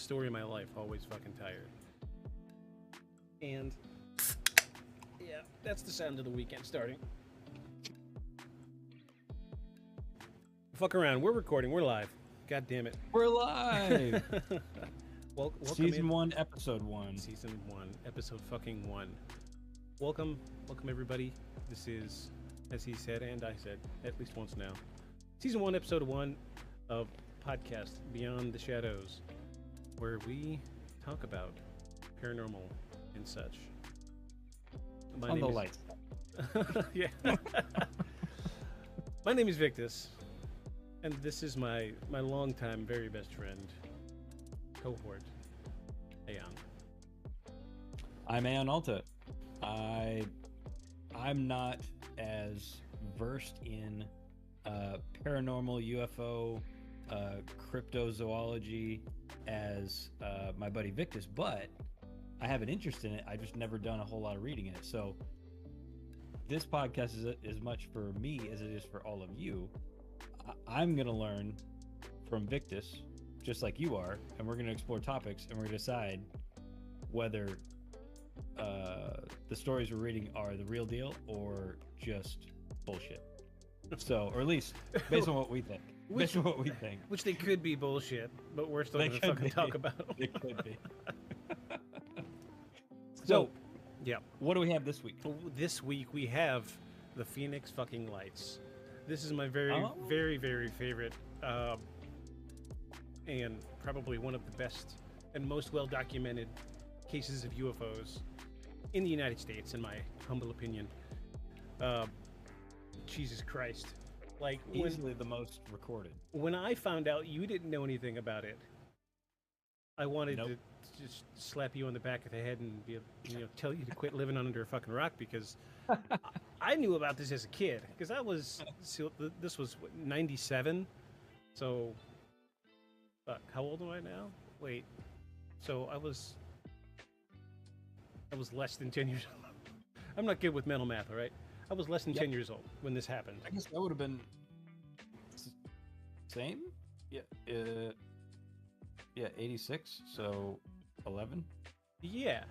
story of my life, always fucking tired. And yeah, that's the sound of the weekend starting. Fuck around. We're recording. We're live. God damn it. We're live. Welcome Season 1, Episode 1. Season 1, Episode fucking 1. Welcome everybody. This is, as he said and I said, at least once now, Season 1, Episode 1 of podcast Beyond the Shadows, where we talk about paranormal and such. My On name the is... lights. Yeah. My name is Victus, and this is my longtime very best friend, cohort, Aeon. I'm Aeon Alta. I'm not as versed in paranormal UFO cryptozoology as my buddy Victus, but I have an interest in it. I just never done a whole lot of reading in it. So this podcast is as much for me as it is for all of you. I'm going to learn from Victus, just like you are, and we're going to explore topics, and we're going to decide whether the stories we're reading are the real deal or just bullshit. So, or at least based on what we think. Based on what we think. Which they could be bullshit, but we're still going to fucking talk about them. It could be. So, yeah. What do we have this week? This week we have the Phoenix fucking Lights. This is my very favorite, and probably one of the best and most well-documented cases of UFOs in the United States, in my humble opinion. Jesus Christ. Like, easily the most recorded. When I found out you didn't know anything about it, I wanted to just slap you on the back of the head and tell you to quit living under a fucking rock, because I knew about this as a kid, because this was what, 97, so fuck, how old am I now? Wait, so I was less than 10 years old. I'm not good with mental math, all right? I was less than 10 years old when this happened. I guess that would have been same? Yeah. Yeah, 86, so 11? Yeah,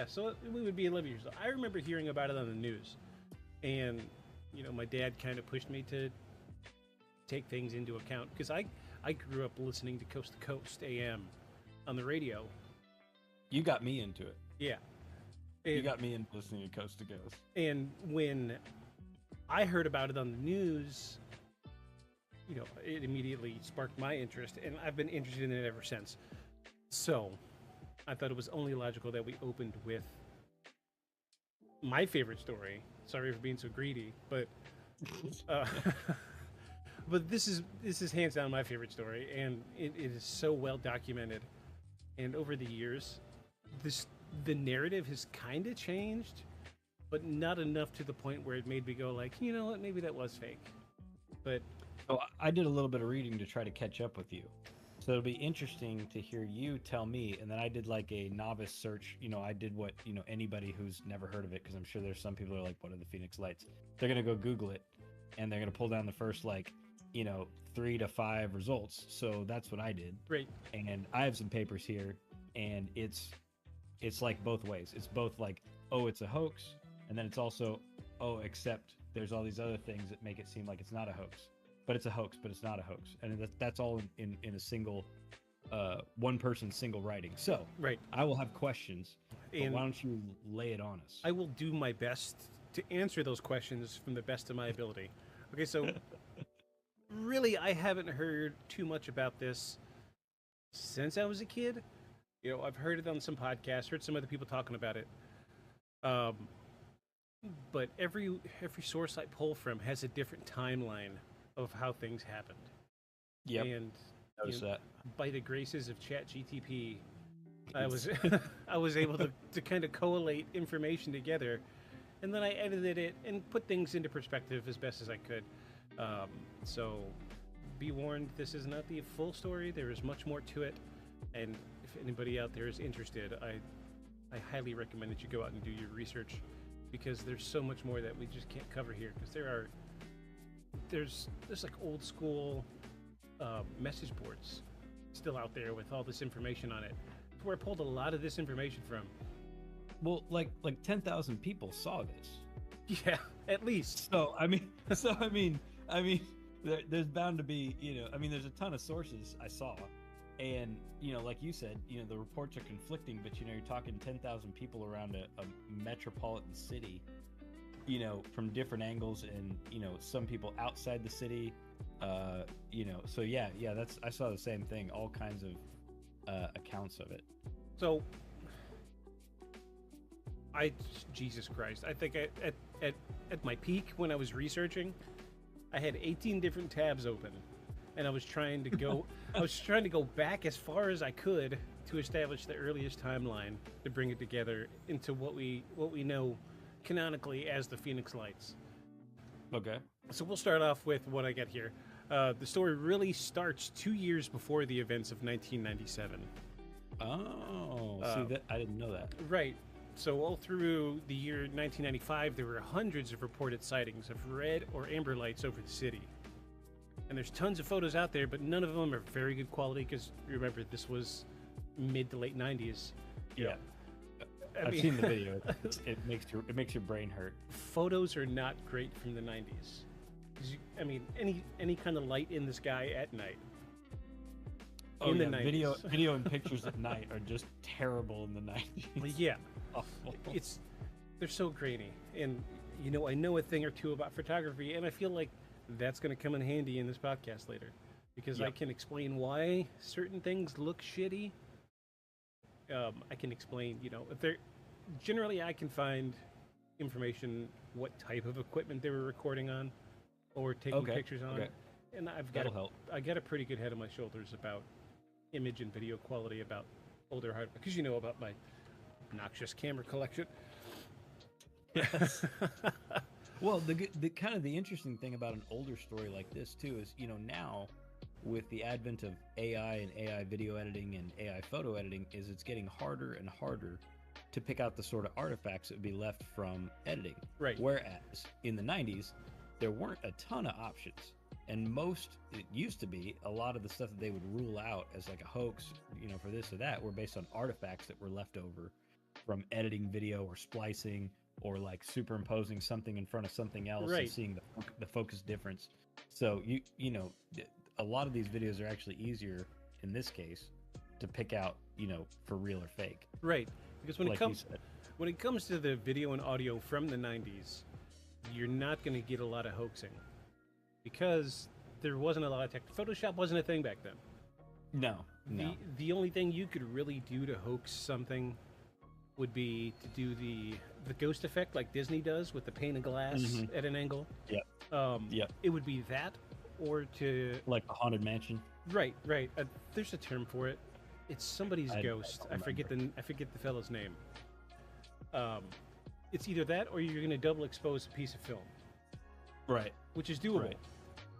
so we would be 11 years old. I remember hearing about it on the news, and, my dad kind of pushed me to take things into account, because I grew up listening to Coast to Coast AM on the radio. You got me into it. Yeah. You got me into listening to Coast to Coast. And when I heard about it on the news, it immediately sparked my interest, and I've been interested in it ever since. So I thought it was only logical that we opened with my favorite story. Sorry for being so greedy, but but this is hands down my favorite story, and it is so well documented. And over the years, the narrative has kind of changed, but not enough to the point where it made me go like, you know what, maybe that was fake. But I did a little bit of reading to try to catch up with you. So it'll be interesting to hear you tell me, and then I did like a novice search. I did what, anybody who's never heard of it, because I'm sure there's some people who are like, what are the Phoenix Lights? They're going to go Google it, and they're going to pull down the first 3 to 5 results. So that's what I did. Right. And I have some papers here, and it's like both ways. It's both like, oh, it's a hoax, and then it's also, oh, except there's all these other things that make it seem like it's not a hoax. But it's a hoax, but it's not a hoax. And that's all in a single, one person, single writing. So, right. I will have questions, but why don't you lay it on us? I will do my best to answer those questions from the best of my ability. Okay, so really, I haven't heard too much about this since I was a kid. I've heard it on some podcasts, heard some other people talking about it. But every source I pull from has a different timeline of how things happened. Yeah, and that. By the graces of ChatGTP, I was able to kind of collate information together, and then I edited it and put things into perspective as best as I could. So be warned, this is not the full story. There is much more to it, and if anybody out there is interested, I highly recommend that you go out and do your research, because there's so much more that we just can't cover here, because there's like old school message boards still out there with all this information on it. That's where I pulled a lot of this information from. Well, like 10,000 people saw this. Yeah, at least. So I mean, there's bound to be, there's a ton of sources I saw, and like you said, the reports are conflicting, but you're talking 10,000 people around a metropolitan city, from different angles, and some people outside the city, so yeah, I saw the same thing, all kinds of accounts of it. So Jesus Christ, I think at my peak when I was researching, I had 18 different tabs open, and I was trying to go back as far as I could to establish the earliest timeline to bring it together into what we know canonically as the Phoenix Lights. Okay. So we'll start off with what I got here. The story really starts 2 years before the events of 1997. Oh, see, that I didn't know that. Right. So all through the year 1995, there were hundreds of reported sightings of red or amber lights over the city. And there's tons of photos out there, but none of them are very good quality because, remember, this was mid to late 90s. Yeah. I've seen the video. It makes your brain hurt. Photos are not great from the 90s. Any kind of light in the sky at night. Oh, in yeah. the 90s. Video and pictures at night are just terrible in the 90s. Yeah. Awful. They're so grainy, and I know a thing or two about photography, and I feel like that's going to come in handy in this podcast later, because I can explain why certain things look shitty. I can explain, if they're generally I can find information what type of equipment they were recording on or taking pictures on, and I got a pretty good head on my shoulders about image and video quality, about older hardware, because about my obnoxious camera collection. Yes. Well, the kind of the interesting thing about an older story like this too is, now with the advent of AI and AI video editing and AI photo editing, is it's getting harder and harder to pick out the sort of artifacts that would be left from editing. Right. Whereas in the 90s, there weren't a ton of options. And it used to be a lot of the stuff that they would rule out as like a hoax, for this or that, were based on artifacts that were left over from editing video or splicing or like superimposing something in front of something else and seeing the focus difference. So a lot of these videos are actually easier in this case to pick out, for real or fake. Right. Because when like it comes to the video and audio from the 90s, you're not going to get a lot of hoaxing because there wasn't a lot of tech. Photoshop wasn't a thing back then. No. The only thing you could really do to hoax something would be to do the ghost effect like Disney does with the pane of glass at an angle. Yep. It would be that, or to like the Haunted Mansion. Right. There's a term for it. It's somebody's ghost. I forget the fellow's name. It's either that or you're going to double expose a piece of film. Right. Which is doable. Right.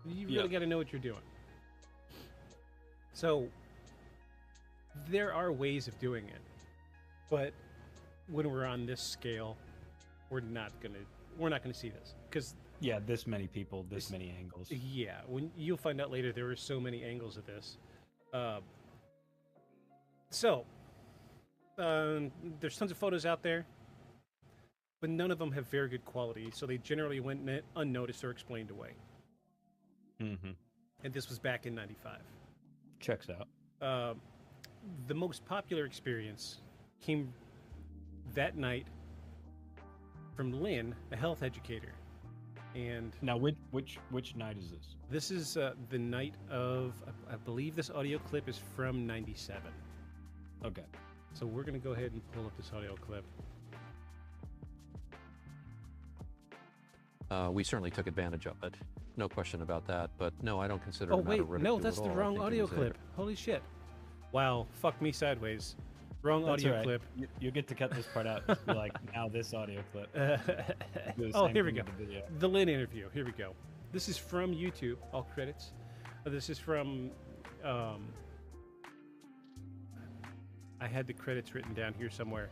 You really got to know what you're doing. So there are ways of doing it, but when we're on this scale, we're not gonna see this because this many people, this many angles. Yeah, when you'll find out later, there are so many angles of this. There's tons of photos out there, but none of them have very good quality, so they generally went unnoticed or explained away. Mm-hmm. And this was back in '95. Checks out. The most popular experience came that night from Lynn, a health educator. And now, which night is this? This is the night of, I believe this audio clip is from '97. Okay. So we're going to go ahead and pull up this audio clip. We certainly took advantage of it. No question about that. But no, I don't consider it a matter of ridicule no, that's at the all. wrong audio clip. Holy shit. Wow, fuck me sideways. Wrong audio clip. You get to cut this part out. Just be like, now this audio clip. Here we go. The Lynn interview. Here we go. This is from YouTube. All credits. This is from... I had the credits written down here somewhere.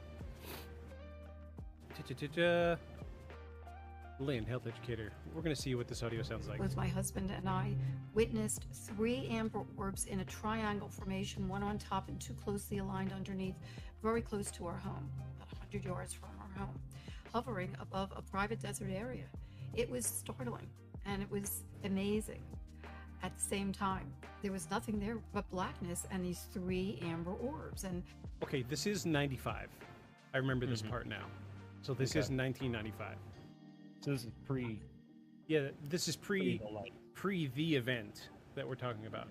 Lynn, health educator. We're going to see what this audio sounds like. Both my husband and I witnessed 3 amber orbs in a triangle formation, one on top and 2 closely aligned underneath, very close to our home, about 100 yards from our home, hovering above a private desert area. It was startling and it was amazing. At the same time, there was nothing there but blackness and these 3 amber orbs. And okay, this is 95. I remember this part now. So this is 1995. So this is pre. Yeah, this is pre the light. the event that we're talking about.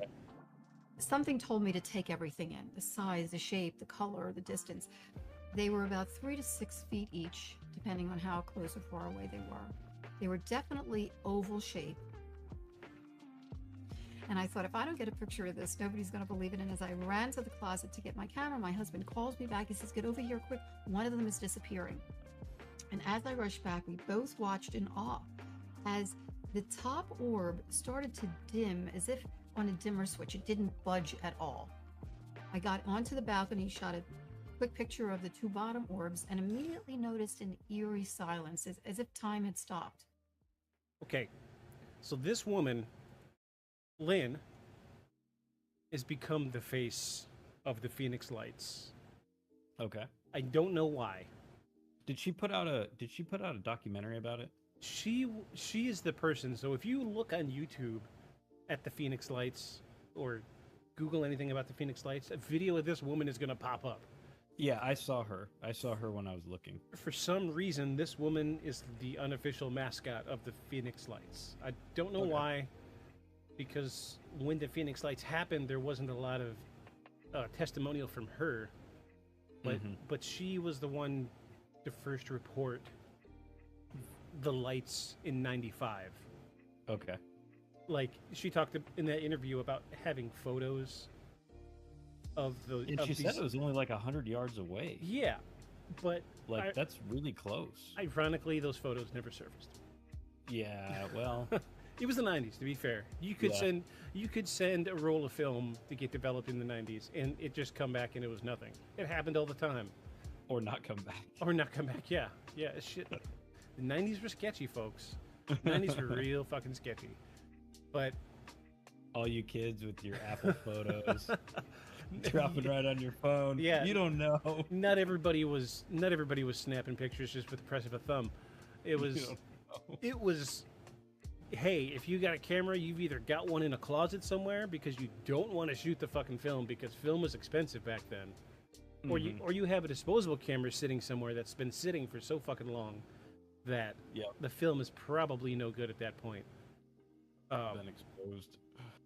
something told me to take everything in, the size, the shape, the color, the distance. They were about 3 to 6 feet each, depending on how close or far away they were. They were definitely oval shape. And I thought, if I don't get a picture of this, nobody's going to believe it. And as I ran to the closet to get my camera, my husband calls me back. He says, get over here quick. One of them is disappearing. And as I rushed back, we both watched in awe as the top orb started to dim as if on a dimmer switch. It didn't budge at all. I got onto the balcony, shot a quick picture of the 2 bottom orbs, and immediately noticed an eerie silence, as if time had stopped. Okay, so this woman, Lynn, has become the face of the Phoenix Lights. Okay. I don't know why. Did she put out a documentary about it? She is the person. So if you look on YouTube at the Phoenix Lights or Google anything about the Phoenix Lights, a video of this woman is going to pop up. Yeah, I saw her. I saw her when I was looking. For some reason, this woman is the unofficial mascot of the Phoenix Lights. I don't know why, because when the Phoenix Lights happened, there wasn't a lot of testimonial from her, but she was the one to first report the lights in '95. Okay. Like, she talked in that interview about having photos of the. And she said it was only like 100 yards away. Yeah, but like that's really close. Ironically, those photos never surfaced. Yeah, well, it was the '90s. To be fair, you could send a roll of film to get developed in the '90s, and it just come back and it was nothing. It happened all the time. Or not come back. Or not come back. Yeah, shit. The '90s were sketchy, folks. The '90s were real fucking sketchy. But all you kids with your Apple photos dropping right on your phone. Yeah, you don't know. Not everybody was snapping pictures just with the press of a thumb. It was. Hey, if you got a camera, you've either got one in a closet somewhere because you don't want to shoot the fucking film because film was expensive back then, or you have a disposable camera sitting somewhere that's been sitting for so fucking long that the film is probably no good at that point. Been exposed.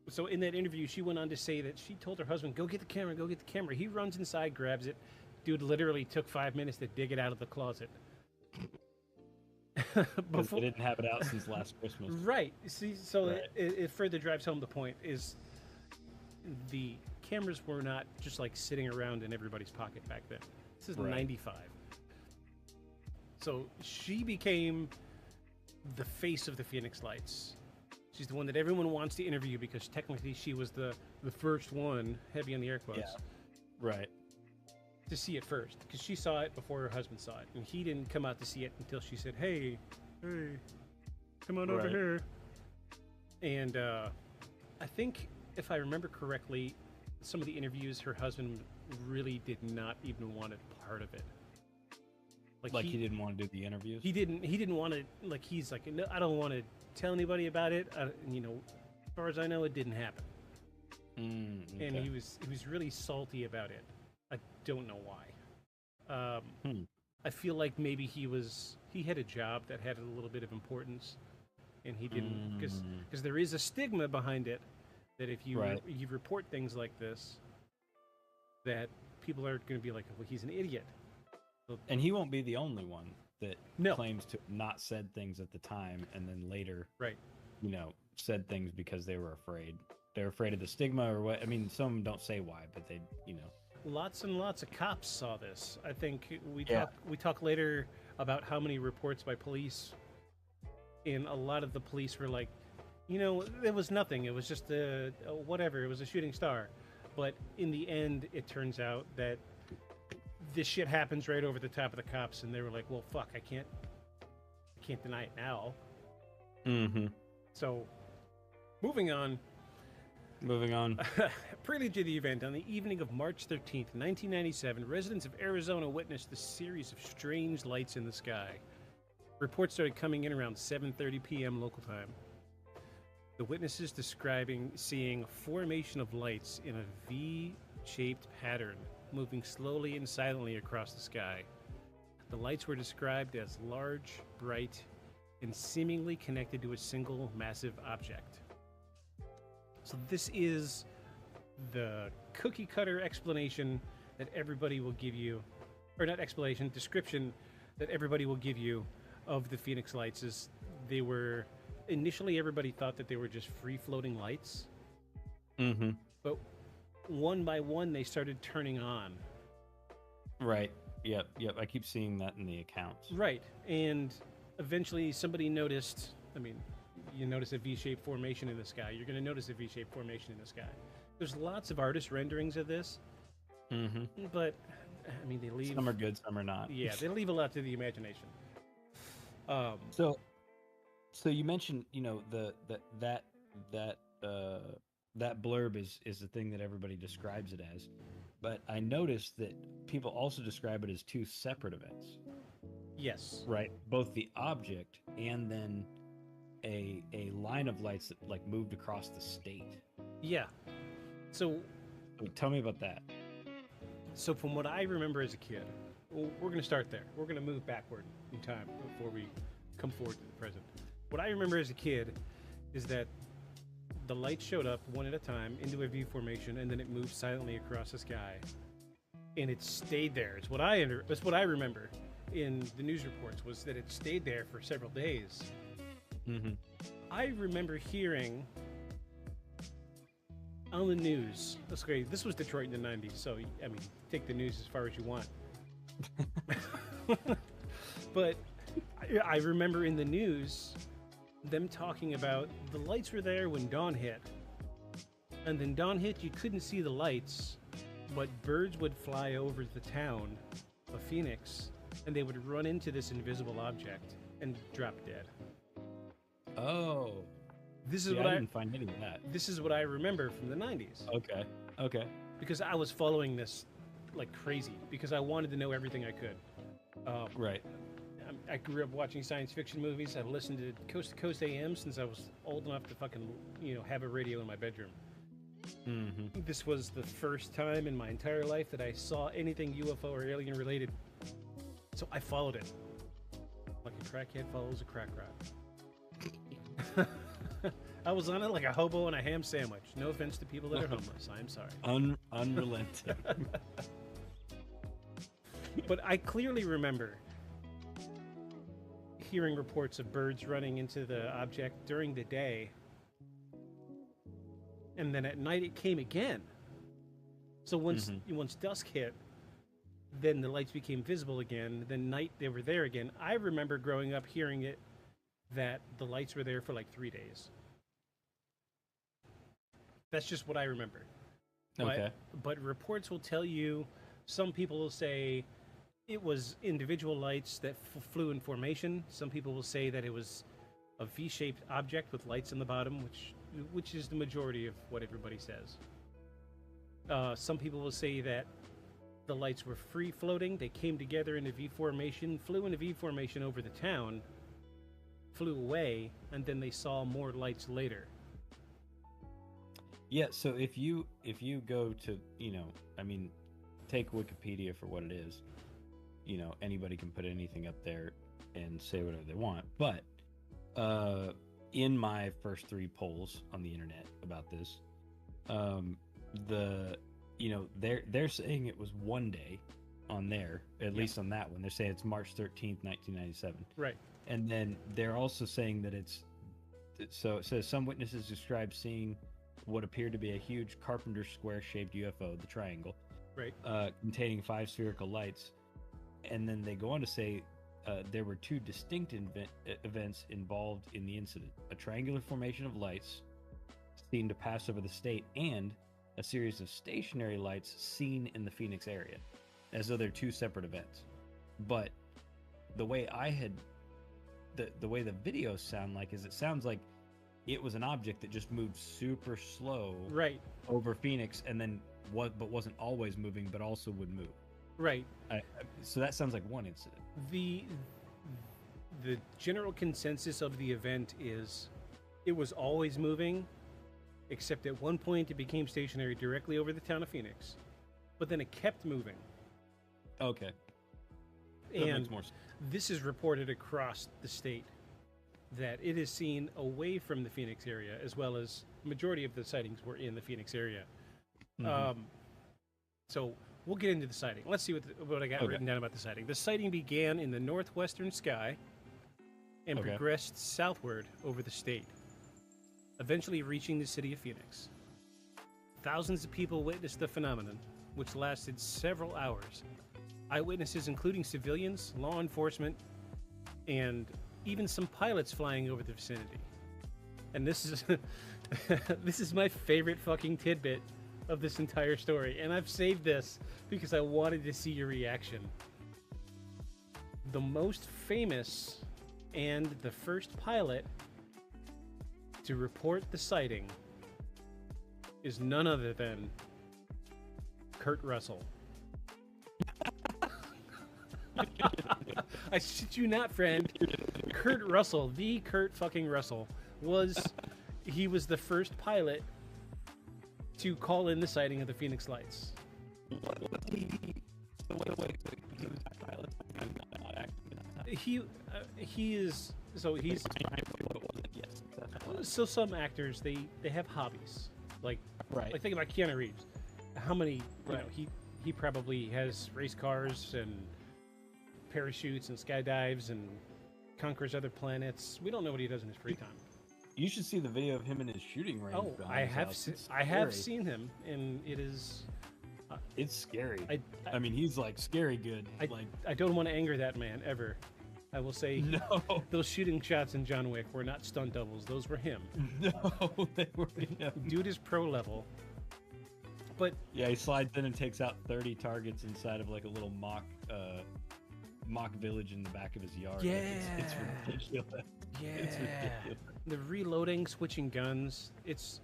So in that interview, she went on to say that she told her husband, go get the camera. He runs inside, grabs it. Dude literally took 5 minutes to dig it out of the closet. They didn't have it out since last Christmas. Right. See, so it further drives home the point is the cameras were not just like sitting around in everybody's pocket back then. This is 95. So she became the face of the Phoenix Lights. She's the one that everyone wants to interview because technically she was the first one, heavy on the air quotes. Yeah. Right. To see it first, because she saw it before her husband saw it, and he didn't come out to see it until she said, "Hey, come on over here." And I think, if I remember correctly, some of the interviews, her husband really did not even want it part of it. Like he didn't want to do the interviews. He didn't want to. Like he's like, no, I don't want to tell anybody about it. As far as I know, it didn't happen. Okay. And he was really salty about it. I don't know why. I feel like maybe he had a job that had a little bit of importance, and he didn't because there is a stigma behind it that if you you report things like this, that people are going to be like, well, he's an idiot. And he won't be the only one that claims to have not said things at the time and then later, said things because they were afraid. They're afraid of the stigma or what. I mean, some don't say why, but they, Lots and lots of cops saw this. I think we talk later about how many reports by police, and a lot of the police were like, it was nothing. It was just whatever. It was a shooting star. But in the end, it turns out that this shit happens right over the top of the cops, and they were like, well, fuck, I can't deny it now. Mm-hmm. So, moving on. Moving on. Prelude to the event, on the evening of March 13th, 1997, residents of Arizona witnessed a series of strange lights in the sky. Reports started coming in around 7:30 p.m. local time. The witnesses describing seeing a formation of lights in a V-shaped pattern moving slowly and silently across the sky. The lights were described as large, bright, and seemingly connected to a single massive object. So this is the cookie cutter explanation that everybody will give you, or not explanation, description that everybody will give you of the Phoenix lights. Is they were, initially everybody thought that they were just free floating lights. Mm-hmm. But one by one they started turning on. Right. Yep. I keep seeing that in the accounts. Right. And eventually somebody noticed, I mean, you notice a V-shaped formation in the sky. You're going to notice a V-shaped formation in the sky. There's lots of artist renderings of this. Mm-hmm. But, I mean, they leave... Some are good, some are not. Yeah, they leave a lot to the imagination. So you mentioned, that blurb is the thing that everybody describes it as. But I noticed that people also describe it as two separate events. Yes. Right. Both the object and then a line of lights that like moved across the state. Yeah. So tell me about that. So from what I remember as a kid, we're going to start there. We're going to move backward in time before we come forward to the present. What I remember as a kid is that the lights showed up one at a time into a V formation, and then it moved silently across the sky, and it stayed there. That's what I remember in the news reports, was that it stayed there for several days. Mm-hmm. I remember hearing on the news. Okay, this was Detroit in the 90s, so I mean, take the news as far as you want. But I remember in the news them talking about the lights were there when dawn hit, and then dawn hit, you couldn't see the lights, but birds would fly over the town of Phoenix, and they would run into this invisible object and drop dead. Oh, this is I didn't find any of that. This is what I remember from the 90s. Okay. Because I was following this like crazy, because I wanted to know everything I could. Right. I grew up watching science fiction movies. I've listened to Coast to Coast AM since I was old enough to fucking, have a radio in my bedroom. Mm-hmm. This was the first time in my entire life that I saw anything UFO or alien related. So I followed it. Like a crackhead follows a crack rock. I was on it like a hobo on a ham sandwich. No offense to people that are homeless. I'm sorry. Unrelenting. But I clearly remember hearing reports of birds running into the object during the day, and then at night it came again. So once dusk hit, then the lights became visible again. Then night they were there again. I remember growing up hearing it, that the lights were there for like 3 days. That's just what I remember. Okay. But reports will tell you, some people will say it was individual lights that flew in formation. Some people will say that it was a V-shaped object with lights on the bottom, which is the majority of what everybody says. Some people will say that the lights were free floating. They came together in a V formation, flew in a V formation over the town, flew away, and then they saw more lights later. Yeah, so if you go to, take Wikipedia for what it is. Anybody can put anything up there and say whatever they want. But in my first 3 polls on the internet about this, they're saying it was one day on there, at least on that one. They're saying it's March 13th, 1997. Right. And then they're also saying that so it says some witnesses described seeing what appeared to be a huge carpenter square-shaped UFO, the triangle, right, containing 5 spherical lights. And then they go on to say there were 2 distinct events involved in the incident: a triangular formation of lights seen to pass over the state, and a series of stationary lights seen in the Phoenix area, as though they're 2 separate events. But the way I had the way the videos sound like is it sounds like it was an object that just moved super slow Right. over Phoenix, and then but wasn't always moving, but also would move. Right. So that sounds like one incident. The general consensus of the event is it was always moving, except at one point it became stationary directly over the town of Phoenix, but then it kept moving. Okay. That And makes more sense. this is reported across the state that it is seen away from the Phoenix area, as well as the majority of the sightings were in the Phoenix area. So we'll get into the sighting. Let's see what I got written down about the sighting. The sighting began in the northwestern sky and progressed southward over the state, eventually reaching the city of Phoenix. Thousands of people witnessed the phenomenon, which lasted several hours. Eyewitnesses, including civilians, law enforcement, and even some pilots flying over the vicinity. And this is this is my favorite fucking tidbit of this entire story, and I've saved this because I wanted to see your reaction. The most famous and the first pilot to report the sighting is none other than Kurt Russell. I shit you not, friend. Kurt Russell, the Kurt fucking Russell, was the first pilot to call in the sighting of the Phoenix Lights. He's so some actors they have hobbies like think about Keanu Reeves. How many he probably has race cars and parachutes and skydives and conquers other planets. We don't know what he does in his free time. You should see the video of him in his shooting range. Oh, I have seen him, and it is. It's scary. I mean, he's like scary good. I don't want to anger that man ever. I will say no. Those shooting shots in John Wick were not stunt doubles. Those were him. No, they were him. Dude is pro level. But yeah, he slides in and takes out 30 targets inside of like a little mock village in the back of his yard. Yeah, it's ridiculous. Yeah, it's ridiculous. The reloading, switching guns. It's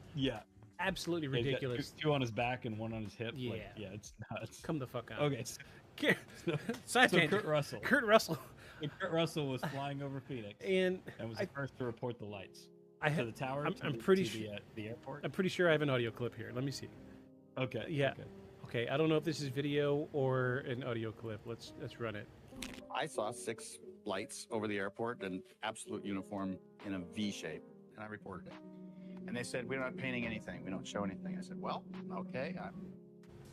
absolutely ridiculous. Two on his back and one on his hip. Yeah, it's nuts. Come the fuck on. Okay. So Kurt Russell. Kurt Russell was flying over Phoenix and was the first to report the lights. To the tower. I'm pretty sure the airport. I'm pretty sure I have an audio clip here. Let me see. Okay. Yeah. Okay. I don't know if this is video or an audio clip. Let's run it. I saw 6 lights over the airport in absolute uniform in a V shape, and I reported it. And they said, we're not painting anything. We don't show anything. I said, well, okay. I'm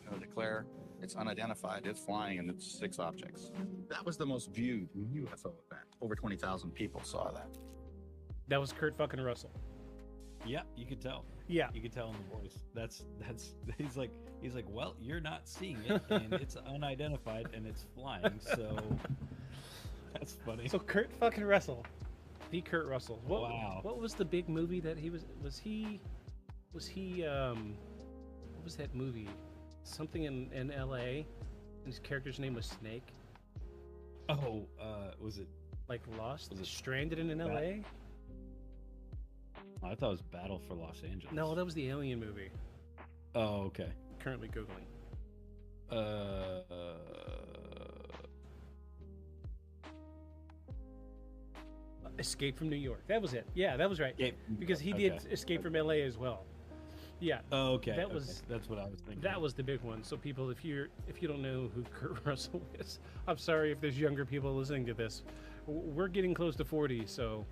going to declare it's unidentified. It's flying, and it's 6 objects. That was the most viewed UFO event. Over 20,000 people saw that. That was Kurt fucking Russell. Yeah, you could tell. Yeah, you could tell in the voice. That's he's like, well, you're not seeing it, and it's unidentified, and it's flying. So that's funny. So Kurt fucking Russell, the Kurt Russell. Wow. What was the big movie that he was? Was he? What was that movie? Something in L.A. and his character's name was Snake. Oh, was it like Lost? Was it Stranded in L.A.? I thought it was Battle for Los Angeles. No, that was the Alien movie. Oh, okay. Currently Googling. Escape from New York. That was it. Yeah, that was right. Because he did Escape from LA as well. Yeah. Oh, okay. That's what I was thinking. That was the big one. So people, if you don't know who Kurt Russell is, I'm sorry if there's younger people listening to this. We're getting close to 40, so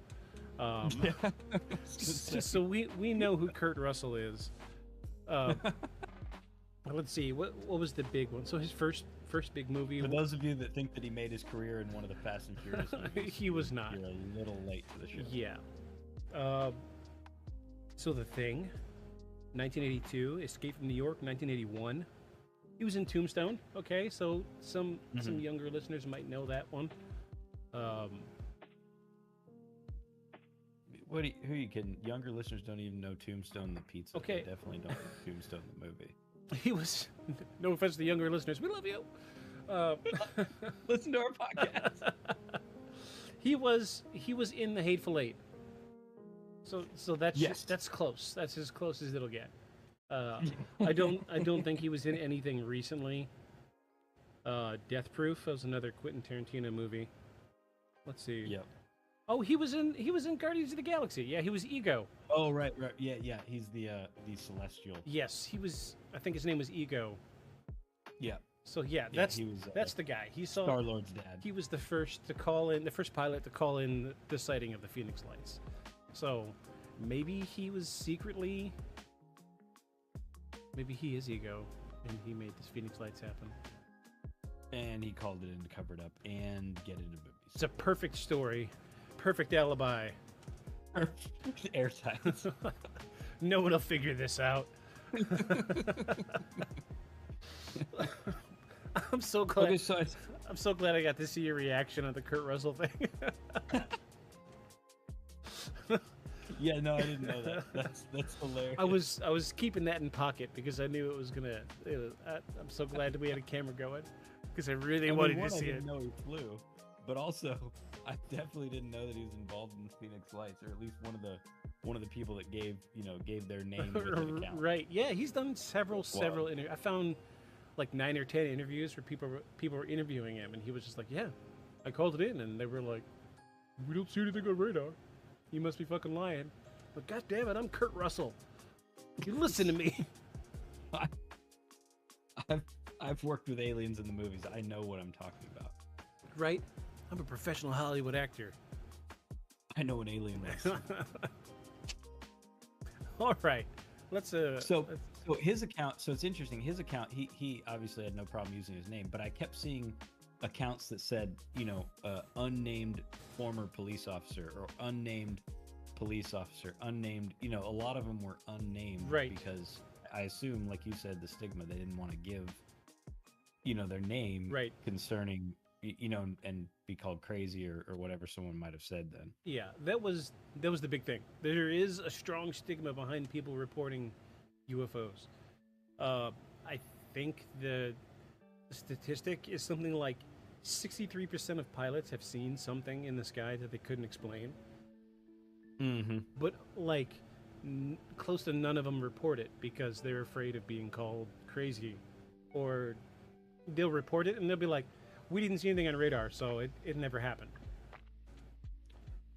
so we know who Kurt Russell is. Let's see, what was the big one? So his first big movie. For those of you that think that he made his career in one of the Fast and Furious movies, he was not. You're a little late to the show. Yeah. So The Thing, 1982. Escape from New York, 1981. He was in Tombstone. Okay, so some younger listeners might know that one. Who are you kidding? Younger listeners don't even know Tombstone the pizza. Okay. They definitely don't know Tombstone the movie. He was, no offense to the younger listeners, we love you. Listen to our podcast. He was in the Hateful Eight. So that's Yes. that's close. That's as close as it'll get. I don't think he was in anything recently. Death Proof was another Quentin Tarantino movie. Let's see. Yep. Oh, he was in Guardians of the Galaxy. Yeah, he was Ego. Oh, right. Yeah. He's the Celestial. Yes, he was. I think his name was Ego. Yeah. So yeah, Yeah, that's he was, that's the guy. He saw Star-Lord's dad. He was the first pilot to call in the sighting of the Phoenix Lights. So maybe he was secretly. Maybe he is Ego, and he made this Phoenix Lights happen. And he called it in to cover it up and get into movies. It's a perfect story, perfect alibi. Airtight. No one will figure this out. I'm so glad. Okay, so I'm so glad I got to see your reaction on the Kurt Russell thing. yeah, no, I didn't know that. That's hilarious. I was keeping that in pocket because I knew it was gonna. I'm so glad that we had a camera going because I really wanted to see I it. didn't know he flew, but also I definitely didn't know that he was involved in the Phoenix Lights, or at least one of the people that gave their name with an account. Right? Yeah, he's done several interviews. I found like 9 or 10 interviews where people were interviewing him, and he was just like, "Yeah, I called it in," and they were like, "We don't see anything on radar. You must be fucking lying." But God damn it, I'm Kurt Russell. You listen to me. I've worked with aliens in the movies. I know what I'm talking about. Right? I'm a professional Hollywood actor. I know an alien was. All right. Let's So his account. So it's interesting. His account. He obviously had no problem using his name, but I kept seeing accounts that said, unnamed former police officer or unnamed police officer, unnamed. A lot of them were unnamed, right? Because I assume, like you said, the stigma. They didn't want to give, their name, right, concerning, and be called crazy or whatever someone might have said then. Yeah, that was the big thing. There is a strong stigma behind people reporting UFOs. I think the statistic is something like 63% of pilots have seen something in the sky that they couldn't explain. Mm-hmm. But like close to none of them report it because they're afraid of being called crazy, or they'll report it and they'll be like, "We didn't see anything on radar, so it never happened."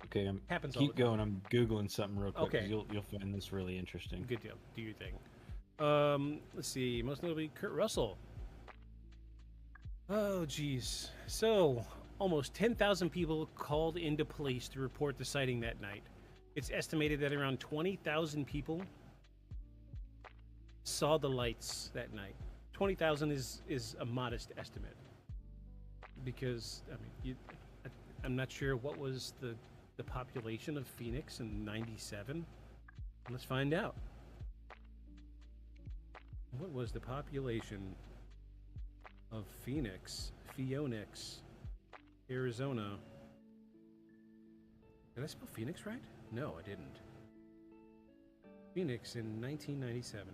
Okay, happens. Keep going. I'm googling something real quick. Okay, you'll find this really interesting. Good deal. Do your thing. Let's see. Most notably, Kurt Russell. Oh, geez. So, almost 10,000 people called into police to report the sighting that night. It's estimated that around 20,000 people saw the lights that night. 20,000 is a modest estimate because I'm not sure what was the population of Phoenix in '97. Let's find out. What was the population of Phoenix, Arizona? Did I spell Phoenix right? No, I didn't. Phoenix in 1997.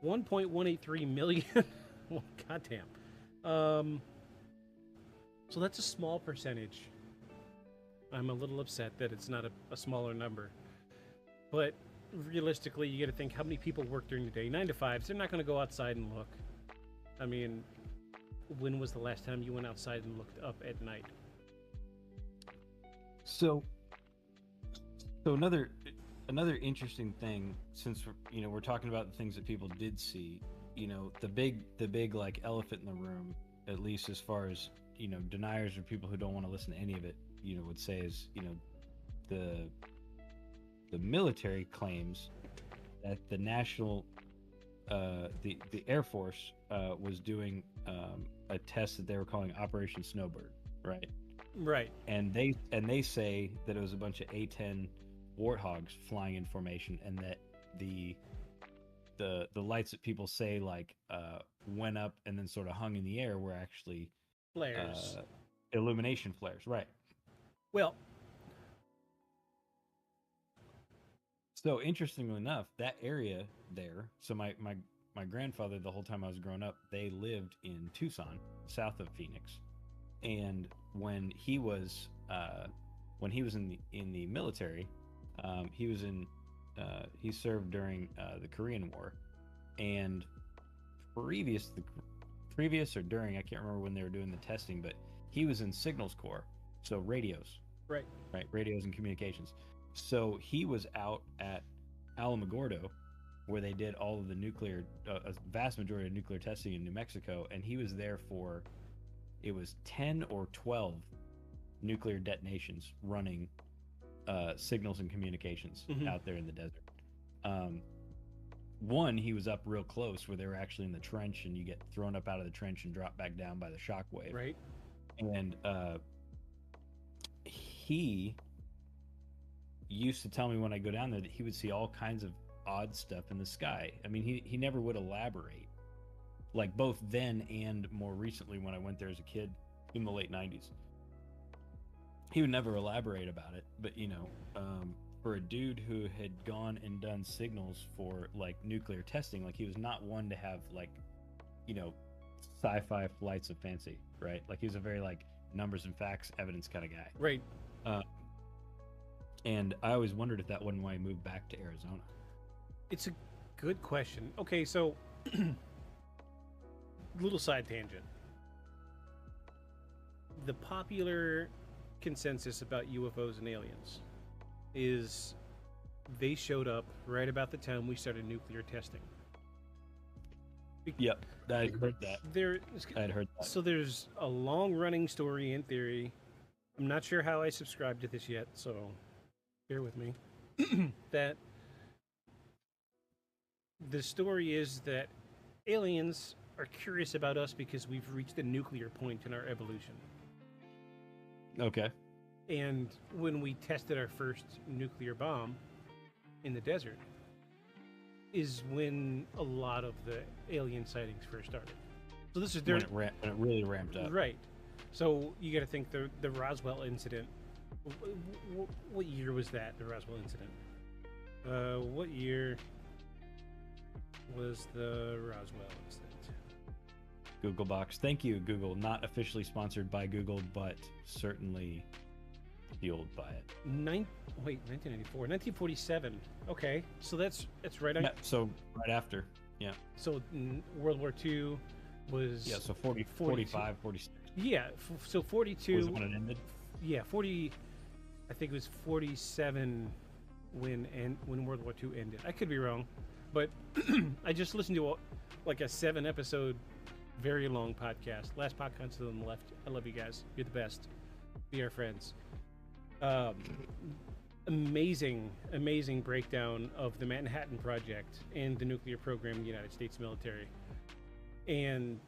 1.183 million. Well, goddamn. So that's a small percentage. I'm a little upset that it's not a smaller number. But realistically, you got to think how many people work during the day. 9 to 5s. They're not going to go outside and look. I mean, when was the last time you went outside and looked up at night? So another interesting thing, since we're talking about the things that people did see, the big like elephant in the room, at least as far as deniers or people who don't want to listen to any of it, would say is the military claims that the national the Air Force was doing a test that they were calling Operation Snowbird, right? Right. And they say that it was a bunch of A-10 warthogs flying in formation, and that the lights that people say like went up and then sort of hung in the air were actually flares, illumination flares, right? Well, so interestingly enough, that area there. So my grandfather, the whole time I was growing up, they lived in Tucson, south of Phoenix. And when he was in the military, he served during the Korean War, and previous or during, I can't remember when they were doing the testing, but he was in Signals Corps, so radios, Right. radios and communications. So he was out at Alamogordo, where they did all of the nuclear, a vast majority of nuclear testing in New Mexico, and he was there for, it was 10 or 12 nuclear detonations running signals and communications out there in the desert. One, he was up real close where they were actually in the trench, and you get thrown up out of the trench and dropped back down by the shock wave. Right. And he used to tell me when I go down there that he would see all kinds of odd stuff in the sky. I mean, he never would elaborate, like both then and more recently when I went there as a kid in the late 90s. He would never elaborate about it, but for a dude who had gone and done signals for like nuclear testing, like he was not one to have like, sci-fi flights of fancy, right? Like he was a very like numbers and facts, evidence kind of guy. Right. And I always wondered if that wasn't why he moved back to Arizona. It's a good question. Okay, so little side tangent. The popular consensus about UFOs and aliens is they showed up right about the time we started nuclear testing. Yep, I heard that. I had heard that. So there's a long-running story in theory. I'm not sure how I subscribe to this yet, so bear with me. That the story is that aliens are curious about us because we've reached a nuclear point in our evolution. Okay. And when we tested our first nuclear bomb in the desert is when a lot of the alien sightings first started. So this is when it really ramped up. Right. So you got to think the Roswell incident. What year was that? The Roswell incident. What year was the Roswell incident? Google Box. Thank you, Google. Not officially sponsored by Google, but certainly fueled by it. 1994, 1947. Okay, so that's right. Yeah, so right after. Yeah. So World War II was. Yeah. So 45, 46. Yeah. So 42 was when it ended. Yeah, 40. I think it was 47 when World War II ended. I could be wrong, but I just listened to a 7-episode, very long podcast. Last podcast on the left. I love you guys. You're the best. Be our friends. Amazing breakdown of the Manhattan Project and the nuclear program in the United States military. And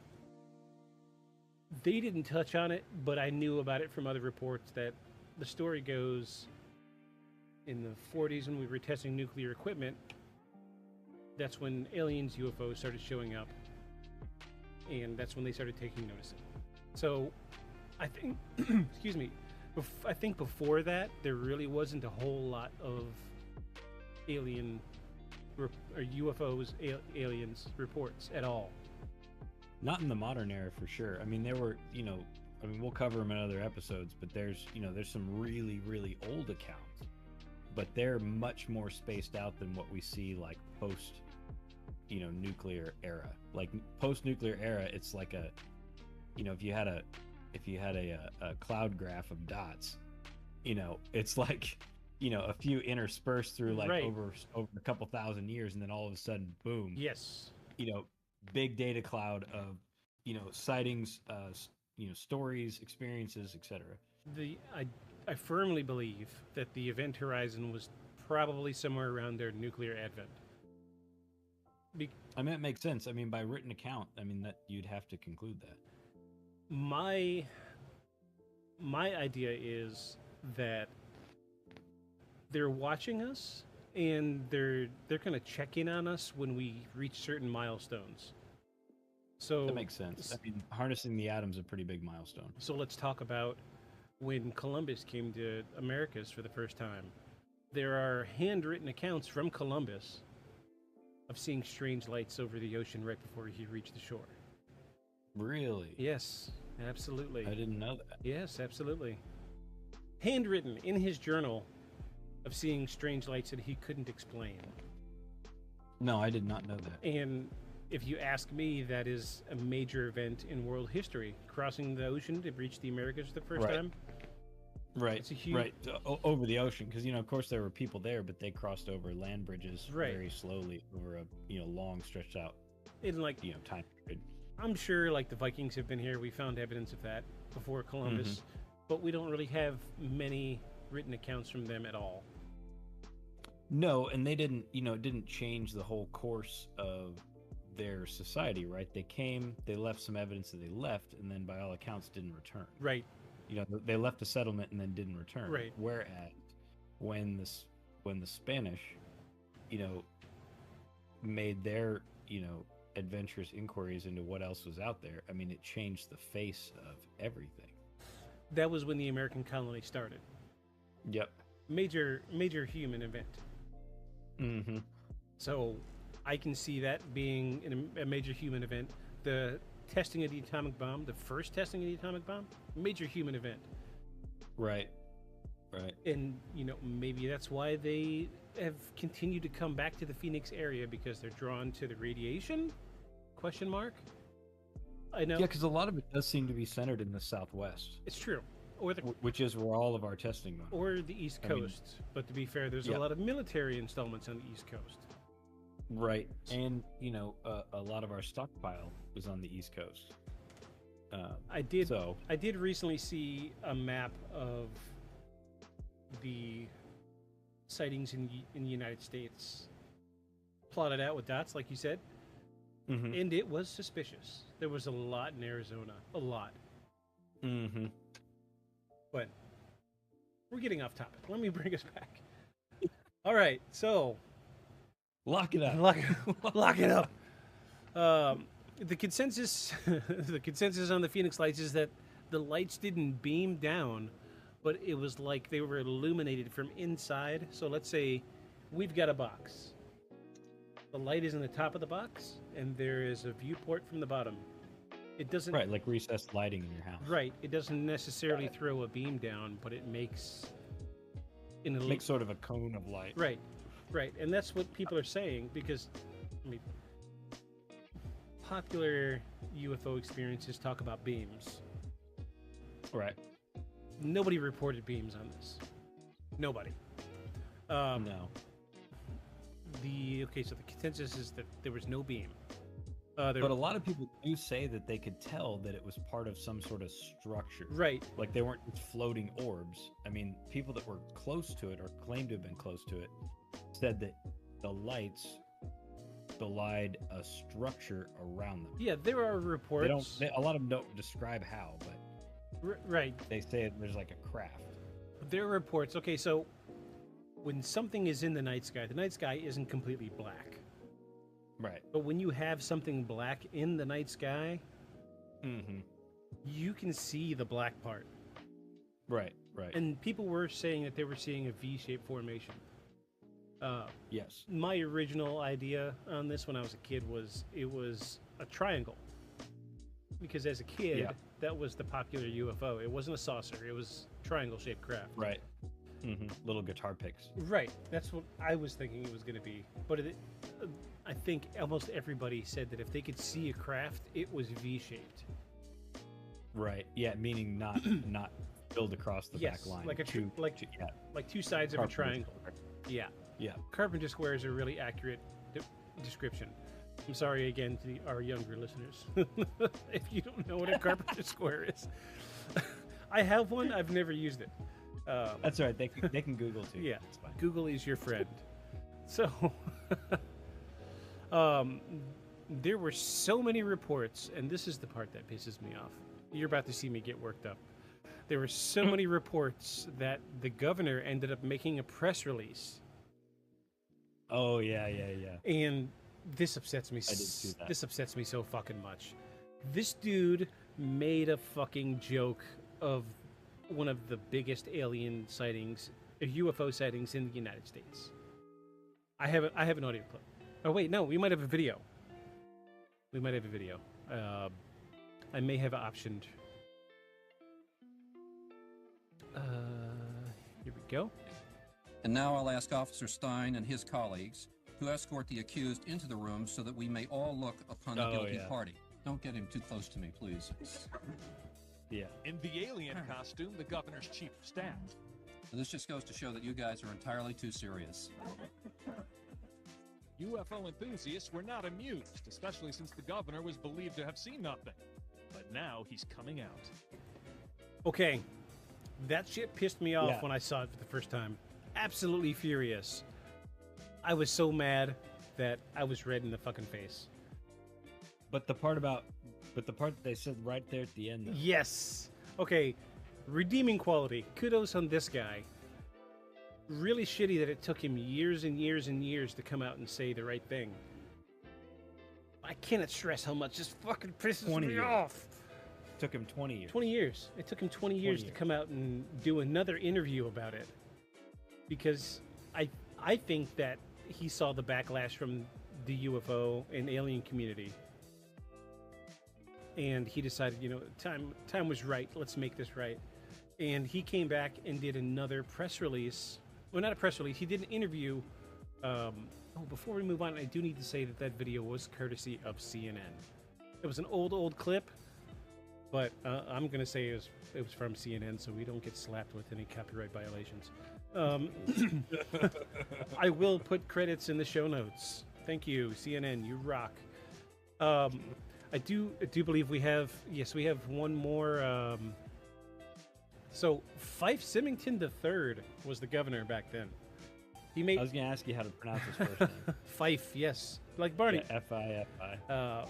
they didn't touch on it, but I knew about it from other reports that the story goes in the 40s when we were testing nuclear equipment, that's when aliens, UFOs started showing up, and that's when they started taking notice. So I think, excuse me, I think before that, there really wasn't a whole lot of alien or UFOs, aliens reports at all. Not in the modern era, for sure. I mean, there were, we'll cover them in other episodes, but there's some really, really old accounts, but they're much more spaced out than what we see like post, nuclear era. Like post-nuclear era, it's like a, if you had a cloud graph of dots, it's like, a few interspersed through like right. over a couple thousand years, and then all of a sudden, boom. Yes. Big data cloud of, sightings, stories, experiences, etc. I firmly believe that the event horizon was probably somewhere around their nuclear advent. I mean, it makes sense. I mean, by written account, that you'd have to conclude that. My idea is that they're watching us, and they're going to check in on us when we reach certain milestones. So that makes sense. I mean, harnessing the atom's a pretty big milestone. So let's talk about when Columbus came to Americas for the first time. There are handwritten accounts from Columbus of seeing strange lights over the ocean right before he reached the shore. Really? Yes. Absolutely. I didn't know that. Yes, absolutely. Handwritten in his journal of seeing strange lights that he couldn't explain. No, I did not know that. And if you ask me, that is a major event in world history. Crossing the ocean to reach the Americas for the first time. Right, It's a huge... right, over the ocean, because of course there were people there, but they crossed over land bridges very slowly over a long stretched out in time period. I'm sure the Vikings have been here. We found evidence of that before Columbus, but we don't really have many written accounts from them at all. No, and they didn't, it didn't change the whole course of their society, right? They came, they left some evidence that they left, and then by all accounts didn't return. Right. They left the settlement and then didn't return. Right. Whereas when the Spanish, made their, adventurous inquiries into what else was out there, I mean, it changed the face of everything. That was when the American colony started. Yep. Major human event. Mm-hmm. So I can see that being a major human event. The testing of the atomic bomb, the first testing of the atomic bomb, major human event. Right. Right. And, maybe that's why they have continued to come back to the Phoenix area, because they're drawn to the radiation? Question mark? I know. Yeah, because a lot of it does seem to be centered in the Southwest. It's true. Or which is where all of our testing went. Or the East Coast. But to be fair, there's a lot of military installments on the East Coast. Right. And, a lot of our stockpile was on the East Coast. I did recently see a map of the sightings in the United States, plotted out with dots, like you said, and it was suspicious. There was a lot in Arizona, a lot. Mm-hmm. But we're getting off topic. Let me bring us back. All right, so lock it up. Lock it up. The consensus, the consensus on the Phoenix lights is that the lights didn't beam down, but it was like they were illuminated from inside. So let's say we've got a box. The light is in the top of the box, and there is a viewport from the bottom. It doesn't... Right, like recessed lighting in your house. Right. It doesn't necessarily throw a beam down, but it makes... It makes sort of a cone of light. Right. Right. And that's what people are saying, because... popular UFO experiences talk about beams. Right. Nobody reported beams on this. Nobody. No. So the consensus is that there was no beam. But a lot of people do say that they could tell that it was part of some sort of structure. Right. Like they weren't just floating orbs. I mean, people that were close to it or claimed to have been close to it said that the lights belied a structure around them. Yeah, there are reports. A lot of them don't describe how, but right. They say there's like a craft. There are reports. Okay, so when something is in the night sky isn't completely black. Right. But when you have something black in the night sky, you can see the black part. Right, right. And people were saying that they were seeing a V-shaped formation. Yes. My original idea on this when I was a kid was it was a triangle. Because as a kid, that was the popular UFO. It wasn't a saucer. It was triangle-shaped craft. Right. Little guitar picks. Right. That's what I was thinking it was going to be. But I think almost everybody said that if they could see a craft, it was V-shaped. Right. Yeah, meaning not filled across the back line. Like like two sides of a triangle. Yeah. Yeah. Carpenter square is a really accurate description. I'm sorry again to our younger listeners if you don't know what a carpenter square is. I have one. I've never used it. That's all right. They can Google too. Yeah, that's fine. Google is your friend. So, there were so many reports, and this is the part that pisses me off. You're about to see me get worked up. There were so many reports that the governor ended up making a press release. Oh yeah. And this upsets me. I did see that. This upsets me so fucking much. This dude made a fucking joke of one of the biggest alien sightings, UFO sightings in the United States. I have an audio clip. Oh wait, no, we might have a video. I may have optioned Here we go. And now I'll ask Officer Stein and his colleagues to escort the accused into the room so that we may all look upon the guilty party. Don't get him too close to me, please. Yeah. In the alien costume, the governor's chief of staff. This just goes to show that you guys are entirely too serious. UFO enthusiasts were not amused, especially since the governor was believed to have seen nothing. But now he's coming out. Okay, that shit pissed me off when I saw it for the first time. Absolutely furious. I was so mad that I was red in the fucking face. But the part that they said right there at the end, though. Yes. Okay, redeeming quality. Kudos on this guy. Really shitty that it took him years and years and years to come out and say the right thing. I cannot stress how much this fucking pisses me off. It took him 20 years. 20 years. It took him 20 years to come out and do another interview about it. Because I think that he saw the backlash from the UFO and alien community. And he decided, you know, time was right. Let's make this right. And he came back and did another press release. Well, not a press release. He did an interview. Before we move on, I do need to say that video was courtesy of CNN. It was an old clip, but I'm going to say it was from CNN, so we don't get slapped with any copyright violations. I will put credits in the show notes. Thank you, CNN. You rock. I do believe we have one more. So Fife Symington III was the governor back then. I was going to ask you how to pronounce his first name. Fife, yes, like Barney. Yeah, F-I-F-I.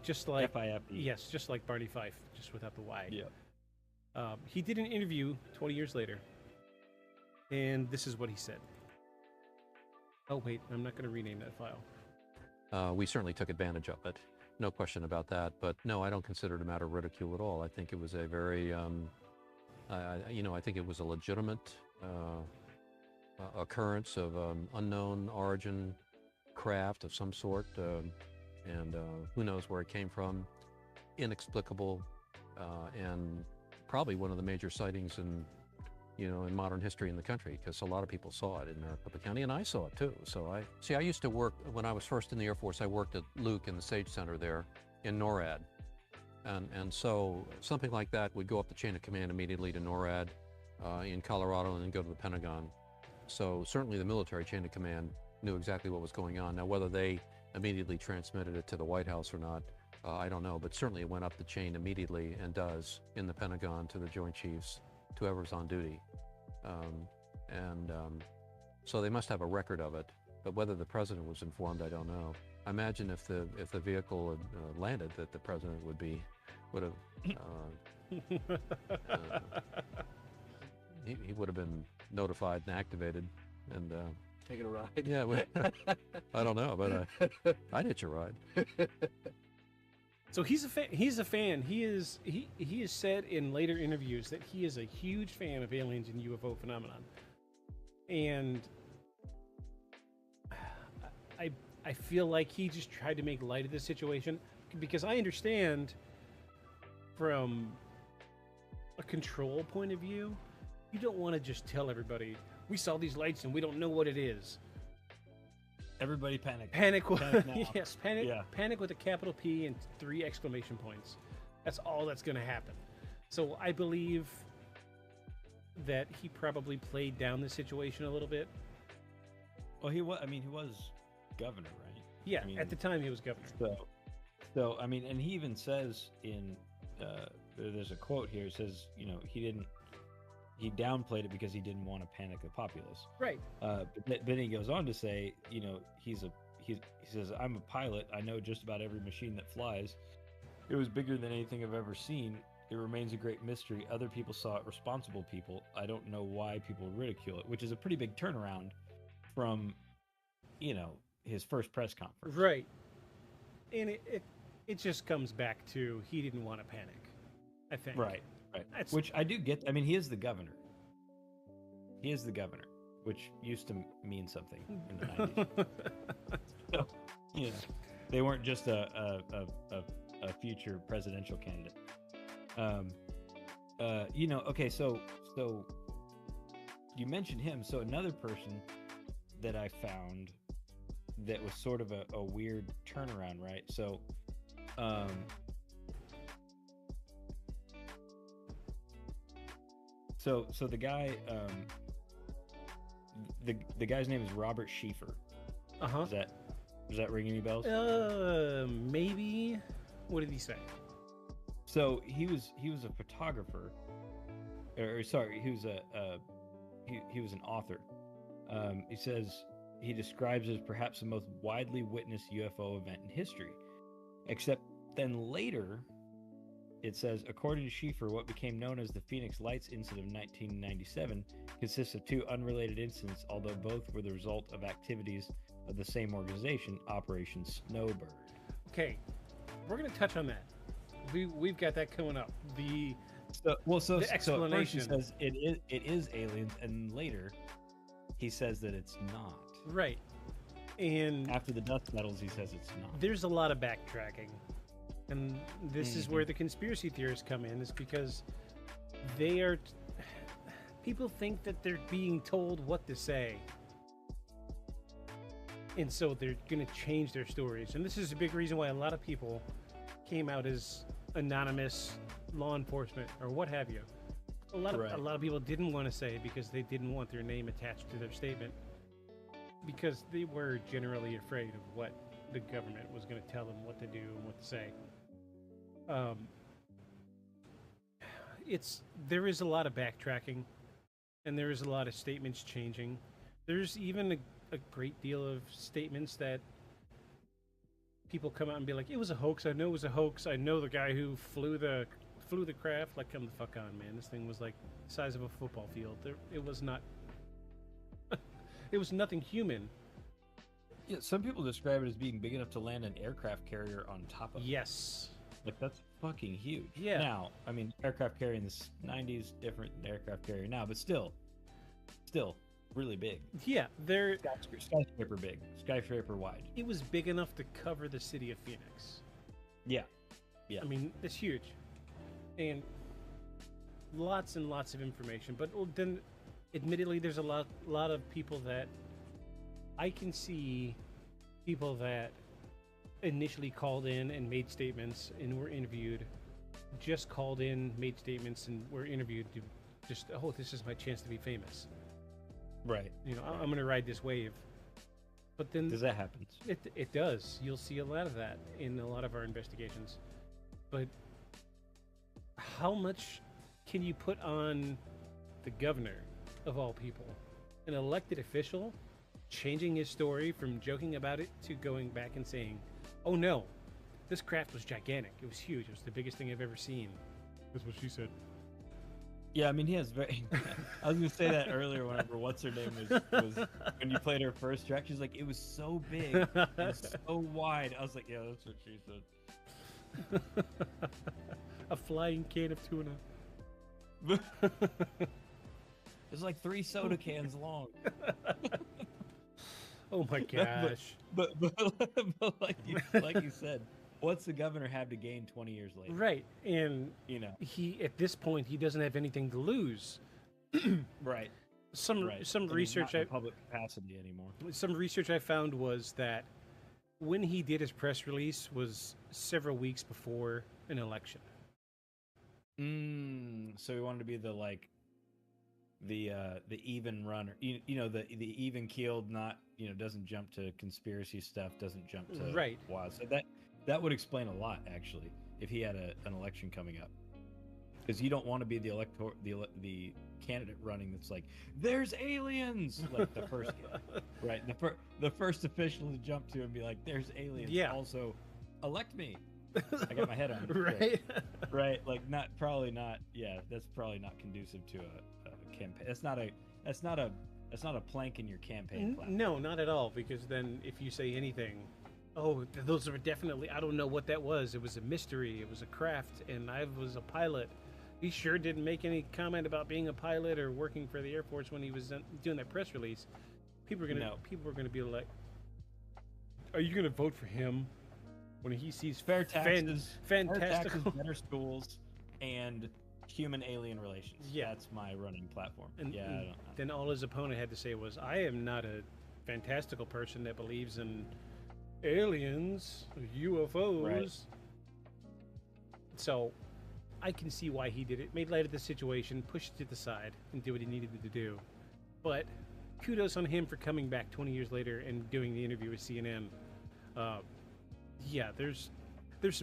Just like F-I-F-E. Yes, just like Barney Fife, just without the Y. Yeah. He did an interview 20 years later, and this is what he said. Oh wait, I'm not going to rename that file. We certainly took advantage of it. No question about that. But no, I don't consider it a matter of ridicule at all. I think it was a very, I think it was a legitimate occurrence of unknown origin craft of some sort, and who knows where it came from. Inexplicable, and probably one of the major sightings in modern history in the country, because a lot of people saw it in Maricopa County, and I saw it too. So I used to work, when I was first in the Air Force, I worked at Luke in the Sage Center there in NORAD. And so something like that would go up the chain of command immediately to NORAD in Colorado and then go to the Pentagon. So certainly the military chain of command knew exactly what was going on. Now, whether they immediately transmitted it to the White House or not, I don't know, but certainly it went up the chain immediately and does in the Pentagon to the Joint Chiefs, to whoever's on duty. So they must have a record of it, but whether the president was informed, I don't know. I imagine if the vehicle had landed, that the president would have he would have been notified and activated and taking a ride. Yeah, I don't know, but I'd hitch a ride. So he's a fan. He has said in later interviews that he is a huge fan of aliens and UFO phenomenon, and I feel like he just tried to make light of the situation, because I understand from a control point of view, you don't want to just tell everybody we saw these lights and we don't know what it is. Everybody panic. Panic now. Yes, panic. Yeah. Panic with a capital P and 3 exclamation points. That's all that's going to happen. So I believe that he probably played down the situation a little bit. Well, he was governor, right? Yeah, at the time he was governor. So I mean, and he even says in there's a quote here. It says, he downplayed it because he didn't want to panic the populace. Right. But then he goes on to say, he says, I'm a pilot. I know just about every machine that flies. It was bigger than anything I've ever seen. It remains a great mystery. Other people saw it, responsible people. I don't know why people ridicule it, which is a pretty big turnaround from, his first press conference. Right. And it just comes back to he didn't want to panic, I think. Right. Which I do get. I mean, he is the governor. He is the governor, which used to mean something in the 90s. So, they weren't just a future presidential candidate. Okay, so So you mentioned him. So another person that I found that was sort of a weird turnaround, right? So, so the guy, the guy's name is Robert Schieffer. Does that ring any bells? Maybe. What did he say? So he was a photographer, or sorry, he was he was an author. He says he describes as perhaps the most widely witnessed UFO event in history. Except then later, it says, according to Schieffer, what became known as the Phoenix Lights incident of 1997 consists of two unrelated incidents, although both were the result of activities of the same organization, Operation Snowbird. Okay, we're going to touch on that. We've got that coming up. The explanation. So at first he says it is aliens, and later he says that it's not. Right. And after the dust settles, he says it's not. There's a lot of backtracking. And this is where the conspiracy theorists come in, is because people think that they're being told what to say. And so they're going to change their stories. And this is a big reason why a lot of people came out as anonymous law enforcement or what have you. A lot of people didn't want to say because they didn't want their name attached to their statement, because they were generally afraid of what the government was going to tell them what to do and what to say. There is a lot of backtracking, and there is a lot of statements changing. There's even a great deal of statements that people come out and be like, it was a hoax. I know it was a hoax. I know the guy who flew the craft. Like, come the fuck on, man. This thing was like the size of a football field. It was not. It was nothing human. Yeah, some people describe it as being big enough to land an aircraft carrier on top of it. Yes. Like, that's fucking huge. Yeah. Now, I mean, aircraft carrier in the 90s, different than aircraft carrier now, but still really big. Yeah, they're skyscraper big, skyscraper wide. It was big enough to cover the city of Phoenix. Yeah. I mean, it's huge, and lots and lots of information. But then, admittedly, there's a lot of people that I can see, people that initially called in and made statements and were interviewed, just called in, made statements, and were interviewed to just, oh, this is my chance to be famous. Right. You know, I'm going to ride this wave. But then... Does that happen? It does. You'll see a lot of that in a lot of our investigations. But how much can you put on the governor, of all people? An elected official changing his story from joking about it to going back and saying, oh no, this craft was gigantic. It was huge. It was the biggest thing I've ever seen. That's what she said. Yeah, I mean, he has very... I was going to say that earlier whenever what's-her-name was when you played her first track. She's like, it was so big and so wide. I was like, yeah, that's what she said. A flying can of tuna. It's like 3 soda cans long. Oh my gosh. But like you said, what's the governor have to gain 20 years later? Right. And you know, he at this point he doesn't have anything to lose. Right. Some research not in public capacity anymore. Some research I found was that when he did his press release was several weeks before an election. So he wanted to be the even runner, you know, the even keeled, not, you know, doesn't jump to conspiracy stuff, doesn't jump to wild. So that would explain a lot, actually, if he had an election coming up, because you don't want to be the candidate running that's like, there's aliens, like the first guy, right? The first official to jump to and be like, there's aliens. Yeah. Also, elect me. I got my head on. Right. Right. Like, probably not. Yeah, that's probably not conducive to a campaign. That's not a plank in your campaign plan. No, not at all. Because then, if you say anything, oh, those are definitely. I don't know what that was. It was a mystery. It was a craft, and I was a pilot. He sure didn't make any comment about being a pilot or working for the Air Force when he was doing that press release. People were gonna be like, "Are you gonna vote for him?" When he sees fair taxes, fantastical, better schools, and human-alien relations. Yeah. That's my running platform. And, yeah. and then all his opponent had to say was, I am not a fantastical person that believes in aliens, UFOs. Right. So I can see why he did it. Made light of the situation, pushed it to the side, and did what he needed to do. But kudos on him for coming back 20 years later and doing the interview with CNN. Yeah, there's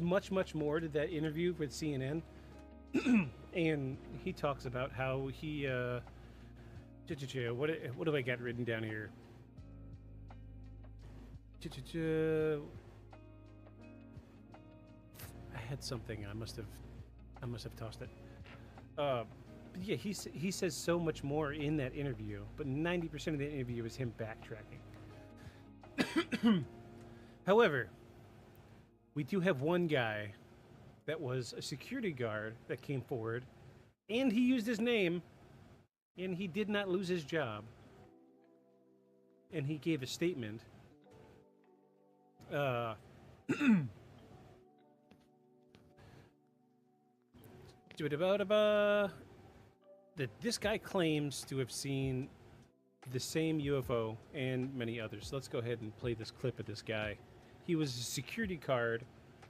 much more to that interview with CNN. And he talks about how he what do I got written down here? I had something. I must have tossed it. Yeah, he says so much more in that interview, but 90% of the interview is him backtracking. However, we do have one guy that was a security guard that came forward, and he used his name, and he did not lose his job, and he gave a statement. That this guy claims to have seen the same UFO and many others. So let's go ahead and play this clip of this guy. He was a security guard,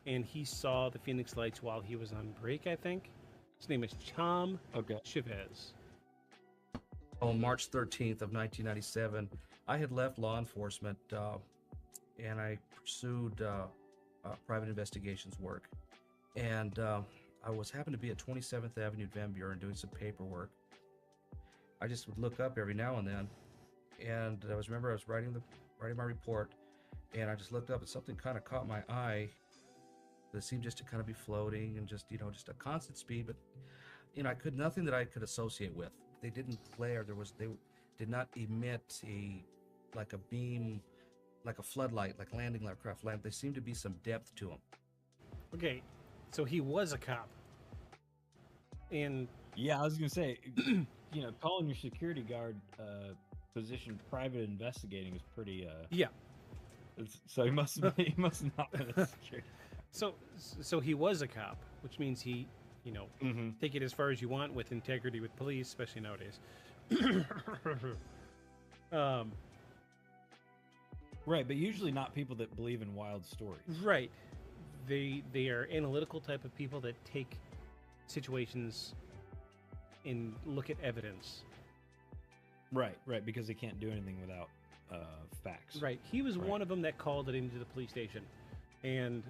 and he saw the Phoenix Lights while he was on break, I think. His name is Cham Chavez. On March 13th of 1997, I had left law enforcement, and I pursued private investigations work. And I happened to be at 27th Avenue, Van Buren, doing some paperwork. I just would look up every now and then, and I was writing my report, and I just looked up, and something kind of caught my eye. That seemed just to kind of be floating and just a constant speed, but nothing that I could associate with. They didn't flare. They did not emit a beam, like a floodlight, like landing aircraft lamp. There seemed to be some depth to them. Okay, so he was a cop. And yeah, I was gonna say, calling your security guard position private investigating is pretty. Yeah. So he must not been a security. So he was a cop, which means he, take it as far as you want with integrity with police, especially nowadays. Right, but usually not people that believe in wild stories. Right. They are analytical type of people that take situations and look at evidence. Right, because they can't do anything without facts. Right. He was one of them that called it into the police station. And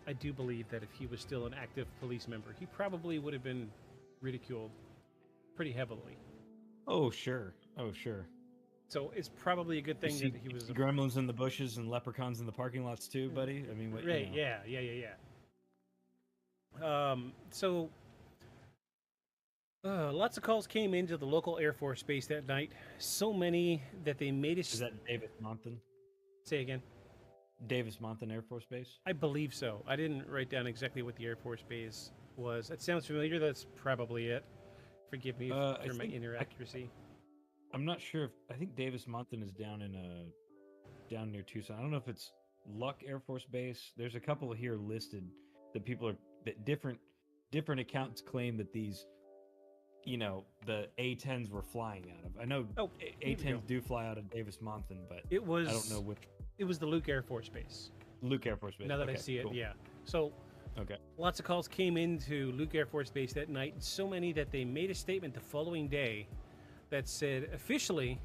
I do believe that if he was still an active police member, he probably would have been ridiculed pretty heavily. Oh, sure. So it's probably a good thing that he was... Gremlins in the bushes and leprechauns in the parking lots too, buddy? I mean, what, right, yeah. So lots of calls came into the local Air Force base that night. So many that they made us... Is that Davis Monthan? Say again. Davis Monthan Air Force Base? I believe so. I didn't write down exactly what the Air Force Base was. It sounds familiar. That's probably it. Forgive me for my inaccuracy. I'm not sure. I think Davis Monthan is down near Tucson. I don't know if it's Luck Air Force Base. There's a couple here listed that that different accounts claim that these, the A-10s were flying out of. I know A-10s do fly out of Davis Monthan, but I don't know which. It was the Luke Air Force Base. Luke Air Force Base. Now that I see it, yeah. So, lots of calls came into Luke Air Force Base that night, so many that they made a statement the following day that said, officially,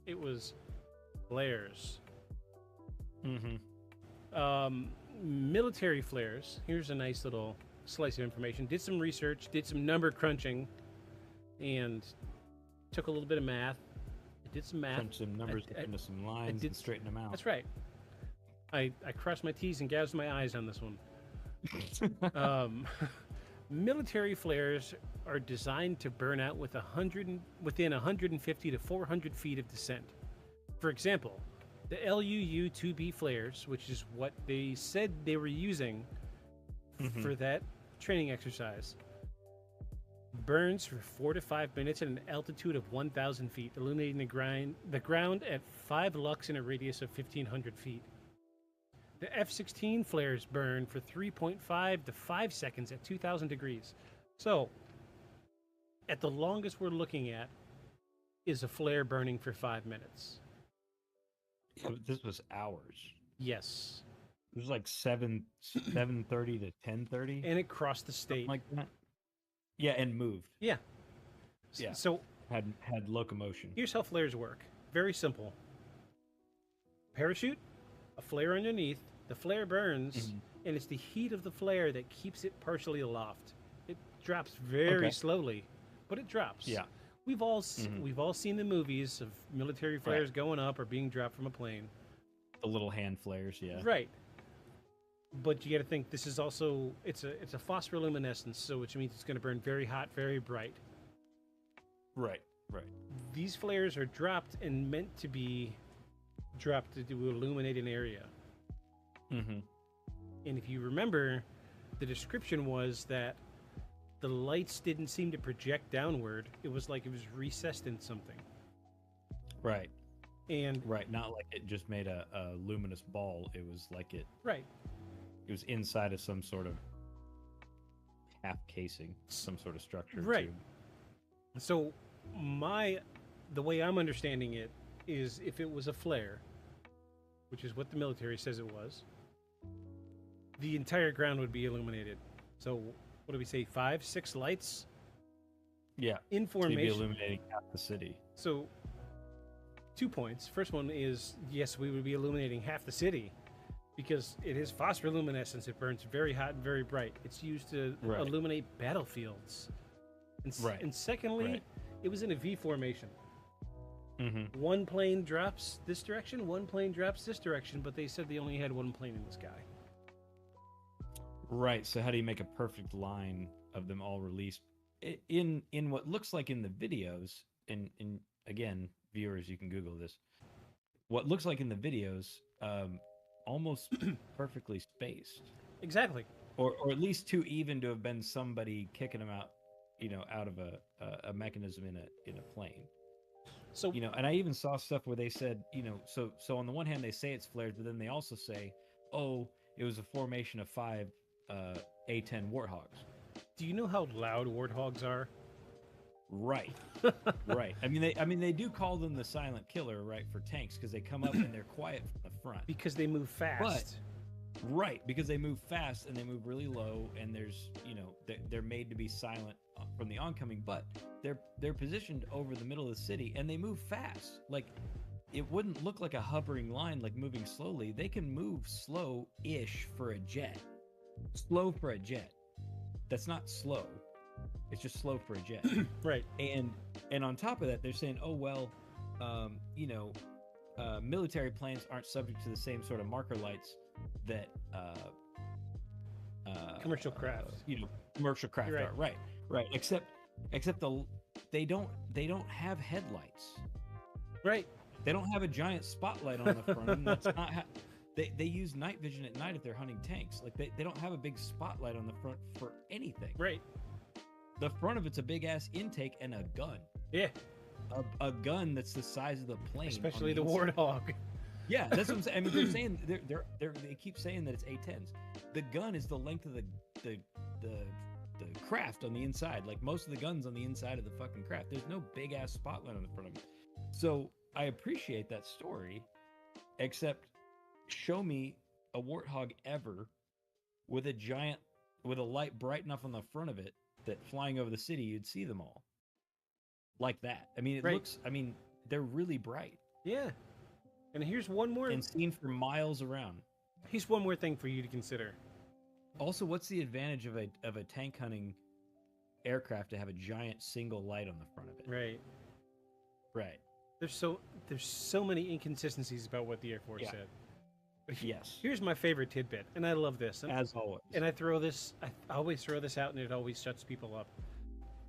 it was flares. Military flares. Here's a nice little slice of information. Did some research, did some number crunching, and took a little bit of math. Did some math. Crunch some numbers into some lines and straighten them out. That's right. I crossed my T's and gouged my I's on this one. Military flares are designed to burn out within 150 to 400 feet of descent. For example, the LUU-2B flares, which is what they said they were using for that training exercise, burns for 4 to 5 minutes at an altitude of 1,000 feet, illuminating the ground at 5 lux in a radius of 1,500 feet. The F-16 flares burn for 3.5 to 5 seconds at 2,000 degrees. So, at the longest we're looking at is a flare burning for 5 minutes. This was hours. Yes. It was like 7:30 to 10:30. And it crossed the state. Like that. Yeah, and moved. Yeah. Yeah. So had locomotion. here's how flares work. Very simple. Parachute, a flare underneath, the flare burns, and it's the heat of the flare that keeps it partially aloft. It drops very slowly, but it drops. Yeah. We've all seen the movies of military flares going up or being dropped from a plane. The little hand flares, yeah. Right. But you got to think this is also it's a phosphoroluminescence, so which means it's going to burn very hot, very bright. Right. These flares are dropped and meant to be dropped to illuminate an area. Mm-hmm. And if you remember, the description was that the lights didn't seem to project downward. It was like it was recessed in something. Right. And not like it just made a luminous ball. It was like it was inside of some sort of half casing, some sort of structure. Right. Tube. So the way I'm understanding it is if it was a flare, which is what the military says it was, the entire ground would be illuminated. So what do we say, 5, 6 lights? Yeah. In formation. So you'd be illuminating half the city. So 2 points. First one is, yes, we would be illuminating half the city because it is phosphoroluminescence. It burns very hot and very bright. It's used to illuminate battlefields. And secondly, it was in a V formation. Mm-hmm. One plane drops this direction, one plane drops this direction, but they said they only had one plane in the sky. Right. So how do you make a perfect line of them all released in what looks like in the videos? And again, viewers, you can Google this. What looks like in the videos, almost perfectly spaced. Exactly. Or at least too even to have been somebody kicking them out, out of a mechanism in a plane. So and I even saw stuff where they said, so on the one hand they say it's flares, but then they also say, oh, it was a formation of 5 A-10 warthogs. Do you know how loud warthogs are? Right. Right. I mean they do call them the silent killer, right, for tanks because they come up and they're quiet from the front. Because they move fast. Right, because they move fast and they move really low, and there's, they're made to be silent from the oncoming, but they're positioned over the middle of the city and they move fast. Like, it wouldn't look like a hovering line, like moving slowly. They can move slow-ish for a jet. Slow for a jet. That's not slow. It's just slow for a jet. Right. And on top of that, they're saying, oh, well, military planes aren't subject to the same sort of marker lights that commercial craft. Commercial craft are. Right. Except they don't have headlights. Right. They don't have a giant spotlight on the front. And that's not how they use night vision at night if they're hunting tanks. Like they don't have a big spotlight on the front for anything. Right. The front of it's a big ass intake and a gun. Yeah. A gun that's the size of the plane. Especially the warthog. Yeah, that's what I'm saying. I mean, they're saying they keep saying that it's A-10s. The gun is the length of the craft on the inside. Like most of the guns on the inside of the fucking craft. There's no big ass spotlight on the front of it. So I appreciate that story, except show me a warthog ever with a light bright enough on the front of it that flying over the city you'd see them all like that. I mean, it looks. I mean, they're really bright. Yeah. And here's one more. And seen for miles around. Here's one more thing for you to consider. Also, what's the advantage of a tank hunting aircraft to have a giant single light on the front of it? Right. Right. There's so many inconsistencies about what the Air Force said. But yes. Here's my favorite tidbit, and I love this. And, as always. And I always throw this out, and it always shuts people up.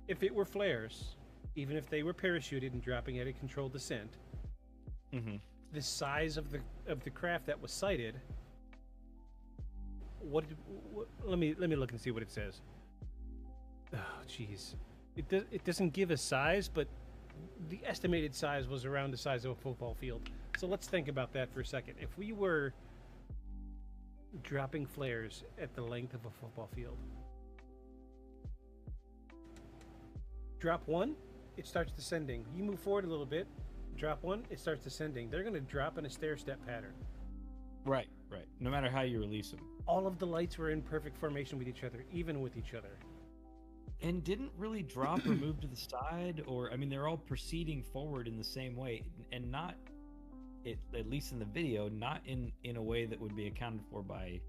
If it were flares, even if they were parachuted and dropping at a controlled descent, the size of the craft that was sighted. Let me look and see what it says. Oh, jeez, it doesn't give a size, but the estimated size was around the size of a football field. So let's think about that for a second. If we were dropping flares at the length of a football field, Drop one, it starts descending. You move forward a little bit, drop one, it starts descending. They're going to drop in a stair-step pattern. Right. No matter how you release them. All of the lights were in perfect formation with each other, even with each other. And didn't really drop or move to the side, or, I mean, they're all proceeding forward in the same way, and not, at least in the video, not in a way that would be accounted for by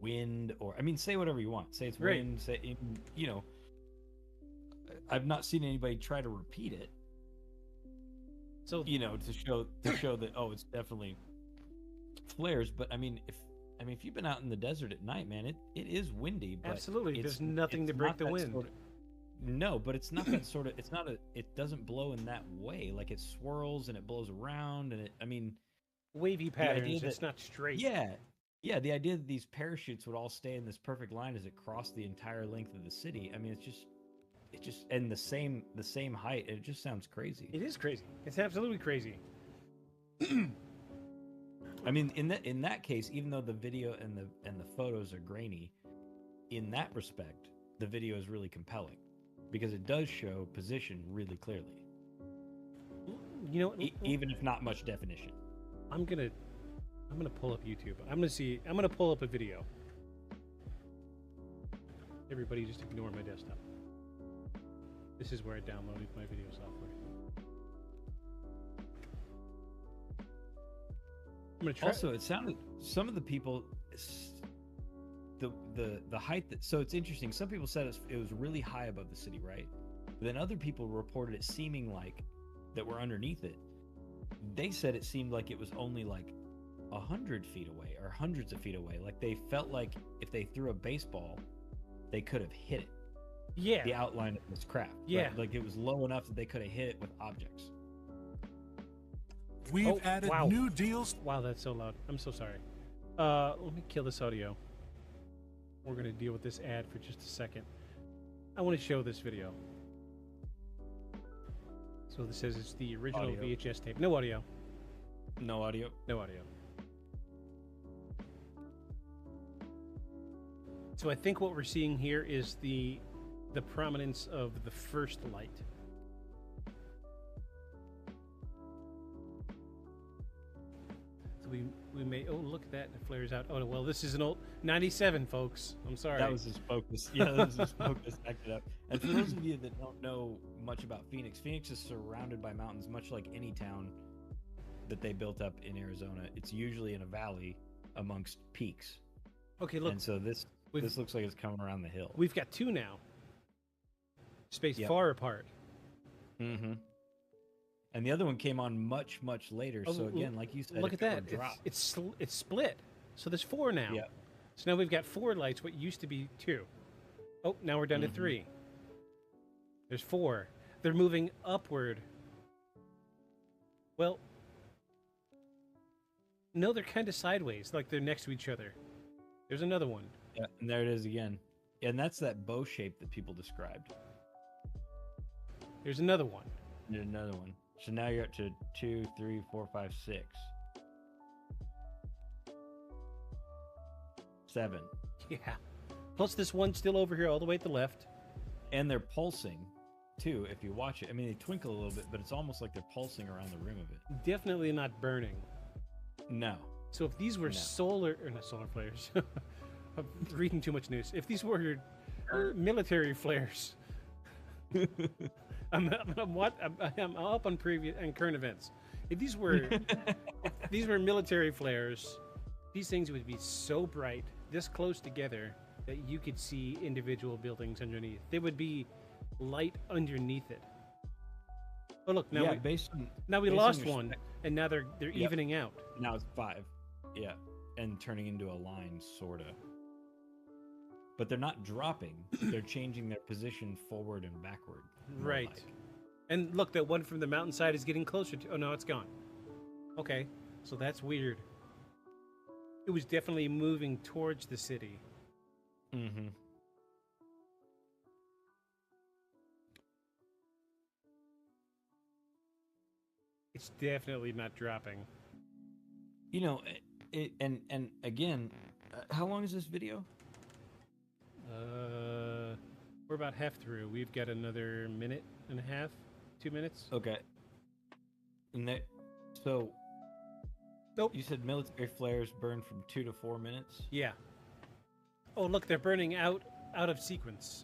wind, or, I mean, say whatever you want. Say it's wind, say, you know, I've not seen anybody try to repeat it. So, you know, to show that, oh, it's definitely flares. But I mean, if you've been out in the desert at night, man, it is windy. But absolutely, there's nothing to break the wind. No, but it's not that sort of. It's not a. It doesn't blow in that way. Like it swirls and it blows around, and I mean, wavy patterns. It's not straight. Yeah. The idea that these parachutes would all stay in this perfect line as it crossed the entire length of the city. I mean, it's just and the same height. It just sounds crazy. It is crazy. It's absolutely crazy. I mean, in that case, even though the video and the photos are grainy, in that respect, the video is really compelling because it does show position really clearly. You know, even if not much definition. I'm gonna pull up YouTube. I'm gonna pull up a video. Everybody, just ignore my desktop. This is where I downloaded my video software. I'm gonna try. Also, it sounded some of the people, the height that. So it's interesting. Some people said it was really high above the city, right? But then other people reported it seeming like that we're underneath it. They said it seemed like it was only like 100 feet away or hundreds of feet away. Like they felt like if they threw a baseball, they could have hit it. Yeah. The outline of this craft. Yeah. Right? Like it was low enough that they could have hit it with objects. We've added new deals. Wow, that's so loud. I'm so sorry. Let me kill this audio. We're going to deal with this ad for just a second. I want to show this video. So this says it's the original Audio. VHS tape. No audio. No audio. No audio. So I think what we're seeing here is the prominence of the first light. So we may, oh, look at that, it flares out. Oh, well, this is an old 97, folks. I'm sorry. That was his focus. Yeah, that was his focus. Acted up. And for those of you that don't know much about Phoenix, Phoenix is surrounded by mountains, much like any town that they built up in Arizona. It's usually in a valley amongst peaks. Okay, look. And so this looks like it's coming around the hill. We've got two now. Spaced far apart. Mm-hmm. And the other one came on much, much later. So again, like you said, look at that. It's split. So there's four now. Yeah. So now we've got four lights. What used to be two. Oh, now we're down to three. There's four. They're moving upward. Well, no, they're kind of sideways, like they're next to each other. There's another one. Yeah, and there it is again. And that's that bow shape that people described. There's another one. There's another one. So now you're up to 2, 3, 4, 5, 6. 7. Yeah. Plus this one still over here all the way at the left. And they're pulsing, too, if you watch it. I mean, they twinkle a little bit, but it's almost like they're pulsing around the rim of it. Definitely not burning. No. So if these were not solar flares. I'm reading too much news. If these were military flares... I'm up on previous and current events. If these were military flares, these things would be so bright, this close together, that you could see individual buildings underneath. There would be light underneath it. Oh look, now we lost one, and now they're evening out. Now it's 5, yeah, and turning into a line, sorta. But they're not dropping; they're changing their position forward and backward. Right. Like. And look, that one from the mountainside is getting closer to... Oh, no, it's gone. Okay, so that's weird. It was definitely moving towards the city. Mm-hmm. It's definitely not dropping. You know, and again, how long is this video? We're about half through. We've got another minute and a half, 2 minutes. Okay. And that, so Nope. you said military flares burn from 2 to 4 minutes? Yeah. Oh, look, they're burning out of sequence.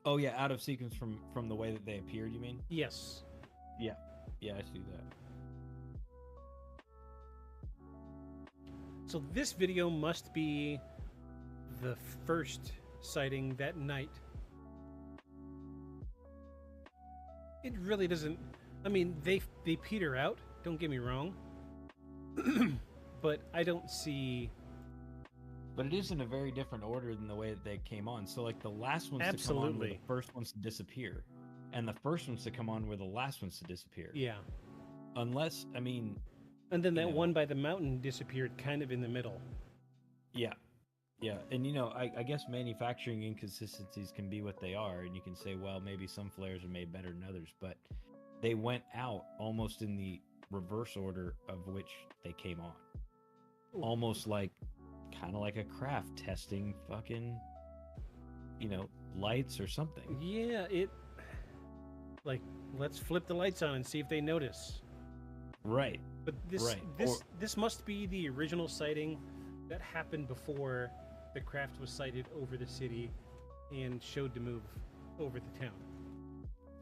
Oh yeah, out of sequence from the way that they appeared, you mean? Yes. Yeah. Yeah, I see that. So this video must be the first sighting that night. It really doesn't. I mean, they peter out. Don't get me wrong. But I don't see. But it is in a very different order than the way that they came on. So like the last ones to come on were the first ones to disappear, and the first ones to come on were the last ones to disappear. Yeah. Unless, I mean. And then that one by the mountain disappeared kind of in the middle. Yeah. Yeah, and I guess manufacturing inconsistencies can be what they are, and you can say, well, maybe some flares are made better than others, but they went out almost in the reverse order of which they came on. Ooh. Almost like, kind of like a craft testing fucking, lights or something. Yeah, like, let's flip the lights on and see if they notice. Right. But this must be the original sighting that happened before the craft was sighted over the city and showed to move over the town.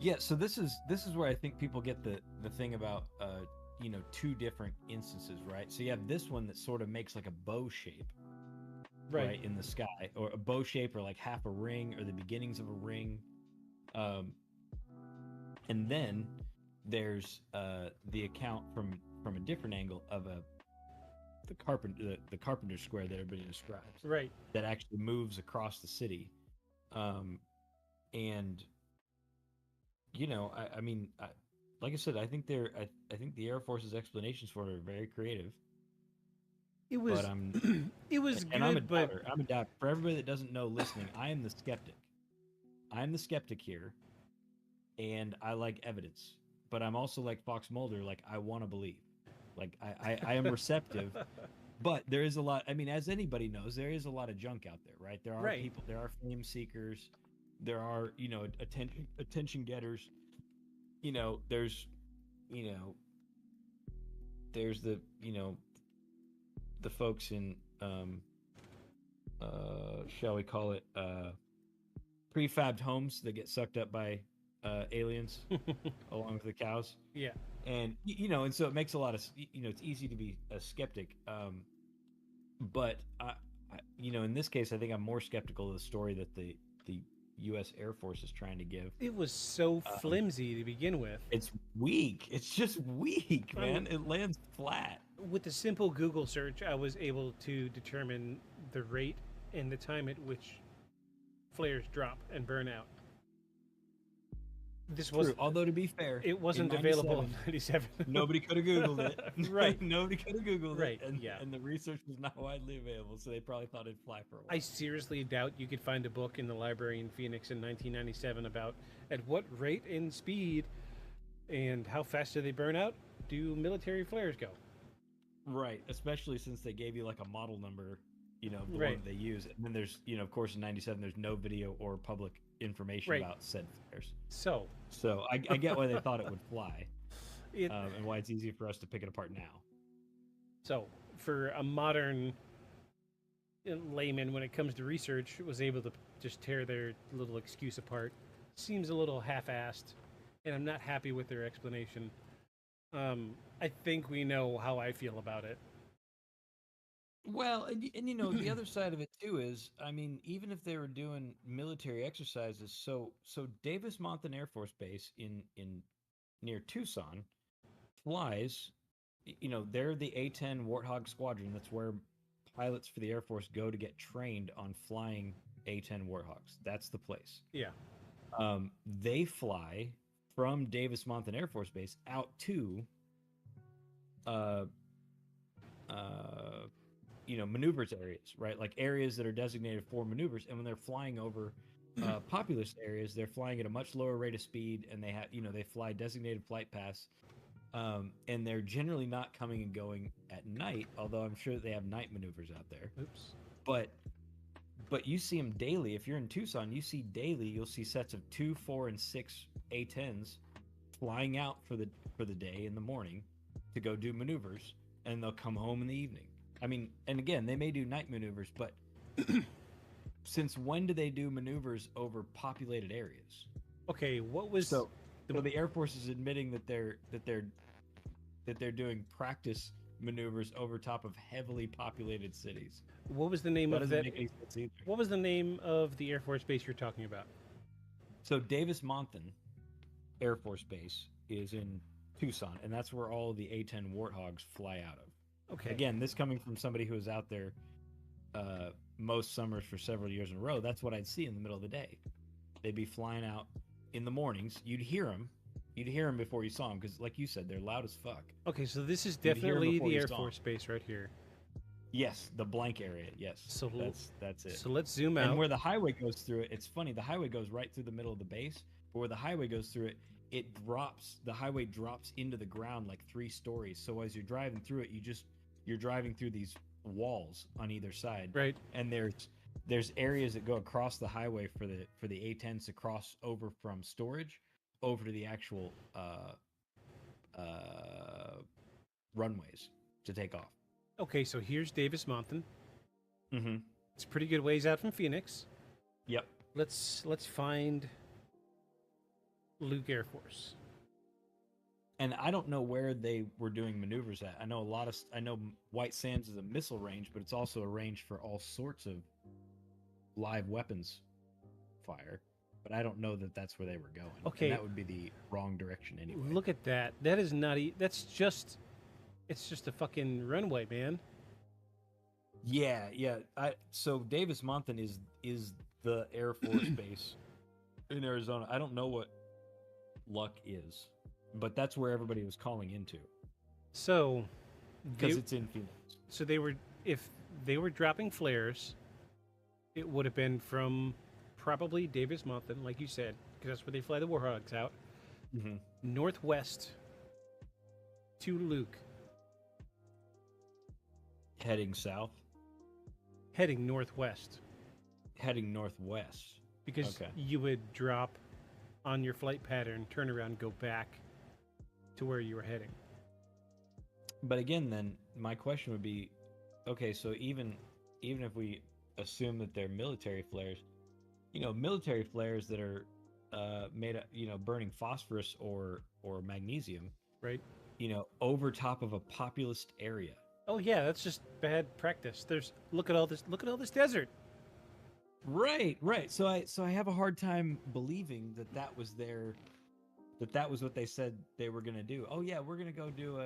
Yeah, so this is where I think people get the thing about two different instances, right? So you have this one that sort of makes like a bow shape, right, in the sky, or a bow shape, or like half a ring, or the beginnings of a ring, and then there's the account from a different angle of the carpenter square that everybody describes, right, that actually moves across the city, and I mean, like I said, I think the Air Force's explanations for it are very creative. It was it was and good, I'm a doubter. For everybody that doesn't know listening, I am the skeptic. I'm the skeptic here, and I like evidence, but I'm also like Fox Mulder, like I want to believe. Like I am receptive, but there is a lot. I mean, as anybody knows, there is a lot of junk out there, right? There are people, there are fame seekers, there are attention getters. There's the folks in shall we call it prefabbed homes that get sucked up by aliens along with the cows. Yeah. And and so it makes a lot of it's easy to be a skeptic, but I in this case I think I'm more skeptical of the story that the U.S. Air Force is trying to give. It was so flimsy to begin with. It's weak. It's just weak, man. It lands flat. With a simple Google search, I was able to determine the rate and the time at which flares drop and burn out. This was, although to be fair, it wasn't available in 97. Nobody could have Googled it. Right. Nobody could have Googled it. And the research was not widely available, so they probably thought it'd fly for a while. I seriously doubt you could find a book in the library in Phoenix in 1997 about at what rate and speed and how fast do they burn out do military flares go. Right, especially since they gave you like a model number, the one that they use. And then there's, of course, in 97, there's no video or public information about said flares. So I get why they thought it would fly, and why it's easy for us to pick it apart now. So for a modern layman, when it comes to research, was able to just tear their little excuse apart. Seems a little half-assed, and I'm not happy with their explanation. I think we know how I feel about it. Well, and the other side of it too is, I mean, even if they were doing military exercises, so Davis-Monthan Air Force Base in near Tucson flies, they're the A-10 Warthog Squadron. That's where pilots for the Air Force go to get trained on flying A-10 Warthogs. That's the place. Yeah. They fly from Davis-Monthan Air Force Base out to maneuvers areas, right? Like areas that are designated for maneuvers. And when they're flying over populous areas, they're flying at a much lower rate of speed, and they have, they fly designated flight paths. And they're generally not coming and going at night, although I'm sure that they have night maneuvers out there. Oops. But but you see them daily. If you're in Tucson, you see daily. You'll see sets of 2, 4, and 6 A-10s flying out for the day in the morning to go do maneuvers, and they'll come home in the evening. I mean, and again, they may do night maneuvers, but since when do they do maneuvers over populated areas? Okay, what was so the Air Force is admitting that they're doing practice maneuvers over top of heavily populated cities. What was the name of that? Make any sense either. What was the name of the Air Force base you're talking about? So Davis-Monthan Air Force Base is in Tucson, and that's where all of the A-10 Warthogs fly out of. Okay. Again, this coming from somebody who was out there most summers for several years in a row. That's what I'd see in the middle of the day. They'd be flying out in the mornings. You'd hear them before you saw them, because like you said, they're loud as fuck. Okay, so this is definitely the Air Force Base right here. Yes, the blank area. Yes, so that's it. So let's zoom out. And where the highway goes through it, it's funny. The highway goes right through the middle of the base, but where the highway goes through it, the highway drops into the ground like 3 stories. So as you're driving through it, you're driving through these walls on either side. Right. And there's areas that go across the highway for the A-10s to cross over from storage over to the actual runways to take off. Okay, so here's Davis-Monthan. Mm-hmm. It's a pretty good ways out from Phoenix. Yep. Let's find Luke Air Force. And I don't know where they were doing maneuvers at. I know White Sands is a missile range, but it's also a range for all sorts of live weapons fire. But I don't know that that's where they were going. Okay. And that would be the wrong direction anyway. Look at that. That is not it's just a fucking runway, man. Yeah. So Davis-Monthan is the Air Force base in Arizona. I don't know what Luck is, but that's where everybody was calling into. So, because it's in Phoenix. So if they were dropping flares, it would have been from probably Davis-Monthan, like you said, because that's where they fly the Warhogs out. Mm-hmm. Northwest to Luke. Heading south? Heading northwest. Heading northwest. Because you would drop on your flight pattern, turn around, go back to where you were heading. But again, then, my question would be, okay, so even if we assume that they're military flares, military flares that are made of, burning phosphorus or magnesium, right? Over top of a populous area. Oh yeah, that's just bad practice. Look at all this desert. Right. So I have a hard time believing that was what they said they were going to do. Oh yeah, we're going to go do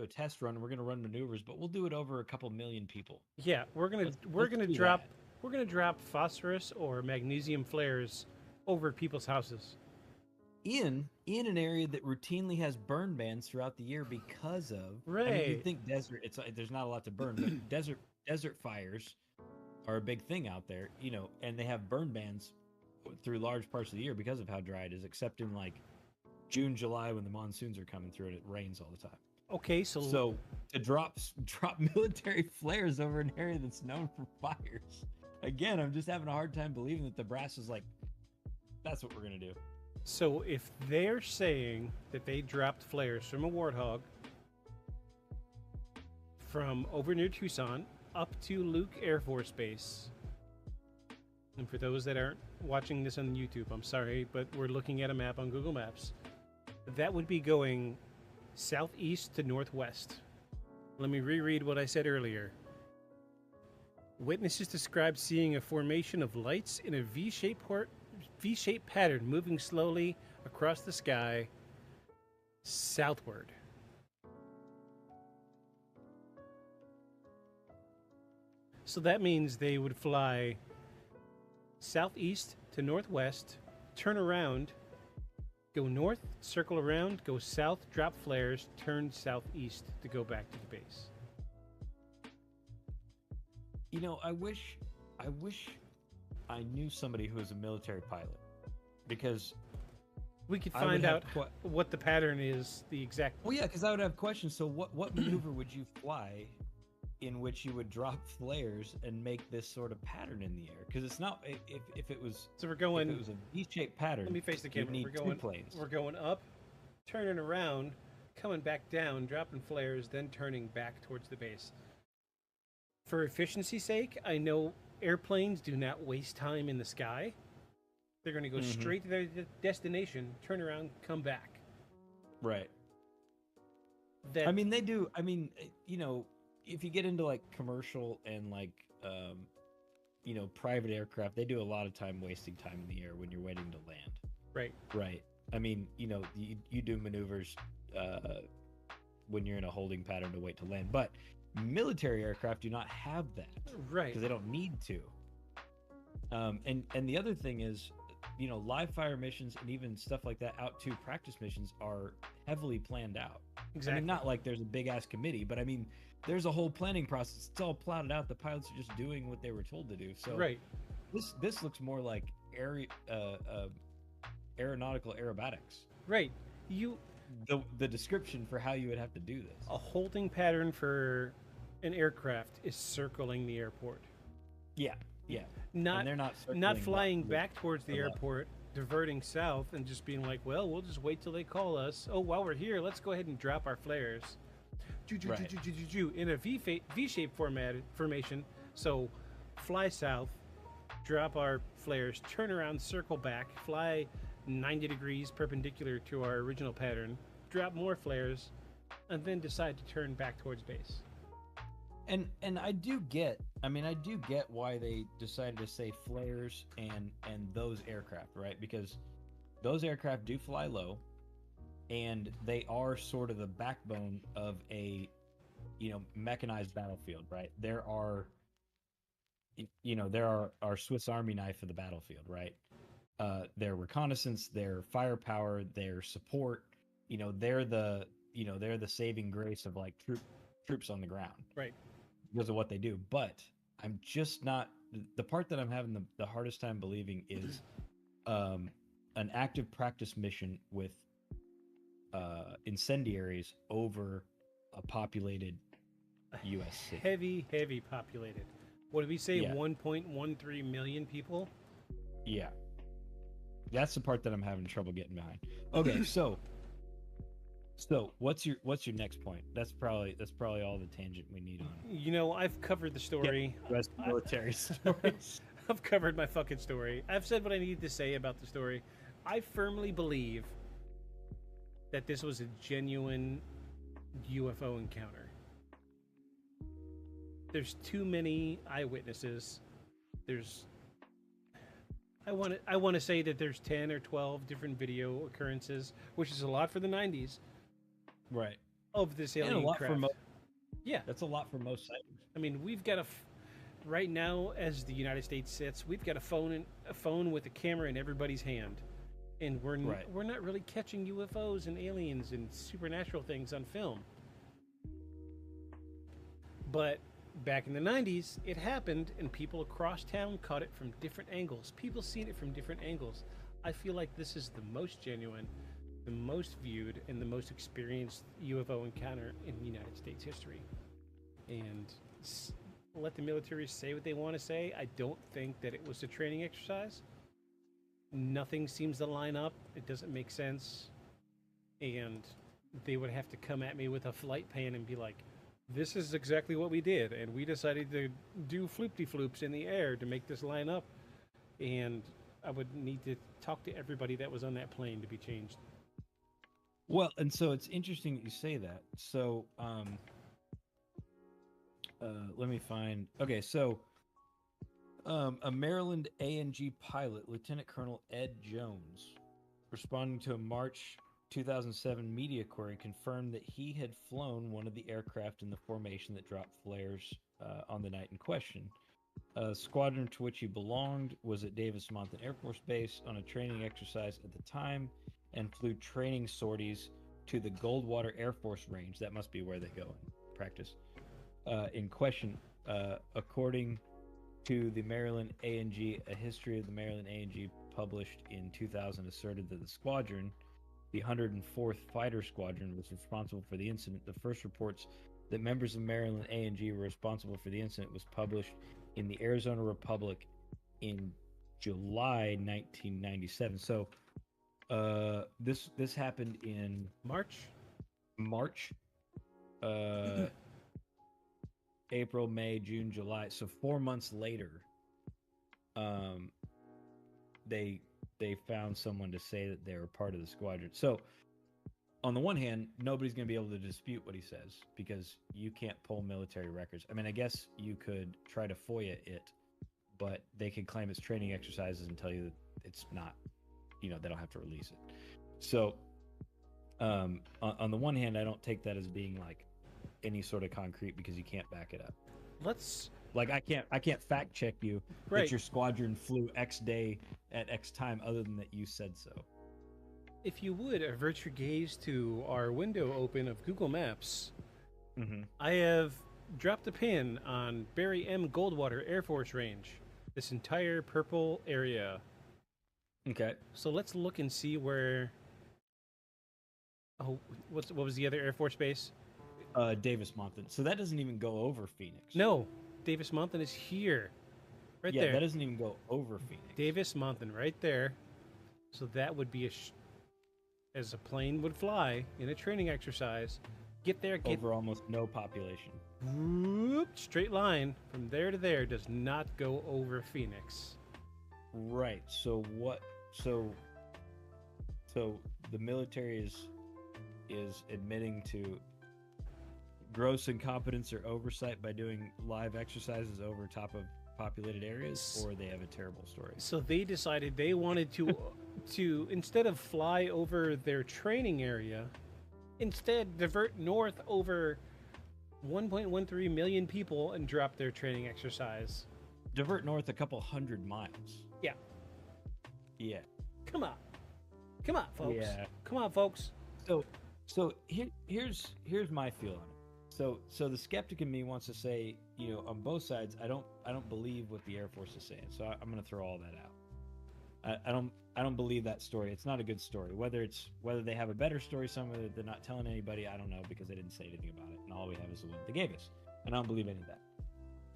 a test run. We're going to run maneuvers, but we'll do it over a couple million people. Yeah, we're going to drop phosphorus or magnesium flares over people's houses. In an area that routinely has burn bans throughout the year because of right. I mean, you'd think desert. There's not a lot to burn, but desert fires are a big thing out there, and they have burn bans through large parts of the year because of how dry it is, except in like June, July when the monsoons are coming through and it rains all the time. Okay, so to drop military flares over an area that's known for fires. Again, I'm just having a hard time believing that the brass is like, that's what we're gonna do. So if they're saying that they dropped flares from a Warthog from over near Tucson up to Luke Air Force Base, and for those that aren't watching this on YouTube, I'm sorry, but we're looking at a map on Google Maps, that would be going southeast to northwest. Let me reread what I said earlier. Witnesses described seeing a formation of lights in a V-shaped pattern moving slowly across the sky southward. So that means they would fly southeast to northwest, turn around, go north, circle around, go south, drop flares, turn southeast to go back to the base. I wish I knew somebody who was a military pilot, because we could find out what the pattern is, the exact. Well, yeah, because I would have questions. So what maneuver would you fly in which you would drop flares and make this sort of pattern in the air. Because it's not if it was So we're going. if it was a V-shaped pattern. Let me face the you'd camera. need We're two going. planes. We're going up, turning around, coming back down, dropping flares, then turning back towards the base. For efficiency's sake, I know airplanes do not waste time in the sky. They're going to go straight to their destination, turn around, come back. Right. That, I mean, they do. I mean, you know, if you get into like commercial and like, you know, private aircraft, they do a lot of time wasting time in the air when you're waiting to land. right. Right. I mean, you know, you do maneuvers when you're in a holding pattern to wait to land, but military aircraft do not have that Right. because they don't need to. And the other thing is, you know, live fire missions and even stuff like that out to practice missions are heavily planned out. Exactly. I mean, not like there's a big ass committee, but I mean, there's a whole planning process. It's all plotted out. The pilots are just doing what they were told to do. So Right. this looks more like aeronautical aerobatics. Right. The description for how you would have to do this. A holding pattern for an aircraft is circling the airport. Yeah, yeah. Not And they're not not circling flying left, back towards the or left. airport, diverting south, and just being like, well, we'll just wait till they call us. Oh, while we're here, let's go ahead and drop our flares. Right. In a V-shaped formation. So fly south, drop our flares, turn around, circle back, fly 90 degrees perpendicular to our original pattern, drop more flares, and then decide to turn back towards base. And I do get why they decided to say flares and those aircraft, right? Because those aircraft do fly low, and they are sort of the backbone of a, you know, mechanized battlefield, right? There are our Swiss Army knife of the battlefield, right? Their reconnaissance, their firepower, their support, you know, they're the saving grace of like troops on the ground. Right. Because of what they do. But I'm just not, the part that I'm having the hardest time believing is an active practice mission with incendiaries over a populated U.S. city. Heavy populated. What did we say? Yeah. 1.13 million people? Yeah. That's the part that I'm having trouble getting behind. Okay, so what's your next point? That's probably all the tangent we need on You know, I've covered the story. U.S. military stories. I've covered my fucking story. I've said what I needed to say about the story. I firmly believe that this was a genuine UFO encounter. There's too many eyewitnesses. I want to say that there's 10 or 12 different video occurrences, which is a lot for the 90s. Right. Of this And alien a lot craft. for most. Yeah. That's a lot for most sightings. I mean, we've got right now, as the United States sits, we've got a phone with a camera in everybody's hand, and we're not really catching UFOs and aliens and supernatural things on film. But back in the 90s, it happened, and people across town caught it from different angles. People seen it from different angles. I feel like this is the most genuine, the most viewed, and the most experienced UFO encounter in United States history. And let the military say what they want to say. I don't think that it was a training exercise. Nothing seems to line up. It doesn't make sense. And they would have to come at me with a flight plan and be like, this is exactly what we did, and we decided to do floopty-floops in the air to make this line up. And I would need to talk to everybody that was on that plane to be changed. Well, and so it's interesting that you say that. So, let me find. Okay, so a Maryland A&G pilot, Lieutenant Colonel Ed Jones, responding to a March 2007 media query, confirmed that he had flown one of the aircraft in the formation that dropped flares on the night in question. A squadron to which he belonged was at Davis-Monthan Air Force Base on a training exercise at the time, and flew training sorties to the Goldwater Air Force Range. That must be where they go and practice. In question, according to the Maryland A&G, a history of the Maryland A&G published in 2000 asserted that the squadron, the 104th Fighter Squadron, was responsible for the incident. The first reports that members of Maryland A&G were responsible for the incident was published in the Arizona Republic in July 1997. So this happened in March. April, May, June, July. So 4 months later, they found someone to say that they were part of the squadron. So on the one hand, nobody's going to be able to dispute what he says because you can't pull military records. I mean, I guess you could try to FOIA it, but they could claim it's training exercises and tell you that it's not, they don't have to release it. So on the one hand, I don't take that as being like any sort of concrete because you can't back it up. I can't fact check you that your squadron flew X day at X time other than that you said so. If you would avert your gaze to our window open of Google Maps, I have dropped a pin on Barry M. Goldwater Air Force Range, this entire purple area. Okay. So let's look and see where... Oh, what was the other Air Force base? Davis-Monthan. So that doesn't even go over Phoenix. No, Davis-Monthan is here. Right there. Yeah, that doesn't even go over Phoenix. Davis-Monthan right there. So that would be as a plane would fly in a training exercise. Get there, over almost no population. Whoop, straight line from there to there does not go over Phoenix. Right. So what? So the military is admitting to gross incompetence or oversight by doing live exercises over top of populated areas, or they have a terrible story. So they decided they wanted to instead of fly over their training area, instead divert north over 1.13 million people and drop their training exercise. Divert north a couple 100 miles. Yeah. Yeah. Come on, folks. Yeah. Come on, folks. So here's my feel on it. So the skeptic in me wants to say, on both sides, I don't believe what the Air Force is saying. So I'm going to throw all that out. I don't believe that story. It's not a good story. Whether they have a better story somewhere that they're not telling anybody, I don't know, because they didn't say anything about it, and all we have is the one they gave us, and I don't believe any of that.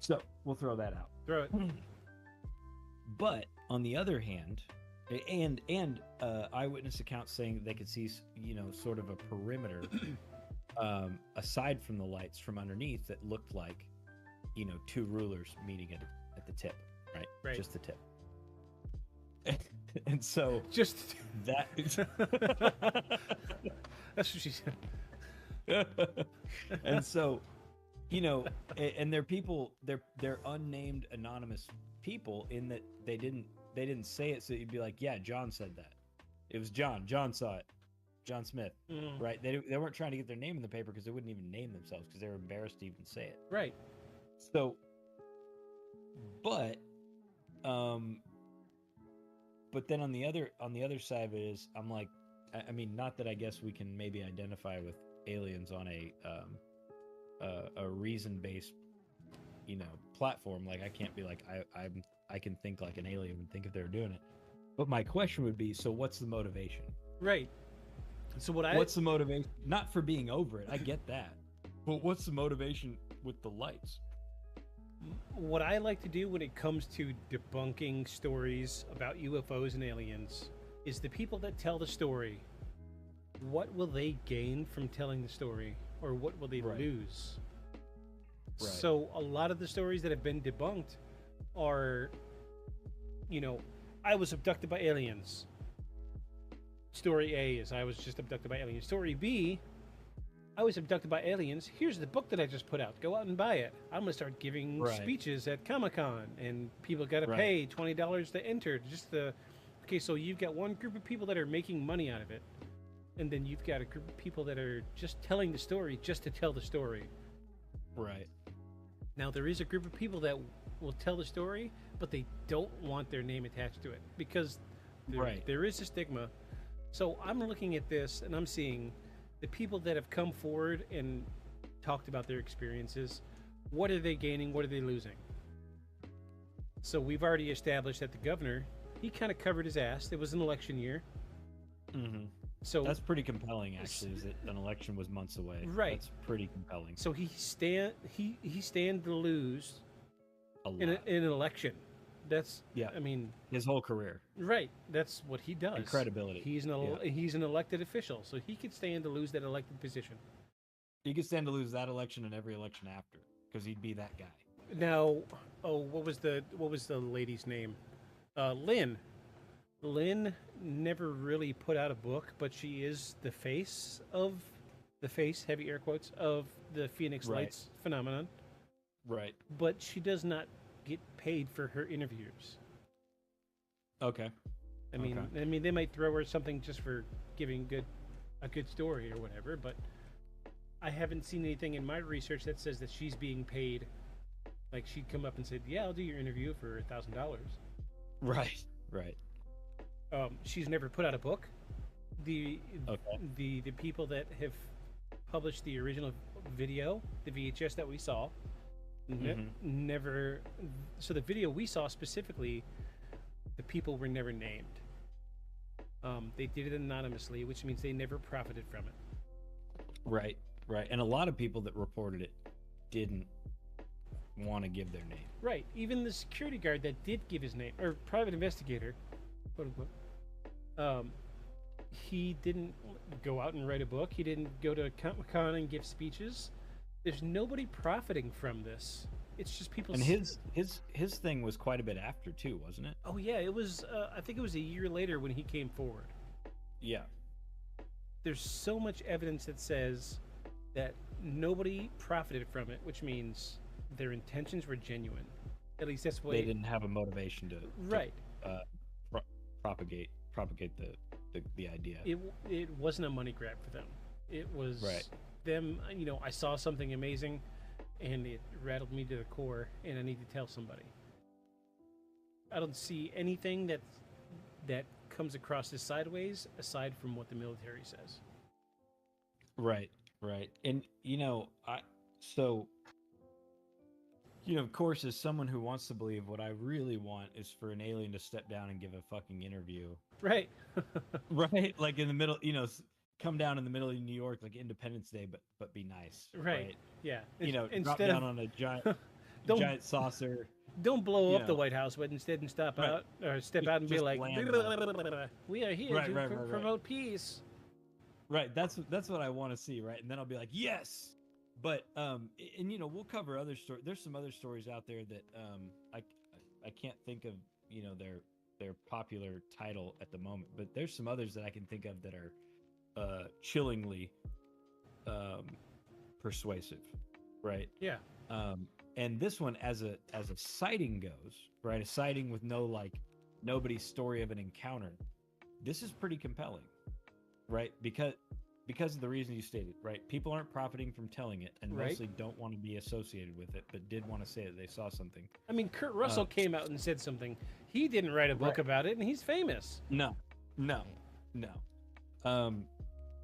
So we'll throw that out. Throw it. But on the other hand, and eyewitness accounts saying they could see, sort of a perimeter. Aside from the lights from underneath that looked like, two rulers meeting at the tip, right? Just the tip. And so just that that's what she said. And so, and they're people, they're unnamed anonymous people in that they didn't say it, so you'd be like, yeah, John said that. It was John saw it. John Smith, right? They weren't trying to get their name in the paper because they wouldn't even name themselves because they were embarrassed to even say it. Right. So, but then on the other side of it is, I'm like, I mean, not that I guess we can maybe identify with aliens on a reason-based, platform. Like I can't be like I can think like an alien would think if they were doing it. But my question would be, so what's the motivation? Right. So what's the motivation? Not for being over it, I get that. But what's the motivation with the lights? What I like to do when it comes to debunking stories about UFOs and aliens is the people that tell the story, what will they gain from telling the story, or what will they lose? Right. So a lot of the stories that have been debunked are, I was abducted by aliens. Story A is I was just abducted by aliens. Story B, I was abducted by aliens. Here's the book that I just put out. Go out and buy it. I'm going to start giving speeches at Comic-Con, and people got to pay $20 to enter. Okay, so you've got one group of people that are making money out of it, and then you've got a group of people that are just telling the story just to tell the story. Right. Now, there is a group of people that will tell the story, but they don't want their name attached to it because there is a stigma. So I'm looking at this and I'm seeing the people that have come forward and talked about their experiences. What are they gaining? What are they losing? So we've already established that the governor, he kind of covered his ass. It was an election year. Mm-hmm. So that's pretty compelling, actually. Is that an election was months away? Right. That's pretty compelling. So he stand to lose A lot. in an election. That's Yeah. I mean, his whole career. right. That's what he does. And credibility. He's an elected official, so he could stand to lose that elected position. He could stand to lose that election and every election after, because he'd be that guy. Now, what was the lady's name? Lynn. Lynn never really put out a book, but she is the face, heavy air quotes, of the Phoenix Right. Lights phenomenon. Right. But she does not get paid for her interviews. Okay. I mean, they might throw her something just for giving a good story or whatever, but I haven't seen anything in my research that says that she's being paid. Like she'd come up and said, "Yeah, I'll do your interview for $1,000." Right. Right. She's never put out a book. The people that have published the original video, the VHS that we saw, never. So the video we saw specifically, the people were never named. They did it anonymously, which means they never profited from it. Right. Right. And a lot of people that reported it didn't want to give their name. Right. Even the security guard that did give his name, or private investigator, quote unquote, he didn't go out and write a book. He didn't go to Comic-Con and give speeches. There's nobody profiting from this. It's just people. And his thing was quite a bit after too, wasn't it? Oh yeah, it was. I think it was a year later when he came forward. Yeah. There's so much evidence that says that nobody profited from it, which means their intentions were genuine. At least that's what they didn't have a motivation to right propagate the idea. It wasn't a money grab for them. It was right. them. You know, I saw something amazing, and it rattled me to the core, and I need to tell somebody. I don't see anything that comes across as sideways aside from what the military says. Right. Right. And of course, as someone who wants to believe, what I really want is for an alien to step down and give a fucking interview. Right. Right. Like in the middle, come down in the middle of New York, like Independence Day, but be nice. Right. Yeah. Drop down on a giant giant saucer. Don't blow up the White House, but instead step out and be like, we are here to promote peace. Right. That's what I want to see. Right. And then I'll be like, yes. But we'll cover other stories. There's some other stories out there that I can't think of their popular title at the moment, but there's some others that I can think of that are chillingly persuasive, right? Yeah. And this one, as a sighting goes, right, a sighting with nobody's story of an encounter, this is pretty compelling, right? Because of the reason you stated, right? People aren't profiting from telling it, and mostly don't want to be associated with it, but did want to say that they saw something. I mean, Kurt Russell came out and said something. He didn't write a book about it, and he's famous. No.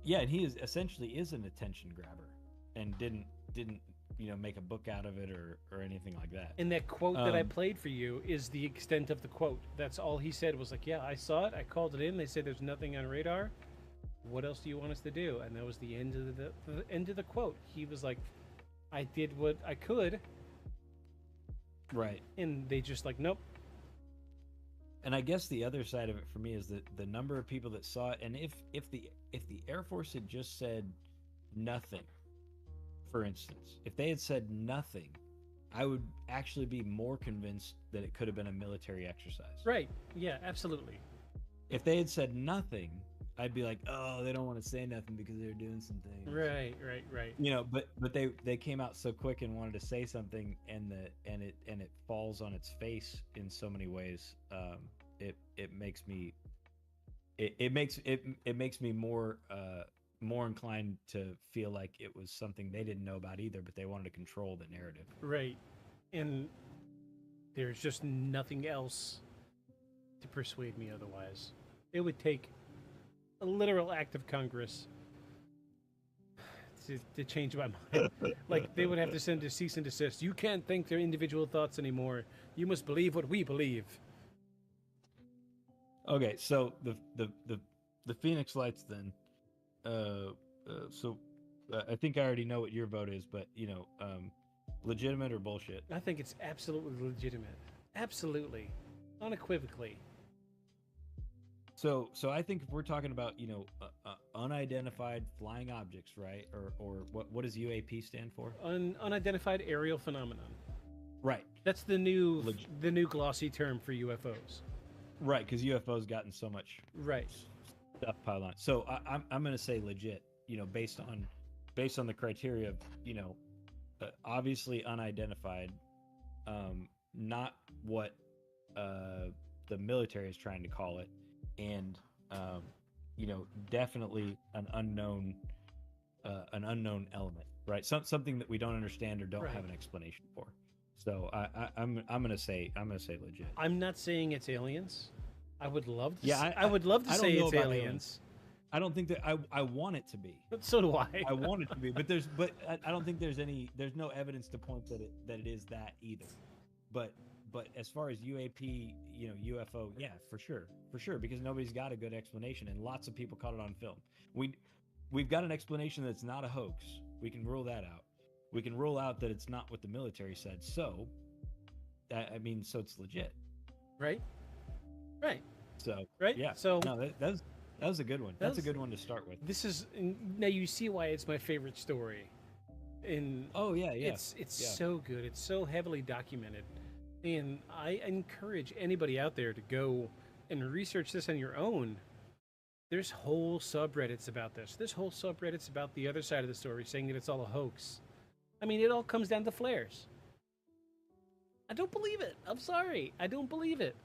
Yeah, and he essentially is an attention grabber, and didn't make a book out of it or anything like that. And that quote that I played for you is the extent of the quote. That's all he said was like, yeah, I saw it. I called it in. They said there's nothing on radar. What else do you want us to do? And that was the end of the end of the quote. He was like, I did what I could. Right. And they just like, nope. And I guess the other side of it for me is that the number of people that saw it, and if the Air Force had just said nothing, for instance, if they had said nothing, I would actually be more convinced that it could have been a military exercise. Right. Yeah, absolutely. If they had said nothing, I'd be like, oh, they don't want to say nothing because they're doing some things. Right. But they came out so quick and wanted to say something, and it falls on its face in so many ways. It makes me more inclined to feel like it was something they didn't know about either, but they wanted to control the narrative. Right. And there's just nothing else to persuade me otherwise. It would take a literal act of Congress to change my mind. Like, they would have to send a cease and desist. You can't think their individual thoughts anymore. You must believe what we believe. Okay, so the Phoenix Lights then, So I think I already know what your vote is, but legitimate or bullshit? I think it's absolutely legitimate. Absolutely. Unequivocally. So I think if we're talking about, unidentified flying objects, right? Or what does UAP stand for? Unidentified aerial phenomenon. Right. That's the new glossy term for UFOs. Right, because UFOs gotten so much stuff piled on. So I'm going to say legit. Based on the criteria of obviously unidentified, not what the military is trying to call it, and definitely an unknown element, right? Something that we don't understand or don't have an explanation for. So I'm gonna say legit. I'm not saying it's aliens. I would love to. Yeah, I would love to say it's aliens. I don't think that I want it to be. So do I. I want it to be, but I don't think there's no evidence to point that it is that either. But as far as UAP, UFO, yeah, for sure, because nobody's got a good explanation, and lots of people caught it on film. We've got an explanation that's not a hoax. We can rule that out. We can rule out that it's not what the military said. So, so it's legit, right? So, right, yeah. So no, that was a good one. That's a good one to start with. This is now you see why it's my favorite story. It's so good. It's so heavily documented. And I encourage anybody out there to go and research this on your own. There's whole subreddits about this. There's whole subreddits about the other side of the story saying that it's all a hoax. I mean, it all comes down to flares. I don't believe it. I'm sorry. I don't believe it.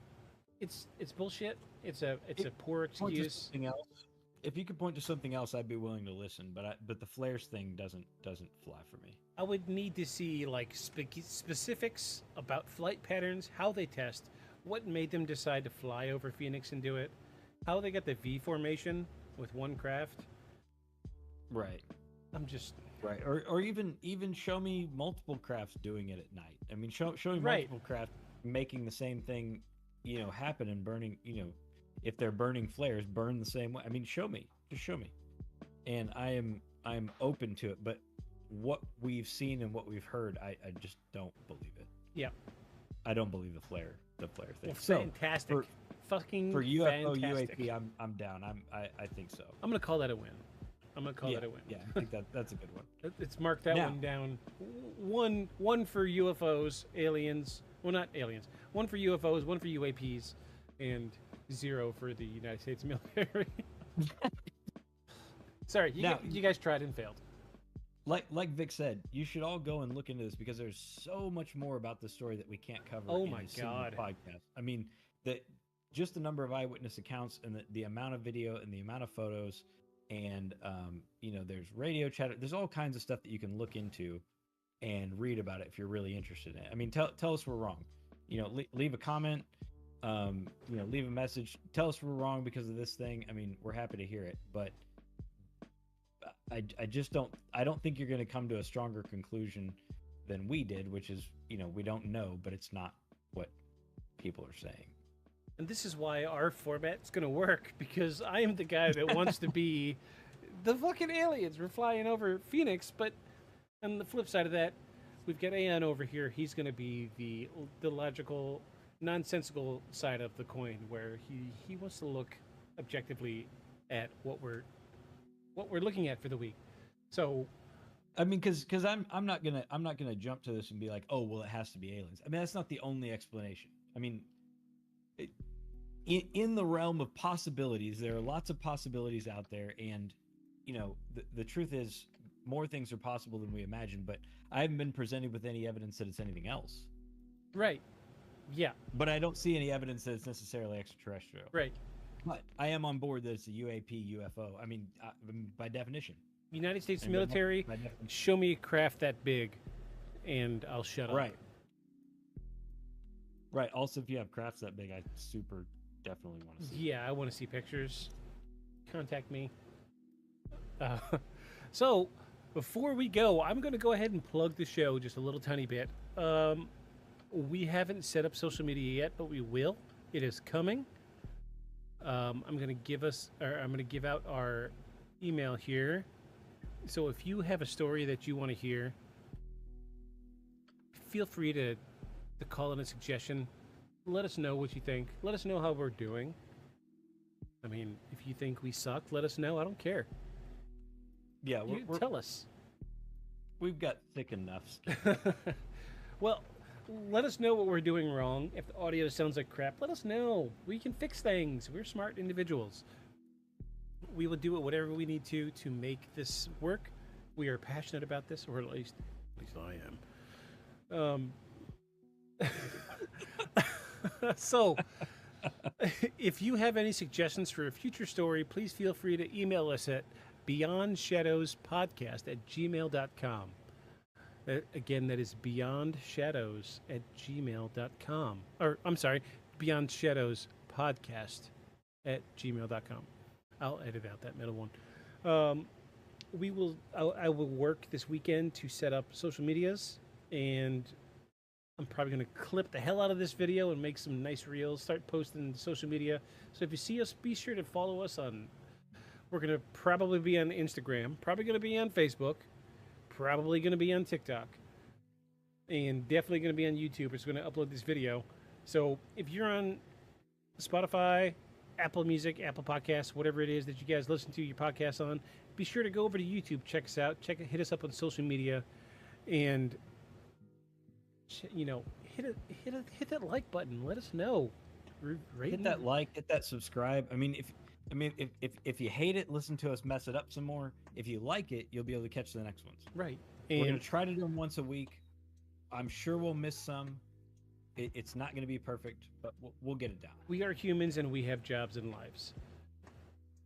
It's bullshit. It's a poor excuse. If you could point to something else, I'd be willing to listen. But the flares thing doesn't fly for me. I would need to see specifics about flight patterns, how they test, what made them decide to fly over Phoenix and do it, how they got the V formation with one craft. Right. I'm just right, or even show me multiple crafts doing it at night. I mean, show me multiple crafts making the same thing, happen and burning. If they're burning flares, burn the same way. I mean, just show me, and I'm open to it. But what we've seen and what we've heard, I just don't believe it. Yeah, I don't believe the flare thing. Well, fantastic, for UFO fantastic. UAP, I'm down. I think so. I'm gonna call that a win. That a win. Yeah, I think that's a good one. Let's mark that one down. One for UFOs, aliens. Well, not aliens. One for UFOs, one for UAPs, and 0 for the United States military. Sorry, you guys tried and failed. Like Vic said, you should all go and look into this because there's so much more about the story that we can't cover in a single podcast. I mean, just the number of eyewitness accounts and the amount of video and the amount of photos, and there's radio chatter. There's all kinds of stuff that you can look into and read about it if you're really interested in it. I mean, tell us we're wrong. Leave a comment. Leave a message. Tell us we're wrong because of this thing. I mean, we're happy to hear it, but I just don't. I don't think you're going to come to a stronger conclusion than we did, which is we don't know, but it's not what people are saying. And this is why our format's going to work, because I am the guy that wants to be the fucking aliens. We're flying over Phoenix, but on the flip side of that, we've got Aeon over here. He's going to be the logical, nonsensical side of the coin, where he wants to look objectively at what we're looking at for the week. So, I mean, because I'm not gonna jump to this and be like, oh well, it has to be aliens. I mean, that's not the only explanation. I mean, in the realm of possibilities, there are lots of possibilities out there, and the truth is, more things are possible than we imagine. But I haven't been presented with any evidence that it's anything else. Right. Yeah. But I don't see any evidence that it's necessarily extraterrestrial. Right. But I am on board that it's a UAP, UFO. I mean, by definition. United States military, show me a craft that big, and I'll shut up. Right. Also, if you have crafts that big, I super definitely want to see. Yeah, I want to see pictures. Contact me. So, before we go, I'm going to go ahead and plug the show just a little tiny bit. We haven't set up social media yet, but we will. It is coming. I'm going to give out our email here. So if you have a story that you want to hear, feel free to call in a suggestion. Let us know what you think. Let us know how we're doing. I mean, if you think we suck, let us know. I don't care. Yeah, tell us. We've got thick enough skin. Well, let us know what we're doing wrong. If the audio sounds like crap, let us know. We can fix things. We're smart individuals. We will do it whatever we need to make this work. We are passionate about this, or at least I am. So, if you have any suggestions for a future story, please feel free to email us at beyondshadowspodcast@gmail.com. Again, that is beyondshadows@gmail.com. Or, I'm sorry, beyondshadowspodcast@gmail.com. I'll edit out that middle one. I will work this weekend to set up social medias, and I'm probably going to clip the hell out of this video and make some nice reels, start posting to social media. So if you see us, be sure to follow us on. We're going to probably be on Instagram, probably going to be on Facebook, probably going to be on TikTok, and definitely going to be on YouTube. It's going to upload this video. So if you're on Spotify, Apple Music, Apple Podcasts, whatever it is that you guys listen to your podcasts on, be sure to go over to YouTube, check us out, hit us up on social media, and hit that like button. Let us know. Hit that like, hit that subscribe. I mean, if you hate it, listen to us mess it up some more. If you like it, you'll be able to catch the next ones. Right. We're gonna try to do them once a week. I'm sure we'll miss some. It's not going to be perfect, but we'll get it down. We are humans and we have jobs and lives.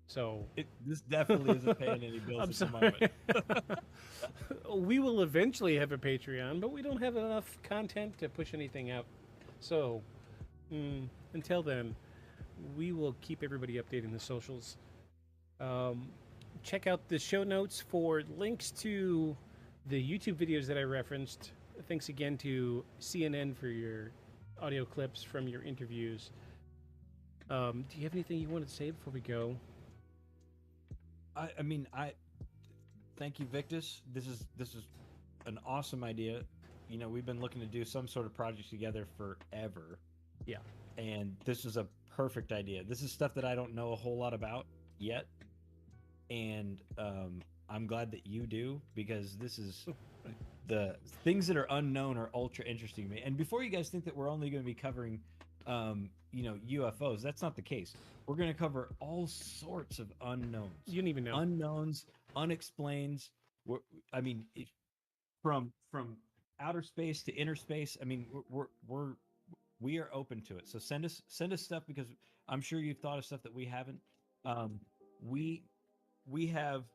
So this definitely isn't paying any bills I'm at sorry. the moment. We will eventually have a Patreon, but we don't have enough content to push anything out. So until then, we will keep everybody updated in the socials. Check out the show notes for links to the YouTube videos that I referenced. Thanks again to CNN for your audio clips from your interviews. Do you have anything you wanted to say before we go? I thank you, Victus. This is an awesome idea. We've been looking to do some sort of project together forever. Yeah. And this is a perfect idea. This is stuff that I don't know a whole lot about yet. And I'm glad that you do, because this is the things that are unknown are ultra interesting to me. And before you guys think that we're only going to be covering UFOs, that's not the case. We're going to cover all sorts of unknowns. You don't even know. Unknowns, unexplains. From outer space to inner space. I mean, we are open to it. So send us stuff, because I'm sure you've thought of stuff that we haven't. We have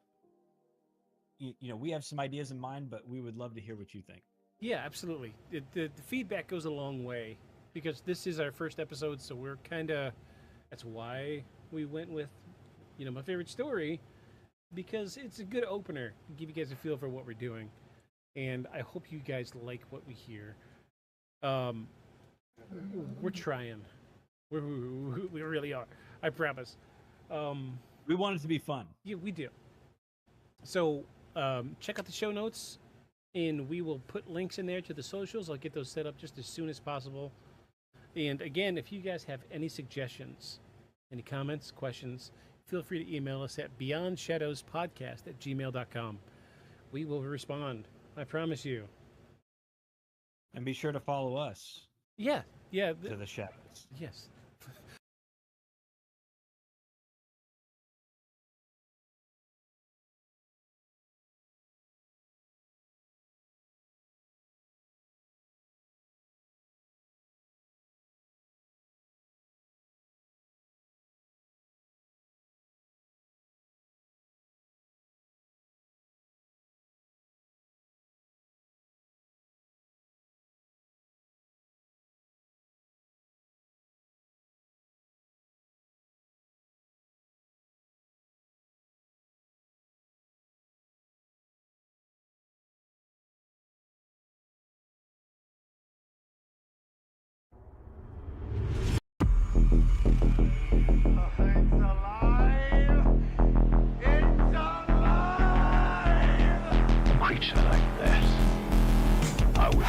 we have some ideas in mind, but we would love to hear what you think. Yeah, absolutely. The feedback goes a long way, because this is our first episode, so we're that's why we went with my favorite story, because it's a good opener to give you guys a feel for what we're doing. And I hope you guys like what we hear. We're trying. We really are. I promise. We want it to be fun. Yeah, we do. So check out the show notes, and we will put links in there to the socials. I'll get those set up just as soon as possible. And again, if you guys have any suggestions, any comments, questions, feel free to email us at beyondshadowspodcast@gmail.com. We will respond. I promise you. And be sure to follow us. Yeah. To the shadows. Yes.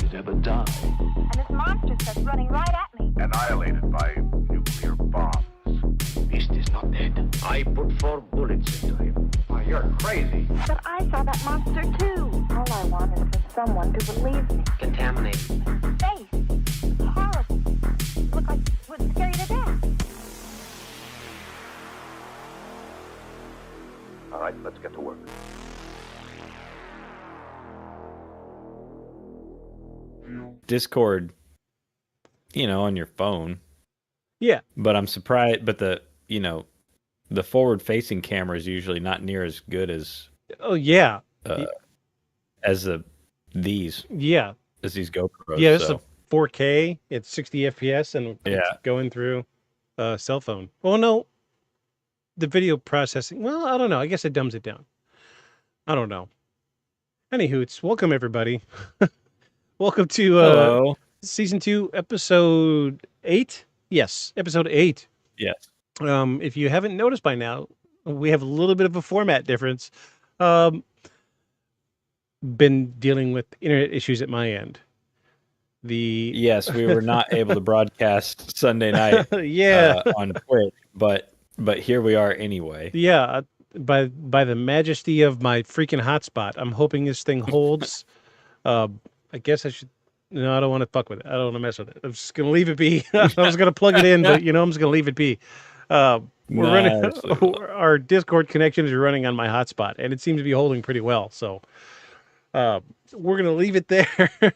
has ever done. And this monster starts running right at me. Annihilated by nuclear bombs. Beast is not dead. I put 4 bullets into him. Oh, you're crazy. But I saw that monster too. All I want is for someone to believe me. Contaminated. Face. Horrible. Look like it would scare you to death. All right, let's get to work. Discord, on your phone. Yeah. But I'm surprised. But the forward-facing camera is usually not near as good as. Oh yeah. As these. Yeah. As these GoPros. Yeah, this is a 4K. It's 60 FPS, and it's Yeah. going through a cell phone. Well, no. The video processing. Well, I don't know. I guess it dumbs it down. I don't know. Anywho, welcome everybody. Welcome to Hello. season 2, episode 8. Yes, episode 8. Yes. If you haven't noticed by now, we have a little bit of a format difference. Been dealing with internet issues at my end. Yes, we were not able to broadcast Sunday night. Yeah. On Twitch, but here we are anyway. Yeah, by the majesty of my freaking hotspot, I'm hoping this thing holds. I guess I should. No, I don't want to fuck with it. I don't want to mess with it. I'm just gonna leave it be. I was gonna plug it in, but I'm just gonna leave it be. We're running. Our Discord connection is running on my hotspot, and it seems to be holding pretty well. So, we're gonna leave it there.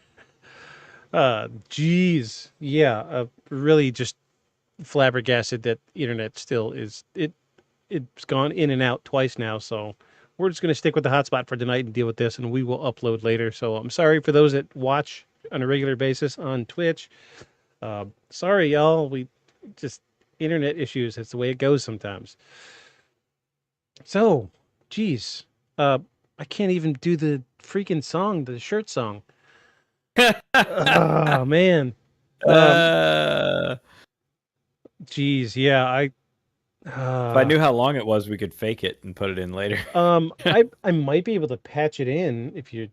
Geez, yeah, really just flabbergasted that the internet still is. It's gone in and out twice now, so we're just going to stick with the hotspot for tonight and deal with this, and we will upload later. So I'm sorry for those that watch on a regular basis on Twitch. Sorry, y'all. We just internet issues. That's the way it goes sometimes. So, geez, I can't even do the freaking song, the shirt song. Oh man. Geez, yeah, if I knew how long it was, we could fake it and put it in later. I might be able to patch it in if you're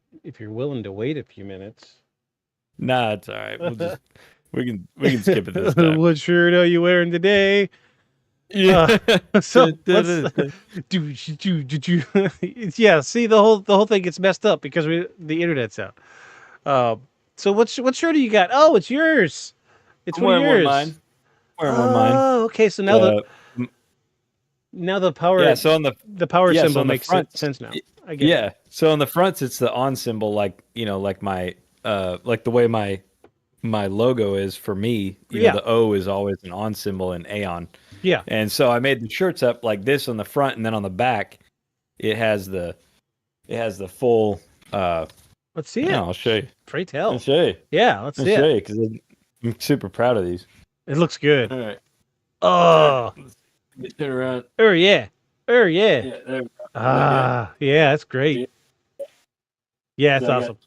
willing to wait a few minutes. Nah, it's all right. We can skip it this time. What shirt are you wearing today? Yeah. So let's, yeah. See, the whole thing gets messed up because the internet's out. So what shirt do you got? Oh, it's yours. It's one of yours. Mine. Mine. Okay. So now now the power. Yeah. So on the power symbol on makes front, sense now. I get yeah. it. So on the fronts, it's the on symbol, like my like the way my logo is for me. The O is always an on symbol in Aeon. Yeah. And so I made the shirts up like this on the front, and then on the back, it has the full. Let's see it. Yeah, I'll show you. Pray tell. I'll show you. Yeah, let's see I'll show it. you because I'm super proud of these. It looks good. All right. Oh. Get it around. Oh yeah. Oh yeah. Yeah, there we go. Yeah, that's great. Yeah, it's awesome.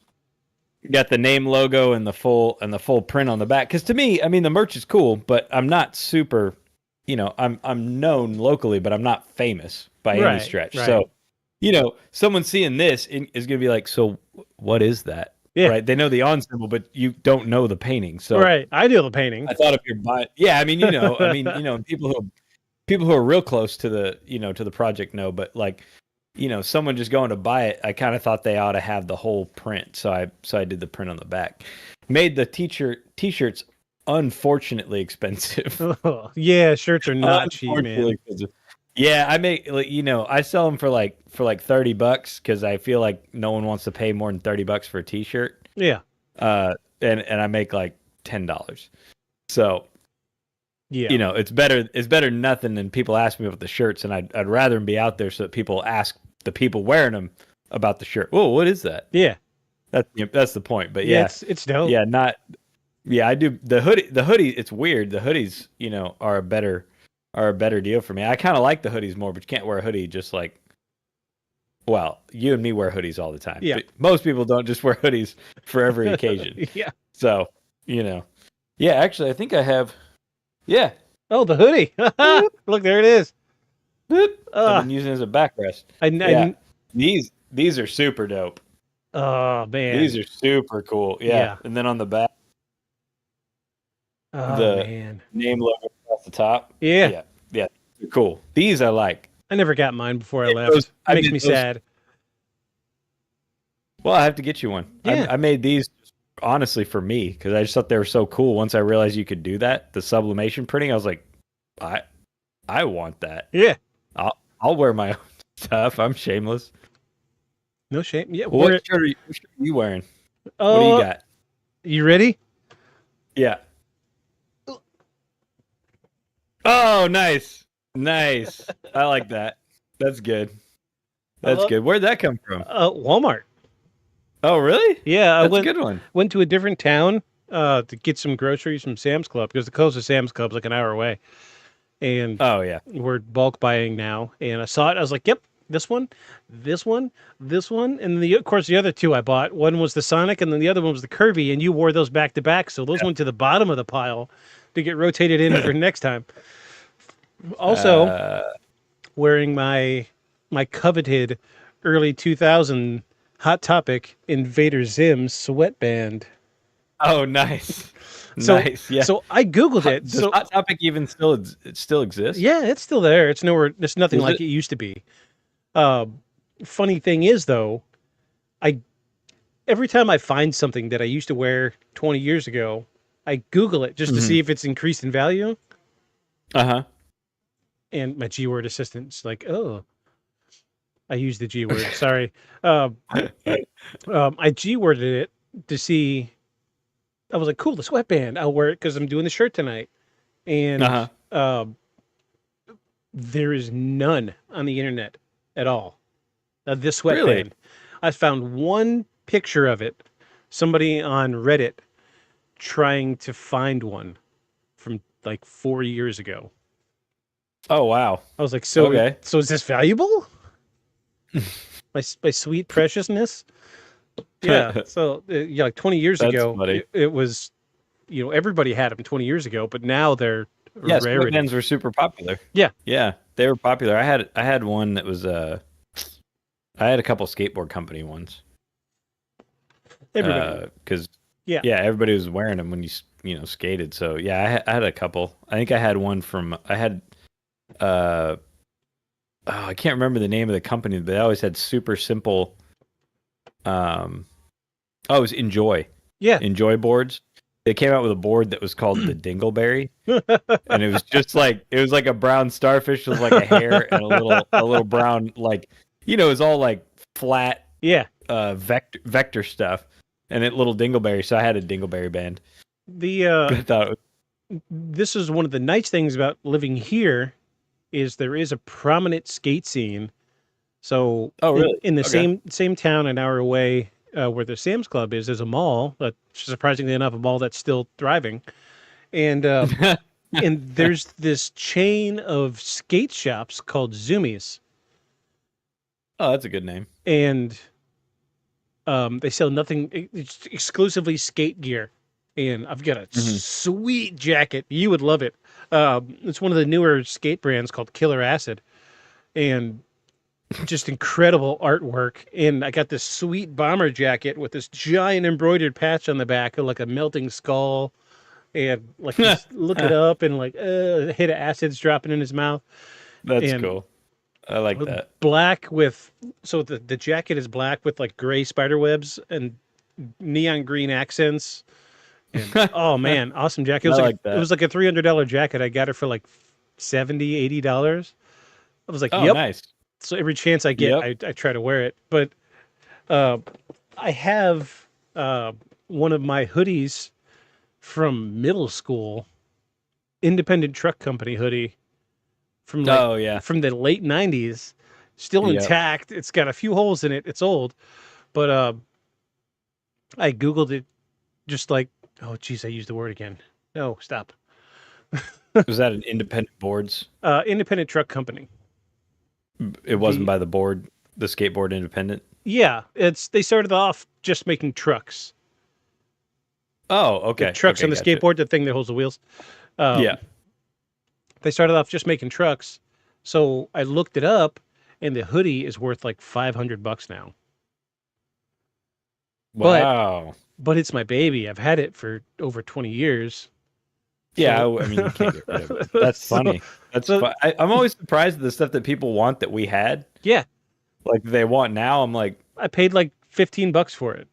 Got the name logo and the full print on the back. Because to me, I mean, the merch is cool, but I'm not super. I'm known locally, but I'm not famous by any stretch. Right. So, someone seeing this is going to be like, so what is that? Yeah. Right. They know the on symbol, but you don't know the painting. So right. I do the painting. I thought if you're buying, yeah, I mean, people who are real close to the, to the project know, but like, someone just going to buy it, I kind of thought they ought to have the whole print. So I did the print on the back. Made the t-shirts unfortunately expensive. Oh, yeah, shirts are not cheap, man. Expensive. Yeah, I make I sell them for like $30 because I feel like no one wants to pay more than $30 for a t-shirt. Yeah. And I make like $10. So yeah, it's better than nothing than people ask me about the shirts, and I'd rather them be out there so that people ask the people wearing them about the shirt. Whoa, what is that? Yeah. That's the point. But yeah, it's dope. Yeah, I do the hoodie. It's weird. The hoodies, are a better deal for me. I kind of like the hoodies more, but you can't wear a hoodie just like. Well, you and me wear hoodies all the time. Yeah. But most people don't just wear hoodies for every occasion. Yeah. So yeah. Actually, I think I have. Yeah. Oh, the hoodie. Look, there it is. I've been using it as a backrest. These are super dope. Oh man, These are super cool. Yeah. Yeah. And then on the back, oh the man, name logo across the top. yeah. Yeah. Yeah. They're cool. These I like. I never got mine before I Yeah, left. those- I Makes mean, me those- sad. Well, I have to get you one. Yeah. I made these honestly for me because I just thought they were so cool. Once I realized you could do that, the sublimation printing, I was like, I want that. Yeah. I'll wear my own stuff. I'm shameless. No shame. Yeah. What shirt are you wearing? Oh, What do you got? You ready? Yeah. Oh, nice. Nice. I like that. That's good. That's good. Where'd that come from? Walmart. Oh, really? Yeah, That's a good one. Went to a different town to get some groceries from Sam's Club because the closest Sam's Club's like an hour away. And Oh, yeah. we're bulk buying now. And I saw it. I was like, yep, this one, this one, this one. And of course, the other two I bought. One was the Sonic and then the other one was the Kirby. And you wore those back to back. So those went to the bottom of the pile to get rotated in for next time. Also, wearing my coveted early 2000 Hot Topic Invader Zim sweatband. Oh, nice. So, nice. Yeah. So I Googled it. Does So Hot Topic even still exists? yeah, it's still there. It's nowhere. It's nothing Is like it? it used to be. Funny thing is though, every time I find something that I used to wear 20 years ago, I Google it just to see if it's increased in value. Uh-huh. And my G word assistant's like, oh, I used the G word. Sorry. I G worded it to see. I was like, cool, the sweatband. I'll wear it because I'm doing the shirt tonight. And there is none on the internet at all of this sweatband. Really? I found one picture of it. Somebody on Reddit trying to find one from like 4 years ago. Oh, wow. I was like, so Okay. so is this valuable? my sweet preciousness. Yeah. So yeah, like 20 years That's ago, funny. it was, everybody had them 20 years ago, but now they're a Yes, rarity. sweatbands were super popular. Yeah. Yeah, they were popular. I had one that was I had a couple skateboard company ones. Everybody. Because Yeah. everybody was wearing them when you skated. So yeah, I had a couple. I think I had one from I can't remember the name of the company, but they always had super simple. It was Enjoy. Yeah. Enjoy boards. They came out with a board that was called the Dingleberry, and it was just like a brown starfish with like a hair and a little brown it was all like flat vector stuff, and it little Dingleberry. So I had a Dingleberry band. I thought This is one of the nice things about living here is there is a prominent skate scene. So really? in the Okay. same town an hour away where the Sam's Club is, there's a mall, surprisingly enough, a mall that's still thriving. And and there's this chain of skate shops called Zoomies. Oh, that's a good name. And they sell nothing, it's exclusively skate gear. And I've got a sweet jacket. You would love it. It's one of the newer skate brands called Killer Acid. And just incredible artwork. And I got this sweet bomber jacket with this giant embroidered patch on the back of like a melting skull. And like he's looking up and like a hit of acid's dropping in his mouth. That's And cool. I like that. Black with, so the jacket is black with like gray spider webs and neon green accents. And, oh man, awesome jacket. It was I like like that. It was like a $300 jacket. I got it for like $70-$80. I was like, Oh, yep. nice. So every chance I get, I try to wear it. But I have one of my hoodies from middle school, independent truck company hoodie from from the late 90s, still Yep. intact. It's got a few holes in it. It's old, but I Googled it just like, oh geez, I used the word again. No, stop. Was that an independent boards? Independent truck company. It wasn't by the skateboard independent. Yeah, they started off just making trucks. Oh, okay. The trucks on the gotcha. skateboard, the thing that holds the wheels. Yeah. They started off just making trucks. So I looked it up and the hoodie is worth like $500 now. Wow. But it's my baby. I've had it for over 20 years. Yeah, So- I mean, you can't get rid of it. That's So- funny. That's so- fun. I'm always surprised at the stuff that people want that we had. Yeah, Like they want now. I'm like, I paid like $15 for it.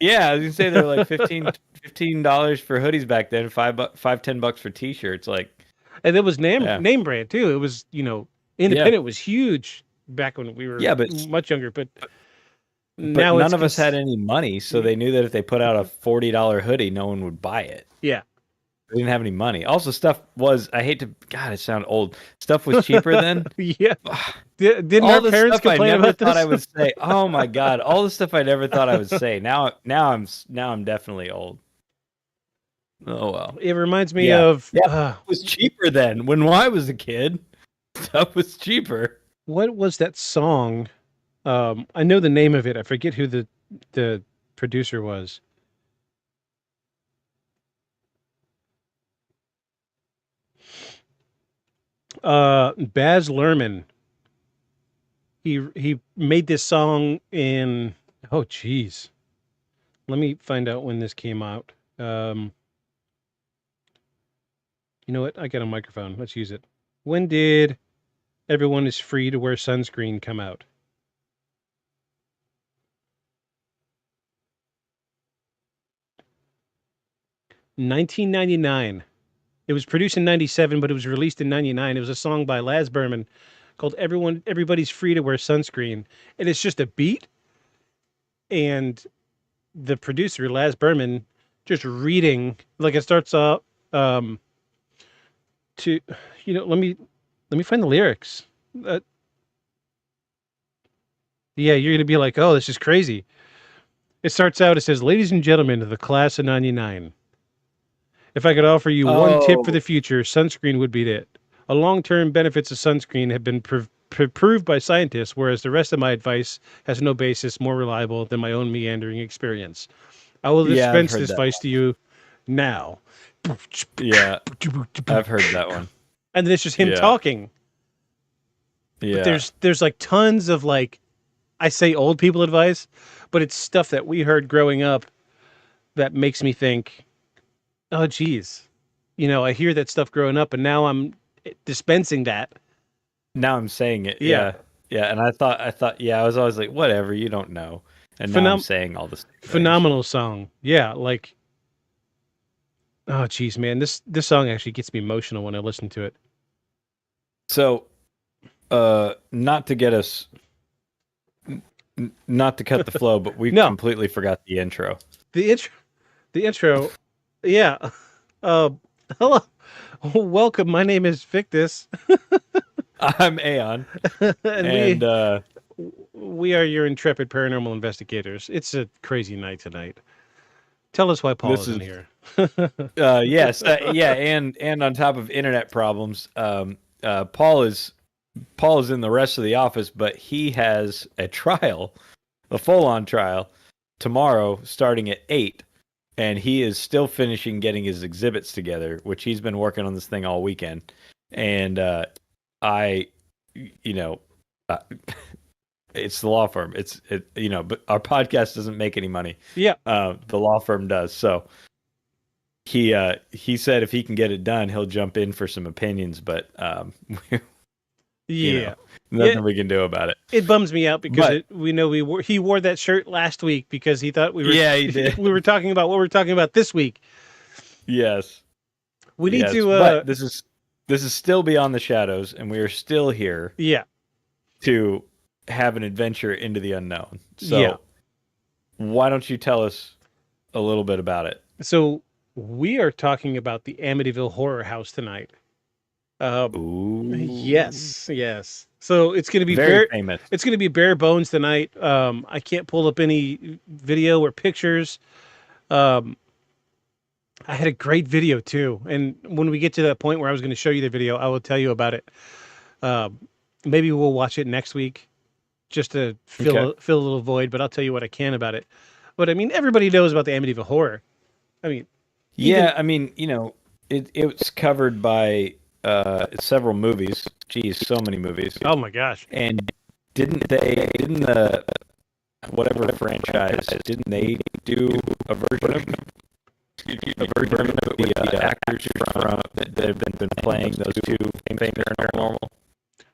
yeah, I was gonna say they're like $15 for hoodies back then, $10 for t-shirts. Like, And it was Yeah. name brand too. It was, independent was huge back when we were much younger, but now none it's of us had any money, so they knew that if they put out a $40 hoodie, no one would buy it. Yeah. They didn't have any money. Also, stuff was, I hate to, God, it sounds old. Stuff was cheaper then. Yeah. Didn't All our the parents stuff I complain never about thought this? I would say. Oh my God, all the stuff I never thought I would say. Now I'm definitely old. Oh well. It reminds me Yeah. of It was cheaper then. When I was a kid, stuff was cheaper. what was that song? I know the name of it. I forget who the producer was. Baz Luhrmann. He made this song in geez. Let me find out when this came out. You know what? I got a microphone. Let's use it. When did Everyone is Free to Wear Sunscreen come out? $1999. It was produced in 97, but it was released in 99. It was a song by Laz Berman called Everybody's Free to Wear Sunscreen. And it's just a beat. And the producer, Laz Berman, just reading, like it starts off let me find the lyrics. Yeah, you're going to be like, oh, this is crazy. It starts out, it says, ladies and gentlemen of the class of 99. If I could offer you one tip for the future, sunscreen would be it. A long-term benefits of sunscreen have been proved by scientists, whereas the rest of my advice has no basis more reliable than my own meandering experience. I will dispense this advice to you now. Yeah, I've heard that one. And then it's just him talking. Yeah. But there's like tons of like, I say old people advice, but it's stuff that we heard growing up that makes me think, oh, geez. I hear that stuff growing up, and now I'm dispensing that. Now I'm saying it. Yeah. Yeah. And I thought, I was always like, whatever, you don't know. And now I'm saying all this. Phenomenal song. Yeah. Like, oh, geez, man. This song actually gets me emotional when I listen to it. So, not to get us, not to cut the flow, but we completely forgot the intro. The intro. Yeah. Hello. Welcome. My name is Victus. I'm Aeon. and we are your intrepid paranormal investigators. It's a crazy night tonight. Tell us why Paul isn't here. Yes. And on top of internet problems, Paul is in the rest of the office, but he has a full-on trial tomorrow starting at 8. And he is still finishing getting his exhibits together, which he's been working on this thing all weekend. And it's the law firm. But our podcast doesn't make any money. Yeah. The law firm does. So he said if he can get it done, he'll jump in for some opinions. But nothing we can do about it. It bums me out because he wore that shirt last week because he thought we were. Yeah, he did. We were talking about what we're talking about this week. Yes. We need to. But this is still beyond the shadows, and we are still here. Yeah. To have an adventure into the unknown. So, why don't you tell us a little bit about it? So we are talking about the Amityville Horror House tonight. Yes. So it's going to be very famous. It's going to be bare bones tonight. I can't pull up any video or pictures. I had a great video too, and when we get to that point where I was going to show you the video, I will tell you about it. Maybe we'll watch it next week, just to fill a little void. But I'll tell you what I can about it. But I mean, everybody knows about the Amityville Horror. I mean, it's covered by several movies. Geez, so many movies. Oh my gosh! And whatever franchise, didn't they do a version of the actors from that have been playing those two famous paranormal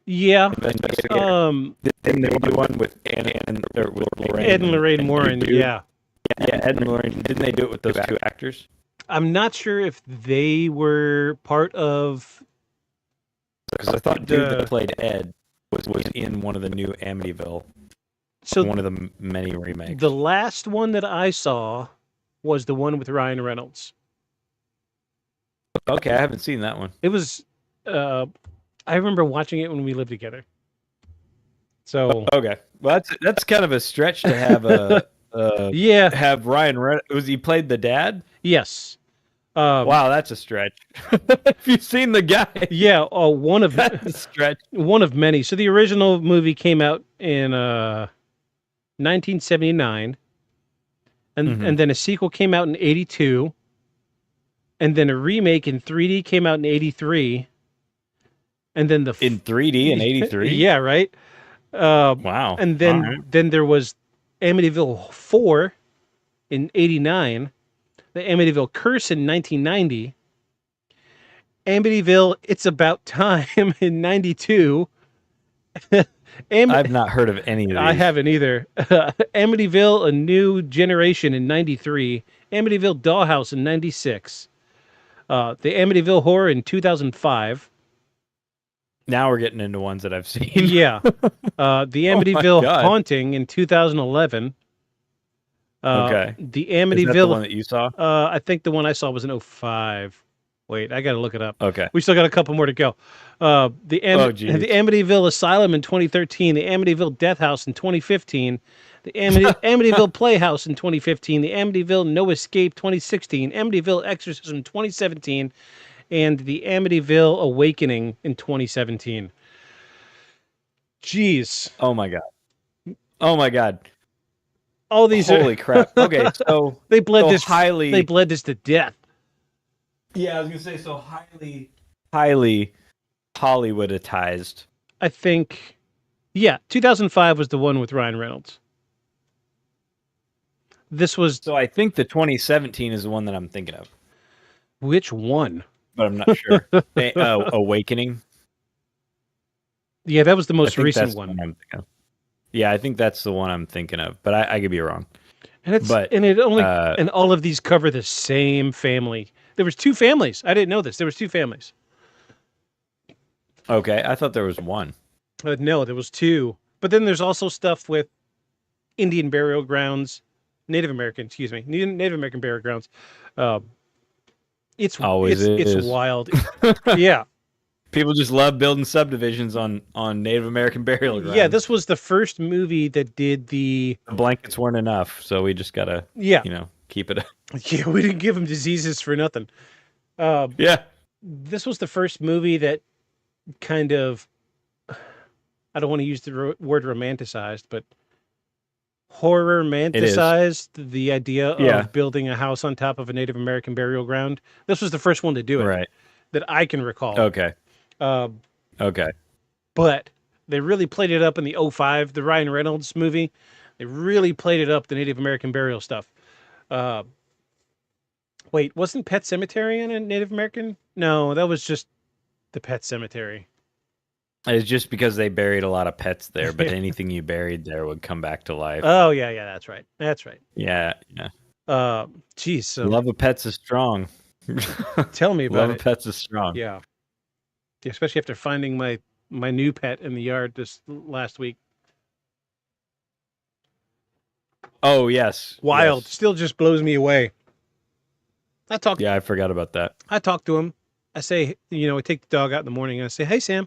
Yeah. investigators? Didn't they do one with Ed and Lorraine Warren? Yeah. Yeah, Ed and Lorraine. Didn't they do it with those two actors? I'm not sure if they were part of. Because I thought dude that played Ed was in one of the new Amityville. So one of the many remakes. The last one that I saw was the one with Ryan Reynolds. Okay, I haven't seen that one. It was. I remember watching it when we lived together. So okay, well that's kind of a stretch to have a. Yeah. Have Ryan Reynolds. Was he played the dad? Yes. Wow, that's a stretch. Have you seen the guy? Yeah, one of that's a stretch. One of many. So the original movie came out in 1979, and then a sequel came out in 82, and then a remake in 3D came out in 83, and then in 3D in 83. Yeah, right. Wow. And then there was Amityville 4 in 89, the Amityville Curse in 1990, Amityville It's About Time in 92. I've not heard of any of these. I haven't either. Amityville A New Generation in 93, Amityville Dollhouse in 96, the Amityville Horror in 2005. Now we're getting into ones that I've seen. Yeah. The Amityville Haunting in 2011. Okay. The Amityville. Is that the one that you saw? I think the one I saw was in 05. Wait, I got to look it up. Okay. We still got a couple more to go. The Amityville Asylum in 2013. The Amityville Death House in 2015. The Amityville Playhouse in 2015. The Amityville No Escape 2016. Amityville Exorcism 2017. And the Amityville Awakening in 2017. Jeez. Oh my god. Oh my god. All these Holy crap. Okay, so they bled so this highly. They bled this to death. Yeah, I was gonna say so highly Hollywoodized. I think, yeah, 2005 was the one with Ryan Reynolds. This was. So I think the 2017 is the one that I'm thinking of. Which one? But I'm not sure. Awakening. Yeah, that was the most recent one. I'm thinking of. Yeah, I think that's the one I'm thinking of, but I could be wrong. And and all of these cover the same family. There was two families. I didn't know this. There was two families. Okay, I thought there was one. No, there was two. But then there's also stuff with Indian burial grounds, Native American burial grounds. It's wild. Yeah. People just love building subdivisions on Native American burial grounds. Yeah, this was the first movie that did the blankets weren't enough, so we just gotta keep it up. Yeah, we didn't give them diseases for nothing. Yeah. This was the first movie that kind of, I don't want to use the word romanticized, but horror romanticized the idea of building a house on top of a Native American burial ground. This was the first one to do it, right? That I can recall. Okay. Okay. But they really played it up in the 05, the Ryan Reynolds movie. They really played it up, the Native American burial stuff. Wait, wasn't Pet Sematary in a Native American? No, that was just the Pet Cemetery. It's just because they buried a lot of pets there, but anything you buried there would come back to life. Oh, yeah, that's right. That's right. Yeah, yeah. Geez, so love of pets is strong. Tell me about love it. Love of pets is strong. Yeah. Especially after finding my new pet in the yard this last week. Oh, yes. Wild. Yes. Still just blows me away. Yeah, I forgot about that. I talk to him. I say, I take the dog out in the morning and I say, "Hey, Sam.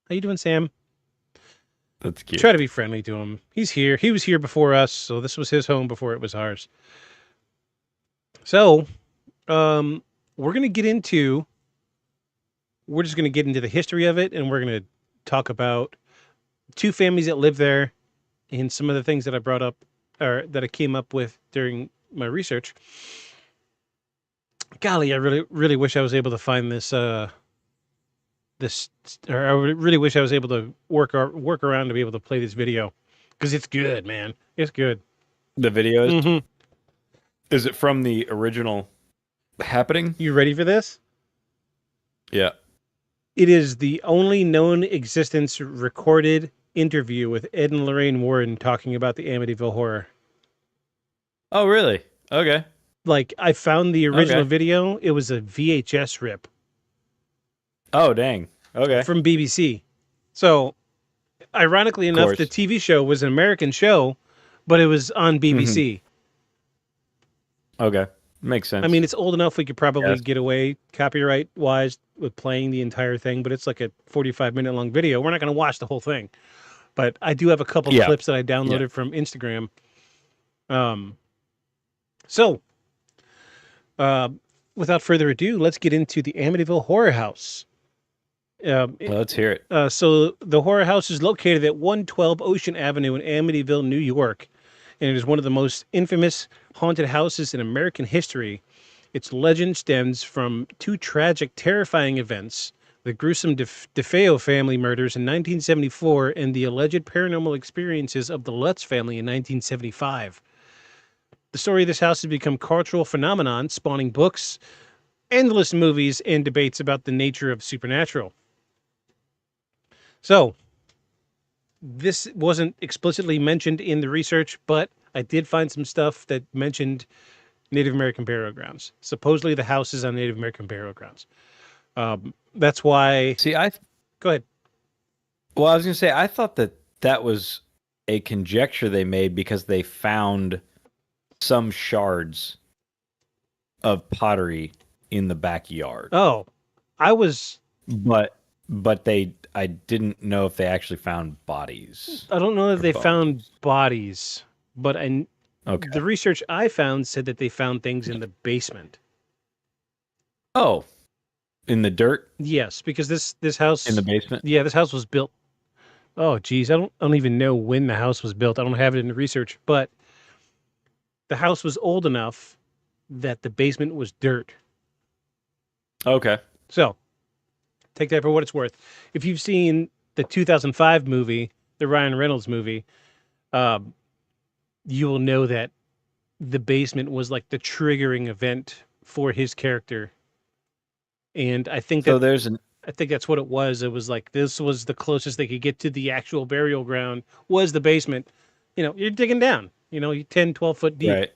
How you doing, Sam?" That's cute. Try to be friendly to him. He's here. He was here before us, so this was his home before it was ours. So, we're just going to get into the history of it, and we're going to talk about two families that live there and some of the things that I brought up, or that I came up with during my research. Golly, I really, really wish I was able to find this, or I really wish I was able to work around to be able to play this video. because it's good, man. It's good. The video is. Mm-hmm. Is it from the original happening? You ready for this? Yeah. It is the only known existence recorded interview with Ed and Lorraine Warren talking about the Amityville Horror. Oh, really? Okay. Like, I found the original Okay. video. It was a VHS rip. Oh, dang. Okay. From BBC. So, ironically enough, the TV show was an American show, but it was on BBC. Okay. Makes sense. I mean, it's old enough we could probably get away copyright-wise with playing the entire thing, but it's like a 45-minute long video. We're not going to watch the whole thing. But I do have a couple of clips that I downloaded from Instagram. So, without further ado, let's get into the Amityville Horror House. Let's hear it. So the horror house is located at 112 Ocean Avenue in Amityville, New York, and it is one of the most infamous haunted houses in American history. Its legend stems from two tragic, terrifying events: the gruesome DeFeo family murders in 1974 and the alleged paranormal experiences of the Lutz family in 1975. The story of this house has become a cultural phenomenon, spawning books, endless movies, and debates about the nature of supernatural. So, this wasn't explicitly mentioned in the research, but I did find some stuff that mentioned Native American burial grounds. Supposedly the house is on Native American burial grounds. That's why... See, Go ahead. Well, I was going to say, I thought that was a conjecture they made because they found some shards of pottery in the backyard. Oh, I was... But I didn't know if they actually found bodies. I don't know that they found bodies, but the research I found said that they found things in the basement. Oh, in the dirt? Yes, because this house in the basement. Yeah, this house was built. Oh, geez, I don't even know when the house was built. I don't have it in the research, but the house was old enough that the basement was dirt. Okay. So, take that for what it's worth. If you've seen the 2005 movie, the Ryan Reynolds movie, you will know that the basement was like the triggering event for his character. And I think I think that's what it was. It was like this was the closest they could get to the actual burial ground was the basement. You know, you're digging down, you're 10, 12 foot deep. Right.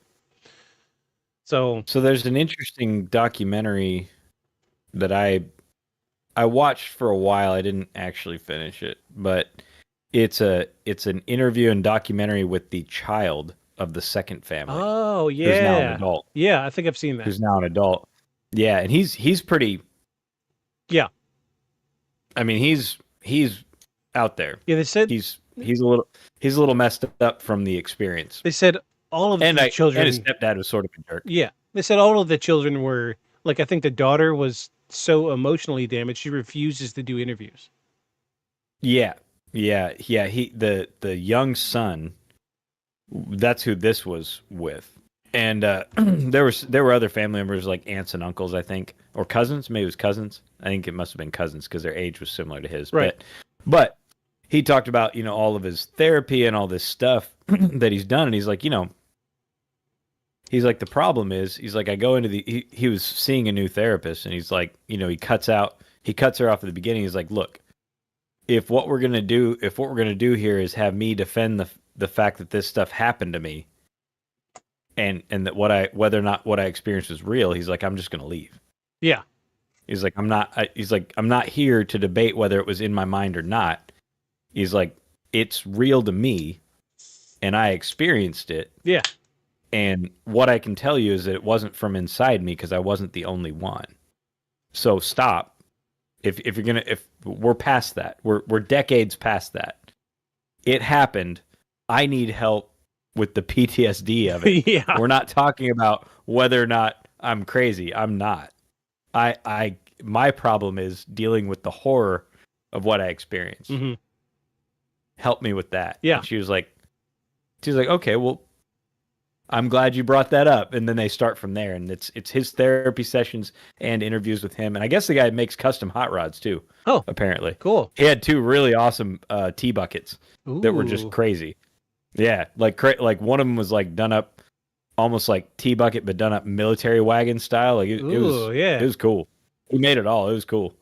So there's an interesting documentary that I watched for a while. I didn't actually finish it, but it's an interview and documentary with the child of the second family. Oh, yeah. Who's now an adult. Yeah, I think I've seen that. Who's now an adult. Yeah, and he's pretty. Yeah. I mean, he's out there. Yeah, they said he's a little messed up from the experience. They said all of the children. And his stepdad was sort of a jerk. Yeah, they said all of the children were like. I think the daughter was so emotionally damaged she refuses to do interviews. Yeah. The young son. That's who this was with, and there were other family members like aunts and uncles, I think, or cousins. Maybe it was cousins. I think it must have been cousins because their age was similar to his. Right. But he talked about all of his therapy and all this stuff that he's done, and he's like, he's like, the problem is, he's like, I go into he was seeing a new therapist, and he's like, he cuts her off at the beginning. He's like, look, if what we're gonna do here is have me defend the fact that this stuff happened to me, and that whether or not what I experienced was real, he's like, I'm just gonna leave. Yeah. He's like, I'm not here to debate whether it was in my mind or not. He's like, it's real to me, and I experienced it. Yeah. And what I can tell you is that it wasn't from inside me because I wasn't the only one. So stop. If we're past that, we're decades past that. It happened. I need help with the PTSD of it. Yeah. We're not talking about whether or not I'm crazy. I'm not. My problem is dealing with the horror of what I experienced. Mm-hmm. Help me with that. Yeah. And she was like, okay, well, I'm glad you brought that up. And then they start from there, and it's his therapy sessions and interviews with him. And I guess the guy makes custom hot rods too. Oh, apparently. Cool. He had two really awesome tea buckets that were just crazy. Yeah, like one of them was like done up almost like T-bucket, but done up military wagon style. Like it was cool. He made it all. It was cool.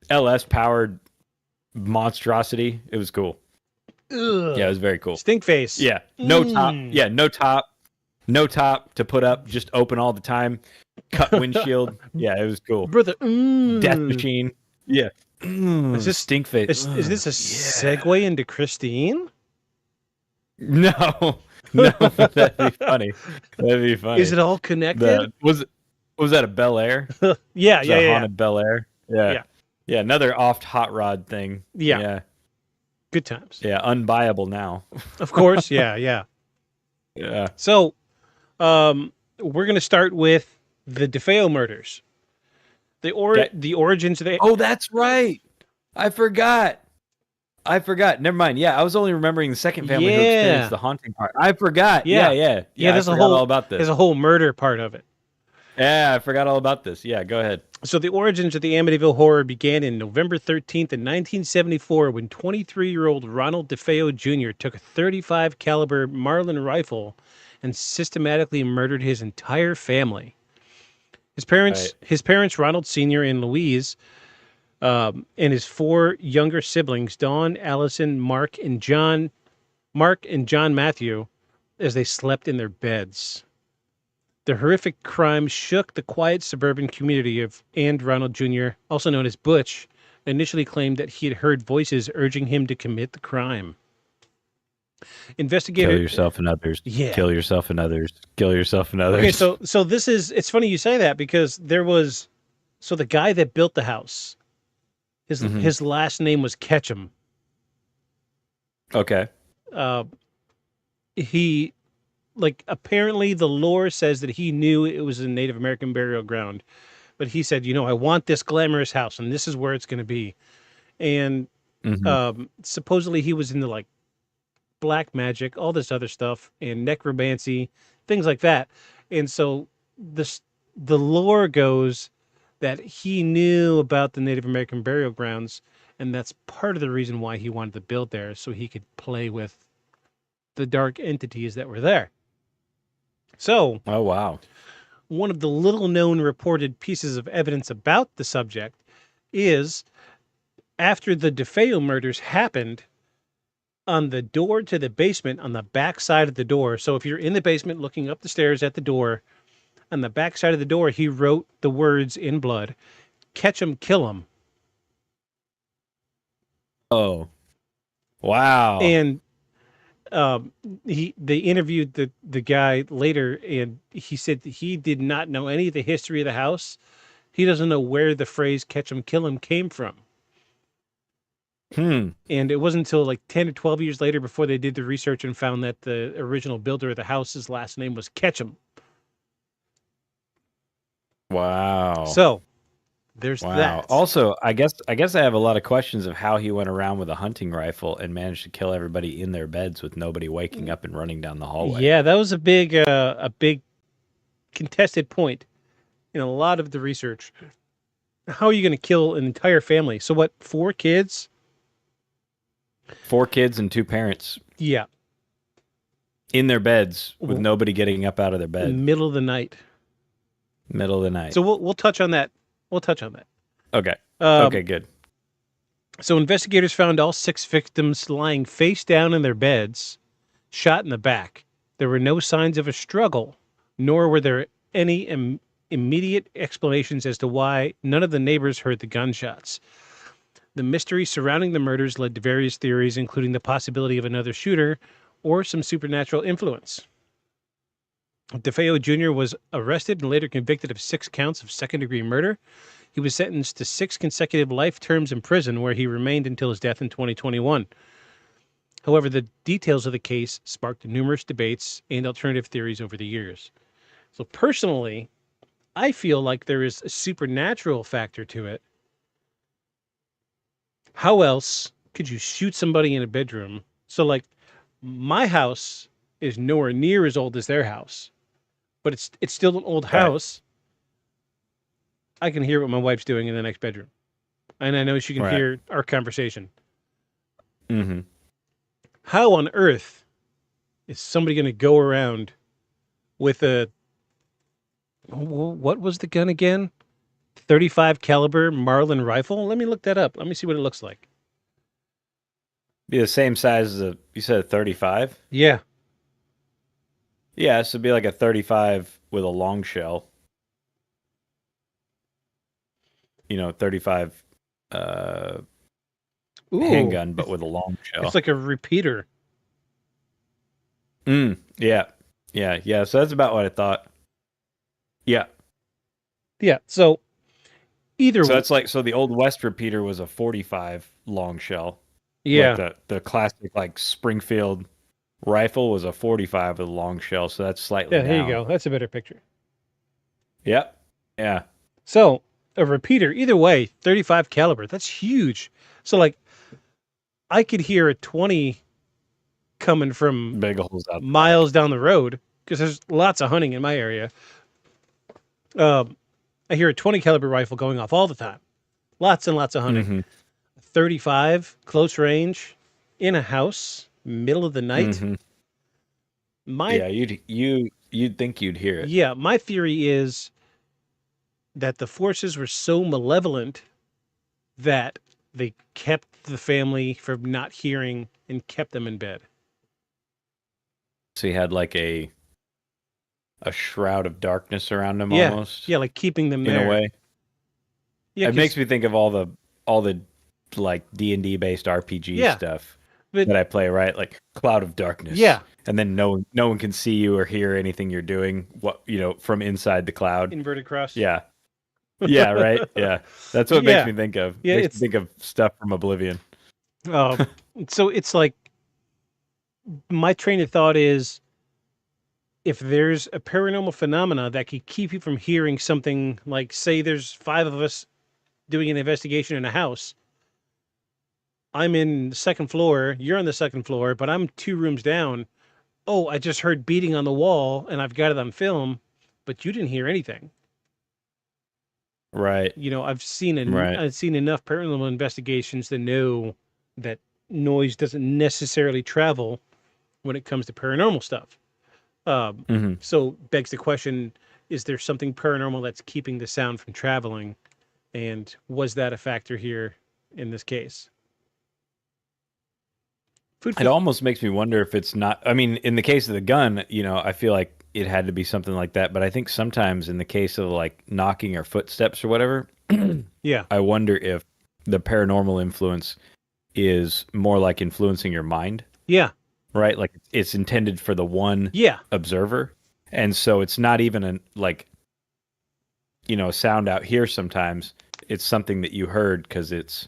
LS powered monstrosity. It was cool. Ugh. Yeah, it was very cool. Stink face. Yeah, no top. Yeah, no top to put up. Just open all the time. Cut windshield. Yeah, it was cool. Brother. Death machine. Yeah. Is this stink face? Is this a segue into Christine? No, but that'd be funny. That'd be funny. Is it all connected? Was that a Bel Air? Yeah, haunted Bel Air. Yeah. Another oft hot rod thing. Yeah. Good times. Yeah, unbuyable now. Of course. Yeah. So, we're gonna start with the DeFeo murders. The origins of the. Oh, that's right. I forgot. Never mind. Yeah, I was only remembering the second family who experienced the haunting part. I forgot. Yeah. There's all about this. There's a whole murder part of it. Yeah, I forgot all about this. Yeah, go ahead. So the origins of the Amityville Horror began in November 13th in 1974 when 23-year-old Ronald DeFeo Jr. took a .35 caliber Marlin rifle and systematically murdered his entire family. His parents, Ronald Sr. and Louise, and his 4 younger siblings, Dawn, Allison, Mark, and John Matthew, as they slept in their beds. The horrific crime shook the quiet suburban community and Ronald Jr., also known as Butch, initially claimed that he had heard voices urging him to commit the crime. Kill yourself and others. Yeah. Kill yourself and others. Kill yourself and others. Okay, so this is, it's funny you say that because the guy that built the house, his last name was Ketchum. Okay. He, apparently the lore says that he knew it was a Native American burial ground, but he said, I want this glamorous house and this is where it's going to be. And supposedly he was into black magic, all this other stuff, and necromancy, things like that. And so the lore goes that he knew about the Native American burial grounds, and that's part of the reason why he wanted to build there, so he could play with the dark entities that were there. So, oh wow. One of the little-known reported pieces of evidence about the subject is after the DeFeo murders happened, on the door to the basement, on the back side of the door. So if you're in the basement looking up the stairs at the door, on the back side of the door, he wrote the words in blood, "Catch 'em, kill 'em." Oh, wow. And they interviewed the guy later, and he said that he did not know any of the history of the house. He doesn't know where the phrase "catch 'em, kill 'em" came from. And it wasn't until 10 or 12 years later before they did the research and found that the original builder of the house's last name was Ketchum. Wow. So there's that. Also, I guess I have a lot of questions of how he went around with a hunting rifle and managed to kill everybody in their beds with nobody waking up and running down the hallway. Yeah, that was a big contested point in a lot of the research. How are you going to kill an entire family? So what, 4 kids? 4 kids and 2 parents. Yeah. In their beds with nobody getting up out of their bed. Middle of the night. So we'll touch on that. Okay. Okay, good. So investigators found all 6 victims lying face down in their beds, shot in the back. There were no signs of a struggle, nor were there any immediate explanations as to why none of the neighbors heard the gunshots. The mystery surrounding the murders led to various theories, including the possibility of another shooter or some supernatural influence. DeFeo Jr. was arrested and later convicted of 6 counts of second-degree murder. He was sentenced to 6 consecutive life terms in prison, where he remained until his death in 2021. However, the details of the case sparked numerous debates and alternative theories over the years. So personally, I feel like there is a supernatural factor to it. How else could you shoot somebody in a bedroom? So, my house is nowhere near as old as their house, but it's still an old house. I can hear what my wife's doing in the next bedroom, and I know she can hear our conversation. Mm-hmm. How on earth is somebody going to go around with a, what was the gun again? 35 caliber Marlin rifle? Let me look that up. Let me see what it looks like. Be the same size as you said a 35? Yeah. Yeah, so it'd be like a 35 with a long shell. 35 handgun, but with a long shell. It's like a repeater. Yeah. So that's about what I thought. Yeah. Yeah. So either So that's so the Old West repeater was a 45 long shell. Yeah. Like the classic like Springfield rifle was a 45 with a long shell, so that's slightly Yeah, there down. you go. That's a better picture. Yep. Yeah. So a repeater, either way, 35 caliber. That's huge. So like, I could hear a 20 coming from big holes out miles down the road because there's lots of hunting in my area. I hear a 20 caliber rifle going off all the time. Lots and lots of hunting. Mm-hmm. 35 close range in a house, middle of the night. Mm-hmm. You'd think you'd hear it. Yeah, my theory is that the forces were so malevolent that they kept the family from not hearing and kept them in bed. So he had like a shroud of darkness around him, Yeah, almost. yeah, like keeping them in there. a way. Yeah, it makes me think of all the like D&D based RPG stuff that I play, right? Like Cloud of Darkness. Yeah. And then no one can see you or hear anything you're doing. From inside the cloud. Inverted cross. Yeah. Yeah. Right. Yeah. That's what it makes me think of. Yeah, makes me think of stuff from Oblivion. So it's like my train of thought is, if there's a paranormal phenomena that could keep you from hearing something, like say there's 5 of us doing an investigation in a house. I'm in the second floor, you're on the second floor, but I'm 2 rooms down. Oh, I just heard beating on the wall and I've got it on film, but you didn't hear anything. Right. I've seen enough paranormal investigations to know that noise doesn't necessarily travel when it comes to paranormal stuff. So begs the question, is there something paranormal that's keeping the sound from traveling? And was that a factor here in this case? It almost makes me wonder if it's not. I mean, in the case of the gun, I feel like it had to be something like that. But I think sometimes in the case of like knocking or footsteps or whatever, yeah, I wonder if the paranormal influence is more like influencing your mind. Yeah. Right? Like it's intended for the one observer. And so it's not even a sound out here sometimes. It's something that you heard because it's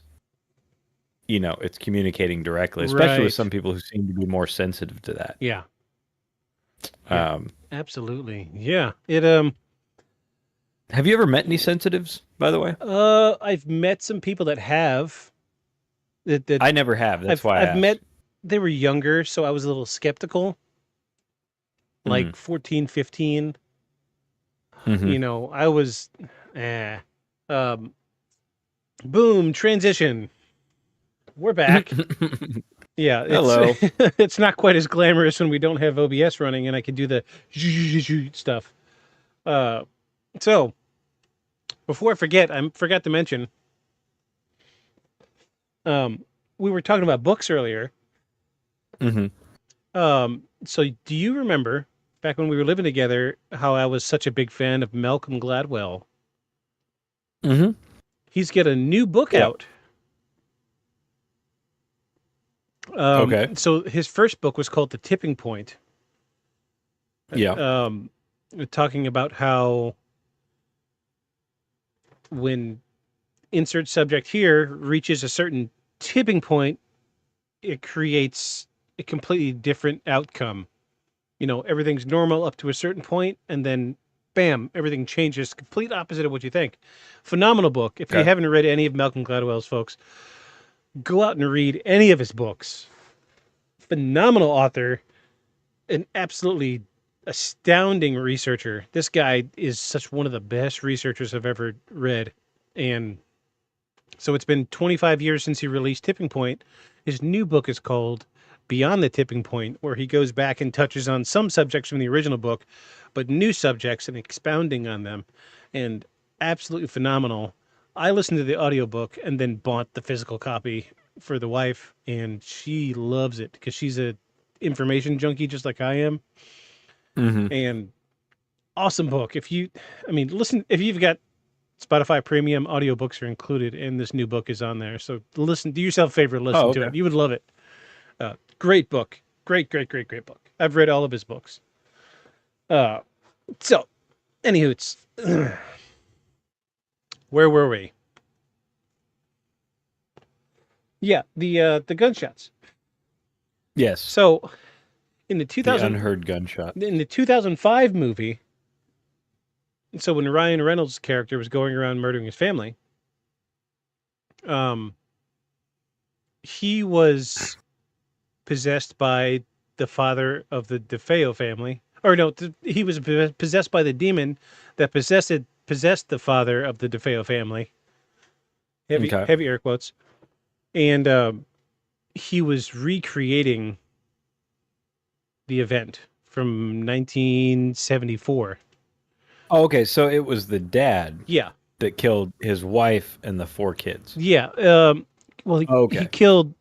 communicating directly, especially with some people who seem to be more sensitive to that. Yeah. Absolutely. Yeah. Have you ever met any sensitives, by the way? I've met some people that have. That I never have. That's why I've met. They were younger, so I was a little skeptical. Like 14, 15. I was. Boom! Transition. We're back. Yeah. Hello. It's not quite as glamorous when we don't have OBS running, and I can do the stuff. So, before I forget, I forgot to mention. We were talking about books earlier. So do you remember back when we were living together how I was such a big fan of Malcolm Gladwell? He's got a new book out. Okay. So his first book was called The Tipping Point. Yeah. Talking about how when insert subject here reaches a certain tipping point, it creates a completely different outcome. Everything's normal up to a certain point, and then bam, everything changes, complete opposite of what you think. Phenomenal book. If you haven't read any of Malcolm Gladwell's, folks, go out and read any of his books. Phenomenal author, an absolutely astounding researcher. This guy is such one of the best researchers I've ever read. And so it's been 25 years since he released Tipping Point. His new book is called beyond the tipping point, where he goes back and touches on some subjects from the original book, but new subjects and expounding on them, and absolutely phenomenal. I listened to the audiobook and then bought the physical copy for the wife, and she loves it because she's a information junkie just like I am. And awesome book. If you've got Spotify Premium, audiobooks are included, and this new book is on there. So listen, do yourself a favor, listen to it. You would love it. Great book. Great book. I've read all of his books. So, anywho, it's where were we? Yeah, the gunshots. Yes. So, in the The unheard gunshot. in the 2005 movie, so when Ryan Reynolds' character was going around murdering his family, he was possessed by the father of the DeFeo family. Or no, he was possessed by the demon that possessed the father of the DeFeo family. Heavy air quotes. And he was recreating the event from 1974. Oh, okay, so it was the dad Yeah. that killed his wife and the 4 kids. Yeah. Well, he killed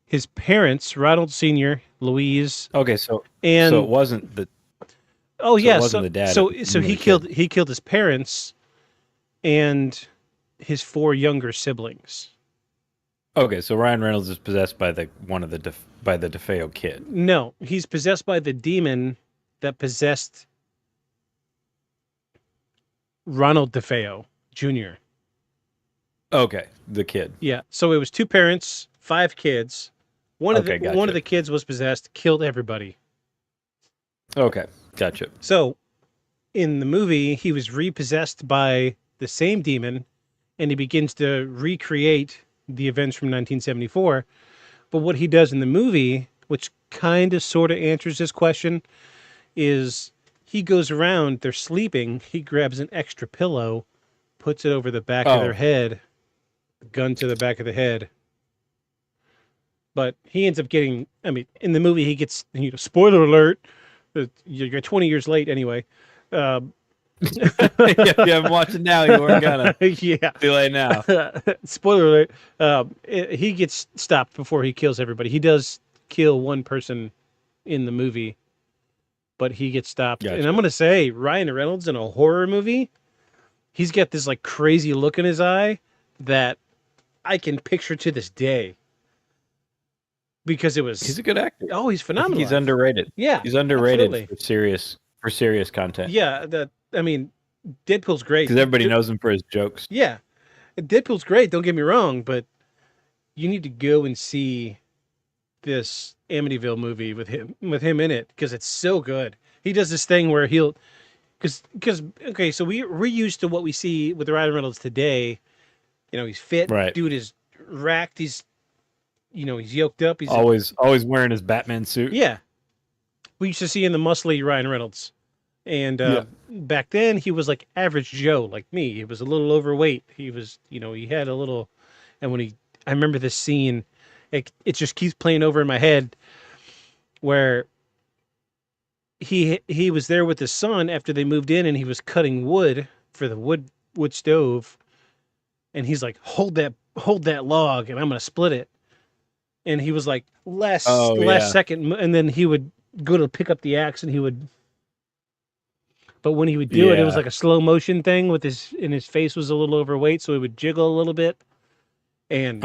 his parents, Ronald Sr., Louise. Okay, so and it wasn't the. Oh yeah, it wasn't the dad. So he killed his parents and his 4 younger siblings. Okay, so Ryan Reynolds is possessed by the DeFeo kid. No, he's possessed by the demon that possessed Ronald DeFeo Jr. Okay, the kid. Yeah, so it was 2 parents, 5 kids. One of the kids was possessed, killed everybody. Okay, gotcha. So, in the movie, he was repossessed by the same demon, and he begins to recreate the events from 1974. But what he does in the movie, which kind of sort of answers this question, is he goes around, they're sleeping, he grabs an extra pillow, puts it over the back of their head, gun to the back of the head. But he ends up getting, in the movie he gets, spoiler alert, you're 20 years late anyway. Yeah, I'm watching now. You weren't gonna. Yeah. Too late now. Spoiler alert. He gets stopped before he kills everybody. He does kill one person in the movie, but he gets stopped. Gotcha. And I'm going to say, Ryan Reynolds in a horror movie, he's got this like crazy look in his eye that I can picture to this day. Because he's a good actor. Oh, he's phenomenal. He's underrated. Yeah. He's underrated absolutely. for serious content. Yeah, Deadpool's great. Because everybody knows him for his jokes. Yeah. Deadpool's great, don't get me wrong, but you need to go and see this Amityville movie with him in it, because it's so good. He does this thing where so we're used to what we see with Ryan Reynolds today. He's fit, right. Dude is racked, he's yoked up, he's always wearing his Batman suit. Yeah. We used to see in the muscly Ryan Reynolds. And back then he was like average Joe, like me. He was a little overweight. He was, he had a little, and I remember this scene, it just keeps playing over in my head, where he was there with his son after they moved in, and he was cutting wood for the wood stove, and he's like, hold that log, and I'm gonna split it. And he was like, last second, and then he would go to pick up the axe, and he would. But when he would do it, it was like a slow motion thing and his face was a little overweight, so he would jiggle a little bit. And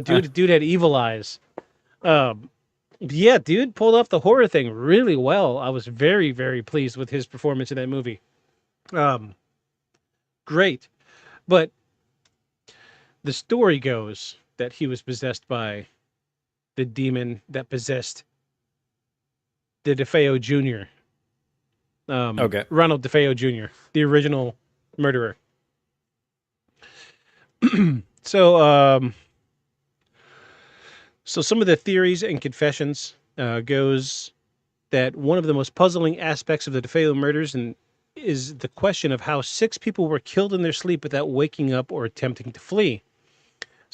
dude had evil eyes. Dude pulled off the horror thing really well. I was very, very pleased with his performance in that movie. Great. But the story goes that he was possessed by the demon that possessed the DeFeo Jr. Ronald DeFeo Jr., the original murderer. So some of the theories and confessions goes that one of the most puzzling aspects of the DeFeo murders is the question of how 6 people were killed in their sleep without waking up or attempting to flee.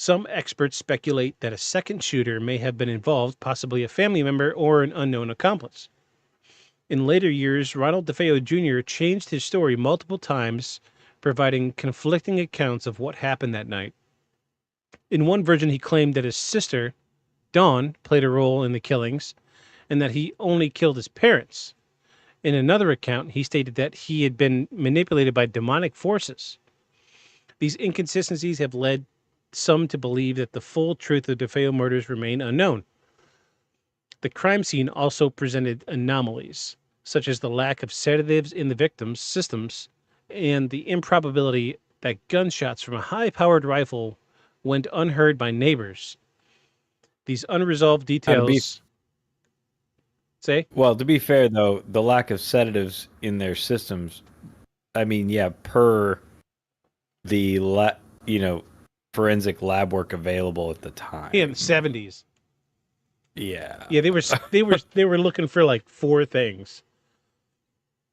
Some experts speculate that a second shooter may have been involved, possibly a family member or an unknown accomplice. In later years, Ronald DeFeo Jr. changed his story multiple times, providing conflicting accounts of what happened that night. In one version, he claimed that his sister, Dawn, played a role in the killings, and that he only killed his parents. In another account, he stated that he had been manipulated by demonic forces. These inconsistencies have led some to believe that the full truth of DeFeo murders remain unknown. The crime scene also presented anomalies, such as the lack of sedatives in the victim's systems and the improbability that gunshots from a high-powered rifle went unheard by neighbors. These unresolved details... Say? Well, to be fair, though, the lack of sedatives in their systems, I mean, yeah, per the, forensic lab work available at the time. Yeah, in the 70s. Yeah. Yeah, they were looking for like 4 things.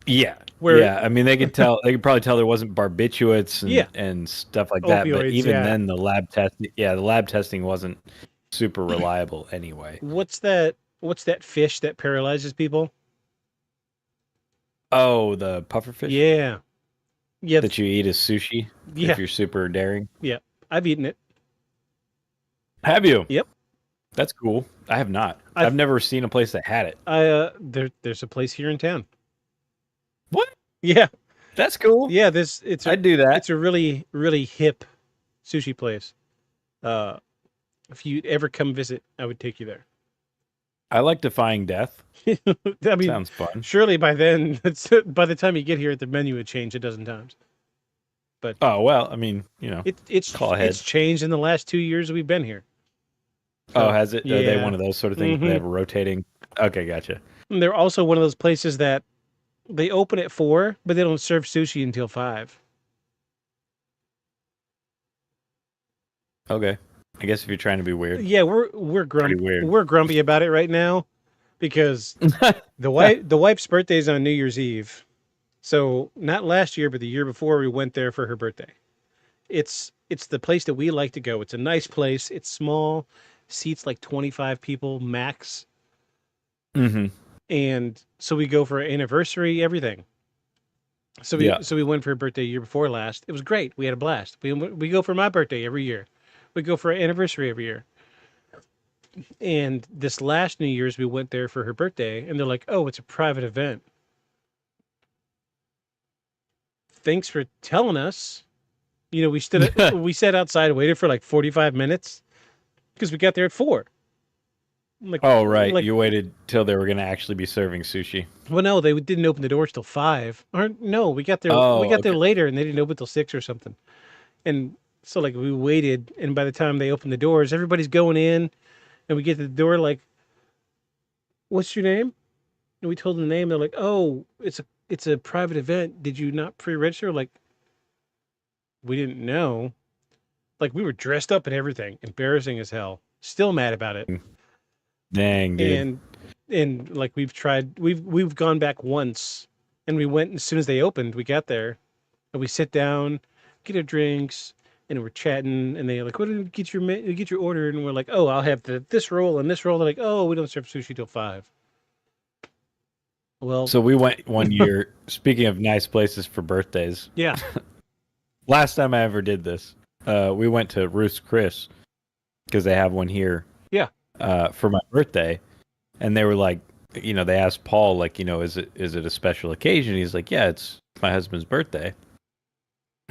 Yeah. Where, yeah, I mean, they could probably tell there wasn't barbiturates and stuff like that, but Opioids, even then the lab testing wasn't super reliable anyway. What's that fish that paralyzes people? Oh, the pufferfish? Yeah. Yeah. That you eat as sushi if you're super daring? Yeah. I've eaten it. Have you? Yep. That's cool. I have not. I've never seen a place that had it. There's a place here in town. What? Yeah. That's cool. Yeah, I'd do that. It's a really, really hip sushi place. If you'd ever come visit, I would take you there. I like defying death. I mean, sounds fun. Surely by then, by the time you get here, the menu would change a dozen times. But well, I mean, it's changed in the last 2 years we've been here. So, has it? Yeah. Are they one of those sort of things? They have a rotating. Okay, gotcha. And they're also one of those places that they open at 4, but they don't serve sushi until 5. Okay. I guess if you're trying to be weird. Yeah, we're grumpy. Weird. We're grumpy about it right now because the wife's birthday is on New Year's Eve. So not last year, but the year before, we went there for her birthday. It's the place that we like to go. It's a nice place. It's small, seats like 25 people max. Mm-hmm. And so we go for an anniversary, everything. So we went for her birthday year before last. It was great. We had a blast. We go for my birthday every year. We go for an anniversary every year. And this last New Year's, we went there for her birthday, and they're like, "Oh, it's a private event." Thanks for telling us. We sat outside and waited for like 45 minutes because we got there at 4. Oh, right. You waited till they were going to actually be serving sushi. Well, no, they didn't open the doors till 5. Or no, we got there. There later, and they didn't open till 6 or something. And so, we waited, and by the time they opened the doors, everybody's going in, and we get to the door like, "What's your name?" And we told them the name. They're like, "Oh, it's a private event. Did you not pre-register?" Like, we didn't know. We were dressed up and everything, embarrassing as hell. Still mad about it. Dang, dude. And we've gone back once, and we went as soon as they opened. We got there, and we sit down, get our drinks, and we're chatting. And they're like, "What did you get your order?" And we're like, "Oh, I'll have this roll and this roll." They're like, "Oh, we don't serve sushi till 5." Well, so we went one year. Speaking of nice places for birthdays, yeah. Last time I ever did this, we went to Ruth's Chris because they have one here. Yeah. For my birthday, and they were like, they asked Paul, is it a special occasion? He's like, yeah, it's my husband's birthday.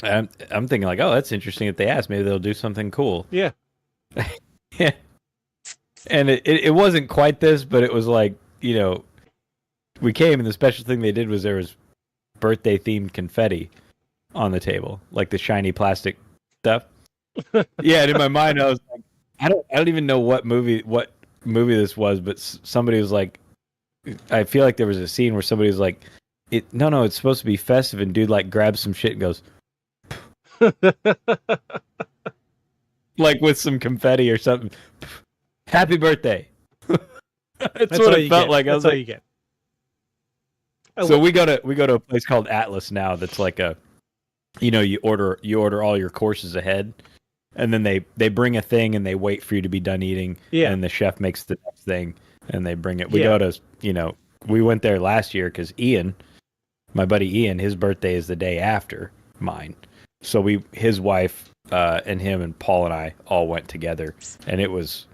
I'm thinking oh, that's interesting that they asked. Maybe they'll do something cool. Yeah. Yeah. And it wasn't quite this, but it was we came, and the special thing they did was there was birthday themed confetti on the table, like the shiny plastic stuff. Yeah, and in my mind I was like, I don't even know what movie this was, but somebody was like, I feel like there was a scene where somebody was like, no, it's supposed to be festive, and dude grabs some shit and goes with some confetti or something. Happy birthday. That's what it felt like. That's all you get. So we go to a place called Atlas now. That's like a, you order all your courses ahead, and then they bring a thing and they wait for you to be done eating. Yeah. And the chef makes the next thing and they bring it. We Yeah. go to, you know, we went there last year because Ian, my buddy Ian, his birthday is the day after mine. So his wife and him and Paul and I all went together, and it was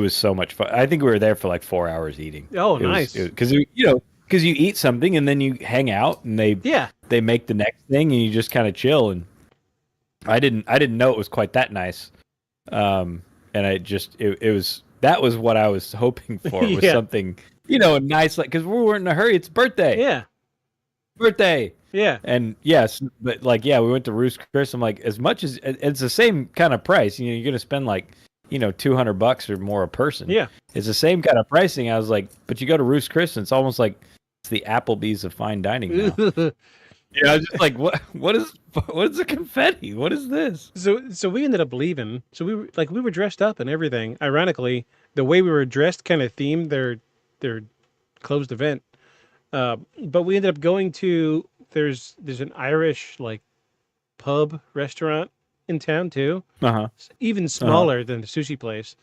so much fun. I think we were there for like 4 hours eating. Oh, nice. Because you eat something and then you hang out and they make the next thing and you just kind of chill. And I didn't know it was quite that nice. And that was what I was hoping for, was something, you know, nice, like, because we weren't in a hurry. It's birthday. Yeah. Birthday. Yeah. And yes, but like, yeah, we went to Roost Chris. I'm like, as much as it's the same kind of price, you know, you're going to spend like, you know, $200 or more a person. Yeah. It's the same kind of pricing. I was like, but you go to Roost Chris and it's almost like it's the Applebee's of fine dining now. Yeah, I was just like, what is the confetti? What is this? So we ended up leaving. So we were dressed up and everything. Ironically, the way we were dressed kind of themed their closed event. But we ended up going to there's an Irish like pub restaurant in town too. Uh-huh. Even smaller than the sushi place.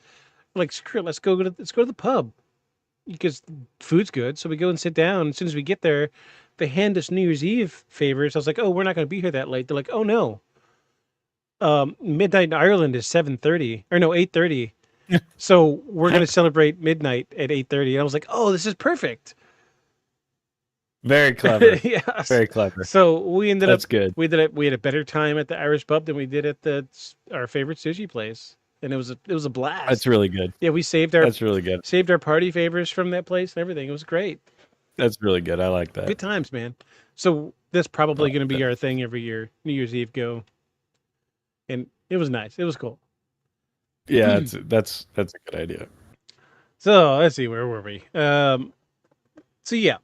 Like, screw it, let's go to the pub because food's good. So we go and sit down. As soon as we get there, they hand us New Year's Eve favors. I was like, oh, we're not going to be here that late. They're like, oh no. Midnight in Ireland is 7:30 or no 8:30. So we're going to celebrate midnight at 8:30. And I was like, oh, this is perfect. Very clever. Yes. Very clever. So we ended That's good. We had a better time at the Irish pub than we did at our favorite sushi place, and it was a blast. That's really good. Yeah, we saved That's really good. Saved our party favors from that place and everything. It was great. That's really good. I like that. Good times, man. So that's probably going to be our thing every year. New Year's Eve go, and it was nice. It was cool. Yeah, that's a good idea. So let's see, where were we? So yeah,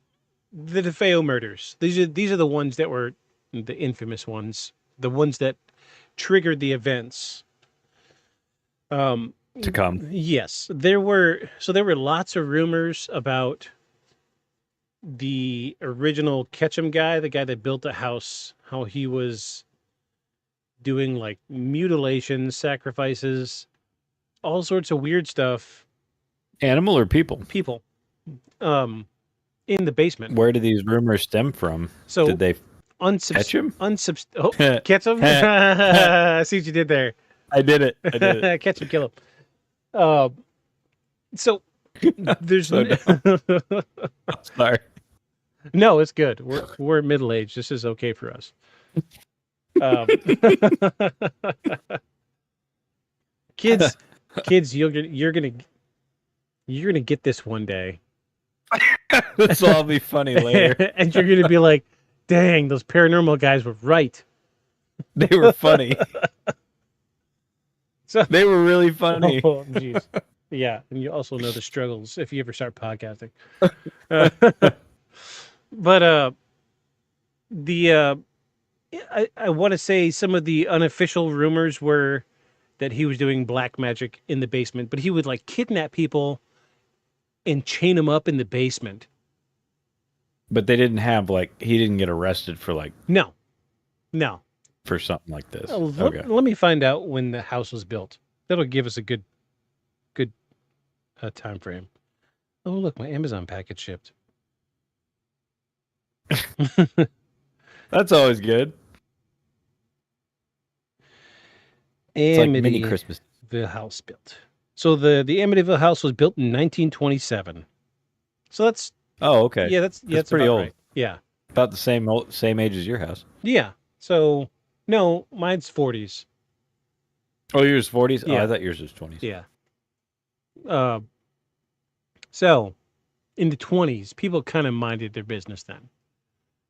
the DeFeo murders. These are the ones that were the infamous ones, the ones that triggered the events. To come. Yes, there were lots of rumors about the original Ketchum guy, the guy that built the house, how he was doing like mutilations, sacrifices, all sorts of weird stuff. Animal or people? People. In the basement. Where do these rumors stem from? So did they catch him? Catch him? I see what you did there. I did it. Catch him, kill him. So there's Sorry. No, it's good. We're middle aged. This is okay for us. Kids, you're gonna get this one day. This will all be funny later. And you're gonna be like, dang, those paranormal guys were right. They were funny. So they were really funny. Oh, jeez. Yeah, and you also know the struggles if you ever start podcasting. But I want to say some of the unofficial rumors were that he was doing black magic in the basement, but he would like kidnap people and chain them up in the basement. But they didn't have he didn't get arrested for No. For something like this. Okay. Let me find out when the house was built. That'll give us a good time frame. Oh, look, my Amazon package shipped. That's always good. It's like mini Christmas. The house built. So the Amityville house was built in 1927. So that's okay. Yeah, that's pretty old. Right. Yeah, about the same age as your house. Yeah. So no, mine's 40s. Oh, yours 40s? Yeah. Oh, I thought yours was 20s. Yeah. So in the 20s, people kind of minded their business then.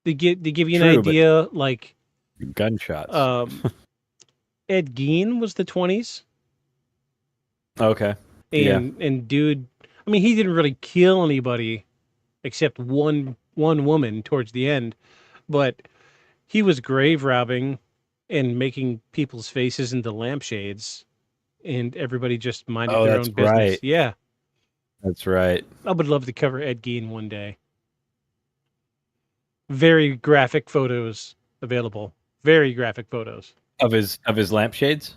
To give you an idea, like gunshots. Ed Gein was the 20s. Okay. And dude, I mean, he didn't really kill anybody except one woman towards the end, but he was grave robbing and making people's faces into lampshades, and everybody just minded their own business. Right. Yeah. That's right. I would love to cover Ed Gein one day. Very graphic photos available. Very graphic photos. Of his lampshades?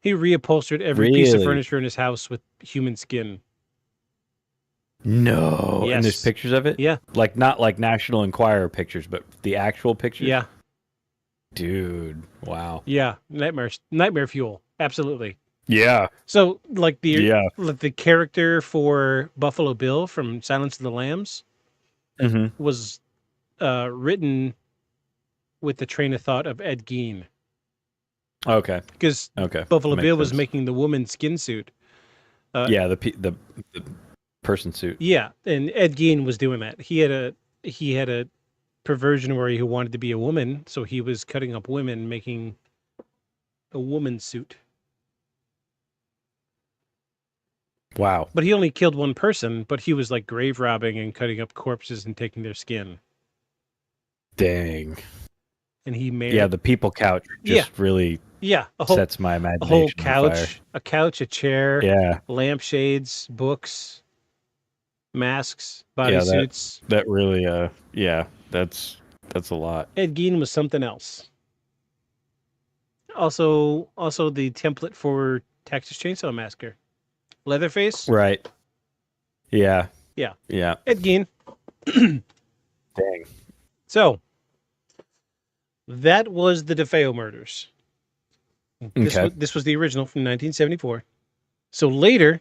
He reupholstered every piece of Really? furniture in his house with human skin. No. And there's Yes. pictures of it? Yeah. Like, not like National Enquirer pictures, but the actual pictures? Yeah. Dude. Wow. Yeah. Nightmare fuel. Absolutely. Yeah. So, like Yeah. the character for Buffalo Bill from Silence of the Lambs Mm-hmm. was written with the train of thought of Ed Gein. Okay. Because Okay. Buffalo Makes Bill was sense. making the woman's skin suit. Yeah, the person suit. Yeah, and Ed Gein was doing that. He had a perversion where he wanted to be a woman, so he was cutting up women, making a woman's suit. Wow. But he only killed one person, but he was like grave robbing and cutting up corpses and taking their skin. Dang. And he married. Yeah, the people couch just really sets my imagination a whole on fire. couch, a chair, Yeah. lampshades, books, masks, Yeah, bodysuits. that really that's a lot. Ed Gein was something else. Also the template for Texas Chainsaw Massacre. Leatherface? Right. Yeah. Yeah. Yeah. Ed Gein. Dang. So, that was the DeFeo murders. This was the original from 1974. So later,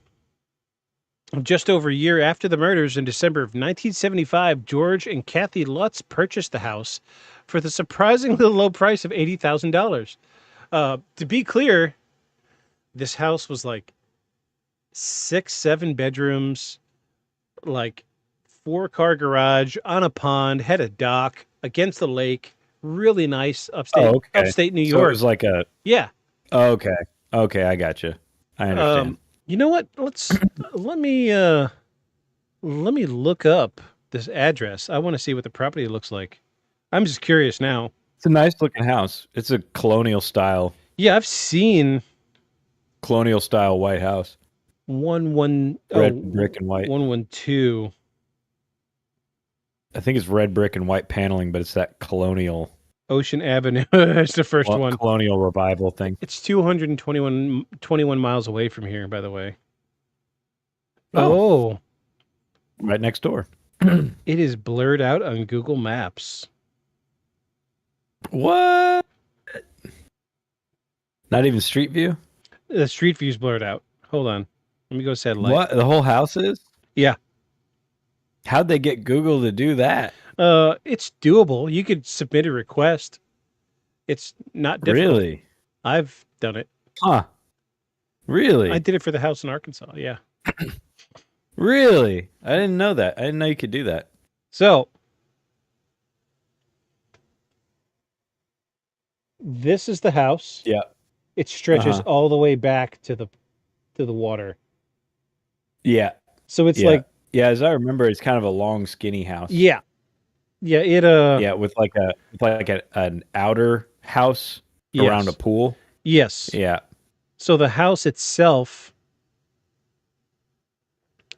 just over a year after the murders, in December of 1975, George and Kathy Lutz purchased the house for the surprisingly low price of $80,000. To be clear, this house was like 6-7 bedrooms, like 4-car garage on a pond, had a dock against the lake, really nice upstate New York. So it was like a yeah. Okay. Okay, I got you. I understand. You know what? Let me look up this address. I want to see what the property looks like. I'm just curious now. It's a nice looking house. It's a colonial style. Yeah, I've seen colonial style white house. Red brick and white. 112. I think it's red brick and white paneling, but it's that colonial Ocean Avenue. It's the first one. Colonial revival thing. It's 221 miles away from here, by the way. Oh. Right next door. It is blurred out on Google Maps. What? Not even Street View? The Street View's blurred out. Hold on. Let me go satellite. What? The whole house is? Yeah. How'd they get Google to do that? It's doable. You could submit a request. It's not difficult. Really? I've done it. Huh. Really? I did it for the house in Arkansas. Yeah. Really? I didn't know that. I didn't know you could do that. So, this is the house. Yeah. It stretches all the way back to the water. Yeah. So it's like, yeah, as I remember, it's kind of a long, skinny house. Yeah. Yeah, yeah, with like an outer house around a pool. Yes. Yeah. So the house itself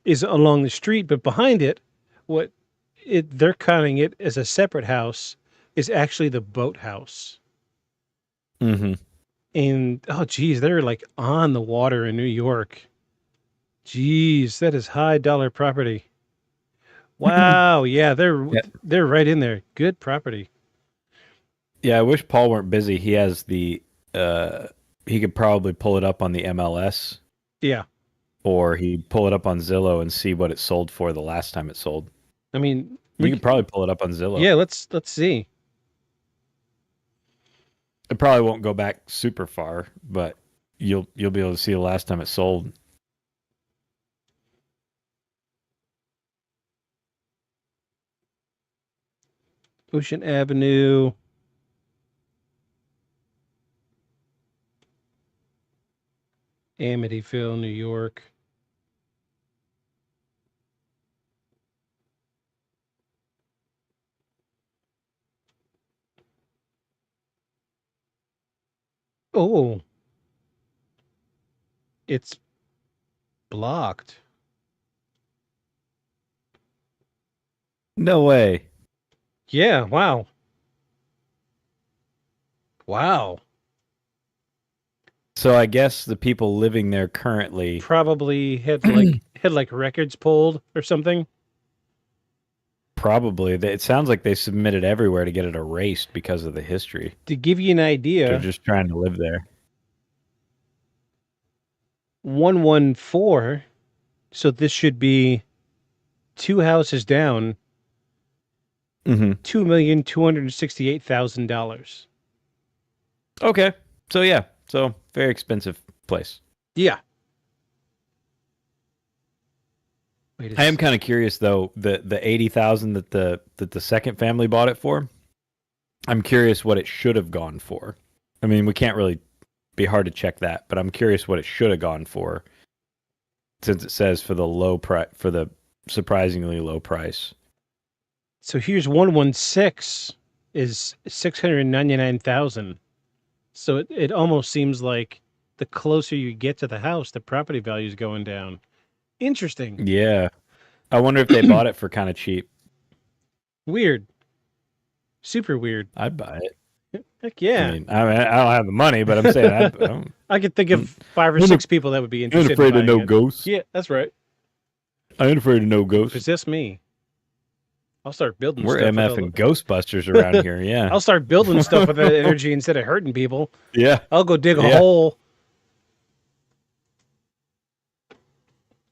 is along the street, but behind it, they're counting it as a separate house is actually the boathouse. Mm-hmm. And they're like on the water in New York. Jeez, that is high dollar property. Wow, yeah, they're right in there. Good property. Yeah, I wish Paul weren't busy. He has the he could probably pull it up on the MLS. Yeah. Or he'd pull it up on Zillow and see what it sold for the last time it sold. I mean, you could probably pull it up on Zillow. Yeah, let's see. It probably won't go back super far, but you'll be able to see the last time it sold. Ocean Avenue. Amityville, New York. Oh. It's blocked. No way. Yeah, wow. Wow. So I guess the people living there currently Probably had like records pulled or something. probably. It sounds like they submitted everywhere to get it erased because of the history. To give you an idea, They're just trying to live there. 114. So this should be 2 houses down. Mm-hmm. $2,268,000. Okay. So yeah. So very expensive place. Yeah. Wait, I am kind of curious though, the $80,000 that the second family bought it for. I'm curious what it should have gone for. I mean, we can't really be hard to check that, but I'm curious what it should have gone for, since it says for the surprisingly low price. So here's 116 is 699,000. So it almost seems like the closer you get to the house, the property value is going down. Interesting. Yeah. I wonder if they bought it for kind of cheap. Weird. Super weird. I'd buy it. Heck yeah. I mean, I don't have the money, but I'm saying I could think of 5 or 6 people that would be I interested. ain't afraid in of no buying it. ghosts. Yeah, that's right. I ain't afraid of no ghosts. Possess me. I'll start building We're stuff. MF and Ghostbusters around here, yeah. I'll start building stuff with that energy instead of hurting people. Yeah. I'll go dig a hole.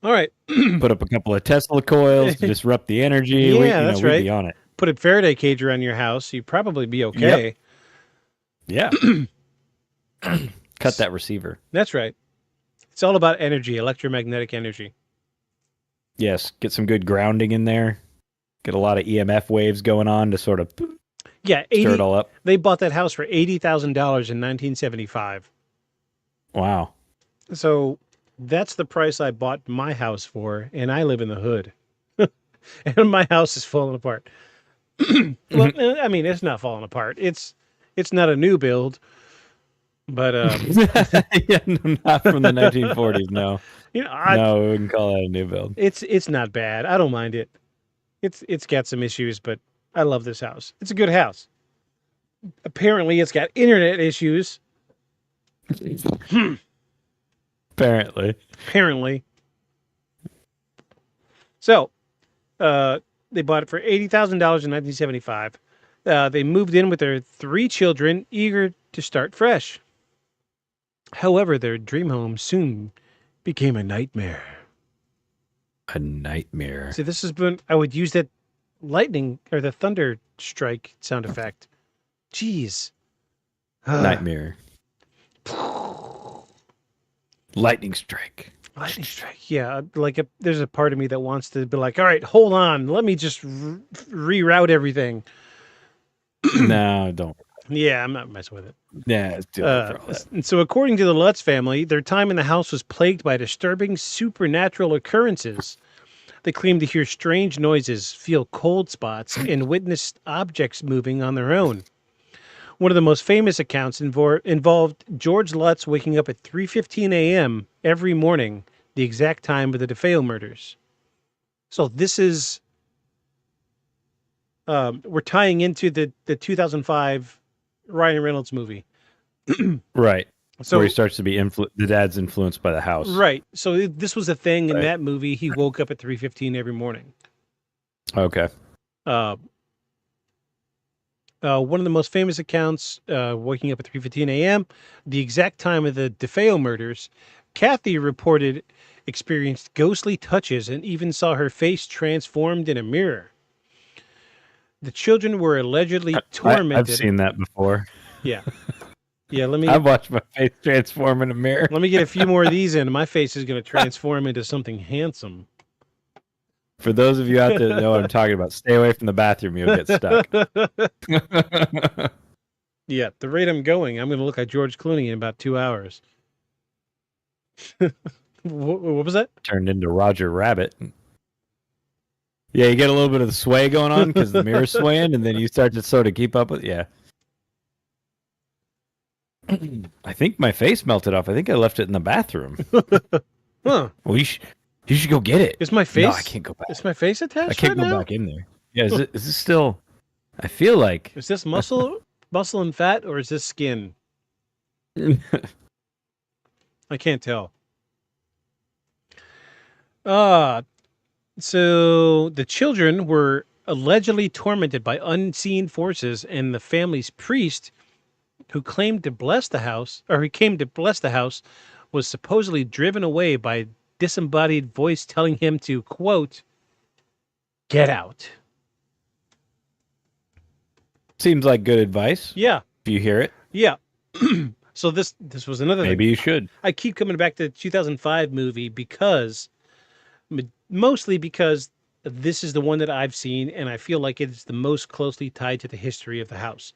All right. Put up a couple of Tesla coils to disrupt the energy. Yeah, that's right. We'd be on it. Put a Faraday cage around your house. You'd probably be okay. Yep. Yeah. Cut that receiver. That's right. It's all about energy, electromagnetic energy. Yes. Get some good grounding in there. Get a lot of EMF waves going on to sort of stir it all up. They bought that house for $80,000 in 1975. Wow. So that's the price I bought my house for, and I live in the hood. And my house is falling apart. Well, I mean, it's not falling apart. It's not a new build, but yeah, no, not from the 1940s. No, no, we wouldn't call that a new build. It's not bad. I don't mind it. It's got some issues, but I love this house. It's a good house. Apparently, it's got internet issues. Apparently. So, they bought it for $80,000 in 1975. They moved in with their 3 children, eager to start fresh. However, their dream home soon became a nightmare. A nightmare. See, this has been... I would use that lightning or the thunder strike sound effect. Jeez. Nightmare. Lightning strike. Lightning strike. Yeah, like there's a part of me that wants to be like, all right, hold on. Let me just reroute everything. No, don't. Yeah, I'm not messing with it. Yeah, it's too late for all that. And so according to the Lutz family, their time in the house was plagued by disturbing supernatural occurrences. They claimed to hear strange noises, feel cold spots, and witnessed objects moving on their own. One of the most famous accounts involved George Lutz waking up at 3:15 a.m. every morning, the exact time of the DeFeo murders. So this is... we're tying into the 2005 Ryan Reynolds movie. Right. So where he starts to be the dad's influenced by the house. Right. So this was a thing in that movie. He woke up at 3:15 every morning. Okay. One of the most famous accounts, waking up at 3:15 a.m., the exact time of the DeFeo murders, Kathy reported experienced ghostly touches and even saw her face transformed in a mirror. The children were allegedly tormented. I've seen that before. Yeah. Yeah, I've watched my face transform in a mirror. Let me get a few more of these in. My face is going to transform into something handsome. For those of you out there that know what I'm talking about, stay away from the bathroom. You'll get stuck. Yeah, the rate I'm going, I'm going to look like George Clooney in about 2 hours. What was that? Turned into Roger Rabbit. Yeah, you get a little bit of the sway going on because the mirror's swaying, and then you start to sort of keep up with. Yeah. I think my face melted off. I think I left it in the bathroom. Huh. Well, you should go get it. Is my face? No, I can't go back. Is my face attached? I can't right go now? back in there. Yeah, is this still? I feel like. Is this muscle and fat, or is this skin? I can't tell. So the children were allegedly tormented by unseen forces, and the family's priest, who claimed to bless the house, or who came to bless the house, was supposedly driven away by a disembodied voice telling him to, quote, get out. Seems like good advice. Yeah. If you hear it. Yeah. So this was another Maybe thing. you should. I keep coming back to the 2005 movie mostly because this is the one that I've seen, and I feel like it's the most closely tied to the history of the house.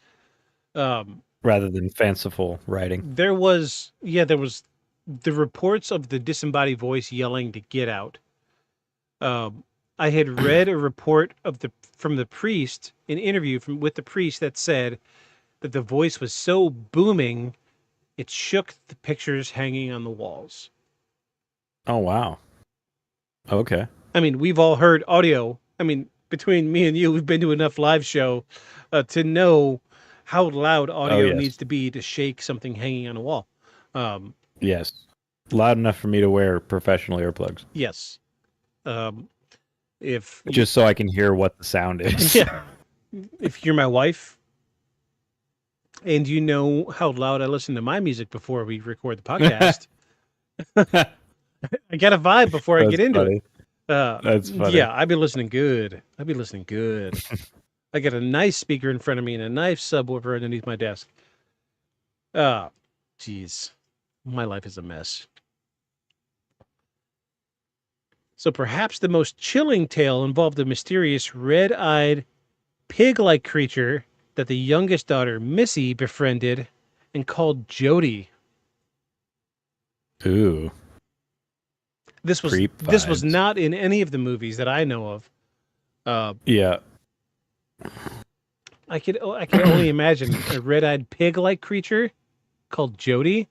Rather than fanciful writing. There was the reports of the disembodied voice yelling to get out. I had read a report from the priest, an interview with the priest that said that the voice was so booming, it shook the pictures hanging on the walls. Oh, wow. Okay. I mean, we've all heard audio. I mean, between me and you, we've been to enough live show to know how loud audio needs to be to shake something hanging on a wall. Yes. Loud enough for me to wear professional earplugs. Yes. Just so I can hear what the sound is. Yeah. If you're my wife and you know how loud I listen to my music before we record the podcast, I got a vibe before I get into it. That's funny. Yeah, I'd be listening good. I got a nice speaker in front of me and a nice subwoofer underneath my desk. Jeez. My life is a mess. So perhaps the most chilling tale involved a mysterious red-eyed, pig-like creature that the youngest daughter, Missy, befriended and called Jody. Ooh. This was not in any of the movies that I know of. Yeah. I could only imagine a red-eyed pig-like creature called Jody.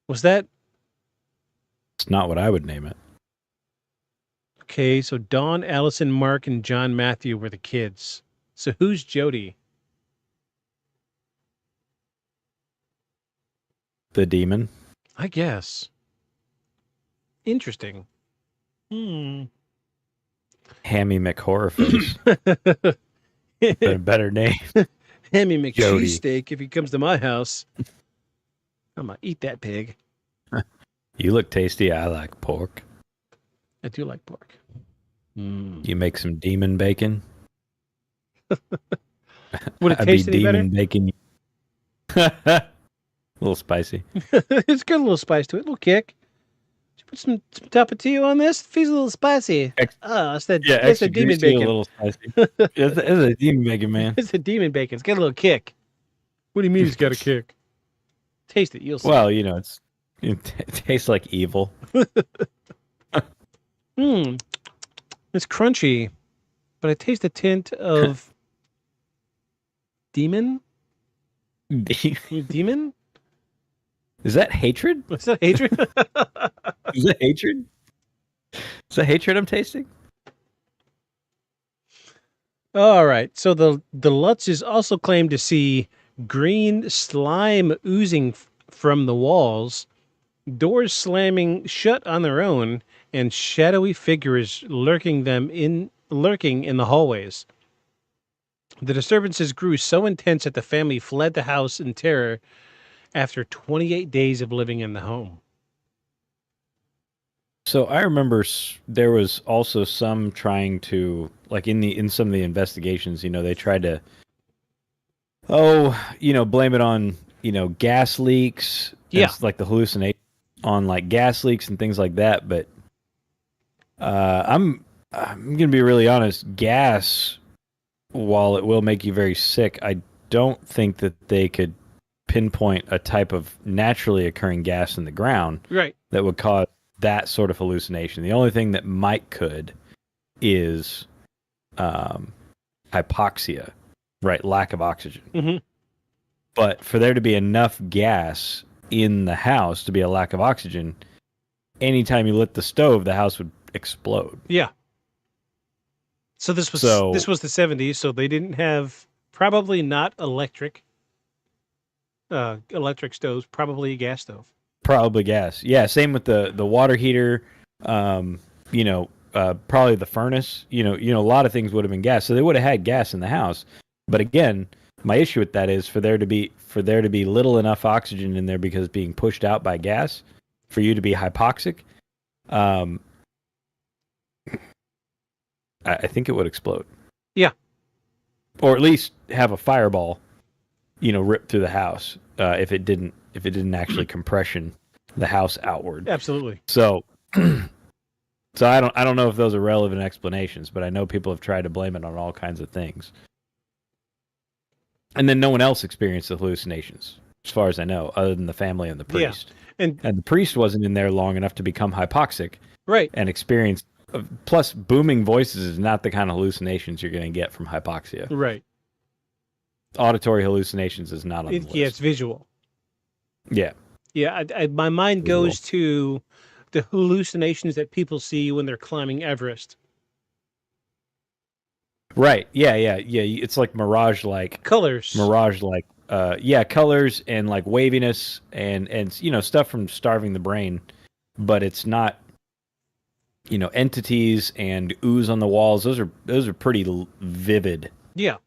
Was that? It's not what I would name it. Okay, so Dawn, Allison, Mark, and John Matthew were the kids. So who's Jody? The demon. I guess. Interesting. Hammy McHorrorface. A better name. Hammy McCheesesteak if he comes to my house. I'm going to eat that pig. You look tasty. I like pork. I do like pork. You make some demon bacon. Would it taste any better? Bacon. A little spicy. It's got a little spice to it. A little kick. Put some tapatio on this. Feels a little spicy. It's the demon bacon. A little spicy. It's a demon bacon, man. It's a demon bacon. It's got a little kick. What do you mean it's got a kick? Taste it. You'll see. Well, it tastes like evil. It's crunchy, but I taste a tint of demon. Demon? Is that hatred? Is that hatred? Is that hatred? Is that hatred I'm tasting? All right. So the Lutzes also claim to see green slime oozing from the walls, doors slamming shut on their own, and shadowy figures lurking in the hallways. The disturbances grew so intense that the family fled the house in terror after 28 days of living in the home. So I remember there was also some trying to, like in some of the investigations, they tried to, blame it on, gas leaks. Yeah. It's like the hallucination on like gas leaks and things like that. But I'm going to be really honest. Gas, while it will make you very sick, I don't think that they could pinpoint a type of naturally occurring gas in the ground that would cause that sort of hallucination. The only thing that might could is hypoxia, right? Lack of oxygen. Mm-hmm. But for there to be enough gas in the house to be a lack of oxygen, anytime you lit the stove, the house would explode. Yeah. So this was the 70s, so they didn't have, probably not electric stoves, probably a gas stove. Probably gas. Yeah, same with the water heater. You know, probably the furnace. You know, a lot of things would have been gas. So they would have had gas in the house. But again, my issue with that is for there to be little enough oxygen in there because it's being pushed out by gas, for you to be hypoxic. I think it would explode. Yeah. Or at least have a fireball, rip through the house if it didn't actually compression the house outward. Absolutely. So, so I don't know if those are relevant explanations, but I know people have tried to blame it on all kinds of things. And then no one else experienced the hallucinations, as far as I know, other than the family and the priest. Yeah. And the priest wasn't in there long enough to become hypoxic. Right. And experience. Plus, booming voices is not the kind of hallucinations you're going to get from hypoxia. Right. Auditory hallucinations is not on the list. Yeah, it's visual. Yeah. Yeah, my mind goes to the hallucinations that people see when they're climbing Everest. Right. Yeah. It's like mirage-like. Colors. Mirage-like. Colors and like waviness and stuff from starving the brain, but it's not. Entities and ooze on the walls. Those are pretty vivid. Yeah.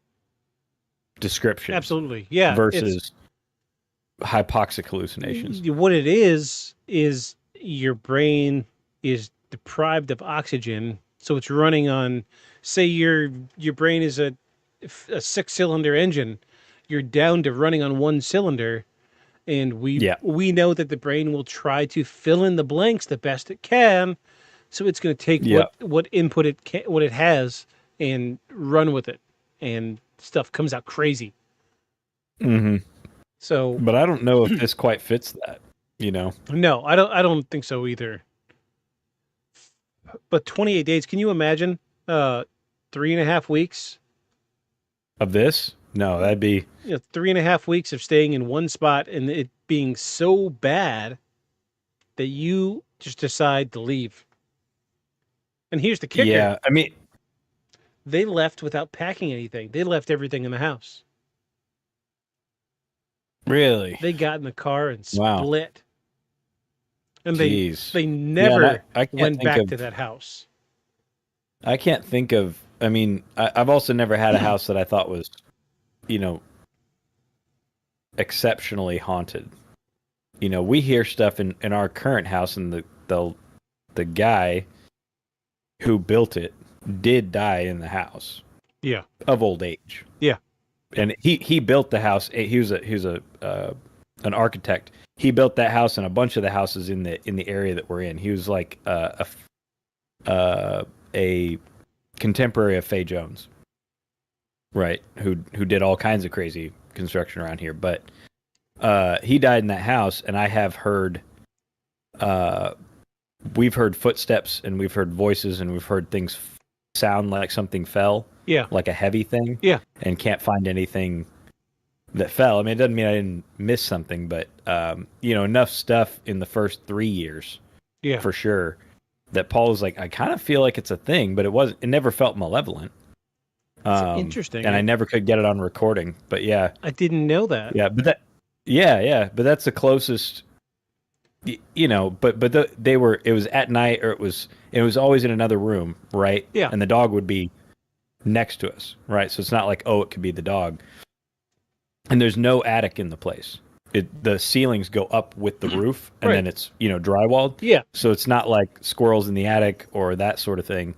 Descriptions. Absolutely. Yeah. Versus hypoxic hallucinations. What it is your brain is deprived of oxygen, so it's running on. Say your brain is a 6-cylinder engine. You're down to running on 1 cylinder, and we know that the brain will try to fill in the blanks the best it can. So it's going to take what input what it has and run with it, and stuff comes out crazy. Mm-hmm. So, but I don't know if this quite fits that. No, I don't think so either. But 28 days, can you imagine? 3.5 weeks of this? No, that'd be 3.5 weeks of staying in one spot and it being so bad that you just decide to leave. And here's the kicker. Yeah, I mean, they left without packing anything. They left everything in the house. Really? They got in the car and split. And Jeez. they never I went back to that house. I can't think of. I mean, I've also never had a house that I thought was, exceptionally haunted. We hear stuff in our current house, and the guy who built it did die in the house. Yeah. Of old age. Yeah. And he built the house. He was an architect. He built that house and a bunch of the houses in the area that we're in. He was like a contemporary of Faye Jones, right? Who did all kinds of crazy construction around here. But he died in that house, and I have heard. We've heard footsteps, and we've heard voices, and we've heard things sound like something fell. Yeah. Like a heavy thing. Yeah. And can't find anything that fell. I mean, it doesn't mean I didn't miss something, but enough stuff in the first 3 years. Yeah. For sure. That Paul was like, I kind of feel like it's a thing, but it never felt malevolent. Interesting. And I never could get it on recording, but yeah. I didn't know that. Yeah, but but that's the closest. But it was at night, or it was always in another room, right? Yeah. And the dog would be next to us, right? So it's not like, it could be the dog. And there's no attic in the place. The ceilings go up with the roof, and then it's drywalled. Yeah. So it's not like squirrels in the attic or that sort of thing.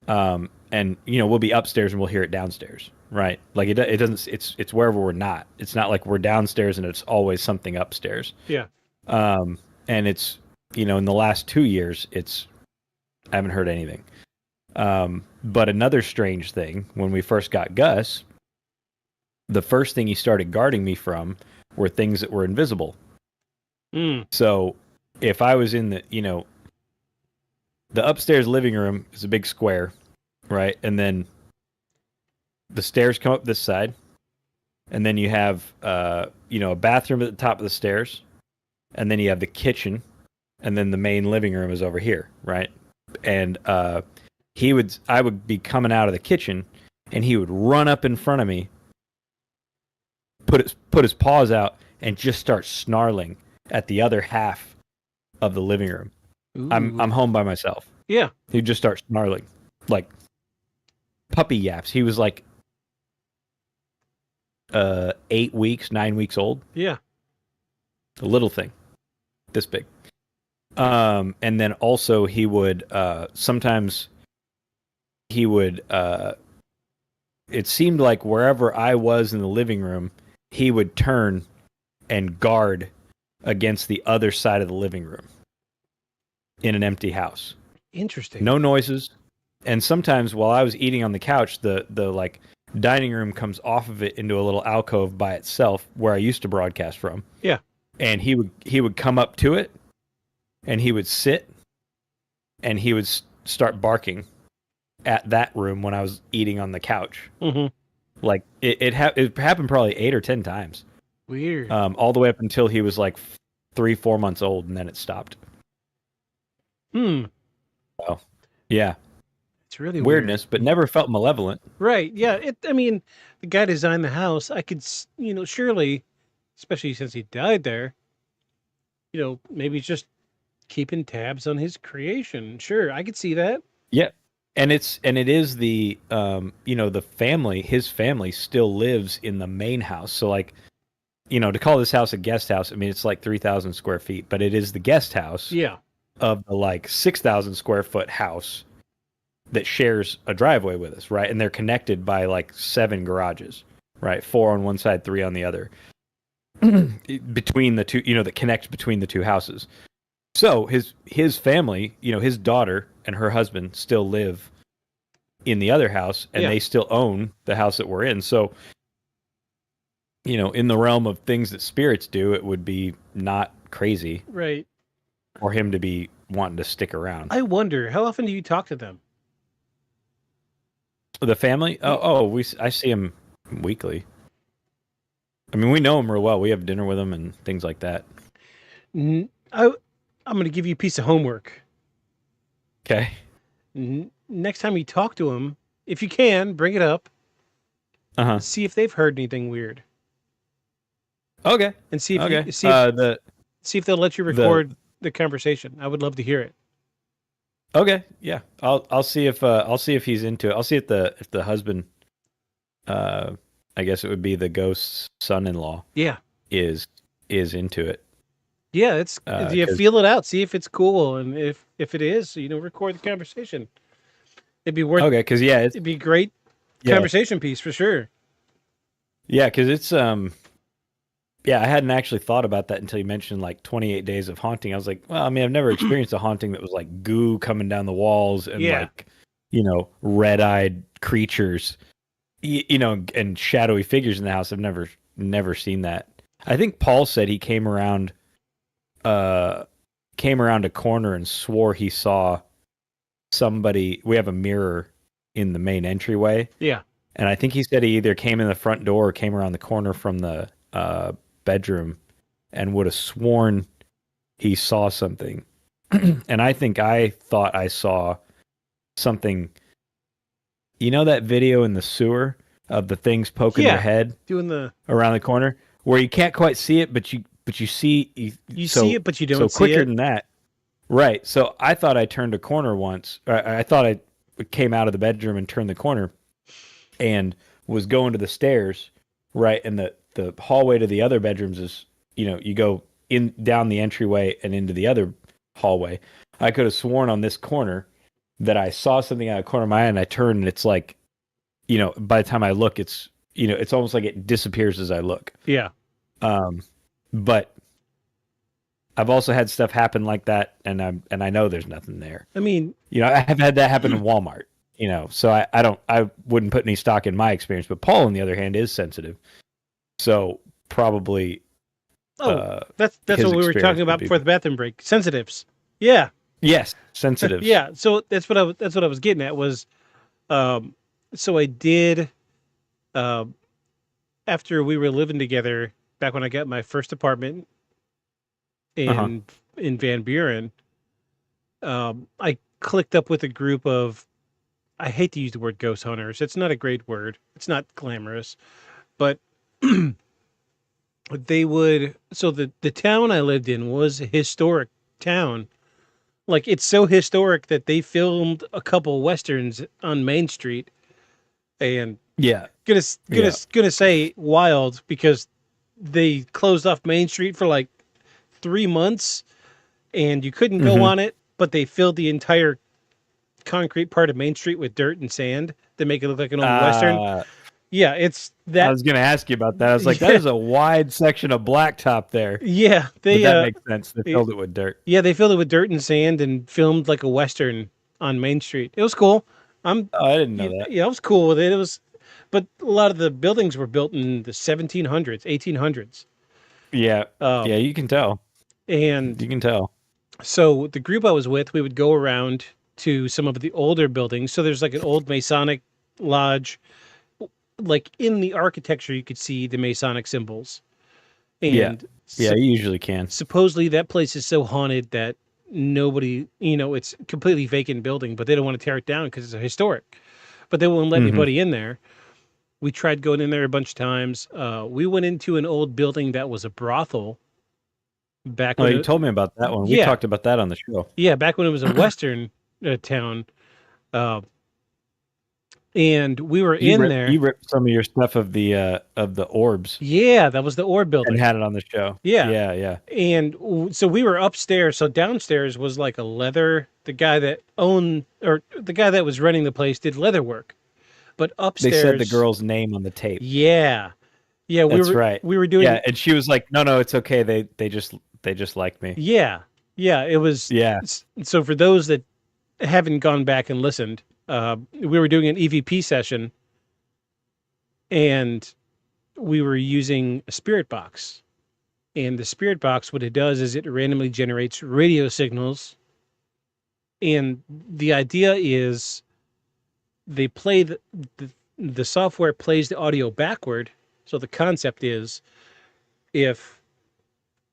And we'll be upstairs and we'll hear it downstairs, right? Like it doesn't. It's wherever we're not. It's not like we're downstairs and it's always something upstairs. Yeah. And it's in the last 2 years, I haven't heard anything. But another strange thing, when we first got Gus, the first thing he started guarding me from were things that were invisible. So if I was in the upstairs living room is a big square, right? And then the stairs come up this side, and then you have a bathroom at the top of the stairs, and then you have the kitchen, and then the main living room is over here, right? And I would be coming out of the kitchen, and he would run up in front of me, put his paws out, and just start snarling at the other half of the living room. I'm Ooh. home by myself. Yeah. He'd just start snarling, like puppy yaps. He was like 8 weeks, 9 weeks old. Yeah. A little thing, this big. And then also he would sometimes he would it seemed like wherever I was in the living room, he would turn and guard against the other side of the living room in an empty house. Interesting. No noises. And sometimes while I was eating on the couch, the like dining room comes off of it into a little alcove by itself where I used to broadcast from. Yeah. And he would come up to it and he would sit and he would start barking at that room when I was eating on the couch. Mm-hmm. Like it happened probably 8 or 10 times. Weird. All the way up until he was like 3-4 months old, and then it stopped. Hmm. So, yeah, It's really weirdness, but never felt malevolent. Right. Yeah. I mean, the guy designed the house. I could, surely, especially since he died there, maybe he's just keeping tabs on his creation. Sure, I could see that. Yeah, and it is the the family. His family still lives in the main house. So like, to call this house a guest house, I mean it's like 3,000 square feet, but it is the guest house. Yeah. Of the like 6,000 square foot house that shares a driveway with us, right? And they're connected by like 7 garages, right? 4 on one side, 3 on the other. Between the two, that connect between the two houses. So his family, his daughter and her husband still live in the other house, and they still own the house that we're in. So, in the realm of things that spirits do, it would be not crazy, right, for him to be wanting to stick around. I wonder, how often do you talk to them? The family? I see him weekly. I mean, we know him real well. We have dinner with him and things like that. I'm going to give you a piece of homework. Okay. Next time you talk to him, if you can, bring it up. See if they've heard anything weird. Okay. And see if okay. see if they'll let you record the conversation. I would love to hear it. Okay. Yeah. I'll see if he's into it. I'll see if the husband, I guess it would be the ghost's son-in-law. Yeah. Is into it. Yeah, it's feel it out, see if it's cool, and if it is, record the conversation. It'd be worth. Okay, because it'd be a great conversation piece for sure. Yeah, because it's I hadn't actually thought about that until you mentioned like 28 Days of Haunting. I was like, well, I mean, I've never experienced a haunting that was like goo coming down the walls and like, red-eyed creatures, and shadowy figures in the house. I've never seen that. I think Paul said he came around a corner and swore he saw somebody. We have a mirror in the main entryway. Yeah. And I think he said he either came in the front door or came around the corner from the bedroom and would have sworn he saw something. And I think I thought I saw something. You know that video in the sewer of the things poking their head doing around the corner where you can't quite see it, but you see you see it, but you don't see it. So quicker than that. Right. So I thought I turned a corner once. I thought I came out of the bedroom and turned the corner and was going to the stairs, right? And the hallway to the other bedrooms is, you go in down the entryway and into the other hallway. I could have sworn on this corner that I saw something out of the corner of my eye, and I turned, and it's like, by the time I look, it's, it's almost like it disappears as I look. Yeah. But I've also had stuff happen like that, and I know there's nothing there. I mean, I have had that happen in Walmart, so I wouldn't put any stock in my experience, but Paul, on the other hand, is sensitive. So probably. That's what we were talking about before the bathroom break. Sensitives. Yeah. Yes, sensitive. Yeah. So that's what I was getting at was, so I did, after we were living together back when I got my first apartment in Van Buren, I clicked up with a group of, I hate to use the word ghost hunters. It's not a great word. It's not glamorous, but they would. So the town I lived in was a historic town. Like, it's so historic that they filmed a couple westerns on Main Street, and Yeah. gonna Yeah. gonna say wild because they closed off Main Street for like 3 months, and you couldn't go on it, but they filled the entire concrete part of Main Street with dirt and sand to make it look like an old western. Yeah, it's that. I was going to ask you about that. I was like, that is a wide section of blacktop there. Yeah, But that makes sense. They filled it with dirt. Yeah, they filled it with dirt and sand and filmed like a western on Main Street. It was cool. I didn't know that. Yeah, I was cool with it. It was, but a lot of the buildings were built in the 1700s, 1800s. Yeah. Yeah, you can tell. And you can tell. So the group I was with, we would go around to some of the older buildings. So there's like an old Masonic lodge. Like, in the architecture, you could see the Masonic symbols. And yeah, you usually can. Supposedly that place is so haunted that nobody, it's a completely vacant building, but they don't want to tear it down because it's historic. But they won't let anybody in there. We tried going in there a bunch of times. We went into an old building that was a brothel. Back when you told me about that one. We talked about that on the show. Yeah, back when it was a western town. And we were there. You ripped some of your stuff of the orbs. Yeah, that was the orb building. And had it on the show. Yeah. And so we were upstairs. So downstairs was like a leather. The guy that was running the place did leather work. But upstairs, they said the girl's name on the tape. Yeah. That's right. We were doing. Yeah, and she was like, "No, it's okay. They just like me." Yeah. It was. Yeah. So for those that haven't gone back and listened, we were doing an EVP session, and we were using a spirit box. And the spirit box, what it does is it randomly generates radio signals. And the idea is they play the software plays the audio backward. So the concept is, if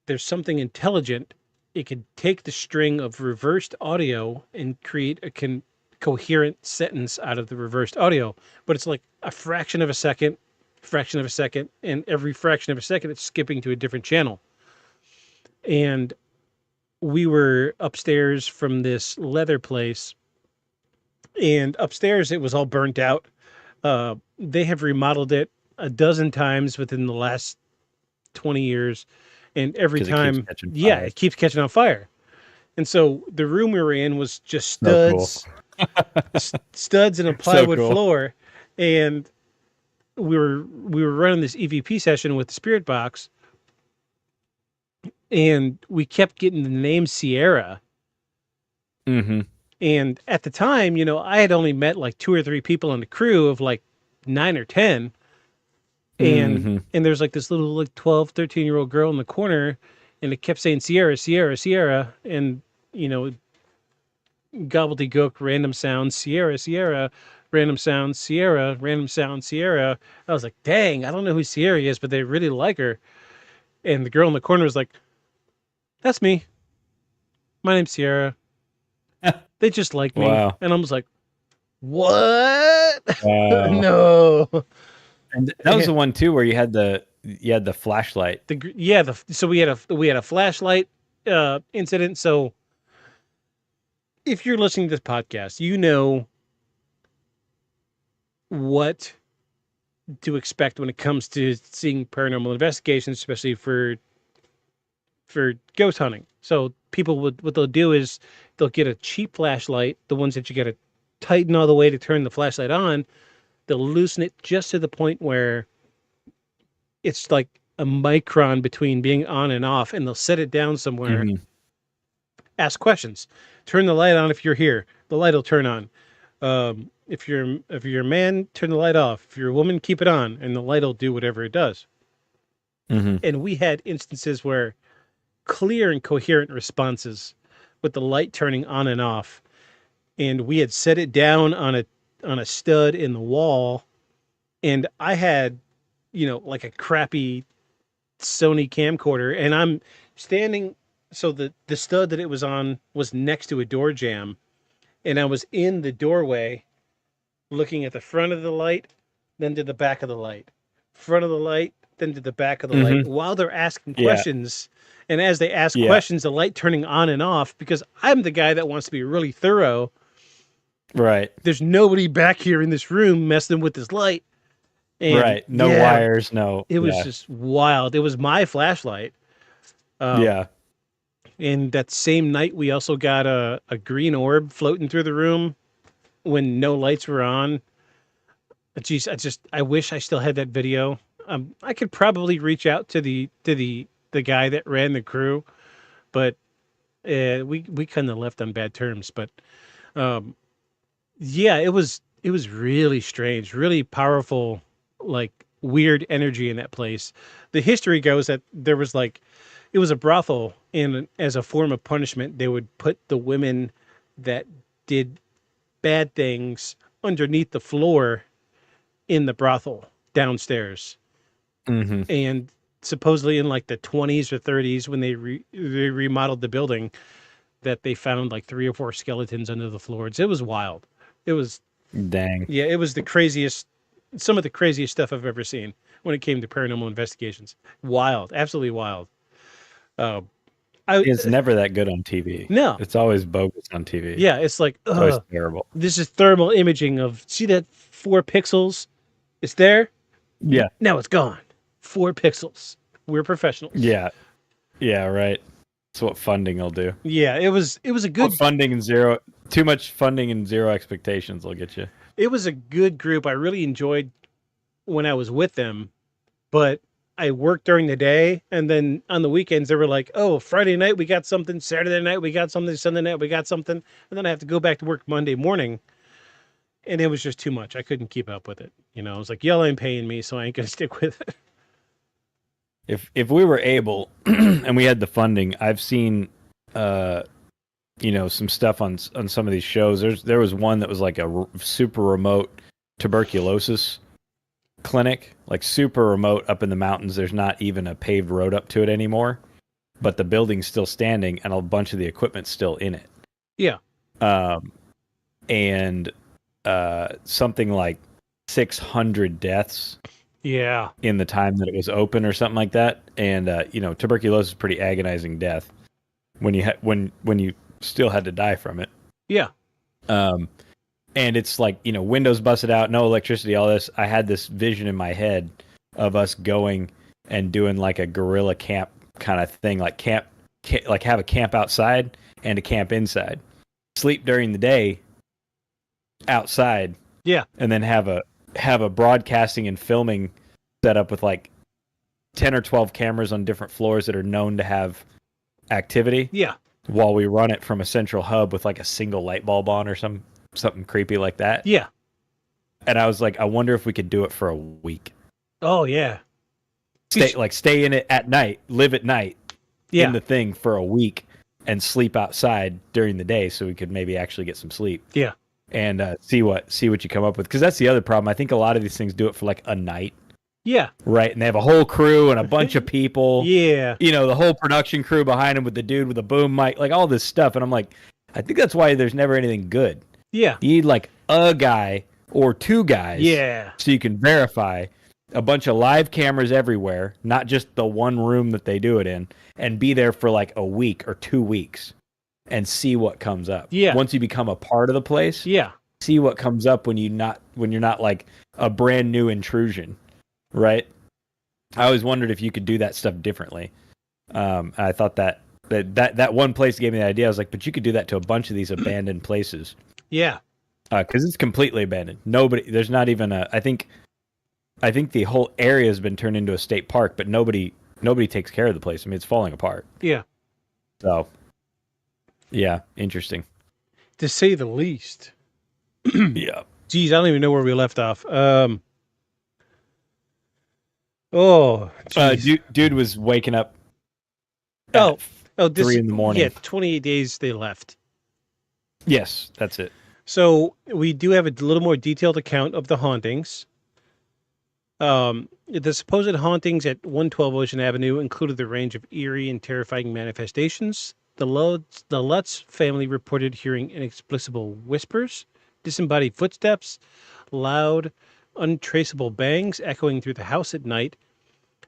there's something intelligent, it could take the string of reversed audio and create a coherent sentence out of the reversed audio. But it's like a fraction of a second, and every fraction of a second it's skipping to a different channel. And we were upstairs from this leather place, and upstairs it was all burnt out. They have remodeled it a dozen times within the last 20 years. And every time, it keeps catching on fire. And so the room we were in was just studs, studs and a plywood floor. And we were running this EVP session with the spirit box, and we kept getting the name Sierra. And at the time, I had only met like 2 or 3 people on the crew of like 9 or 10. And there's like this little like 12, 13-year-old girl in the corner, and it kept saying Sierra, Sierra, Sierra, and gobbledygook, random sounds, Sierra, Sierra, random sounds, Sierra, random sounds, Sierra. I was like, dang, I don't know who Sierra is, but they really like her. And the girl in the corner was like, that's me. My name's Sierra. They just like me. Wow. And I was like, what? Wow. No. And that was the one too where you had the flashlight. So we had a flashlight incident. So if you're listening to this podcast, you know what to expect when it comes to seeing paranormal investigations, especially for ghost hunting. So people what they'll do is they'll get a cheap flashlight, the ones that you got to tighten all the way to turn the flashlight on. They'll loosen it just to the point where it's like a micron between being on and off, and they'll set it down somewhere. Ask questions. Turn the light on if you're here. The light will turn on. If you're a man, turn the light off. If you're a woman, keep it on, and the light will do whatever it does. And we had instances where clear and coherent responses with the light turning on and off, and we had set it down on a stud in the wall, and I had, like a crappy Sony camcorder, and I'm standing, so the stud that it was on was next to a door jamb, and I was in the doorway looking at the front of the light, then to the back of the light, front of the light, then to the back of the light while they're asking Yeah. questions. And as they ask Yeah. questions, the light turning on and off, because I'm the guy that wants to be really thorough. Right. There's nobody back here in this room messing with this light. And Right. No yeah, wires. No. it was yeah. just wild. It was my flashlight. Yeah. And that same night, we also got a green orb floating through the room when no lights were on. Geez, I wish I still had that video. I could probably reach out to the guy that ran the crew, but we kind of left on bad terms. But yeah, it was really strange, really powerful, like weird energy in that place. The history goes that there was like, it was a brothel, and as a form of punishment, they would put the women that did bad things underneath the floor in the brothel downstairs. And supposedly in like the 20s or 30s, when they remodeled the building, that they found like 3 or 4 skeletons under the floors. It was wild. It was Dang. Yeah, it was the craziest, some of the craziest stuff I've ever seen when it came to paranormal investigations. Wild, absolutely wild. It's never that good on TV. No. It's always bogus on TV. Yeah, it's like, It's always terrible. this is thermal imaging of, see that 4 pixels? It's there? Yeah. Now it's gone. 4 pixels. We're professionals. Yeah. Yeah, right. That's what funding will do. Yeah, it was a good funding and zero, too much funding and zero expectations will get you. It was a good group. I really enjoyed when I was with them, but I worked during the day, and then on the weekends they were like, "Oh, Friday night we got something, Saturday night we got something, Sunday night we got something," and then I have to go back to work Monday morning, and it was just too much. I couldn't keep up with it. You know, I was like, "Y'all ain't paying me, so I ain't gonna stick with it." If we were able and we had the funding, I've seen some stuff on some of these shows. There was one that was like a super remote tuberculosis clinic, like super remote up in the mountains. There's not even a paved road up to it anymore, but the building's still standing and a bunch of the equipment's still in it. Yeah. And something like 600 deaths. Yeah. In the time that it was open or something like that. And tuberculosis is a pretty agonizing death when you still had to die from it. Yeah. And it's like, windows busted out, no electricity, all this. I had this vision in my head of us going and doing like a guerrilla camp kind of thing, like like have a camp outside and a camp inside. Sleep during the day outside. Yeah. And then have a broadcasting and filming set up with like 10 or 12 cameras on different floors that are known to have activity. Yeah. While we run it from a central hub with like a single light bulb on or something creepy like that. Yeah. And I was like, I wonder if we could do it for a week. Oh yeah. Stay in it at night, live at night Yeah. in the thing for a week and sleep outside during the day so we could maybe actually get some sleep. Yeah. And see what you come up with, because that's the other problem. I think a lot of these things do it for like a night. Yeah. Right, and they have a whole crew and a bunch of people. Yeah. The whole production crew behind him with the dude with the boom mic, like all this stuff. And I'm like, I think that's why there's never anything good. Yeah. You need like a guy or 2 guys. Yeah. So you can verify a bunch of live cameras everywhere, not just the one room that they do it in, and be there for like a week or 2 weeks and see what comes up. Yeah. Once you become a part of the place. Yeah. See what comes up when you're not like a brand new intrusion. Right? I always wondered if you could do that stuff differently. I thought that one place gave me the idea. I was like, but you could do that to a bunch of these abandoned places. Yeah. Because it's completely abandoned. There's not even I think the whole area has been turned into a state park, but nobody takes care of the place. I mean, it's falling apart. Yeah. So, yeah, interesting. To say the least. Yeah. Geez, I don't even know where we left off. Dude was waking up. This 3 in the morning. Yeah, 28 days they left. Yes, that's it. So we do have a little more detailed account of the hauntings. The supposed hauntings at 112 Ocean Avenue included the range of eerie and terrifying manifestations. The Lutz family reported hearing inexplicable whispers, disembodied footsteps, loud, untraceable bangs echoing through the house at night,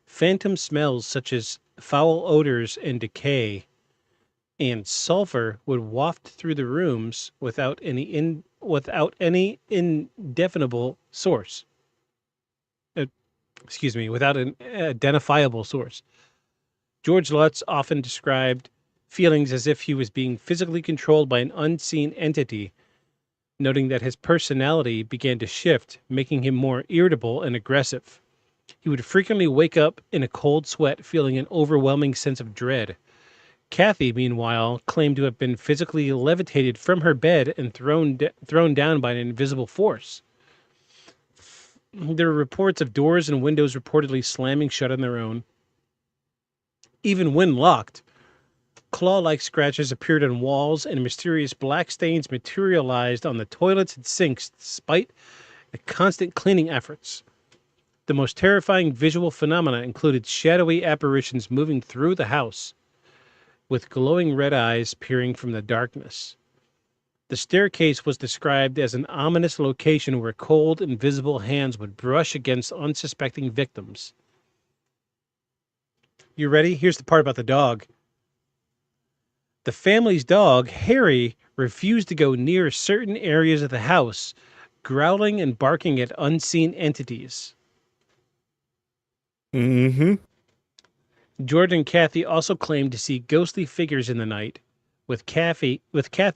Phantom smells such as foul odors and decay and sulfur would waft through the rooms without any indefinable source. Without an identifiable source. George Lutz often described feelings as if he was being physically controlled by an unseen entity, noting that his personality began to shift, making him more irritable and aggressive. He would frequently wake up in a cold sweat, feeling an overwhelming sense of dread. Kathy, meanwhile, claimed to have been physically levitated from her bed and thrown down by an invisible force. There were reports of doors and windows reportedly slamming shut on their own. Even when locked, claw-like scratches appeared on walls and mysterious black stains materialized on the toilets and sinks despite the constant cleaning efforts. The most terrifying visual phenomena included shadowy apparitions moving through the house, with glowing red eyes peering from the darkness. The staircase was described as an ominous location where cold, invisible hands would brush against unsuspecting victims. You ready? Here's the part about the dog. The family's dog, Harry, refused to go near certain areas of the house, growling and barking at unseen entities. Mm-hmm. George and Kathy also claimed to see ghostly figures in the night, with Kathy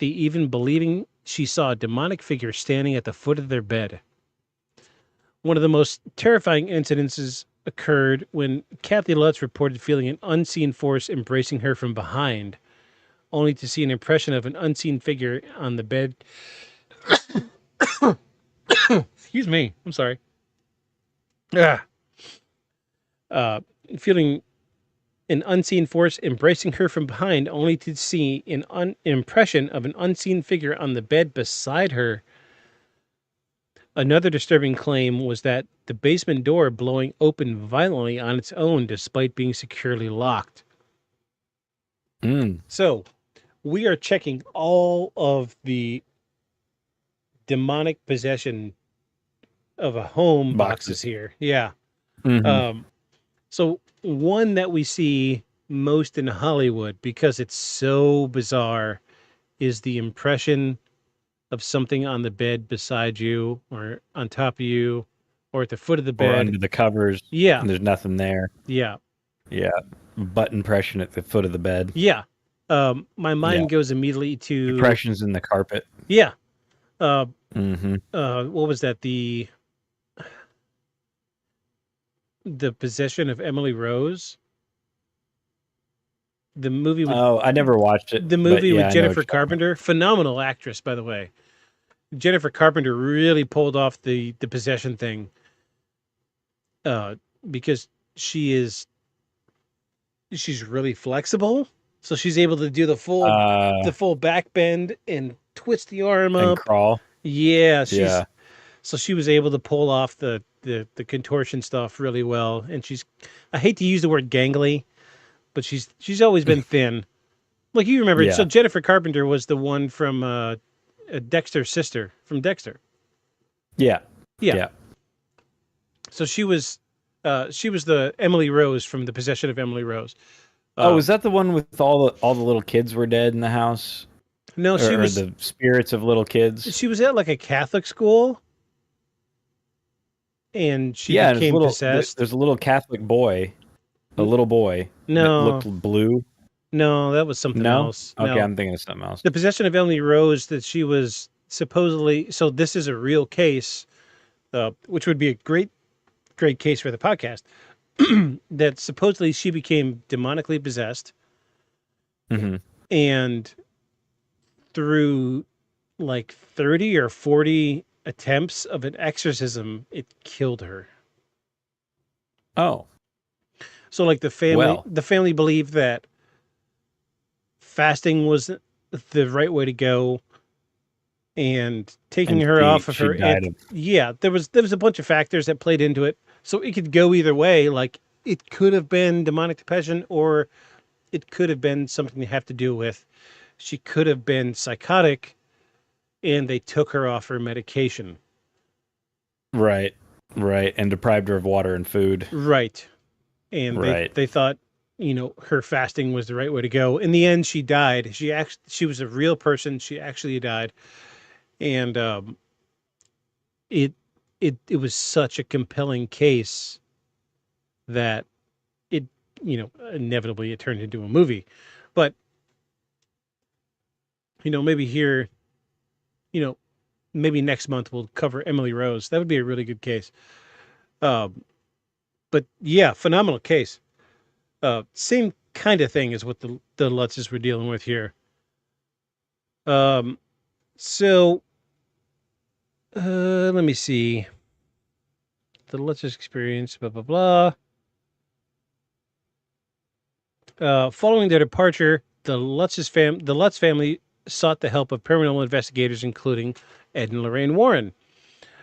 even believing she saw a demonic figure standing at the foot of their bed. One of the most terrifying incidences occurred when Kathy Lutz reported feeling an unseen force embracing her from behind, only to see an impression of an unseen figure on the bed. Excuse me. I'm sorry. Feeling an unseen force embracing her from behind, only to see an impression of an unseen figure on the bed beside her. Another disturbing claim was that the basement door blowing open violently on its own despite being securely locked. So, we are checking all of the demonic possession of a home boxes here. Yeah. Mm-hmm. So one that we see most in Hollywood, because it's so bizarre, is the impression of something on the bed beside you or on top of you or at the foot of the bed. Or under the covers. Yeah. And there's nothing there. Yeah. Yeah. Butt impression at the foot of the bed. Yeah. My mind goes immediately to... Impressions in the carpet. Yeah. Mm-hmm. What was that? The Possession of Emily Rose? The movie with... Oh, I never watched it. The movie with Jennifer Carpenter. Phenomenal actress, by the way. Jennifer Carpenter really pulled off the possession thing. Because she's really flexible. So she's able to do the full back bend and twist the arm up. And crawl. Yeah. So she was able to pull off the contortion stuff really well. And I hate to use the word gangly, but she's always been thin. Like you remember, so Jennifer Carpenter was the one from Dexter's sister from Dexter. Yeah. So she was the Emily Rose from The Possession of Emily Rose. Was that the one with all the little kids were dead in the house? No, she was the spirits of little kids. She was at like a Catholic school, and she became possessed. There's a little Catholic boy, a little boy. No, that looked blue. No, that was something else. Okay, no. I'm thinking of something else. The Possession of Emily Rose, that she was supposedly... So this is a real case, which would be a great case for the podcast, that supposedly she became demonically possessed. Mm-hmm. And through like 30 or 40 attempts of an exorcism, it killed her. Oh. So like the family believed that fasting was the right way to go, and taking her off of her. There was a bunch of factors that played into it, so it could go either way. Like it could have been demonic possession, or it could have been something to have to do with she could have been psychotic, and they took her off her medication. Right, and deprived her of water and food. Right. and Right. they thought, her fasting was the right way to go. In the end, she died. She was a real person. She actually died, and it it was such a compelling case that it inevitably it turned into a movie. But maybe here, maybe next month we'll cover Emily Rose. That would be a really good case. But yeah, phenomenal case. Same kind of thing as what the Lutzes were dealing with here. So let me see. The Lutzes experience, blah blah blah. Following their departure, the Lutz family sought the help of paranormal investigators, including Ed and Lorraine Warren,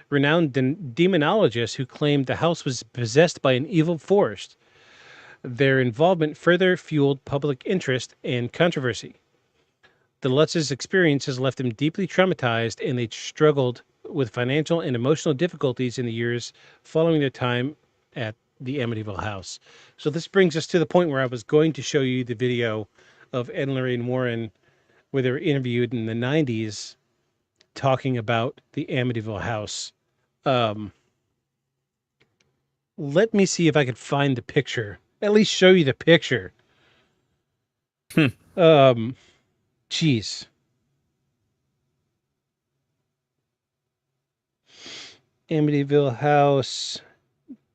renowned demonologists who claimed the house was possessed by an evil force. Their involvement further fueled public interest and controversy. The Lutz's experience has left them deeply traumatized, and they struggled with financial and emotional difficulties in the years following their time at the Amityville house. So this brings us to the point where I was going to show you the video of Ed and Lorraine Warren, where they were interviewed in the 90s talking about the Amityville house. Let me see if I could find the picture. At least show you the picture. Jeez. Amityville house,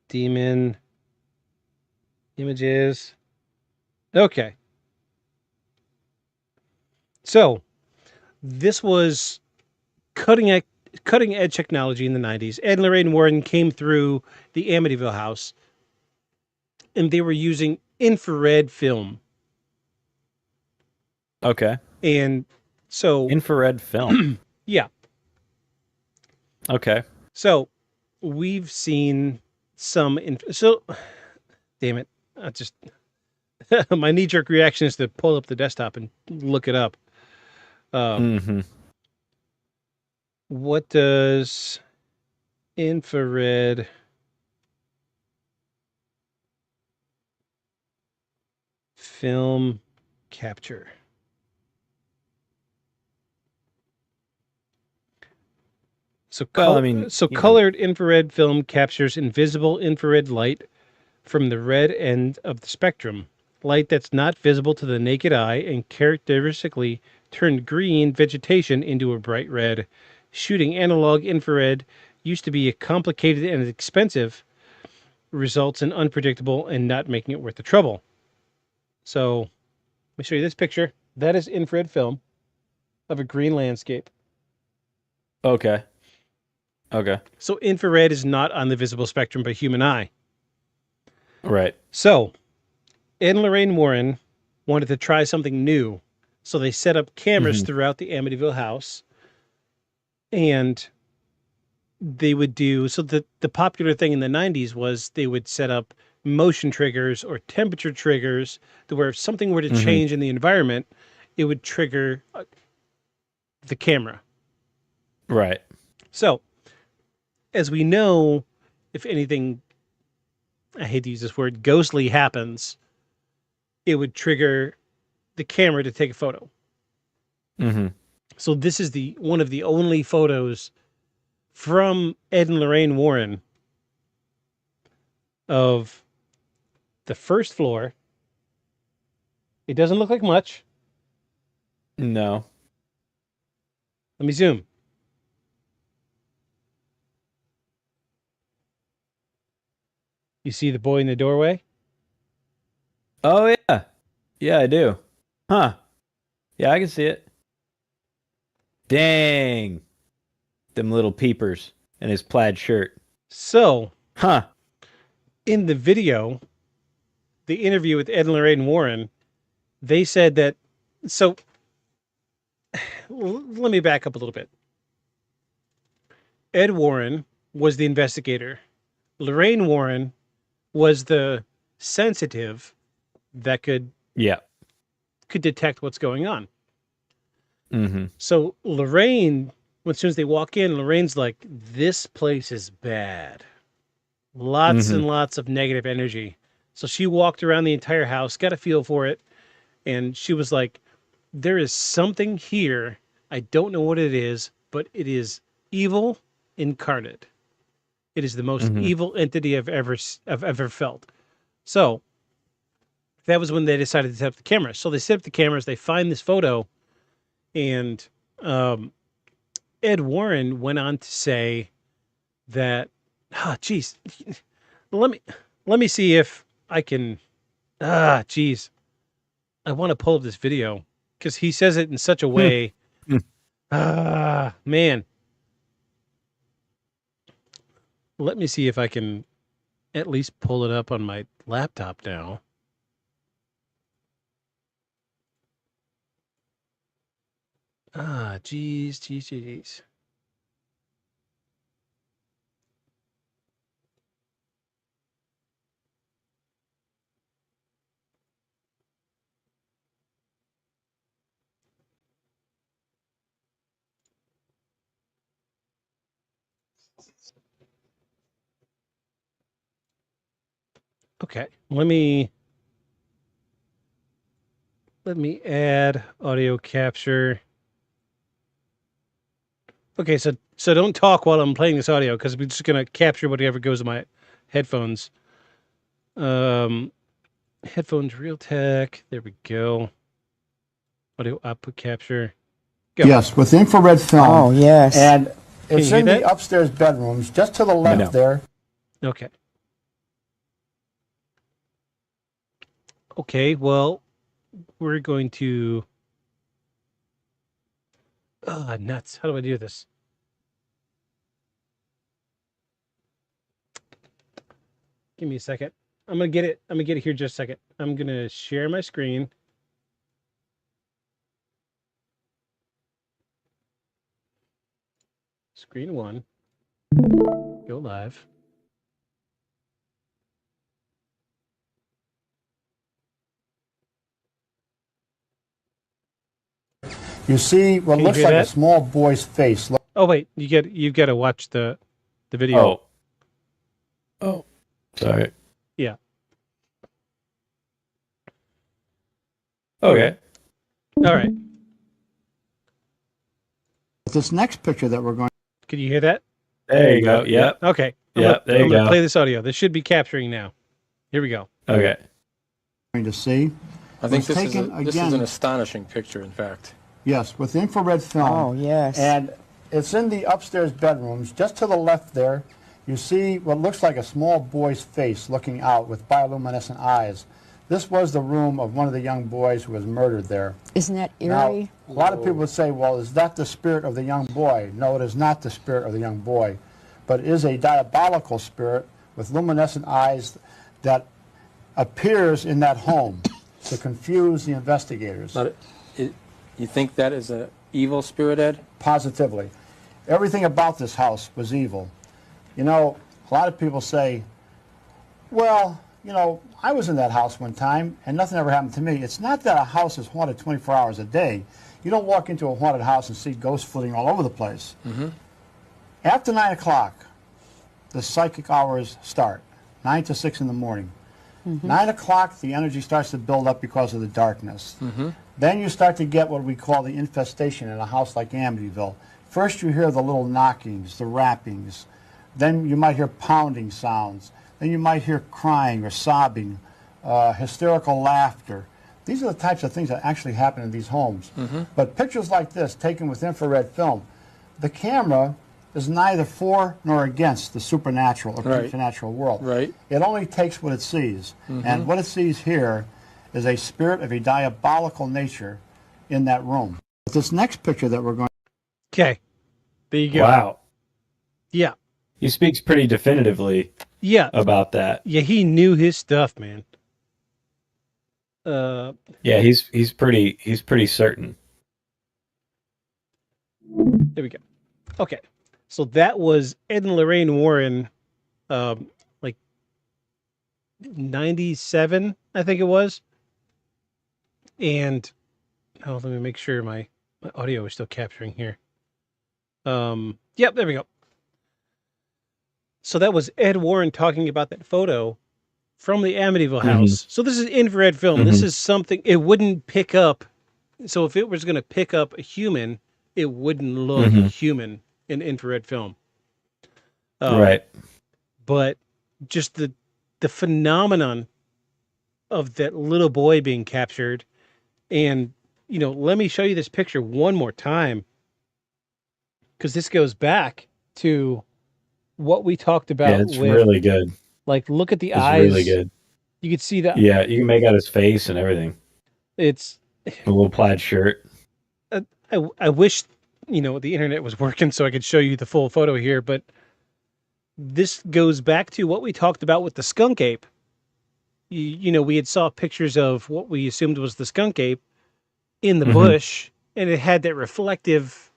demon images. Okay. So, this was cutting edge technology in the 90s. Ed and Lorraine Warren came through the Amityville house, and they were using infrared film. Okay. And so... Infrared film. Yeah. Okay. So, we've seen some... So, damn it. I just... my knee-jerk reaction is to pull up the desktop and look it up. What does infrared film capture? So, colored infrared film captures invisible infrared light from the red end of the spectrum, light that's not visible to the naked eye and characteristically turned green vegetation into a bright red. Shooting analog infrared used to be complicated and expensive, results in unpredictable and not making it worth the trouble. So, let me show you this picture. That is infrared film of a green landscape. Okay. Okay. So infrared is not on the visible spectrum by human eye. Right. So, Ed and Lorraine Warren wanted to try something new. So they set up cameras throughout the Amityville house. And they would do... So the popular thing in the 90s was they would set up motion triggers or temperature triggers to where if something were to change in the environment, it would trigger the camera. Right. So, as we know, if anything, I hate to use this word, ghostly happens, it would trigger the camera to take a photo. So this is one of the only photos from Ed and Lorraine Warren of the first floor. It doesn't look like much. No. Let me zoom. You see the boy in the doorway? Oh, yeah. Yeah, I do. Huh. Yeah, I can see it. Dang. Them little peepers and his plaid shirt. So, in the video, the interview with Ed and Lorraine Warren, they said that... So, let me back up a little bit. Ed Warren was the investigator. Lorraine Warren was the sensitive that could detect what's going on. So Lorraine, as soon as they walk in, Lorraine's like, this place is bad. Lots and lots of negative energy. So she walked around the entire house, got a feel for it, and she was like, there is something here. I don't know what it is, but it is evil incarnate. It is the most evil entity I've ever felt. So that was when they decided to set up the cameras. So they set up the cameras, they find this photo, and Ed Warren went on to say that, geez, let me see if I can, geez, I want to pull up this video because he says it in such a way. Man. Let me see if I can at least pull it up on my laptop now. Geez. Okay, let me add audio capture. Okay, so don't talk while I'm playing this audio because we're just gonna capture whatever goes in my headphones. Headphones Realtek. There we go. Audio output capture. Go. Yes, with infrared film. Oh, yes. And it's you in hear the upstairs bedrooms, just to the left there. Okay. Okay, well, we're going to... nuts. How do I do this? Give me a second. I'm gonna get it here just a second. I'm gonna share my screen. Screen 1. Go live. You see what looks like a small boy's face. Oh wait, you've got to watch the video. Oh, sorry. Yeah. Okay. All right. This next picture that we're going. Can you hear that? There you go. Yep. Okay. Yep. There you go. I'm gonna play this audio. This should be capturing now. Here we go. Okay. Going to see. I think this is an astonishing picture, in fact. Yes, with infrared film. Oh, yes. And it's in the upstairs bedrooms, just to the left there. You see what looks like a small boy's face looking out with bioluminescent eyes. This was the room of one of the young boys who was murdered there. Isn't that eerie? Now, a lot of people would say, well, is that the spirit of the young boy? No, it is not the spirit of the young boy, but it is a diabolical spirit with luminescent eyes that appears in that home to confuse the investigators. You think that is an evil spirit, Ed? Positively. Everything about this house was evil. You know, a lot of people say, well, you know, I was in that house one time and nothing ever happened to me. It's not that a house is haunted 24 hours a day. You don't walk into a haunted house and see ghosts flitting all over the place. After 9 o'clock, the psychic hours start, 9 to 6 in the morning. 9 o'clock, the energy starts to build up because of the darkness. Then you start to get what we call the infestation in a house like Amityville. First you hear the little knockings, the rappings. Then you might hear pounding sounds. Then you might hear crying or sobbing, hysterical laughter. These are the types of things that actually happen in these homes. But pictures like this, taken with infrared film, the camera is neither for nor against the supernatural or preternatural world. It only takes what it sees. And what it sees here is a spirit of a diabolical nature in that room. This next picture that we're going. Okay. There you go. Wow. Yeah. He speaks pretty definitively. Yeah. About that. Yeah, he knew his stuff, man. Yeah, he's pretty certain. There we go. Okay. So that was Ed and Lorraine Warren, like 97, I think it was. And let me make sure my audio is still capturing here. Yep, there we go. So that was Ed Warren talking about that photo, from the Amityville house. So this is infrared film. This is something it wouldn't pick up. So if it was going to pick up a human, it wouldn't look human in infrared film. Right. But just the phenomenon of that little boy being captured, and let me show you this picture one more time, because this goes back to what we talked about. Yeah, it's really good. Like, look at the It's eyes. really good. You can see that. Yeah, you can make out his face and everything. It's a little plaid shirt. I wish, the internet was working so I could show you the full photo here, but this goes back to what we talked about with the skunk ape. We had saw pictures of what we assumed was the skunk ape in the bush, and it had that reflective,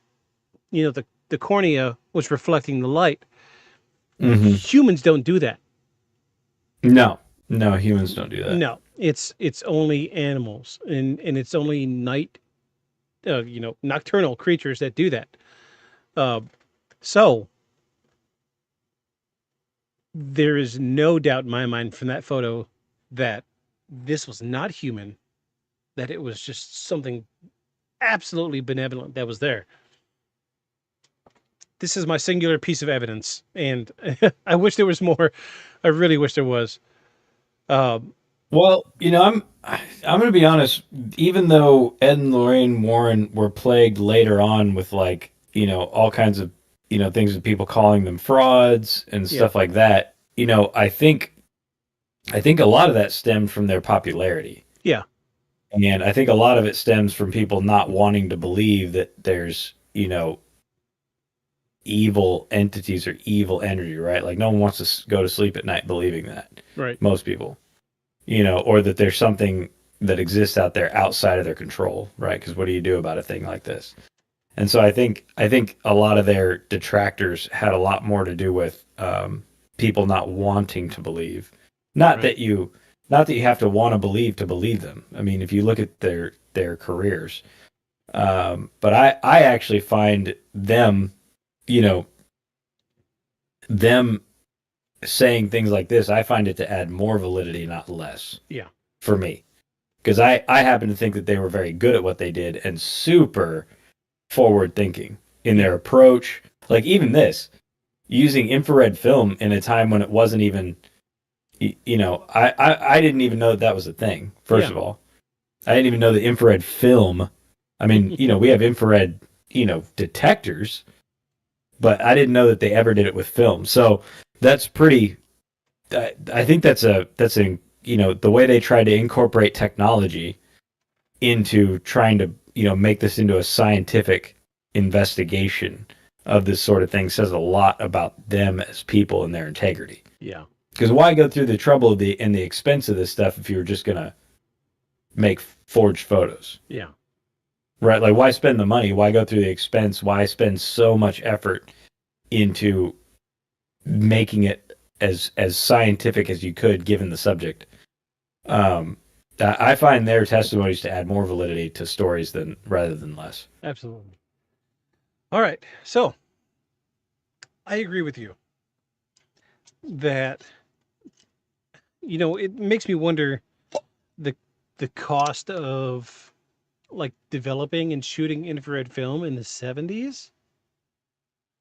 the cornea was reflecting the light. Humans don't do that. No, humans don't do that. No, it's only animals, and it's only nocturnal creatures that do that. So there is no doubt in my mind from that photo that this was not human, that it was just something absolutely benevolent that was there. This is my singular piece of evidence, and I wish there was more. I really wish there was. Well, I'm going to be honest. Even though Ed and Lorraine Warren were plagued later on with all kinds of things with people calling them frauds and stuff like that, I think a lot of that stemmed from their popularity. Yeah, and I think a lot of it stems from people not wanting to believe that there's evil entities or evil energy, right? Like no one wants to go to sleep at night believing that. Right. Most people, or that there's something that exists out there outside of their control, right? Because what do you do about a thing like this? And so I think a lot of their detractors had a lot more to do with people not wanting to believe. Not that you have to want to believe them. I mean, if you look at their careers, but I actually find them, them saying things like this, I find it to add more validity, not less. Yeah. For me. Because I happen to think that they were very good at what they did and super forward thinking in their approach. Like even this, using infrared film in a time when it wasn't even, I didn't even know that was a thing, first of all. I didn't even know the infrared film. I mean, we have infrared, detectors, but I didn't know that they ever did it with film. So that's pretty, I think that's the way they try to incorporate technology into trying to, make this into a scientific investigation of this sort of thing says a lot about them as people and their integrity. Yeah. Because why go through the trouble and the expense of this stuff if you were just going to make forged photos? Yeah. Right? Like, why spend the money? Why go through the expense? Why spend so much effort into making it as scientific as you could, given the subject? I find their testimonies to add more validity to stories rather than less. Absolutely. All right. So I agree with you that, it makes me wonder the cost of like developing and shooting infrared film in the 70s.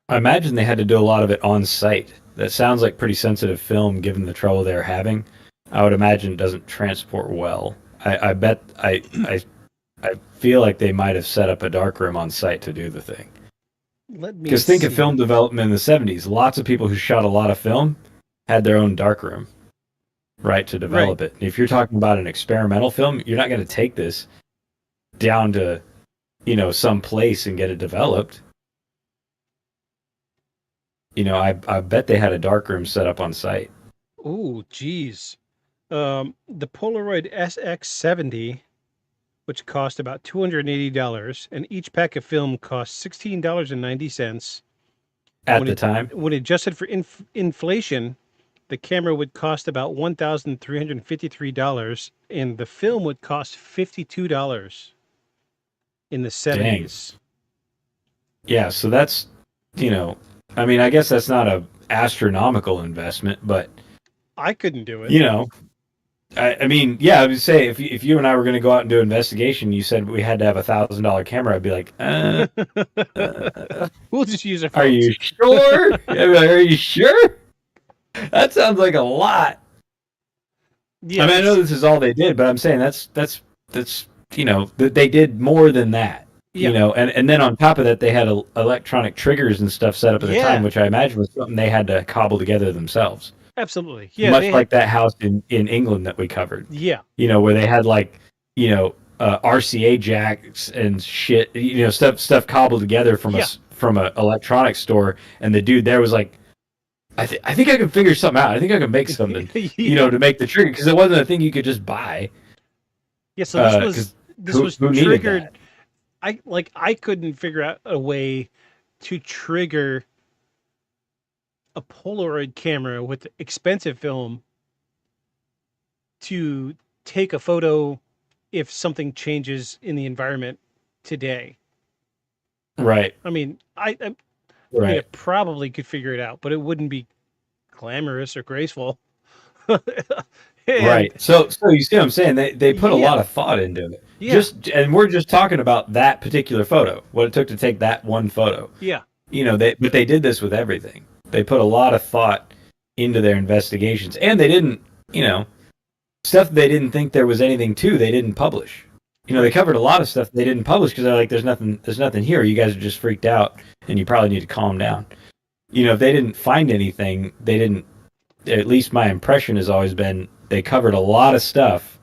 I imagine they had to do a lot of it on site. That sounds like pretty sensitive film given the trouble they're having. I would imagine it doesn't transport well. I bet I feel like they might have set up a darkroom on site to do the thing. Because think of film development in the 70s. Lots of people who shot a lot of film had their own darkroom, right, to develop it. And if you're talking about an experimental film, you're not going to take this down to, some place and get it developed. I bet they had a darkroom set up on site. Oh, geez. The Polaroid SX70, which cost about $280, and each pack of film cost $16.90. At the time? When adjusted for inflation, the camera would cost about $1,353, and the film would cost $52 in the 70s. Dang. Yeah, so that's, I guess that's not a astronomical investment, but I couldn't do it. I mean, yeah, I would say if you and I were going to go out and do an investigation, you said we had to have $1,000 camera, I'd be like, we'll just use our are phones. you sure? I'd be like, are you sure? That sounds like a lot. Yeah, I mean, I know this is all they did, but I'm saying that's they did more than that. Yeah. And then on top of that, they had electronic triggers and stuff set up at the time, which I imagine was something they had to cobble together themselves. Absolutely. Yeah. Much like that house in England that we covered. Yeah. Where they had RCA jacks and shit, stuff cobbled together from a electronics store, and the dude there was like, I think I can figure something out. I think I can make something, to make the trigger, because it wasn't a thing you could just buy. Yeah, so this was triggered. I couldn't figure out a way to trigger a Polaroid camera with expensive film to take a photo if something changes in the environment today. Right. I mean, I probably could figure it out, but it wouldn't be glamorous or graceful. Right. So you see what I'm saying? They put a lot of thought into it. Yeah. And we're just talking about that particular photo, what it took to take that one photo. Yeah. But they did this with everything. They put a lot of thought into their investigations, and they didn't, stuff they didn't think there was anything to, they didn't publish. They covered a lot of stuff they didn't publish because they're like, there's nothing here. You guys are just freaked out, and you probably need to calm down. If they didn't find anything, they didn't. At least my impression has always been they covered a lot of stuff,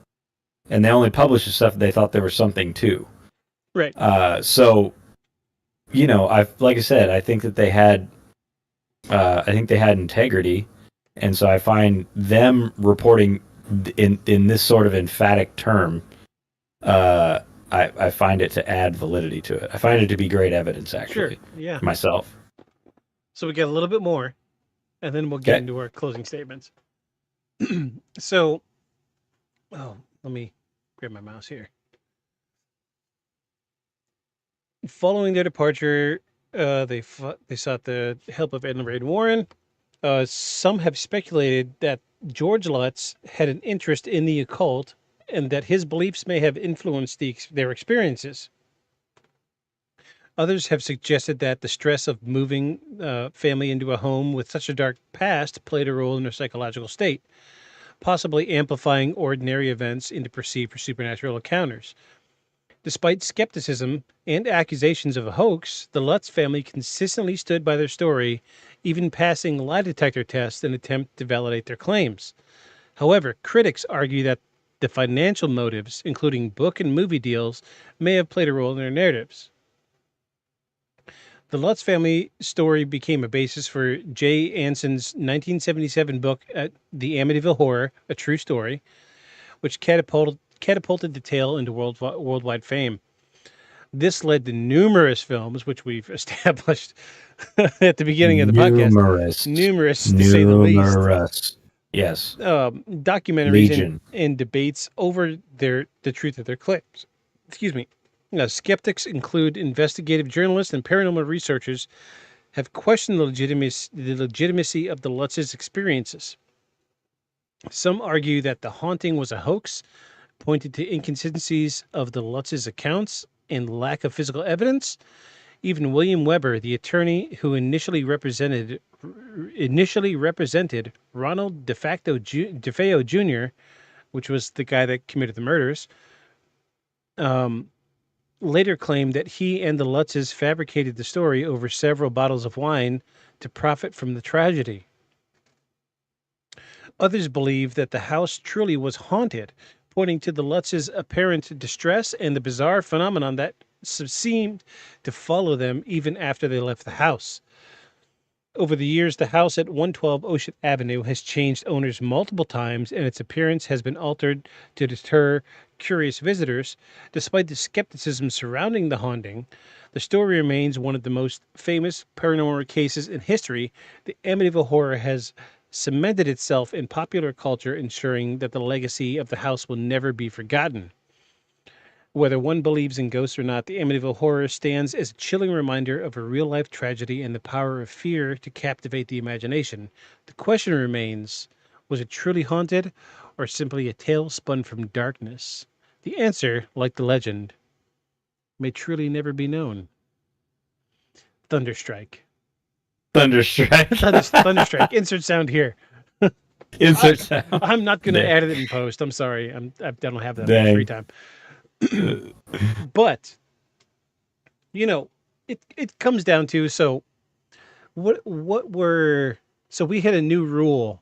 and they only published the stuff they thought there was something to. Right. Like I said, I think that they had, integrity, and so I find them reporting in this sort of emphatic term. I find it to add validity to it. I find it to be great evidence, actually. Sure. Yeah. Myself. So we get a little bit more, and then we'll get into our closing statements. So, let me grab my mouse here. Following their departure, they sought the help of Ed and Lorraine Warren. Some have speculated that George Lutz had an interest in the occult, and that his beliefs may have influenced their experiences. Others have suggested that the stress of moving family into a home with such a dark past played a role in their psychological state, possibly amplifying ordinary events into perceived supernatural encounters. Despite skepticism and accusations of a hoax, the Lutz family consistently stood by their story, even passing lie detector tests in an attempt to validate their claims. However, critics argue that the financial motives, including book and movie deals, may have played a role in their narratives. The Lutz family story became a basis for Jay Anson's 1977 book, The Amityville Horror, A True Story, which catapulted the tale into worldwide fame. This led to numerous films, which we've established at the beginning of the podcast. Numerous, to say the least. Yes. Documentaries and debates over the truth of their claims. Excuse me. Skeptics include investigative journalists and paranormal researchers have questioned the legitimacy of the Lutz's experiences. Some argue that the haunting was a hoax, pointed to inconsistencies of the Lutz's accounts and lack of physical evidence. Even William Weber, the attorney who initially represented Ronald DeFeo Jr., which was the guy that committed the murders, later claimed that he and the Lutzes fabricated the story over several bottles of wine to profit from the tragedy. Others believe that the house truly was haunted, pointing to the Lutzes' apparent distress and the bizarre phenomenon that seemed to follow them even after they left the house. Over the years, the house at 112 Ocean Avenue has changed owners multiple times, and its appearance has been altered to deter curious visitors. Despite the skepticism surrounding the haunting, the story remains one of the most famous paranormal cases in history. The Amityville Horror has cemented itself in popular culture, ensuring that the legacy of the house will never be forgotten. Whether one believes in ghosts or not, the Amityville Horror stands as a chilling reminder of a real-life tragedy and the power of fear to captivate the imagination. The question remains, was it truly haunted, or simply a tale spun from darkness? The answer, like the legend, may truly never be known. Thunderstrike. Thunderstrike. Thunderstrike. Insert sound here. Insert sound. I'm not going to Dang. edit it in post. I'm sorry. I don't have that Dang. much free time. But, you know, it comes down to, so so we had a new rule.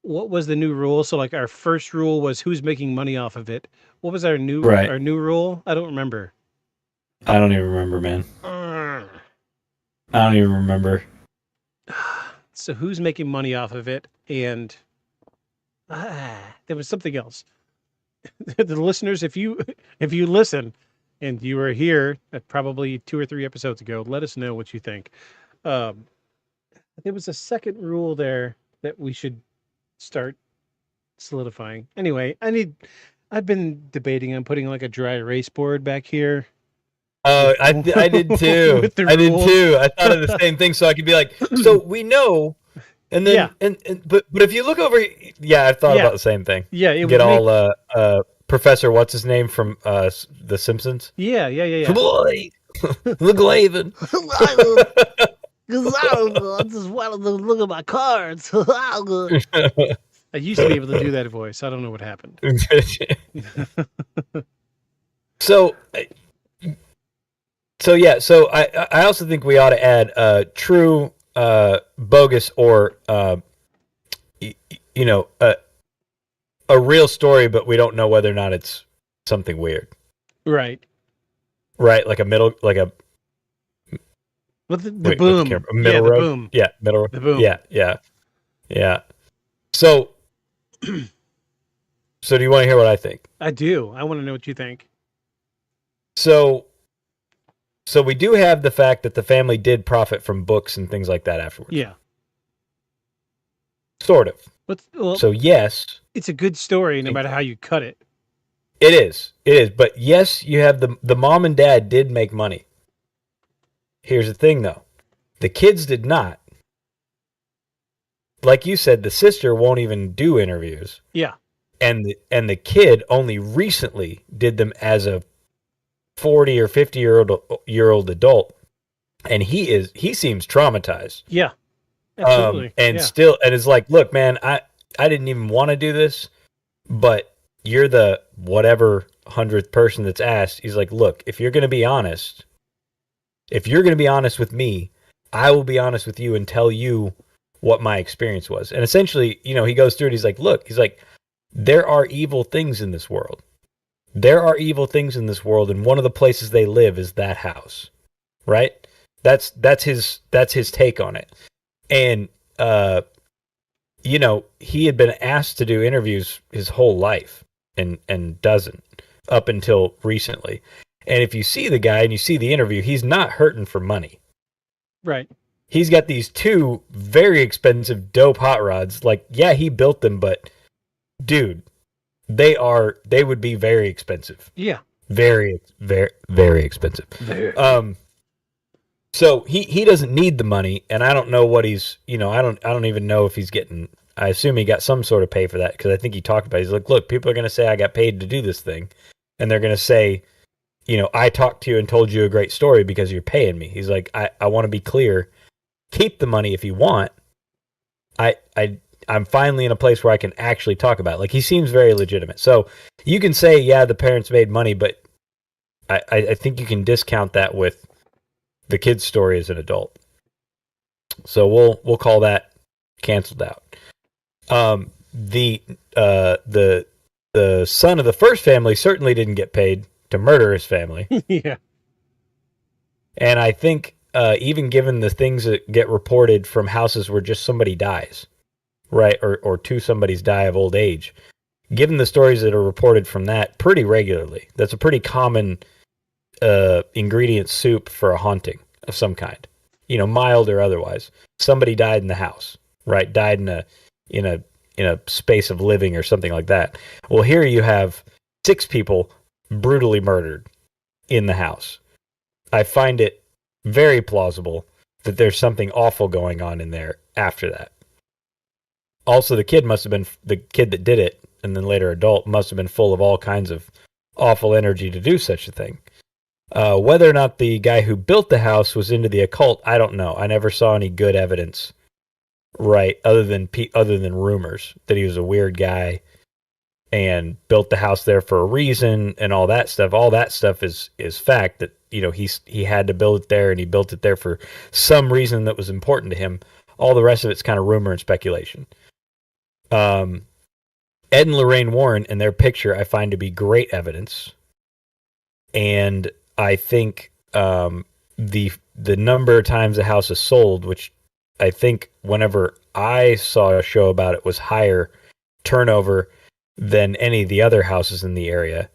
What was the new rule? So like our first rule was who's making money off of it. What was our new rule? I don't remember. I don't even remember, man. I don't even remember. So who's making money off of it? And there was something else. The listeners, if you listen and you were here probably 2 or 3 episodes ago, let us know what you think. There was a second rule there that we should start solidifying. Anyway, I've been debating on putting like a dry erase board back here. Oh, I did too. I did too. I thought of the same thing, so I could be like, so we know, and then but if you look over, I thought about the same thing. Yeah, it get all Professor what's his name from The Simpsons. Yeah. Boy, look, Laven. Because I just wanted to look at my cards. I used to be able to do that voice. I don't know what happened. So I also think we ought to add true, bogus, or a real story, but we don't know whether or not it's something weird. Right. Like a middle, like a. But the boom. Middle road. Boom. Yeah, middle road. The boom. Yeah. So do you want to hear what I think? I do. I want to know what you think. So we do have the fact that the family did profit from books and things like that afterwards. Yeah. Sort of. Well, so yes. It's a good story no matter how you cut it. It is. But yes, you have the mom and dad did make money. Here's the thing, though. The kids did not. Like you said, the sister won't even do interviews. Yeah. And the kid only recently did them as a 40 or 50-year-old adult. And he seems traumatized. Yeah. Absolutely. And it's like, look, man, I didn't even want to do this, but you're the whatever 100th person that's asked. He's like, look, if you're going to be honest with me, I will be honest with you and tell you what my experience was. And essentially, he goes through it. He's like, there are evil things in this world. And one of the places they live is that house. Right? That's his take on it. And, he had been asked to do interviews his whole life and doesn't up until recently. And if you see the guy and you see the interview, he's not hurting for money. Right. He's got these 2 very expensive dope hot rods. Like, yeah, he built them, but dude, they would be very expensive. Yeah. Very, very, very expensive. So he doesn't need the money, and I don't know what he's, I don't even know if he's getting, I assume he got some sort of pay for that, because I think he talked about it. He's like, look, people are going to say I got paid to do this thing, and they're going to say, I talked to you and told you a great story because you're paying me. He's like, I want to be clear. Keep the money if you want. I'm finally in a place where I can actually talk about it. Like, he seems very legitimate. So you can say, yeah, the parents made money, but I think you can discount that with the kid's story as an adult. So we'll call that canceled out. The son of the first family certainly didn't get paid to murder his family. Yeah. And I think even given the things that get reported from houses where just somebody dies, right, or 2 somebody's die of old age, given the stories that are reported from that pretty regularly, that's a pretty common ingredient soup for a haunting of some kind, mild or otherwise. Somebody died in the house, right? Died in a space of living or something like that. Well, here you have 6 people brutally murdered in the house. I find it very plausible that there's something awful going on in there after that. also the kid must have been the kid that did it, and then later adult must have been full of all kinds of awful energy to do such a thing. Whether or not the guy who built the house was into the occult, I don't know. I never saw any good evidence, right? Other than rumors that he was a weird guy and built the house there for a reason and all that stuff. All that stuff is fact that, you know, he had to build it there, and he built it there for some reason that was important to him. All the rest of it's kind of rumor and speculation. Ed and Lorraine Warren and their picture I find to be great evidence. And I think the number of times the house is sold, which I think whenever I saw a show about it was higher turnover than any of the other houses in the area,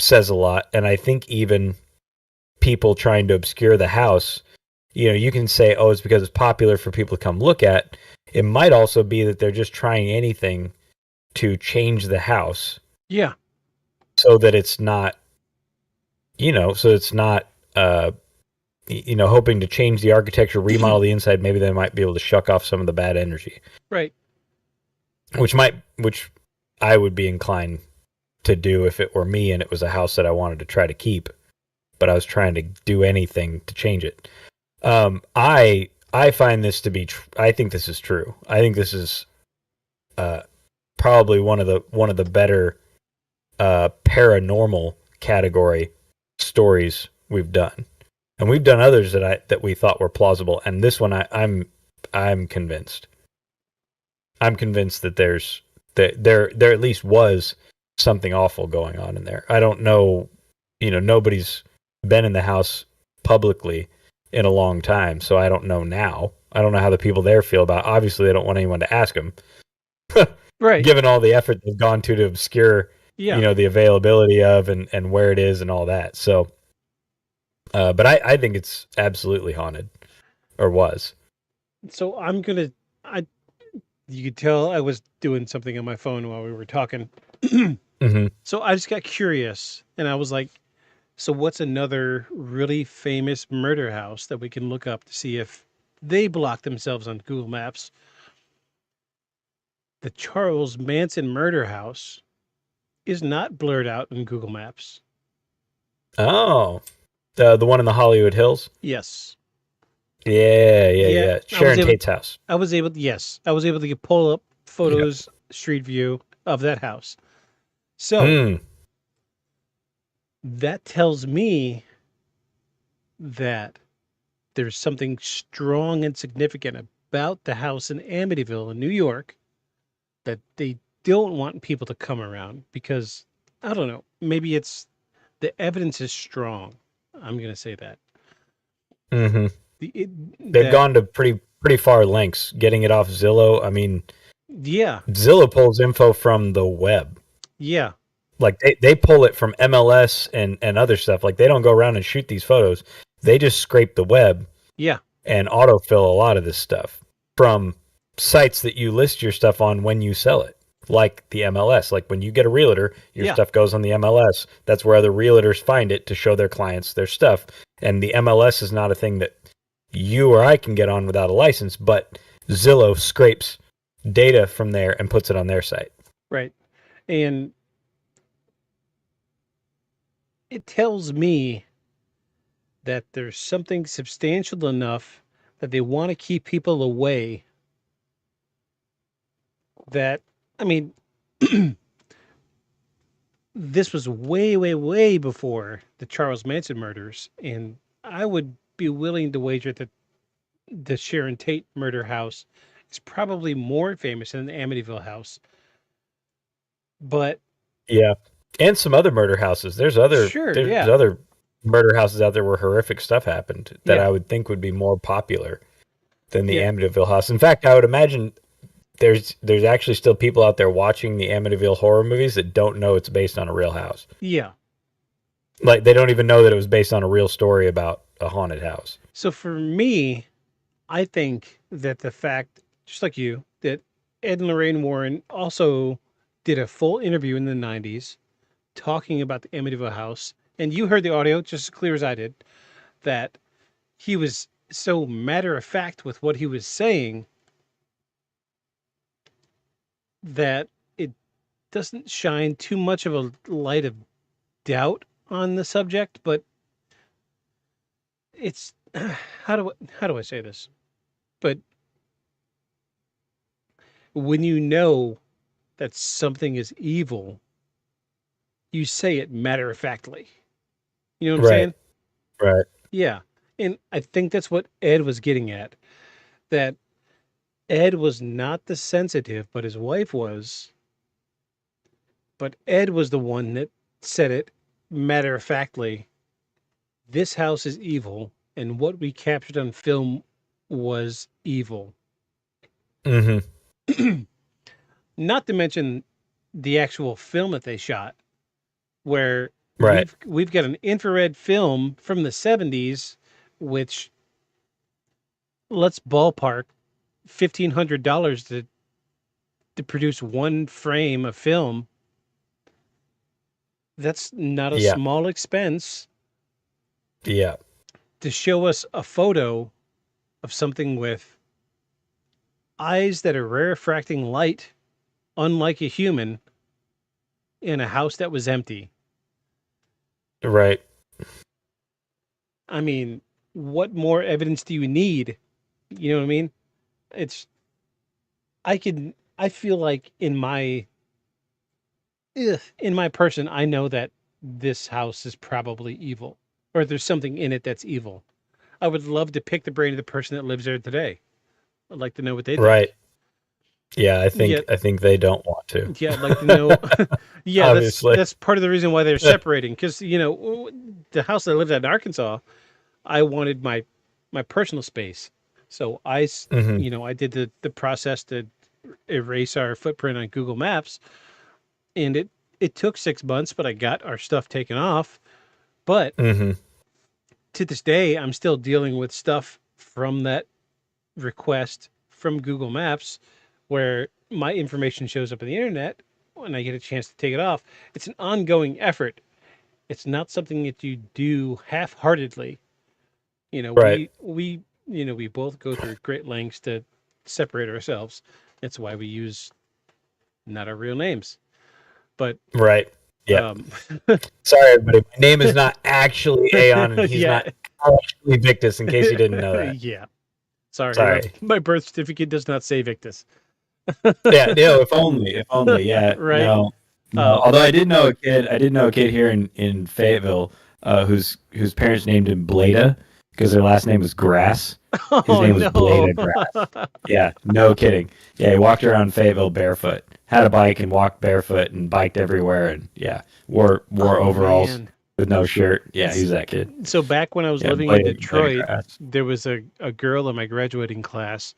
says a lot. And I think even people trying to obscure the house, you know, you can say, oh, it's because it's popular for people to come look at. It might also be that they're just trying anything to change the house. Yeah. So that it's not, you know, hoping to change the architecture, remodel the inside. Maybe they might be able to shuck off some of the bad energy. Right. Which I would be inclined to do if it were me and it was a house that I wanted to try to keep, but I was trying to do anything to change it. I find this to be. I think this is true. I think this is probably one of the better paranormal category stories we've done, and we've done others that we thought were plausible. And this one, I'm convinced. I'm convinced that there at least was something awful going on in there. I don't know, you know, nobody's been in the house publicly in a long time, so I don't know now. I don't know how the people there feel about it. Obviously, they don't want anyone to ask them. Right. Given all the effort they've gone to obscure, you know, the availability of and where it is and all that. So, but I think it's absolutely haunted, or was. So you could tell I was doing something on my phone while we were talking. Mm-hmm. So I just got curious, and I was like, so what's another really famous murder house that we can look up to see if they block themselves on Google Maps? The Charles Manson murder house is not blurred out in Google Maps. Oh, the one in the Hollywood Hills? Yes. Yeah. Sharon Tate's house. I was able to pull up photos, street view of that house. So that tells me that there's something strong and significant about the house in Amityville in New York that they don't want people to come around because, I don't know, maybe it's the evidence is strong. I'm going to say that. Mm-hmm. They've gone to pretty far lengths getting it off Zillow. I mean, yeah, Zillow pulls info from the web. Yeah. Like they pull it from MLS and other stuff. Like they don't go around and shoot these photos. They just scrape the web. Yeah. And autofill a lot of this stuff from sites that you list your stuff on when you sell it. Like the MLS. Like when you get a realtor, your stuff goes on the MLS. That's where other realtors find it to show their clients their stuff. And the MLS is not a thing that you or I can get on without a license, but Zillow scrapes data from there and puts it on their site. Right. And it tells me that there's something substantial enough that they want to keep people away. That, I mean, this was way, way, way before the Charles Manson murders, and I would be willing to wager that the Sharon Tate murder house is probably more famous than the Amityville house. But yeah, and some other murder houses. There's other murder houses out there where horrific stuff happened that I would think would be more popular than the Amityville house. In fact, I would imagine there's actually still people out there watching the Amityville horror movies that don't know it's based on a real house. Yeah. Like they don't even know that it was based on a real story about a haunted house. So for me, I think that the fact, just like you, that Ed and Lorraine Warren also did a full interview in the 90s talking about the Amityville house, and you heard the audio just as clear as I did, that he was so matter of fact with what he was saying that it doesn't shine too much of a light of doubt on the subject, but it's how do I say this? But when you know that something is evil, you say it matter of factly. You know what I'm saying? Right. Yeah. And I think that's what Ed was getting at. That Ed was not the sensitive, but his wife was. But Ed was the one that said it matter of factly. This house is evil, and what we captured on film was evil. Mm-hmm. Not to mention the actual film that they shot, where Right. we've got an infrared film from the 70s, which, let's ballpark $1,500 to produce one frame of film. That's not a small expense. Yeah. To show us a photo of something with eyes that are refracting light, unlike a human, in a house that was empty. Right. I mean, what more evidence do you need? You know what I mean? I feel like in my person, I know that this house is probably evil, or there's something in it that's evil. I would love to pick the brain of the person that lives there today. I'd like to know what they think. Right. Yeah, I think they don't want to. Yeah, I'd like to know. Yeah, Obviously. that's part of the reason why they're separating. Because the house that I lived at in Arkansas, I wanted my personal space, so I did the process to erase our footprint on Google Maps, and it took 6 months, but I got our stuff taken off. But to this day, I'm still dealing with stuff from that request from Google Maps, where my information shows up on the internet when I get a chance to take it off. It's an ongoing effort. It's not something that you do half-heartedly. Right. We both go through great lengths to separate ourselves. That's why we use not our real names. But right. Yeah. Sorry, everybody. My name is not actually Aeon, and he's not actually Victus, in case you didn't know that. Yeah. Sorry. My birth certificate does not say Victus. Yeah, no, if only, yeah. Right. No. Although I did know a kid here in Fayetteville whose parents named him Blada because their last name was Grass. His name was Blada Grass. Yeah, no kidding. Yeah, he walked around Fayetteville barefoot. Had a bike and walked barefoot and biked everywhere and wore overalls with no shirt. Yeah, he's that kid. So back when I was living in Detroit, there was a girl in my graduating class.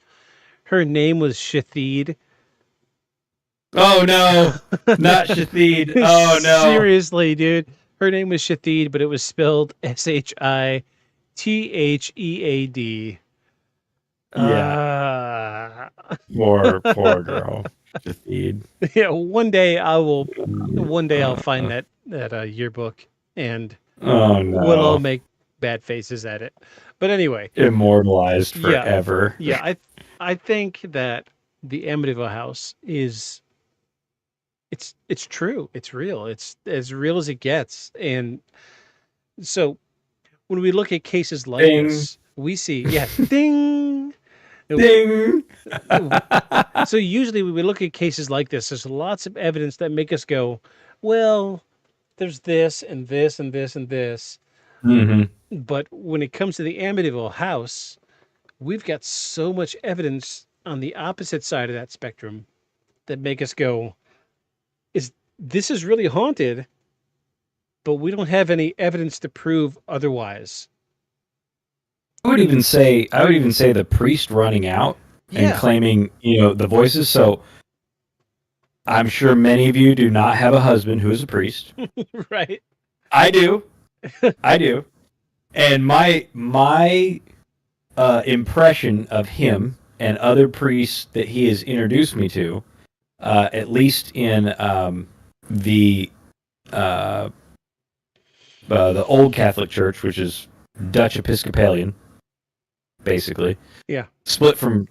Her name was Shathid. Oh no, not Shathid. Oh no. Seriously, dude. Her name was Shathid, but it was spelled Shithead. Yeah. Poor girl. Shathid. Yeah, one day I'll find that yearbook and we'll all make bad faces at it. But anyway, immortalized forever. Yeah, I think that the Amityville house is it's true. It's real. It's as real as it gets. And so when we look at cases like this, we see ding. Ding. So usually when we look at cases like this, there's lots of evidence that make us go, well, there's this and this and this and this. Mm-hmm. But when it comes to the Amityville house, we've got so much evidence on the opposite side of that spectrum that make us go, this is really haunted, but we don't have any evidence to prove otherwise. I would even say the priest running out and claiming, the voices. So I'm sure many of you do not have a husband who is a priest. Right. I do. And my impression of him and other priests that he has introduced me to, at least in the old Catholic Church, which is Dutch Episcopalian, basically. Yeah. Split from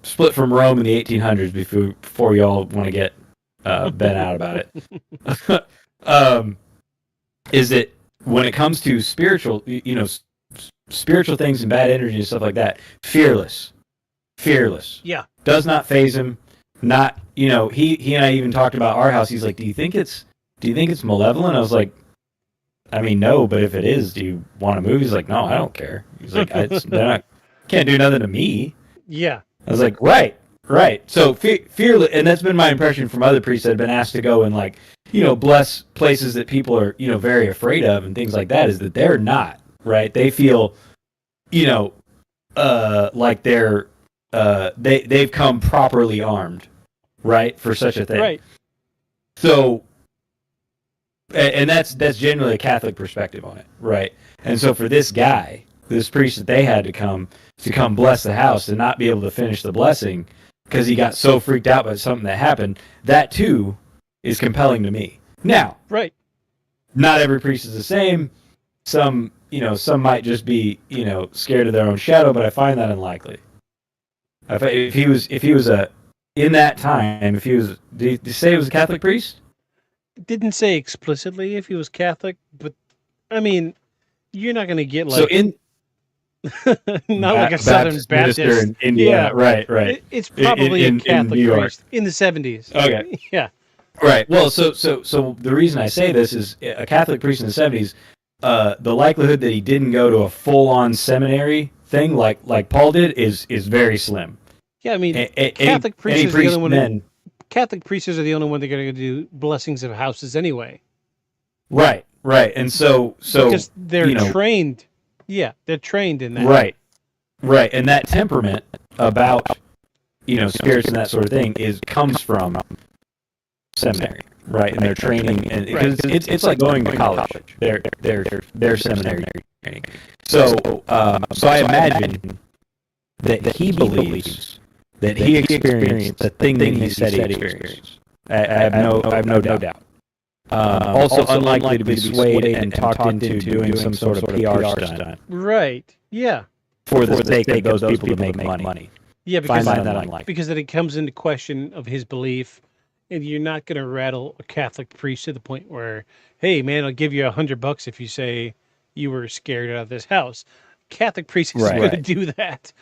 Rome in the 1800s before y'all want to get been out about it. Is that when it comes to spiritual, spiritual things and bad energy and stuff like that, fearless. Yeah. Does not faze him. Not, he and I even talked about our house. He's like, do you think it's malevolent? I was like, I mean, no, but if it is, do you want to move? He's like, no, I don't care. He's like, can't do nothing to me. Yeah. I was like, right. So fearless, and that's been my impression from other priests that have been asked to go and bless places that people are, very afraid of and things like that, is that they're not, right? They feel, like they're, they've come properly armed, right, for such a thing. Right. So, and that's generally a Catholic perspective on it, right? And so for this guy, this priest that they had to come bless the house and not be able to finish the blessing because he got so freaked out by something that happened, that too is compelling to me. Now, right, not every priest is the same. Some might just be, scared of their own shadow, but I find that unlikely. If he was in that time, did you say he was a Catholic priest? Didn't say explicitly if he was Catholic, but I mean, you're not going to get not like a Southern Baptist in Indiana. Yeah, right. It's probably a Catholic priest in the 70s. Okay. Yeah. Right. Well, so the reason I say this is a Catholic priest in the 70s, the likelihood that he didn't go to a full-on seminary thing like Paul did is very slim. Yeah, I mean, Catholic priests are the only one. Catholic priests are the only one that are going to do blessings of houses anyway. Right. And so because they're trained. Yeah, they're trained in that. Right. And that temperament about spirits and that sort of thing comes from seminary, right? And their training, and because it's like going to college. Their seminary training. So I imagine that he believes that he experienced the thing that he said he experienced. I have no doubt. Also unlikely to be swayed and talked into doing some sort of PR stunt. Right. Yeah. For the sake of those people to make money. Yeah, because that unlikely. Because then it comes into question of his belief, and you're not going to rattle a Catholic priest to the point where, hey man, I'll give you $100 if you say you were scared out of this house. Catholic priest is going to do that.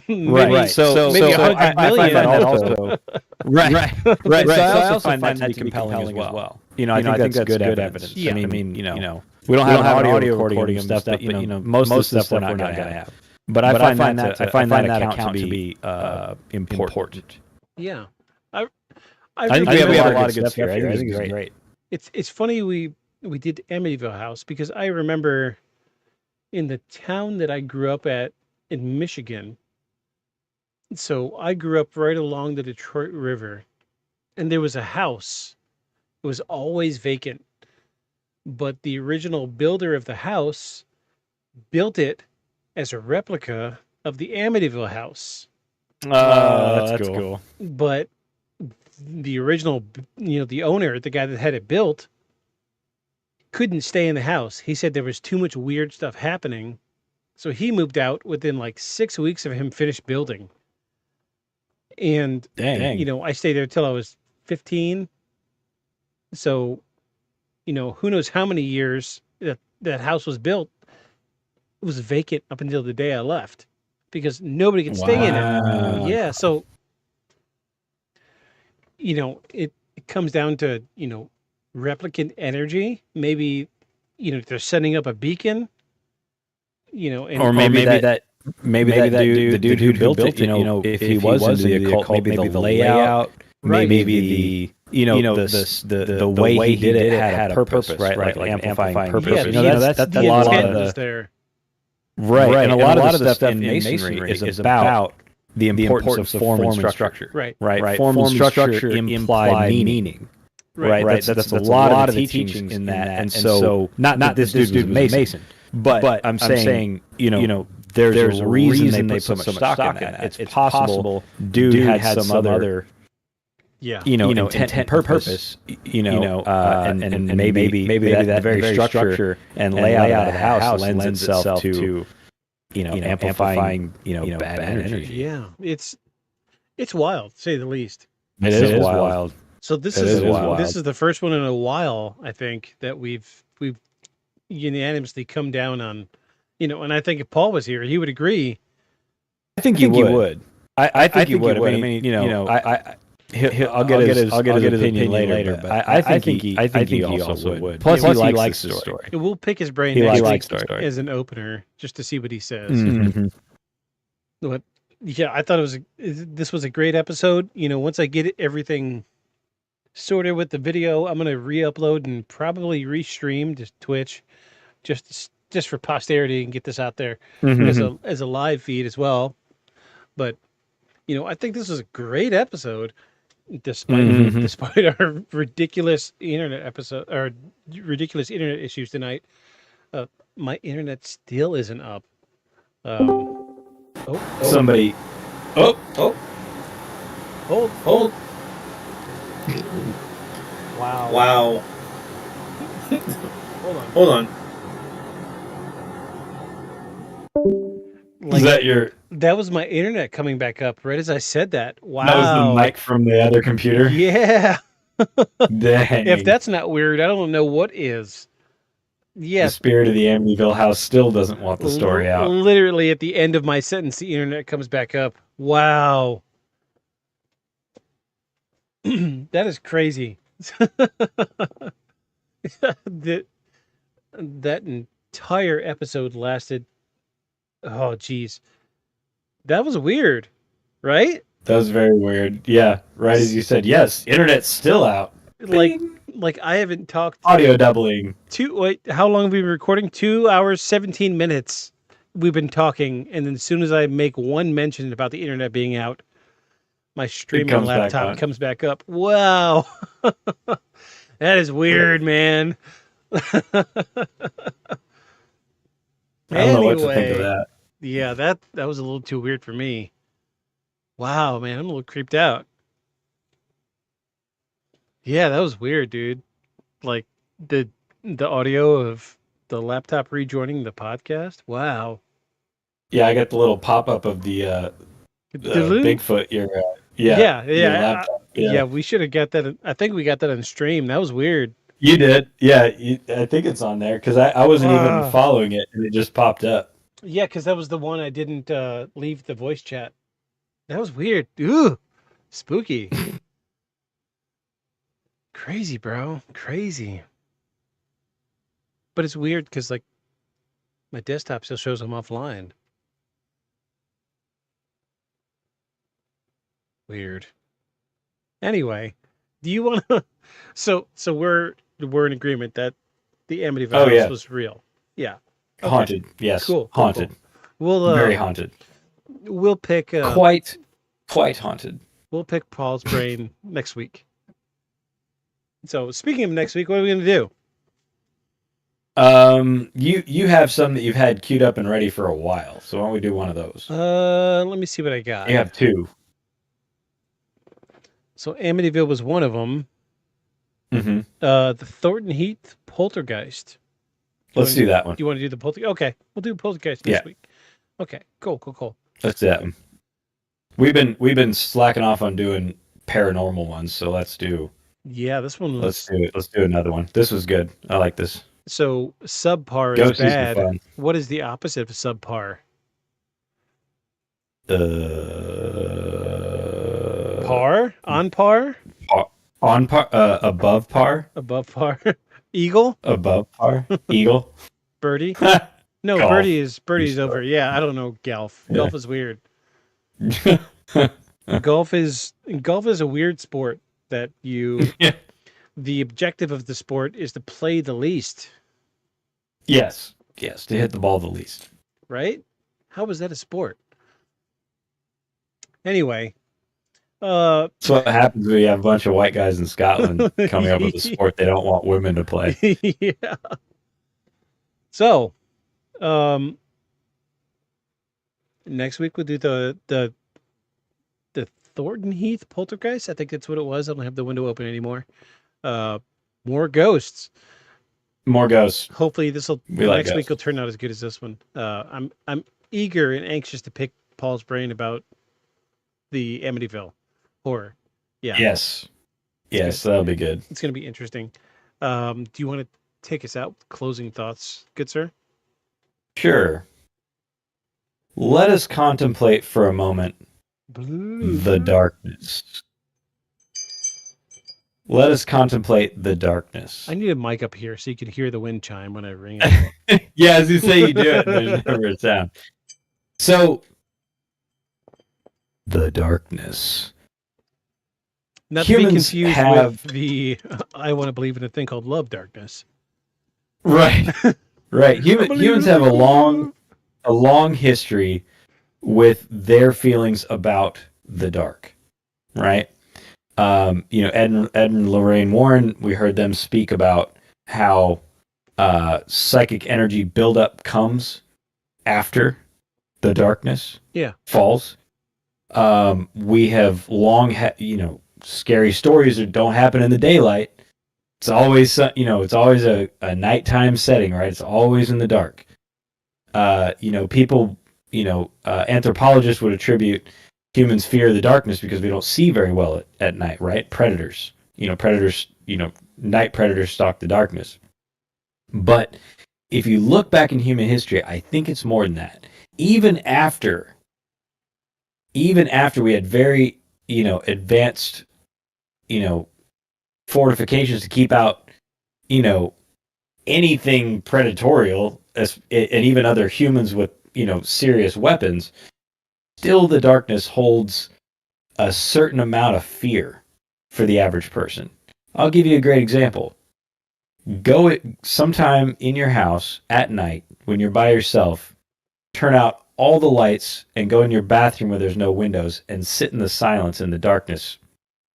Right. So maybe $100 million. I find that also. Right. So I also find that to be compelling as well. I think that's good evidence. Yeah. I mean, we don't have an audio recording of stuff, but most of the stuff we're not going to have. But I find that account to be important. Yeah. I think we have a lot of good stuff here. I think it's great. It's funny we did Amityville House because I remember in the town that I grew up at in Michigan. So I grew up right along the Detroit River, and there was a house. It was always vacant, but the original builder of the house built it as a replica of the Amityville house. That's cool. But the original, the owner, the guy that had it built, couldn't stay in the house. He said there was too much weird stuff happening. So he moved out within like 6 weeks of him finished building. And, I stayed there till I was 15. So, who knows how many years that house was built. It was vacant up until the day I left because nobody could stay in it. Yeah. So, it comes down to, replicant energy. Maybe, they're setting up a beacon. Or maybe that dude, the dude who built it, if he was into the occult, maybe the layout, maybe the the way he did it had a purpose, right? Like amplifying purpose. That's a lot of the right, and a lot of the stuff in masonry is about the importance of form and structure. Right. Form and structure imply meaning. Right. That's a lot of the teachings in that, and so not that this dude was a Mason. But I'm saying, there's a reason they put so much stock in that. It's possible dude had some other, intent and purpose, and maybe that very structure and layout of the house lends itself to, amplifying, bad energy. Yeah, it's wild, to say the least. It is wild. So this That is is wild. this is the first one in a while, I think, that we've unanimously come down on, and I think if Paul was here, he would agree. I think he would. I think he would. I mean, I'll get his opinion later, but I think he also would. Plus, he likes the story. We'll pick his brain He next likes week the story. as an opener, just to see what he says. Mm-hmm. But yeah, I thought this was a great episode. Once I get everything sorted with the video, I'm gonna re-upload and probably restream to Twitch, just for posterity and get this out there as a live feed as well. But I think this was a great episode, despite our ridiculous internet issues tonight. My internet still isn't up. Somebody. Hold. Wow. Hold on. Is that your? That was my internet coming back up right as I said that. Wow. That was the mic from the other computer. Yeah. Dang. If that's not weird, I don't know what is. Yeah. The spirit of the Amityville house still doesn't want the story out. Literally at the end of my sentence, the internet comes back up. Wow. That is crazy. that entire episode lasted. Oh, geez. That was weird, right? That was very weird. Yeah, right as you said. Yes, internet's still out. Like I haven't talked. Audio doubling. How long have we been recording? 2 hours, 17 minutes. We've been talking, and then as soon as I make one mention about the internet being out, my streaming laptop comes back up. Wow. That is weird, man. I don't know what to think of that. Yeah, that was a little too weird for me. Wow, man, I'm a little creeped out. Yeah, that was weird, dude. Like the audio of the laptop rejoining the podcast. Wow. Yeah, I got the little pop-up of the Bigfoot. Your laptop. Yeah, we should have got that. I think we got that on stream. That was weird. You did? Yeah, I think it's on there because I wasn't even following it and it just popped up. Yeah, because that was the one I didn't leave the voice chat. That was weird. Ooh, spooky. Crazy, bro. Crazy. But it's weird because, like, my desktop still shows I'm offline. Weird. Anyway, do you want to... So we're in agreement that the Amityville house was real. Yeah. Okay. Haunted. Yes. Cool. Haunted. Cool. We'll very haunted. We'll pick quite haunted. We'll pick Paul's brain next week. So speaking of next week, what are we going to do? You have some that you've had queued up and ready for a while. So why don't we do one of those? Let me see what I got. You have two. So Amityville was one of them. Mm-hmm. The Thornton Heath Poltergeist. Let's do that one. Do you want to do the Poltergeist? Okay, we'll do Poltergeist next week. Okay, cool. Let's do that one. We've been slacking off on doing paranormal ones, so let's do. Yeah, this one. Let's do it. Let's do another one. This was good. I like this. So subpar is bad. What is the opposite of subpar? Par? On par? On par? Above par? Above par? Eagle? Above par? Eagle? Birdie? No, Golf. Birdie's over. Yeah, I don't know golf. Yeah. Golf is weird. Golf is a weird sport that the objective of the sport is to play the least. Yes, to hit the ball the least. Right? How is that a sport? Anyway, that's what happens when you have a bunch of white guys in Scotland coming up with a sport they don't want women to play. Yeah. So, next week we'll do the Thornton Heath Poltergeist. I think that's what it was. I don't have the window open anymore. More ghosts. More ghosts. Hopefully next week will turn out as good as this one. I'm eager and anxious to pick Paul's brain about the Amityville horror. Yeah. Yes. Yes, that'll be good. It's going to be interesting. Do you want to take us out? Closing thoughts, good sir? Sure. Let us contemplate for a moment the darkness. Let us contemplate the darkness. I need a mic up here so you can hear the wind chime when I ring it. Yeah, as you say, you do it. There's never a sound. So, the darkness. Not to be confused with the I want to believe in a thing called love darkness. Right. Right. Humans have a long history with their feelings about the dark. Right? Ed and Lorraine Warren, we heard them speak about how psychic energy buildup comes after the darkness falls. We have long had, scary stories that don't happen in the daylight. It's always, it's always a nighttime setting, right? It's always in the dark. People, anthropologists would attribute humans fear the darkness because we don't see very well at night, right? Predators, night predators stalk the darkness. But if you look back in human history, I think it's more than that. Even after we had very, advanced, fortifications to keep out, anything predatorial, and even other humans with, serious weapons, still the darkness holds a certain amount of fear for the average person. I'll give you a great example. Go sometime in your house at night when you're by yourself, turn out all the lights and go in your bathroom where there's no windows and sit in the silence in the darkness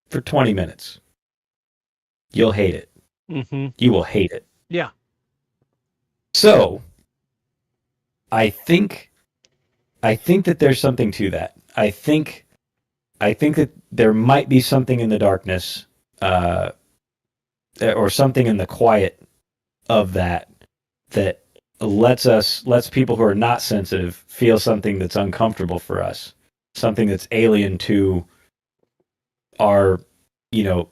for 20 minutes. You'll hate it. Mm-hmm. You will hate it. Yeah. So, I think that there's something to that. I think that there might be something in the darkness, or something in the quiet of that lets people who are not sensitive feel something that's uncomfortable for us, something that's alien to our,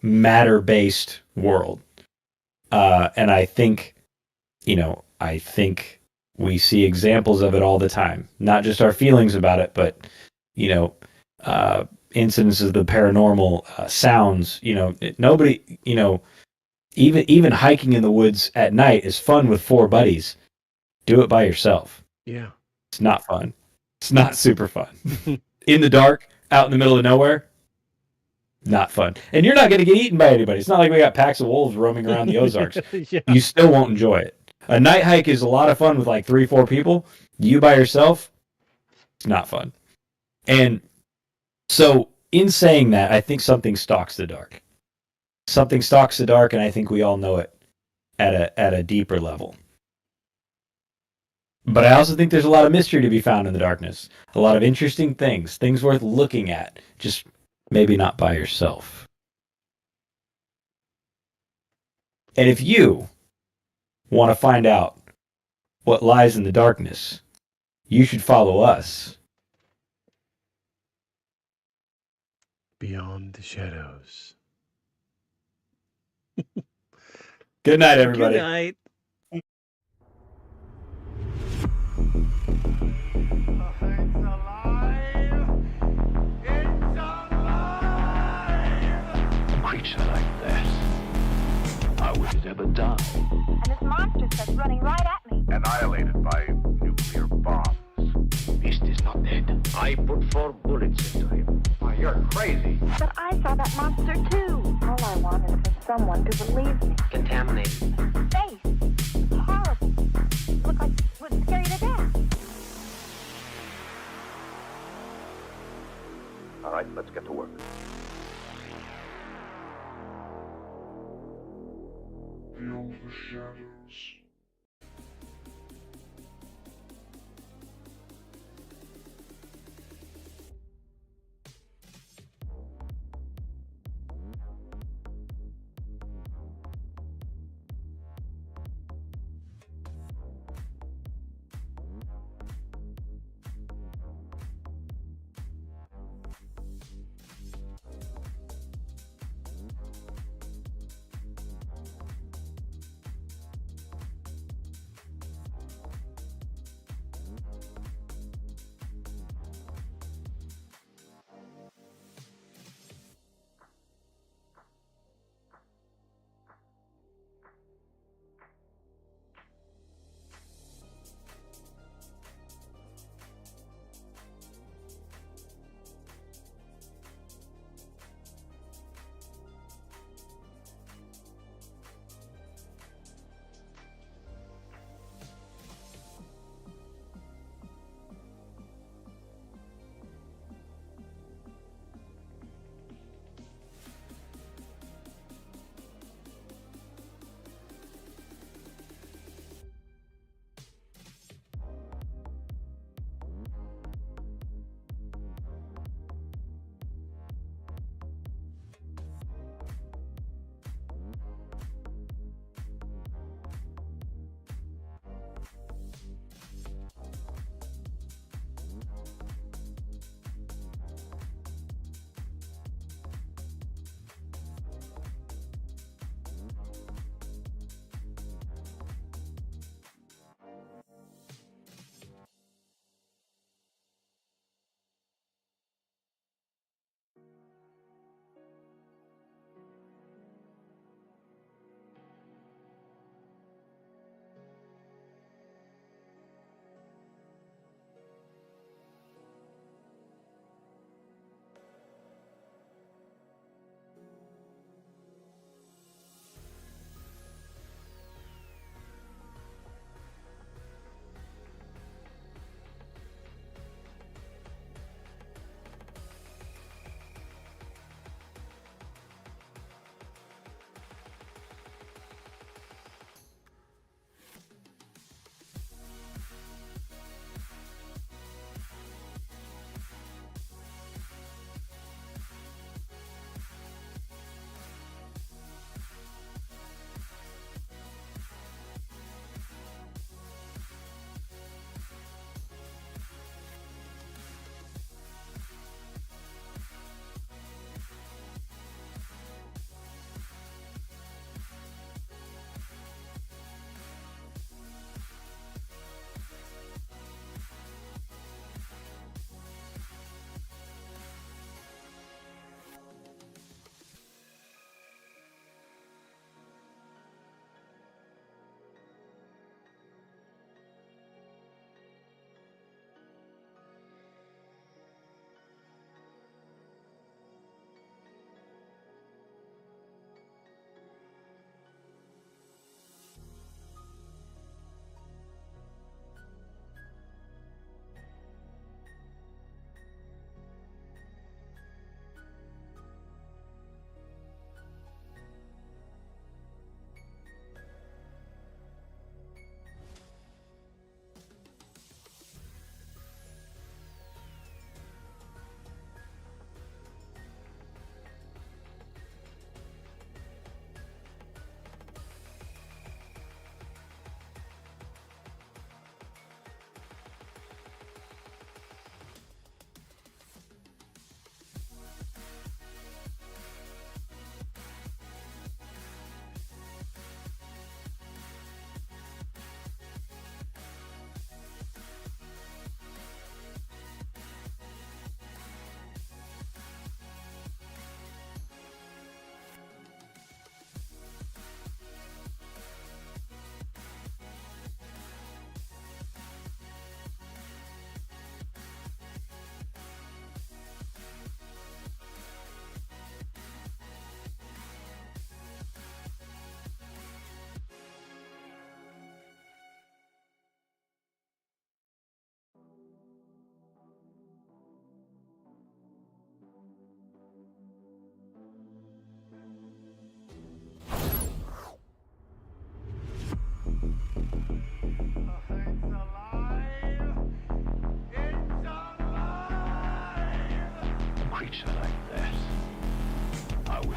matter-based world. And I think we see examples of it all the time. Not just our feelings about it, but, incidences of the paranormal, sounds. Nobody, even hiking in the woods at night is fun with 4 buddies. Do it by yourself. Yeah. It's not fun. It's not super fun. In the dark, out in the middle of nowhere, not fun. And you're not going to get eaten by anybody. It's not like we got packs of wolves roaming around the Ozarks. Yeah. You still won't enjoy it. A night hike is a lot of fun with like 3-4 people. You by yourself, it's not fun. And so in saying that, I think something stalks the dark. Something stalks the dark, and I think we all know it at a deeper level. But I also think there's a lot of mystery to be found in the darkness. A lot of interesting things worth looking at, just maybe not by yourself. And if you want to find out what lies in the darkness, you should follow us. Beyond the shadows. Good night, everybody. Good night. Creature like that, how would it ever die? And this monster starts running right at me. Annihilated by nuclear bombs. Beast is not dead. I put 4 bullets into him. Why, you're crazy. But I saw that monster too. All I want is for someone to believe me. Contaminated. Face. Horrible. Look like it would scare you to death. All right, let's get to work. Beyond the shadows.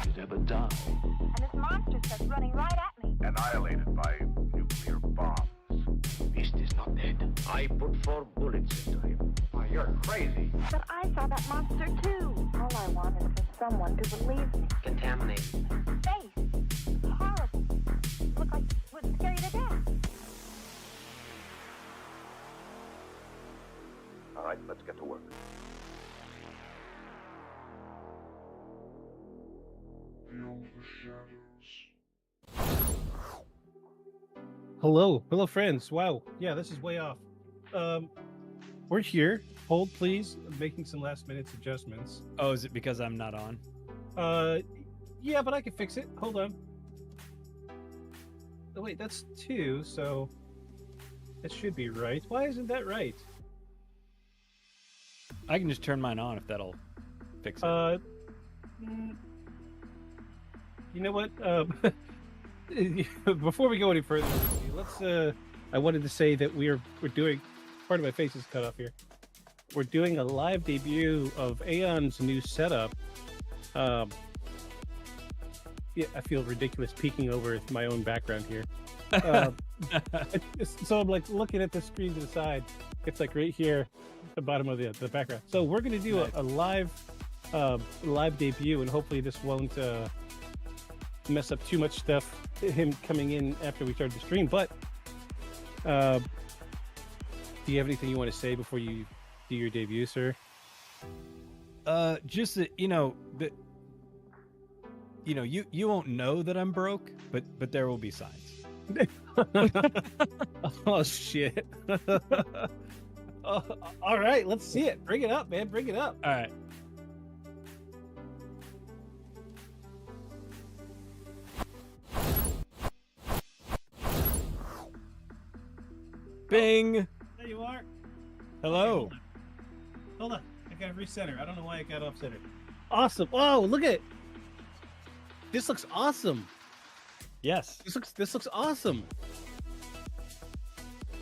has ever done. And this monster starts running right at me. Annihilated by nuclear bombs. Beast is not dead. I put 4 bullets into him. Oh, you're crazy. But I saw that monster too. All I want is for someone to believe me. Contaminated. Face. Horrible. Look like it would scare you to death. All right, let's get to work. Hello, friends. Wow, yeah, this is way off. We're here. Hold, please. I'm making some last-minute adjustments. Oh, is it because I'm not on? Yeah, but I can fix it. Hold on. Oh wait, that's 2, so that should be right. Why isn't that right? I can just turn mine on if that'll fix it. You know what? Before we go any further, let's. I wanted to say that we're doing. Part of my face is cut off here. We're doing a live debut of Aeon's new setup. Yeah, I feel ridiculous peeking over my own background here. So I'm like looking at the screen to the side. It's like right here, at the bottom of the background. So we're gonna do a live debut, and hopefully this won't mess up too much stuff. Him coming in after we start the stream, but do you have anything you want to say before you do your debut, sir? Just that you won't know that I'm broke, but there will be signs. Oh shit! All right, let's see it. Bring it up, man. Bring it up. All right. Bing. There you are. Hello. Okay, hold on. I gotta recenter. I don't know why I got off center. Awesome. Whoa, look at it. This looks awesome. Yes. This looks awesome.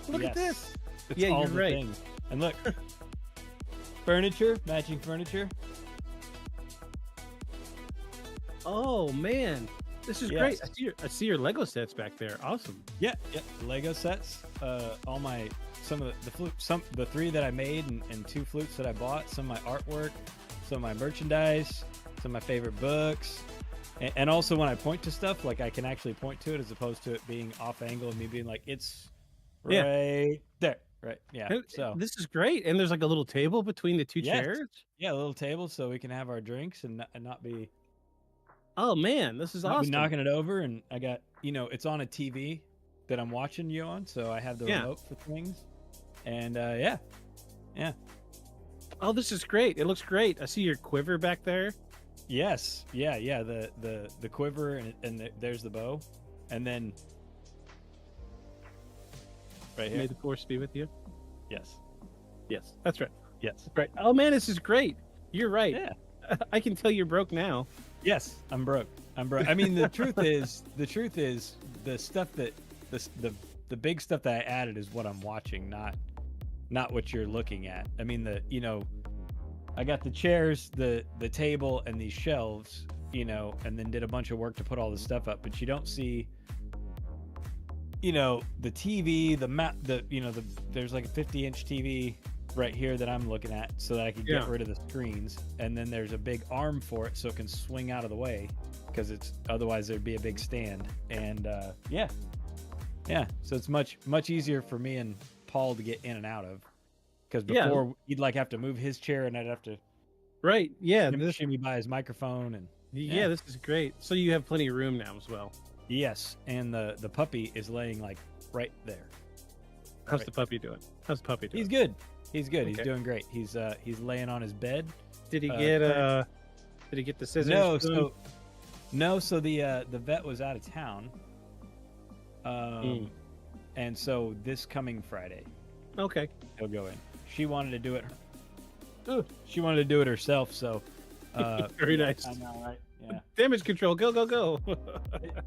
Look at this. It's yeah, all you're the right. things. And look, furniture, matching furniture. Oh man, this is great. I see your Lego sets back there. Awesome. Yeah. Lego sets. Some of the flutes, the 3 that I made, and 2 flutes that I bought. Some of my artwork, some of my merchandise, some of my favorite books, and also when I point to stuff, like I can actually point to it as opposed to it being off angle and me being like, it's right there. Right. Yeah. So this is great. And there's like a little table between the 2 chairs. Yeah, a little table so we can have our drinks and not be. Oh man, this is awesome. Knocking it over, and I got it's on a TV that I'm watching you on, so I have the remote for things, and yeah. Oh, this is great. It looks great. I see your quiver back there. Yes. Yeah. The quiver and there's the bow, and then right here. May the force be with you. Yes, that's right. Yes, right. Oh man, this is great. You're right. Yeah, I can tell you're broke now. Yes, I'm broke. I mean, the truth is the stuff that the big stuff that I added is what I'm watching, not what you're looking at. I mean, I got the chairs, the table, and these shelves, and then did a bunch of work to put all this stuff up, but you don't see, the TV, the map, there's like a 50-inch TV right here that I'm looking at so that I can get rid of the screens, and then there's a big arm for it so it can swing out of the way because otherwise there'd be a big stand, and so it's much easier for me and Paul to get in and out of, because before he'd like have to move his chair and I'd have to shimmy by his microphone, and this is great. So you have plenty of room now as well. Yes, and the puppy is laying like right there. How's the puppy doing? He's good. He's good. Okay. He's doing great. He's laying on his bed. Did he get the scissors? No. So the vet was out of town. And so this coming Friday, okay, he'll go in. She wanted to do it. She wanted to do it herself. So very nice. I know, right? Yeah. Damage control. Go.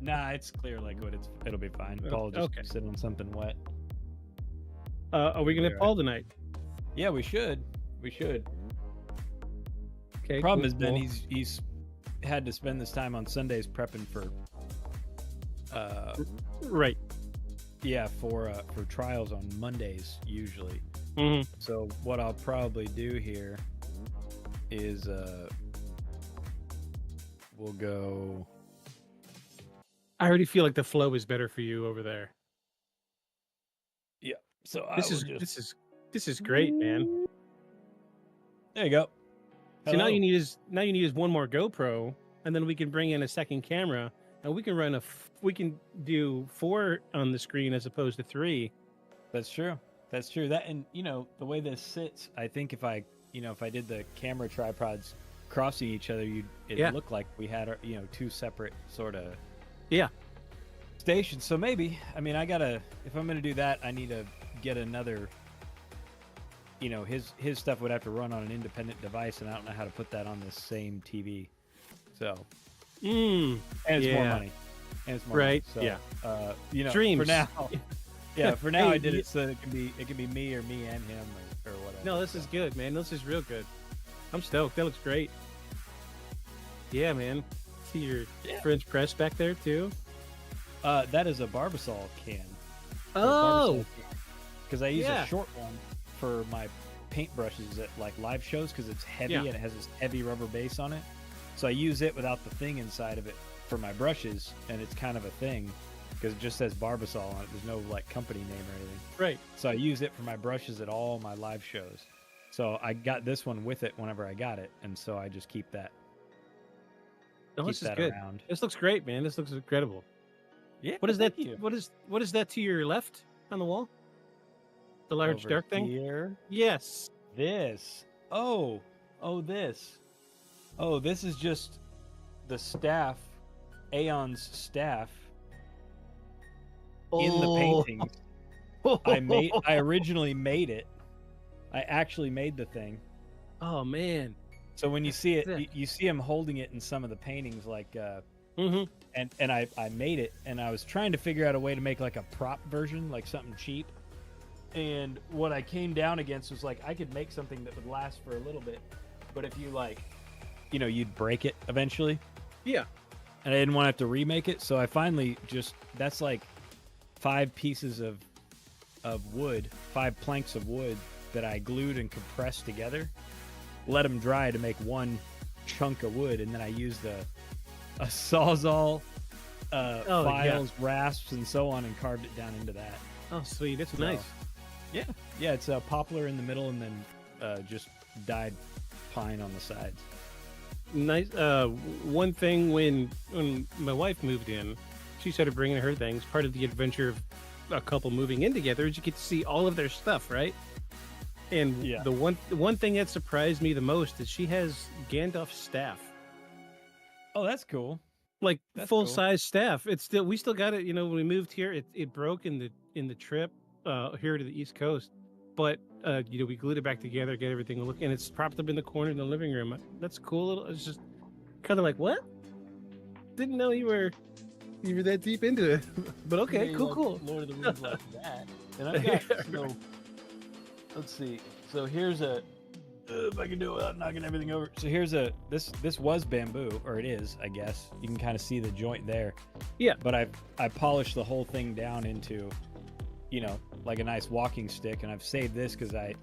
Nah, it's clear liquid. It'll be fine. Paul just sit on something wet. Are we gonna Paul tonight? Yeah, we should. Okay. Problem has been he's had to spend this time on Sundays prepping for right. Yeah, for trials on Mondays usually. Mm-hmm. So what I'll probably do here is we'll go. I already feel like the flow is better for you over there. Yeah. So this is great, man. There you go. So now you need is one more GoPro, and then we can bring in a second camera, and we can we can do 4 on the screen as opposed to 3. That's true. That's true. That, and the way this sits, I think if I did the camera tripods crossing each other, it'd look like we had 2 separate sort of stations. So maybe, if I'm gonna do that, I need to get another. His stuff would have to run on an independent device, and I don't know how to put that on the same TV. So, and it's more money. And it's more right. Money. So, dreams for now. Yeah, for now I did it so it can be me and him or whatever. No, this is good, man. This is real good. I'm stoked. That looks great. Yeah, man. See your French press back there too. That is a Barbasol can. Oh, because I use a short one for my paintbrushes at like live shows because it's heavy and it has this heavy rubber base on it. So I use it without the thing inside of it for my brushes, and it's kind of a thing because it just says Barbasol on it. There's no like company name or anything. Right. So I use it for my brushes at all my live shows. So I got this one with it whenever I got it, and so I just keep that. This is good. Around. This looks great, man. This looks incredible. Yeah. What is that? What is that to your left on the wall? The large Over dark thing? Here? Yes. This. Oh, this. Oh, this is just the staff, Aeon's staff in the paintings. I originally made it. I actually made the thing. Oh man. So when you see it, you see him holding it in some of the paintings, like and I made it, and I was trying to figure out a way to make like a prop version, like something cheap. And what I came down against was like I could make something that would last for a little bit, but if you you'd break it eventually. Yeah. And I didn't want to have to remake it, so I finally that's like 5 pieces of wood, 5 planks of wood that I glued and compressed together, let them dry to make one chunk of wood, and then I used a Sawzall, files, rasps, and so on, and carved it down into that. Oh, sweet. That's nice. Yeah, it's a poplar in the middle, and then just dyed pine on the sides. Nice. One thing when my wife moved in, she started bringing her things. Part of the adventure of a couple moving in together is you get to see all of their stuff, right? And the one thing that surprised me the most is she has Gandalf's staff. Oh, that's cool. Like full size staff. It's still, we still got it. When we moved here, it broke in the trip here to the East Coast, but we glued it back together, get everything looking, and it's propped up in the corner in the living room. That's cool. It's just kind of like, what? Didn't know you were that deep into it. But okay, cool. Lord of the Rings like that. And I've got let's see. So here's if I can do it without knocking everything over. So here's this was bamboo, or it is, I guess. You can kind of see the joint there. Yeah. But I polished the whole thing down into, like a nice walking stick, and I've saved this because I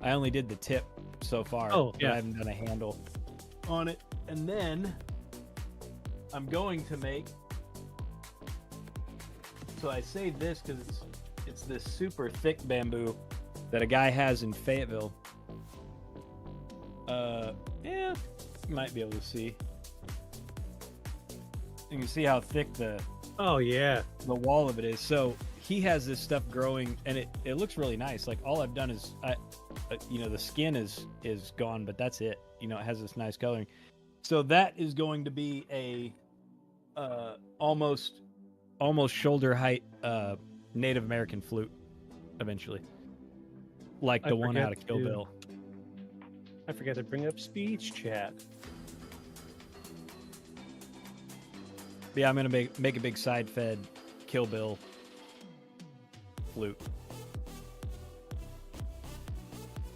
only did the tip so far. Oh, yeah. I haven't done a handle on it. And then I'm going to make. So I saved this because it's this super thick bamboo that a guy has in Fayetteville. You might be able to see. You can see how thick the wall of it is. So he has this stuff growing, and it looks really nice. Like all I've done is the skin is gone, but that's it. It has this nice coloring. So that is going to be a almost shoulder height Native American flute eventually, like the one out of Kill Bill. I forgot to bring up speech chat. Yeah, I'm gonna make a big side fed Kill Bill flute.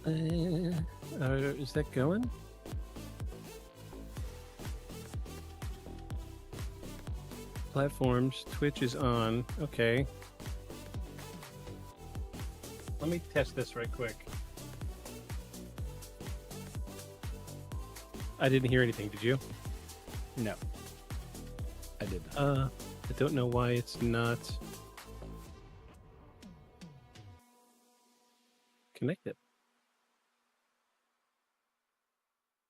Is that going? platforms. Twitch is on. Okay. Let me test this right quick. I didn't hear anything. Did you? No. I did not. I don't know why it's not connected.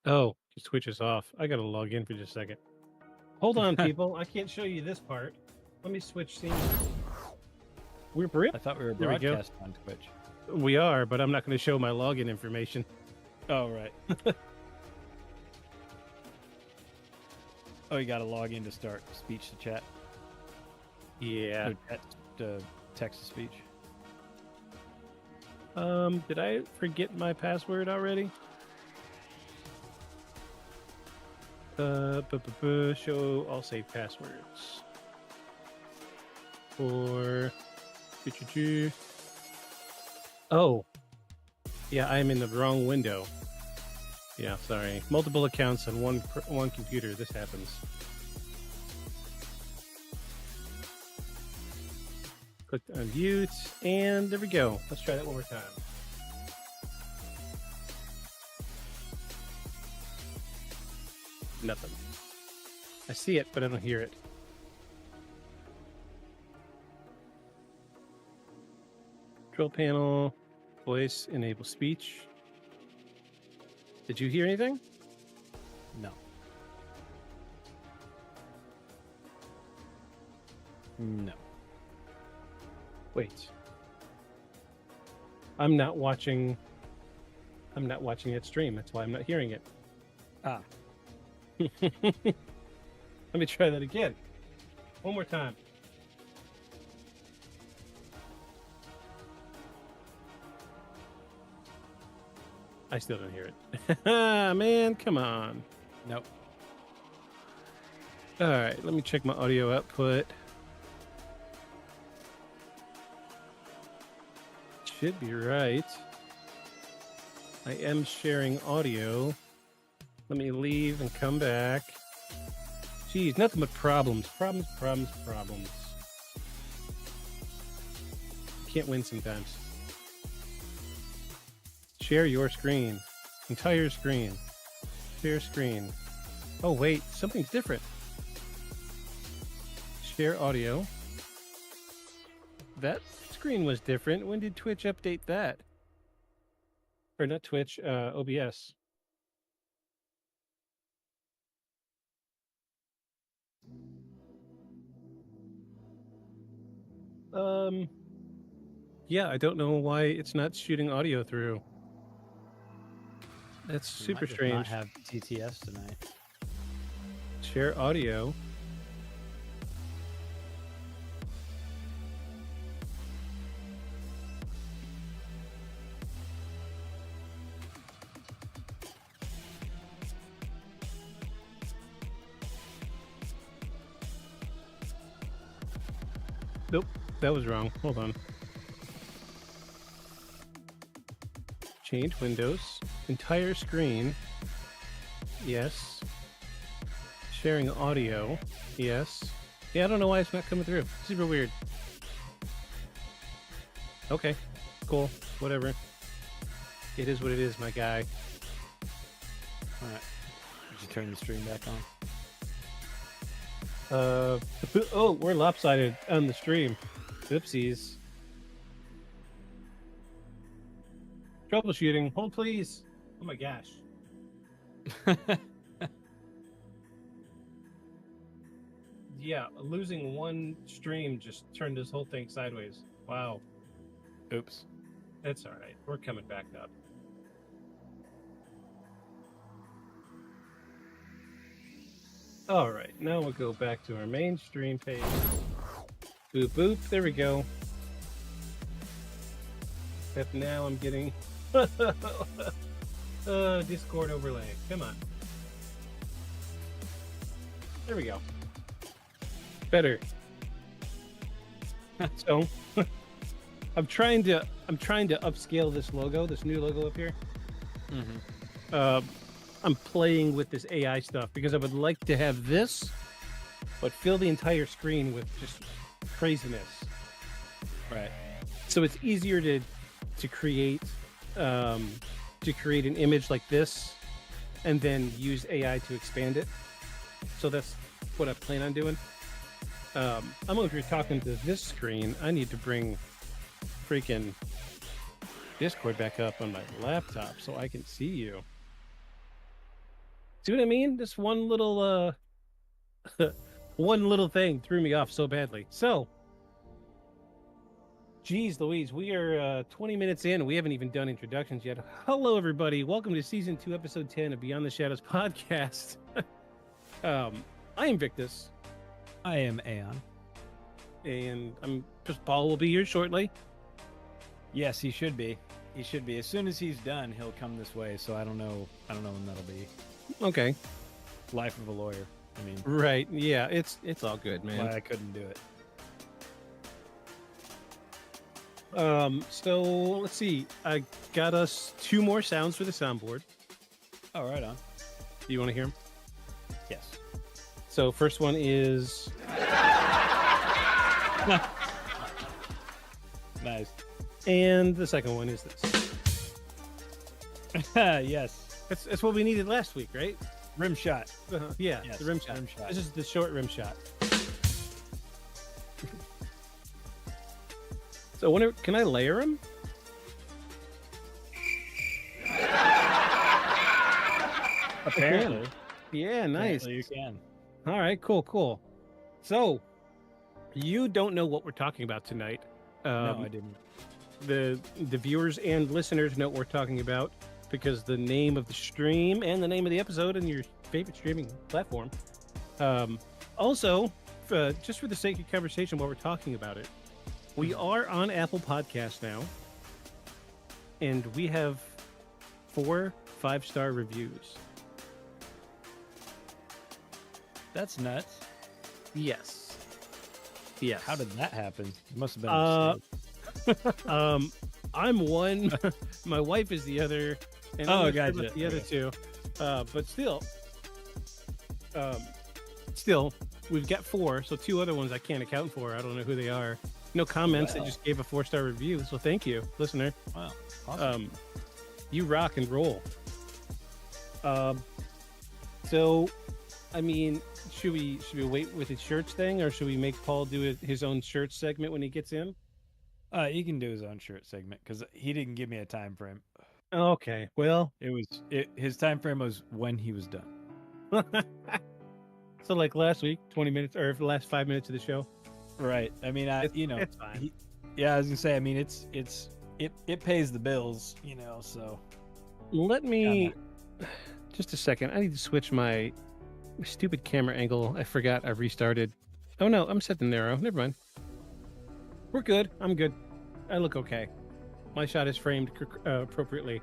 Oh, Twitch is off. I gotta log in for just a second. Hold on, people. I can't show you this part. Let me switch scenes. We're real? I thought we were There we go. broadcast on Twitch. We are, but I'm not going to show my login information. Oh, right. Oh, you got to log in to start speech to chat. Yeah. Text to speech. Did I forget my password already? Show all saved passwords. For... Oh. Yeah, I'm in the wrong window. Yeah, sorry. Multiple accounts on one computer. This happens. Clicked on mute, and there we go. Let's try that one more time. Nothing. I see it, but I don't hear it. Control panel, voice, enable speech. Did you hear anything? No. No. Wait. I'm not watching it stream. That's why I'm not hearing it. Ah. Let me try that again. One more time. I still don't hear it. Man, come on. Nope. All right, let me check my audio output. Should be right. I am sharing audio. Let me leave and come back. Geez, nothing but problems. Problems. Can't win sometimes. Share your screen. Entire screen. Share screen. Oh, wait. Something's different. Share audio. That screen was different. When did Twitch update that? Or not Twitch, OBS. Yeah, I don't know why it's not shooting audio through. That's super strange. Not have TTS tonight. Share audio. Nope, that was wrong. Hold on. Change windows. Entire screen. Yes. Sharing audio. Yes. Yeah, I don't know why it's not coming through. Super weird. Okay. Cool. Whatever. It is what it is, my guy. Alright. Did you turn the stream back on? Oh, we're lopsided on the stream. Oopsies. Troubleshooting. Hold, please. Oh my gosh. Yeah, losing one stream just turned this whole thing sideways. Wow. Oops. That's all right. We're coming back up. All right, now we'll go back to our main stream page. Boop, boop. There we go. Except now I'm getting Discord overlay. Come on. There we go. Better. So I'm trying to upscale this logo, this new logo up here. Mm-hmm. I'm playing with this AI stuff because I would like to have this but fill the entire screen with just craziness. Right. So it's easier to create an image like this, and then use AI to expand it. So that's what I plan on doing. I don't know if you're talking to this screen. I need to bring freaking Discord back up on my laptop so I can see you. See what I mean? This one little thing threw me off so badly. So, geez Louise, we are 20 minutes in. We haven't even done introductions yet. Hello, everybody. Welcome to Season 2, Episode 10 of Beyond the Shadows podcast. I am Victus. I am Aeon. And Paul will be here shortly. Yes, he should be. He should be. As soon as he's done, he'll come this way. So I don't know when that'll be. Okay. Life of a lawyer. I mean. Right. Yeah. It's all good, man. Why I couldn't do it. So let's see. I got us 2 more sounds for the soundboard. Oh, right on. Do you want to hear them? Yes. So first one is. Nice. And the second one is this. Yes. That's what we needed last week, right? Rim shot. Yeah, yes, the rim shot. This is the short rim shot. So can I layer them? Apparently. Yeah, nice. Apparently you can. All right, cool. So, you don't know what we're talking about tonight. No, I didn't. The viewers and listeners know what we're talking about because the name of the stream and the name of the episode and your favorite streaming platform. Also, just for the sake of conversation while we're talking about it, we are on Apple Podcasts now, and we have 4 5-star reviews. That's nuts. Yes. How did that happen? It must have been a mistake. I'm one. My wife is the other. And I'm not sure about the other 2. But still, we've got 4. So 2 other ones I can't account for. I don't know who they are. No comments. They just gave a 4-star review. So thank you, listener. Wow. Awesome. You rock and roll. So, I mean, should we wait with his shirts thing, or should we make Paul do his own shirt segment when he gets in? He can do his own shirt segment because he didn't give me a time frame. Okay, well, his time frame was when he was done. So like last week, 20 minutes, or the last 5 minutes of the show. Right. I mean, it's fine. I was gonna say. I mean, it pays the bills, So let me just a second. I need to switch my stupid camera angle. I forgot I restarted. Oh no, I'm set to narrow. Never mind. We're good. I'm good. I look okay. My shot is framed appropriately.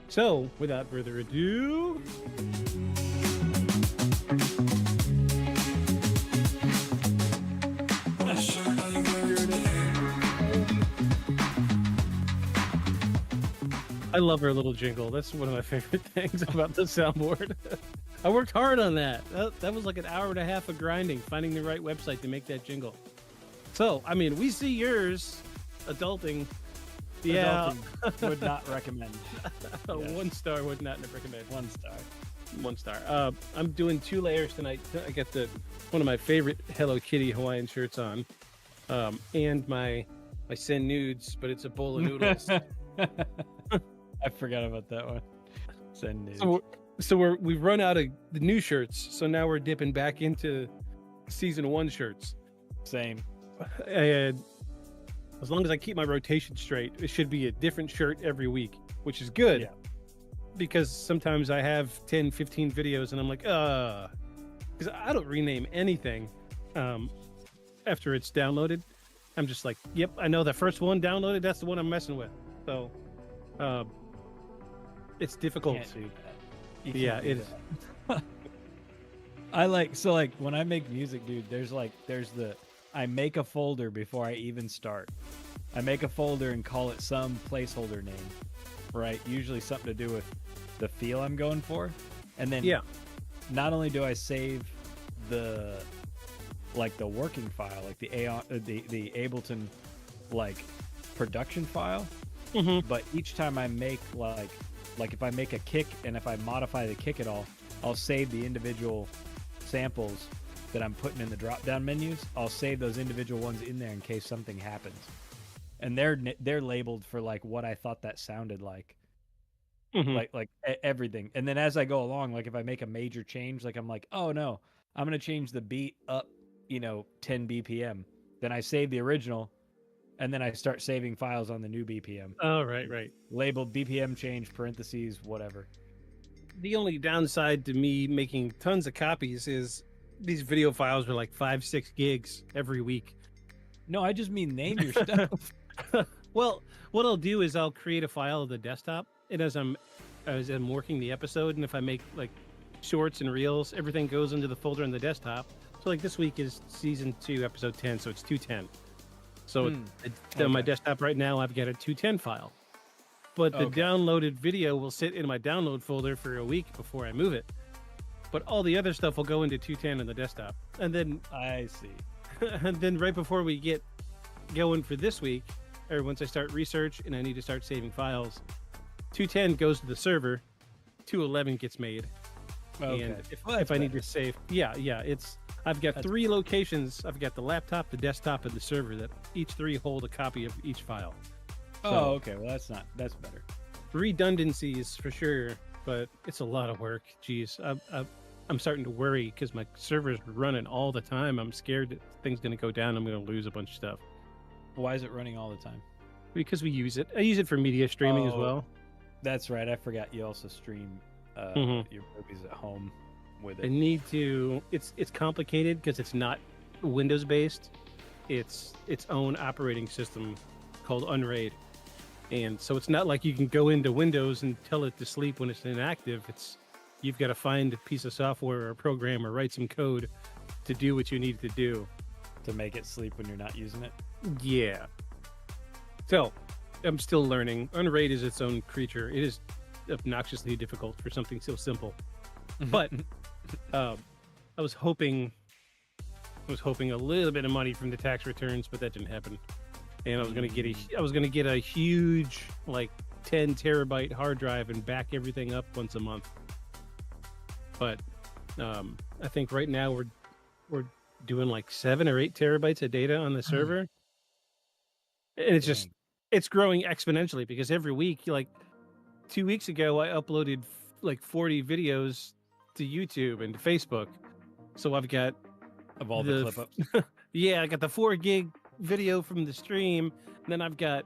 So, without further ado... I love her little jingle. That's one of my favorite things about the soundboard. I worked hard on that. That was like an hour and a half of grinding, finding the right website to make that jingle. So, I mean, we see yours, adulting. Yeah. Adulting would not recommend. Yes. 1 star would not recommend. 1 star. 1 star. I'm doing 2 layers tonight. I got one of my favorite Hello Kitty Hawaiian shirts on, and my send nudes, but it's a bowl of noodles. I forgot about that one. Send nudes. So we've run out of the new shirts, so now we're dipping back into season 1 shirts. Same. And as long as I keep my rotation straight, it should be a different shirt every week, which is good. Yeah. Because sometimes I have 10, 15 videos and I'm like, because I don't rename anything after it's downloaded. I'm just like, yep, I know the first one downloaded, that's the one I'm messing with. So it's difficult. You can't do that. Yeah, it is. I when I make music, dude, there's I make a folder before I even start. I make a folder and call it some placeholder name, right? Usually something to do with the feel I'm going for. And then not only do I save the like the working file, like the Ableton like production file. But each time I make like if I make a kick and if I modify the kick at all, I'll save the individual samples that I'm putting in the drop down menus. I'll save those individual ones in there in case something happens, and they're labeled for like what I thought that sounded like. Like everything. And then as I go along, like if I make a major change, like I'm like, oh no, I'm gonna change the beat up 10 BPM. Then I save the original, and then I start saving files on the new BPM. Oh, right. Labeled BPM change, parentheses, whatever. The only downside to me making tons of copies is these video files are like 5-6 gigs every week. No, I just mean name your stuff. Well, what I'll do is I'll create a file of the desktop, and as I'm working the episode, and if I make like shorts and reels, everything goes into the folder on the desktop. So like this week is season 2, episode 10, so it's 210. So on my desktop right now, I've got a 210 file. But the downloaded video will sit in my download folder for a week before I move it. But all the other stuff will go into 210 on the desktop. And then I see. And then right before we get going for this week, or once I start research and I need to start saving files, 210 goes to the server, 211 gets made. And if I need to save, I've got 3 locations. I've got the laptop, the desktop, and the server that each 3 hold a copy of each file. So, okay. Well, that's better. Redundancies for sure, but it's a lot of work. Jeez, I'm starting to worry because my server's running all the time. I'm scared that things going to go down. I'm going to lose a bunch of stuff. Why is it running all the time? Because we use it. I use it for media streaming as well. That's right. I forgot you also stream your movies at home with it. I need to. It's complicated because it's not Windows based. It's its own operating system called Unraid, and so it's not like you can go into Windows and tell it to sleep when it's inactive. You've got to find a piece of software or a program or write some code to do what you need to do to make it sleep when you're not using it. Yeah. So I'm still learning. Unraid is its own creature. It is obnoxiously difficult for something so simple. But I was hoping a little bit of money from the tax returns, but that didn't happen. And I was gonna get a huge like 10 terabyte hard drive and back everything up once a month. But I think right now we're doing like 7 or 8 terabytes of data on the server, and it's growing exponentially because every week, like 2 weeks ago, I uploaded like 40 videos to YouTube and to Facebook. So I've got of all the clip ups. Yeah, I got the 4 gig video from the stream, and then I've got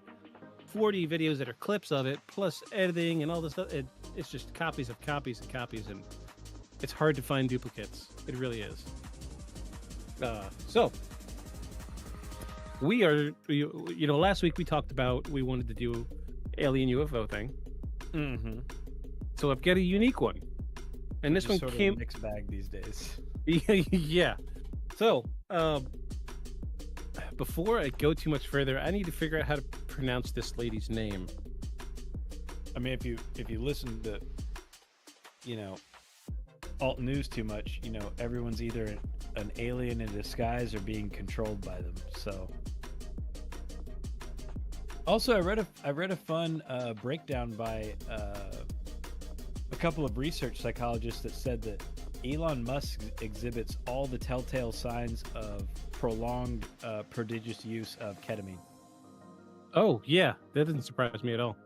40 videos that are clips of it, plus editing and all this stuff. It's just copies of copies and copies, and it's hard to find duplicates. It really is. So we are, last week we talked about we wanted to do alien UFO thing. So I've got a unique one, and this one sort came of a mixed bag these days. Yeah. So before I go too much further, I need to figure out how to pronounce this lady's name. I mean, if you listen to alt news too much, everyone's either an alien in disguise or being controlled by them. So also I read a fun breakdown by a couple of research psychologists that said that Elon Musk exhibits all the telltale signs of prolonged prodigious use of ketamine. Oh yeah, that doesn't surprise me at all.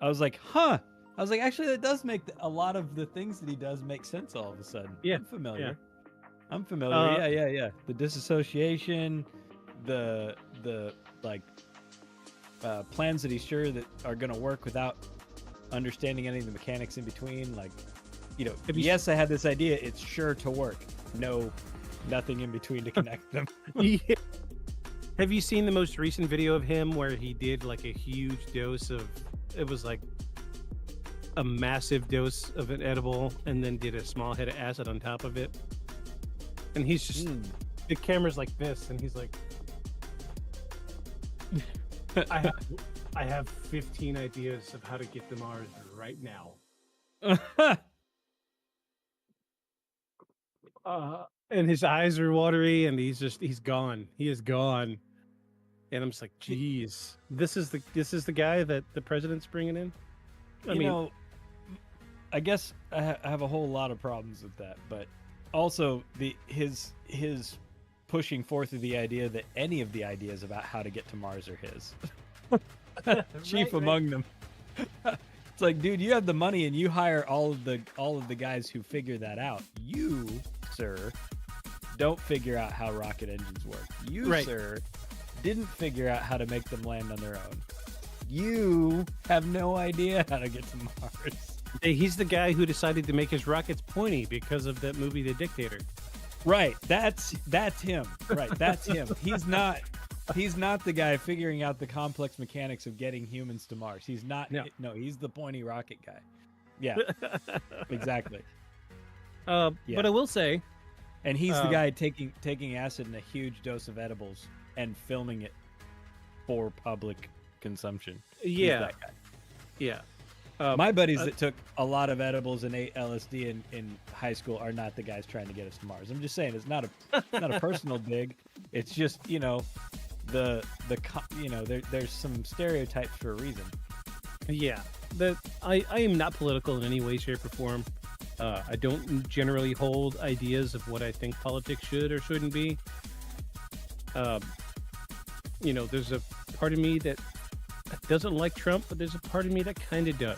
I was like, huh. I was like, actually, that does make a lot of the things that he does make sense all of a sudden. Yeah, I'm familiar. Yeah. I'm familiar. Yeah. The disassociation, the plans that he's sure that are going to work without understanding any of the mechanics in between. Like, yes, I had this idea. It's sure to work. No, nothing in between to connect them. Yeah. Have you seen the most recent video of him where he did like a huge dose of? It was like a massive dose of an edible, and then did a small head of acid on top of it. And he's just the camera's like this, and he's like, I have 15 ideas of how to get to Mars right now. and his eyes are watery, and he's gone. He is gone. And I'm just like, geez, this is the guy that the president's bringing in. I mean, I guess I have a whole lot of problems with that, but also his pushing forth of the idea that any of the ideas about how to get to Mars are his. Chief among them. It's like, dude, you have the money and you hire all of the guys who figure that out. You, sir, don't figure out how rocket engines work. You, sir, didn't figure out how to make them land on their own. You have no idea how to get to Mars. He's the guy who decided to make his rockets pointy because of that movie, The Dictator. Right. That's him. Right. That's him. He's not the guy figuring out the complex mechanics of getting humans to Mars. He's not. No, he's the pointy rocket guy. Yeah. Exactly. But I will say, and he's the guy taking acid in a huge dose of edibles and filming it for public consumption. Yeah. He's that guy. Yeah. My buddies that took a lot of edibles and ate LSD in high school are not the guys trying to get us to Mars. I'm just saying, it's not a personal dig. It's just, there's some stereotypes for a reason. Yeah. I am not political in any way, shape, or form. I don't generally hold ideas of what I think politics should or shouldn't be. There's a part of me that doesn't like Trump, but there's a part of me that kind of does.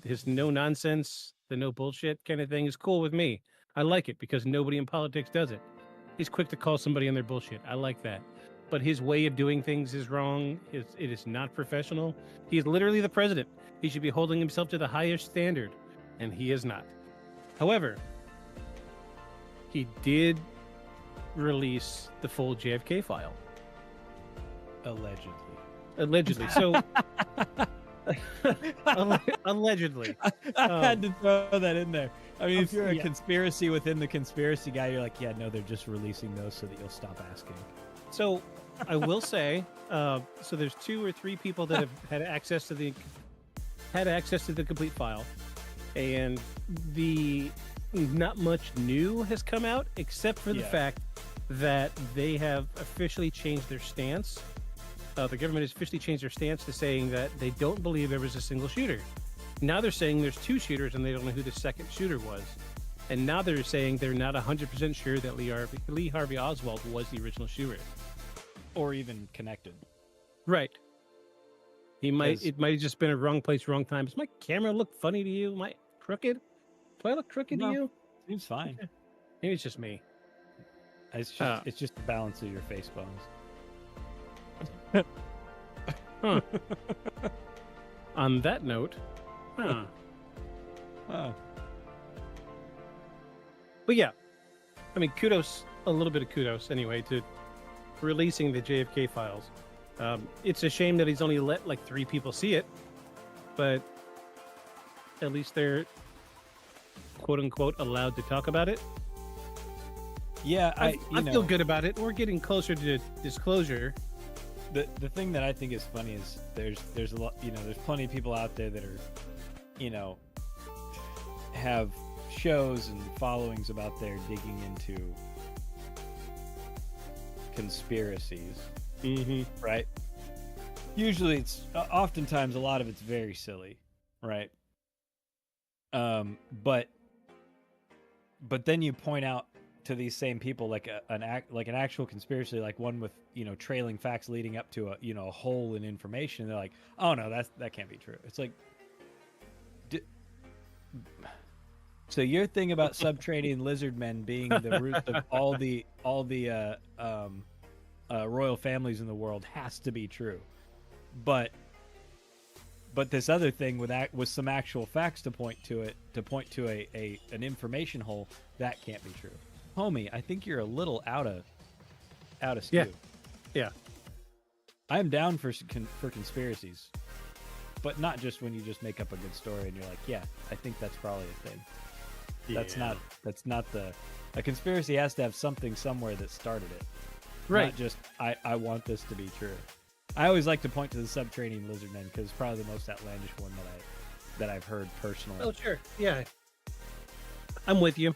His no nonsense, the no bullshit kind of thing is cool with me. I like it because nobody in politics does it. He's quick to call somebody on their bullshit. I like that. But his way of doing things is wrong. It is not professional. He's literally the president. He should be holding himself to the highest standard, and he is not. However, he did release the full JFK file. Allegedly. So, allegedly. I had to throw that in there. I mean, if you're a conspiracy within the conspiracy guy, you're like, yeah, no, they're just releasing those so that you'll stop asking. So, I will say, so there's 2 or 3 people that have had access to the complete file, and not much new has come out except for the fact that they have officially changed their stance. The government has officially changed their stance to saying that they don't believe there was a single shooter. Now they're saying there's 2 shooters and they don't know who the second shooter was. And now they're saying they're not 100% sure that Lee Harvey Oswald was the original shooter. Or even connected. Right. It might have just been a wrong place, wrong time. Does my camera look funny to you? Am I crooked? Do I look crooked to you? Seems fine. Maybe it's just me. It's just the balance of your face bones. Huh. On that note, But yeah, I mean, a little bit of kudos anyway to releasing the JFK files. It's a shame that he's only let like 3 people see it, but at least they're quote unquote allowed to talk about it. Yeah, I feel good about it. We're getting closer to disclosure. The thing that I think is funny is there's a lot, there's plenty of people out there that are, have shows and followings about there digging into conspiracies. Mm-hmm. Right? Usually oftentimes a lot of it's very silly, right? But then you point out to these same people like an actual conspiracy, like one with trailing facts leading up to a hole in information. They're like, oh no, that can't be true. It's like, so your thing about subterranean lizard men being the root of all the royal families in the world has to be true, but this other thing with some actual facts to point to an information hole, that can't be true. Homie, I think you're a little out of skew. Yeah. I'm down for conspiracies, but not just when you just make up a good story and you're like, yeah, I think that's probably a thing. Yeah. That's not a conspiracy has to have something somewhere that started it. Right. Not just I want this to be true. I always like to point to the subterranean lizard men because it's probably the most outlandish one that I've heard personally. Oh sure, yeah. I'm with you.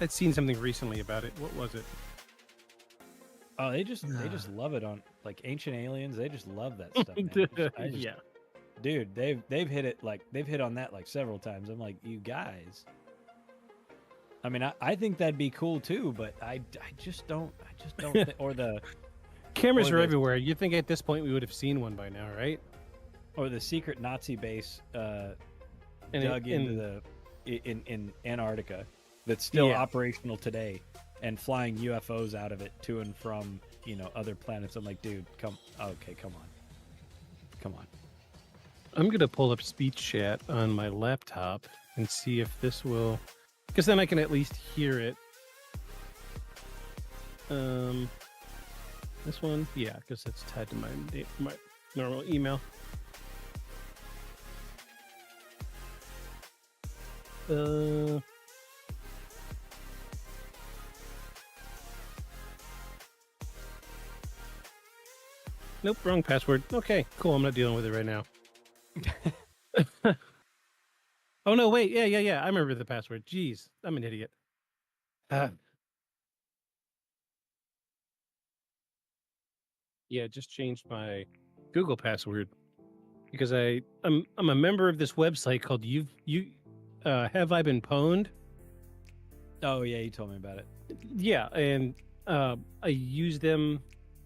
I'd seen something recently about it. What was it? Oh, they just love it on like Ancient Aliens. They just love that stuff. Man. Yeah, dude, they've hit it like they've hit on that like several times. I'm like, you guys. I mean, I think that'd be cool too, but I just don't or the cameras are everywhere. You'd think at this point we would have seen one by now, right? Or the secret Nazi base dug into in Antarctica that's still operational today and flying UFOs out of it to and from, other planets. I'm like, dude, come on. I'm going to pull up speech chat on my laptop and see if this will, because then I can at least hear it. This one, yeah, because it's tied to my normal email. Nope, wrong password. Okay, cool. I'm not dealing with it right now. Oh no, wait. Yeah. I remember the password. Jeez, I'm an idiot. Yeah, just changed my Google password because I'm a member of this website called Have I Been Pwned? Oh yeah, you told me about it. Yeah, and I use them.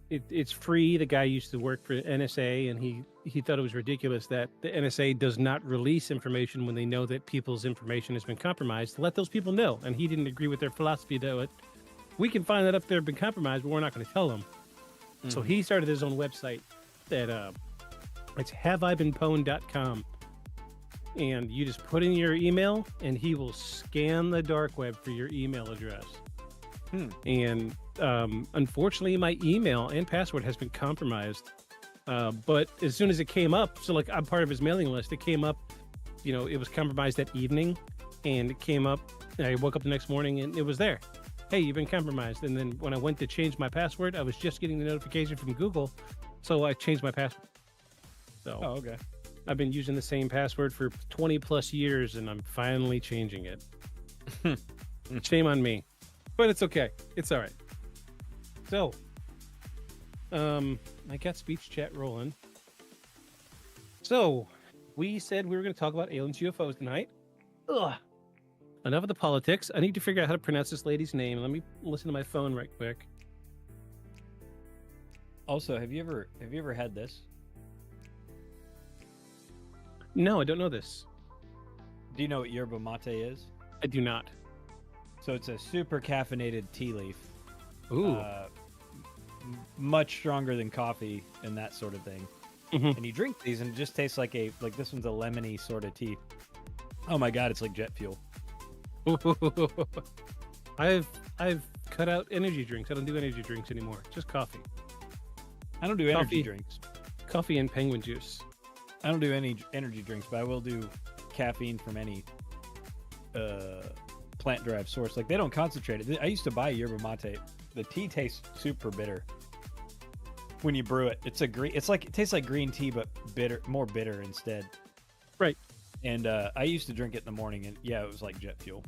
It's free. The guy used to work for NSA, and he thought it was ridiculous that the NSA does not release information when they know that people's information has been compromised. To let those people know, and he didn't agree with their philosophy to it. We can find that if they've been compromised, but we're not going to tell them. Mm-hmm. So he started his own website that it's haveibeenpwned.com. And you just put in your email, and he will scan the dark web for your email address. And unfortunately, my email and password has been compromised. But as soon as it came up, so like I'm part of his mailing list, it came up, it was compromised that evening, and it came up, and I woke up the next morning, and it was there. Hey, you've been compromised. And then when I went to change my password, I was just getting the notification from Google, so I changed my password. So, okay. I've been using the same password for 20 plus years, and I'm finally changing it. Shame on me, but it's okay. It's all right. So, I got speech chat rolling. So, we said we were going to talk about aliens, UFOs tonight. Ugh. Enough of the politics. I need to figure out how to pronounce this lady's name. Let me listen to my phone right quick. Also, have you ever had this? No, I don't know this. Do you know what yerba mate is? I do not. So it's a super caffeinated tea leaf. Ooh. Much stronger than coffee and that sort of thing. Mm-hmm. And you drink these and it just tastes like this one's a lemony sort of tea. Oh my God, it's like jet fuel. I've cut out energy drinks. I don't do energy drinks anymore. Just coffee. I don't do energy drinks. Coffee and penguin juice. I don't do any energy drinks, but I will do caffeine from any plant-derived source. Like, they don't concentrate it. I used to buy yerba mate. The tea tastes super bitter when you brew it. It tastes like green tea, but more bitter instead. Right. And I used to drink it in the morning, and yeah, it was like jet fuel.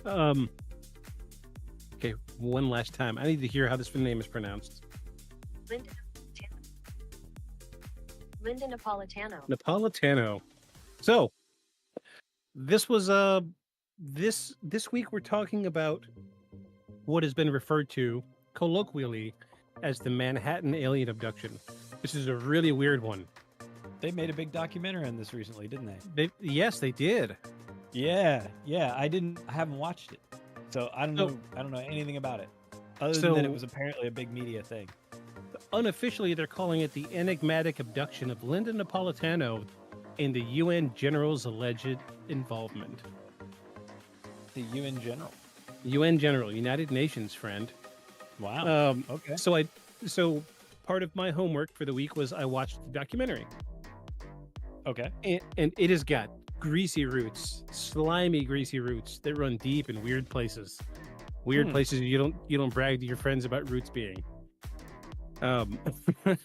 Okay, one last time. I need to hear how this name is pronounced. Linda Napolitano. Napolitano. So, this was this week we're talking about what has been referred to colloquially as the Manhattan alien abduction. This is a really weird one. They made a big documentary on this recently, didn't they? Yes, they did. Yeah. I haven't watched it, so I don't know anything about it, other than that it was apparently a big media thing. Unofficially, they're calling it the enigmatic abduction of Linda Napolitano and the UN general's alleged involvement. The UN general? UN general, United Nations friend. Wow. Okay. So part of my homework for the week was I watched the documentary. Okay. And it has got greasy roots, slimy greasy roots that run deep in weird places. Weird places you don't brag to your friends about roots being. The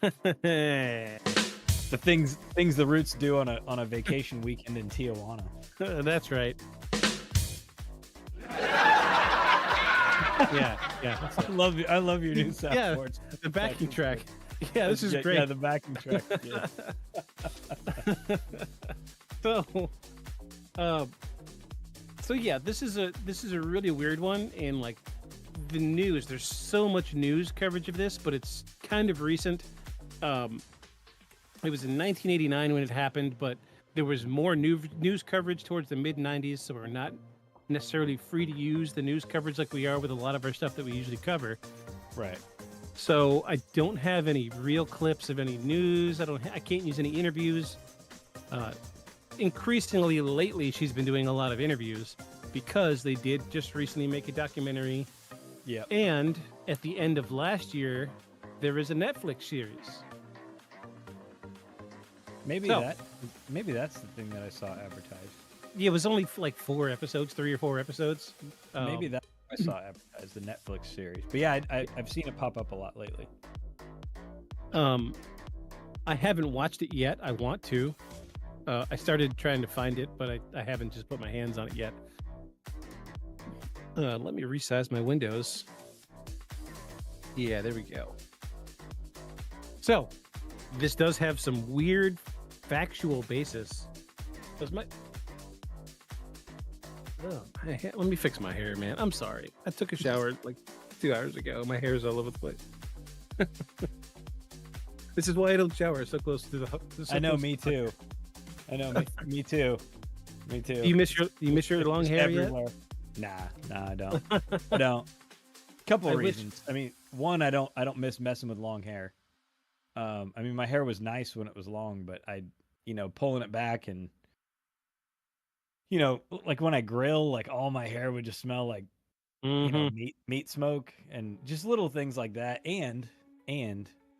things the roots do on a vacation weekend in Tijuana. That's right. Yeah. I love your new soundboards. The backing track. Yeah, this is great. Yeah, the backing track. Yeah. So yeah, this is a really weird one, and like the news, there's so much news coverage of this, but it's kind of recent. It was in 1989 when it happened, but there was more news coverage towards the mid 90s, so we're not necessarily free to use the news coverage like we are with a lot of our stuff that we usually cover. Right. So I don't have any real clips of any news. I can't use any interviews. Increasingly lately, she's been doing a lot of interviews because they did just recently make a documentary. Yeah. And at the end of last year, there is a Netflix series. Maybe that's the thing that I saw advertised. Yeah, it was only like 3 or 4 episodes. Maybe that I saw advertised, the Netflix series. But yeah, I've seen it pop up a lot lately. I haven't watched it yet. I want to. I started trying to find it, but I haven't just put my hands on it yet. Let me resize my windows. Yeah, there we go. So, this does have some weird factual basis. Let me fix my hair, man. I'm sorry. I took a shower like 2 hours ago. My hair's all over the place. This is why I don't shower so close to the. I know, me too. I know, me too. Me too. You miss your long hair everywhere. Yet? Nah, I don't. I don't. Couple of reasons. I mean, one, I don't miss messing with long hair. I mean, my hair was nice when it was long, but pulling it back and, like when I grill, like all my hair would just smell like, meat smoke and just little things like that. And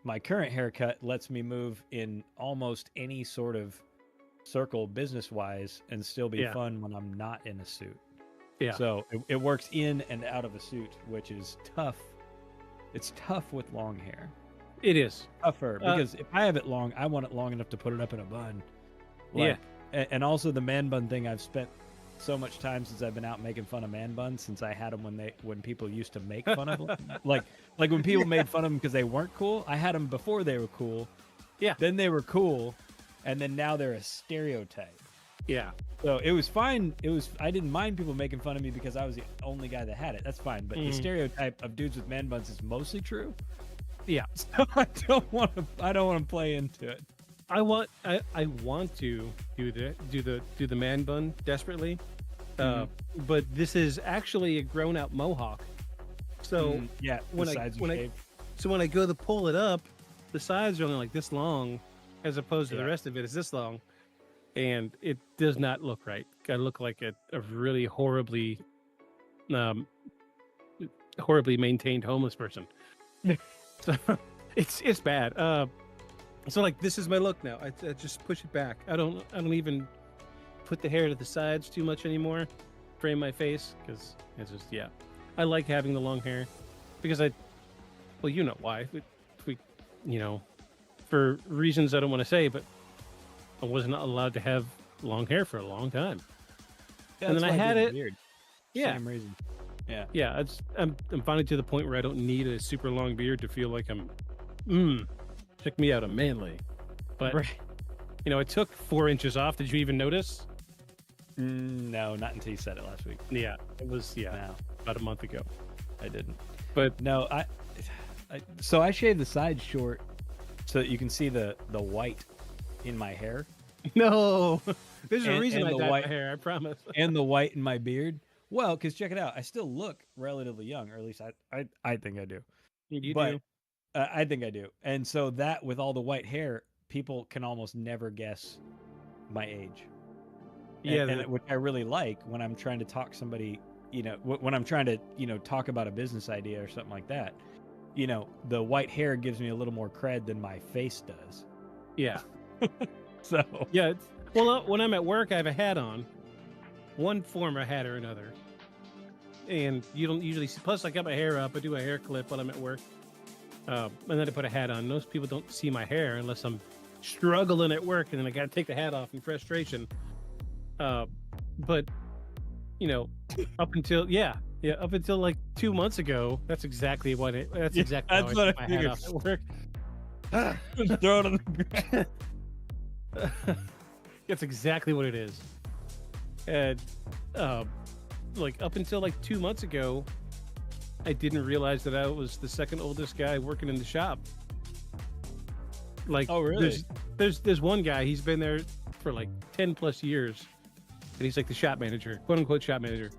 my current haircut lets me move in almost any sort of circle business-wise and still be fun when I'm not in a suit. Yeah. So it works in and out of a suit, which is tough. It's tough with long hair. It is tougher because if I have it long, I want it long enough to put it up in a bun. And also the man bun thing. I've spent so much time since I've been out making fun of man buns since I had them when people used to make fun of them. like when people made fun of them because they weren't cool. I had them before they were cool. Yeah. Then they were cool, and then now they're a stereotype. Yeah. So it was fine. I didn't mind people making fun of me because I was the only guy that had it. That's fine. But the stereotype of dudes with man buns is mostly true. Yeah. So I don't want to play into it. I want to do the man bun desperately. But this is actually a grown out mohawk. So when I go to pull it up, the sides are only like this long, as opposed to the rest of it is this long, and it does not look right. I look like a really horribly maintained homeless person. So it's bad. So like this is my look now. I just push it back. I don't even put the hair to the sides too much anymore. Frame my face because it's just I like having the long hair because you know why. We for reasons I don't want to say, but I wasn't allowed to have long hair for a long time. Yeah, and then I had it. Weird. Yeah. Same reason. Yeah. Yeah. I'm finally to the point where I don't need a super long beard to feel like I'm. Check me out, I'm manly. But it took 4 inches off. Did you even notice? No, not until you said it last week. Yeah, it was about a month ago. I didn't. But no, so I shaved the sides short so that you can see the white in my hair. No, there's a reason I dyed my hair. I promise. And the white in my beard. Well, because check it out, I still look relatively young, or at least I think I do. You do. I think I do. And so that with all the white hair, people can almost never guess my age. Which I really like when I'm trying to talk somebody, when I'm trying to, talk about a business idea or something like that. The white hair gives me a little more cred than my face does. Yeah. So. Yeah. Well, when I'm at work, I have a hat on. One form of hat or another. And you don't usually see, plus I got my hair up. I do a hair clip when I'm at work. And then I put a hat on. Most people don't see my hair unless I'm struggling at work, and then I got to take the hat off in frustration. But up until Yeah, up until like 2 months ago, that's exactly what it. That's exactly that's how what I I took my hat figured. off at work. Throw it on the ground. That's exactly what it is. And like up until like 2 months ago, I didn't realize that I was the second oldest guy working in the shop. Like, oh really? There's one guy. He's been there for like 10 plus years, and he's like the shop manager, quote unquote shop manager.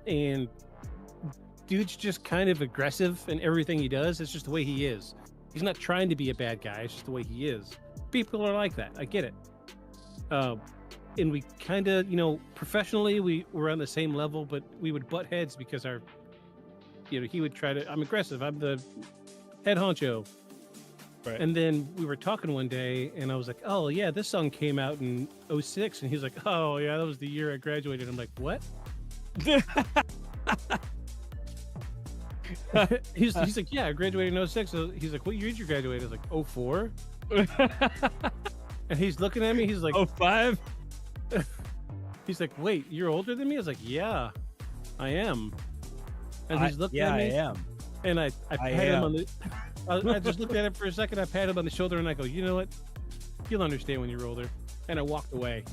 And dude's just kind of aggressive in everything he does. It's just the way he is. He's not trying to be a bad guy. It's just the way he is. People are like that. I get it. And we kind of, you know, professionally, we were on the same level, but we would butt heads because our, you know, he would try to, I'm aggressive. I'm the head honcho. Right. And then we were talking one day and I was like, oh yeah, this song came out in 06. And he's like, oh yeah, that was the year I graduated. I'm like, what? he's like, yeah, I graduated in 06. So he's like, what year did you graduate? I was like, 04. And he's looking at me. He's like, 05. He's like, wait, you're older than me? I was like, yeah, I am. And he's looking at me. Yeah, I am. And I pat him on the. I just looked at him for a second. I pat him on the shoulder and I go, you know what? You'll understand when you're older. And I walked away.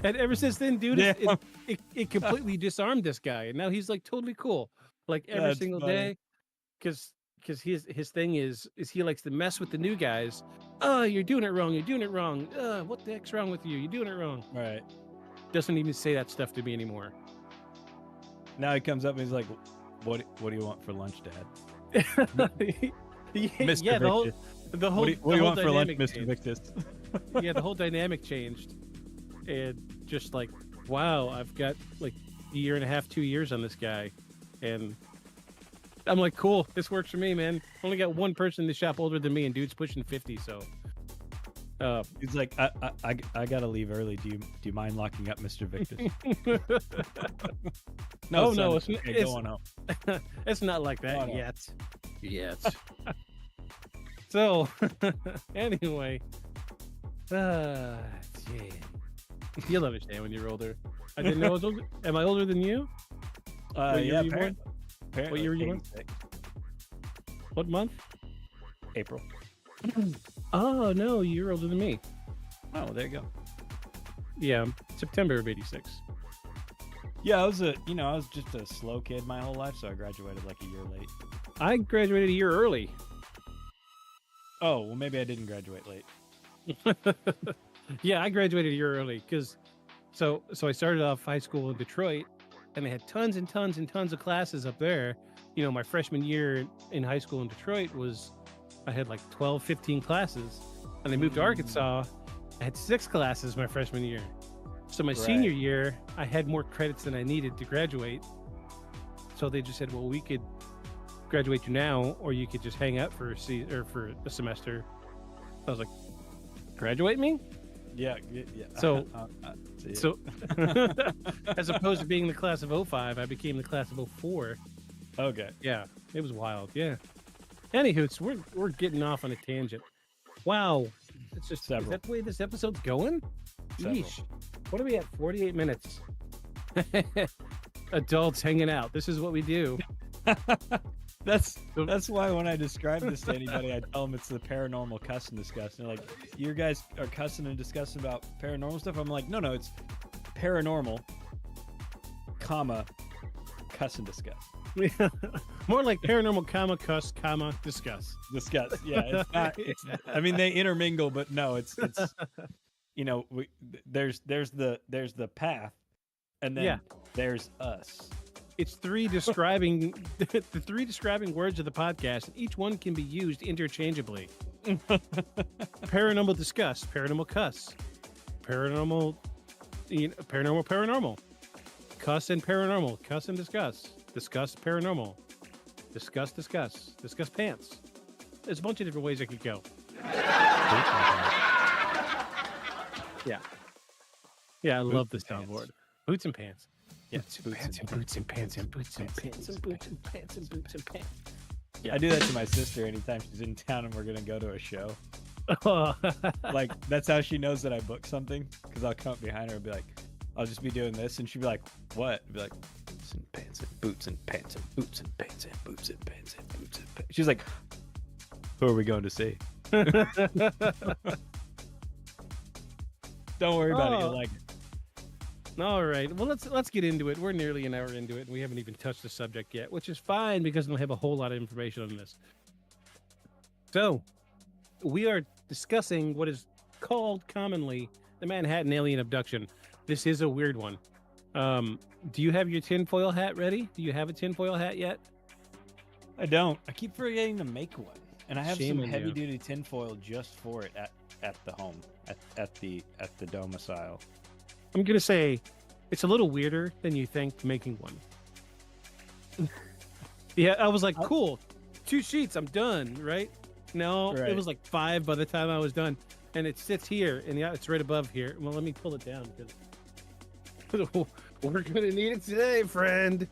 And ever since then, dude, it completely disarmed this guy. And now he's like totally cool. Like every single day. Because his thing is he likes to mess with the new guys. Oh, you're doing it wrong. You're doing it wrong. What the heck's wrong with you? You're doing it wrong. Right. Doesn't even say that stuff to me anymore. Now he comes up and he's like, what do you want for lunch, Dad? Mr. Yeah, the whole what do you want for lunch, Mr. changed. Victus? Yeah, the whole dynamic changed. And just like, wow, I've got like a year and a half, 2 years on this guy. And I'm like, cool, this works for me, man. Only got one person in the shop older than me, and dude's pushing 50, so. He's like, I gotta leave early. Do you mind locking up Mr. Victus? No, it's not like that yet. So, anyway, you'll understand when you're older. I didn't know I was older. Am I older than you? Yeah, apparently. What year were you born? What month? April. Oh no, you're older than me. Oh, there you go. Yeah, September of '86. Yeah, I was just a slow kid my whole life, so I graduated like a year late. I graduated a year early. Oh, well, maybe I didn't graduate late. Yeah, I graduated a year early because, so I started off high school in Detroit, and they had tons and tons and tons of classes up there. You know, my freshman year in high school in Detroit I had like 12, 15 classes. And I moved to Arkansas. I had 6 classes my freshman year. So my senior year, I had more credits than I needed to graduate. So they just said, well, we could graduate you now, or you could just hang out for a semester. I was like, graduate me? Yeah. So as opposed to being the class of 05, I became the class of 04. Okay. Yeah, it was wild. Yeah. Anywho, we're getting off on a tangent. Wow. It's just is that the way this episode's going? Yeesh. What are we at? 48 minutes. Adults hanging out. This is what we do. That's why when I describe this to anybody, I tell them it's the paranormal cuss and discuss. And they're like, you guys are cussing and discussing about paranormal stuff? I'm like, no, it's paranormal, comma, cuss and discuss. More like paranormal, comma, cuss, comma, discuss. Discuss. Yeah, it's not. I mean, they intermingle, but no, it's you know, there's the path, and then there's us. It's the three describing words of the podcast, and each one can be used interchangeably. Paranormal discuss, paranormal cuss, paranormal, paranormal, cuss and paranormal, cuss and discuss, discuss paranormal, discuss pants. There's a bunch of different ways I could go. Yeah, I love this soundboard. Boots and pants. Yeah, boots and pants. Yeah, I do that to my sister anytime she's in town and we're gonna go to a show. Like that's how she knows that I booked something, because I'll come up behind her and be like, I'll just be doing this, and she'd be like, "What?" I'd be like, "Boots and pants and boots and pants and boots and pants and boots and pants and boots and pants." She's like, "Who are we going to see?" Don't worry about it. You'll like it. All right. Well, let's get into it. We're nearly an hour into it, and we haven't even touched the subject yet, which is fine because we don't have a whole lot of information on this. So, we are discussing what is called commonly the Manhattan alien abduction. This is a weird one. Do you have your tinfoil hat ready? Do you have a tinfoil hat yet? I don't. I keep forgetting to make one, and I have Shame some on heavy you. duty tinfoil just for it at the home at the domicile. I'm gonna say it's a little weirder than you think making one. Yeah, I was like, cool, 2 sheets, I'm done, right? No, Right. It was like 5 by the time I was done, and it sits here, and yeah, it's right above here. Well, let me pull it down because we're gonna need it today, friend.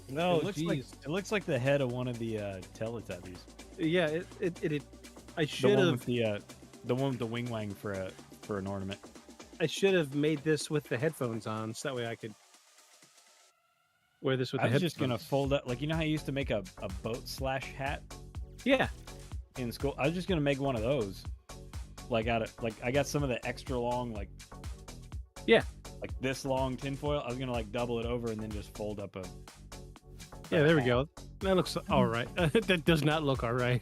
No, It looks like the head of one of the Teletubbies. Yeah, I The should one have. with the one with the wing wang for an ornament. I should have made this with the headphones on, so that way I could wear this with I the was headphones. just gonna fold up, like, you know how you used to make a boat slash hat Yeah, in school. I was just gonna make one of those, like I got some of the extra long, like this long tinfoil. I was gonna like double it over and then just fold up a. yeah. There we go. That looks all right. That does not look all right.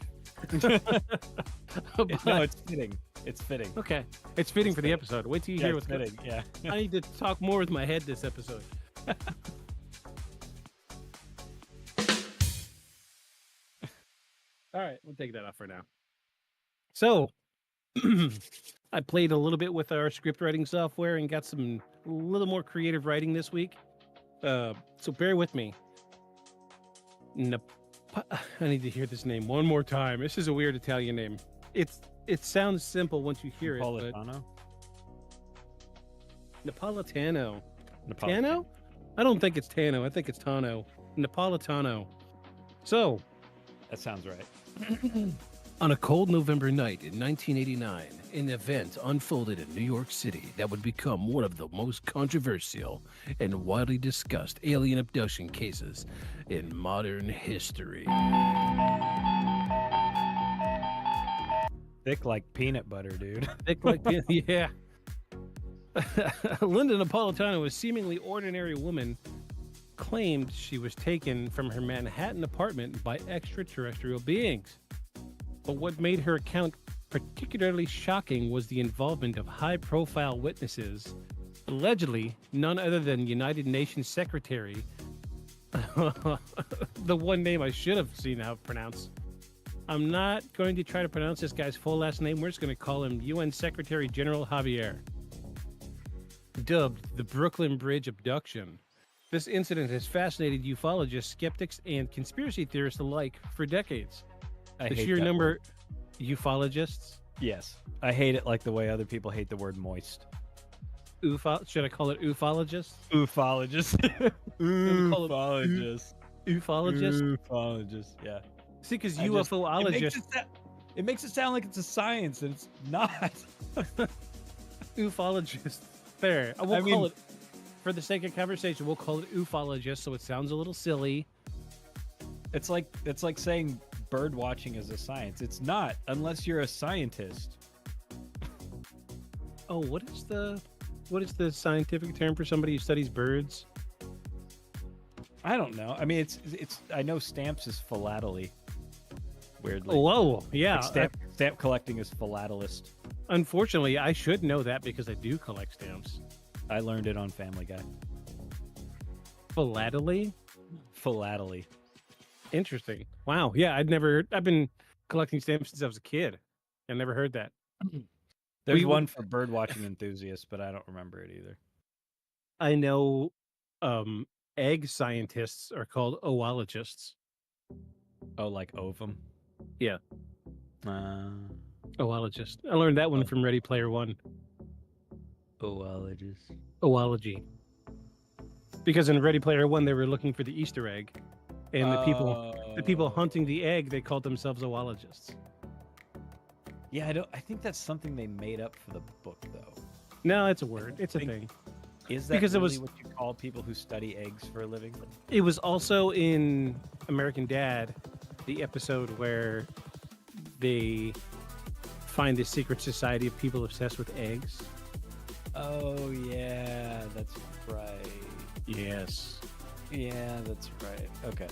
No, it's fitting. It's fitting. Okay, it's fitting for the episode. Wait till you hear it's what's fitting. Yeah. I need to talk more with my head this episode. All right, we'll take that off for now. So, I played a little bit with our script writing software and got some a little more creative writing this week. So bear with me. I need to hear this name one more time. This is a weird Italian name. It sounds simple once you hear it. Napolitano? Napolitano. Tano? I don't think it's Tano. I think it's Tano. Napolitano. So, that sounds right. On a cold November night in 1989, an event unfolded in New York City that would become one of the most controversial and widely discussed alien abduction cases in modern history. Thick like peanut butter, dude. Thick like peanut, yeah. Linda Napolitano, a seemingly ordinary woman, claimed she was taken from her Manhattan apartment by extraterrestrial beings. But what made her account particularly shocking was the involvement of high-profile witnesses, allegedly none other than United Nations Secretary, the one name I should have seen how to pronounce. I'm not going to try to pronounce this guy's full last name. We're just going to call him UN Secretary General Javier. Dubbed the Brooklyn Bridge abduction. This incident has fascinated ufologists, skeptics, and conspiracy theorists alike for decades. I The hate sheer that number word. ufologists. Yes, I hate it like the way other people hate the word moist. Should I call it ufologists? Ufologist. Ufologist. Ufologist? Ufologist. Yeah. See, because I just- UFOologist. It makes it sound like it's a science, and it's not. Ufologist. There. We'll I call mean- it, for the sake of conversation, we'll call it ufologist, so it sounds a little silly. It's like saying bird watching is a science. It's not, unless you're a scientist. Oh, what is the scientific term for somebody who studies birds? I don't know. I mean, it's. I know stamps is philately. Weirdly. Oh, whoa, yeah. Like stamp collecting is philatelist. Unfortunately, I should know that because I do collect stamps. I learned it on Family Guy. Philately? Philately. Interesting. Wow. Yeah, I've been collecting stamps since I was a kid. I never heard that. There's We- one for bird watching enthusiasts, but I don't remember it either. I know egg scientists are called oologists. Oh, like ovum? Yeah. Oologist. I learned that one from Ready Player One. Oologist. Oology. Because in Ready Player One, they were looking for the Easter egg, and the people hunting the egg, they called themselves oologists. Yeah, I think that's something they made up for the book, though. No, it's a word. It's a thing. Is that because really it was what you call people who study eggs for a living? It was also in American Dad, the episode where they find this secret society of people obsessed with eggs. Oh yeah, that's right. Yes. Yeah, that's right. Okay.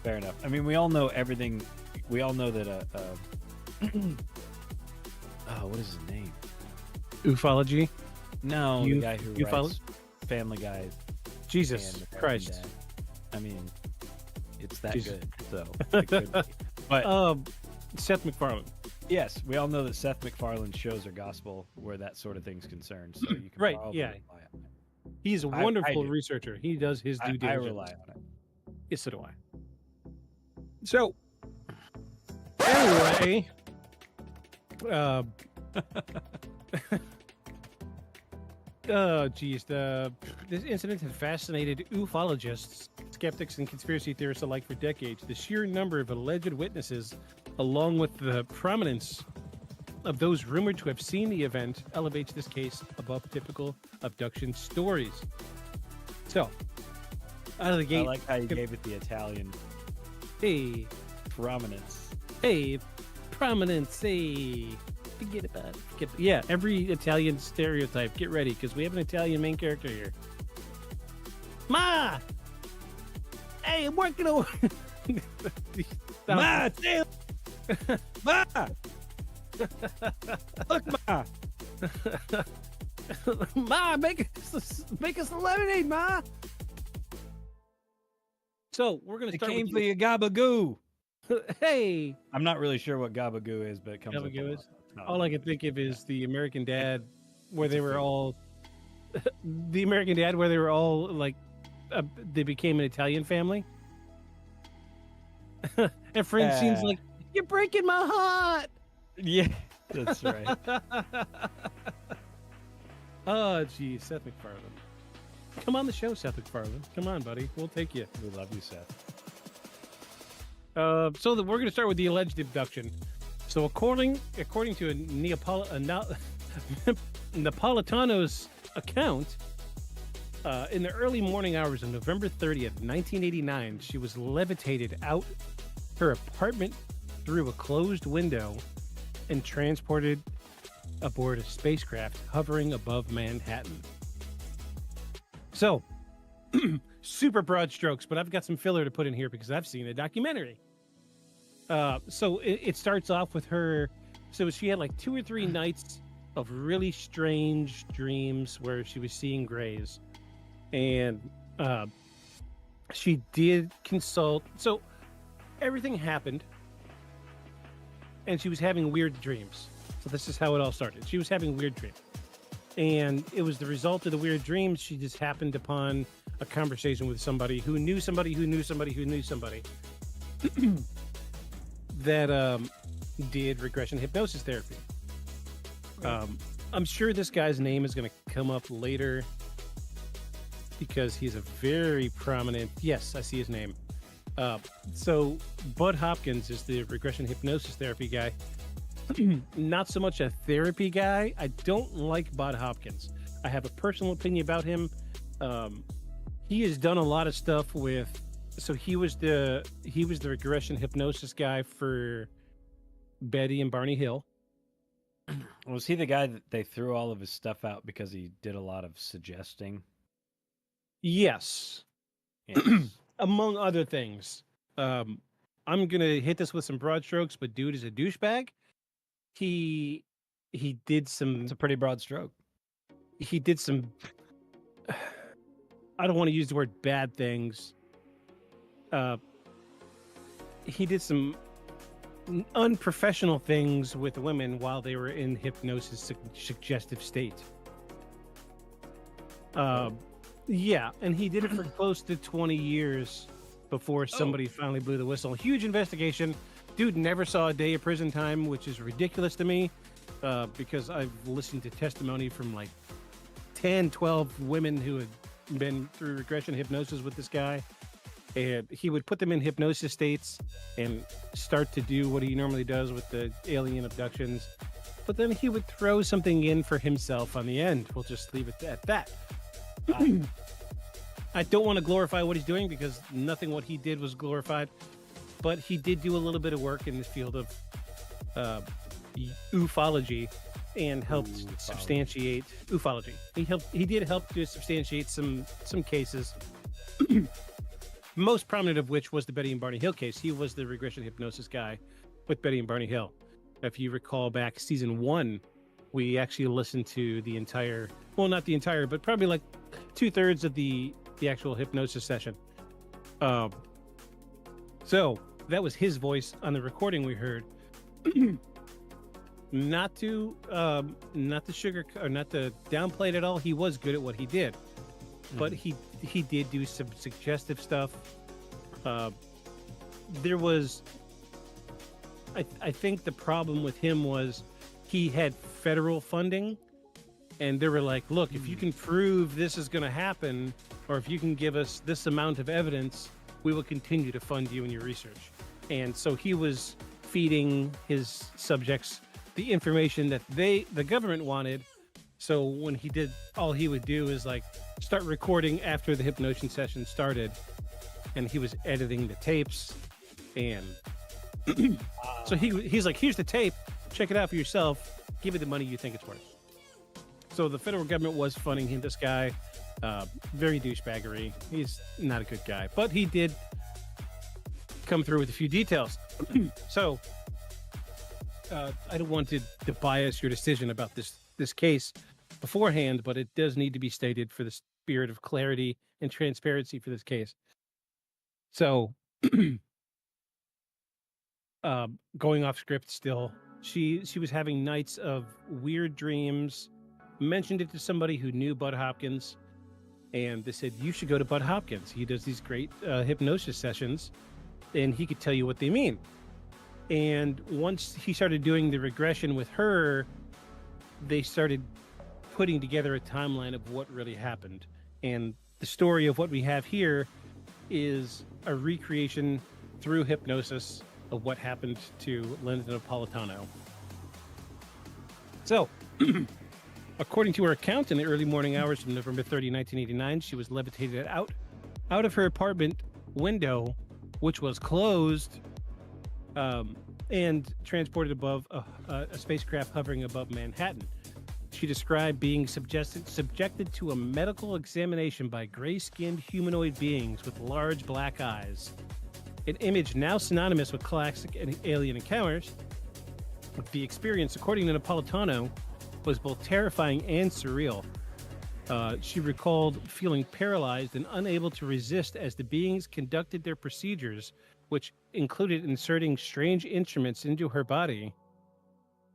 Fair enough. I mean, we all know everything. We all know that what is his name? Ufology? No, the guy who writes Family Guy. Jesus and Christ. Dad. I mean, it's that Jesus. good. So, it could be. But Seth MacFarlane. yes, we all know that Seth MacFarlane shows are gospel where that sort of thing's concerned. So you can Right, probably yeah. rely on it. He's a I wonderful do. researcher. He does his due I diligence. rely on it. Yes, so do I. So, anyway, geez, this incident had fascinated ufologists, skeptics, and conspiracy theorists alike for decades. The sheer number of alleged witnesses, along with the prominence of those rumored to have seen the event, elevates this case above typical abduction stories. So, out of the gate, I like how you gave it the Italian hey, prominence. hey, prominence, hey. Forget about it. Yeah, every Italian stereotype. Get ready, because we have an Italian main character here. Ma! Hey, I'm working over... Ma, Taylor! Ma! Look, Ma! Ma, make us a lemonade, Ma! So, we're going to It start came with for you, gabagoo. Hey! I'm not really sure what gabagoo is, but it comes up a Gabagoo lot. is? All I can think of is the American Dad, where they were all... the American Dad, where they were all, like, they became an Italian family. And Francine's like, you're breaking my heart! Yeah, that's right. Oh, geez, Seth MacFarlane. Come on the show, Seth MacFarlane. Come on, buddy. We'll take you. We love you, Seth. So we're going to start with the alleged abduction. So according to a Napolitano's account, in the early morning hours of November 30th, 1989, she was levitated out her apartment through a closed window and transported aboard a spacecraft hovering above Manhattan. So, super broad strokes, but I've got some filler to put in here because I've seen a documentary. So it starts off with her. So she had like 2 or 3 nights of really strange dreams where she was seeing grays, and she did consult. So everything happened, and she was having weird dreams. So this is how it all started. She was having weird dreams, and it was the result of the weird dreams. She just happened upon a conversation with somebody who knew somebody who knew somebody who knew somebody. That did regression hypnosis therapy. I'm sure this guy's name is going to come up later because he's a very prominent... Yes, I see his name. So Bud Hopkins is the regression hypnosis therapy guy. Not so much a therapy guy. I don't like Bud Hopkins. I have a personal opinion about him. He has done a lot of stuff with... So he was the regression hypnosis guy for Betty and Barney Hill. Was he the guy that they threw all of his stuff out because he did a lot of suggesting? Yes. Yes. Among other things. I'm gonna hit this with some broad strokes, but dude is a douchebag. He did some... It's a pretty broad stroke. He did some... I don't want to use the word bad things. He did some unprofessional things with women while they were in hypnosis suggestive state. Yeah, and he did it for close to 20 years before somebody finally blew the whistle. Huge investigation. Dude never saw a day of prison time, which is ridiculous to me, because I've listened to testimony from like 10, 12 women who had been through regression hypnosis with this guy. And he would put them in hypnosis states and start to do what he normally does with the alien abductions. but then he would throw something in for himself on the end. We'll just leave it at that. I don't want to glorify what he's doing because nothing what he did was glorified, but he did do a little bit of work in the field of ufology and helped substantiate ufology. He did help to substantiate some cases. Most prominent of which was the Betty and Barney Hill case. He was the regression hypnosis guy with Betty and Barney Hill. If you recall back season 1, we actually listened to the entire, well, not the entire, but probably like 2/3 of the actual hypnosis session. So that was his voice on the recording we heard. Not to sugar or not to downplay it at all. He was good at what he did, but he did do some suggestive stuff. There was, I think the problem with him was he had federal funding, and they were like, look, if you can prove this is going to happen, or if you can give us this amount of evidence, we will continue to fund you in your research. And so he was feeding his subjects the information that the government wanted. So when he did, all he would do is like start recording after the hypnosis session started, and he was editing the tapes. And so he's like, here's the tape, check it out for yourself, give it the money you think it's worth. So the federal government was funding him, this guy, very douchebaggery. He's not a good guy, but he did come through with a few details. So I don't want to bias your decision about this case beforehand, but it does need to be stated for the spirit of clarity and transparency for this case. So going off script still, she was having nights of weird dreams, mentioned it to somebody who knew Bud Hopkins, and they said, you should go to Bud Hopkins. He does these great hypnosis sessions, and he could tell you what they mean. And once he started doing the regression with her, they started putting together a timeline of what really happened. And the story of what we have here is a recreation through hypnosis of what happened to Linda Napolitano. So, according to her account, in the early morning hours of November 30, 1989, she was levitated out of her apartment window, which was closed, and transported above a spacecraft hovering above Manhattan. She described being subjected to a medical examination by gray-skinned humanoid beings with large black eyes, an image now synonymous with classic alien encounters. The experience, according to Napolitano, was both terrifying and surreal. She recalled feeling paralyzed and unable to resist as the beings conducted their procedures, which included inserting strange instruments into her body.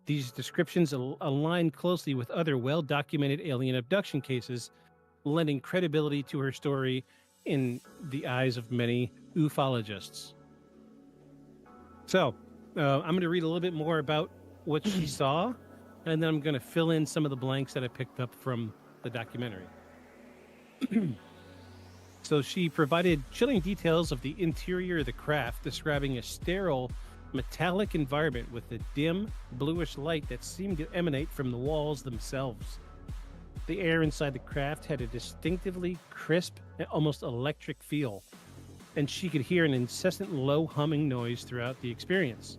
These descriptions align closely with other well-documented alien abduction cases, lending credibility to her story in the eyes of many ufologists. So, I'm going to read a little bit more about what she saw, and then I'm going to fill in some of the blanks that I picked up from the documentary. So she provided chilling details of the interior of the craft, describing a sterile, metallic environment with a dim, bluish light that seemed to emanate from the walls themselves. The air inside the craft had a distinctively crisp and almost electric feel, and she could hear an incessant low humming noise throughout the experience.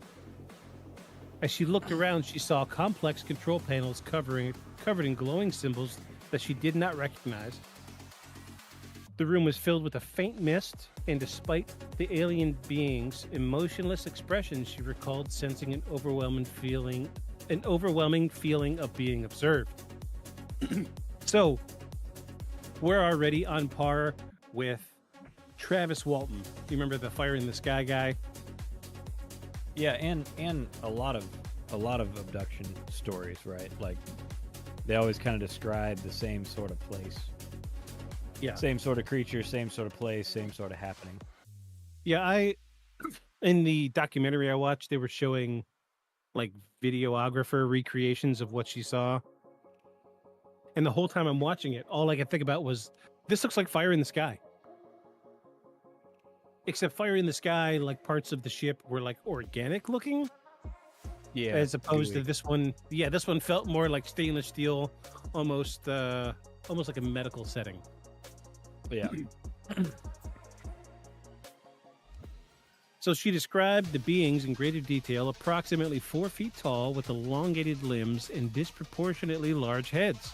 As she looked around, she saw complex control panels covered in glowing symbols that she did not recognize. The room was filled with a faint mist, and despite the alien beings' emotionless expressions, she recalled sensing an overwhelming feeling of being observed. So, we're already on par with Travis Walton. You remember the Fire in the Sky guy? Yeah, and a lot of abduction stories, right? Like, they always kind of describe the same sort of place. Yeah. Same sort of creature, same sort of place, same sort of happening. Yeah, in the documentary I watched, they were showing like videographer recreations of what she saw. And the whole time I'm watching it, all I could think about was, this looks like Fire in the Sky. Except Fire in the Sky, like parts of the ship were like organic looking. Yeah. As opposed to this one. Yeah, this one felt more like stainless steel, almost like a medical setting. Yeah. So she described the beings in greater detail, approximately 4 feet tall with elongated limbs and disproportionately large heads.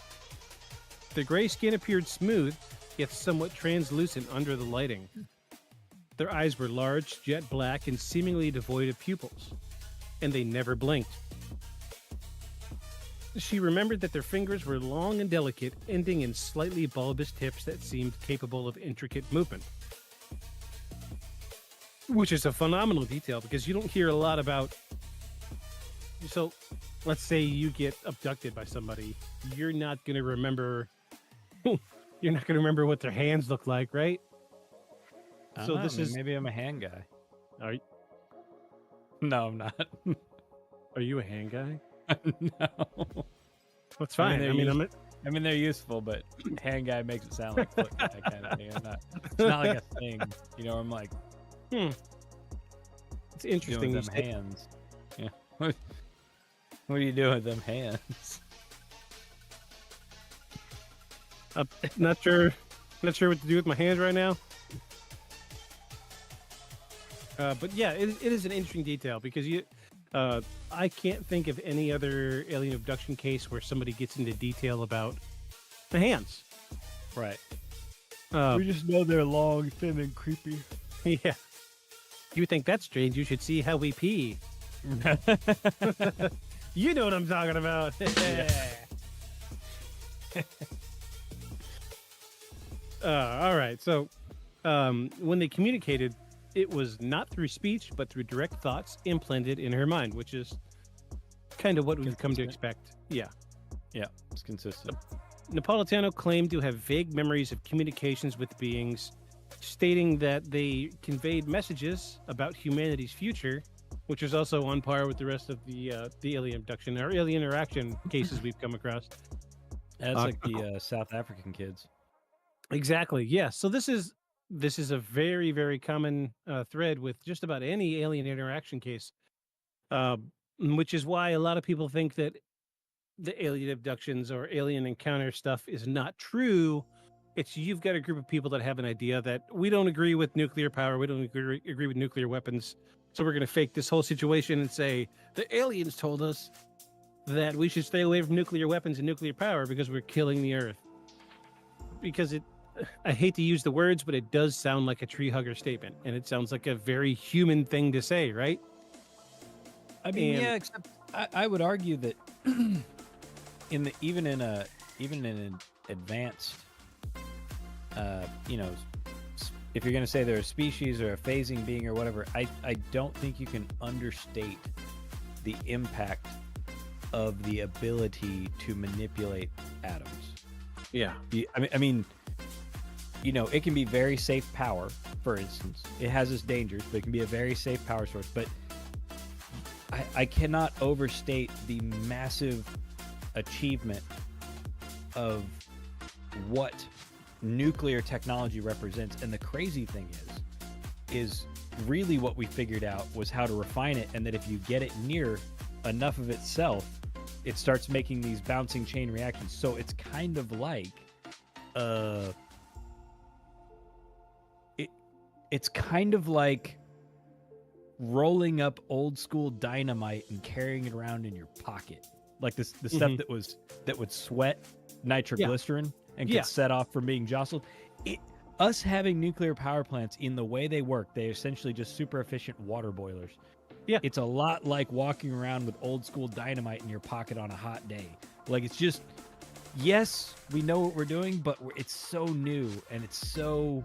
Their gray skin appeared smooth, yet somewhat translucent under the lighting. Their eyes were large, jet black, and seemingly devoid of pupils, and they never blinked. She remembered that their fingers were long and delicate, ending in slightly bulbous tips that seemed capable of intricate movement. Which is a phenomenal detail because you don't hear a lot about. So, let's say you get abducted by somebody, you're not going to remember. You're not going to remember what their hands look like, right? So this is maybe I'm a hand guy. Are you? No, I'm not. Are you a hand guy? No. That's fine. I mean, they're useful, but hand guy makes it sound like foot guy kind of thing. It's not like a thing, you know. I'm like, it's interesting. With them hands. Yeah. What are you doing with them hands? Not sure what to do with my hands right now. But yeah, it is an interesting detail because I can't think of any other alien abduction case where somebody gets into detail about the hands. Right. We just know they're long, thin, and creepy. Yeah. You think that's strange? You should see how we pee. You know what I'm talking about. All right. So when they communicated, it was not through speech, but through direct thoughts implanted in her mind, which is kind of what we've come to expect. Yeah. Yeah, it's consistent. Napolitano claimed to have vague memories of communications with beings, stating that they conveyed messages about humanity's future, which is also on par with the rest of the alien abduction or alien interaction cases we've come across. That's like the South African kids. Exactly. Yeah. So this is a very, very common thread with just about any alien interaction case, which is why a lot of people think that the alien abductions or alien encounter stuff is not true. It's you've got a group of people that have an idea that we don't agree with nuclear power. We don't agree with nuclear weapons. So we're going to fake this whole situation and say the aliens told us that we should stay away from nuclear weapons and nuclear power because we're killing the Earth. Because I hate to use the words, but it does sound like a tree hugger statement, and it sounds like a very human thing to say, right? I mean, yeah, except I would argue that even in an advanced, if you're going to say they're a species or a phasing being or whatever, I don't think you can understate the impact of the ability to manipulate atoms. Yeah. I mean, it can be very safe power, for instance. It has its dangers, but it can be a very safe power source. But I cannot overstate the massive achievement of what nuclear technology represents. And the crazy thing is really what we figured out was how to refine it, and that if you get it near enough of itself, it starts making these bouncing chain reactions. So it's kind of like it's kind of like rolling up old school dynamite and carrying it around in your pocket, like the stuff that would sweat nitroglycerin and get set off from being jostled. Us having nuclear power plants in the way they work, they're essentially just super efficient water boilers. Yeah, it's a lot like walking around with old school dynamite in your pocket on a hot day. Like, it's just, yes, we know what we're doing, but it's so new, and it's still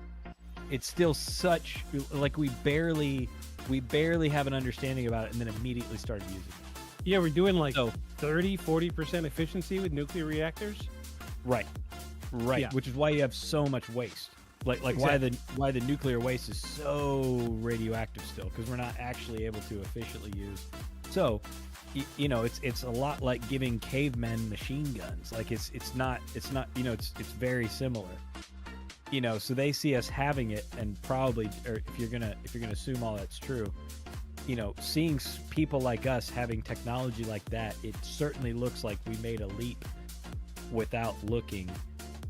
such, like, we barely have an understanding about it, and then immediately started using it. Yeah, we're doing like 30-40% efficiency with nuclear reactors. Right. Yeah. Which is why you have so much waste. Like exactly. why the nuclear waste is so radioactive still, because we're not actually able to efficiently use. So, it's a lot like giving cavemen machine guns. Like it's not it's very similar. So they see us having it, and probably, or if you're gonna assume all that's true, seeing people like us having technology like that, it certainly looks like we made a leap without looking,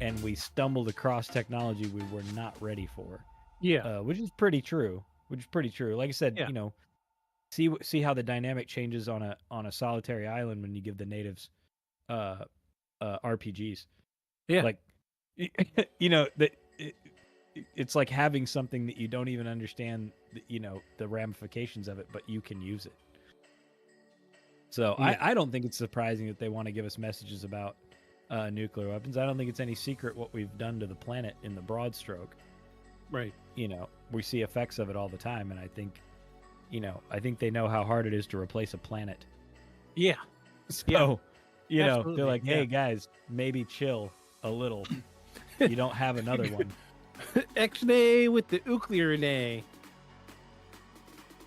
and we stumbled across technology we were not ready for. Yeah. Which is pretty true. Like I said, Yeah. See how the dynamic changes on a solitary island when you give the natives RPGs. Yeah. Like, it's like having something that you don't even understand, the ramifications of it, but you can use it. So Yeah. I don't think it's surprising that they want to give us messages about nuclear weapons. I don't think it's any secret what we've done to the planet in the broad stroke. Right. We see effects of it all the time, and I think they know how hard it is to replace a planet. Yeah. So, Absolutely. they're like, hey, Yeah. guys, maybe chill a little. You don't have another one. X-nay with the nuclear nay.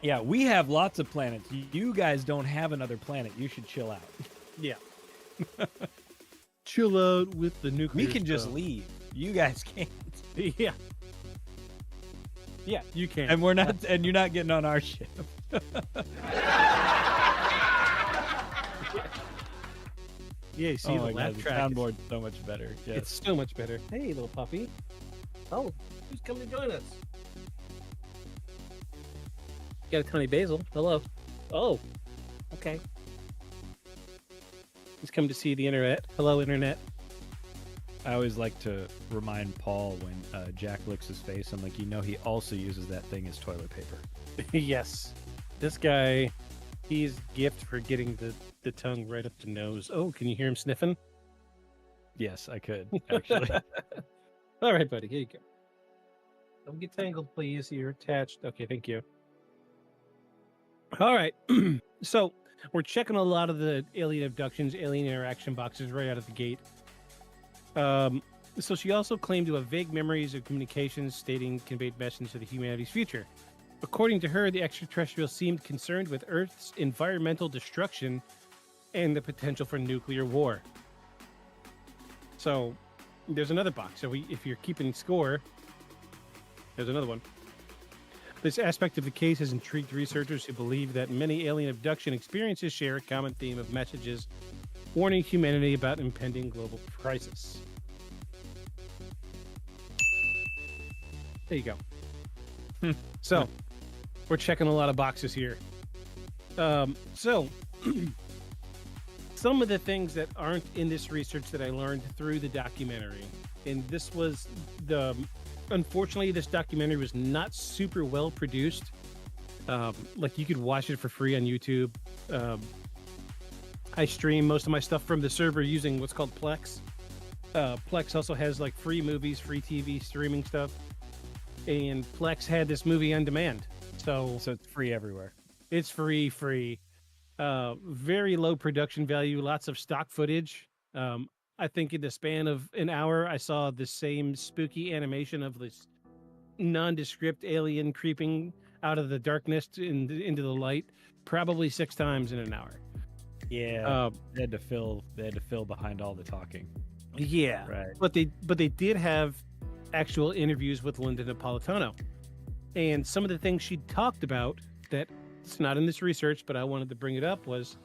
Yeah, we have lots of planets. You guys don't have another planet. You should chill out. Yeah. Chill out with the nuclear We can just stuff. leave. You guys can't. Yeah. Yeah, you can. And we're not. And you're not getting on our ship. Yeah, you see the laugh the track. soundboard's so much better. Yes. It's so much better. Hey, little puppy. Oh, who's coming to join us? Got a tiny basil. Hello. Oh, okay. He's come to see the internet. Hello, internet. I always like to remind Paul when Jack licks his face, I'm like, he also uses that thing as toilet paper. Yes. This guy, he's gift for getting the tongue right up the nose. Oh, can you hear him sniffing? Yes, I could, actually. All right, buddy. Here you go. Don't get tangled, please. You're attached. Okay, thank you. All right. So we're checking a lot of the alien abductions, alien interaction boxes right out of the gate. So she also claimed to have vague memories of communications stating conveyed messages of the humanity's future. According to her, the extraterrestrials seemed concerned with Earth's environmental destruction and the potential for nuclear war. So there's another box. So if you're keeping score, there's another one. This aspect of the case has intrigued researchers who believe that many alien abduction experiences share a common theme of messages warning humanity about impending global crisis. There you go. So, we're checking a lot of boxes here. So, some of the things that aren't in this research that I learned through the documentary, and this was unfortunately, this documentary was not super well produced. Like, you could watch it for free on YouTube. I stream most of my stuff from the server using what's called Plex. Plex also has like free movies, free TV streaming stuff. And Plex had this movie on demand. So it's free everywhere. It's free. Very low production value, lots of stock footage. I think in the span of an hour, I saw the same spooky animation of this nondescript alien creeping out of the darkness into the light, probably 6 times in an hour. Yeah, they had to fill behind all the talking. Yeah, right. But they did have actual interviews with Linda Napolitano, and some of the things she talked about that it's not in this research, but I wanted to bring it up was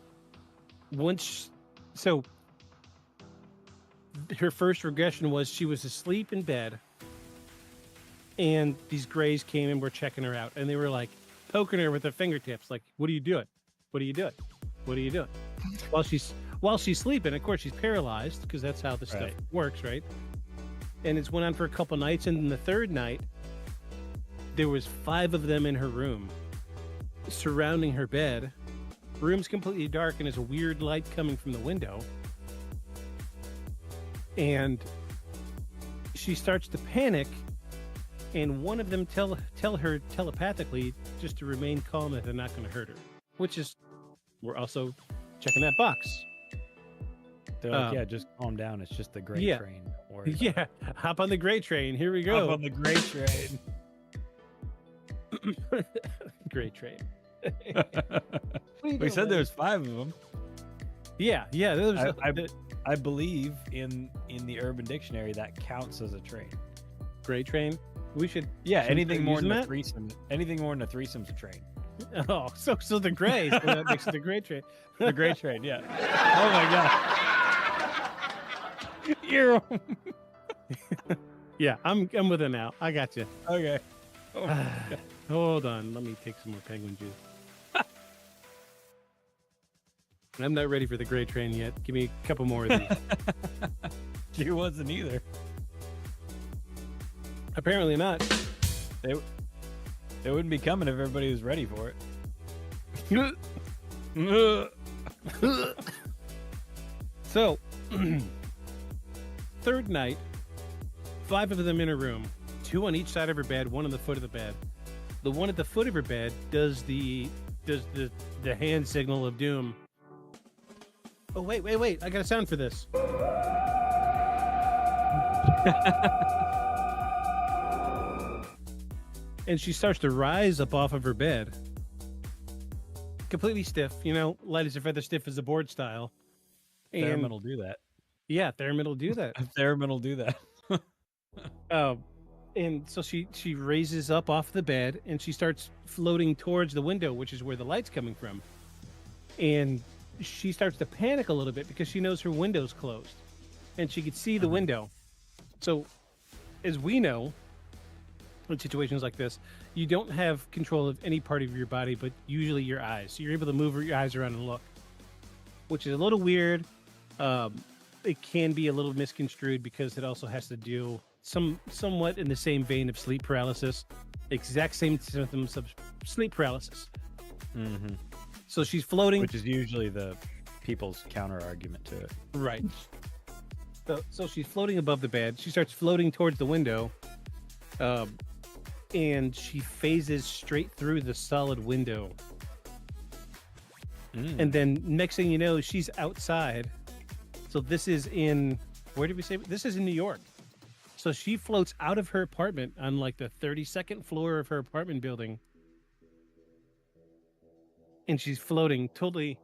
her first regression was she was asleep in bed, and these Greys came and were checking her out, and they were like poking her with their fingertips, like, "What are you doing? What are you doing? What are you doing?" While she's sleeping. Of course, she's paralyzed because that's how the stuff works, right? And it's went on for a couple nights, and then the third night, there was 5 of them in her room, surrounding her bed. Room's completely dark, and there's a weird light coming from the window. And she starts to panic, and one of them tell her telepathically just to remain calm, that they're not going to hurt her. Which is, we're also checking that box. They're like, yeah, just calm down. It's just the Gray train. Don't worry about it. Hop on the Gray train. Here we go. Hop on the Gray train. Gray train. We said there's 5 of them. Yeah. I believe in the Urban Dictionary that counts as a train. Gray train. We should. Yeah, should anything more than a that? threesome. Anything more than a threesome's a train. Oh, so the gray. So that makes it the gray train. The gray train, yeah. Oh my god. You're. Yeah, I'm with it now. I got you. Okay. Oh, hold on. Let me take some more penguin juice. I'm not ready for the gray train yet. Give me a couple more of these. You wasn't either. Apparently not. They wouldn't be coming if everybody was ready for it. So, third night, 5 of them in a room, 2 on each side of her bed, 1 on the foot of the bed. The one at the foot of her bed does the hand signal of doom. Oh wait! I got a sound for this. And she starts to rise up off of her bed, completely stiff. Light as a feather, stiff as a board style. Theremin will do that. Yeah, Theremin will do that. Theremin will do that. And so she raises up off the bed and she starts floating towards the window, which is where the light's coming from. And she starts to panic a little bit because she knows her window's closed and she could see the window. So, as we know, in situations like this, you don't have control of any part of your body, but usually your eyes. So you're able to move your eyes around and look, which is a little weird. It can be a little misconstrued because it also has to do somewhat in the same vein of sleep paralysis, exact same symptoms of sleep paralysis. Mm-hmm. So she's floating, which is usually the people's counter argument to it. Right. So she's floating above the bed. She starts floating towards the window, and she phases straight through the solid window. And then next thing you know, she's outside. So this is in, where did we say? This is in New York. So she floats out of her apartment on like the 32nd floor of her apartment building. And she's floating totally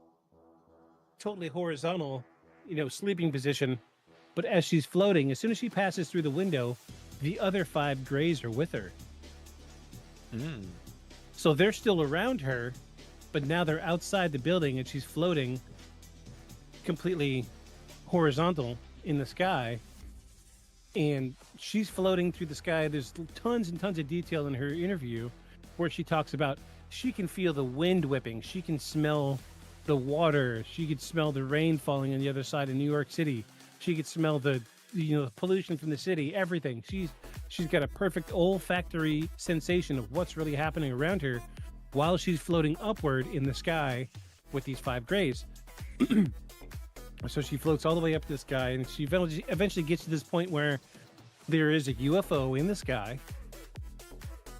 horizontal, sleeping position. But as she's floating, as soon as she passes through the window, the other 5 grays are with her. So they're still around her, but now they're outside the building and she's floating completely horizontal in the sky. And she's floating through the sky. There's tons and tons of detail in her interview where she talks about she can feel the wind whipping. She can smell the water. She could smell the rain falling on the other side of New York City. She could smell the pollution from the city, everything. She's got a perfect olfactory sensation of what's really happening around her while she's floating upward in the sky with these 5 grays. So she floats all the way up to the sky, and she eventually gets to this point where there is a UFO in the sky,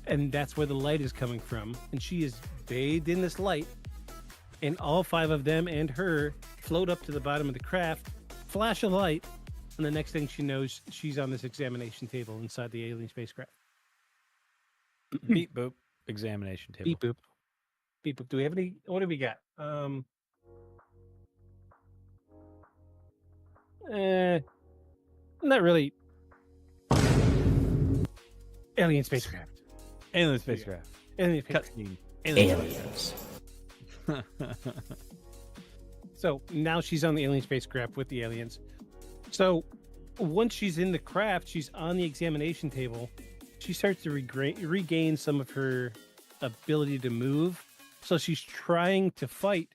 and that's where the light is coming from. And she is bathed in this light, and all 5 of them and her float up to the bottom of the craft, flash a light, and the next thing she knows, she's on this examination table inside the alien spacecraft. Beep boop. Examination table. Beep boop. Beep boop. Do we have any? What do we got? Not really. Alien spacecraft. Alien spacecraft. Alien spacecraft. Cutscene. Aliens. So now she's on the alien spacecraft with the aliens. So once she's in the craft, she's on the examination table. She starts to regain some of her ability to move. So she's trying to fight,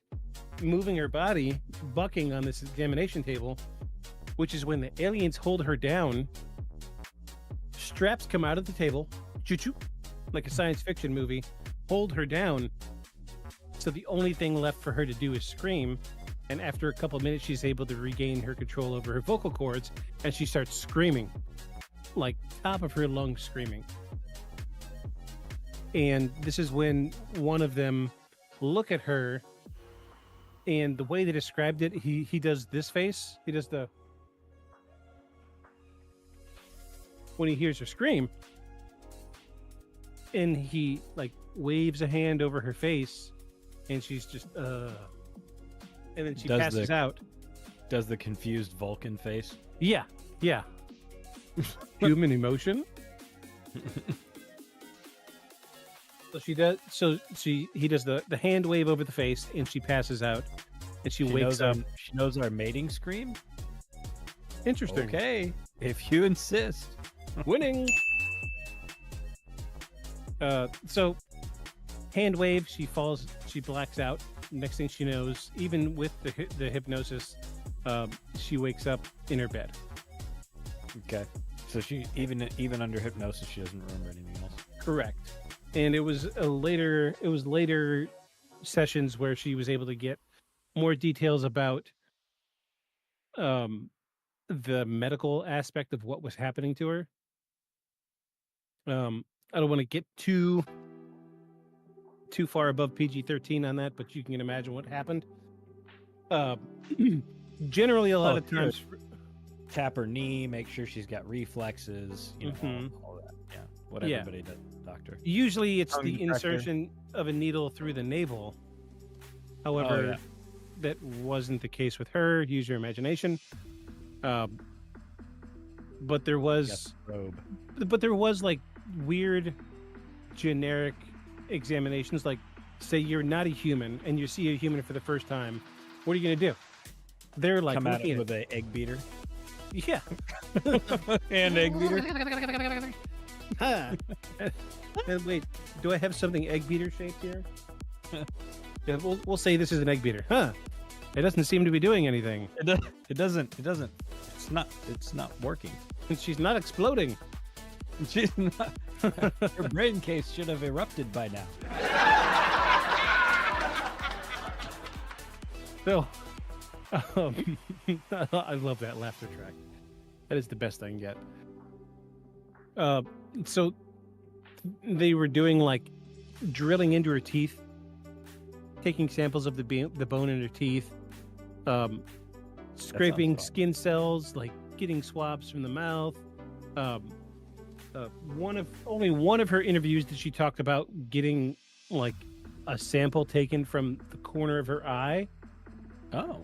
moving her body, bucking on this examination table, which is when the aliens hold her down. Straps come out of the table, choo-choo, like a science fiction movie, hold her down. So the only thing left for her to do is scream. And after a couple of minutes, she's able to regain her control over her vocal cords, and she starts screaming, like top of her lungs screaming. And this is when one of them look at her, and the way they described it, he does this face. He does the, when he hears her scream, and he like waves a hand over her face, and she's just and then she passes out. Does the confused Vulcan face? Yeah. Human emotion. So she does. So he does the hand wave over the face, and she passes out, and she wakes up. She knows our mating scream. Interesting. Okay, if you insist. Winning. So hand wave. She falls. She blacks out. Next thing she knows, even with the hypnosis, she wakes up in her bed. Okay. So she even under hypnosis, she doesn't remember anything else. Correct. And it was later sessions where she was able to get more details about the medical aspect of what was happening to her. I don't want to get too far above PG-13 on that, but you can imagine what happened. Generally, a lot of times, tap her knee, make sure she's got reflexes, you know, all that. Yeah, what everybody does, doctor. Usually, it's the insertion of a needle through the navel. However, that wasn't the case with her. Use your imagination. But there was, like weird, generic examinations. Like, say you're not a human and you see a human for the first time. What are you gonna do? They're like, come at it with an egg beater. Yeah. And egg beater. Huh. And wait, do I have something egg beater shaped here? Yeah, we'll say this is an egg beater. Huh. It doesn't seem to be doing anything. It doesn't. It's not working. And she's not exploding. She's not. Her brain case should have erupted by now. So, I love that laughter track. That is the best I can get. So they were doing like drilling into her teeth, taking samples of the bone in her teeth, scraping skin cells, like getting swabs from the mouth. Only one of her interviews that she talked about getting like a sample taken from the corner of her eye. Oh.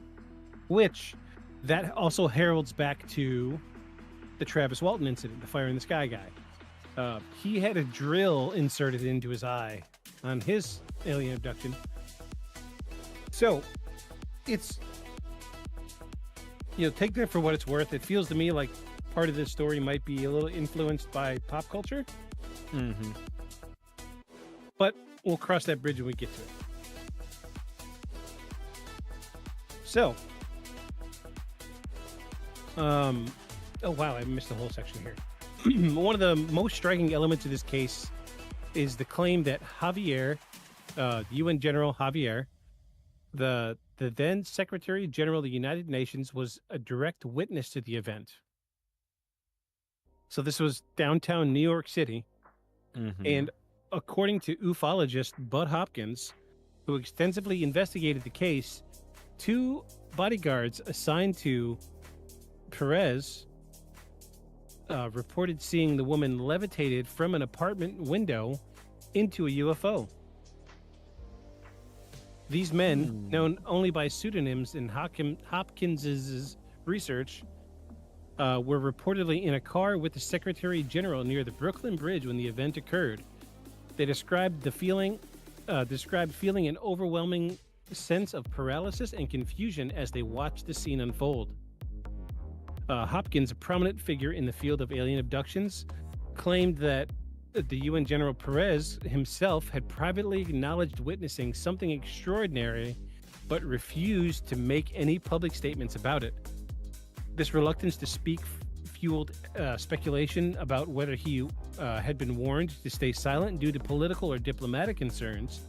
Which that also heralds back to the Travis Walton incident, the fire in the sky guy. He had a drill inserted into his eye on his alien abduction. So it's, take that for what it's worth. It feels to me like part of this story might be a little influenced by pop culture. Mm-hmm. But we'll cross that bridge when we get to it. So, oh wow, I missed the whole section here. One of the most striking elements of this case is the claim that Javier, UN General Javier, the then Secretary General of the United Nations, was a direct witness to the event. So this was downtown New York City. Mm-hmm. And according to ufologist Bud Hopkins, who extensively investigated the case, 2 bodyguards assigned to Perez reported seeing the woman levitated from an apartment window into a UFO. These men, known only by pseudonyms in Hopkins's research, were reportedly in a car with the Secretary General near the Brooklyn Bridge when the event occurred. They described feeling an overwhelming sense of paralysis and confusion as they watched the scene unfold. Hopkins, a prominent figure in the field of alien abductions, claimed that the UN General Perez himself had privately acknowledged witnessing something extraordinary, but refused to make any public statements about it. This reluctance to speak fueled speculation about whether he had been warned to stay silent due to political or diplomatic concerns.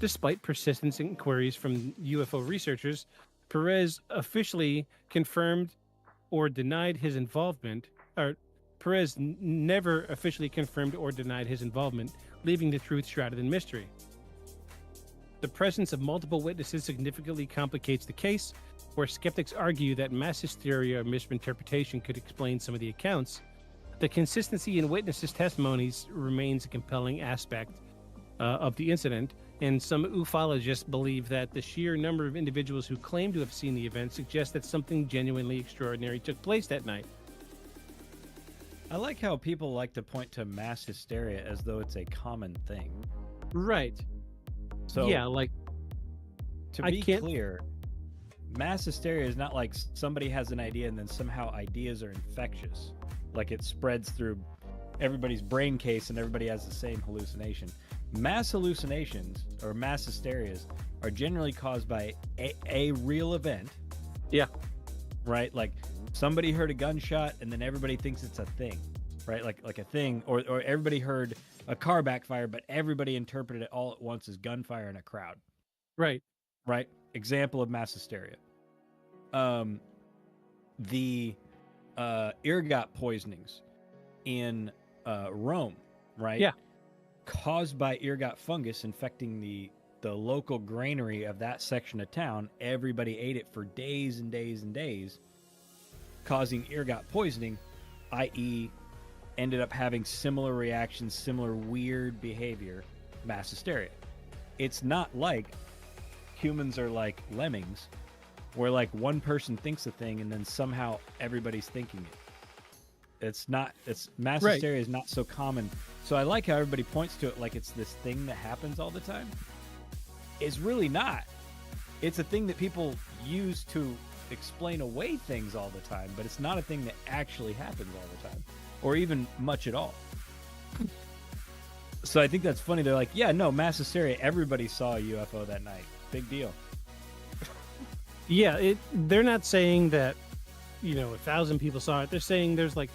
Despite persistent inquiries from UFO researchers, Perez officially confirmed or denied his involvement, or Perez never officially confirmed or denied his involvement, leaving the truth shrouded in mystery. The presence of multiple witnesses significantly complicates the case, where skeptics argue that mass hysteria or misinterpretation could explain some of the accounts. The consistency in witnesses' testimonies remains a compelling aspect of the incident, and some ufologists believe that the sheer number of individuals who claim to have seen the event suggests that something genuinely extraordinary took place that night. I like how people like to point to mass hysteria as though it's a common thing. Right. So yeah, like to be clear, mass hysteria is not like somebody has an idea and then somehow ideas are infectious, like it spreads through everybody's brain case and everybody has the same hallucination. Mass hallucinations or mass hysterias are generally caused by a real event. Yeah. Right? Like somebody heard a gunshot and then everybody thinks it's a thing. Right? Like a thing, or everybody heard a car backfire, but everybody interpreted it all at once as gunfire in a crowd. Right. Right? Example of mass hysteria. The ergot poisonings in Rome, right? Yeah. Caused by ergot fungus infecting the local granary of that section of town. Everybody ate it for days and days and days, causing ergot poisoning, i.e. ended up having similar reactions, similar weird behavior, mass hysteria. It's not like humans are like lemmings, where like one person thinks a thing and then somehow everybody's thinking it. It's mass hysteria is not so common. So I like how everybody points to it like it's this thing that happens all the time. It's really not. It's a thing that people use to explain away things all the time, but it's not a thing that actually happens all the time, or even much at all. So I think that's funny. They're like, yeah, no, mass hysteria. Everybody saw a UFO that night. Big deal. Yeah, they're not saying that, 1,000 people saw it. They're saying there's like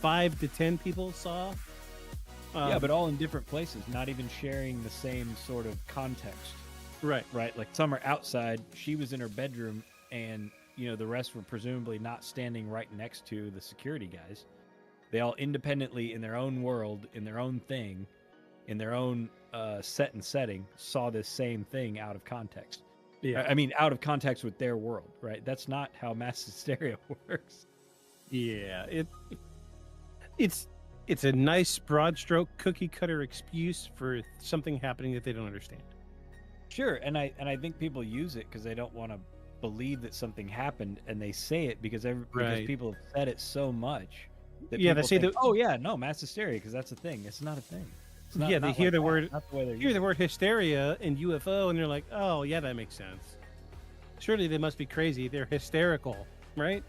5 to 10 people saw. Yeah, but all in different places, not even sharing the same sort of context. Right. Right. Like some are outside. She was in her bedroom, and the rest were presumably not standing right next to the security guys. They all independently in their own world, in their own thing, in their own set and setting, saw this same thing out of context. Yeah. I mean, out of context with their world, right? That's not how mass hysteria works. Yeah. It's a nice broad stroke cookie cutter excuse for something happening that they don't understand. Sure, and I think people use it because they don't want to believe that something happened, and they say it because people have said it so much. That they say that. Oh yeah, no, mass hysteria, because that's a thing. It's not a thing. It's not, they hear the word. Hear the word hysteria and UFO, and they're like, oh yeah, that makes sense. Surely they must be crazy. They're hysterical, right?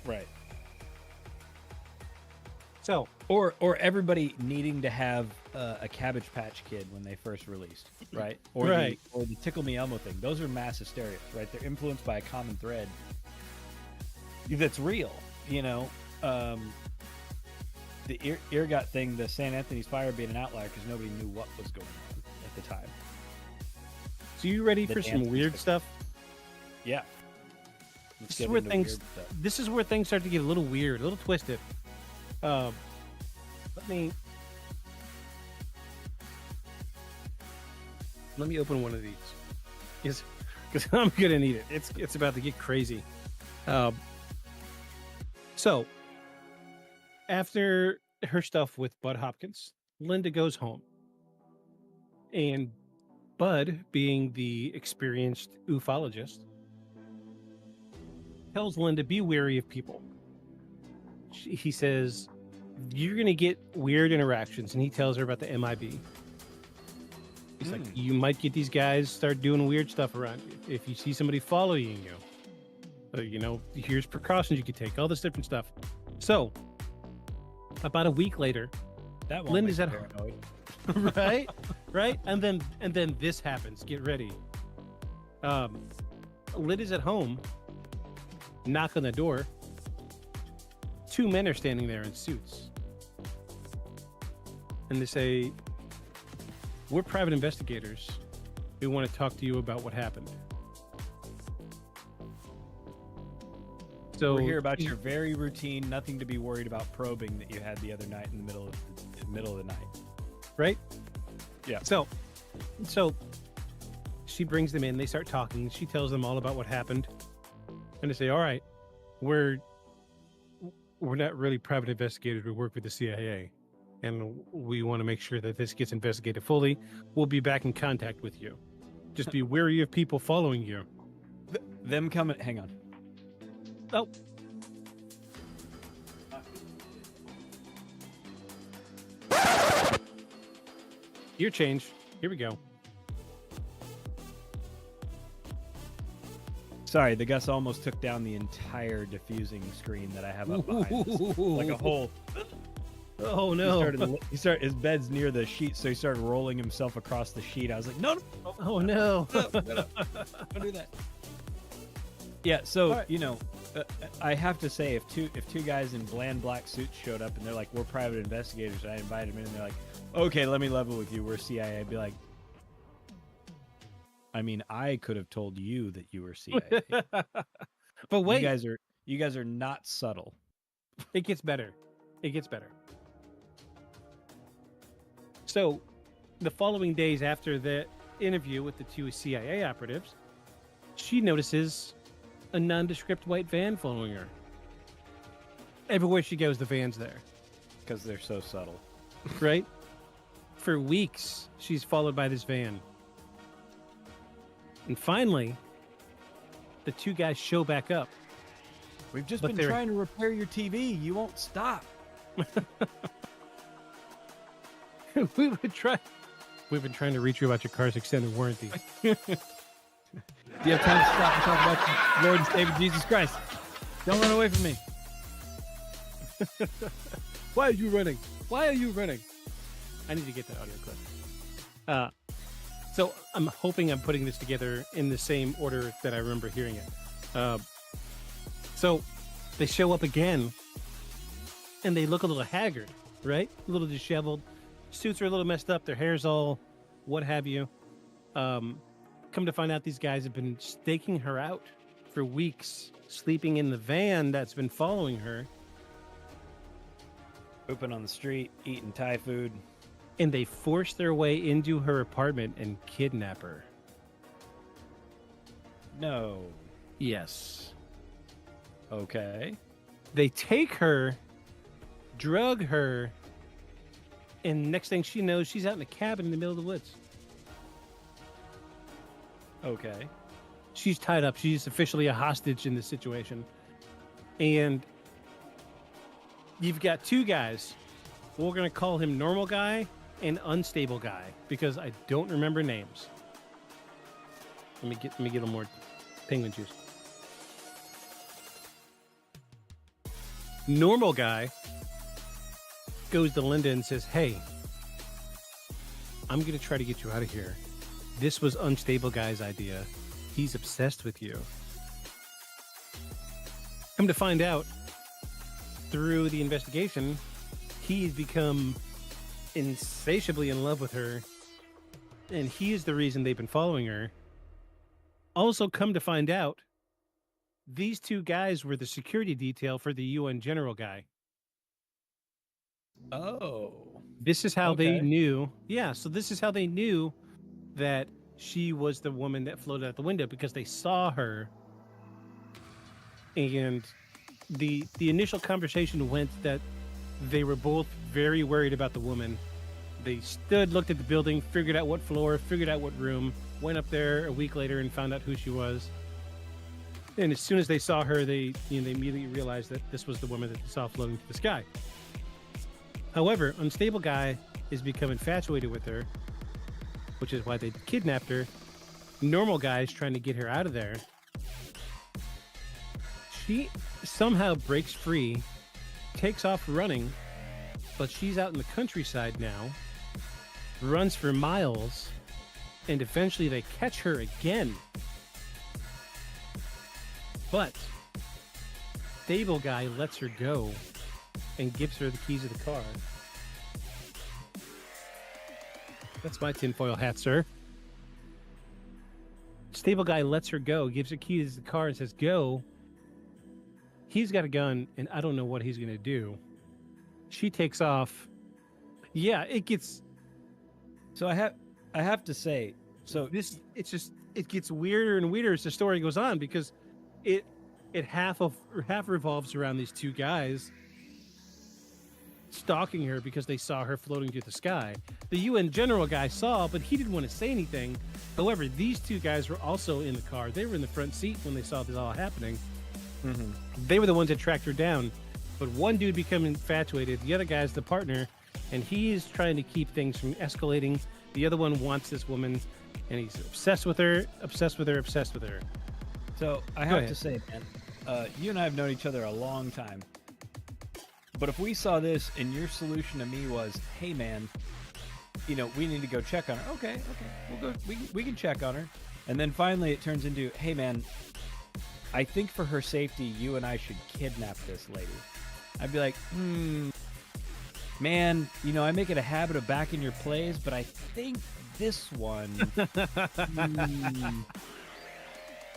Right. So, or everybody needing to have a Cabbage Patch Kid when they first released, right? Or the Tickle Me Elmo thing. Those are mass hysteria, right? They're influenced by a common thread that's real. The ergot thing, the St. Anthony's fire being an outlier because nobody knew what was going on at the time. So you ready for some weird stuff? Yeah. This is where things start to get a little weird, a little twisted. Let me open one of these, because I'm gonna need it. It's about to get crazy. So after her stuff with Bud Hopkins, Linda goes home, and Bud, being the experienced ufologist, tells Linda, be wary of people. He says, you're going to get weird interactions, and he tells her about the MIB. He's like, you might get these guys start doing weird stuff around you. If you see somebody following you, here's precautions you could take, all this different stuff. So, about a week later, Linda's at home. right? And then this happens. Get ready. Linda's at home, knock on the door. 2 men are standing there in suits. And they say, we're private investigators. We want to talk to you about what happened. So we're here about your very routine, nothing to be worried about probing that you had the other night in the middle of the night. Right? Yeah. So she brings them in, they start talking, she tells them all about what happened. And they say, all right, we're not really private investigators. We work with the CIA, and we want to make sure that this gets investigated fully. We'll be back in contact with you. Just be wary of people following you. Them coming. Hang on. Oh. Gear change. Here we go. Sorry, the Gus almost took down the entire diffusing screen that I have up behind us. Like a whole... Oh, no. His bed's near the sheet, so he started rolling himself across the sheet. I was like, no. Oh, no. Don't do that. Yeah, so, right. I have to say, if two guys in bland black suits showed up and they're like, we're private investigators, and I invited them in, and they're like, okay, let me level with you, we're CIA, I'd be like, I mean, I could have told you that you were CIA. But wait. You guys are not subtle. It gets better. So, the following days after the interview with the two CIA operatives, she notices a nondescript white van following her. Everywhere she goes, the van's there. Because they're so subtle. Right? For weeks, she's followed by this van. And finally, the two guys show back up. We've just been trying to repair your TV. You won't stop. We've been trying to reach you about your car's extended warranty. Do you have time to stop and talk about Lord and Savior Jesus Christ? Don't run away from me. Why are you running? I need to get that audio clip. So I'm hoping I'm putting this together in the same order that I remember hearing it. So they show up again, and they look a little haggard, right? A little disheveled. Suits are a little messed up. Their hair's all what have you. Come to find out, these guys have been staking her out for weeks, sleeping in the van that's been following her. Pooping on the street, eating Thai food. And they force their way into her apartment and kidnap her. No. Yes. Okay. They take her, drug her, and next thing she knows, she's out in a cabin in the middle of the woods. Okay. She's tied up. She's officially a hostage in this situation. And you've got two guys. We're going to call him Normal Guy and Unstable Guy because I don't remember names. Let me get a little more penguin juice. Normal Guy goes to Linda and says, hey, I'm going to try to get you out of here. This was Unstable Guy's idea. He's obsessed with you. Come to find out, through the investigation, he's become insatiably in love with her, and he is the reason they've been following her. Also, come to find out, these two guys were the security detail for the UN general guy. Oh. This is how they knew. Yeah, so this is how they knew that she was the woman that floated out the window, because they saw her. And the initial conversation went that they were both very worried about the woman. They stood, looked at the building, figured out what floor, figured out what room, went up there a week later and found out who she was. And as soon as they saw her, they immediately realized that this was the woman that they saw floating through the sky. However, Unstable Guy is become infatuated with her, which is why they kidnapped her. Normal Guy is trying to get her out of there. She somehow breaks free, takes off running, but she's out in the countryside now, runs for miles, and eventually they catch her again. But Stable Guy lets her go and gives her the keys of the car. That's my tinfoil hat, sir. Stable Guy lets her go, gives her keys to the car and says, go. He's got a gun, and I don't know what he's going to do. She takes off. Yeah, it gets... So I have to say, so it gets weirder and weirder as the story goes on, because it half revolves around these two guys stalking her because they saw her floating through the sky. The UN general guy saw, but he didn't want to say anything. However, these two guys were also in the car. They were in the front seat when they saw this all happening. Mm-hmm. They were the ones that tracked her down. But one dude became infatuated. The other guy's the partner, and he's trying to keep things from escalating The other one wants this woman, and he's obsessed with her. So I have to say, man, you and I have known each other a long time. But if we saw this and your solution to me was, hey, man, we need to go check on her. Okay, we'll go. We can check on her. And then finally it turns into, hey, man, I think for her safety, you and I should kidnap this lady. I'd be like, man, I make it a habit of backing your plays, but I think this one, I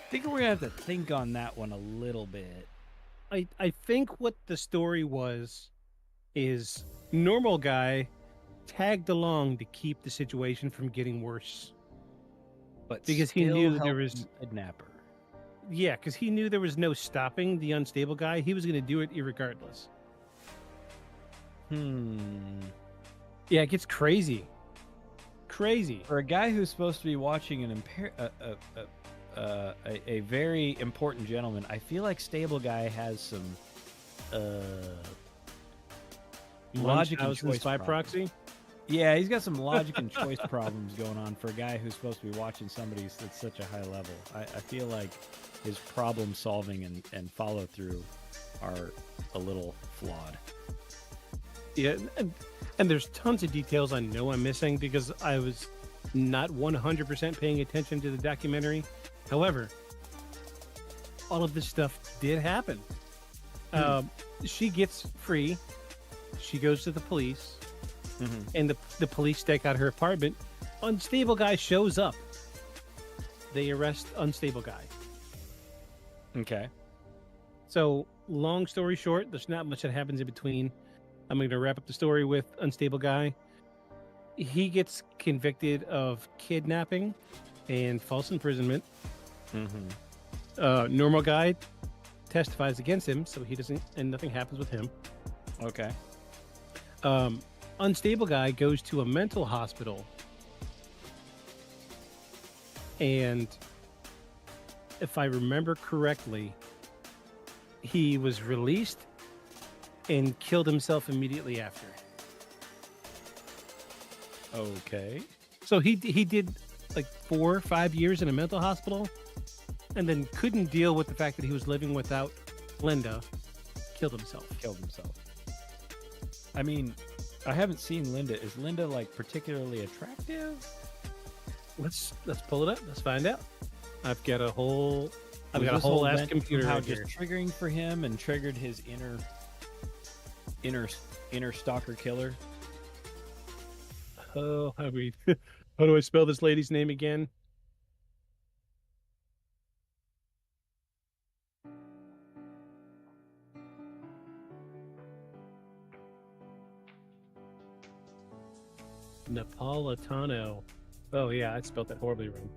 think we're going to have to think on that one a little bit. I think what the story was is normal guy tagged along to keep the situation from getting worse. But because he knew there was a kidnapper. Yeah, because he knew there was no stopping the unstable guy. He was going to do it irregardless. Yeah, it gets crazy. For a guy who's supposed to be watching a very important gentleman, I feel like Stable Guy has some logic and choice spy proxy. Yeah, he's got some logic and choice problems going on for a guy who's supposed to be watching somebody at such a high level. I feel like his problem solving and follow through are a little flawed. Yeah, and there's tons of details I know I'm missing because I was not 100% paying attention to the documentary. However, all of this stuff did happen. She gets free. She goes to the police. And the police stake out her apartment. Unstable guy shows up. They arrest unstable guy. Okay. So, long story short, there's not much that happens in between. I'm going to wrap up the story with unstable guy. He gets convicted of kidnapping and false imprisonment. Normal guy testifies against him, so he doesn't, and nothing happens with him. Okay. Unstable guy goes to a mental hospital, and if I remember correctly, he was released and killed himself immediately after. Okay. So he did like 4 or 5 years in a mental hospital, and then couldn't deal with the fact that he was living without Linda. Killed himself. I mean, I haven't seen Linda. Is Linda like particularly attractive? Let's pull it up. Let's find out. I've got a whole ass computer right here. Just triggering for him and triggered his inner stalker killer. Oh, how do I spell this lady's name again? Napolitano. Oh yeah, I spelled that horribly wrong.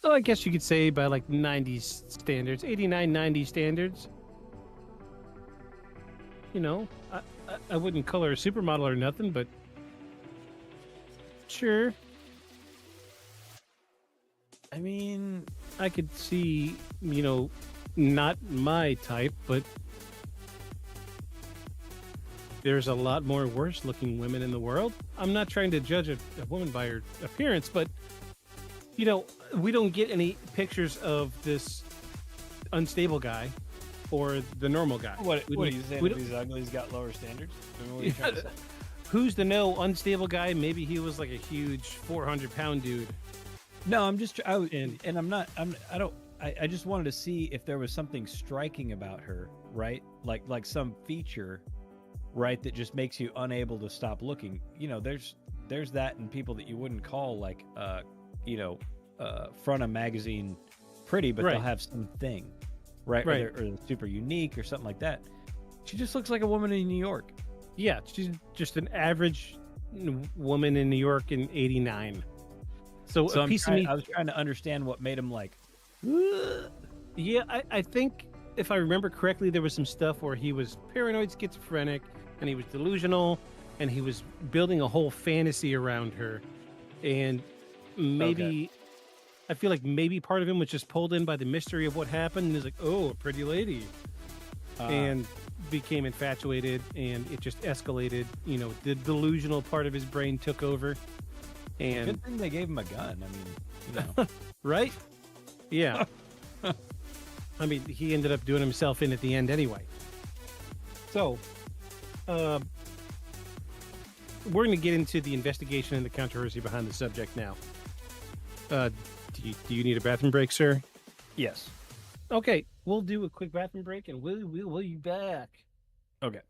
So I guess you could say by like 90s standards, 89, 90 standards. I wouldn't call her a supermodel or nothing, but sure. I mean, I could see, not my type, but there's a lot more worse looking women in the world. I'm not trying to judge a woman by her appearance, but, we don't get any pictures of this unstable guy or the normal guy. What are you saying? If he's ugly, he's got lower standards? I mean, what are you trying to say? Who's to know? Unstable guy, maybe he was like a huge 400-pound dude. No, I'm just, I just wanted to see if there was something striking about her, right? Like some feature, right, that just makes you unable to stop looking. There's that in people that you wouldn't call like, front of magazine pretty, but they'll have something, right? Or they're super unique or something like that. She just looks like a woman in New York. Yeah, she's just an average woman in New York in '89. So a piece of me. I was trying to understand what made him like. Yeah, I think if I remember correctly, there was some stuff where he was paranoid, schizophrenic, and he was delusional, and he was building a whole fantasy around her, and maybe I feel like maybe part of him was just pulled in by the mystery of what happened, and is like, oh, a pretty lady, and became infatuated, and it just escalated. You know, the delusional part of his brain took over. And good thing they gave him a gun. I mean, you know. Right? Yeah. I mean, he ended up doing himself in at the end anyway. So, we're going to get into the investigation and the controversy behind the subject now. Do you need a bathroom break, sir? Yes. Okay, we'll do a quick bathroom break, and we'll be back. Okay.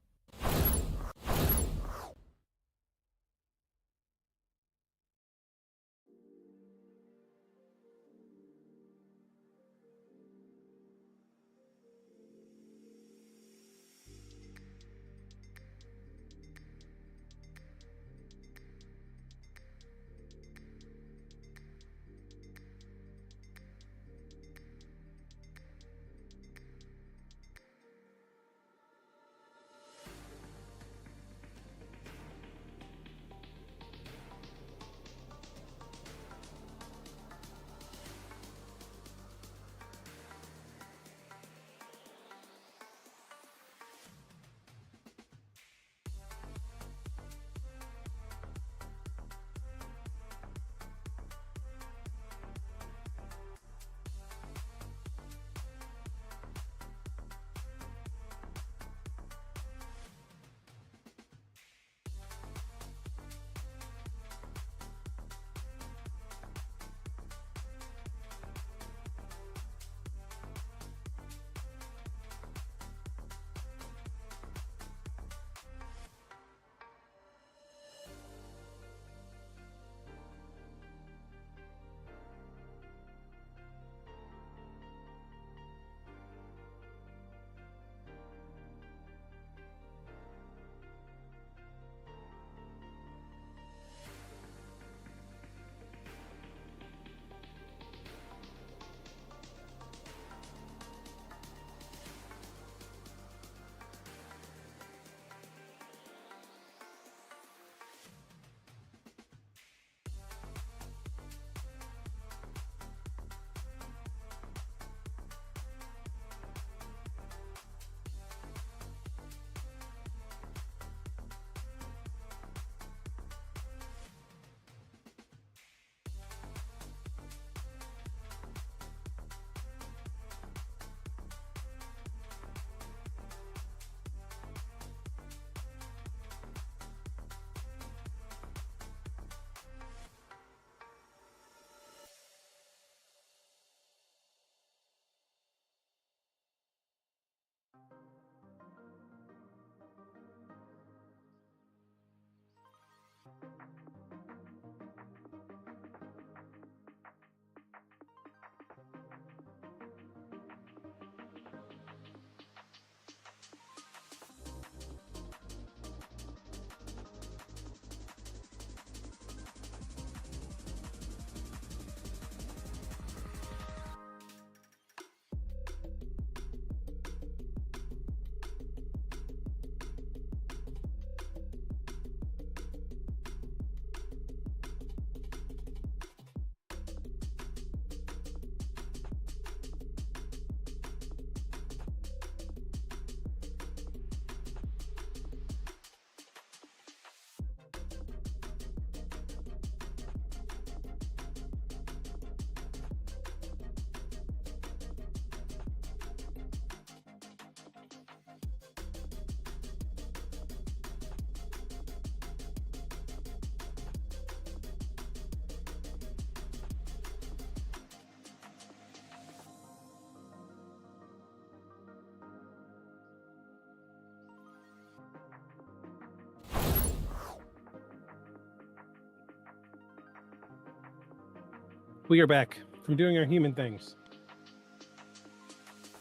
We are back from doing our human things.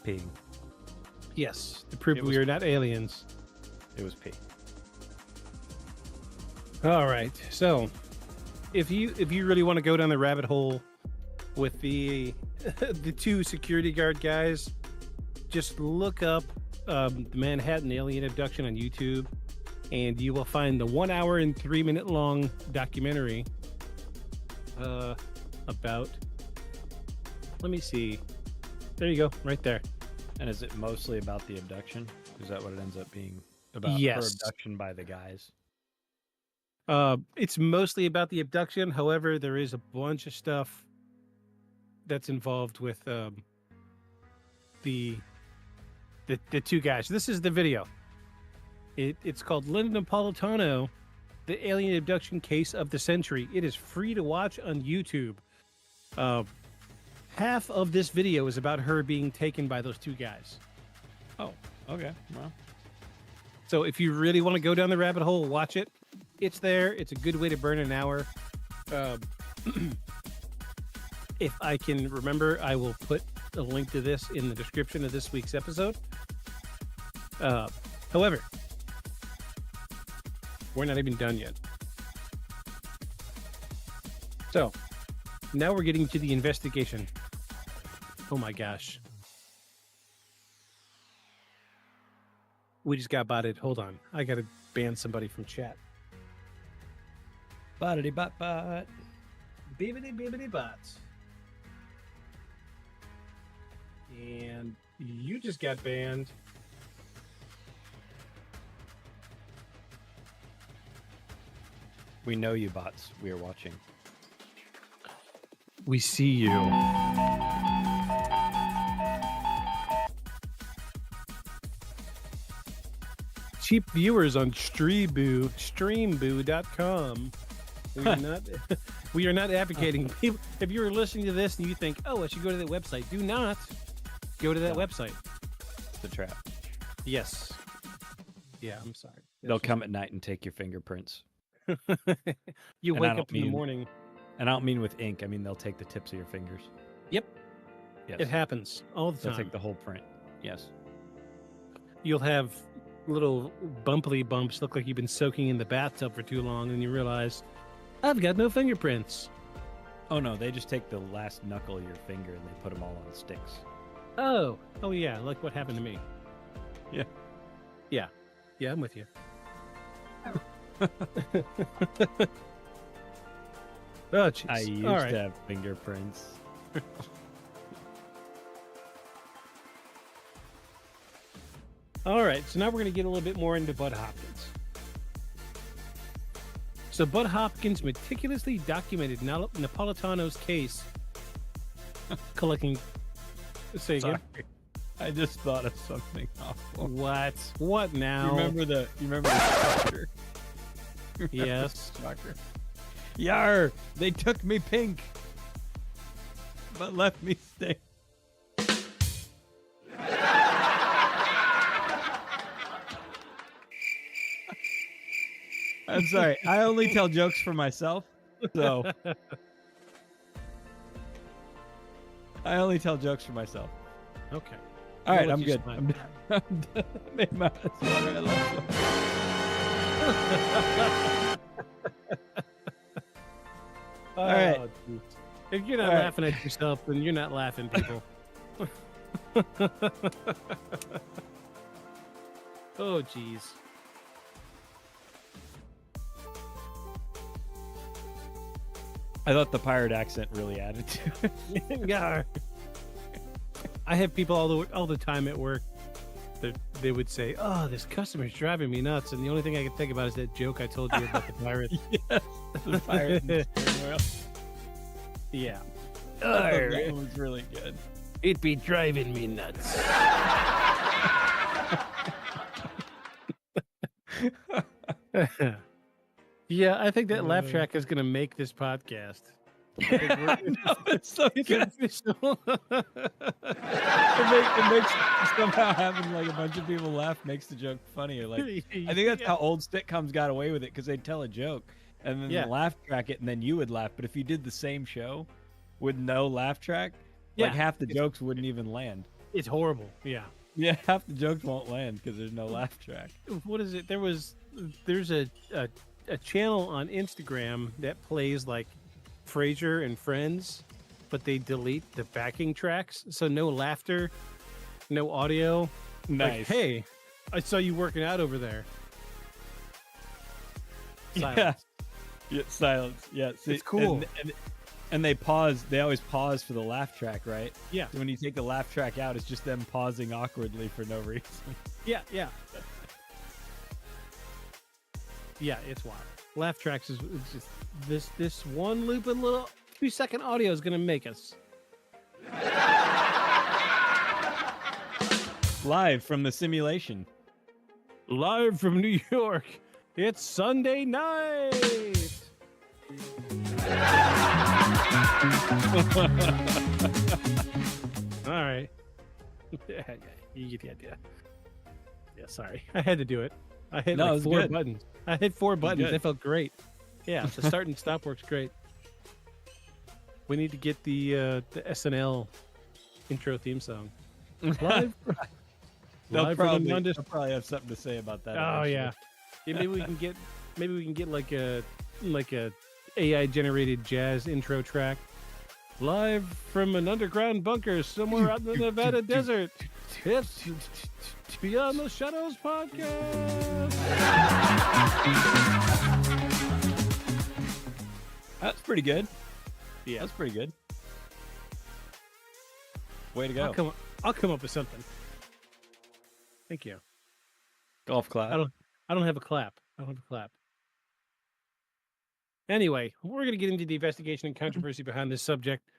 Peeing. Yes, to prove we are not aliens. It was pee. All right, so if you really want to go down the rabbit hole with the the two security guard guys, just look up the Manhattan alien abduction on YouTube, and you will find the 1 hour and 3 minute long documentary about Let me see. There you go, right there. And is it mostly about the abduction? Is that what it ends up being? About Yes. her abduction by the guys? It's mostly about the abduction. However, there is a bunch of stuff that's involved with the two guys. This is the video. It's called Linda Napolitano, the alien abduction case of the century. It is free to watch on YouTube. Half of this video is about her being taken by those two guys. Oh, okay. Well, so if you really want to go down the rabbit hole, watch it. It's there. It's a good way to burn an hour. If I can remember, I will put a link to this in the description of this week's episode. However, we're not even done yet. So, now we're getting to the investigation. Oh my gosh. We just got botted. Hold on. I gotta ban somebody from chat. Bottity bot bot. Bibbity bots. And you just got banned. We know you, bots. We are watching. We see you. Cheap viewers on streamboo.com. We are not advocating people. If you're listening to this and you think, oh, I should go to that website, do not go to that website. It's a trap. Yes. Yeah, I'm sorry. They'll come at night and take your fingerprints. You wake up in the morning. And I don't mean with ink. I mean, they'll take the tips of your fingers. Yep. Yes. It happens all the time. They'll take the whole print. Yes. You'll have little bumpy bumps, look like you've been soaking in the bathtub for too long, and you realize, I've got no fingerprints. Oh, no. They just take the last knuckle of your finger and they put them all on sticks. Oh yeah, like what happened to me. Yeah. Yeah, I'm with you. Oh, jeez. I used to have fingerprints. All right, so now we're going to get a little bit more into Bud Hopkins. So Bud Hopkins meticulously documented Napolitano's case, collecting... Say again? Sorry. I just thought of something awful. What now? You remember the structure? Yes. Structure. Yar! They took me pink, but left me stay. I'm sorry. I only tell jokes for myself, so I only tell jokes for myself. Okay. All right, I'm good. I'm done. I made my All right. Geez. If you're not laughing at yourself, then you're not laughing, people. Oh, jeez. I thought the pirate accent really added to it. Yeah. I have people all the time at work that they would say, "Oh, this customer's driving me nuts," and the only thing I can think about is that joke I told you about the pirate. Yes, the pirate in the steering wheel. Yeah. That was really good. It'd be driving me nuts. Yeah, I think that laugh track is going to make this podcast. It's so good. Official. It makes somehow having like a bunch of people laugh makes the joke funnier. Like I think that's how old sitcoms got away with it, because they'd tell a joke and then laugh track it, and then you would laugh. But if you did the same show with no laugh track, like half the jokes wouldn't even land. It's horrible. Yeah. Yeah, half the jokes won't land because there's no laugh track. What is it? There's a channel on Instagram that plays like Frasier and Friends, but they delete the backing tracks, so no laughter, no audio. Nice. Like, hey, I saw you working out over there. Silence. Yeah, silence. Yeah, see, it's cool. And they pause. They always pause for the laugh track, right? Yeah. So when you take the laugh track out, it's just them pausing awkwardly for no reason. Yeah. Yeah, it's wild. Laugh tracks is just this one looping little 2-second audio is gonna make us. Live from the simulation. Live from New York. It's Sunday night. All right. You get the idea. Yeah, sorry. I had to do it. I hit like 4 buttons. I hit 4 buttons. That felt great. Yeah, the start and stop works great. We need to get the SNL intro theme song. Live. They'll probably have something to say about that. Oh yeah. Maybe we can get like a AI generated jazz intro track. Live from an underground bunker somewhere out in the Nevada desert. It's Beyond the Shadows podcast. That's pretty good. Yeah, that's pretty good. Way to go. I'll come up with something. Thank you. Golf clap. I don't have a clap. Anyway, we're going to get into the investigation and controversy behind this subject.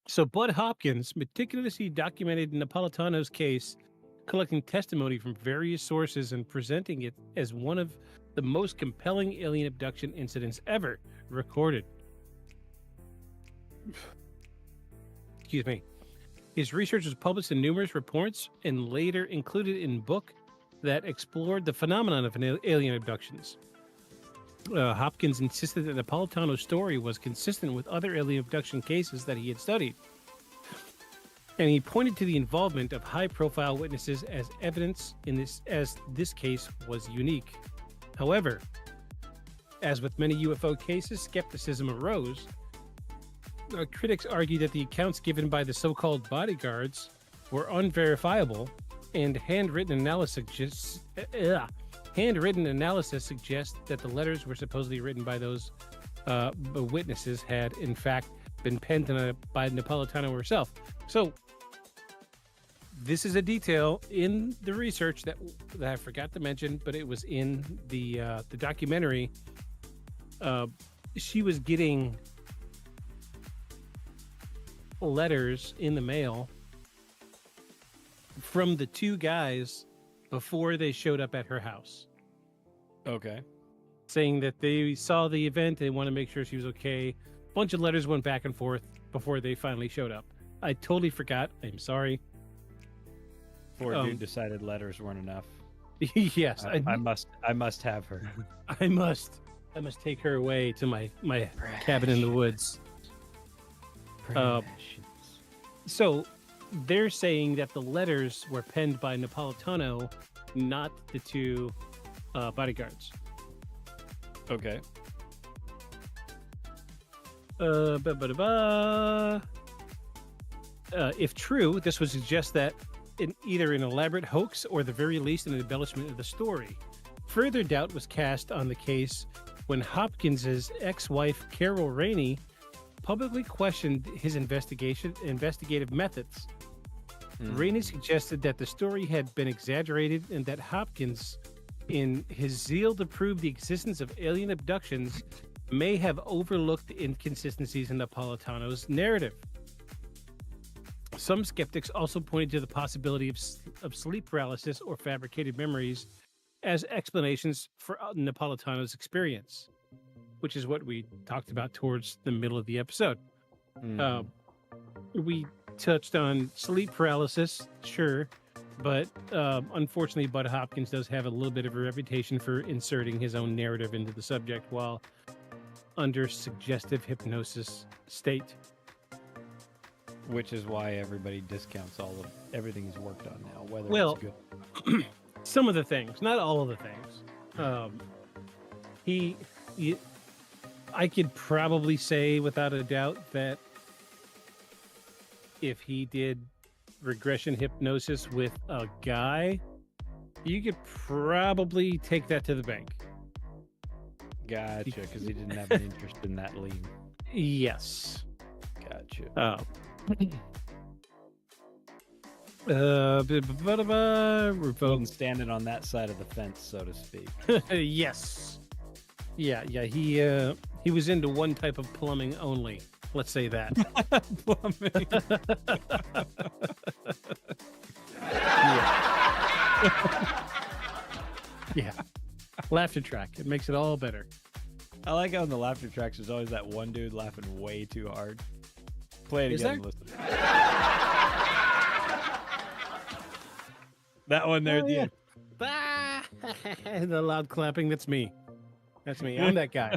So Bud Hopkins meticulously documented Napolitano's case, collecting testimony from various sources and presenting it as one of the most compelling alien abduction incidents ever recorded. Excuse me. His research was published in numerous reports and later included in a book that explored the phenomenon of alien abductions. Hopkins insisted that Napolitano's story was consistent with other alien abduction cases that he had studied. And he pointed to the involvement of high-profile witnesses as evidence as this case was unique. However, as with many UFO cases, skepticism arose. Critics argued that the accounts given by the so-called bodyguards were unverifiable, and handwritten analysis suggests that the letters were supposedly written by those witnesses had, in fact, been penned by Napolitano herself. So, this is a detail in the research that I forgot to mention, but it was in the documentary. She was getting letters in the mail from the 2 guys before they showed up at her house. Okay. Saying that they saw the event, they want to make sure she was okay. A bunch of letters went back and forth before they finally showed up. I totally forgot. I'm sorry. Poor dude decided letters weren't enough. Yes. I must have her. I must take her away to my cabin in the woods. So they're saying that the letters were penned by Napolitano, not the 2 bodyguards. Okay. If true, this would suggest that either an elaborate hoax or the very least an embellishment of the story. Further doubt was cast on the case when Hopkins's ex-wife Carol Rainey publicly questioned his investigative methods. Rainey suggested that the story had been exaggerated and that Hopkins, in his zeal to prove the existence of alien abductions, may have overlooked the inconsistencies in Napolitano's narrative. Some skeptics also pointed to the possibility of sleep paralysis or fabricated memories as explanations for Napolitano's experience, which is what we talked about towards the middle of the episode. We touched on sleep paralysis, sure, but unfortunately, Bud Hopkins does have a little bit of a reputation for inserting his own narrative into the subject while under suggestive hypnosis state. Which is why everybody discounts everything he's worked on now, whether it's good. Some of the things, not all of the things. I could probably say without a doubt that if he did regression hypnosis with a guy, you could probably take that to the bank. Gotcha, because he didn't have an interest in that lean. Yes. Gotcha. Revoked. Standing on that side of the fence, so to speak. Yes. Yeah. He was into one type of plumbing only. Let's say that. Plumbing. Yeah. Laughter track. It makes it all better. I like how in the laughter tracks there's always that one dude laughing way too hard. Play it Is again there? and listen. That one there at the end. The loud clapping, that's me. That's me. I'm that guy.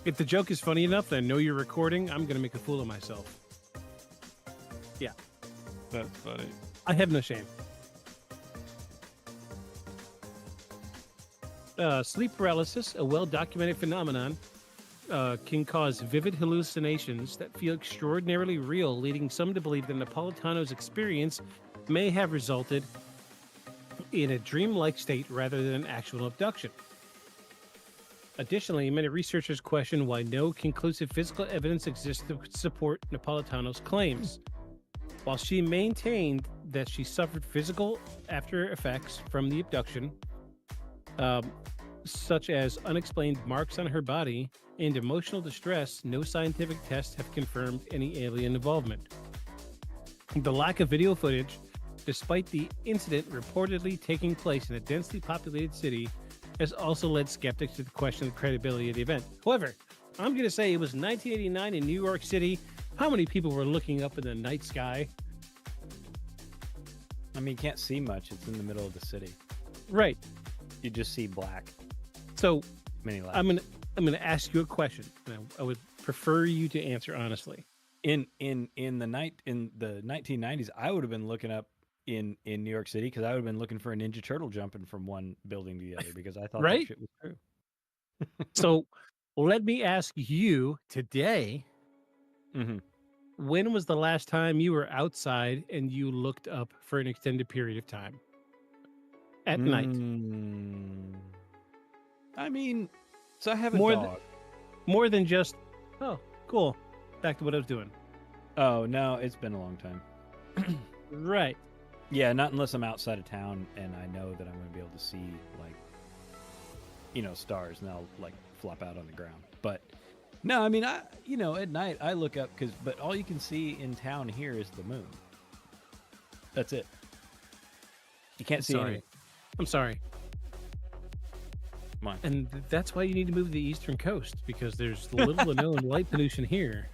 If the joke is funny enough that I know you're recording, I'm going to make a fool of myself. Yeah. That's funny. I have no shame. Sleep paralysis, a well-documented phenomenon, can cause vivid hallucinations that feel extraordinarily real, leading some to believe that Napolitano's experience may have resulted in a dreamlike state rather than an actual abduction. Additionally, many researchers question why no conclusive physical evidence exists to support Napolitano's claims. While she maintained that she suffered physical after effects from the abduction, such as unexplained marks on her body and emotional distress, no scientific tests have confirmed any alien involvement. The lack of video footage, despite the incident reportedly taking place in a densely populated city, has also led skeptics to question the credibility of the event. However, I'm going to say it was 1989 in New York City. How many people were looking up in the night sky? I mean, you can't see much. It's in the middle of the city. Right. You just see black. So Many lights. I'm gonna ask you a question. I would prefer you to answer honestly. In the 1990s, I would have been looking up in New York City because I would have been looking for a Ninja Turtle jumping from one building to the other because I thought Right? that shit was true. So let me ask you today, Mhm. when was the last time you were outside and you looked up for an extended period of time? At night. I mean, so I have a More dog. More than just, oh, cool. Back to what I was doing. Oh, no, it's been a long time. Right. Yeah, not unless I'm outside of town and I know that I'm going to be able to see, like, stars, and I'll, like, flop out on the ground. But, no, I mean, at night I look up, but all you can see in town here is the moon. That's it. You can't see anything. I'm sorry. Come on. And that's why you need to move to the eastern coast, because there's little to no light pollution here.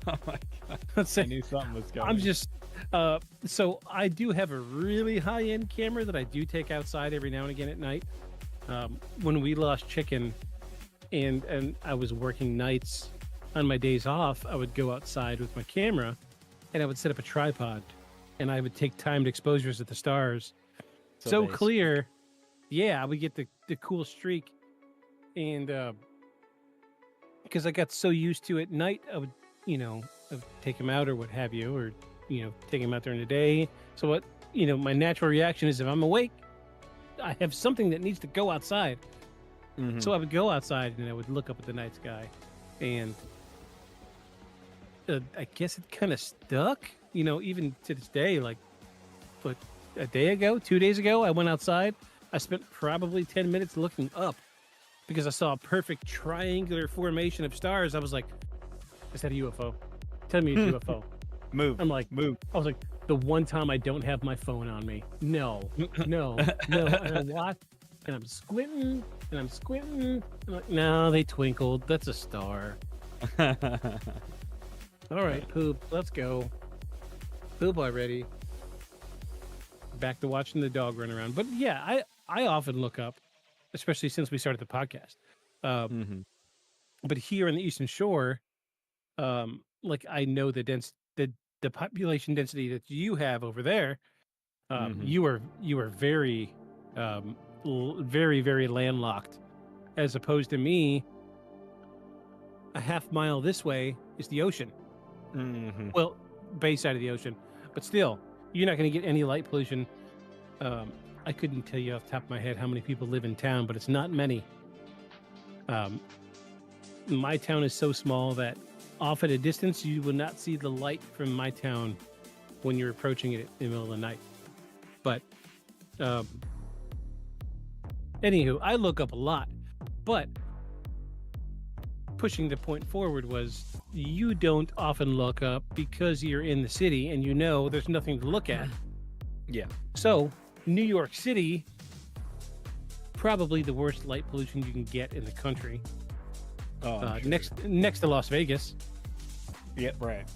Oh my god! Let's I say knew something was coming. I'm just so I do have a really high-end camera that I do take outside every now and again at night. When we lost chicken, and I was working nights on my days off, I would go outside with my camera, and I would set up a tripod, and I would take timed exposures at the stars. So clear, yeah, I would get the cool streak, and because I got so used to it, at night I would I'd take him out or what have you, or take him out during the day. So what my natural reaction is, if I'm awake, I have something that needs to go outside. Mm-hmm. So I would go outside and I would look up at the night sky, and I guess it kind of stuck, even to this day. Like, but a day ago, 2 days ago, I went outside. I spent probably 10 minutes looking up because I saw a perfect triangular formation of stars. I was like, is that a UFO? Tell me it's a UFO. Move. I'm like, move. I was like, the one time I don't have my phone on me. No. And I watch, and I'm squinting, I'm like, no, they twinkled. That's a star. All right, poop. Let's go. Poop already. Back to watching the dog run around. But yeah, I often look up, especially since we started the podcast. But here in the Eastern Shore, like, I know the population density that you have over there. You are very, very, very landlocked, as opposed to me. A half mile this way is the ocean. Well, bay side of the ocean, but still, you're not going to get any light pollution. I couldn't tell you off the top of my head how many people live in town, but it's not many. my town is so small that off at a distance, you will not see the light from my town when you're approaching it in the middle of the night. But anywho, I look up a lot, but pushing the point forward was you don't often look up because you're in the city and you know there's nothing to look at. Yeah. So New York City, probably the worst light pollution you can get in the country. Oh, sure. next to Las Vegas. Yep, right.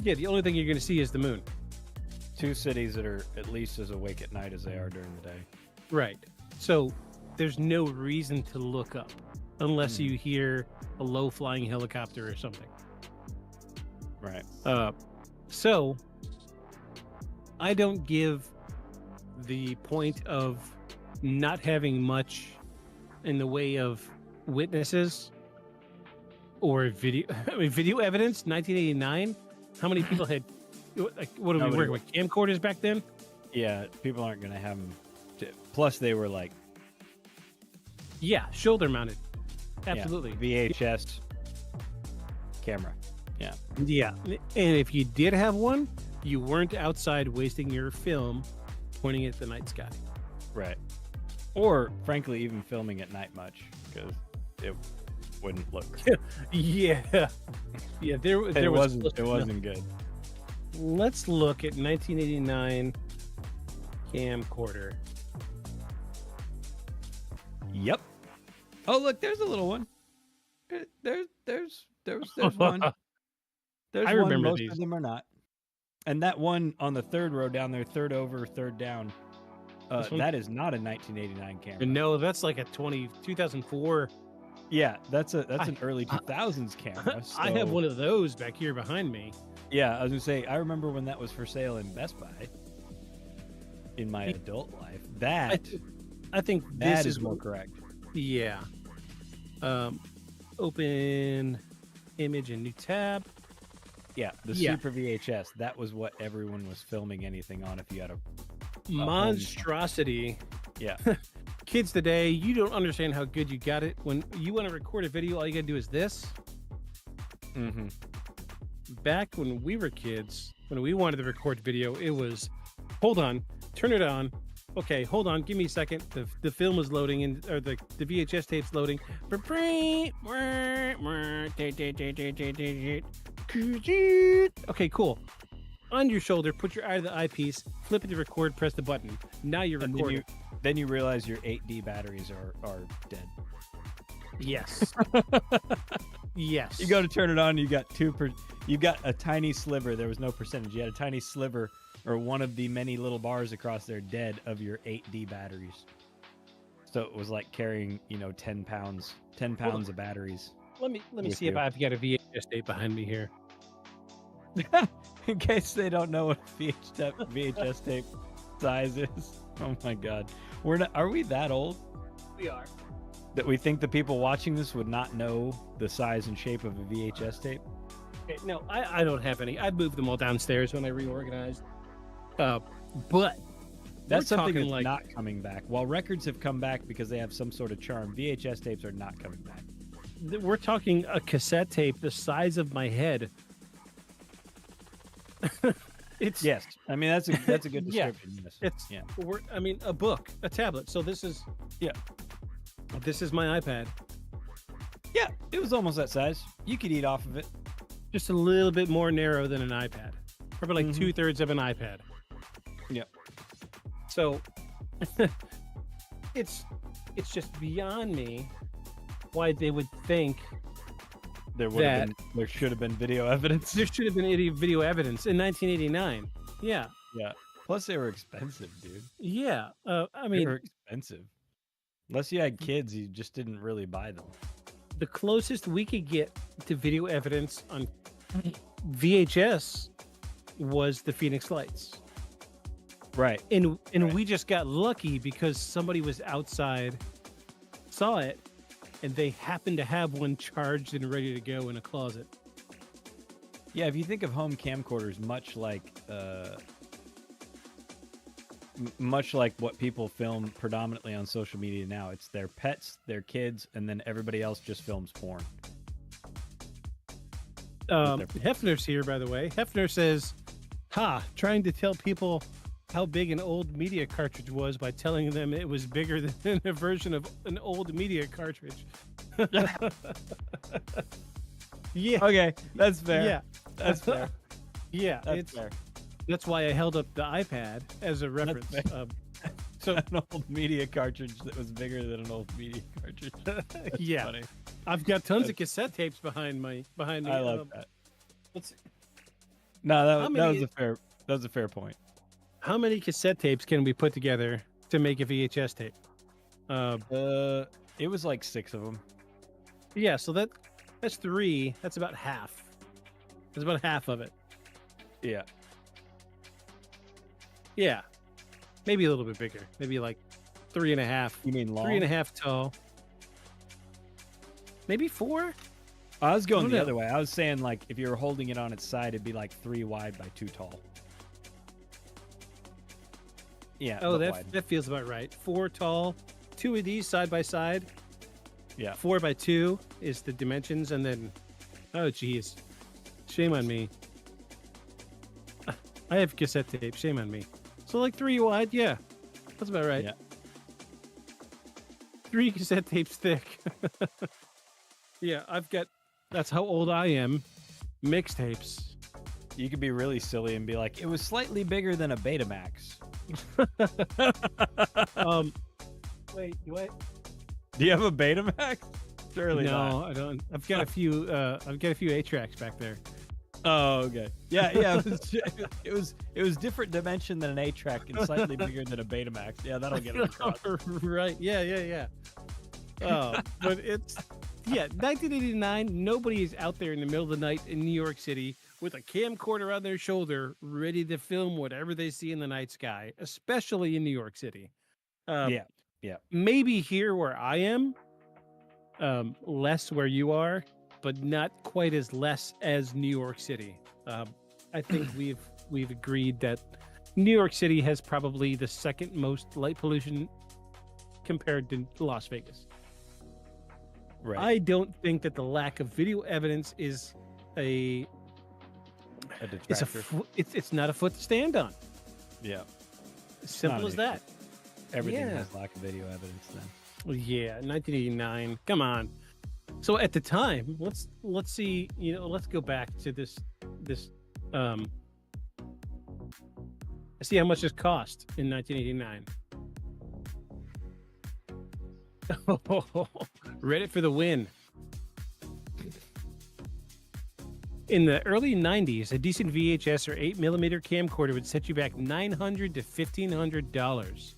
Yeah, the only thing you're going to see is the moon. Two cities that are at least as awake at night as they are during the day. Right. So there's no reason to look up unless you hear a low flying helicopter or something. Right. So I don't give the point of not having much in the way of witnesses or video evidence. 1989, how many people had, like, what are we working with, camcorders back then? Yeah, people aren't going to have them. Plus, they were like, yeah, shoulder mounted. Absolutely. Yeah, VHS camera. Yeah. Yeah. And if you did have one, you weren't outside wasting your film pointing at the night sky. Right. Or, frankly, even filming at night much, because it wouldn't look. Yeah. Yeah, there it wasn't good. Let's look at 1989 camcorder. Yep. Oh, look, there's a little one. There's one. There's I one. remember Most these. of them are not. And that one on the third row down there, third over, third down, that is not a 1989 camera. No, that's like a 2004. Yeah, that's an early 2000s camera. So, I have one of those back here behind me. Yeah, I was gonna say, I remember when that was for sale in Best Buy in my adult life. I think that this is more correct. Yeah. Open image and new tab. Yeah, the Super VHS. That was what everyone was filming anything on if you had a monstrosity. Yeah. Kids today, you don't understand how good you got it. When you want to record a video, all you gotta do is this. Mm-hmm. Back when we were kids, when we wanted to record video, it was, hold on, turn it on. Okay, hold on, give me a second. The film is loading, or the VHS tape's loading. Okay, cool. On your shoulder, put your eye to the eyepiece, flip it to record, press the button. Now you're recording. Then you realize your 8D batteries are dead. Yes. Yes. You go to turn it on, you got you got a tiny sliver. There was no percentage. You had a tiny sliver, or one of the many little bars across there, dead, of your 8D batteries. So it was like carrying, 10 pounds of batteries. Let me see if I've got a VHS tape behind me here. In case they don't know what VHS tape size is. Oh my God. Are we that old? We are. That we think the people watching this would not know the size and shape of a VHS tape? Okay, no, I don't have any. I moved them all downstairs when I reorganized. But that's something that's not coming back. While records have come back because they have some sort of charm, VHS tapes are not coming back. We're talking a cassette tape the size of my head. Yes. I mean, that's a good description. Yeah. A book, a tablet. So this is my iPad. Yeah, it was almost that size. You could eat off of it. Just a little bit more narrow than an iPad. Probably like 2/3 of an iPad. Yeah. So it's just beyond me why they would think there should have been video evidence. There should have been video evidence in 1989. Yeah. Yeah. Plus, they were expensive, dude. Yeah. They were expensive. Unless you had kids, you just didn't really buy them. The closest we could get to video evidence on VHS was the Phoenix Lights. Right. And we just got lucky because somebody was outside, saw it, and they happened to have one charged and ready to go in a closet. Yeah, if you think of home camcorders, much like what people film predominantly on social media now, it's their pets, their kids, and then everybody else just films porn. Hefner's here, by the way. Hefner says, trying to tell people how big an old media cartridge was by telling them it was bigger than a version of an old media cartridge. Yeah. Okay, that's fair. Yeah. That's fair. Yeah, That's fair. That's why I held up the iPad as a reference. So an old media cartridge that was bigger than an old media cartridge. That's yeah, funny. I've got tons of cassette tapes behind me. I love that. Let's see. No, that was a fair point. How many cassette tapes can we put together to make a VHS tape? It was like 6 of them. Yeah, so that's 3. That's about half. That's about half of it. Yeah. Yeah. Maybe a little bit bigger. Maybe like 3.5. You mean long? 3.5 tall. Maybe 4? I was going the other way. I was saying, like, if you were holding it on its side, it'd be like 3 wide by 2 tall. Yeah. Oh, that feels about right. 4 tall, 2 of these side by side. Yeah. 4 by 2 is the dimensions, and then, oh geez, shame on me. I have cassette tape. Shame on me. So like 3 wide, yeah, that's about right. Yeah. 3 cassette tapes thick. Yeah, I've got. That's how old I am. Mixtapes. You could be really silly and be like, it was slightly bigger than a Betamax. Wait, what? Do you have a Betamax? Surely no, not. I don't. I've got a few. I've got a few 8-tracks back there. Oh, okay. Yeah. It was different dimension than an 8-track and slightly bigger than a Betamax. Yeah, that'll get it across. Right. Yeah. But it's 1989. Nobody is out there in the middle of the night in New York City with a camcorder on their shoulder, ready to film whatever they see in the night sky, especially in New York City. Yeah. Maybe here where I am, less where you are, but not quite as less as New York City. I think we've agreed that New York City has probably the second most light pollution compared to Las Vegas. Right. I don't think that the lack of video evidence is a detractor. It's not a foot to stand on. Yeah. Simple as that. Everything has lack of video evidence then. Yeah, 1989. Come on. So at the time, let's see, let's go back to this see how much this cost in 1989. Reddit for the win. In the early 90s, a decent VHS or 8mm camcorder would set you back $900 to $1,500.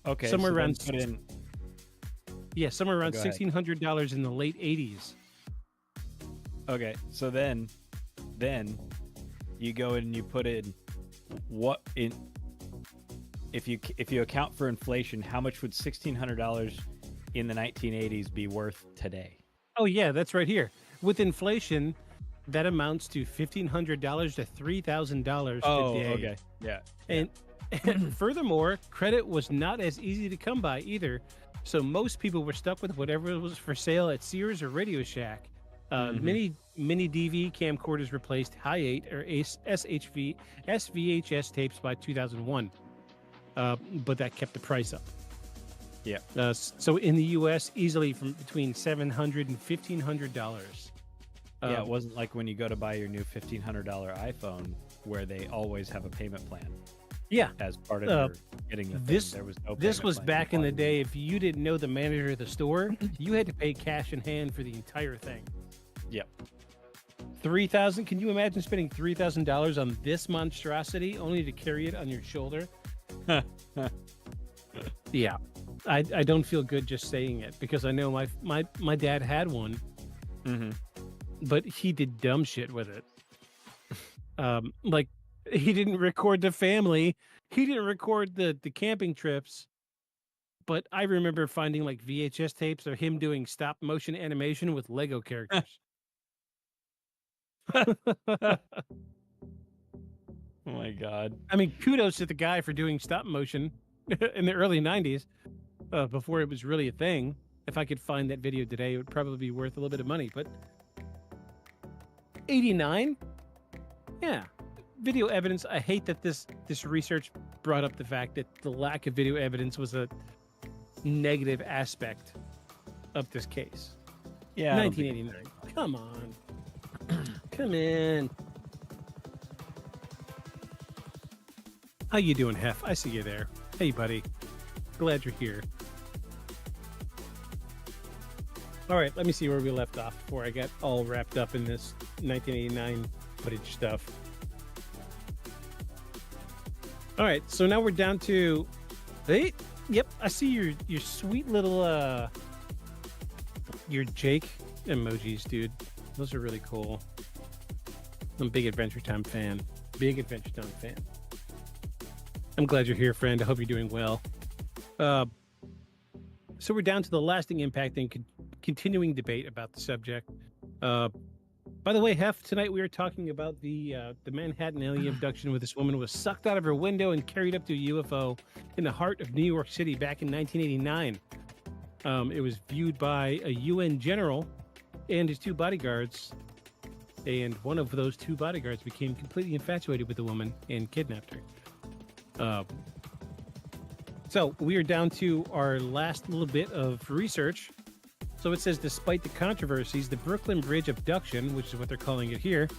Okay, somewhere so around somewhere around $1,600 in the late 80s. Okay, so then you go in and you put in what in if you account for inflation, how much would $1,600 in the 1980s be worth today? Oh yeah, that's right here. With inflation, that amounts to $1,500 to $3,000 today. Oh, okay, yeah. And furthermore, credit was not as easy to come by either. So most people were stuck with whatever was for sale at Sears or Radio Shack. Many DV camcorders replaced high 8 or SVHS tapes by 2001, but that kept the price up. Yeah. So in the U.S., easily from between $700 and $1,500. Yeah, it wasn't like when you go to buy your new $1,500 iPhone, where they always have a payment plan. Yeah, as part of your getting the this. Thing. There was no. This was back in the day. If you didn't know the manager of the store, you had to pay cash in hand for the entire thing. Yep. $3,000. Can you imagine spending $3,000 on this monstrosity only to carry it on your shoulder? Yeah, I don't feel good just saying it because I know my dad had one, but he did dumb shit with it. Like he didn't record the family, he didn't record the camping trips. But I remember finding like VHS tapes of him doing stop motion animation with Lego characters. Oh my God. I mean, kudos to the guy for doing stop motion in the early 90s, before it was really a thing. If I could find that video today, it would probably be worth a little bit of money. But 89? Yeah. Video evidence. I hate that this research brought up the fact that the lack of video evidence was a negative aspect of this case. Yeah. 1989. Come on. Come in. How you doing, Hef? I see you there. Hey, buddy. Glad you're here. All right, let me see where we left off before I got all wrapped up in this 1989 footage stuff. All right, so now we're down to... Hey, yep, I see your sweet little... your Jake emojis, dude. Those are really cool. I'm a big Adventure Time fan. Big Adventure Time fan. I'm glad you're here, friend. I hope you're doing well. So we're down to the lasting impact and continuing debate about the subject. By the way, Hef, tonight we are talking about the Manhattan alien abduction where this woman was sucked out of her window and carried up to a UFO in the heart of New York City back in 1989. It was viewed by a UN general and his two bodyguards, and one of those two bodyguards became completely infatuated with the woman and kidnapped her. So we are down to our last little bit of research. So it says, despite the controversies, the Brooklyn Bridge abduction, which is what they're calling it here,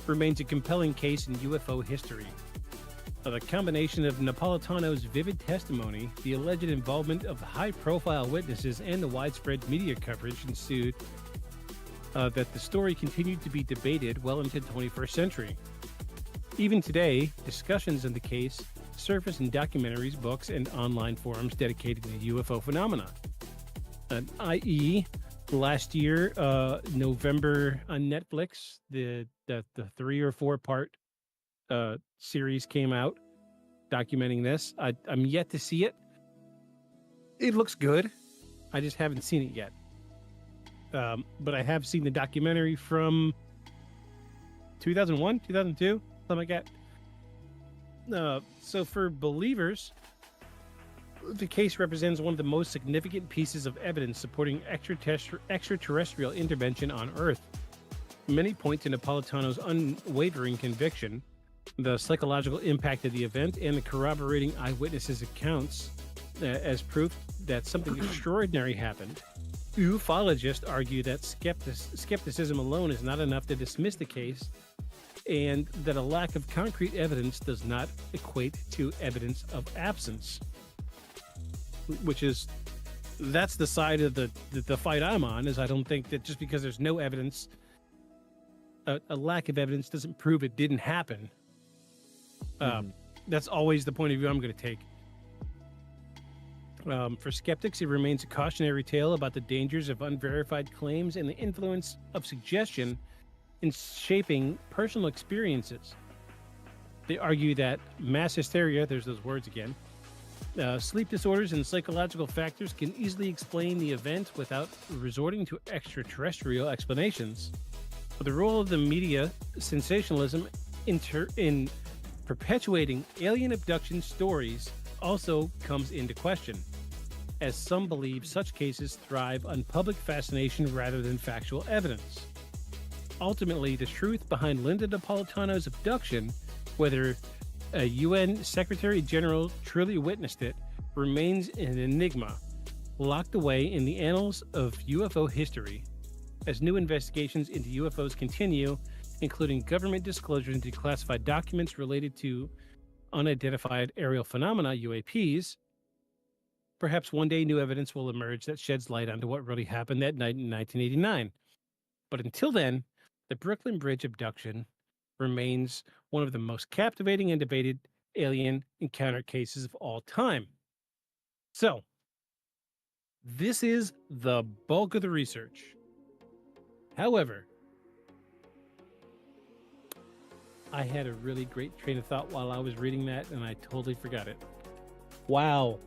remains a compelling case in UFO history. The combination of Napolitano's vivid testimony, the alleged involvement of high-profile witnesses, and the widespread media coverage ensued that the story continued to be debated well into the 21st century. Even today, discussions in the case surface in documentaries, books, and online forums dedicated to UFO phenomena. I.e., last year, November on Netflix, the 3 or 4 part series came out documenting this. I'm yet to see it. It looks good. I just haven't seen it yet. But I have seen the documentary from 2001, 2002, something like that. So for believers, the case represents one of the most significant pieces of evidence supporting extraterrestrial intervention on Earth. Many point to Napolitano's unwavering conviction, the psychological impact of the event, and the corroborating eyewitnesses' accounts as proof that something extraordinary happened. Ufologists argue that skepticism alone is not enough to dismiss the case, and that a lack of concrete evidence does not equate to evidence of absence. That's the side of the fight I'm on, is I don't think that just because there's no evidence, a lack of evidence doesn't prove it didn't happen. That's always the point of view I'm going to take. For skeptics, it remains a cautionary tale about the dangers of unverified claims and the influence of suggestion in shaping personal experiences. They argue that mass hysteria, there's those words again, sleep disorders and psychological factors can easily explain the event without resorting to extraterrestrial explanations. But the role of the media sensationalism in perpetuating alien abduction stories also comes into question, as some believe such cases thrive on public fascination rather than factual evidence. Ultimately, the truth behind Linda Napolitano's abduction, whether a UN Secretary General truly witnessed it, remains an enigma, locked away in the annals of UFO history. As new investigations into UFOs continue, including government disclosures and declassified documents related to unidentified aerial phenomena, UAPs, perhaps one day new evidence will emerge that sheds light onto what really happened that night in 1989. But until then, the Brooklyn Bridge abduction remains one of the most captivating and debated alien encounter cases of all time. So, this is the bulk of the research. However, I had a really great train of thought while I was reading that, and I totally forgot it. Wow.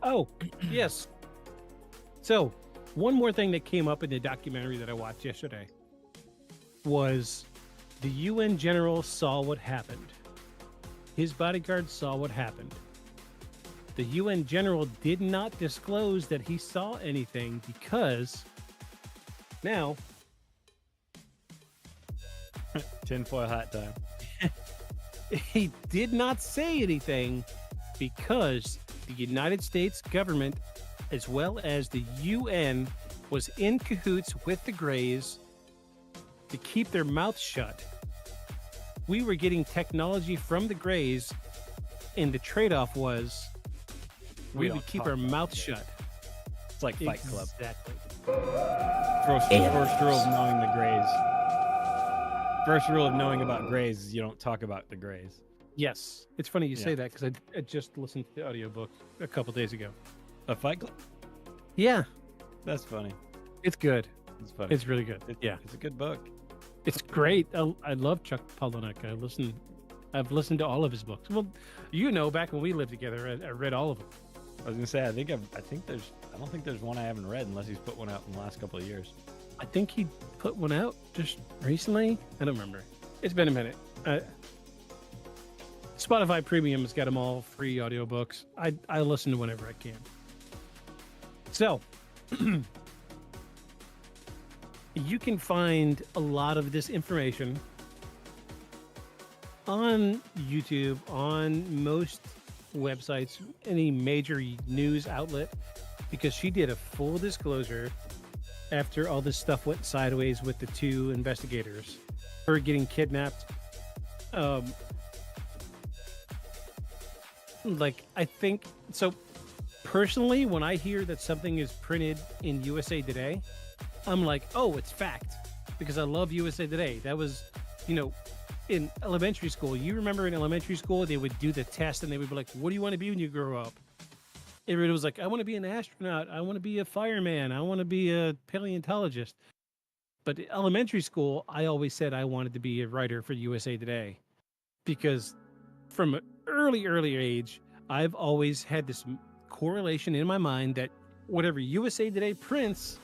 Oh, yes. So, one more thing that came up in the documentary that I watched yesterday was the UN general saw what happened. His bodyguards saw what happened. The UN general did not disclose that he saw anything because now Tinfoil hat time. He did not say anything because the United States government, as well as the UN, was in cahoots with the Greys to keep their mouths shut. We were getting technology from the Greys, and the trade-off was we would keep our mouths shut. It's like Fight Club. Exactly. First rule of knowing the Greys. First rule of knowing about Greys is you don't talk about the Greys. Yes. It's funny you say that because I just listened to the audiobook a couple days ago. A Fight Club? Yeah. That's funny. It's good. It's funny. It's really good. It's a good book. It's great. I love Chuck Palahniuk. I've listened to all of his books. Well, back when we lived together, I read all of them. I was gonna say, I don't think there's one I haven't read unless he's put one out in the last couple of years. I think he put one out just recently. I don't remember. It's been a minute. Spotify Premium has got them all free audiobooks. I listen to whenever I can. So, you can find a lot of this information on YouTube, on most websites, any major news outlet, because she did a full disclosure after all this stuff went sideways with the two investigators, her getting kidnapped. I think so. Personally, when I hear that something is printed in USA Today, I'm like, oh, it's fact, because I love USA Today. That was, in elementary school. You remember in elementary school, they would do the test and they would be like, what do you want to be when you grow up? Everybody was like, I want to be an astronaut. I want to be a fireman. I want to be a paleontologist. But in elementary school, I always said I wanted to be a writer for USA Today, because from an early age, I've always had this correlation in my mind that whatever USA Today prints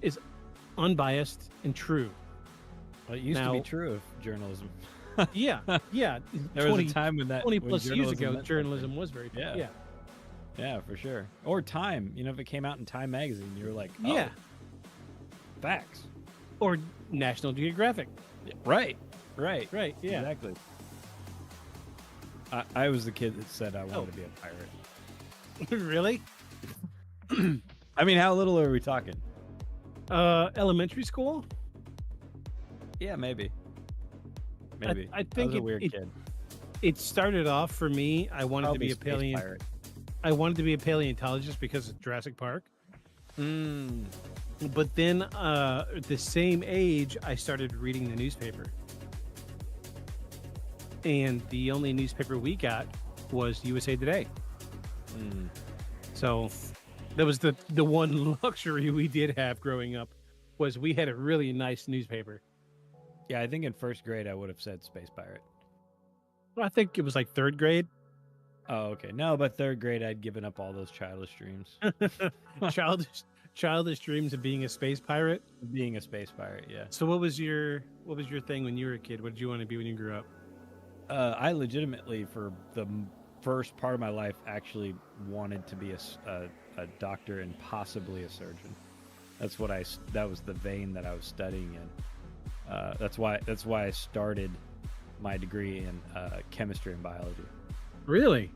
is unbiased and true. Well, it used to be true of journalism. yeah. There was a time when 20 plus years ago, journalism was very true. Yeah, for sure. Or Time. If it came out in Time magazine, you were like, facts. Or National Geographic. Right. Yeah. Exactly. I was the kid that said I wanted to be a pirate. Really? I mean, how little are we talking? Elementary school? Yeah, maybe. I think I was a weird kid. It started off for me. I wanted to be a pirate. I wanted to be a paleontologist because of Jurassic Park. But then, at the same age, I started reading the newspaper, and the only newspaper we got was USA Today. So that was the one luxury we did have growing up, was we had a really nice newspaper. Yeah, I think in first grade I would have said Space Pirate. Well, I think it was like third grade. Oh, okay. No, but third grade I'd given up all those childish dreams. Childish dreams of being a space pirate. Being a space pirate, yeah. So what was your thing when you were a kid? What did you want to be when you grew up? I legitimately, for the first part of my life, actually wanted to be a doctor and possibly a surgeon. That was the vein that I was studying in. That's why I started my degree in chemistry and biology. Really?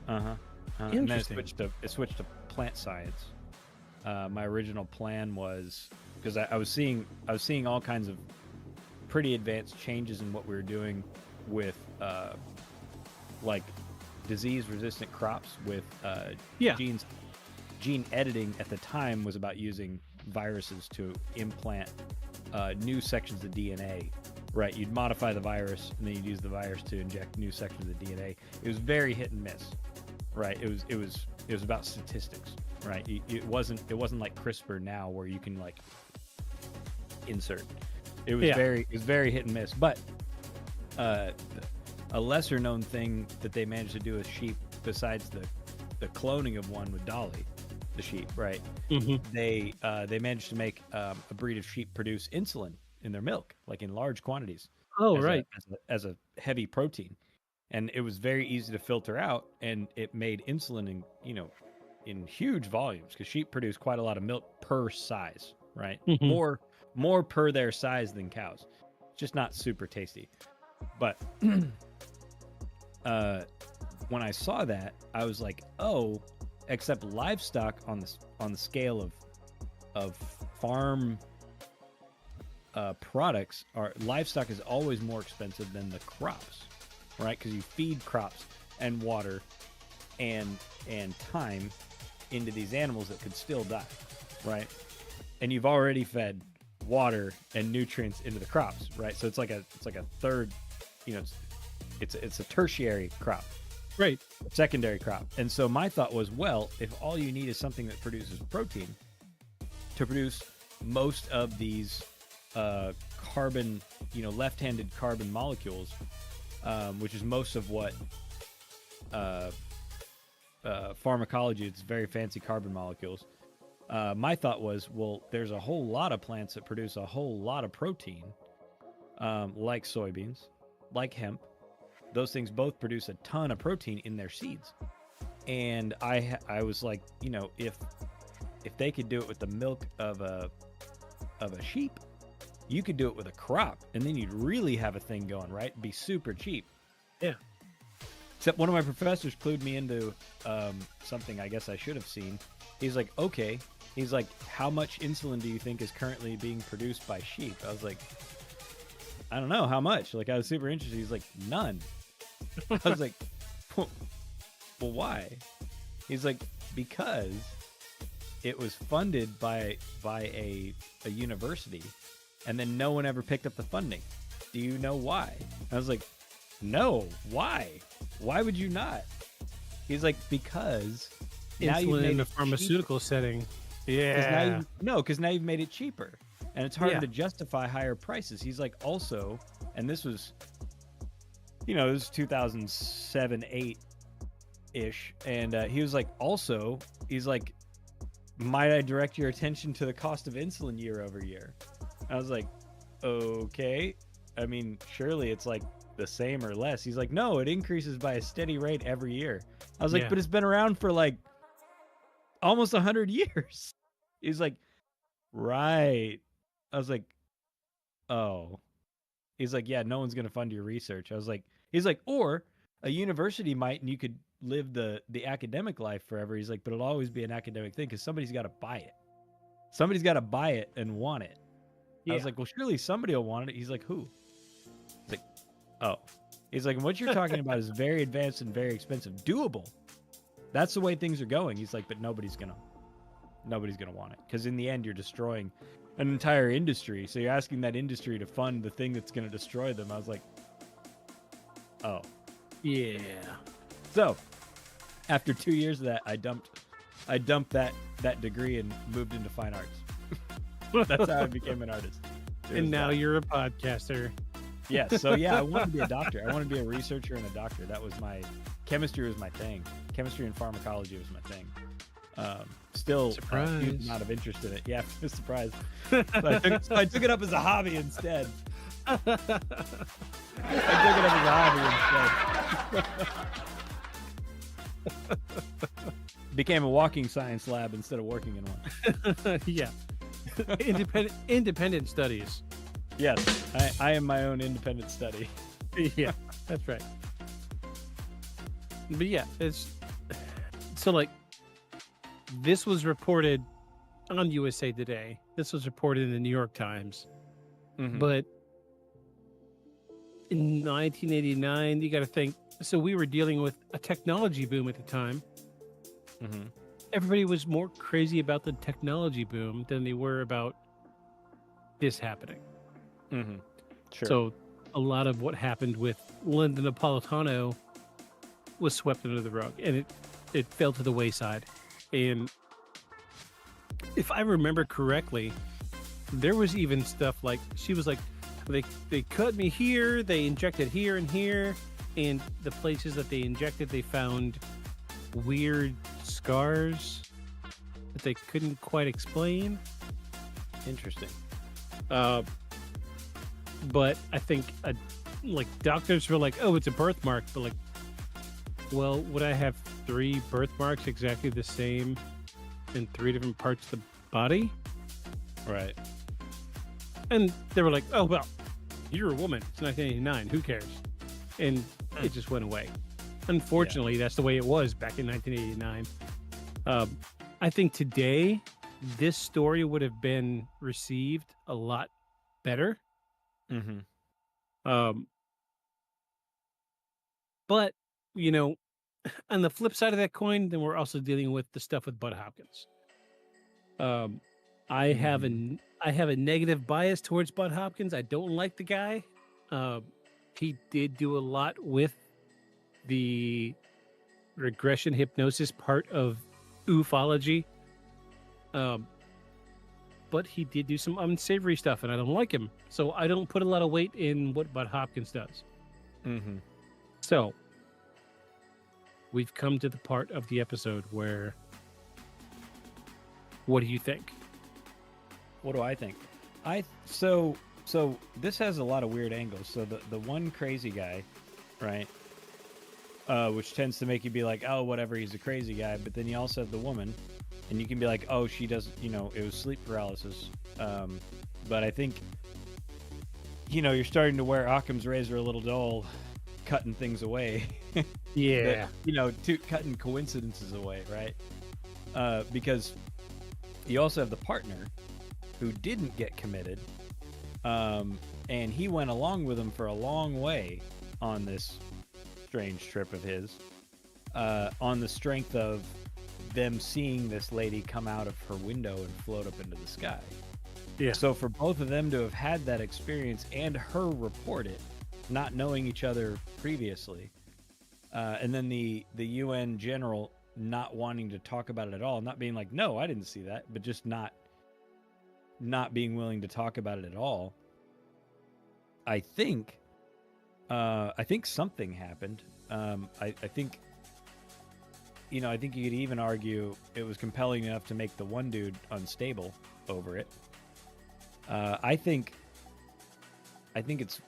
Interesting. And then it switched to plant science. My original plan was, because I was seeing all kinds of pretty advanced changes in what we were doing with like disease-resistant crops with genes. Gene editing at the time was about using viruses to implant new sections of DNA. Right, you'd modify the virus, and then you'd use the virus to inject new sections of DNA. It was very hit and miss. Right, it was about statistics. Right, it wasn't like CRISPR now where you can like insert. It was very hit and miss. But a lesser known thing that they managed to do with sheep, besides the cloning of one with Dolly, the sheep, right? Mm-hmm. They managed to make a breed of sheep produce insulin in their milk, like in large quantities. Oh, right. As a heavy protein, and it was very easy to filter out, and it made insulin in huge volumes, because sheep produce quite a lot of milk per size, right? Mm-hmm. More per their size than cows. just not super tasty. But when I saw that, I was like, oh, except livestock on the scale of farm products, livestock is always more expensive than the crops, right? Because you feed crops and water and time into these animals that could still die, right? And you've already fed water and nutrients into the crops, right? So it's like a third, it's a tertiary crop, right? Secondary crop. And so my thought was, well, if all you need is something that produces protein to produce most of these carbon, left-handed carbon molecules, which is most of what pharmacology, it's very fancy carbon molecules. My thought was, well, there's a whole lot of plants that produce a whole lot of protein, like soybeans, like hemp. Those things both produce a ton of protein in their seeds. And I was like, if they could do it with the milk of a sheep, you could do it with a crop, and then you'd really have a thing going, right? It'd be super cheap. Yeah. Except one of my professors clued me into something I guess I should have seen. He's like, okay. He's like, how much insulin do you think is currently being produced by sheep? I was like, I don't know, how much? Like, I was super interested. He's like, none. I was like, well, why? He's like, because it was funded by a university, and then no one ever picked up the funding. Do you know why? I was like, no, why? Why would you not? He's like, because now you've Insulin made in a it pharmaceutical cheaper. setting. Because now you've made it cheaper, and it's harder Yeah. to justify higher prices. He's like, also, and this was, it was 2007, 8-ish, and he was like, also, he's like, might I direct your attention to the cost of insulin year over year? I was like, okay. I mean, surely it's like the same or less. He's like, no, it increases by a steady rate every year. I was like, Yeah. but it's been around for like almost 100 years. He's like, right. I was like, oh. He's like, yeah, no one's going to fund your research. He's like, or a university might, and you could live the academic life forever. He's like, but it'll always be an academic thing because somebody's got to buy it. Somebody's got to buy it and want it. I was like, well, surely somebody will want it. He's like, who? He's like, oh. He's like, what you're talking about is very advanced and very expensive. Doable. That's the way things are going. He's like, but nobody's gonna want it, because in the end you're destroying an entire industry. So you're asking that industry to fund the thing that's gonna destroy them. I was like, oh. Yeah. So after 2 years of that, I dumped that degree and moved into fine arts. That's how I became an artist. And now you're a podcaster. Yes. So yeah, I wanted to be a doctor. I wanted to be a researcher and a doctor. That was chemistry was my thing. Chemistry and pharmacology was my thing. Still a huge amount of interest in it. Yeah, surprise. So I took it up as a hobby instead. Became a walking science lab instead of working in one. Yeah. Independent studies. Yes, I am my own independent study. Yeah, that's right. But yeah, so like, this was reported on USA Today. This was reported in the New York Times. Mhm. But in 1989, you got to think. So we were dealing with a technology boom at the time. Mm-hmm. Everybody was more crazy about the technology boom than they were about this happening. Mm-hmm. Sure. So a lot of what happened with Linda Napolitano was swept under the rug, and it fell to the wayside. And if I remember correctly, there was even stuff like, she was like, they cut me here, they injected here and here, and the places that they injected, they found weird scars that they couldn't quite explain. Interesting. But I think like doctors were like, oh, it's a birthmark, but like, well, would I have 3 birthmarks exactly the same in 3 different parts of the body? Right. And they were like, oh, well, you're a woman. It's 1989. Who cares? And it just went away. Unfortunately, that's the way it was back in 1989. I think today, this story would have been received a lot better. But, you know, on the flip side of that coin, then we're also dealing with the stuff with Bud Hopkins. I have a negative bias towards Bud Hopkins. I don't like the guy. He did do a lot with the regression hypnosis part of ufology. But he did do some unsavory stuff, and I don't like him. So I don't put a lot of weight in what Bud Hopkins does. So we've come to the part of the episode where, what do you think? What do I think? So this has a lot of weird angles. So the one crazy guy, right? Which tends to make you be like, oh, whatever, he's a crazy guy. But then you also have the woman, and you can be like, oh, she does, it was sleep paralysis. But I think, you're starting to wear Occam's razor a little dull, cutting things away. Yeah. Cutting coincidences away, right? Because you also have the partner who didn't get committed, and he went along with him for a long way on this strange trip of his, on the strength of them seeing this lady come out of her window and float up into the sky. Yeah. So for both of them to have had that experience and her report it, not knowing each other previously, and then the UN general not wanting to talk about it at all, not being like, no, I didn't see that, but just not being willing to talk about it at all. I think something happened. I think you could even argue it was compelling enough to make the one dude unstable over it. I think it's.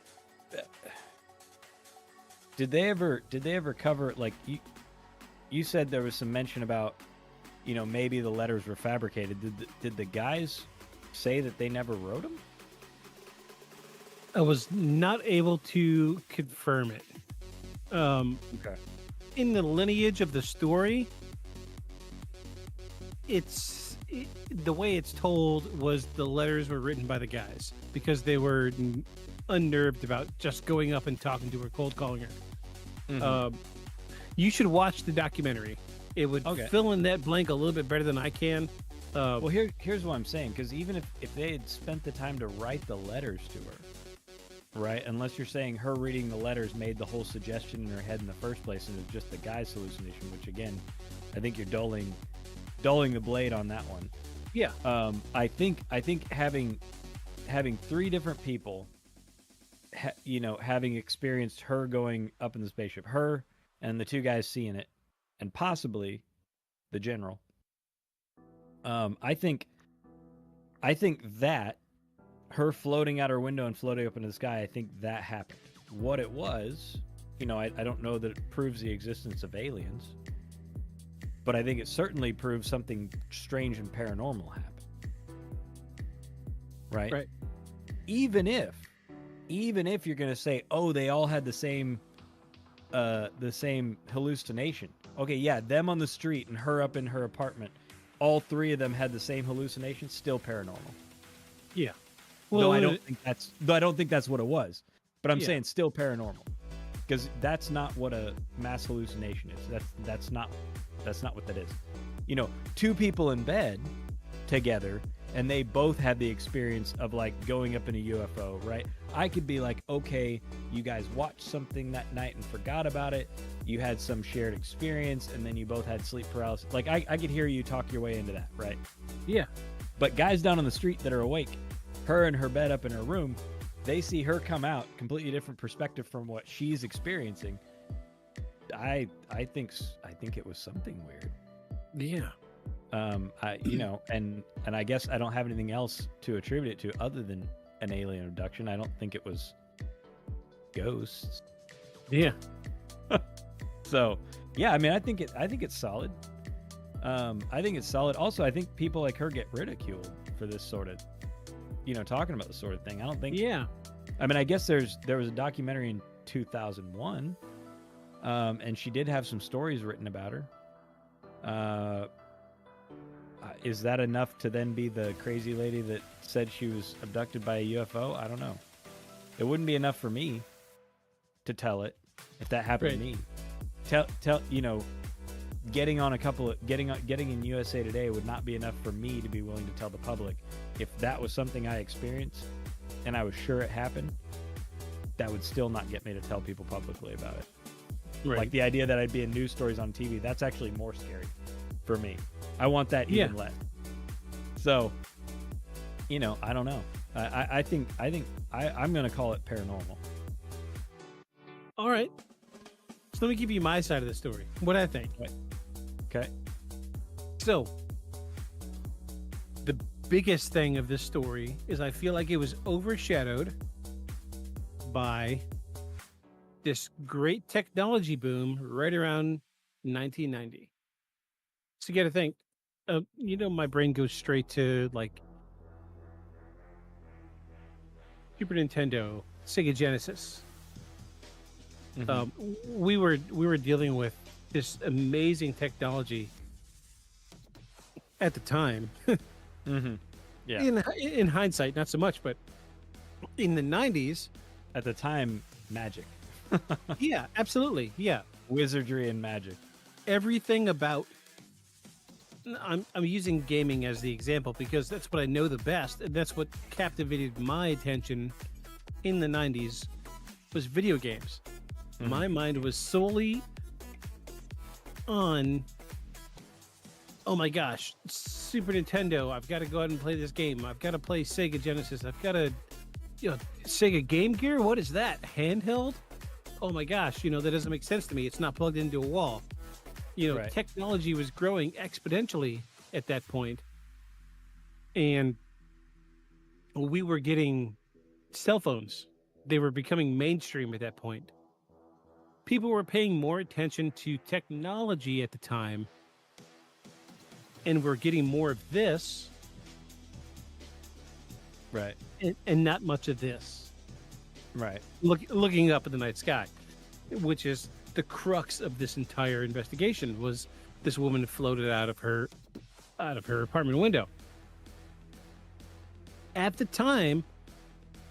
Did they ever cover, like, you said there was some mention about, maybe the letters were fabricated. Did the guys say that they never wrote them? I was not able to confirm it. Okay. In the lineage of the story, the way it's told was the letters were written by the guys because they were unnerved about just going up and talking to her, cold calling her. You should watch the documentary. It would fill in that blank a little bit better than I can. Well, here's what I'm saying, because even if they had spent the time to write the letters to her, right? Unless you're saying her reading the letters made the whole suggestion in her head in the first place, and it's just the guy's hallucination, which again, I think you're dulling the blade on that one. Yeah. I think having three different people, having experienced her going up in the spaceship, her and the two guys seeing it, and possibly the general. I think that her floating out her window and floating up into the sky, I think that happened. What it was, I don't know that it proves the existence of aliens, but I think it certainly proves something strange and paranormal happened. Right? Even if you're going to say, oh, they all had the same hallucination. Okay, yeah, them on the street and her up in her apartment, all three of them had the same hallucination, still paranormal. Yeah. Well, I don't think that's what it was. But I'm saying still paranormal. Because that's not what a mass hallucination is. That's not what that is. Two people in bed together and they both had the experience of like going up in a UFO, right? I could be like, okay, you guys watched something that night and forgot about it. You had some shared experience and then you both had sleep paralysis. Like I could hear you talk your way into that, right? Yeah. But guys down on the street that are awake, her in her bed up in her room, they see her come out, completely different perspective from what she's experiencing. I think it was something weird. Yeah. And I guess I don't have anything else to attribute it to other than an alien abduction. I don't think it was ghosts. Yeah. So, yeah, I mean, I think it's solid. I think it's solid. Also, I think people like her get ridiculed for this sort of, talking about this sort of thing. I don't think. Yeah. I mean, I guess there was a documentary in 2001, and she did have some stories written about her. Is that enough to then be the crazy lady that said she was abducted by a UFO? I don't know. It wouldn't be enough for me to tell it if that happened to me. Tell getting in USA Today would not be enough for me to be willing to tell the public. If that was something I experienced and I was sure it happened, that would still not get me to tell people publicly about it. Right. Like the idea that I'd be in news stories on TV, that's actually more scary for me. I want that even less. So, I don't know. I think I'm going to call it paranormal. All right. So let me give you my side of the story. What I think. Right. Okay. So, the biggest thing of this story is I feel like it was overshadowed by this great technology boom right around 1990. So you got to think, my brain goes straight to like Super Nintendo, Sega Genesis. Mm-hmm. We were dealing with this amazing technology at the time. Mm-hmm. Yeah. In hindsight, not so much, but in the 90s, at the time, magic. Yeah, absolutely. Yeah, wizardry and magic. Everything about. I'm using gaming as the example because that's what I know the best, and that's what captivated my attention in the 90s was video games. Mm-hmm. My mind was solely on, oh my gosh, Super Nintendo, I've got to go out and play this game. I've got to play Sega Genesis. I've got to, Sega Game Gear? What is that? Handheld? Oh my gosh, that doesn't make sense to me. It's not plugged into a wall. Right. Technology was growing exponentially at that point. And we were getting cell phones. They were becoming mainstream at that point. People were paying more attention to technology at the time. And we're getting more of this. Right. And not much of this. Right. Looking up at the night sky, which is the crux of this entire investigation. Was this woman floated out of her apartment window. At the time,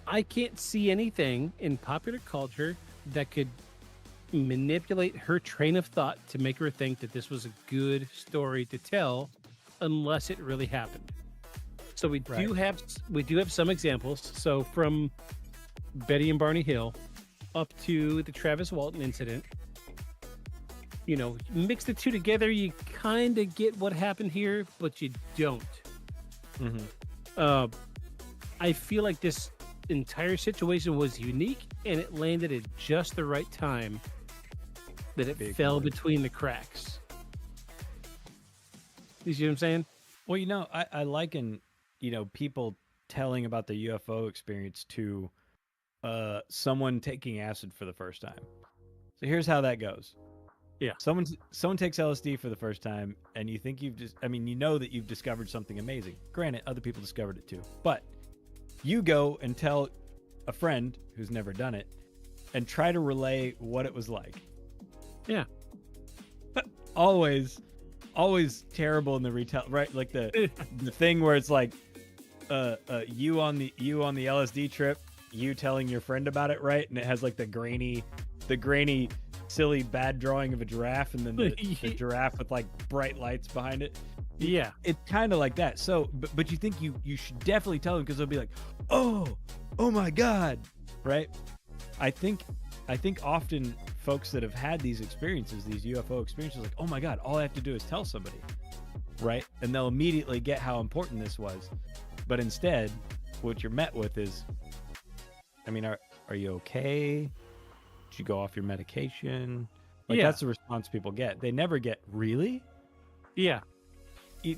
I can't see anything in popular culture that could manipulate her train of thought to make her think that this was a good story to tell unless it really happened. So we do have some examples. So from Betty and Barney Hill up to the Travis Walton incident, mix the two together, you kind of get what happened here, but you don't. Mm-hmm. I feel like this entire situation was unique, and it landed at just the right time that it fell between the cracks. You see what I'm saying? Well, I liken, people telling about the UFO experience to someone taking acid for the first time. So here's how that goes. Yeah. Someone takes LSD for the first time, and you think that you've discovered something amazing. Granted, other people discovered it too. But you go and tell a friend who's never done it and try to relay what it was like. Yeah. Always terrible in the retell, right? Like the thing where it's like you on the LSD trip, you telling your friend about it, right? And it has like the grainy silly bad drawing of a giraffe, and then the giraffe with like bright lights behind it. Yeah, it's kind of like that. So but you think you should definitely tell them, because they'll be like, oh my god, right? I think often folks that have had these experiences, these UFO experiences, like, oh my god, all I have to do is tell somebody, right? And they'll immediately get how important this was. But instead, what you're met with is, are you okay? Did you go off your medication? That's the response people get. They never get, really? Yeah.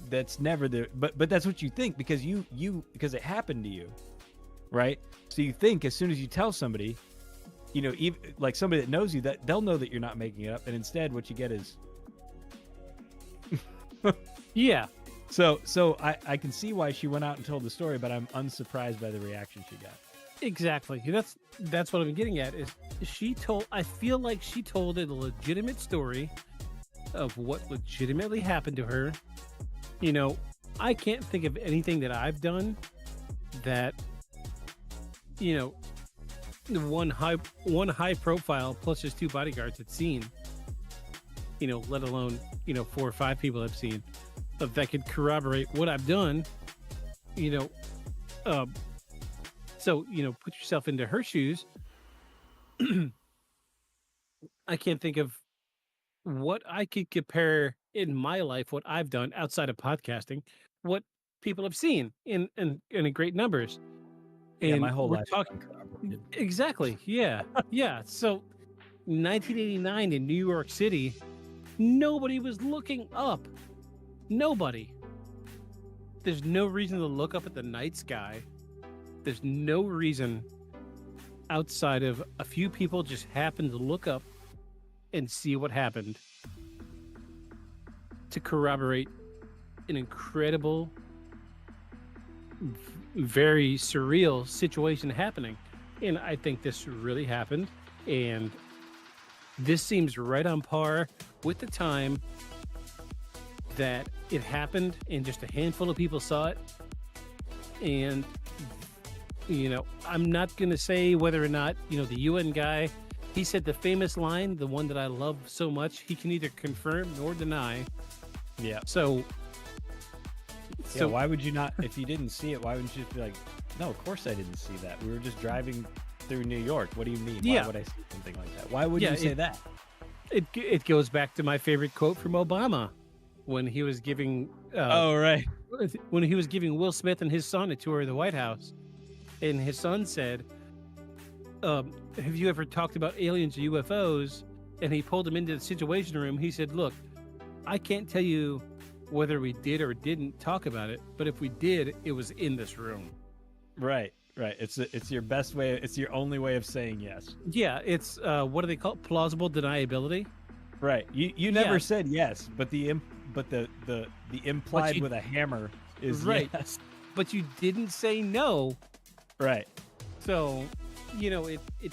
That's never but that's what you think, because because it happened to you, right? So you think as soon as you tell somebody, even like somebody that knows you, that they'll know that you're not making it up, and instead what you get is yeah. So I can see why she went out and told the story, but I'm unsurprised by the reaction she got. Exactly. That's what I'm getting at. Is I feel like she told a legitimate story of what legitimately happened to her. You know, I can't think of anything that I've done that, you know, one high profile plus just 2 bodyguards had seen. You know, let alone 4 or 5 people I've seen that could corroborate what I've done. You know, so put yourself into her shoes. I can't think of what I could compare in my life, what I've done outside of podcasting, what people have seen in great numbers. And yeah, my whole we're life. talking exactly. Yeah. Yeah. So 1989 in New York City, nobody was looking up. Nobody. There's no reason to look up at the night sky. There's no reason outside of a few people just happened to look up and see what happened to corroborate an incredible, very surreal situation happening. And I think this really happened. And this seems right on par with the time that it happened and just a handful of people saw it. And, I'm not going to say whether or not, the UN guy, he said the famous line, the one that I love so much, he can neither confirm nor deny. Yeah. So why would you not, if you didn't see it, why wouldn't you just be like, no, of course I didn't see that. We were just driving through New York. What do you mean? Why would I see something like that? Why would you say that? It goes back to my favorite quote from Obama when he was giving when he was giving Will Smith and his son a tour of the White House, and his son said, have you ever talked about aliens or UFOs? And he pulled him into the Situation Room. He said, look, I can't tell you whether we did or didn't talk about it, but if we did, it was in this room. Right. It's your best way. It's your only way of saying yes. Yeah. It's what do they call it? Plausible deniability. Right. You never said yes, but the implied with a hammer is right. Yes. But you didn't say no. Right. So, it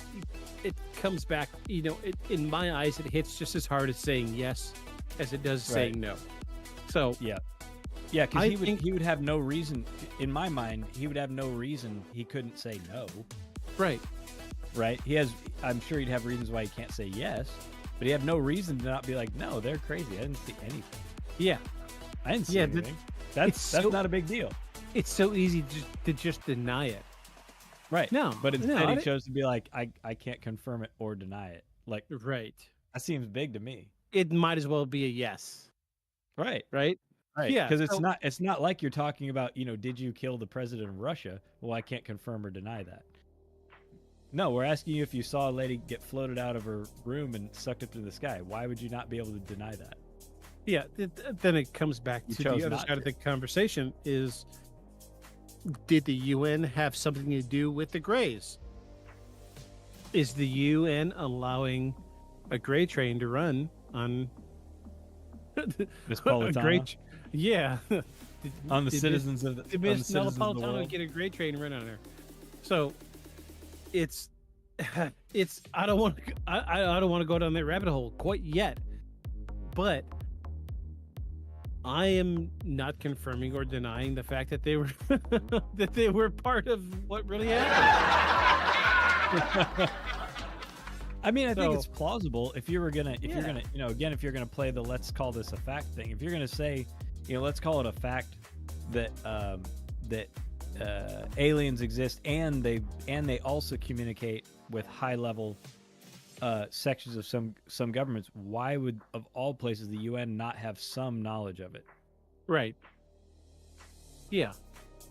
comes back. In my eyes, it hits just as hard as saying yes as it does saying no. So yeah, because he would have no reason. In my mind, he would have no reason he couldn't say no. Right. I'm sure he'd have reasons why he can't say yes, but he have no reason to not be like, no, they're crazy. I didn't see anything. Yeah, I didn't see anything. That's not a big deal. It's so easy to just deny it. Right. No, but instead he chose to be like, I can't confirm it or deny it. Like, right. That seems big to me. It might as well be a yes. Right. Yeah, because it's not like you're talking about, did you kill the president of Russia? Well, I can't confirm or deny that. No, we're asking you if you saw a lady get floated out of her room and sucked up to the sky. Why would you not be able to deny that? Yeah, then it comes back to the other side of the conversation is, did the UN have something to do with the Greys? Is the UN allowing a Grey train to run on Miss Napolitano? Yeah. On the citizens of the Did Miss Napolitano get a Grey train run on her? So it's I don't want to go down that rabbit hole quite yet, but I am not confirming or denying the fact that they were that they were part of what really happened. I mean, I think it's plausible if you're gonna play the let's call this a fact thing. If you're gonna say, let's call it a fact that aliens exist and they also communicate with high level sections of some governments. Why would, of all places, the UN not have some knowledge of it? Right. Yeah.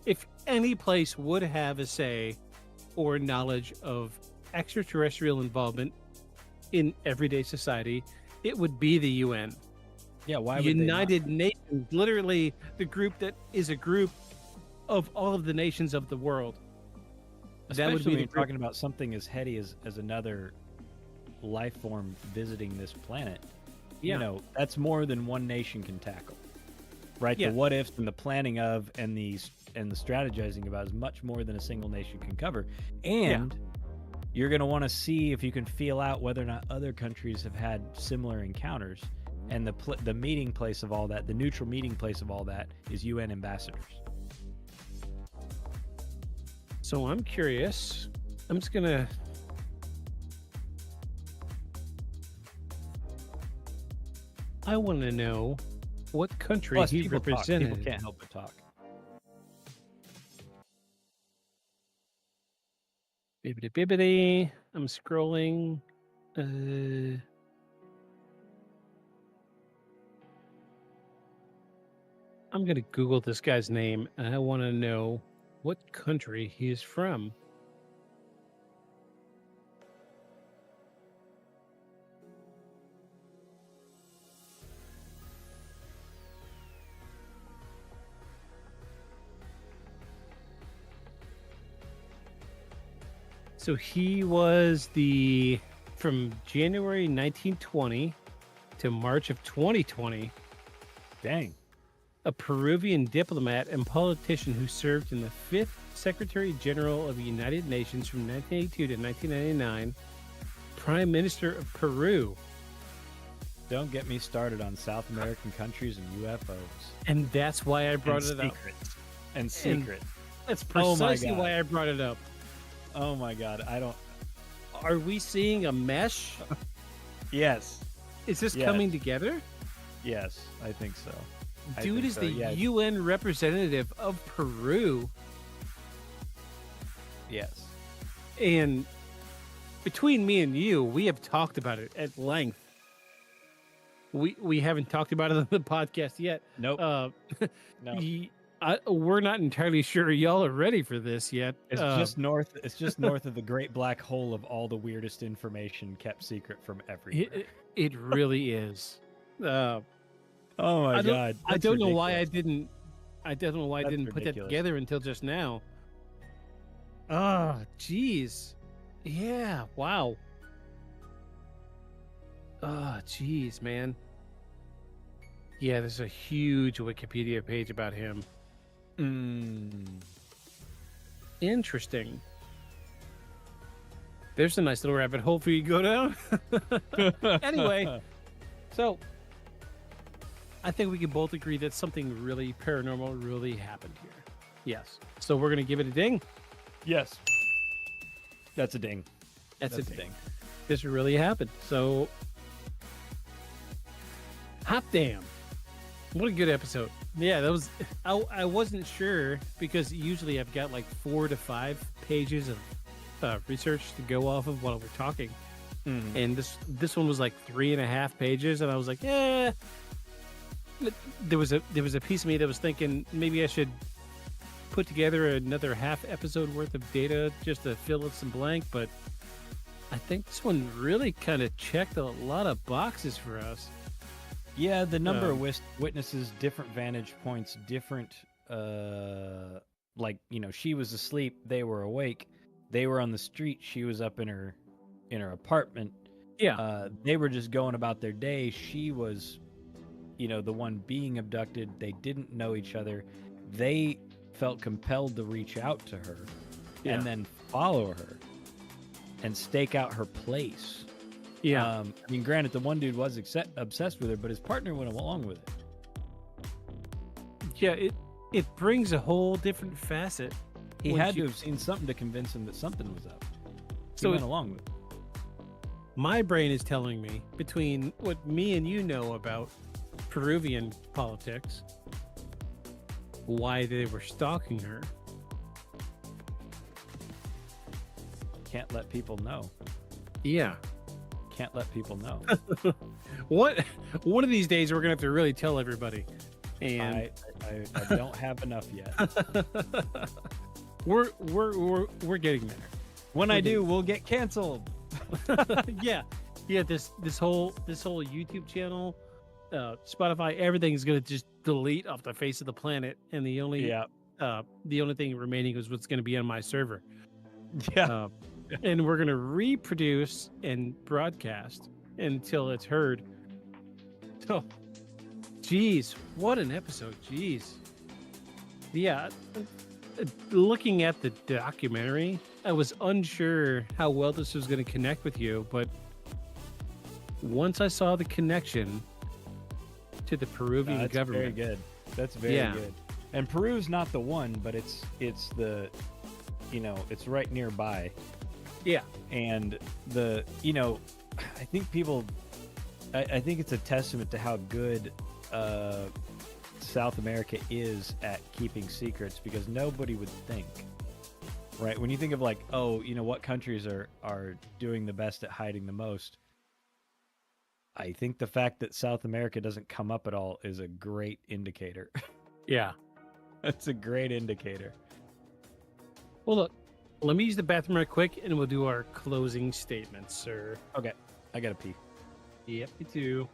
If any place would have a say or knowledge of extraterrestrial involvement in everyday society, it would be the UN. Yeah, why would United Nations, literally the group that is a group of all of the nations of the world. Especially that would be when you're talking about something as heady as another life form visiting this planet. Yeah. That's more than one nation can tackle. right? Yeah. The what ifs and the planning of and the strategizing about is much more than a single nation can cover. And you're going to want to see if you can feel out whether or not other countries have had similar encounters. And the meeting place of all that, the neutral meeting place of all that, is UN ambassadors. So I'm curious. I'm just gonna. I want to know what country Plus, he people talk. represented. People can't help but talk. Bibbidi bibbidi. I'm scrolling. I'm gonna Google this guy's name, and I want to know what country he is from. So he was from January 1920 to March of 2020. Dang. A Peruvian diplomat and politician who served in the 5th Secretary General of the United Nations from 1982 to 1999. Prime Minister of Peru. Don't get me started on South American countries and UFOs. And that's why I brought it up. And secret. That's precisely why I brought it up. Oh my God. Are we seeing a mesh? Yes. Is this coming together? Yes, I think so. Dude is the UN representative of Peru. Yes. And between me and you, we have talked about it at length. We haven't talked about it on the podcast yet. Nope. No. We're not entirely sure y'all are ready for this yet. It's just north. It's just north of the great black hole of all the weirdest information kept secret from everywhere. It really is. Oh my God! I don't know why I didn't. I don't know why I didn't put that ridiculous. together until just now. Ah, jeez. Yeah. Wow. Ah, jeez, man. Yeah, there's a huge Wikipedia page about him. Interesting. There's a nice little rabbit hole for you to go down. Anyway, so I think we can both agree that something really paranormal really happened here. Yes. So we're going to give it a ding? Yes. That's a ding. That's a ding. This really happened. So, hot damn. What a good episode. Yeah, that was... I wasn't sure because usually I've got like 4 to 5 pages of research to go off of while we're talking. And this one was like 3.5 pages, and I was like, there was a piece of me that was thinking maybe I should put together another half episode worth of data just to fill in some blank, but I think this one really kind of checked a lot of boxes for us. Yeah, the number of witnesses, different vantage points, different like, you know, she was asleep, they were awake, they were on the street, she was up in her apartment. Yeah. They were just going about their day. She was, you know, the one being abducted. They didn't know each other. They felt compelled to reach out to her and then follow her and stake out her place. Yeah. I mean, granted, the one dude was obsessed with her, but his partner went along with it. Yeah, it brings a whole different facet. He had to have seen something to convince him that something was up. He went along with it. My brain is telling me, between what me and you know about Peruvian politics, why they were stalking her. Can't let people know. Yeah. Can't let people know. One of these days we're gonna have to really tell everybody. And I don't have enough yet. We're getting there. When I do, we'll get canceled. Yeah. This whole YouTube channel, Spotify, everything's gonna just delete off the face of the planet, and the only thing remaining is what's gonna be on my server. Yeah. And we're gonna reproduce and broadcast until it's heard. So, Jeez, what an episode. Jeez. Yeah, looking at the documentary, I was unsure how well this was going to connect with you, but once I saw the connection to the Peruvian government. Very good. That's very good. And Peru's not the one, but it's the, it's right nearby. Yeah. And I think I think it's a testament to how good South America is at keeping secrets, because nobody would think, right? When you think of what countries are doing the best at hiding the most, I think the fact that South America doesn't come up at all is a great indicator. Yeah. That's a great indicator. Well, look, let me use the bathroom right quick, and we'll do our closing statements, sir. Okay. I gotta pee. Yep, me too.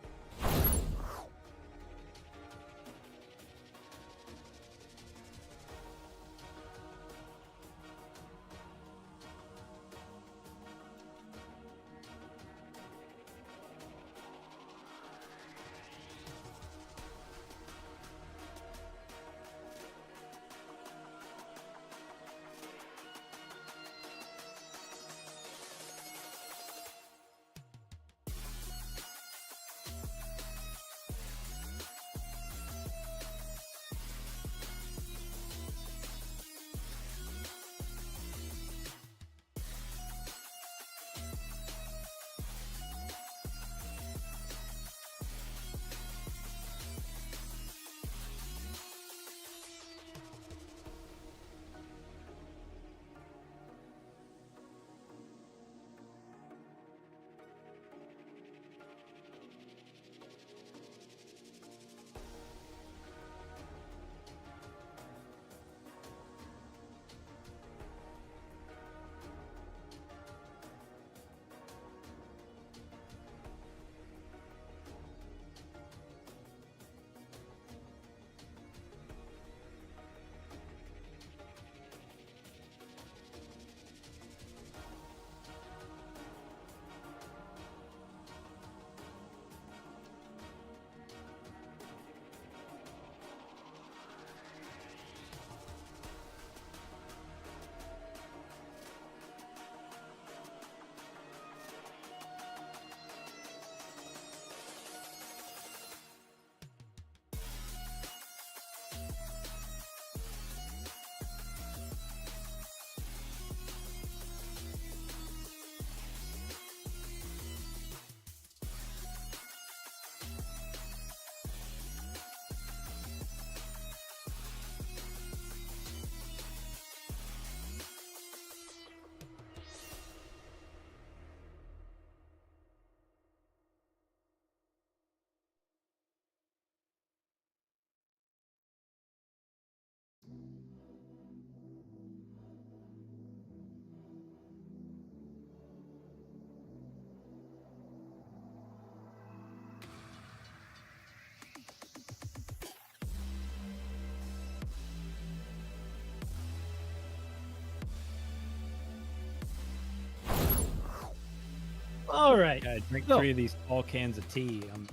All right. I drink 3 of these tall cans of tea. I'm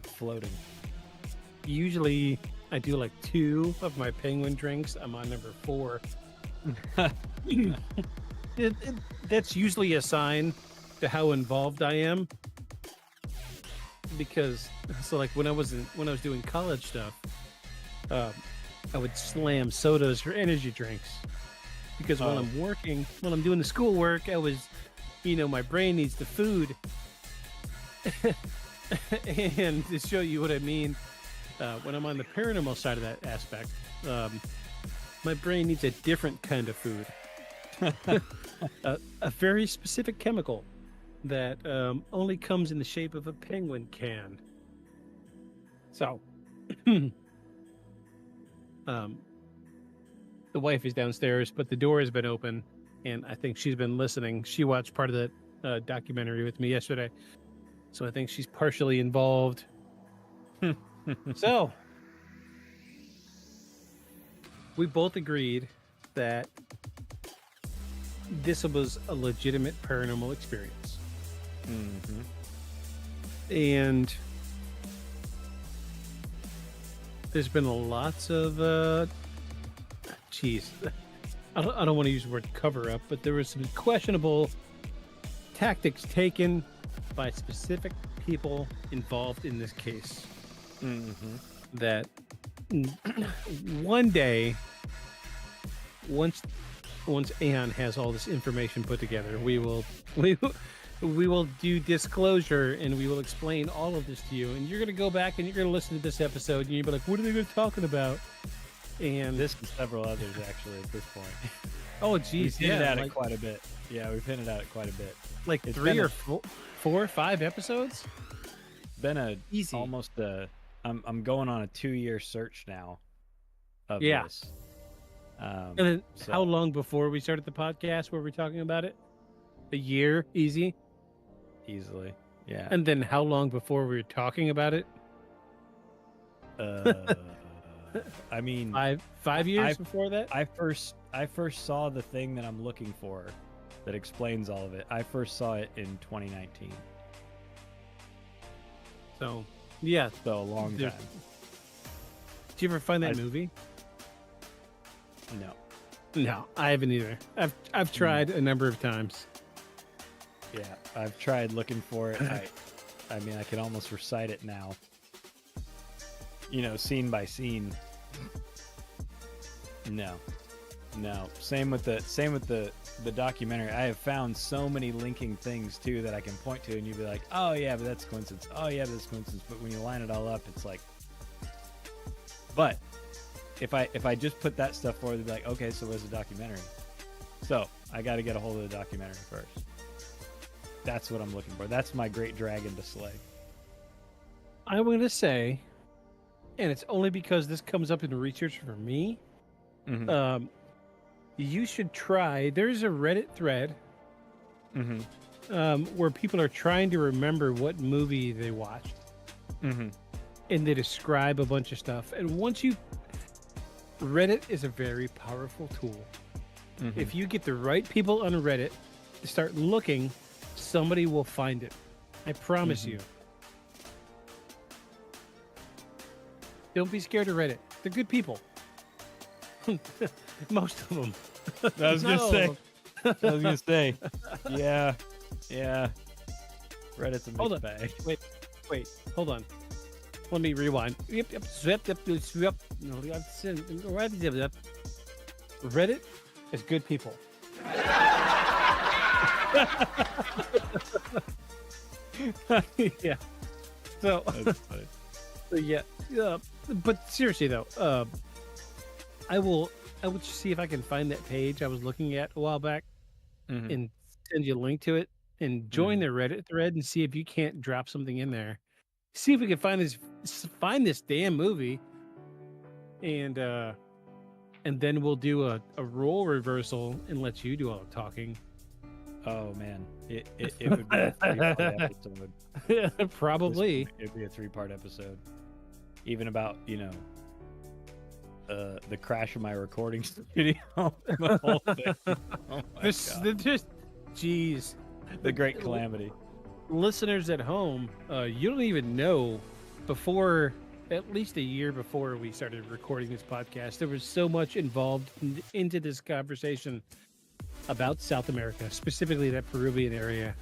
floating. Usually I do like 2 of my penguin drinks. I'm on number 4. That's usually a sign to how involved I am. Because like when I was doing college stuff, I would slam sodas or energy drinks. Because while I'm working, when I'm doing the schoolwork, I was, my brain needs the food. And to show you what I mean, when I'm on the paranormal side of that aspect, my brain needs a different kind of food. A very specific chemical that only comes in the shape of a penguin can. So, the wife is downstairs, but the door has been open, and I think she's been listening. She watched part of the documentary with me yesterday, so I think she's partially involved. So, we both agreed that this was a legitimate paranormal experience. Mm-hmm. And there's been lots of, geez, I don't want to use the word cover up, but there was some questionable tactics taken by specific people involved in this case. Mm-hmm. That one day, once Aeon has all this information put together, we will do disclosure and we will explain all of this to you. And you're gonna go back and you're gonna listen to this episode and you'll be like, "What are they talking about?" And this and several others actually at this point. Oh, geez, we've hinted at it quite a bit. Yeah, we've hinted at it quite a bit. Like it's 3 or 4 or 5 episodes. Been easy. Almost I'm going on a 2-year search now. Of yeah. This. And then how long before we started the podcast were we talking about it? A year, easily. Yeah. And then how long before we were talking about it? I mean, 5 years before that. I first saw the thing that I'm looking for that explains all of it. I first saw it in 2019. So, yeah, so a long time. Did you ever find that movie? No, I haven't either. I've tried a number of times. Yeah, I've tried looking for it. I mean, I can almost recite it now. You know, scene by scene. No. Same with the documentary. I have found so many linking things too that I can point to, and you'd be like, "Oh yeah, but that's coincidence. Oh yeah, but that's coincidence." But when you line it all up, it's like. But if I just put that stuff forward, they'd be like, "Okay, so where's the documentary?" So I got to get a hold of the documentary first. That's what I'm looking for. That's my great dragon to slay. I'm going to say, and it's only because this comes up in research for me. Mm-hmm. You should try. There's a Reddit thread where people are trying to remember what movie they watched, and they describe a bunch of stuff. And once Reddit is a very powerful tool. If you get the right people on Reddit to start looking, somebody will find it. I promise you. Don't be scared of Reddit. They're good people. Most of them. I was gonna say. Yeah. Reddit's a mixed bag. Wait. Hold on. Let me rewind. Reddit is good people. Yeah. So. Yeah. But seriously though, I will see if I can find that page I was looking at a while back, and send you a link to it, and join the Reddit thread and see if you can't drop something in there. See if we can find this damn movie, and then we'll do a role reversal and let you do all the talking. Oh man, it would be a 3-part episode. Probably. It'd be a 3-part episode, even about the crash of my recording studio. The whole thing. Oh my God. Jeez, the great calamity. Listeners at home, you don't even know. Before, at least a year before we started recording this podcast, there was so much involved into this conversation about South America, specifically that Peruvian area,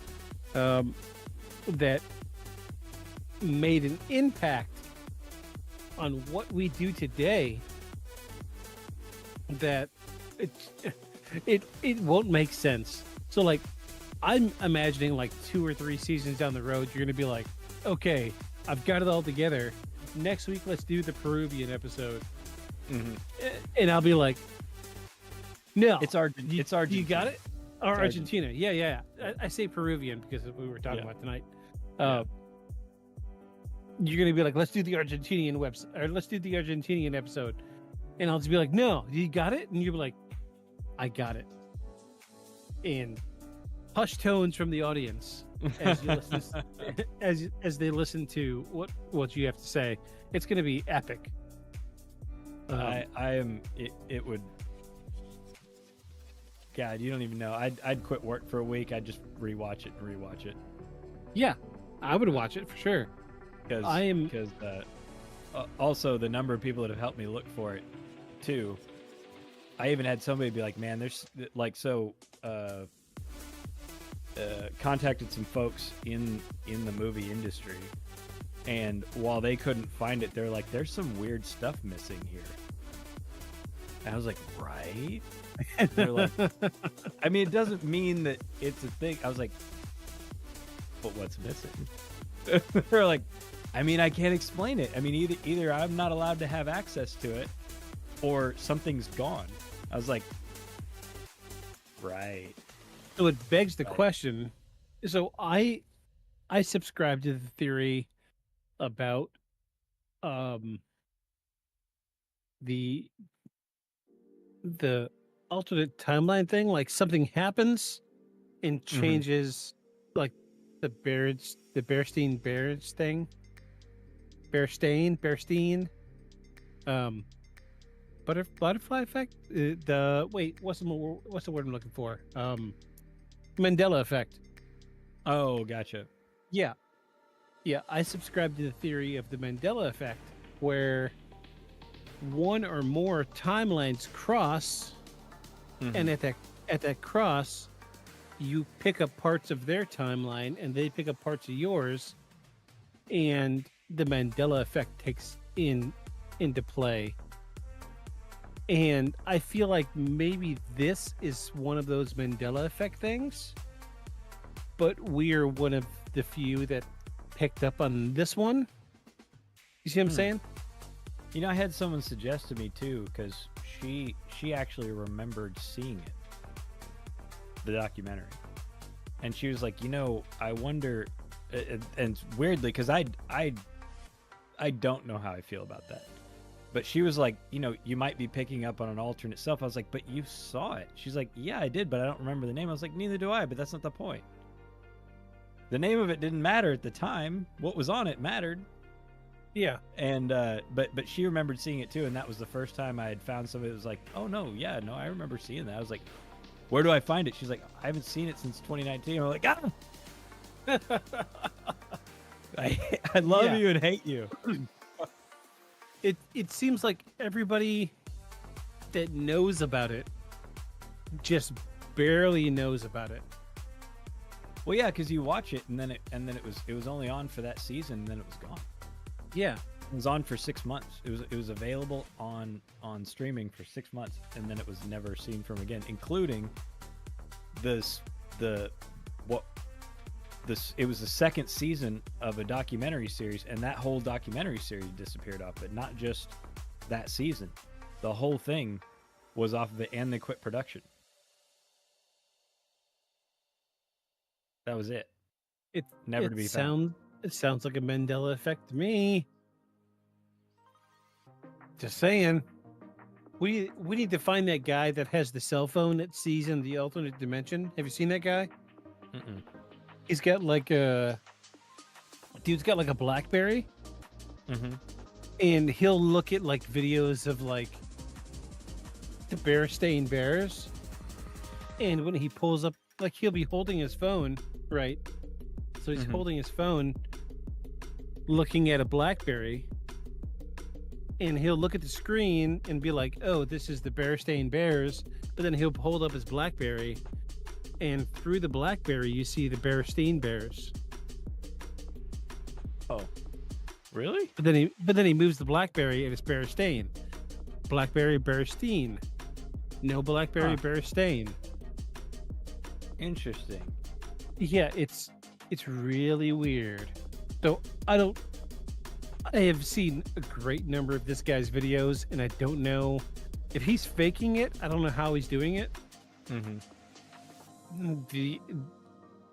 that made an impact on what we do today, that it won't make sense. So like, I'm imagining like 2 or 3 seasons down the road, you're gonna be like, okay, I've got it all together. Next week, let's do the Peruvian episode. And I'll be like, no, it's Argentina. You got it? Or Argentina. Yeah. I say Peruvian because we were talking about tonight. You're gonna be like, let's do the Argentinian website, or let's do the Argentinian episode, and I'll just be like, no, you got it, and you'll be like, I got it. And hush tones from the audience as you listen, as they listen to what you have to say. It's gonna be epic. It would. God, you don't even know. I'd quit work for a week. I'd just rewatch it. Yeah, I would watch it for sure. Because also the number of people that have helped me look for it, too. I even had somebody be like, "Man, there's like so." Contacted some folks in the movie industry, and while they couldn't find it, they're like, "There's some weird stuff missing here." And I was like, "Right?" And they're like, "I mean, it doesn't mean that it's a thing." I was like, "But what's missing?" They're like, "I mean, I can't explain it. I mean, either I'm not allowed to have access to it, or something's gone." I was like, "Right." So it begs the question. So I subscribe to the theory about the alternate timeline thing. Like something happens and changes, like the Bearstein Bears thing. Bearstein. Butterfly effect. What's the word I'm looking for? Mandela effect. Oh, gotcha. Yeah. I subscribe to the theory of the Mandela effect, where one or more timelines cross, and at that cross, you pick up parts of their timeline, and they pick up parts of yours, and the Mandela effect takes into play. And I feel like maybe this is one of those Mandela effect things, but we're one of the few that picked up on this one. You see what I'm saying? You know, I had someone suggest to me too, because she actually remembered seeing it, the documentary, and she was like, I wonder, and weirdly, because I don't know how I feel about that. But she was like, you might be picking up on an alternate self. I was like, but you saw it. She's like, yeah, I did, but I don't remember the name. I was like, neither do I, but that's not the point. The name of it didn't matter at the time. What was on it mattered. Yeah. And, but she remembered seeing it too. And that was the first time I had found somebody that was like, oh no, yeah, no, I remember seeing that. I was like, where do I find it? She's like, I haven't seen it since 2019. I'm like, I love you and hate you. It seems like everybody that knows about it just barely knows about it. Well, yeah, because you watch it and then it was only on for that season and then it was gone. Yeah, it was on for 6 months. It was available on streaming for 6 months and then it was never seen from again, including it was the second season of a documentary series, and that whole documentary series disappeared off it. Not just that season, the whole thing was off of it, and they quit production. That was it. Never to be found. It sounds like a Mandela effect to me. Just saying. We need to find that guy that has the cell phone that sees in the alternate dimension. Have you seen that guy? Mm-mm. He's got like dude's got like a BlackBerry, and he'll look at like videos of like the Bearstein Bears, and when he pulls up, like he'll be holding his phone, right? So he's holding his phone, looking at a BlackBerry, and he'll look at the screen and be like, "Oh, this is the Bearstein Bears," but then he'll hold up his BlackBerry. And through the BlackBerry, you see the Bearstein Bears. Oh, really? But then he moves the BlackBerry and it's Bearstein. BlackBerry Bearstein. No BlackBerry Bearstein. Interesting. Yeah, it's really weird. So I have seen a great number of this guy's videos, and I don't know if he's faking it. I don't know how he's doing it.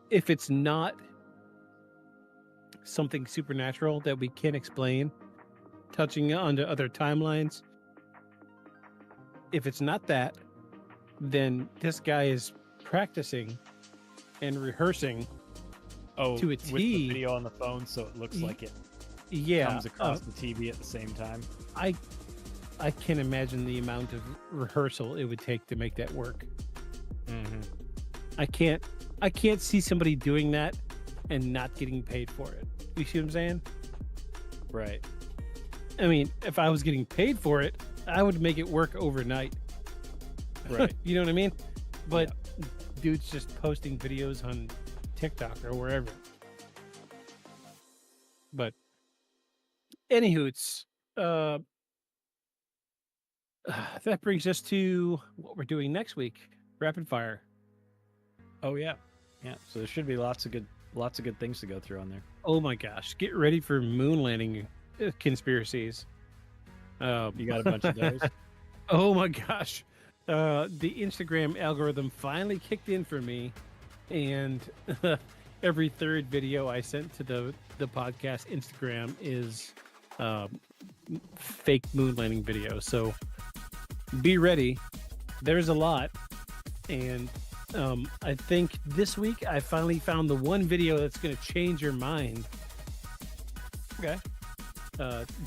If it's not something supernatural that we can't explain, touching onto other timelines, if it's not that, then this guy is practicing and rehearsing to a T. With the video on the phone, so it looks like it comes across the TV at the same time. I can't imagine the amount of rehearsal it would take to make that work. I can't see somebody doing that and not getting paid for it. You see what I'm saying? Right. I mean, if I was getting paid for it, I would make it work overnight. Right. You know what I mean? But dude's just posting videos on TikTok or wherever. But anywhoots, that brings us to what we're doing next week. Rapid fire. Oh yeah. Yeah. So there should be lots of good things to go through on there. Oh my gosh. Get ready for moon landing conspiracies. You got a bunch of those? Oh my gosh. The Instagram algorithm finally kicked in for me, and every third video I sent to the podcast Instagram is fake moon landing video. So be ready. There's a lot. And I think this week I finally found the one video that's going to change your mind. Okay.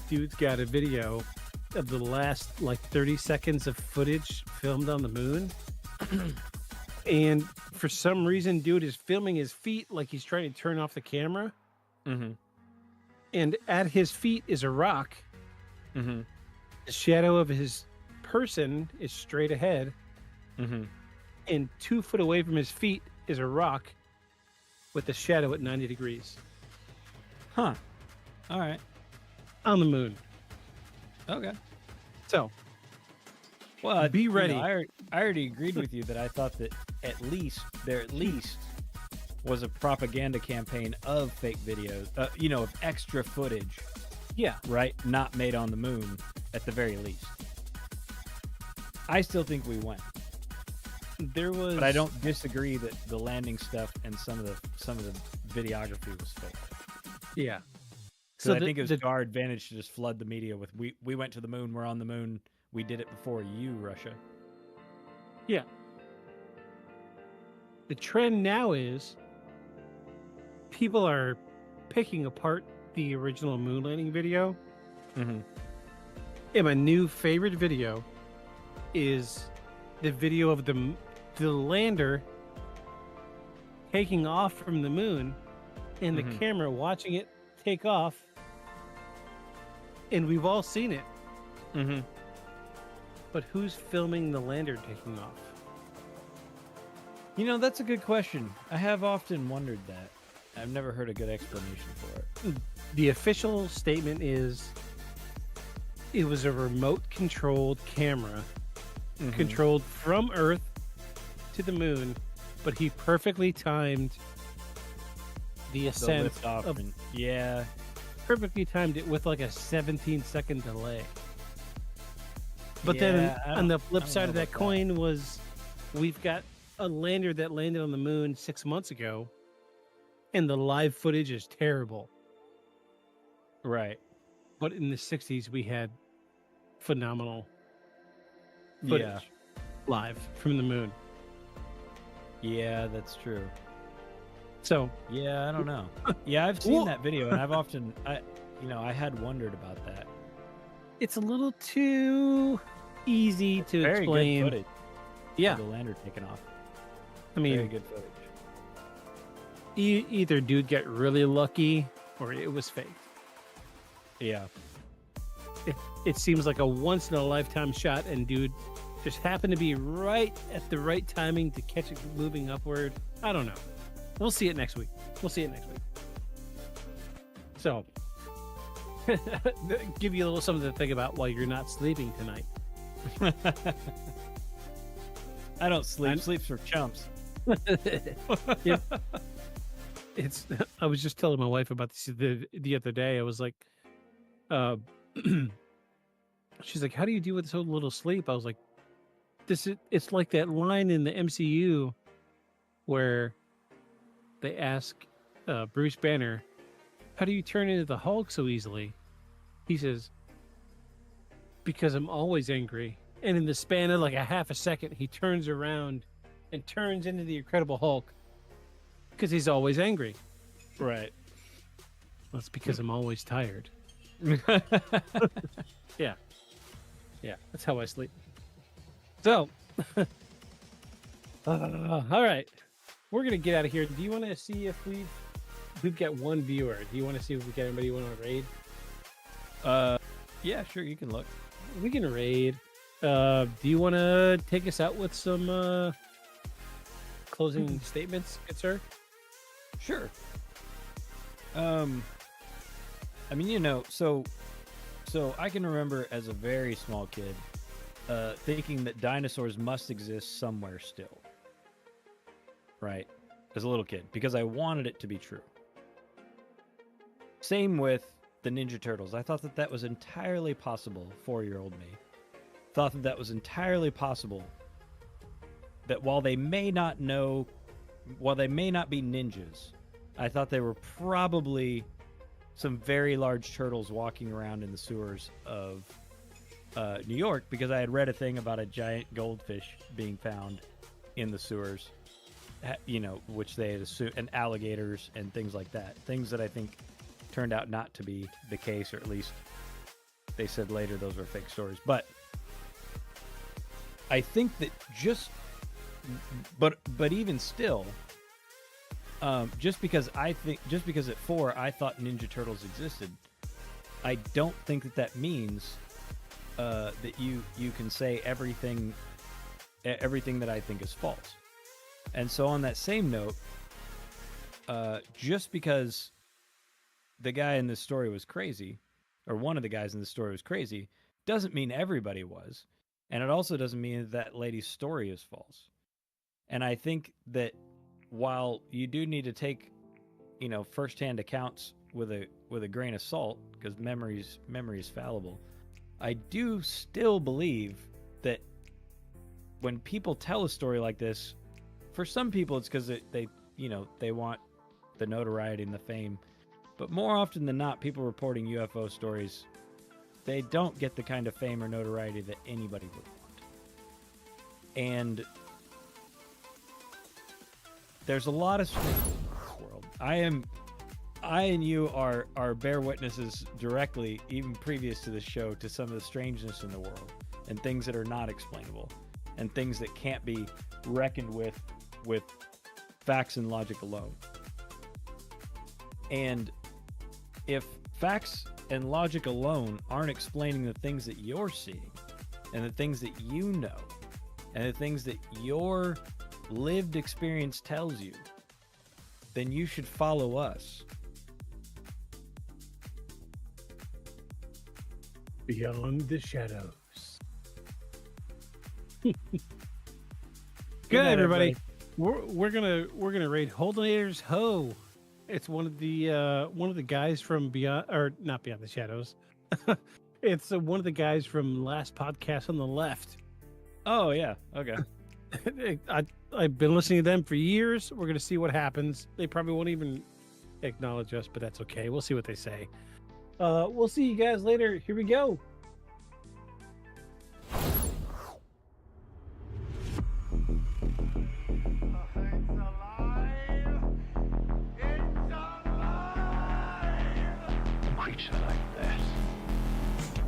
Dude's got a video of the last like 30 seconds of footage filmed on the moon. And for some reason, dude is filming his feet like he's trying to turn off the camera. Mm-hmm. And at his feet is a rock. Mm-hmm. The shadow of his person is straight ahead. Mm-hmm. And 2 foot away from his feet is a rock with the shadow at 90 degrees. Huh. All right. On the moon. Okay. So, well, be ready. You know, I already agreed with you that I thought that there at least was a propaganda campaign of fake videos, of extra footage. Yeah. Right? Not made on the moon, at the very least. I still think we went. But I don't disagree that the landing stuff and some of the videography was fake. Yeah. So I think it was to our advantage to just flood the media with we went to the moon, we're on the moon, we did it before you, Russia. Yeah. The trend now is people are picking apart the original moon landing video. Mm-hmm. And my new favorite video is the video of the lander taking off from the moon and the camera watching it take off. And we've all seen it. Mm-hmm. But who's filming the lander taking off? You know, that's a good question. I have often wondered that. I've never heard a good explanation for it. The official statement is it was a remote controlled camera controlled from Earth to the moon, but he perfectly timed the ascent of, yeah, perfectly timed it with like a 17-second delay. But then on the flip side of that coin was we've got a lander that landed on the moon 6 months ago, and the live footage is terrible. Right. But in the 60s, we had phenomenal footage live from the moon. Yeah, that's true. So yeah, I don't know. Yeah, I've seen that video, and I've often, I had wondered about that. It's a little too easy to Very explain. good footage. Yeah, the lander taking off. I mean, very good footage. Either dude got really lucky, or it was fake. Yeah. It seems like a once in a lifetime shot, and dude just happened to be right at the right timing to catch it moving upward. I don't know. We'll see it next week. So, give you a little something to think about while you're not sleeping tonight. I don't sleep. Sleep's for chumps. Yeah. I was just telling my wife about this the other day. I was like, she's like, how do you deal with so little sleep? I was like, it's like that line in the MCU where they ask Bruce Banner, how do you turn into the Hulk so easily? He says, because I'm always angry. And in the span of like a half a second, he turns around and turns into the Incredible Hulk because he's always angry. Right. Well, it's because I'm always tired. Yeah. That's how I sleep. So, all right, we're gonna get out of here. Do you want to see if we've got one viewer? Do you want to see if we got anybody want to raid? Yeah, sure, you can look. We can raid. Do you want to take us out with some closing statements, good sir? Sure. I mean, you know, so I can remember as a very small kid thinking that dinosaurs must exist somewhere still. Right? As a little kid, because I wanted it to be true. Same with the Ninja Turtles. I thought that that was entirely possible. 4-year-old me thought that that was entirely possible. That while they may not be ninjas, I thought they were probably some very large turtles walking around in the sewers of New York, because I had read a thing about a giant goldfish being found in the sewers, you know, which they had assumed, and alligators and things like that. Things that I think turned out not to be the case, or at least they said later those were fake stories. But I think that but even still, just because at 4 I thought Ninja Turtles existed, I don't think that means that you can say everything that I think is false. And so on that same note, just because the guy in this story was crazy, or one of the guys in the story was crazy, doesn't mean everybody was. And it also doesn't mean that lady's story is false. And I think that while you do need to take, you know, firsthand accounts with a grain of salt, because memory is fallible, I do still believe that when people tell a story like this, for some people it's because they want the notoriety and the fame. But more often than not, people reporting UFO stories, they don't get the kind of fame or notoriety that anybody would want. And there's a lot of strange in this world. I and you are bear witnesses directly, even previous to the show, to some of the strangeness in the world, and things that are not explainable, and things that can't be reckoned with facts and logic alone. And if facts and logic alone aren't explaining the things that you're seeing, and the things that you know, and the things that your lived experience tells you, then you should follow us. Beyond the shadows. Good night, everybody. We're gonna raid Holdenators Ho. It's one of the guys from Beyond, or not Beyond the Shadows. It's one of the guys from last podcast on the left. Oh yeah, okay. I've been listening to them for years. We're gonna see what happens. They probably won't even acknowledge us, but that's okay. We'll see what they say. We'll see you guys later. Here we go. Creature like that,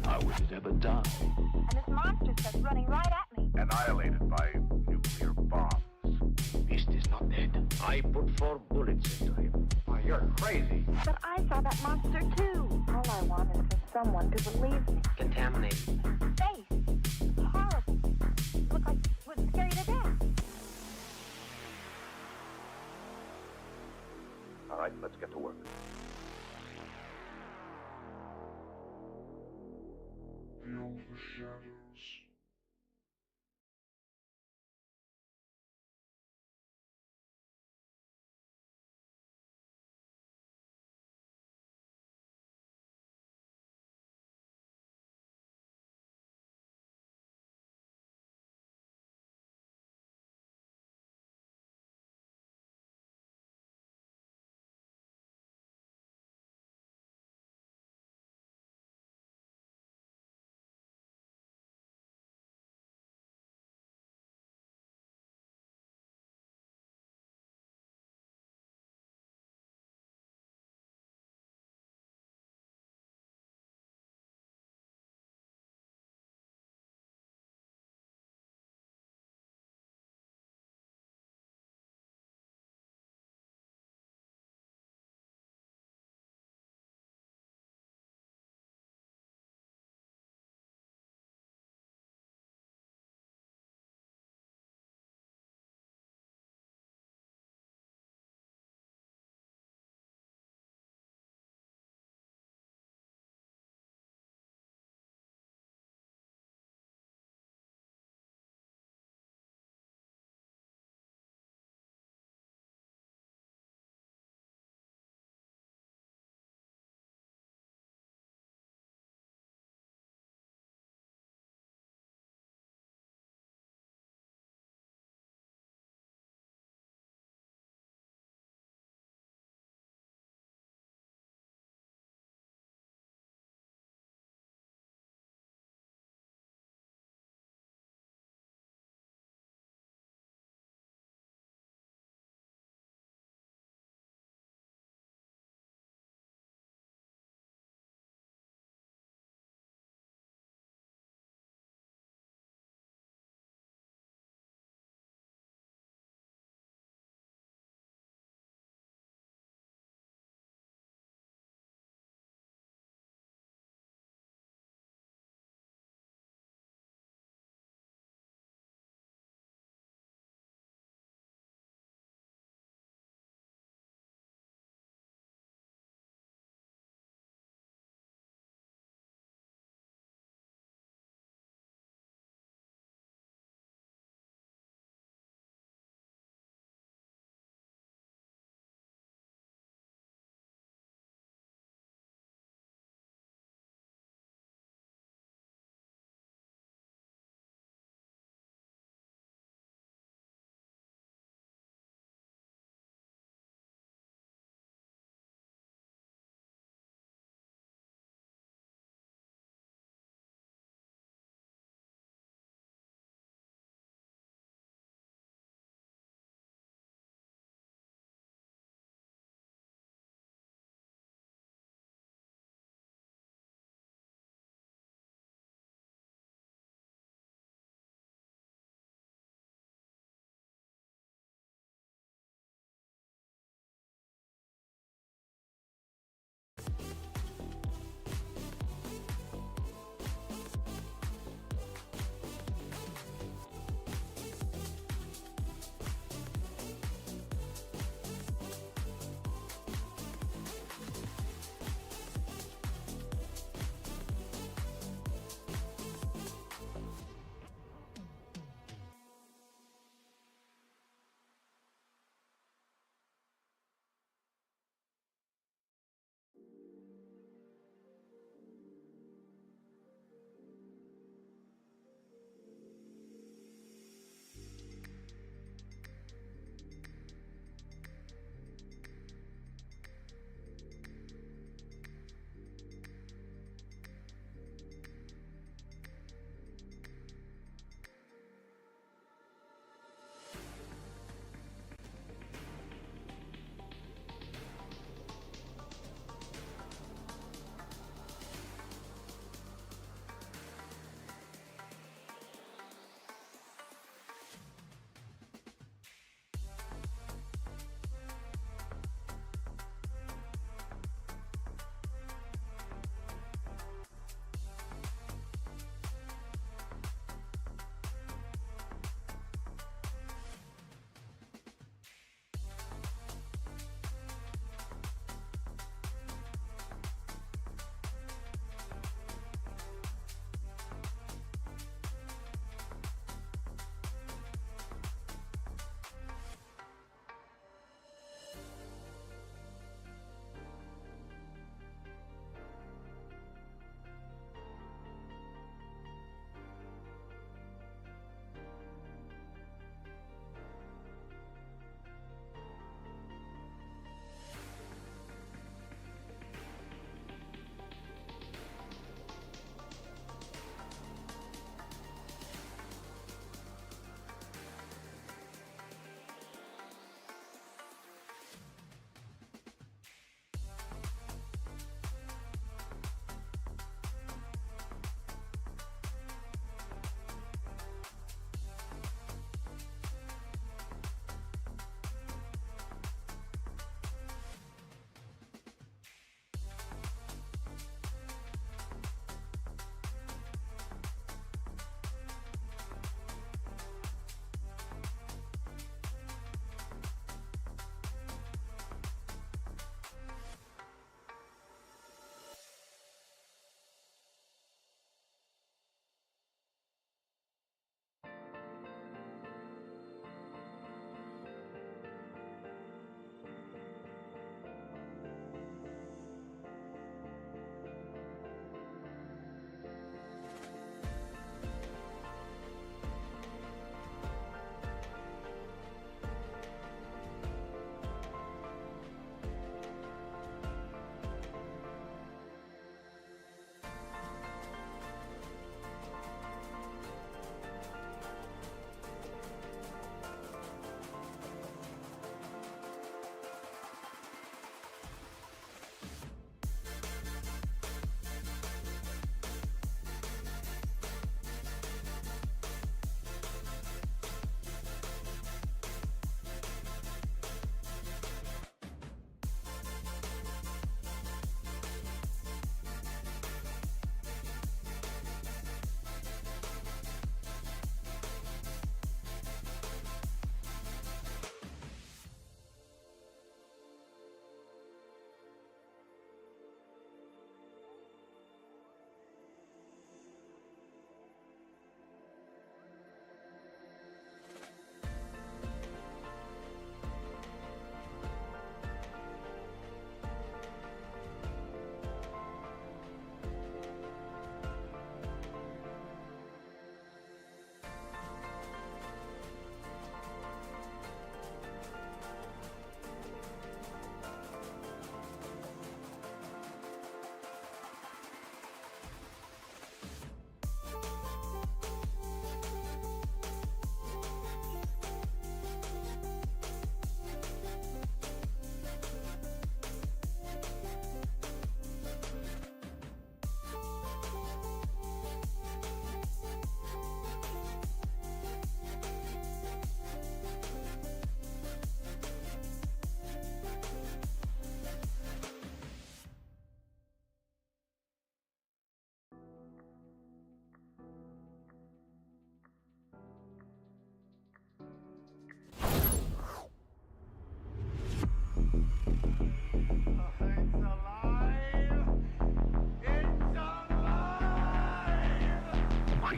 how would it ever die? And this monster starts running right at me. Annihilated by nuclear bombs. Beast is not dead. I put 4 bullets into him. Oh, you're crazy. But I saw that monster too. All I want is for someone to believe me. Contaminated. Face. Horrible. Look like it would scare you to death. All right, let's get to work. Beyond the shadows.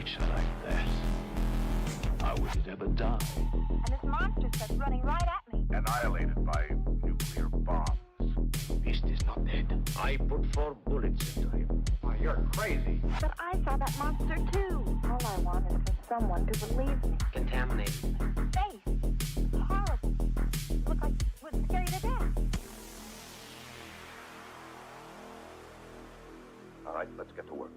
picture like that, I wouldn't ever die. And this monster starts running right at me. Annihilated by nuclear bombs. Beast is not dead. I put 4 bullets into him. Oh, you're crazy. But I saw that monster too. All I want is for someone to believe me. Contaminated. Face. Horrible. Look like it would scare you to death. All right, let's get to work.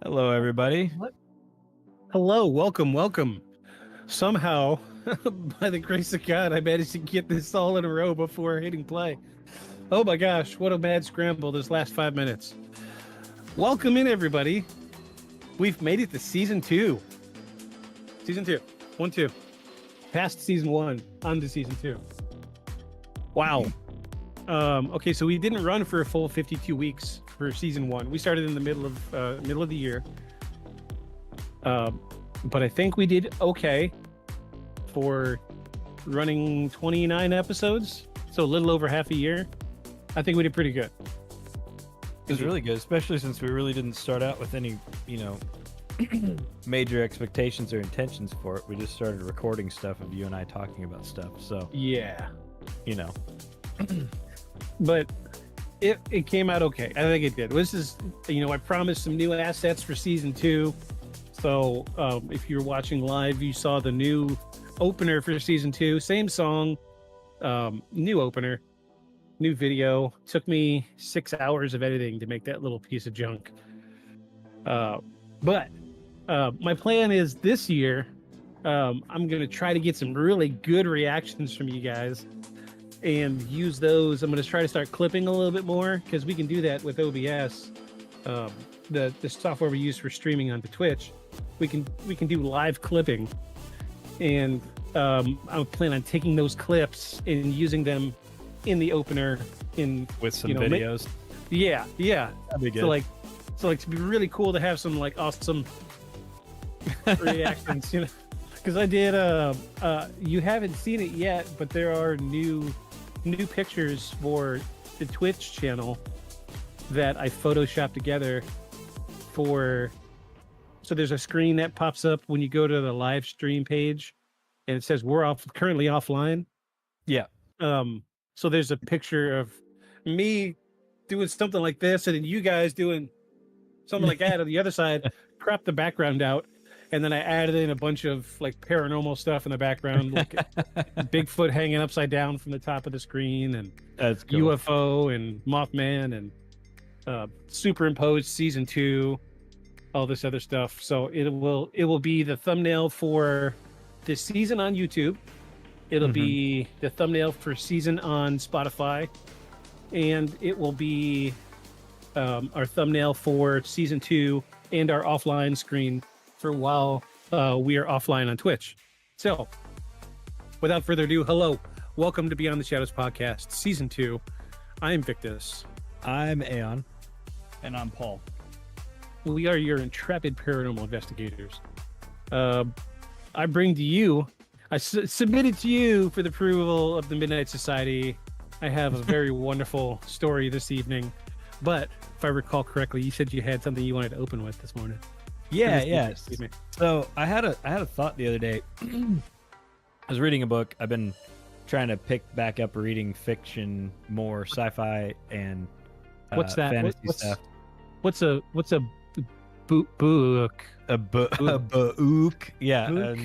Hello, everybody. Hello, welcome. Somehow, by the grace of God, I managed to get this all in a row before hitting play. Oh my gosh, what a mad scramble this last 5 minutes. Welcome in, everybody. We've made it to season 2. Season 2. 1-2. Past season 1, on to season 2. Wow. Okay, so we didn't run for a full 52 weeks for season 1. We started in the middle of the year. But I think we did okay for running 29 episodes, so a little over half a year. I think we did pretty good. It was really good, especially since we really didn't start out with any, major expectations or intentions for it. We just started recording stuff of you and I talking about stuff. So yeah, but it came out okay. I think it did. This is, I promised some new assets for season 2. So if you're watching live, you saw the new opener for season 2. Same song, new opener, new video. Took me 6 hours of editing to make that little piece of junk. But my plan is this year, I'm going to try to get some really good reactions from you guys and use those. I'm going to try to start clipping a little bit more because we can do that with OBS, the software we use for streaming onto Twitch. We can do live clipping, and I plan on taking those clips and using them in the opener with some videos. Yeah, that'd be good. So it'd be really cool to have some awesome reactions, because I did. You haven't seen it yet, but there are new pictures for the Twitch channel that I photoshopped together for. So there's a screen that pops up when you go to the live stream page, and it says we're currently offline. Yeah. So there's a picture of me doing something like this, and then you guys doing something like that on the other side. Crop the background out, and then I added in a bunch of paranormal stuff in the background, like Bigfoot hanging upside down from the top of the screen, and that's cool. UFO and Mothman, and superimposed season 2. All this other stuff. So it will be the thumbnail for this season on YouTube. It'll be the thumbnail for season on Spotify, and it will be our thumbnail for season 2 and our offline screen for while we are offline on Twitch. So without further ado, hello, welcome to Beyond the Shadows podcast, season 2. I am Victus. I'm Aeon. And I'm Paul. We are your intrepid paranormal investigators. I bring to you, I submitted to you for the approval of the Midnight Society. I have a very wonderful story this evening. But if I recall correctly, you said you had something you wanted to open with this morning. Yeah. Excuse me. So I had a thought the other day. I was reading a book. I've been trying to pick back up reading fiction, more sci-fi and what's that? Fantasy stuff. What's a book? A book. Yeah.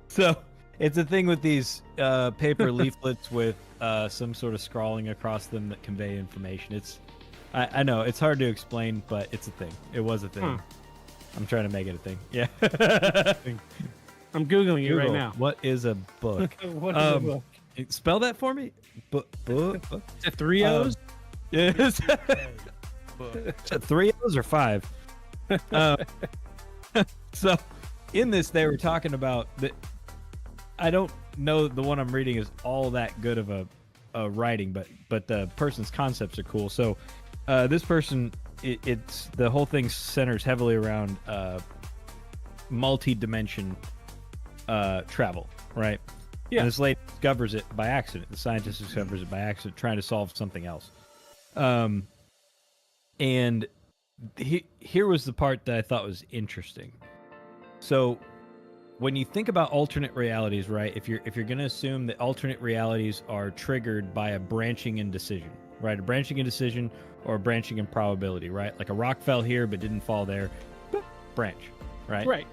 So it's a thing with these paper leaflets with some sort of scrawling across them that convey information. I know it's hard to explain, but it's a thing. It was a thing. I'm trying to make it a thing. Yeah. I'm Googling it right now. What is a book? What is a book? Spell that for me. Book. Is it 3 O's? Yes. 3 O's or 5? So in this, they were talking about that. I don't know, the one I'm reading is all that good of a writing, but the person's concepts are cool. So this person, it's the whole thing centers heavily around multi-dimension travel, right? Yeah. And this lady discovers it by accident. The scientist discovers it by accident, trying to solve something else. And here was the part that I thought was interesting. So when you think about alternate realities, right? If you're going to assume that alternate realities are triggered by a branching in decision, right? A branching in decision or a branching in probability, right? Like a rock fell here but didn't fall there, boop, branch, right? Right.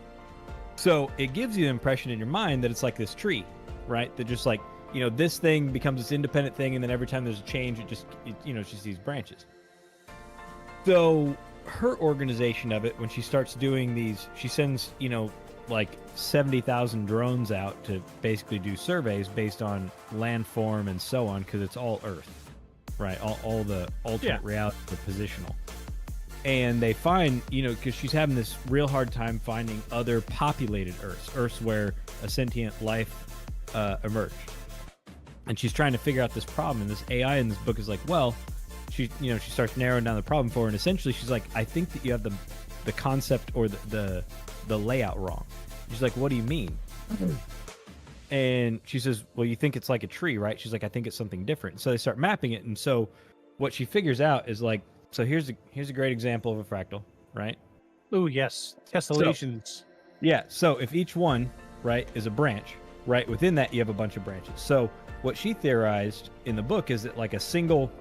So it gives you the impression in your mind that it's like this tree, right? That just like, this thing becomes this independent thing, and then every time there's a change, it she sees branches. So her organization of it, when she starts doing these, she sends, like 70,000 drones out to basically do surveys based on landform and so on, because it's all Earth, right? All the alternate realities are positional. And they find, because she's having this real hard time finding other populated Earths where a sentient life emerged. And she's trying to figure out this problem. And this AI in this book is like, well, she starts narrowing down the problem for her. And essentially she's like, I think that you have the concept or the layout wrong. She's like, what do you mean? And she says, well, you think it's like a tree, right? She's like, I think it's something different. So they start mapping it. And so what she figures out is like, so here's a great example of a fractal, right? Oh, yes. Tessellations. So if each one, right, is a branch, right, within that you have a bunch of branches. So what she theorized in the book is that like a single,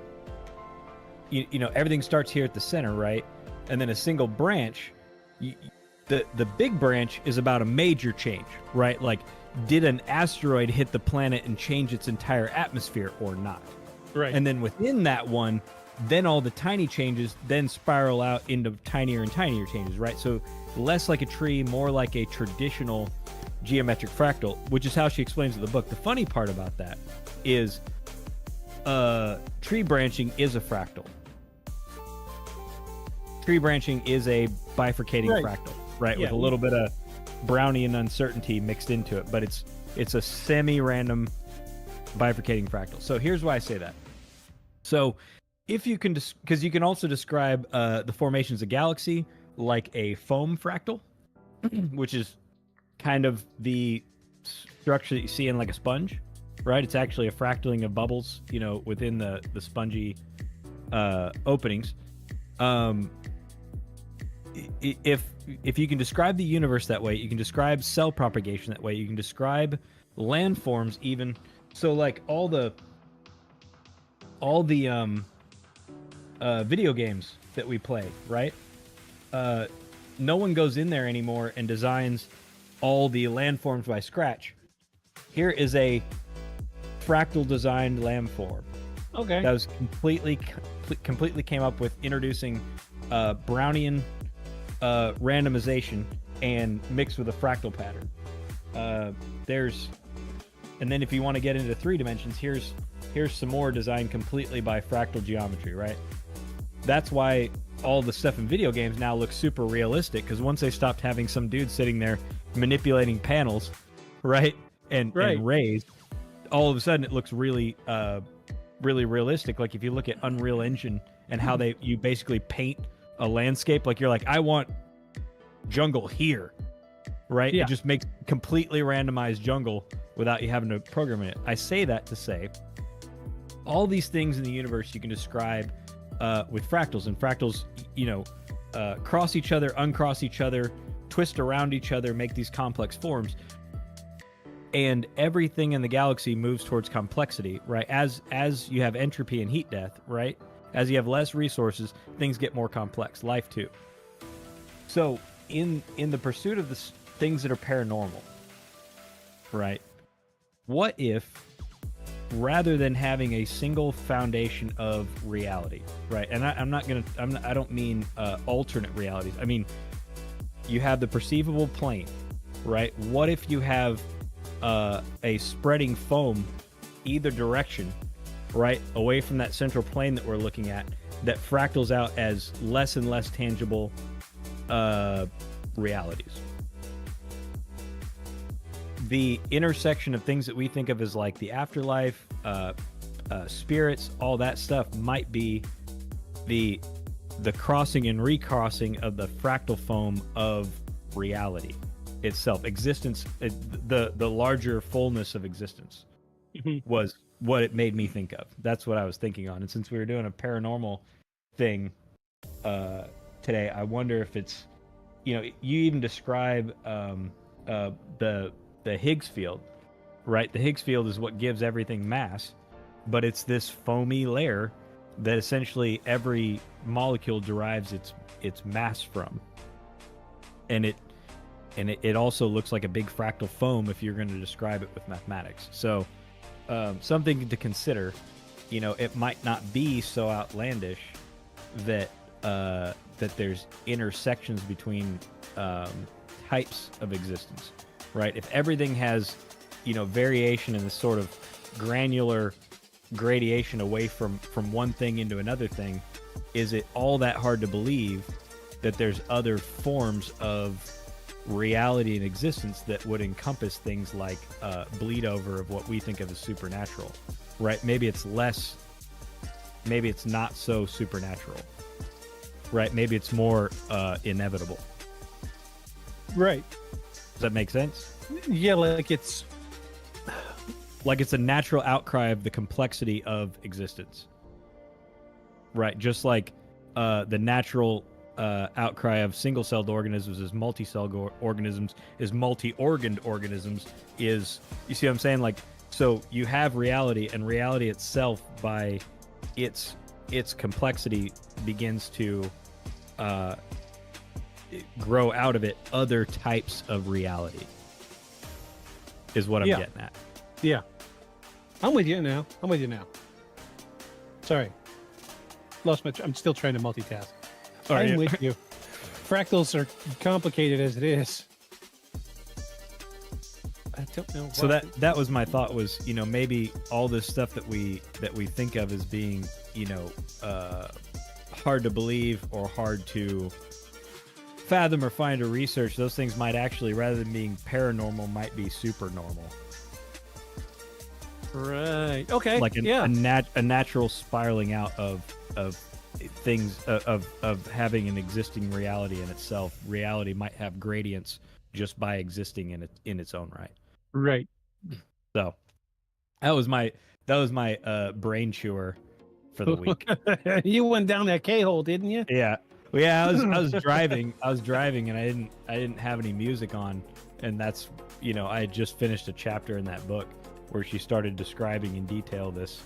everything starts here at the center, right? And then a single branch, the big branch is about a major change, right? Like, did an asteroid hit the planet and change its entire atmosphere or not? Right. And then within that one, then all the tiny changes then spiral out into tinier and tinier changes, right? So less like a tree, more like a traditional geometric fractal, which is how she explains it in the book. The funny part about that is tree branching is a fractal. Tree branching is a bifurcating fractal, right? With a little bit of Brownian uncertainty mixed into it, but it's a semi-random bifurcating fractal. So here's why I say that. So if you can, because you can also describe the formations of galaxy like a foam fractal, which is kind of the structure that you see in like a sponge, right? It's actually a fractaling of bubbles, within the spongy openings. If you can describe the universe that way, you can describe cell propagation that way, you can describe landforms even. So like all the video games that we play, right? No one goes in there anymore and designs all the landforms by scratch. Here is a fractal designed landform. Okay. That was completely came up with introducing Brownian randomization and mixed with a fractal pattern. And then if you want to get into 3 dimensions, here's some more designed completely by fractal geometry, right? That's why all the stuff in video games now looks super realistic, because once they stopped having some dude sitting there manipulating panels, right, and rays, all of a sudden it looks really really realistic. Like if you look at Unreal Engine and how you basically paint a landscape, like you're like, I want jungle here, right? It just makes completely randomized jungle without you having to program it. I say that to say all these things in the universe you can describe with fractals, and fractals, cross each other, uncross each other, twist around each other, make these complex forms. And everything in the galaxy moves towards complexity, right? As you have entropy and heat death, right? As you have less resources, things get more complex. Life too. So in the pursuit of the things that are paranormal, right? What if, rather than having a single foundation of reality, right? And I don't mean alternate realities. I mean, you have the perceivable plane, right? What if you have a spreading foam either direction, right, away from that central plane that we're looking at, that fractals out as less and less tangible realities? The intersection of things that we think of as like the afterlife, spirits, all that stuff might be the crossing and recrossing of the fractal foam of reality. itself. Existence, the larger fullness of existence was what it made me think of. That's what I was thinking on. And since we were doing a paranormal thing today, I wonder if it's, you even describe the Higgs field, right? The Higgs field is what gives everything mass, but it's this foamy layer that essentially every molecule derives its mass from, and it also looks like a big fractal foam if you're going to describe it with mathematics. So something to consider. It might not be so outlandish that that there's intersections between types of existence, right? If everything has variation in this sort of granular gradation away from one thing into another thing, is it all that hard to believe that there's other forms of reality and existence that would encompass things like bleed over of what we think of as supernatural, right? Maybe it's not so supernatural, right? Maybe it's more inevitable. Right. Does that make sense? Yeah, like it's a natural outcry of the complexity of existence, right? Just like the natural outcry of single-celled organisms is multi-celled organisms, is multi-organed organisms, is, you see what I'm saying? Like, so you have reality, and reality itself, by its complexity, begins to grow out of it other types of reality, is what I'm getting at. Yeah. I'm with you now. Sorry. I'm still trying to multitask. I'm with you. Fractals are complicated as it is. I don't know. So that was my thought, was, maybe all this stuff that we think of as being, hard to believe or hard to fathom or find or research, those things might actually, rather than being paranormal, might be super normal. Right. Okay. Like a natural spiraling out of things, of having an existing reality in itself. Reality might have gradients just by existing in its own right. Right. So that was my brain chewer for the week. You went down that K-hole, didn't you? Yeah. Well, yeah, I was driving. And I didn't have any music on, and that's, I had just finished a chapter in that book where she started describing in detail this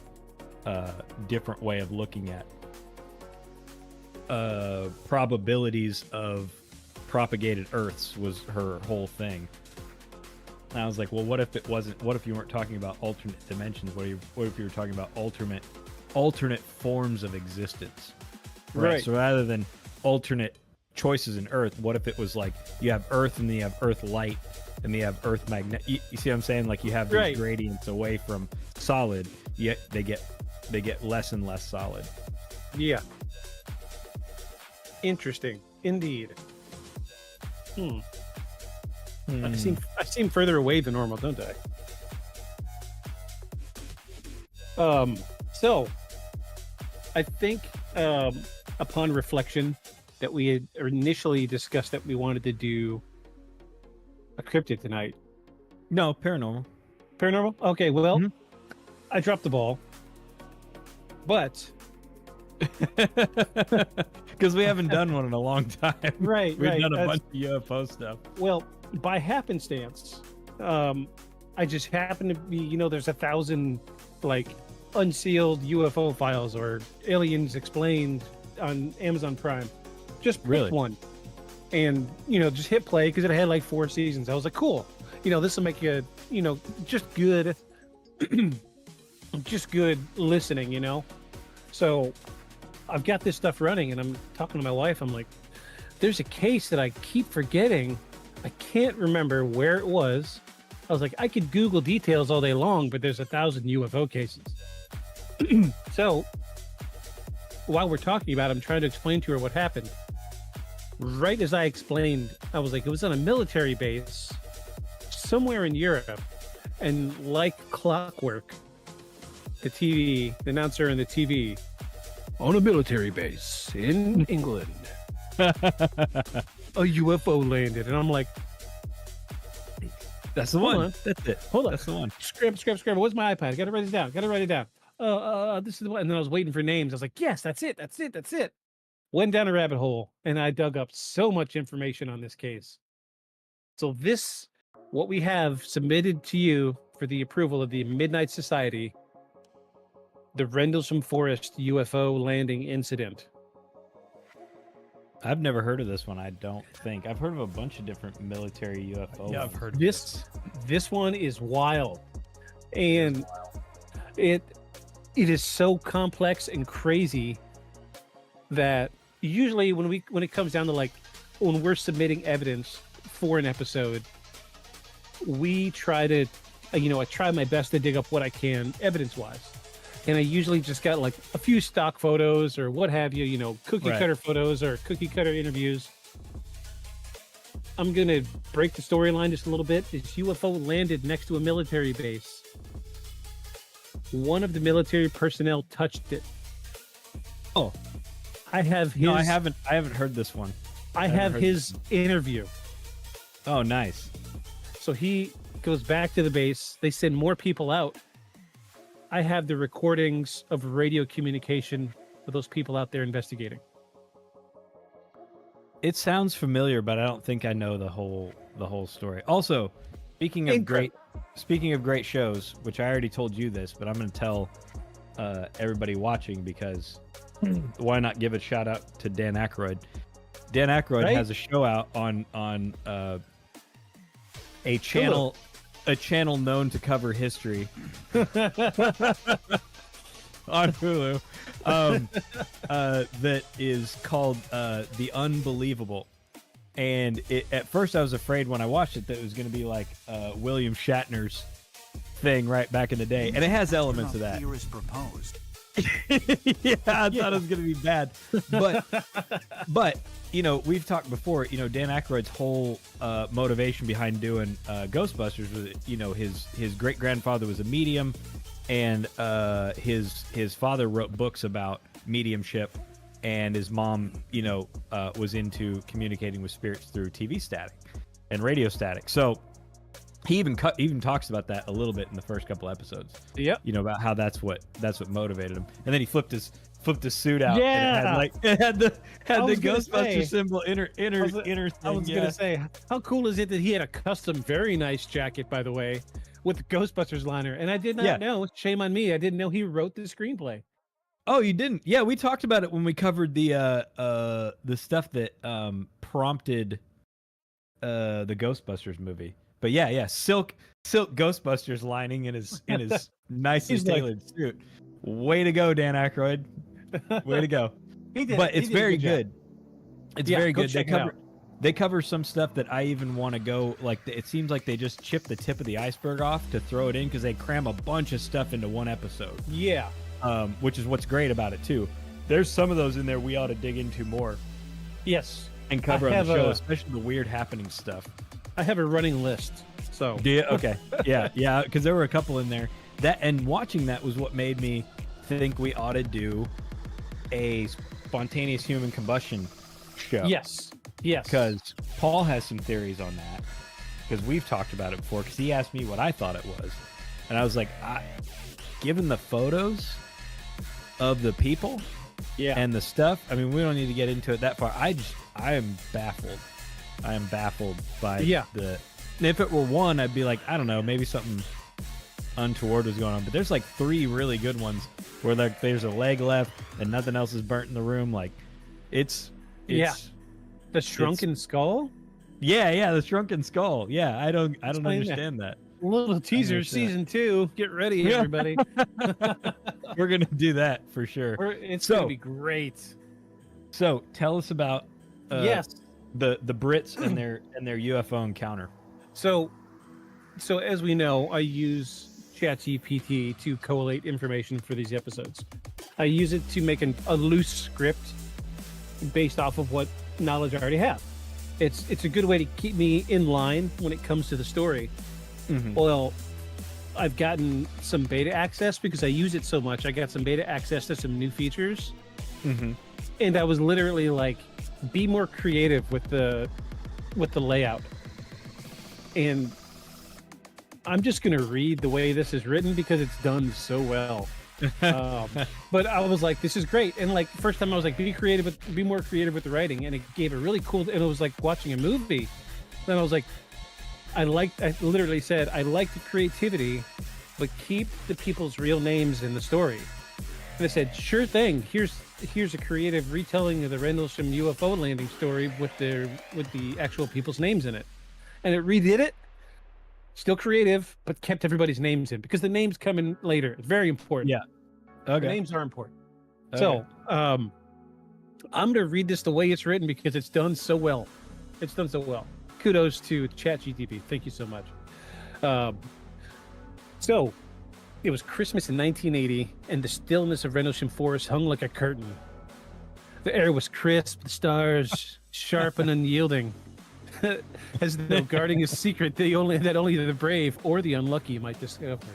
different way of looking at probabilities of propagated Earths, was her whole thing. And I was like, well, what if you weren't talking about alternate dimensions? What if you were talking about alternate forms of existence? Right. So rather than alternate choices in Earth, what if it was like you have Earth and then you have Earth light and then you have Earth magnet? You see what I'm saying? Like you have these gradients away from solid, yet they get less and less solid. Yeah. Interesting, indeed. I seem further away than normal, don't I? So I think upon reflection that we had initially discussed that we wanted to do a cryptid tonight. No, paranormal. Paranormal? Okay, well, I dropped the ball. But because we haven't done one in a long time. Right. We've done a bunch of UFO stuff. Well, by happenstance, I just happen to be, there's 1,000 like unsealed UFO files or Aliens Explained on Amazon Prime. Just pick one and, just hit play because it had like 4 seasons. I was like, cool. This will make you, just good, listening, So I've got this stuff running and I'm talking to my wife. I'm like, there's a case that I keep forgetting. I can't remember where it was. I was like, I could Google details all day long, but there's 1,000 UFO cases. So while we're talking about it, I'm trying to explain to her what happened. Right as I explained, I was like, it was on a military base somewhere in Europe. And like clockwork, the announcer in the TV, on a military base in England, a UFO landed. And I'm like, That's the one. That's it. Hold on. That's the one. Scrap. Where's my iPad? I gotta write it down. This is the one. And then I was waiting for names. I was like, yes, that's it. Went down a rabbit hole, and I dug up so much information on this case. So what we have submitted to you for the approval of the Midnight Society, the Rendlesham Forest UFO landing incident. I've never heard of this one. I don't think I've heard of a bunch of different military UFO. Yeah, I've heard of this. This one is wild, and it is so complex and crazy that usually when it comes down to like when we're submitting evidence for an episode, we try to, I try my best to dig up what I can evidence-wise. And I usually just got like a few stock photos or what have you, cookie cutter photos or cookie cutter interviews. I'm going to break the storyline just a little bit. This UFO landed next to a military base. One of the military personnel touched it. Oh, I have his. No, I haven't heard this one. I have his interview. Oh, nice. So he goes back to the base. They send more people out. I have the recordings of radio communication with those people out there investigating. It sounds familiar, but I don't think I know the whole story. Also, speaking of great shows, which I already told you this, but I'm going to tell everybody watching because why not give a shout out to Dan Aykroyd? Dan Aykroyd has a show out on a channel known to cover history on Hulu that is called The Unbelievable. And at first I was afraid when I watched it that it was going to be like William Shatner's thing right back in the day. And it has elements of that. Yeah, I thought it was going to be bad. But we've talked before, Dan Aykroyd's whole motivation behind doing Ghostbusters was, his great-grandfather was a medium, and his father wrote books about mediumship, and his mom, was into communicating with spirits through TV static and radio static. So he even talks about that a little bit in the first couple episodes. Yep. About how that's what motivated him. And then he flipped his suit out. Yeah. And it had the Ghostbuster symbol inner thing. I was gonna say, how cool is it that he had a custom, very nice jacket, by the way, with the Ghostbusters liner? And I did not know. Shame on me. I didn't know he wrote the screenplay. Oh, you didn't? Yeah, we talked about it when we covered the stuff that prompted the Ghostbusters movie. But yeah, silk Ghostbusters lining in his nicely tailored suit. Way to go, Dan Aykroyd. Way to go. But it's very good. It's very good. They cover some stuff that I even want to go, like, it seems like they just chip the tip of the iceberg off to throw it in because they cram a bunch of stuff into one episode. Yeah. Which is what's great about it too. There's some of those in there we ought to dig into more. Yes. And cover on the show, especially the weird happening stuff. I have a running list. So. Do you? Okay. Yeah, because there were a couple in there. And watching that was what made me think we ought to do a spontaneous human combustion show. Yes. Because Paul has some theories on that. Because we've talked about it before. Because he asked me what I thought it was, and I was like, given the photos of the people, and the stuff. I mean, we don't need to get into it that far. I am baffled. I am baffled by the. If it were one, I'd be like, I don't know, maybe something untoward was going on. But there's like 3 really good ones where like there's a leg left and nothing else is burnt in the room. Like, it's the shrunken skull. Yeah, the shrunken skull. Yeah, I don't understand that. Little teaser, season 2. Get ready, everybody. We're gonna do that for sure. It's gonna be great. So tell us about the Brits and their UFO encounter. So as we know, I use ChatGPT to collate information for these episodes. I use it to make a loose script based off of what knowledge I already have. It's a good way to keep me in line when it comes to the story. Mm-hmm. Well, I've gotten some beta access because I use it so much. I got some beta access to some new features. Mm-hmm. And I was literally like, be more creative with the layout. And I'm just going to read the way this is written because it's done so well. But I was like, this is great. And like, first time I was like, be more creative with the writing. And it gave a really cool, and it was like watching a movie. Then I was like, I literally said, I like the creativity, but keep the people's real names in the story. And I said, sure thing. Here's a creative retelling of the Rendlesham UFO landing story with the actual people's names in it. And it redid it. Still creative, but kept everybody's names in because the names come in later. It's very important. Yeah. Okay. The names are important. Okay. So, I'm going to read this the way it's written because it's done so well. It's done so well. Kudos to ChatGTP. Thank you so much. So, it was Christmas in 1980, and the stillness of Rendlesham Forest hung like a curtain. The air was crisp, the stars sharp and unyielding, as though guarding a secret that only the brave or the unlucky might discover.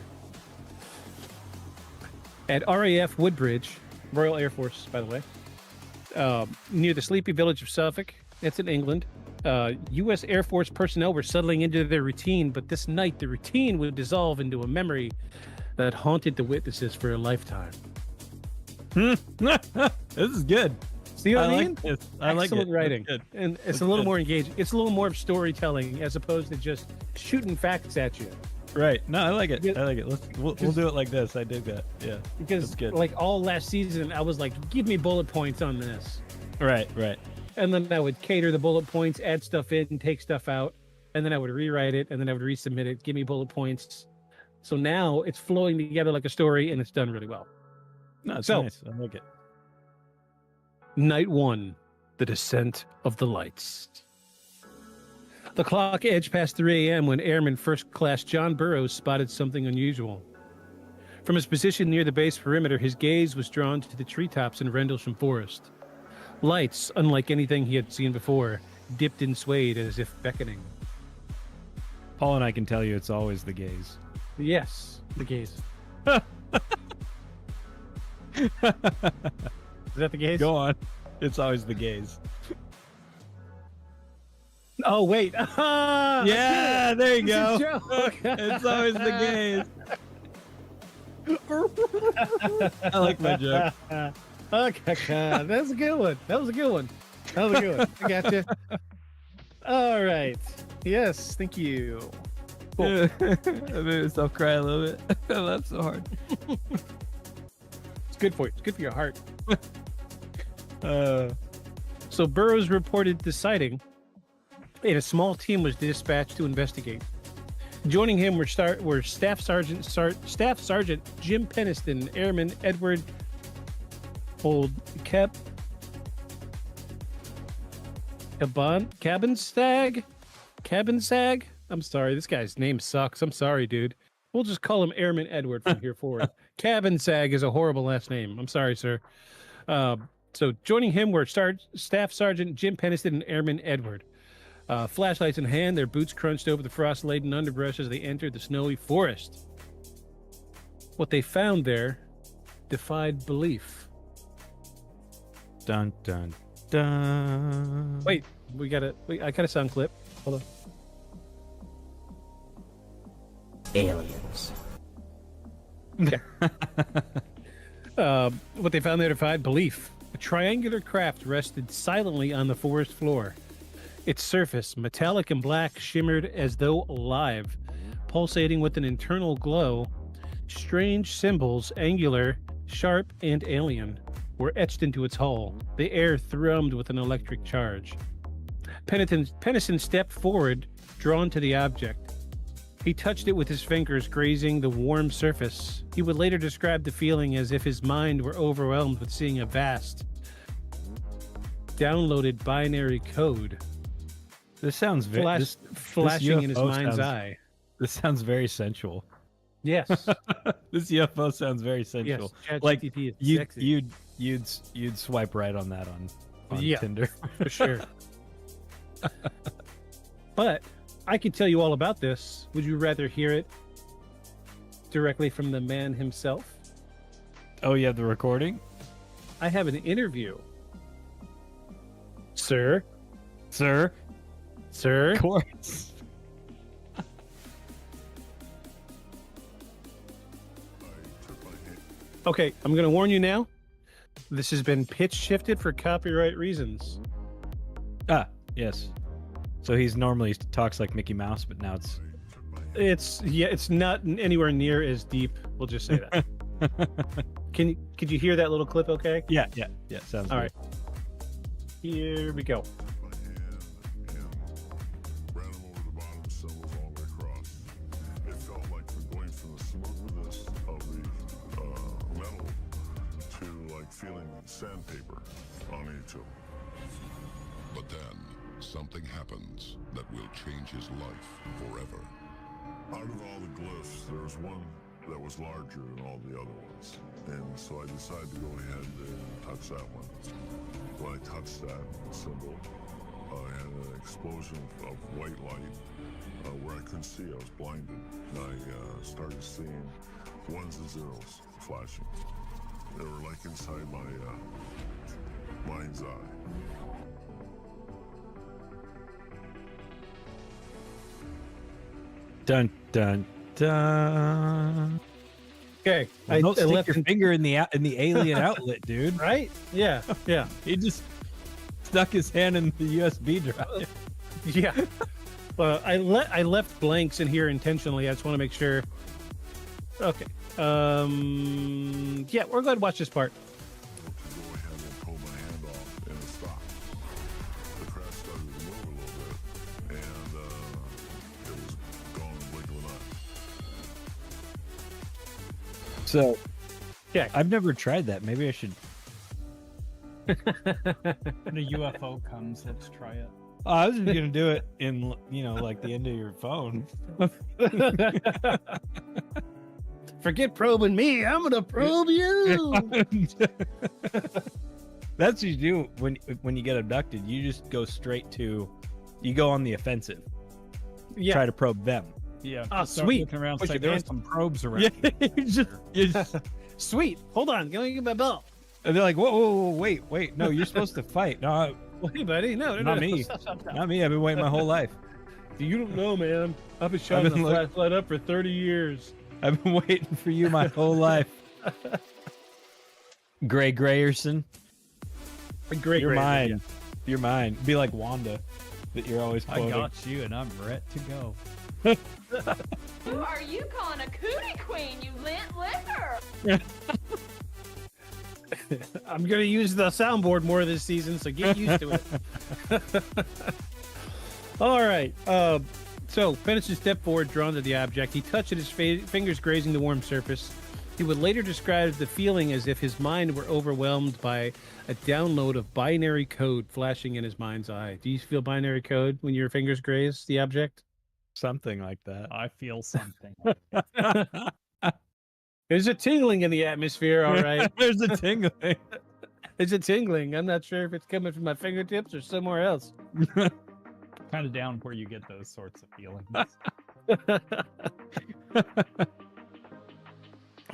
At RAF Woodbridge, Royal Air Force, by the way, near the sleepy village of Suffolk, that's in England, U.S. Air Force personnel were settling into their routine, but this night the routine would dissolve into a memory that haunted the witnesses for a lifetime. This is good. See what I mean? Like this. I like it. Excellent writing. And it's a little more engaging. It's a little more of storytelling as opposed to just shooting facts at you. Right. No, I like it. I like it. We'll do it like this. I dig that. Yeah. Because good. Like all last season, I was like, give me bullet points on this. Right. And then I would cater the bullet points, add stuff in, take stuff out, and then I would rewrite it, and then I would resubmit it, give me bullet points. So now it's flowing together like a story, and it's done really well. No, it's nice. I like it. Night 1, The Descent of the Lights. The clock edged past 3 a.m. when Airman First Class John Burroughs spotted something unusual. From his position near the base perimeter, his gaze was drawn to the treetops in Rendlesham Forest. Lights, unlike anything he had seen before, dipped and swayed as if beckoning. Paul and I can tell you it's always the gaze. Yes, the gaze. Is that the gaze? Go on. It's always the gaze. Oh, wait. Yeah, there you go. It's a joke. It's always the gaze. I like my joke. Okay, that was a good one. I got you. All right. Yes, thank you. Cool. I made myself cry a little bit. I laughed so hard. It's good for you. It's good for your heart. So Burroughs reported the sighting, and a small team was dispatched to investigate. Joining him were Staff Sergeant Jim Peniston, Airman Edward Cabinsag. I'm sorry, this guy's name sucks. I'm sorry, dude. We'll just call him Airman Edward from here forward. Cabinsag is a horrible last name. I'm sorry, sir. So joining him were Staff Sergeant Jim Peniston and Airman Edward. Flashlights in hand, their boots crunched over the frost-laden underbrush as they entered the snowy forest. What they found there defied belief. Dun, dun, dun. Wait, I got a sound clip. Hold on. Aliens. Okay. What they found there defied belief. A triangular craft rested silently on the forest floor. Its surface, metallic and black, shimmered as though alive, pulsating with an internal glow. Strange symbols, angular, sharp, and alien, were etched into its hull. The air thrummed with an electric charge. Peniston stepped forward, drawn to the object. He touched it with his fingers, grazing the warm surface. He would later describe the feeling as if his mind were overwhelmed with seeing a vast, downloaded binary code. This sounds very flashing in his mind's eye. This sounds very sensual. Yes. This UFO sounds very sensual. Yes, like ChatGPT is sexy. you'd swipe right on that on Tinder for sure. But I could tell you all about this. Would you rather hear it directly from the man himself? Oh, you have the recording? I have an interview. Sir? Of course. Okay, I'm going to warn you now. This has been pitch shifted for copyright reasons. Ah, yes. So he's normally talks like Mickey Mouse, but now it's not anywhere near as deep. We'll just say that. Could you hear that little clip? Okay. Yeah. Sounds all good. right. Here we go. Feeling sandpaper on each of them. But then something happens that will change his life forever. Out of all the glyphs, there was one that was larger than all the other ones. And so I decided to go ahead and touch that one. When I touched that symbol, I had an explosion of white light where I couldn't see. I was blinded. And I started seeing ones and zeros flashing. They were like inside my mind's eye. Dun dun dun. Okay, well, don't stick your finger in the alien outlet, dude. Right? Yeah. He just stuck his hand in the USB drive. Yeah. Well, I left blanks in here intentionally. I just want to make sure. Okay. Yeah, we're going to watch this part. Go ahead and pull my hand off and it stopped. The craft started to move a little bit and it was gone in the blink of an eye. So, yeah, I've never tried that. Maybe I should. When a UFO comes, let's try it. Oh, I was just gonna do it in, like the end of your phone. Forget probing me. I'm gonna probe you. That's what you do when you get abducted. You just go straight to, you go on the offensive. Yeah. Try to probe them. Yeah. Oh, start sweet. Looking around, Push say your there's pants. some probes around. Yeah, you just Sweet. Hold on. Let me get my belt. and they're like, whoa, wait. No, you're supposed to fight. No, Hey, buddy. No, not me. Stop. Not me. I've been waiting my whole life. You don't know, man. I've been shining the like- flashlight up for 30 years. I've been waiting for you my whole life. Gray Grayerson. You're mine. Yeah. You're mine. Be like Wanda, that you're always I quoting. got you, and I'm ready to go. Who are you calling a cootie queen, you lint liquor? I'm going to use the soundboard more this season, so get used to it. All right. So, Pennison stepped forward, drawn to the object. He touched it, his fingers grazing the warm surface. He would later describe the feeling as if his mind were overwhelmed by a download of binary code flashing in his mind's eye. Do you feel binary code when your fingers graze the object? Something like that. I feel something. There's a tingling in the atmosphere, all right. There's a tingling. There's a tingling. I'm not sure if it's coming from my fingertips or somewhere else. Kind of down where you get those sorts of feelings.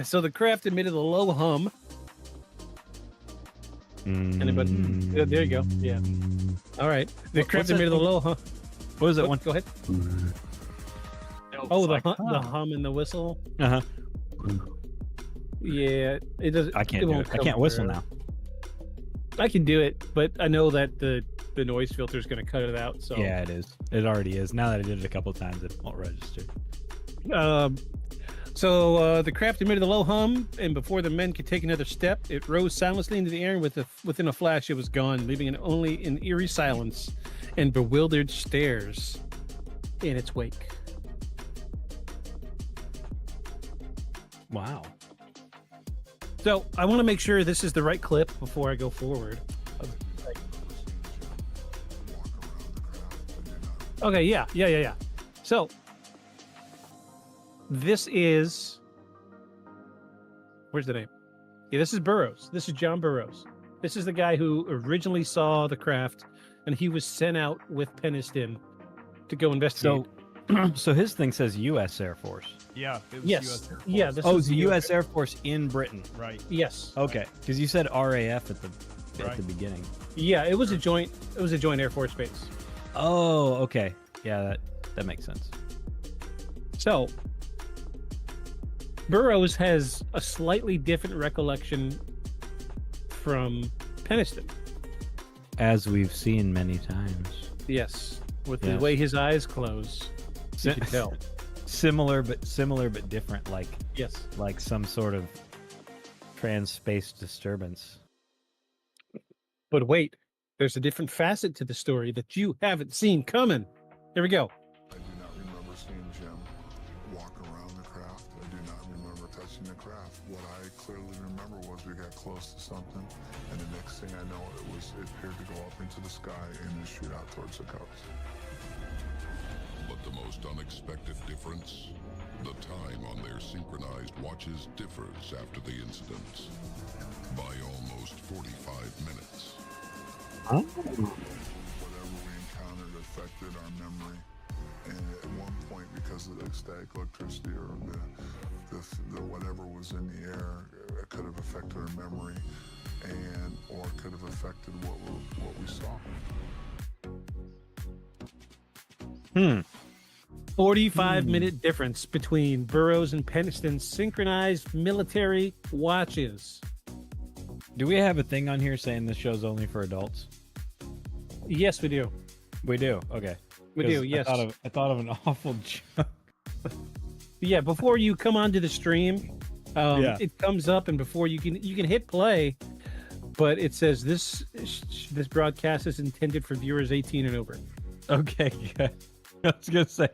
So the craft emitted a low hum. Anybody? Yeah, there you go. Yeah. All right. The craft emitted a low hum. What was that one? Go ahead. Oh, the hum and the whistle. Uh-huh. Yeah, it doesn't. I can't do it. I can't whistle now. I can do it, but I know that the noise filter is going to cut it out. So Yeah, it is. It already is. Now that I did it a couple of times, it won't register. So the craft emitted a low hum, and before the men could take another step, it rose silently into the air, and within a flash, it was gone, leaving it only in eerie silence and bewildered stares in its wake. Wow. So I want to make sure this is the right clip before I go forward. Okay, yeah. So this is, where's the name? Yeah, this is Burroughs. This is John Burroughs. This is the guy who originally saw the craft, and he was sent out with Peniston to go investigate. So his thing says U.S. Air Force. Yeah. It was Yes. US Air Force. Yeah. This Oh, is it's the U.S. Air Force in Britain. Right. Yes. Okay, because you said RAF at the beginning. Yeah, it was a joint. It was a joint Air Force base. Oh, okay. Yeah, that makes sense. So Burroughs has a slightly different recollection from Peniston. As we've seen many times. Yes, with the way his eyes close, you can tell. Similar but different, like like some sort of trans-space disturbance. But wait, there's a different facet to the story that you haven't seen coming. Here we go. I do not remember seeing Jim walk around the craft. I do not remember touching the craft. What I clearly remember was we got close to something, and the next thing I know, it appeared to go up into the sky and then shoot out towards the coast. But the most unexpected difference, the time on their synchronized watches differs after the incident by almost 45 minutes. Whatever we encountered affected our memory, and at one point, because of the static electricity or the whatever was in the air, it could have affected our memory, or could have affected what we saw. 45-minute difference between Burroughs and Peniston's synchronized military watches. Do we have a thing on here saying this show's only for adults? Yes, we do. We do. Okay. We do. Yes. I thought of an awful joke. Yeah. Before you come onto the stream, it comes up, and before you can hit play, but it says this broadcast is intended for viewers 18 and over. Okay. Good. I was gonna say.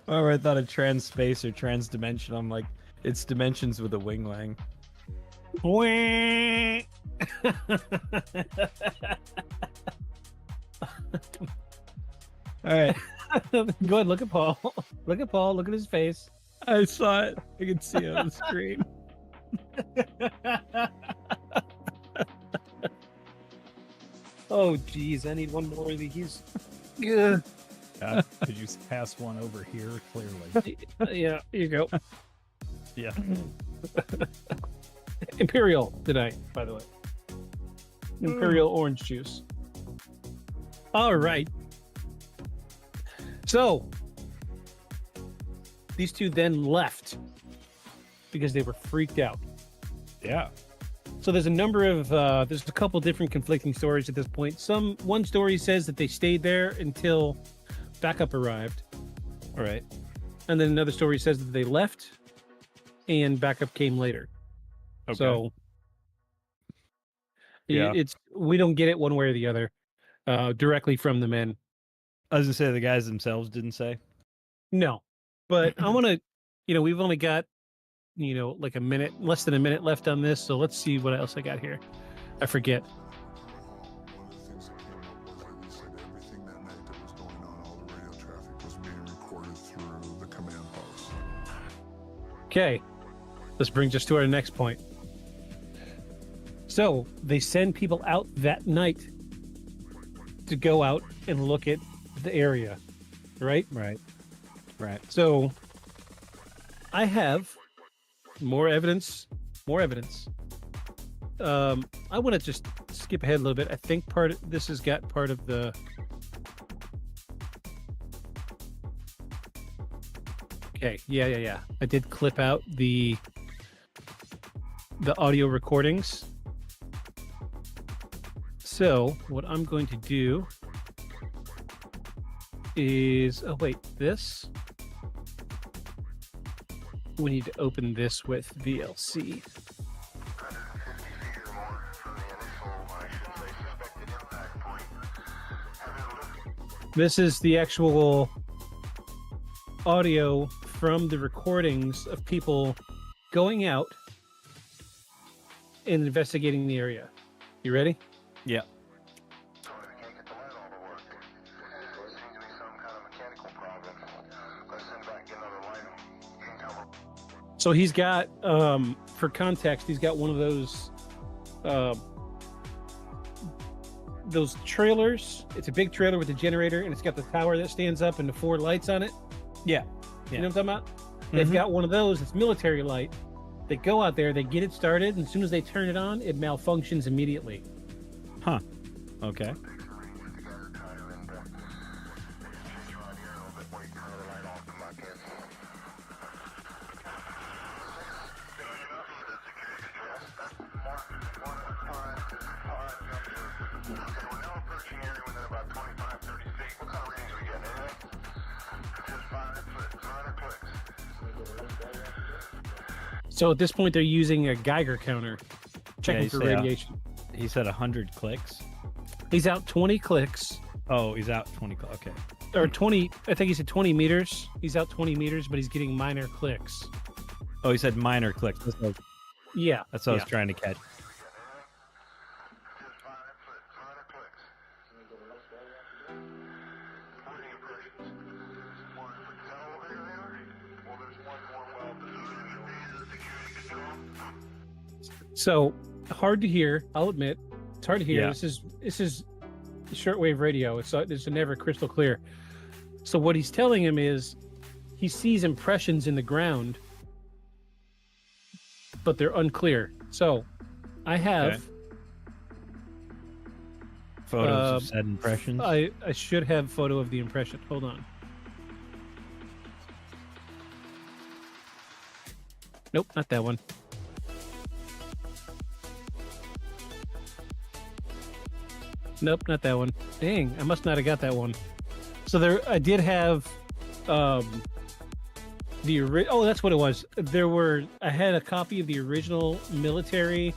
I thought of trans space or trans dimension. I'm like, it's dimensions with a wing wang. Wah! All right. Go ahead. Look at Paul. Look at Paul. Look at his face. I saw it. I can see it on the screen. Oh, geez. I need one more of these. Good. Could you pass one over here, clearly? Yeah, here you go. Yeah. Imperial tonight, by the way. Imperial orange juice. All right. So, these two then left because they were freaked out. Yeah. So there's a number of there's a couple different conflicting stories at this point. One story says that they stayed there until backup arrived. All right. And then another story says that they left and backup came later. Okay. So yeah, we don't get it one way or the other directly from the men. I was gonna say the guys themselves didn't say. No, but I want to, we've only got, like less than a minute left on this. So let's see what else I got here. I forget. One of the things that came up was that they said everything that night that was going on, all the radio traffic was being recorded through the command post. Okay, this brings us to our next point. So they send people out that night to go out and look at the area, right? Right. So I have more evidence. I want to just skip ahead a little bit. I think this has got part of the. Okay, yeah. I did clip out the audio recordings. So what I'm going to do is, this. We need to open this with VLC. This is the actual audio from the recordings of people going out and investigating the area. You ready? Yeah. So he's got, for context, he's got one of those trailers. It's a big trailer with a generator, and it's got the tower that stands up and the 4 lights on it. Yeah. You know what I'm talking about? They've got one of those. It's military light. They go out there, they get it started, and as soon as they turn it on, it malfunctions immediately. Huh. Okay. So at this point, they're using a Geiger counter, checking for radiation. He said 100 clicks. He's out 20 clicks. Oh, he's out 20. Okay. Or 20. I think he said 20 meters. He's out 20 meters, but he's getting minor clicks. Oh, he said minor clicks. Yeah. That's what I was trying to catch. So hard to hear. I'll admit, it's hard to hear. Yeah. This is shortwave radio. It's never crystal clear. So what he's telling him is, he sees impressions in the ground, but they're unclear. So I have photos of said impressions. I should have photo of the impression. Hold on. Nope, not that one. Nope, not that one. Dang, I must not have got that one. So there, I did have oh, that's what it was. I had a copy of the original military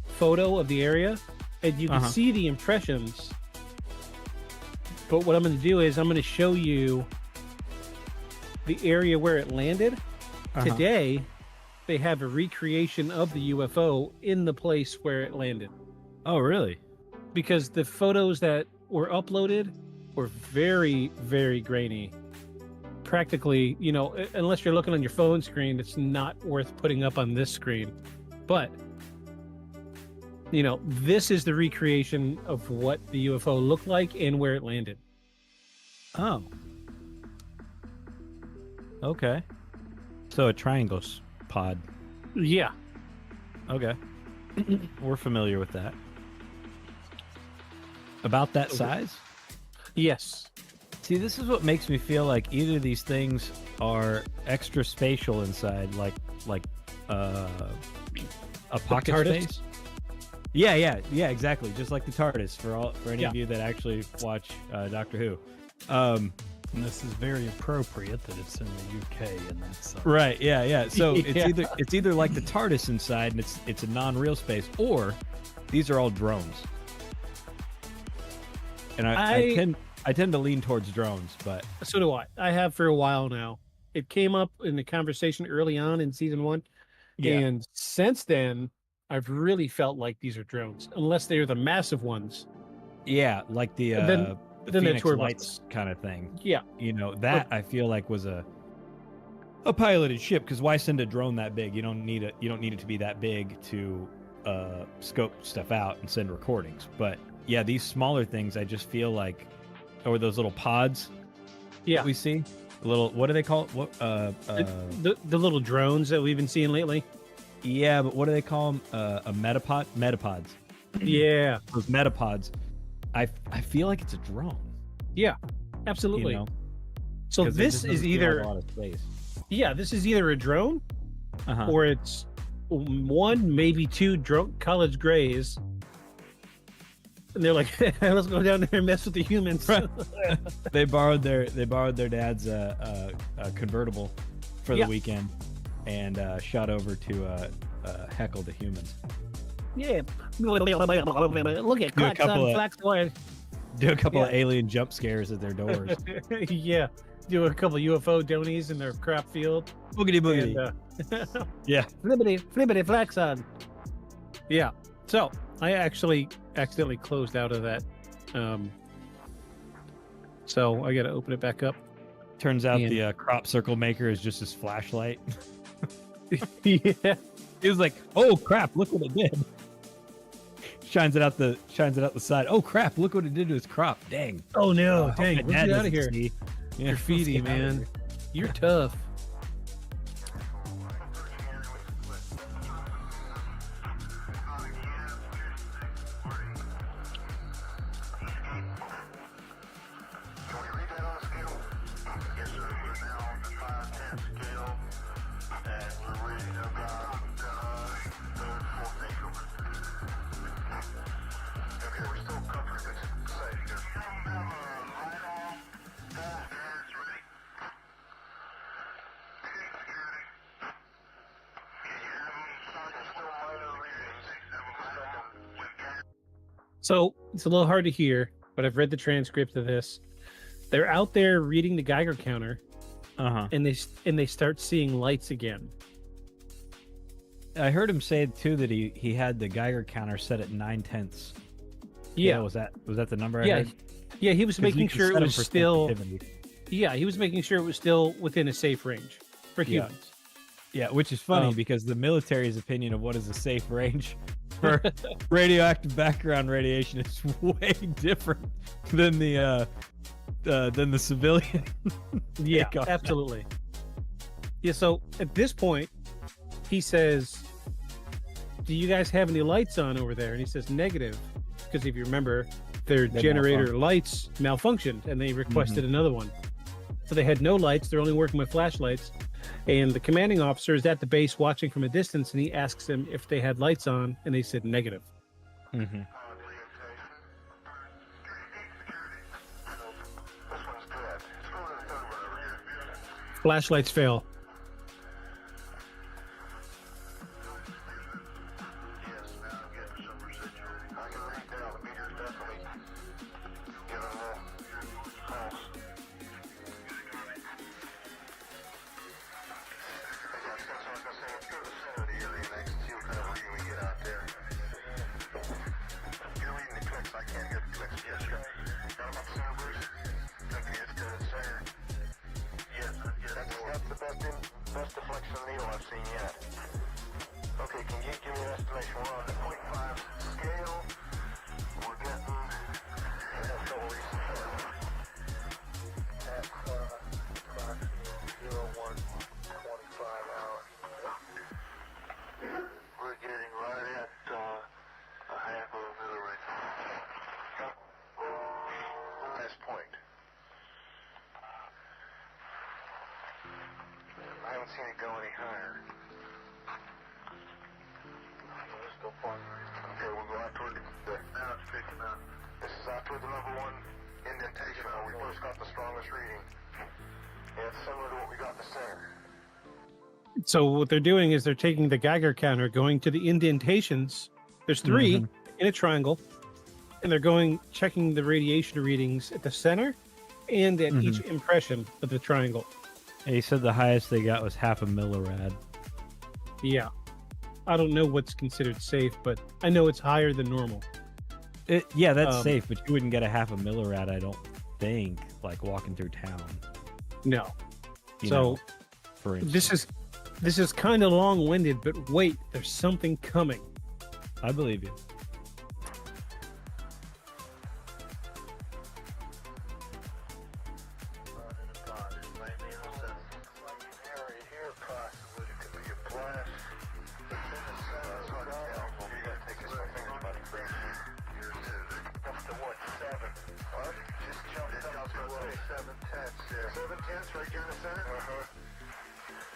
photo of the area, and you can see the impressions. But what I'm going to do is I'm going to show you the area where it landed. Today, they have a recreation of the UFO in the place where it landed. Oh, really? Because the photos that were uploaded were very, very grainy. Practically, unless you're looking on your phone screen, it's not worth putting up on this screen. But, this is the recreation of what the UFO looked like and where it landed. Oh. Okay. So a triangle pod. Yeah. Okay. We're familiar with that. About that size? Yes. See, this is what makes me feel like either these things are extra spatial inside, like a pocket space. Yeah, exactly. Just like the TARDIS for any of you that actually watch Doctor Who. And this is very appropriate that it's in the UK and that's right. Yeah. So it's either like the TARDIS inside and it's a non-real space, or these are all drones. And I tend to lean towards drones, but so do I. I have for a while now. It came up in the conversation early on in season 1, and since then, I've really felt like these are drones, unless they are the massive ones. Yeah, like the Phoenix Lights kind of thing. Yeah, that I feel like was a piloted ship, because why send a drone that big? You don't need it to be that big to scope stuff out and send recordings. But yeah, these smaller things, I just feel like, or those little pods. Yeah, that we see. Little, what do they call it? What the little drones that we've been seeing lately. Yeah, but what do they call them? A metapod? Metapods. Yeah, those metapods. I feel like it's a drone. Yeah, absolutely. So this is either a lot of space. Yeah, this is either a drone, or it's one, maybe two drunk college grays. And they're like, let's go down there and mess with the humans. Right. They borrowed their dad's convertible for the weekend and shot over to heckle the humans. Yeah. Look at Clax on Flax Boy. Do a couple of alien jump scares at their doors. Yeah. Do a couple of UFO donies in their crop field. Boogity boogity. And, yeah. Flippity flax on. Yeah. So I actually accidentally closed out of that. So I got to open it back up. Turns out the crop circle maker is just his flashlight. Yeah. He was like, "Oh crap! Look what it did." Shines it out the side. Oh crap! Look what it did to his crop. Dang. Oh no! Dang! Let's get out of here. Yeah, graffiti, man. You're tough. So it's a little hard to hear, but I've read the transcript of this. They're out there reading the Geiger counter, and they start seeing lights again. I heard him say too that he had the Geiger counter set at 9/10. Yeah, was that the number? Yeah, I heard? yeah. He was making sure it was still. sensitivity. Yeah, he was making sure it was still within a safe range for humans. Yeah, which is funny because the military's opinion of what is a safe range for radioactive background radiation is way different than the civilian. Yeah, absolutely. Yeah, so at this point, he says, "Do you guys have any lights on over there?" And he says, "Negative," because if you remember, their generator lights malfunctioned, and they requested another one. So they had no lights; they're only working with flashlights. And the commanding officer is at the base watching from a distance, and he asks them if they had lights on, and they said negative. Flashlights fail. Best deflection needle I've seen yet. Okay, can you give me an estimation? We're on the 0.5 scale. We're getting that's approximately 0125 hours. We're getting right at a half of a millirad. Last point. I haven't seen it go any higher. Let's go farther. Okay, we'll go out toward now it's picking up. This is out toward the number one indentation where we first got the strongest reading. And it's similar to what we got in the center. So what they're doing is they're taking the Geiger counter, going to the indentations. There's 3 in a triangle, and they're checking the radiation readings at the center and at each impression of the triangle. And he said the highest they got was half a millirad. Yeah. I don't know what's considered safe, but I know it's higher than normal. Yeah, that's safe, but you wouldn't get a half a millirad, I don't think, like walking through town. No. You So know, for instance. this is kind of long-winded, but wait, there's something coming. I believe you.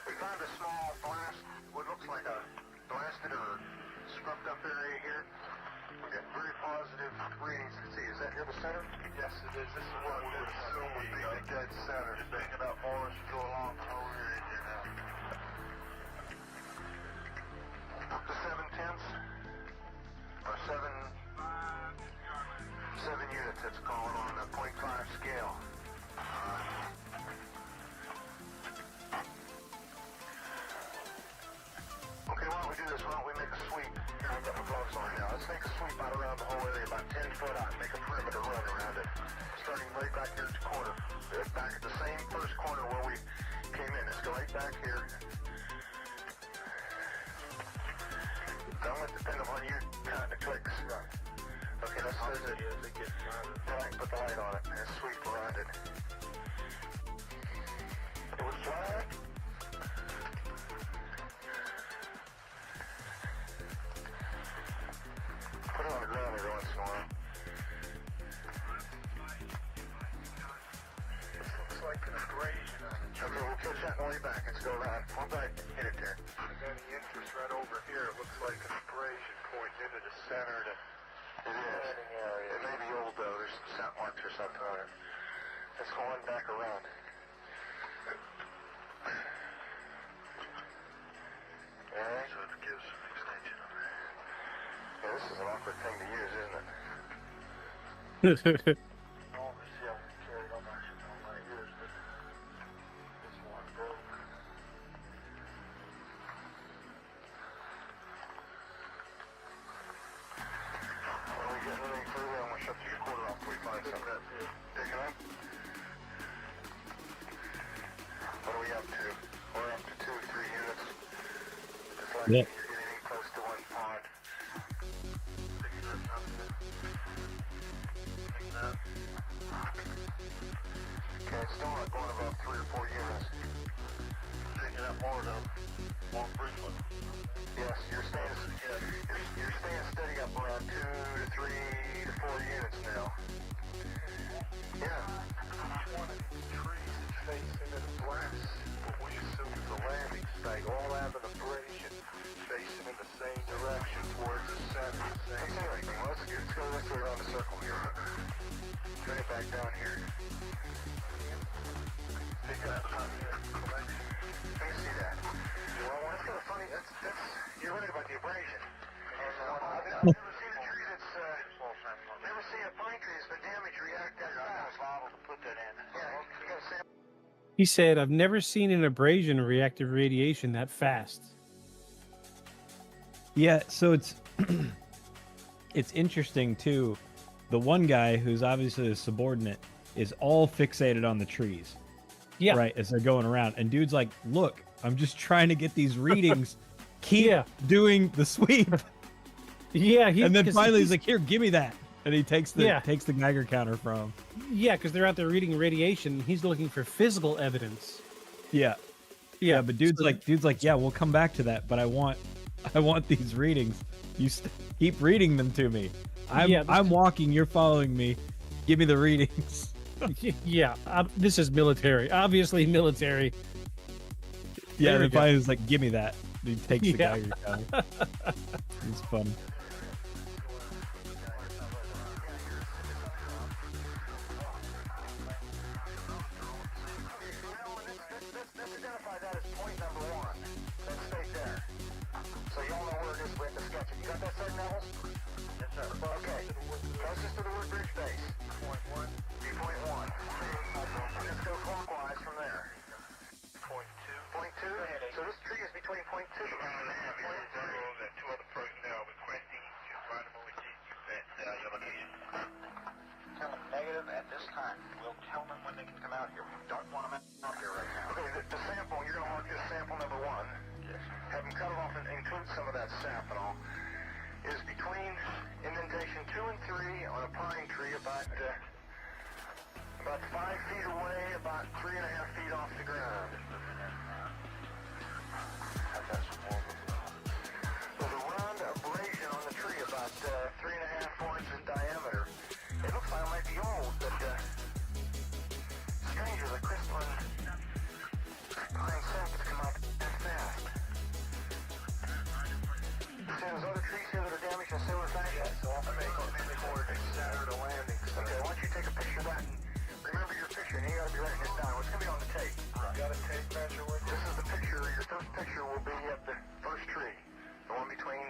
We found a small blast, what looks like a blasted or scrubbed up area here. We got very positive readings. See, is that near the center? Yes, it is. This is what we would assume would be the dead center. Just bang it up more as you go along. Oh, we're in here now. Up to 7/10, or 7 units, it's called on a 0.5 scale. Okay, why don't we do this? Why don't we make a sweep? Here, I've got my gloves on now. Let's make a sweep out around the whole area, about 10 foot out, and make a perimeter run around it. Starting right back here at the corner. Back at the same first corner where we came in. Let's go right back here. That would depend upon you counting the clicks. Okay, let's do it. Then I can put the light on it and sweep around it. It was flat. Put it on the ground every once in a while. This looks like an abrasion on it. Okay, we'll catch that on the way back. Let's go around. Fall back, hit it there. I've got the interest right over here. It looks like an abrasion pointing into the center of the landing area. It may be old though. There's some sound marks or something on it. Let's go on back around. Alright. So it gives some extension on that. Yeah, this is an awkward thing to use, isn't it? Yeah. Okay, it's still not going above 3 or 4 units. Picking up more frequent. Yes, you're staying steady up around 2 to 3 to 4 units now. Yeah. One of these trees is facing into the blast. What we assume is a landing site, all have an abrasion facing in the same direction towards the center. Same thing. Well, let's go this way around the circle here. Turn it back down here. Pick it up. Let me see that. Well, that's kind of funny. You're right about the abrasion. I've never seen a tree that's never seen a pine tree that's been damaged react that fast. To put that in. Yeah, you got a sample. He said, "I've never seen an abrasion react to radiation that fast." Yeah, so it's it's interesting too. The one guy who's obviously a subordinate is all fixated on the trees. Yeah. Right, as they're going around. And dude's like, look, I'm just trying to get these readings. Keep doing the sweep. Yeah. And then finally he's like, here, give me that. And he takes the Yeah. Geiger counter from him. Yeah, because they're out there reading radiation. And he's looking for physical evidence. Yeah. Yeah, but dude's like, yeah, we'll come back to that, but I want these readings. You keep reading them to me. I'm walking, you're following me. Give me the readings. Yeah, this is military. Obviously military. Yeah, and then finally he's like, give me that. And he takes the Geiger counter. It's fun. Let's identify that as point number 1. Let's stay there. So you all know where it is. We have to sketch it. You got that set, Neville? Yes, sir. Okay. Closest to the wood bridge base. Point 1. Point 1. Let's go clockwise from there. Point 2. Point 2? So this tree is between point 2 and point 3. And 2 other personnel requesting to randomly get you that your location. Tell them negative at this time. We'll tell them when they can come out here. We don't want them out here right now. Okay, the sample, you're going to mark this sample number 1. Yes. Have them cut it off and include some of that sap and all. Is between indentation 2 and 3 on a pine tree about 5 feet away, about 3.5 feet off the ground. There's a round abrasion on the tree about 3.5, 4 inches in diameter. It looks like it might be old, but stranger, the crystalline pine sap has come out that fast. See those other trees here that are damaged in a similar fashion? Yes, so I'll make coordinates center to landing. Okay, why don't you take a picture of that and remember your picture, and you gotta be writing this down. It's gonna be on the tape. You got a tape measure with you? This is the picture. Your first picture will be at the first tree. The one between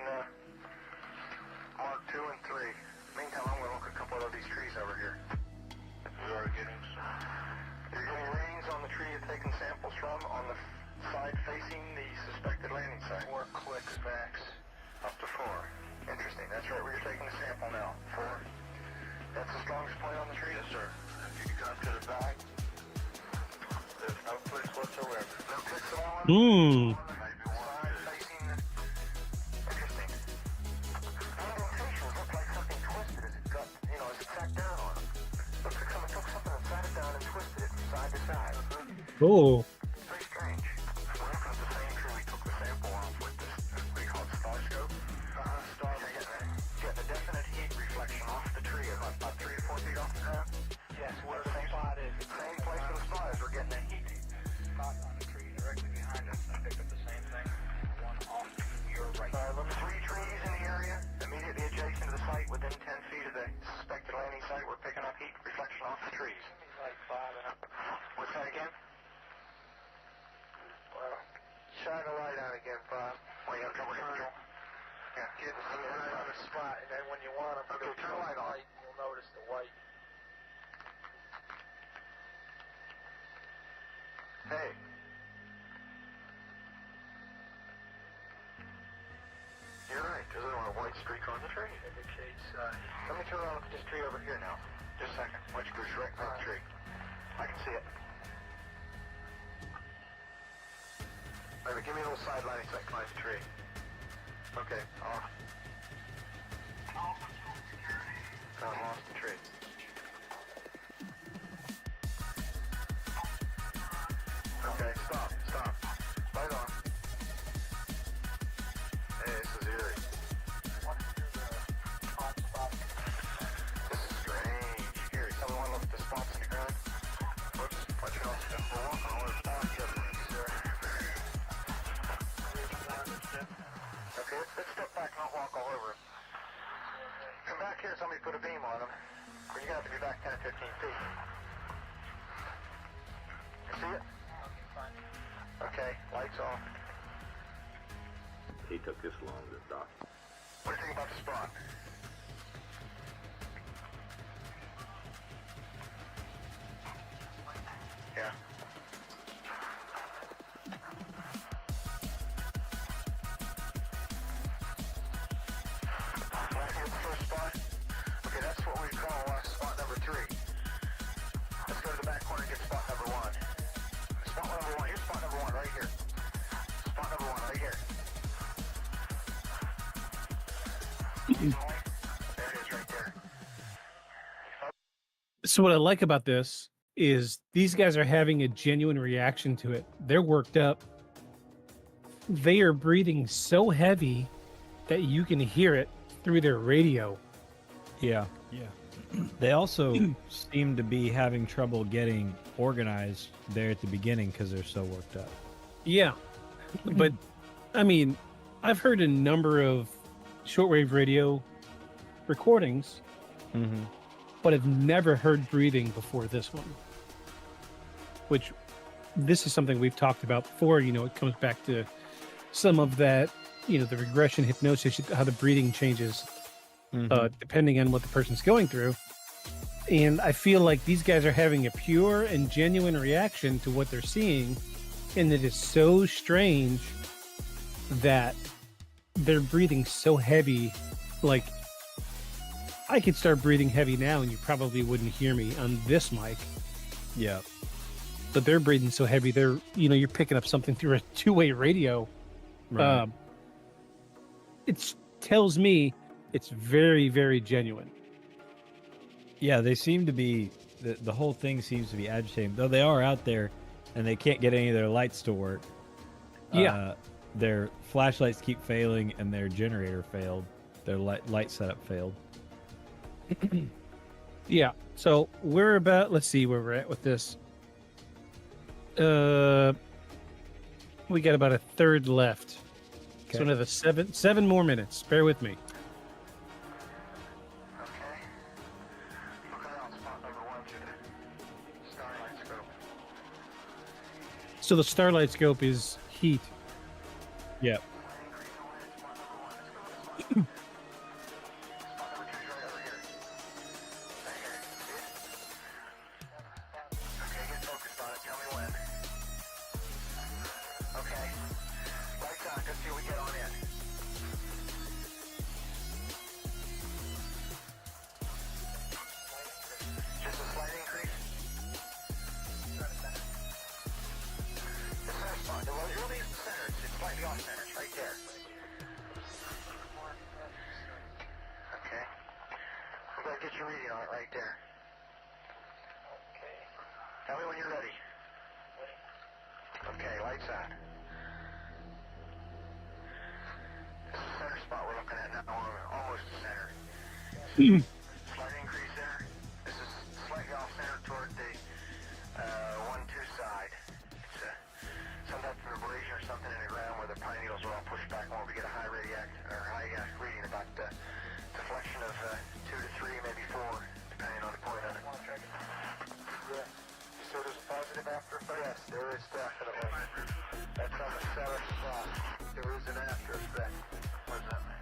mark 2 and 3. Meantime, I'm gonna look at a couple of these trees over here. We are getting some. You're getting readings on the tree you're taking samples from on the side facing the suspected landing site. 4 clicks max. Up to 4. Interesting. That's right. Where you're taking the sample now. 4. That's the strongest point on the tree? Yes, sir. If you come to the back, there's no clicks whatsoever. No clicks at all? Hmm. Side facing. Interesting. The indentations look like something twisted as it got, as it sat down on them. Looks like someone took something and sat it down and twisted it from side to side. Oh. Very strange. We're looking at the same tree we took the sample off with this, we call it star scope. Star, get a definite heat reflection off the tree about 3 to 4 feet off the ground. Yes, where the spot is. Same place where the spot is. We're getting a heat spot on the tree directly behind us. I picked up the same thing. One off to your right. Look, 3 trees in the area immediately adjacent to the site within 10 feet of the suspected landing site. We're picking up heat reflection off the trees. Like 5 and up. What's that again? Well, shine a light on again, Bob. Well, you have trouble hitting it? Yeah, get the right on the spot, and then when you want them to turn the light on, you'll notice the white Hey. You're right. There's a white streak on the tree. Indicates, let me turn around and look at this tree over here now. Just a second. White streak right by the tree. I can see it. Wait, give me a little sideline so I can find the tree. Okay, off. I lost the tree. Okay, stop. Right on. Hey, this is eerie. This is strange. Here, tell me one look at the spots in the ground. Whoops, watch it off. We're walking all over the spot. Okay, let's step back, not walk all over. Come back here, somebody put a beam on them. You're gonna have to be back 10 or 15 feet. You see it? Okay, lights off. He took this long to dock. What do you think about the spot? Yeah. Want to hear the first spot? Okay, that's what we call spot number 3. Let's go to the back corner and get spot number 1. Spot number 1. Here's spot number 1 right here. Spot number 1 right here. There it is right there. So what I like about this is these guys are having a genuine reaction to it. They're worked up. They are breathing so heavy that you can hear it through their radio. Yeah. They also seem to be having trouble getting organized there at the beginning because they're so worked up. Yeah. But, I mean, I've heard a number of shortwave radio recordings, but I've never heard breathing before this one. Which, this is something we've talked about before. You know, it comes back to some of that, you know, the regression hypnosis, how the breathing changes depending on what the person's going through. And I feel like these guys are having a pure and genuine reaction to what they're seeing, and it is so strange that they're breathing so heavy. Like, I could start breathing heavy now and you probably wouldn't hear me on this mic. Yeah. But they're breathing so heavy, they're, you know, you're picking up something through a two-way radio. Right. It tells me it's very, very genuine. Yeah, they seem to be, the whole thing seems to be agitating, though they are out there and they can't get any of their lights to work. Yeah. Their flashlights keep failing and their generator failed. Their light setup failed. Yeah. So we're about, let's see where we're at with this. We got about a third left. Okay. So another seven more minutes. Bear with me. So the starlight scope is heat. Yeah. Get your reading on it right there. Okay. Tell me when you're ready. Okay, lights on. This is the center spot we're looking at now. We're almost the center. Slight increase there. This is slightly off center toward the 1-2 side. It's some type of abrasion or something in the ground where the pine needles are all pushed back more. We get a high reading about deflection of 2 to 3, maybe 4, depending on the point on it. Yeah. So there's a positive after effect? Yes, there is definitely. That's on the center spot. There is an after effect. What does that mean?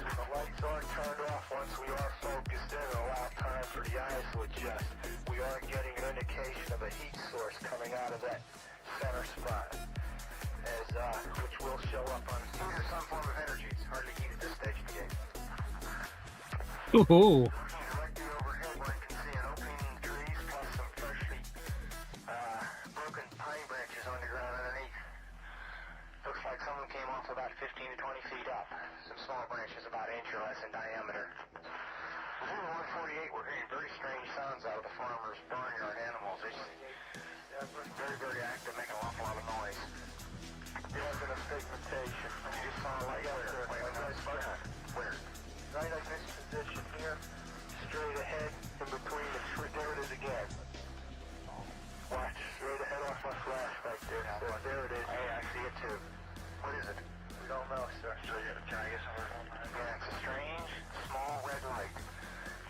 The lights aren't turned off once we are focused in and allow time for the eyes to adjust. We are getting an indication of a heat source coming out of that our spot, which will show up on some form of energy. It's hardly heat at this stage of the game. Ooh. Directly overhead, one can see an opening in the trees plus some freshly broken pine branches on the ground underneath. Looks like someone came off about 15 to 20 feet up. Some small branches about an inch or less in diameter. Within 148, we're hearing very strange sounds out of the farmer's barnyard animals. They're very, very active, making an awful lot of noise. There has been a segmentation. You just saw a light there. Where? Right in this position here, straight ahead, in between the tree. There it is again. Watch, straight ahead off my flash right there. So there it is. Hey, I see it too. What is it? We don't know, sir. So you gotta try to get somewhere. Yeah, it's a strange, small red light.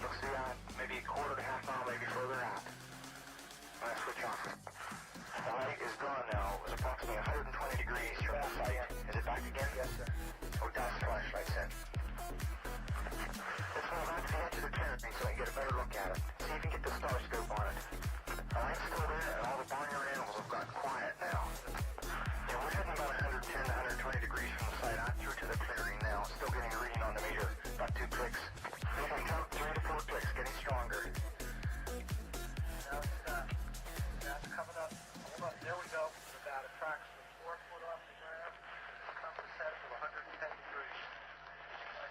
You'll see on maybe a quarter to half mile, maybe further out. Let's switch off. The light is gone now. It was approximately 120 degrees from the site. Is it back again? Yes, sir. Oh, that's the flashlight set. Let's move on to the edge of the clearing so I can get a better look at it. See if you can get the star scope on it. The light's still there, and all the barnyard animals have gotten quiet now. Yeah, we're heading about 110 to 120 degrees from the site out through to the clearing now. Still getting a reading on the meter. About 2 clicks. We can count 3 to 4 clicks, getting stronger. Now it's coming up. Hold up, there we go. About approximately 4 foot off the ground. Comes to set of 110 degrees.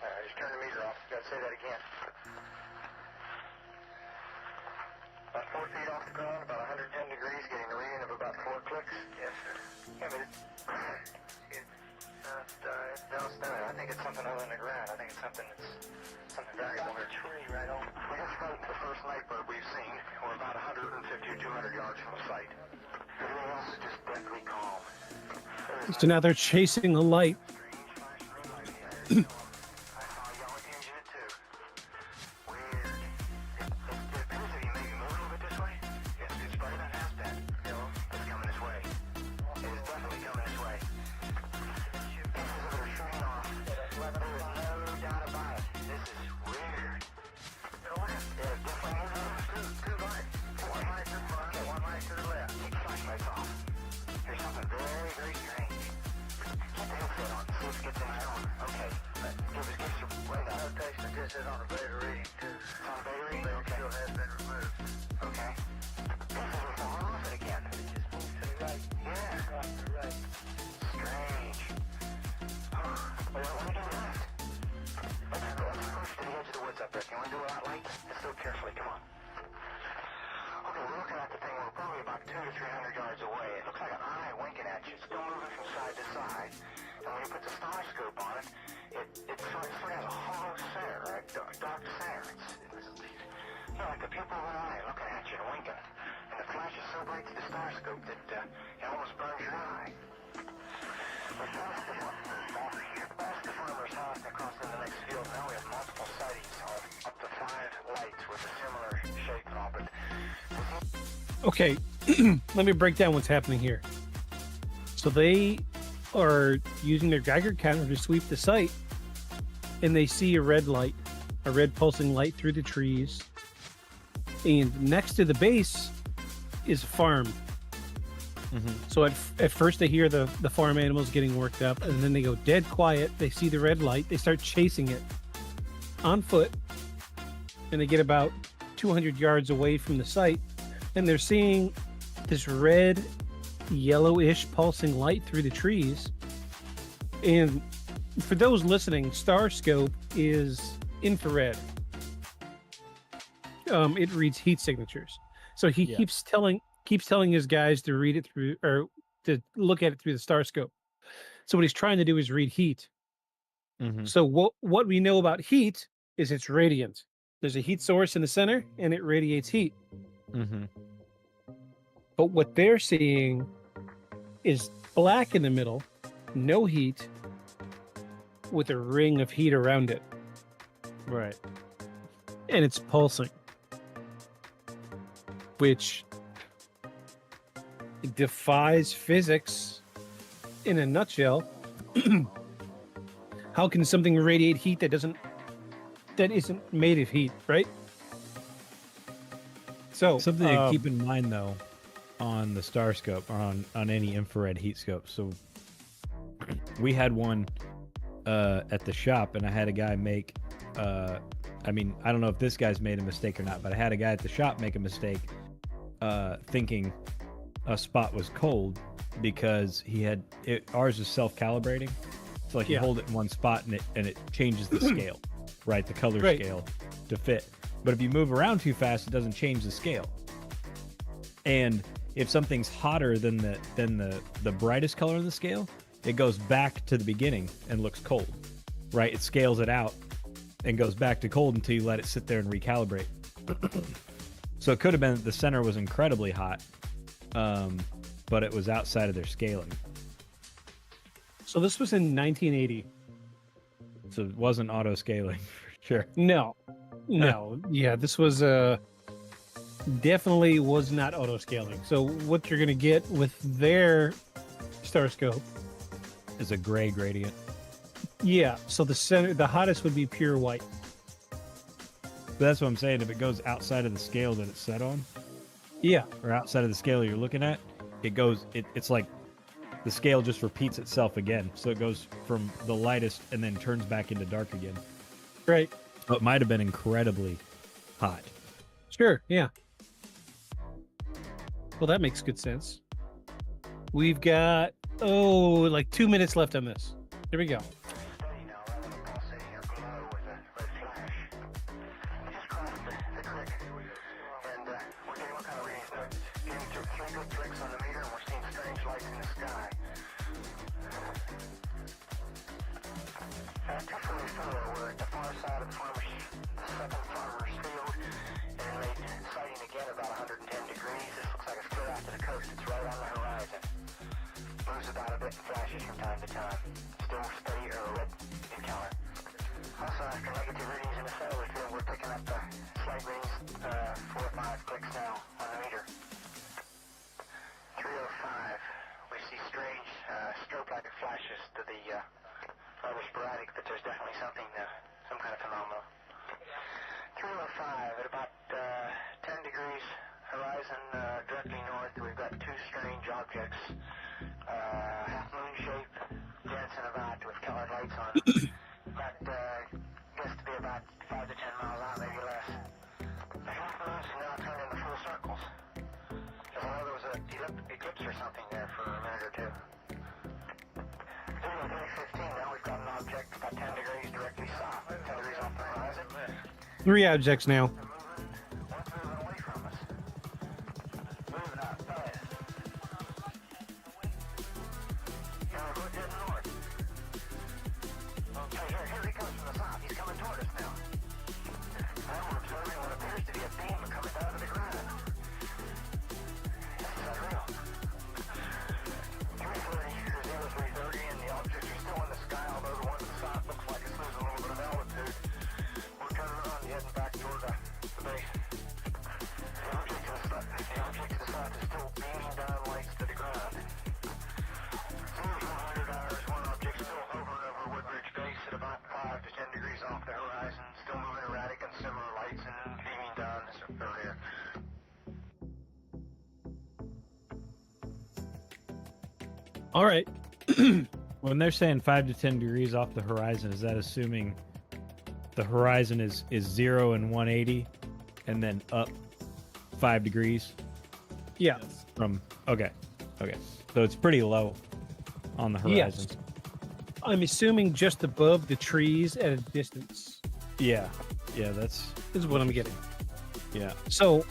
All right, just turn the meter off. Gotta say that again. About 4 feet off the ground, about 110 degrees, getting a reading of about 4 clicks. Yes, sir. Yeah, but it's not dying. No, it's not. I think it's something other than the ground. I think it's something variable. There's a tree right over. We just got the first night bird we've seen. We're about 150 or 200 yards from the site. Everything else is just deathly calm. So now they're chasing the light. Okay, let me break down what's happening here. So they are using their Geiger counter to sweep the site, and they see a red light, a red pulsing light through the trees. And next to the base is a farm. Mm-hmm. So at first they hear the farm animals getting worked up, and then they go dead quiet. They see the red light. They start chasing it on foot, and they get about 200 yards away from the site. And they're seeing this red, yellowish pulsing light through the trees. And for those listening, star scope is infrared. It reads heat signatures. So he keeps telling his guys to read it through, or to look at it through the star scope. So what he's trying to do is read heat. Mm-hmm. So what we know about heat is it's radiant. There's a heat source in the center, and it radiates heat. Mm-hmm. But what they're seeing is black in the middle, no heat, with a ring of heat around it. Right. And it's pulsing, which defies physics in a nutshell. How can something radiate heat that isn't made of heat, right? So something to keep in mind, though, on the star scope or on any infrared heat scope. So we had one at the shop, and I had a guy make I mean, I don't know if this guy's made a mistake or not, but I had a guy at the shop make a mistake thinking a spot was cold because ours is self-calibrating. So like you hold it in one spot and it changes the scale, right? The color scale to fit. But if you move around too fast, it doesn't change the scale. And if something's hotter than the brightest color in the scale, it goes back to the beginning and looks cold, right? It scales it out and goes back to cold until you let it sit there and recalibrate. So it could have been that the center was incredibly hot, but it was outside of their scaling. So this was in 1980. So it wasn't auto scaling for sure. No. Yeah, this was definitely was not auto scaling. So what you're going to get with their star scope is a gray gradient. Yeah, so the hottest would be pure white. But that's what I'm saying. If it goes outside of the scale that it's set on, or outside of the scale you're looking at, it's like the scale just repeats itself again. So it goes from the lightest and then turns back into dark again. Right. So it might have been incredibly hot. Sure, yeah. Well, that makes good sense. We've got, like 2 minutes left on this. Here we go. Flashes from time to time. Still steady red encounter. Also, after negative readings in the solar field, we're picking up slight readings, 4 or 5 clicks now on the meter. 305. We see strange strobe-like flashes to the rather sporadic, but there's definitely something, some kind of phenomenon. 305 at about 10 degrees horizon directly north. We've got 2 strange objects. Half moon shape, dancing about with colored lights on. That gets to be about 5 to 10 miles out, maybe less. The half moons now turn into full circles. As though there was an eclipse or something there for a minute or two. 315, now we've got an object about 10 degrees directly south, 10 degrees off the horizon. 3 objects now. All right. When they're saying 5 to 10 degrees off the horizon, is that assuming the horizon is 0 and 180 and then up 5 degrees? Yeah. Okay. So it's pretty low on the horizon. Yes. I'm assuming just above the trees at a distance. Yeah, this is what I'm getting. Yeah. So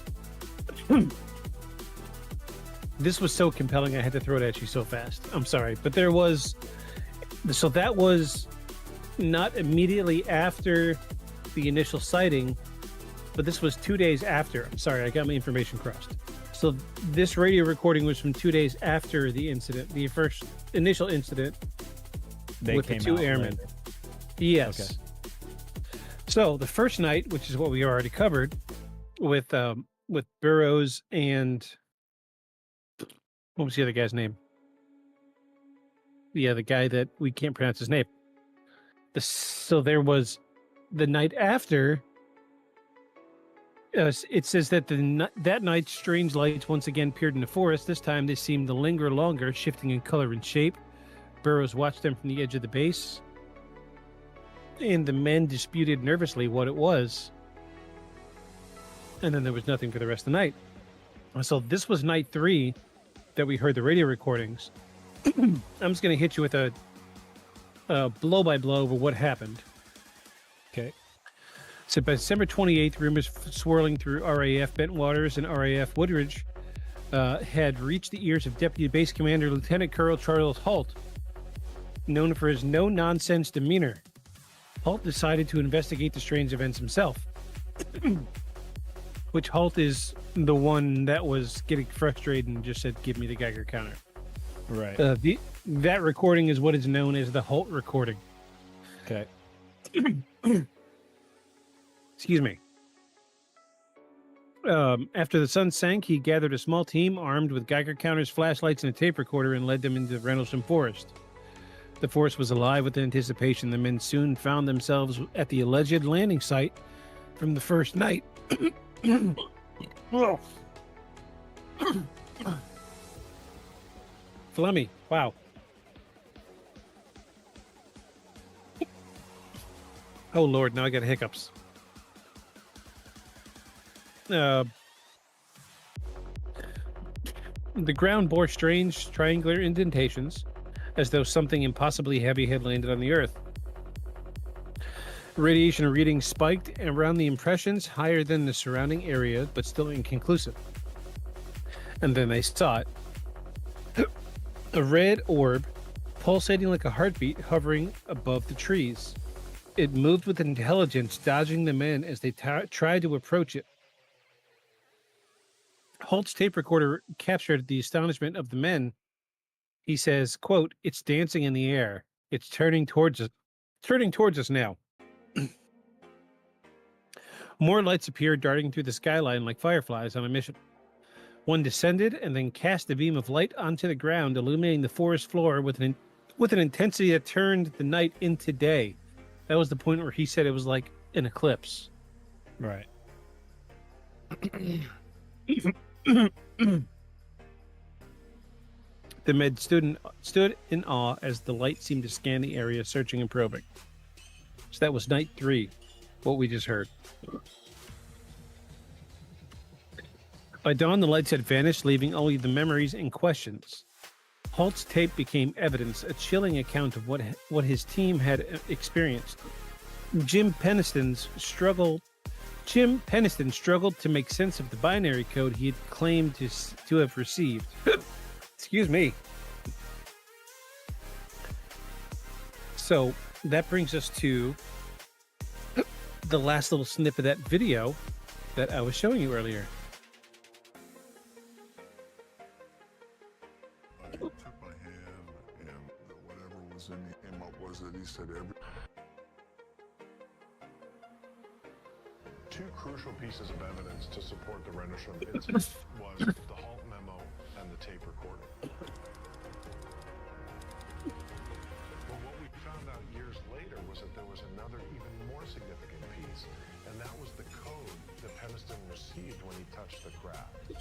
this was so compelling, I had to throw it at you so fast. I'm sorry, but that was not immediately after the initial sighting, but this was 2 days after. I'm sorry, I got my information crossed. So this radio recording was from 2 days after the incident, the first initial incident with the 2 airmen. Later. Yes. Okay. So the first night, which is what we already covered, with Burroughs and what was the other guy's name? Yeah, the guy that we can't pronounce his name. So there was the night after. It says that that night, strange lights once again appeared in the forest. This time, they seemed to linger longer, shifting in color and shape. Burroughs watched them from the edge of the base, and the men disputed nervously what it was. And then there was nothing for the rest of the night. So this was night 3 that we heard the radio recordings. I'm just going to hit you with a blow-by-blow of what happened. Okay. So by December 28th, rumors swirling through RAF Bentwaters and RAF Woodridge had reached the ears of Deputy Base Commander Lieutenant Colonel Charles Holt, known for his no-nonsense demeanor. Holt decided to investigate the strange events himself, which Holt is the one that was getting frustrated and just said, "Give me the Geiger counter." Right. That recording is what is known as the Holt recording. Okay. Excuse me. After the sun sank, he gathered a small team armed with Geiger counters, flashlights, and a tape recorder and led them into the Rendlesham Forest. The forest was alive with anticipation. The men soon found themselves at the alleged landing site from the first night. Flemmy, wow. Oh, Lord, now I got hiccups. The ground bore strange triangular indentations, as though something impossibly heavy had landed on the Earth. Radiation readings spiked around the impressions, higher than the surrounding area, but still inconclusive. And then they saw it. A red orb, pulsating like a heartbeat, hovering above the trees. It moved with intelligence, dodging the men as they tried to approach it. Holt's tape recorder captured the astonishment of the men. He says, quote, "It's dancing in the air. It's turning towards us now." More lights appeared, darting through the skyline like fireflies on a mission. One descended and then cast a beam of light onto the ground, illuminating the forest floor with an intensity that turned the night into day. That was the point where he said it was like an eclipse. Right. The men stood in awe as the light seemed to scan the area, searching and probing. So that was night 3, what we just heard. By dawn, the lights had vanished, leaving only the memories and questions. Holt's tape became evidence, a chilling account of what his team had experienced. Jim Peniston struggled to make sense of the binary code he had claimed to have received. Excuse me. So that brings us to the last little snip of that video that I was showing you earlier. I took my hand and whatever was in him was that he said Two crucial pieces of evidence to support the Rendlesham incident was the Holt memo and the tape recorder. But what we found out years later was that there was another even more significant piece, and that was the code that Peniston received when he touched the craft.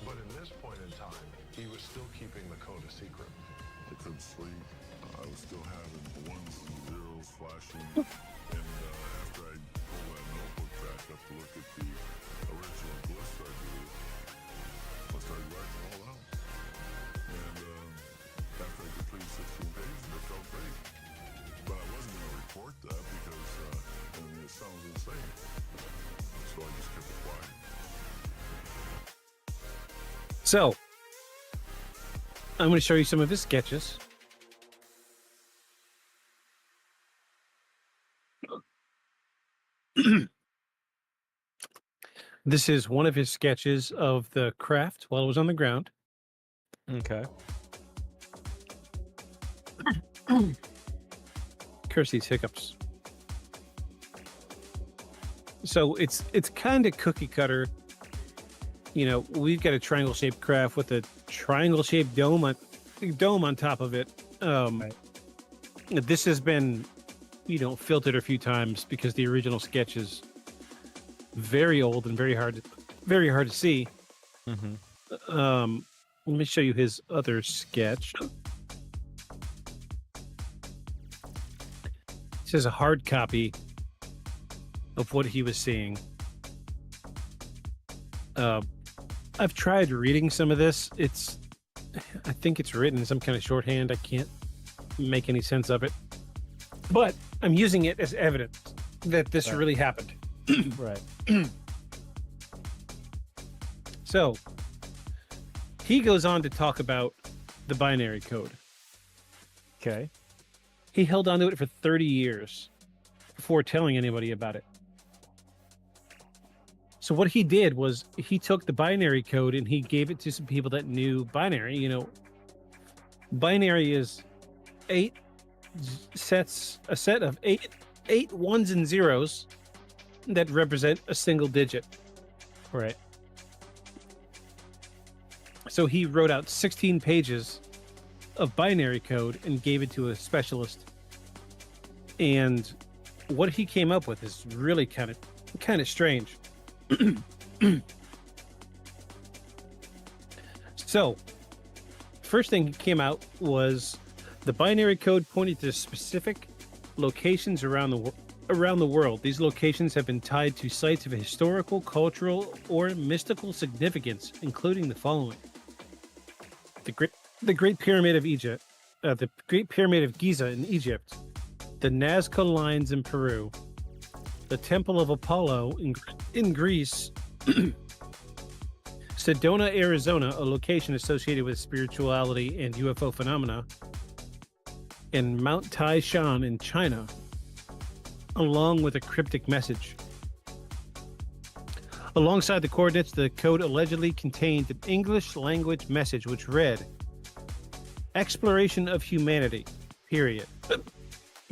But in this point in time, he was still keeping the code a secret. I couldn't sleep. I was still having ones and zeros flashing, and after I pulled that notebook back up to look at the original glyphs I drew, I started writing it all out. And after I completed 16 pages, it felt great. But I wasn't going to report that because it sounds insane. So I just kept it quiet. So, I'm going to show you some of his sketches. This is one of his sketches of the craft while it was on the ground. Okay. Curse these hiccups. So it's kind of cookie cutter. You know, we've got a triangle-shaped craft with a triangle-shaped dome on top of it. Right. This has been, filtered a few times because the original sketches very old and very hard to see. Mm-hmm. Let me show you his other sketch. This is a hard copy of what he was seeing. I've tried reading some of this. I think it's written in some kind of shorthand. I can't make any sense of it. But I'm using it as evidence that this really happened. Right. So, he goes on to talk about the binary code. Okay. He held on to it for 30 years before telling anybody about it. So what he did was he took the binary code and he gave it to some people that knew binary. You know, binary is a set of eight ones and zeros that represent a single digit. Right. So he wrote out 16 pages of binary code and gave it to a specialist. And what he came up with is really kind of strange. So, first thing came out was the binary code pointed to specific locations around the world. These locations have been tied to sites of historical, cultural, or mystical significance, including the following: the Great Pyramid of Egypt, the Great Pyramid of Giza in Egypt, the Nazca Lines in Peru, the Temple of Apollo in Greece, Sedona, Arizona, a location associated with spirituality and UFO phenomena, and Mount Taishan in China, along with a cryptic message. Alongside the coordinates, the code allegedly contained an English language message which read, "Exploration of humanity, period.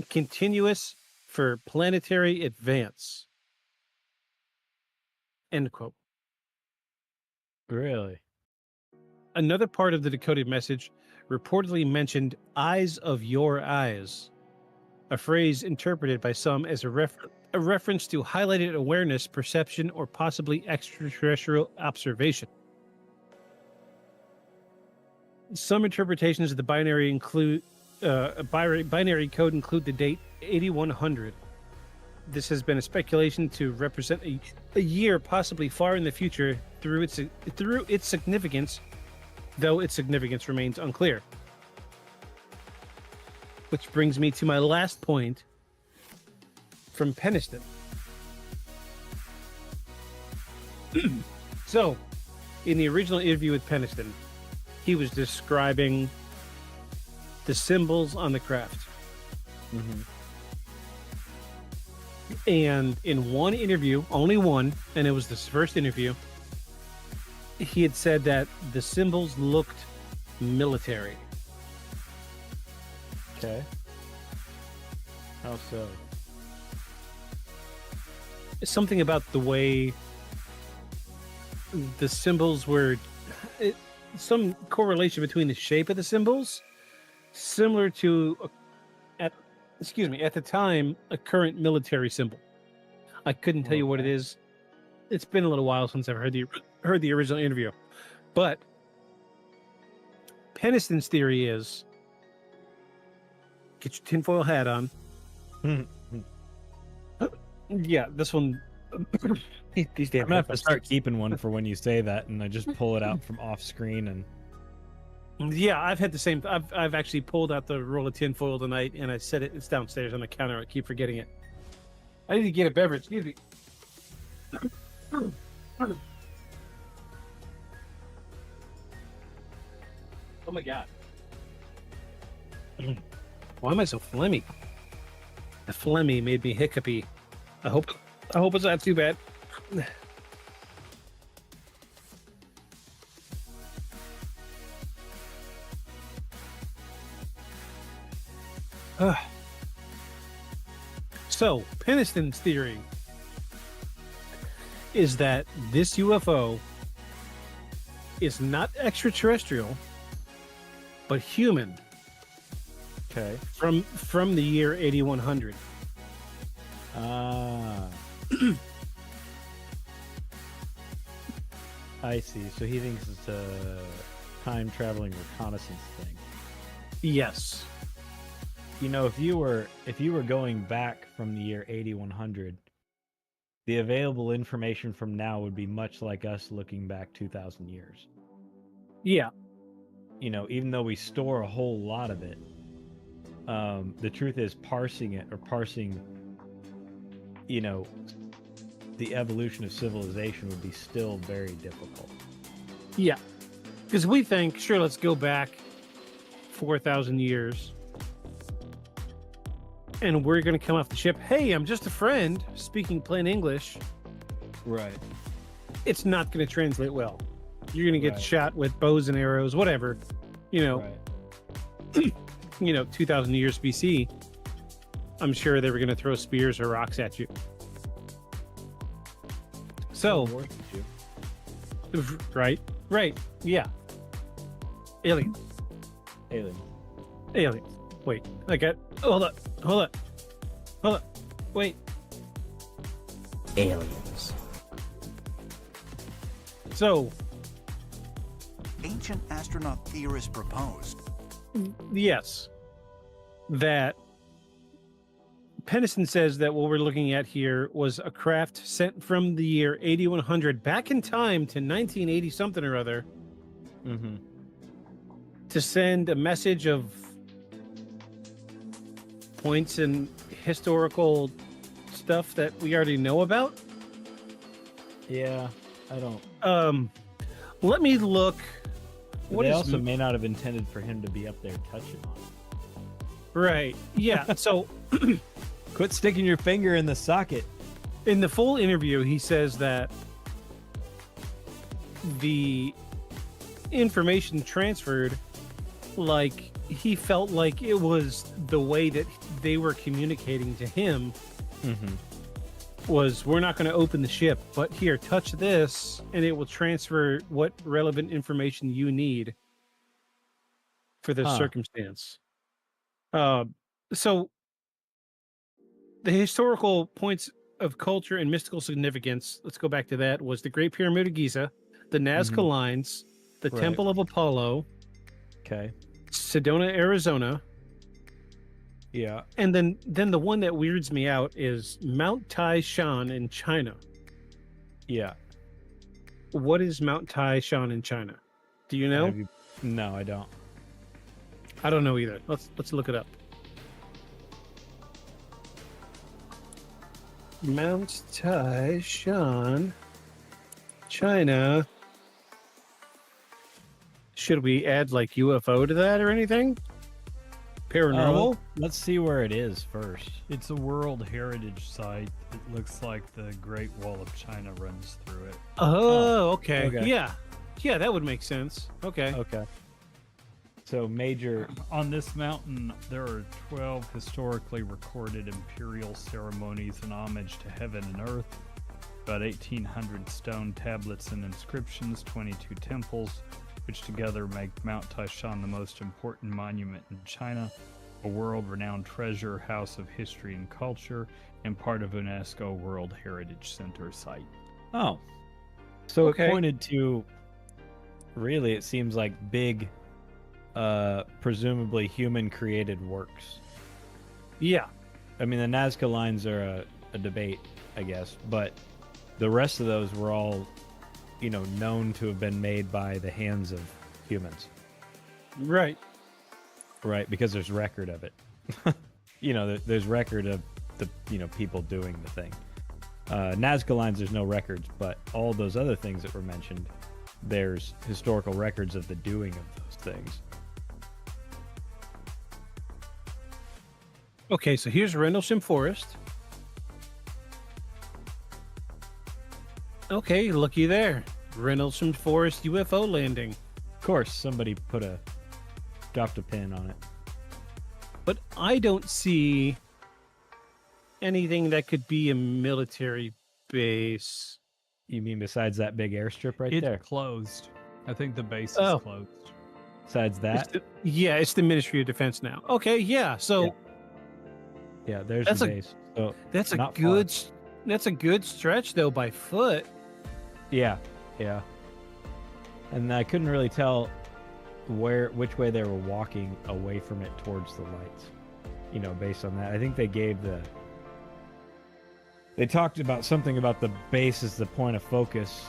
Continuous for planetary advance." End quote. Really? Another part of the decoded message reportedly mentioned "eyes of your eyes," a phrase interpreted by some as a reference to highlighted awareness, perception, or possibly extraterrestrial observation. Some interpretations of the binary code include the date 8100. This has been a speculation to represent a year possibly far in the future through its significance, though its significance remains unclear. Which brings me to my last point from Peniston. So, in the original interview with Peniston, he was describing the symbols on the craft. Mm-hmm. And in one interview, only one, and it was this first interview, he had said that the symbols looked military. Okay. How so? Something about the way the symbols were, some correlation between the shape of the symbols, similar to, at the time, a current military symbol. I couldn't tell you what it is. It's been a little while since I've heard the original interview. But Peniston's theory is, get your tinfoil hat on. Yeah, this one. These damn. I'm gonna have to start keeping one for when you say that, and I just pull it out from off screen. And yeah, I've had the same. I've actually pulled out the roll of tinfoil tonight, and I set it. It's downstairs on the counter. I keep forgetting it. I need to get a beverage. Excuse me. Oh my god. Why am I so phlegmy? The phlegmy made me hiccupy. I hope it's not too bad. So, Peniston's theory is that this UFO is not extraterrestrial, but human. Okay. From the year 8100. I see. So he thinks it's a time traveling reconnaissance thing. Yes. You know, if you were going back from the year 8100, the available information from now would be much like us looking back 2,000 years. Yeah. You know, even though we store a whole lot of it, the truth is parsing, you know, the evolution of civilization would be still very difficult. Yeah. Because we think, sure, let's go back 4,000 years. And we're going to come off the ship. Hey, I'm just a friend speaking plain English. Right. It's not going to translate well. You're going to get Right. shot with bows and arrows, whatever. You know, Right. you know, 2,000 years BC. I'm sure they were going to throw spears or rocks at you. So, right, yeah. Aliens. Wait, I got. Hold up. Wait. Aliens. So, Ancient astronaut theorists proposed. yes, that Pennison says that what we're looking at here was a craft sent from the year 8100 back in time to 1980 something or other to send a message of points and historical stuff that we already know about. Yeah, I don't. Let me look. What They is also may not have intended for him to be up there touching on it. right? Yeah. So, Quit sticking your finger in the socket. in the full interview, he says that the information transferred, like he felt like it was the way that they were communicating to him. Was, we're not going to open the ship, but here, touch this, and it will transfer what relevant information you need for this circumstance. So, the historical points of culture and mystical significance, let's go back to that, was the Great Pyramid of Giza, the Nazca Lines, the Right. Temple of Apollo, Okay. Sedona, Arizona, Yeah. and then the one that weirds me out is Mount Tai Shan in China. Yeah. What is Mount Tai Shan in China? Do you know? No, I don't. I don't know either. Let's look it up. Mount Tai Shan, China. Should we add like UFO to that or anything? Paranormal? Let's see where it is first. It's a World Heritage Site. It looks like the Great Wall of China runs through it. Oh, okay. okay. Yeah, that would make sense. Okay. Okay. So major. On this mountain, there are 12 historically recorded imperial ceremonies in homage to heaven and earth, about 1,800 stone tablets and inscriptions, 22 temples, which together make Mount Taishan the most important monument in China, a world-renowned treasure, house of history and culture, and part of UNESCO World Heritage Center site. Oh. So Okay. it pointed to, really, it seems like big, presumably human-created works. Yeah. I mean, the Nazca lines are a debate, I guess, but the rest of those were all, known to have been made by the hands of humans. Right. Right, because there's record of it. There's record of the, people doing the thing. Nazca lines, there's no records, but all those other things that were mentioned, there's historical records of the doing of those things. Okay, so here's Rendlesham Forest. Okay, looky there. Rendlesham Forest UFO landing. Of course, somebody dropped a pin on it. But I don't see anything that could be a military base. You mean besides that big airstrip right It's there? closed. I think the base is closed. Besides that? It's the Ministry of Defense now. Okay, yeah. So Yeah, there's That's the a- base. So that's a not good far. that's a good stretch though by foot. Yeah. and I couldn't really tell which way they were walking away from it towards the lights. You know, based on that, I think they talked about something about the base as the point of focus,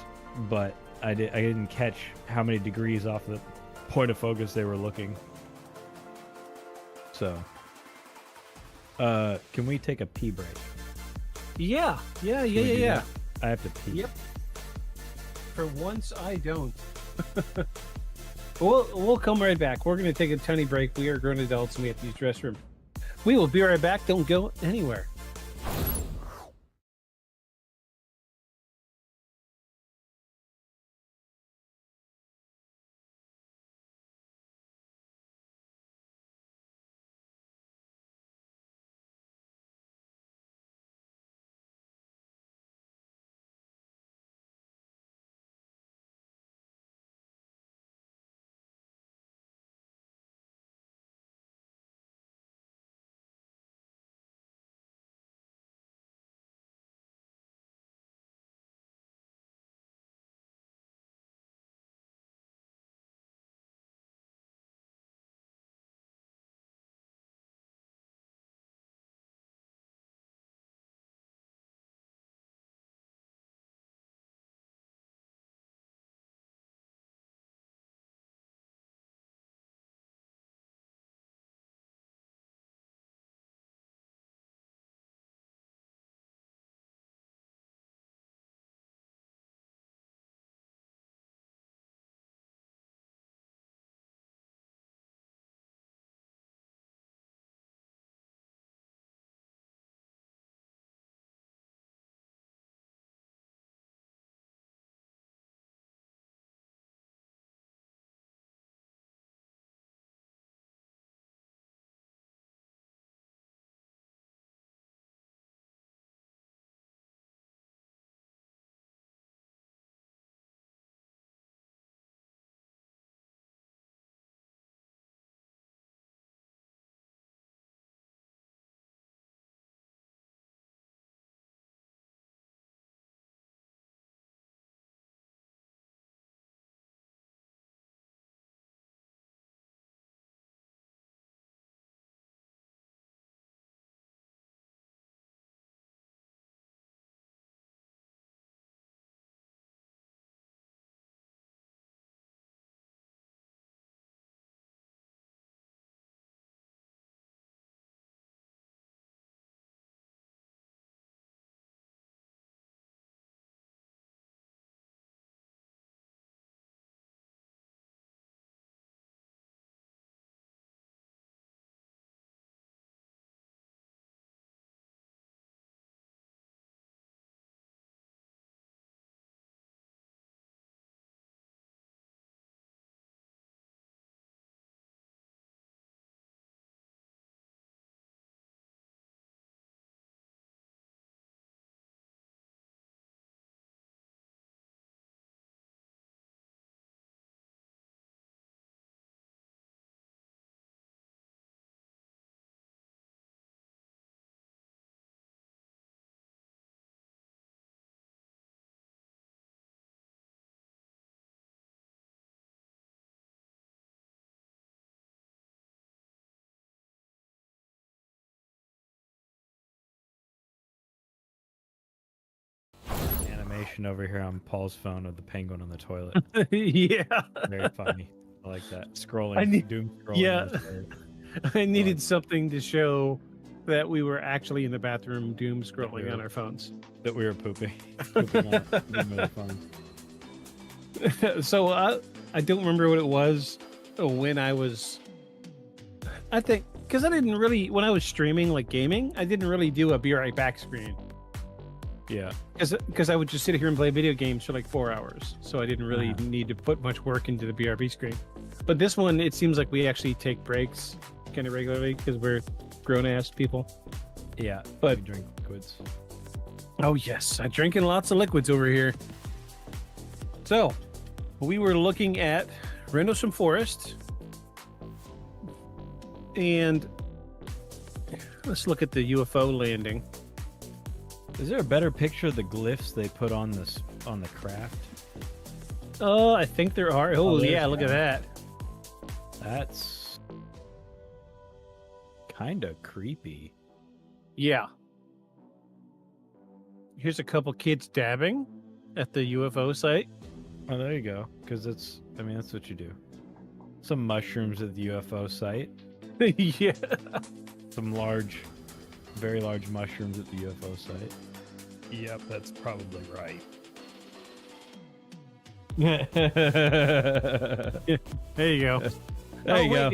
but I didn't catch how many degrees off the point of focus they were looking. So, can we take a pee break? Yeah. I have to pee. Yep. For once, I don't. We'll come right back. We're going to take a tiny break. We are grown adults and we have to use the restroom. We will be right back. Don't go anywhere. Animation over here on Paul's phone of the penguin on the toilet. Yeah. Very funny. I like that. Scrolling. Doom scrolling. Yeah. I needed something to show that we were actually in the bathroom doom scrolling on our phones. That we were pooping. Pooping on our phone. So I don't remember what it was when I was... I think... Because I didn't really... When I was streaming, like gaming, I didn't really do a be right back screen. Yeah. Because I would just sit here and play video games for like 4 hours. So I didn't really need to put much work into the BRB screen. But this one, it seems like we actually take breaks kind of regularly because we're grown-ass people. Yeah, but we drink liquids. Oh, yes. I'm drinking lots of liquids over here. So, we were looking at Rendlesham Forest. And let's look at the UFO landing. Is there a better picture of the glyphs they put on the craft? Oh, I think there are. Oh, yeah, look at one. that. That's kind of creepy. Yeah. Here's a couple kids dabbing at the UFO site. Oh, there you go. Because that's what you do. Some mushrooms at the UFO site. Yeah. Some very large mushrooms at the UFO site. Yep, that's probably right. There you go. There you go.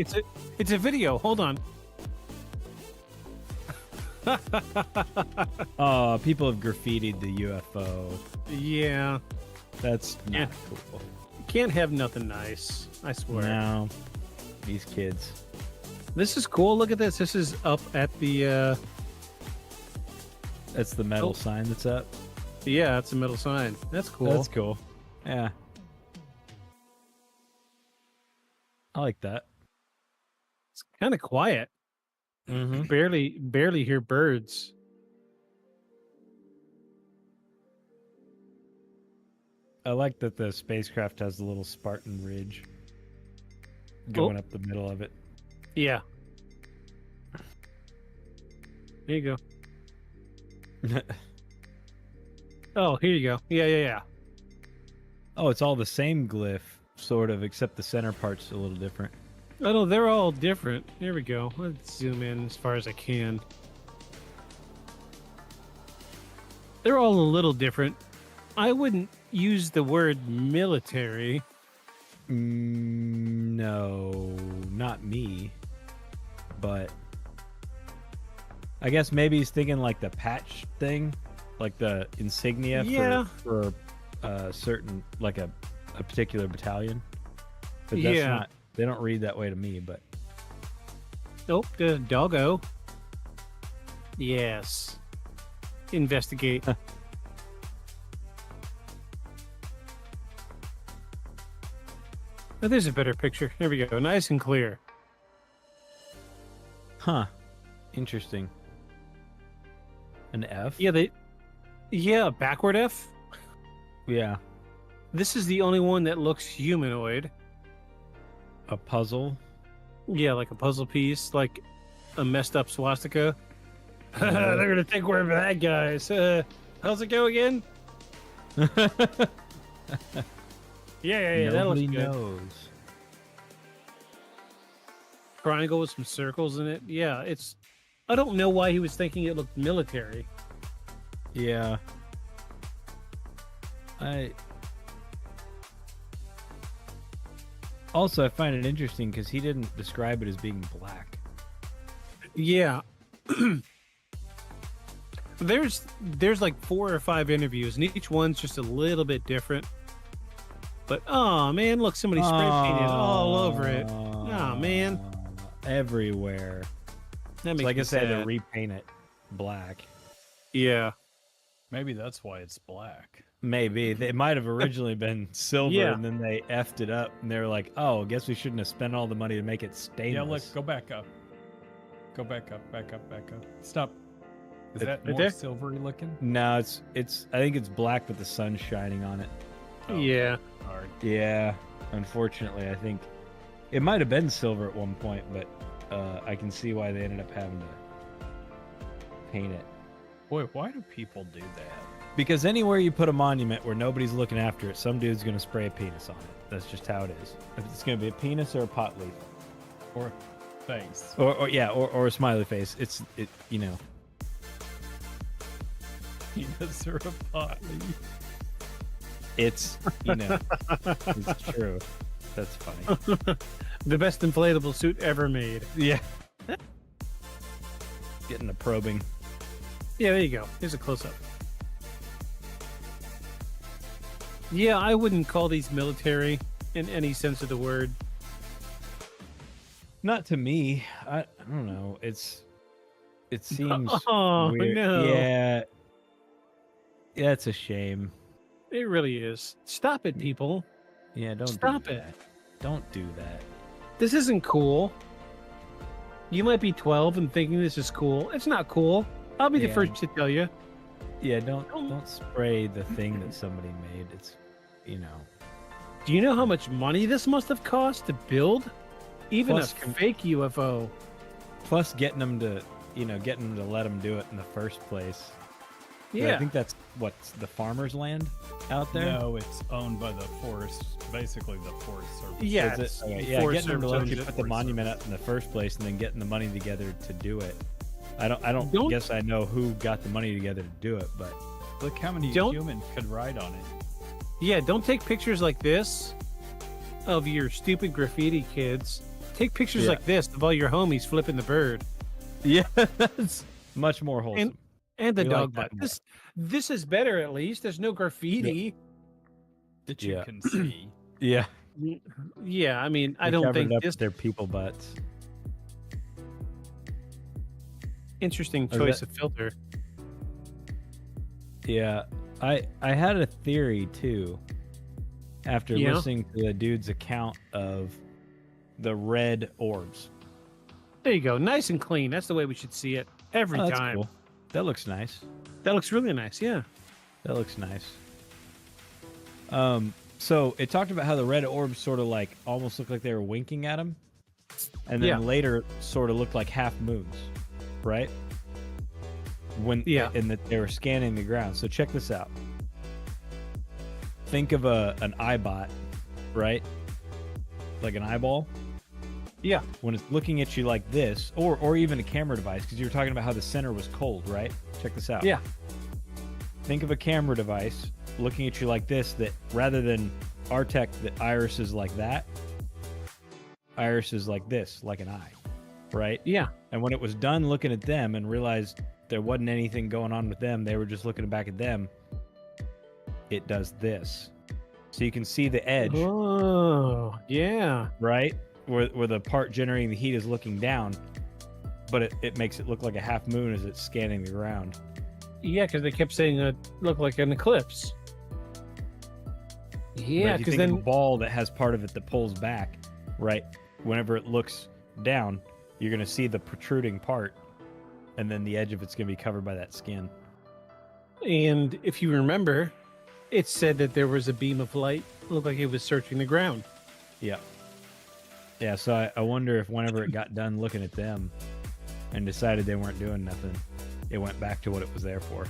It's a video. Hold on. Oh, people have graffitied the UFO. Yeah. That's not cool. You can't have nothing nice. I swear. No. These kids. This is cool. Look at this. This is up at the That's the metal sign that's up. Yeah, it's a metal sign. That's cool. That's cool. Yeah. I like that. It's kind of quiet. Mm-hmm. Barely hear birds. I like that the spacecraft has a little Spartan ridge going up the middle of it. Yeah. There you go. Oh, here you go. Yeah. Oh, it's all the same glyph, sort of, except the center part's a little different. Oh, no, they're all different. Here we go. Let's zoom in as far as I can. They're all a little different. I wouldn't use the word military. No, not me. But I guess maybe he's thinking like the patch thing, like the insignia for certain, like a particular battalion. But that's not, they don't read that way to me, but. Nope, the doggo. Yes. Investigate. Oh, there's a better picture. There we go. Nice and clear. Huh. Interesting. An F? Yeah, backward F. Yeah. This is the only one that looks humanoid. A puzzle? Yeah, like a puzzle piece, like a messed up swastika. They're gonna think we're bad guys. How's it go again? Yeah, that looks good. Knows. Triangle with some circles in it. Yeah, I don't know why he was thinking it looked military. Yeah. Also, I find it interesting because he didn't describe it as being black. Yeah. There's like 4 or 5 interviews, and each one's just a little bit different. But oh man, look, somebody spray painted all over it. Oh man, everywhere. That makes like me I said, sad. to repaint it black. Yeah, maybe that's why it's black. Maybe they might have originally been silver, and then they effed it up, and they were like, "Oh, I guess we shouldn't have spent all the money to make it stainless." Yeah, look, go back up. Go back up, back up, back up. Stop. Is that right more there? silvery looking? No, it's. I think it's black with the sun shining on it. Oh, yeah. Hard. Yeah. Unfortunately, I think it might have been silver at one point, but I can see why they ended up having to paint it. Boy, why do people do that? Because anywhere you put a monument where nobody's looking after it, some dude's gonna spray a penis on it. That's just how it is. If it's gonna be a penis or a pot leaf, Or face. or a smiley face. It's you know. Penis or a pot leaf. It's it's true. That's funny. The best inflatable suit ever made. Yeah. Getting a probing. Yeah, there you go. Here's a close up. Yeah, I wouldn't call these military in any sense of the word. Not to me. I don't know. It seems Oh, weird. no. Yeah. Yeah, it's a shame. It really is. Stop it, people. Yeah, don't Stop do it. that. Don't do that. This isn't cool. You might be 12 and thinking this is cool. It's not cool. I'll be the Yeah. first to tell you. Yeah, don't spray the thing that somebody made. It's Do you know how much money this must have cost to build? Even Plus, a fake UFO. Plus getting them to, getting them to let them do it in the first place. Yeah. I think that's what's the farmer's land out there. No, it's owned by the forest, basically the Forest Service. Yeah, Is it? it's Okay, the yeah, Forest getting them to let Service you owns put it. the monument up in the first place, and then getting the money together to do it. I don't guess I know who got the money together to do it, but look how many Don't- humans could ride on it. Yeah, don't take pictures like this of your stupid graffiti kids. Take pictures Yeah. like this of all your homies flipping the bird. yeah, that's much more wholesome. And the We dog like butt. that This is better at least. There's no graffiti. That you Yeah. can see. Yeah, Yeah, I mean, I They don't covered think up this their people butts. interesting Or choice that- of filter. Yeah, I had a theory too. After Yeah? listening to the dude's account of the red orbs. There you go. Nice and clean. That's the way we should see it every Oh, that's time. cool. That looks nice. That looks really nice. Yeah. That looks nice. So it talked about how the red orbs sort of like almost looked like they were winking at him, and then Yeah. later sort of looked like half moons, right? And that they were scanning the ground. So check this out. Think of an eyebot, right? Like an eyeball. Yeah. When it's looking at you like this, or even a camera device, because you were talking about how the center was cold, right? Check this out. Yeah. Think of a camera device looking at you like this, that rather than our tech, that iris is like that, iris is like this, like an eye, right? Yeah. And when it was done looking at them and realized there wasn't anything going on with them, they were just looking back at them, it does this. So you can see the edge. Oh, yeah. Right? Where the part generating the heat is looking down, but it makes it look like a half moon as it's scanning the ground. Yeah, because they kept saying it looked like an eclipse. Yeah, But if you because think of then a ball that has part of it that pulls back, right? Whenever it looks down, you're going to see the protruding part, and then the edge of it's going to be covered by that skin. And if you remember, it said that there was a beam of light. It looked like it was searching the ground. Yeah. Yeah, so I wonder if whenever it got done looking at them and decided they weren't doing nothing, it went back to what it was there for.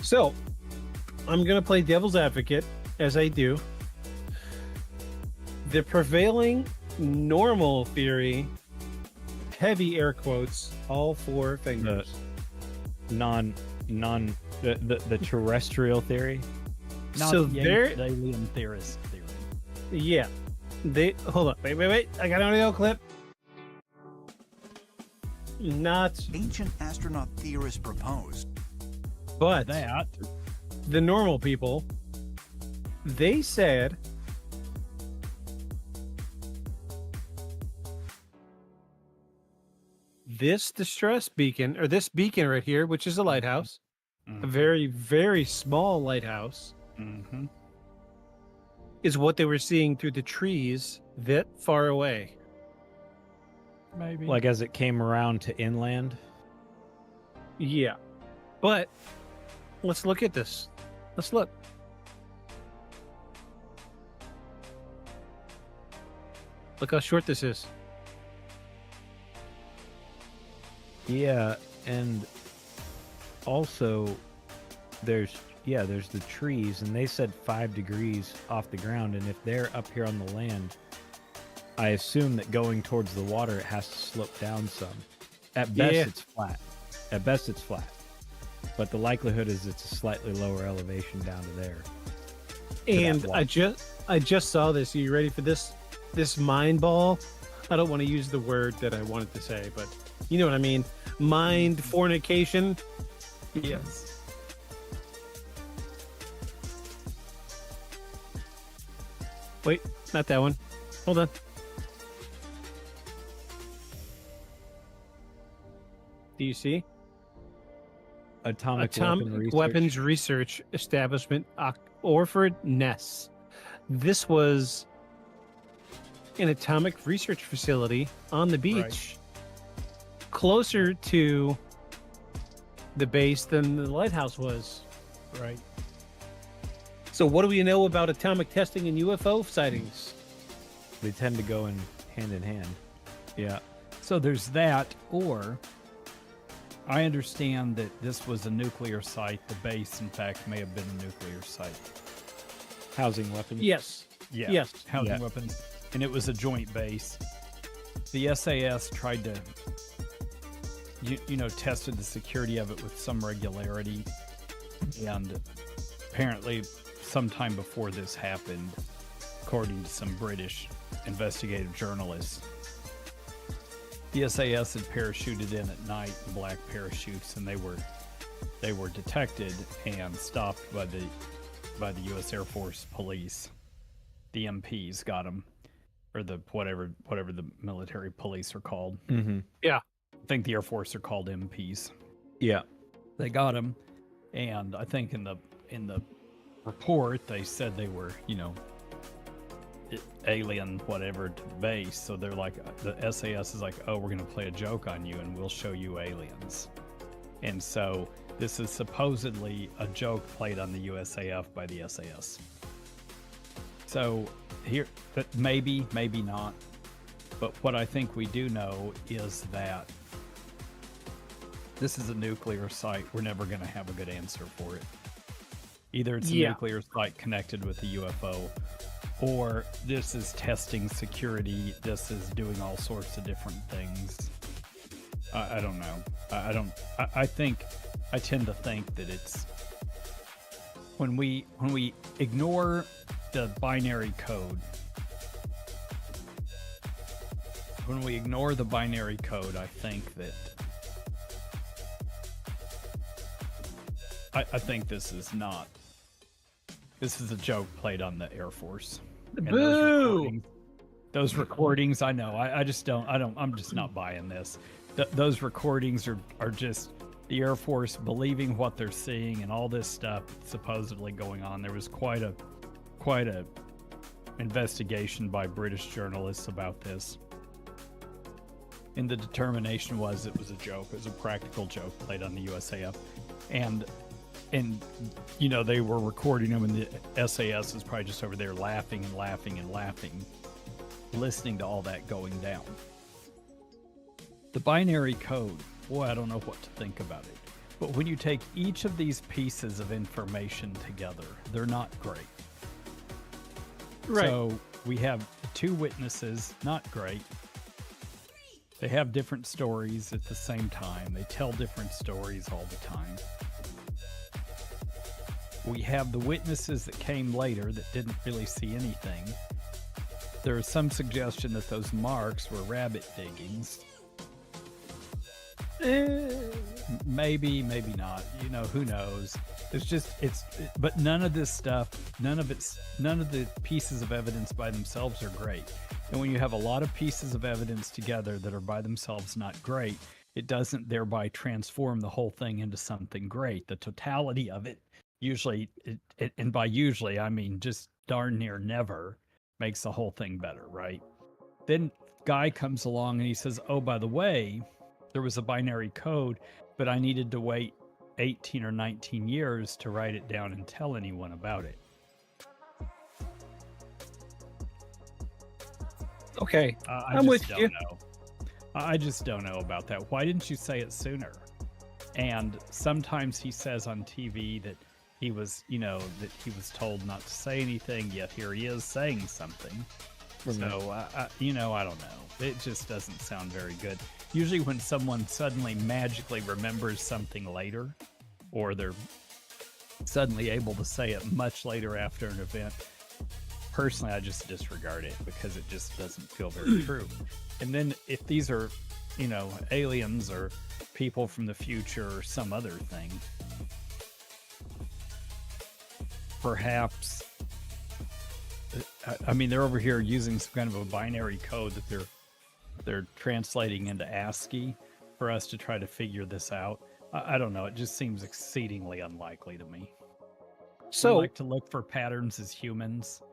So, I'm going to play devil's advocate, as I do. The prevailing normal theory, heavy air quotes, all four fingers. The terrestrial theory. Not So the there- alien theorist theory. Yeah. Hold on. Wait. I got an audio clip. Not Ancient astronaut theorists proposed. but That the normal people, they said this distress beacon, or this beacon right here, which is a lighthouse, a very, very small lighthouse, Mm-hmm. is what they were seeing through the trees that far away. maybe. Like as it came around to inland. Yeah. But let's look at this. Let's look. Look how short this is. Yeah, and also there's the trees, and they said 5 degrees off the ground, and if they're up here on the land, I assume that going towards the water it has to slope down some. At best Yeah. it's flat. At best it's flat. But the likelihood is it's a slightly lower elevation down to there. And that I just saw this. Are you ready for this? This mind ball? I don't want to use the word that I wanted to say, but you know what I mean. Mind fornication. Yes. Wait, not that one. Hold on. Do you see? Atomic Weapons Research Establishment, Orford Ness. This was an atomic research facility on the beach, closer to the base than the lighthouse was. Right. So what do we know about atomic testing and UFO sightings? They tend to go in hand. Yeah. So there's that, or I understand that this was a nuclear site. The base, in fact, may have been a nuclear site. Housing weapons? Yes. Yeah. Yes. Housing weapons. And it was a joint base. The SAS tried to, tested the security of it with some regularity. And apparently, sometime before this happened, according to some British investigative journalists, the SAS had parachuted in at night in black parachutes, and they were detected and stopped by the U.S. Air Force police. The MPs got them, or the whatever the military police are called. Mm-hmm. Yeah, I think the Air Force are called MPs. Yeah, they got them, and I think in the report they said they were alien whatever to the base. So they're like, the SAS is like, oh, we're gonna play a joke on you and we'll show you aliens. And so this is supposedly a joke played on the USAF by the SAS. So here, that maybe not. But what I think we do know is that this is a nuclear site. We're never going to have a good answer for it. Either it's a nuclear site connected with a UFO, or this is testing security. This is doing all sorts of different things. I don't know. I tend to think that it's when we ignore the binary code. When we ignore the binary code, I think that I think this is not. This is a joke played on the Air Force. And Boo! Those recordings, I know. I'm just not buying this. Those recordings are just the Air Force believing what they're seeing and all this stuff supposedly going on. There was quite a investigation by British journalists about this. And the determination was it was a joke. It was a practical joke played on the USAF. And they were recording them, and the SAS is probably just over there laughing and laughing and laughing, listening to all that going down. The binary code, boy, I don't know what to think about it. But when you take each of these pieces of information together, they're not great. Right. So we have two witnesses, not great. They have different stories at the same time. They tell different stories all the time. We have the witnesses that came later that didn't really see anything. There is some suggestion that those marks were rabbit diggings. Maybe not. Who knows? But none of this stuff, none of the pieces of evidence by themselves are great. And when you have a lot of pieces of evidence together that are by themselves not great, it doesn't thereby transform the whole thing into something great. The totality of it usually, and by usually, I mean just darn near never, makes the whole thing better, right? Then guy comes along and he says, oh, by the way, there was a binary code, but I needed to wait 18 or 19 years to write it down and tell anyone about it. Okay, I'm with you. I just don't know about that. Why didn't you say it sooner? And sometimes he says on TV that he was told not to say anything, yet here he is saying something. So, I don't know. It just doesn't sound very good. Usually when someone suddenly magically remembers something later, or they're suddenly able to say it much later after an event, personally, I just disregard it because it just doesn't feel very true. And then if these are, aliens or people from the future or some other thing, perhaps, they're over here using some kind of a binary code that they're translating into ASCII for us to try to figure this out. I don't know. It just seems exceedingly unlikely to me. So we like to look for patterns as humans,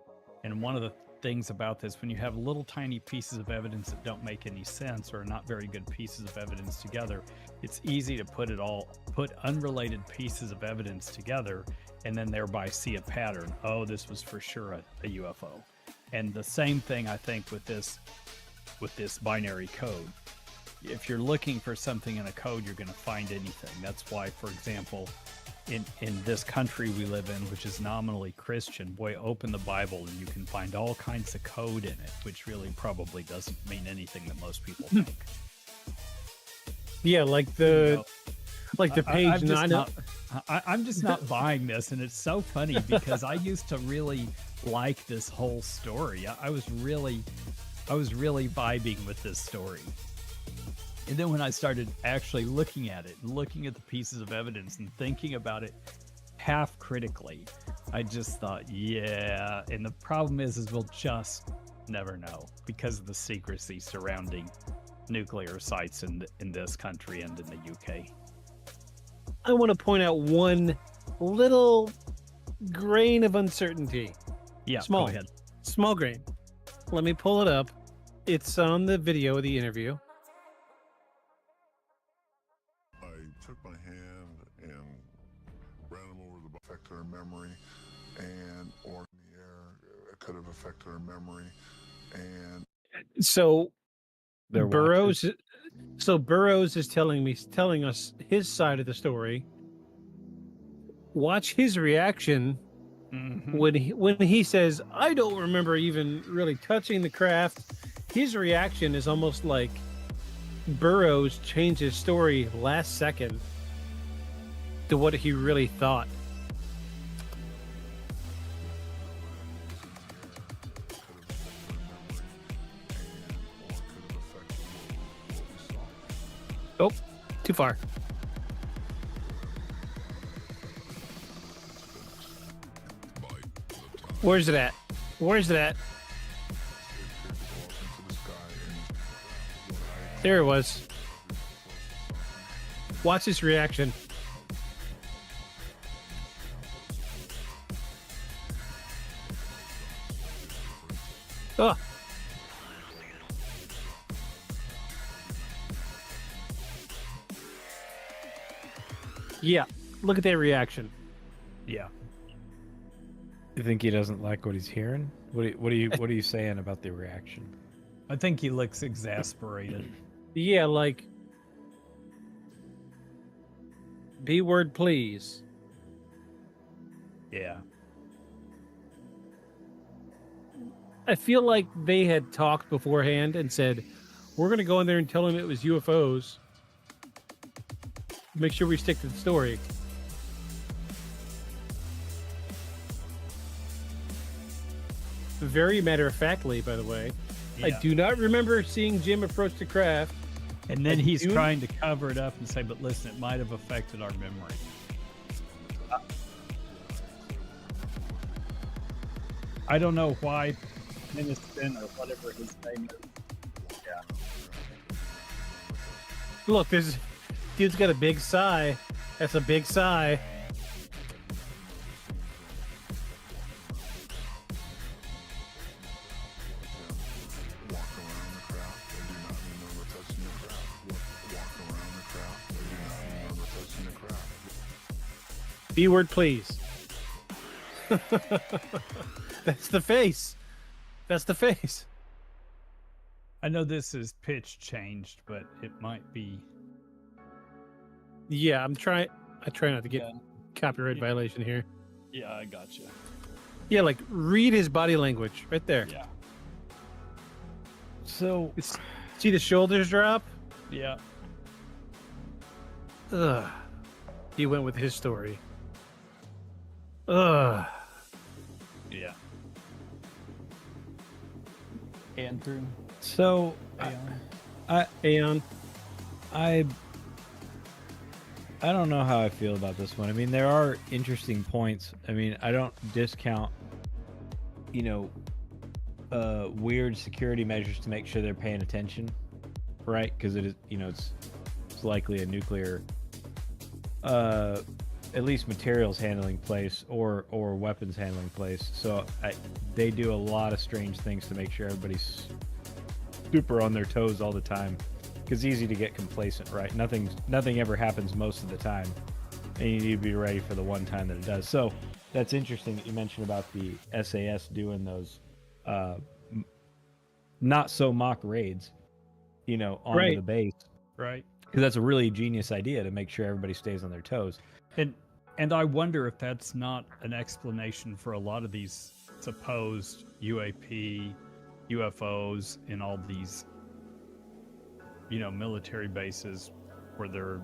and one of things about this. When you have little tiny pieces of evidence that don't make any sense or are not very good pieces of evidence together, it's easy to put unrelated pieces of evidence together and then thereby see a pattern. Oh, this was for sure a UFO. And the same thing, I think, with this binary code. If you're looking for something in a code, you're going to find anything. That's why, for example, in this country we live in, which is nominally Christian, boy, open the Bible and you can find all kinds of code in it, which really probably doesn't mean anything that most people think. Yeah, like the page 9. I'm just not buying this, and it's so funny because I used to really like this whole story. I was really vibing with this story. And then when I started actually looking at it, looking at the pieces of evidence and thinking about it half critically, I just thought, yeah. And the problem is we'll just never know because of the secrecy surrounding nuclear sites in this country and in the UK. I want to point out one little grain of uncertainty. Yeah, small. Go ahead. Small grain. Let me pull it up. It's on the video of the interview. I took my hand and ran them over the affect their memory, and or in the air it could have affected their memory, and so They're Burroughs. So Burroughs is telling us his side of the story. Watch his reaction when he says, "I don't remember even really touching the craft." His reaction is almost like Burroughs changed his story last second to what he really thought. Oh, too far. Where's it at? Where's it at? There it was. Watch his reaction. Oh. Yeah, look at that reaction. Yeah. You think he doesn't like what he's hearing? What are you saying about the reaction? I think he looks exasperated. Yeah, like, B word, please. Yeah. I feel like they had talked beforehand and said, we're going to go in there and tell him it was UFOs. Make sure we stick to the story. Very matter-of-factly, by the way. Yeah. I do not remember seeing Jim approach the craft. And then he's trying to cover it up and say, but listen, it might have affected our memory. I don't know why Minister or whatever his name is. Yeah. Look, this dude's got a big sigh. That's a big sigh. B word, please. That's the face. That's the face. I know this is pitch changed, but it might be. Yeah, I try not to get copyright violation here. Yeah, I gotcha. Yeah, like read his body language right there. Yeah. So see the shoulders drop? Yeah. Ugh. He went with his story. Ugh. Yeah. Andrew. So Aeon. I don't know how I feel about this one. I mean, there are interesting points. I mean, I don't discount, weird security measures to make sure they're paying attention, right? Because it is, it's likely a nuclear at least materials handling place or weapons handling place. So they do a lot of strange things to make sure everybody's super on their toes all the time. Because it's easy to get complacent, right? Nothing ever happens most of the time, and you need to be ready for the one time that it does. So that's interesting that you mentioned about the SAS doing those not so mock raids, onto the base, right? Because that's a really genius idea to make sure everybody stays on their toes. And I wonder if that's not an explanation for a lot of these supposed UAP, UFOs, and all these, military bases where they're,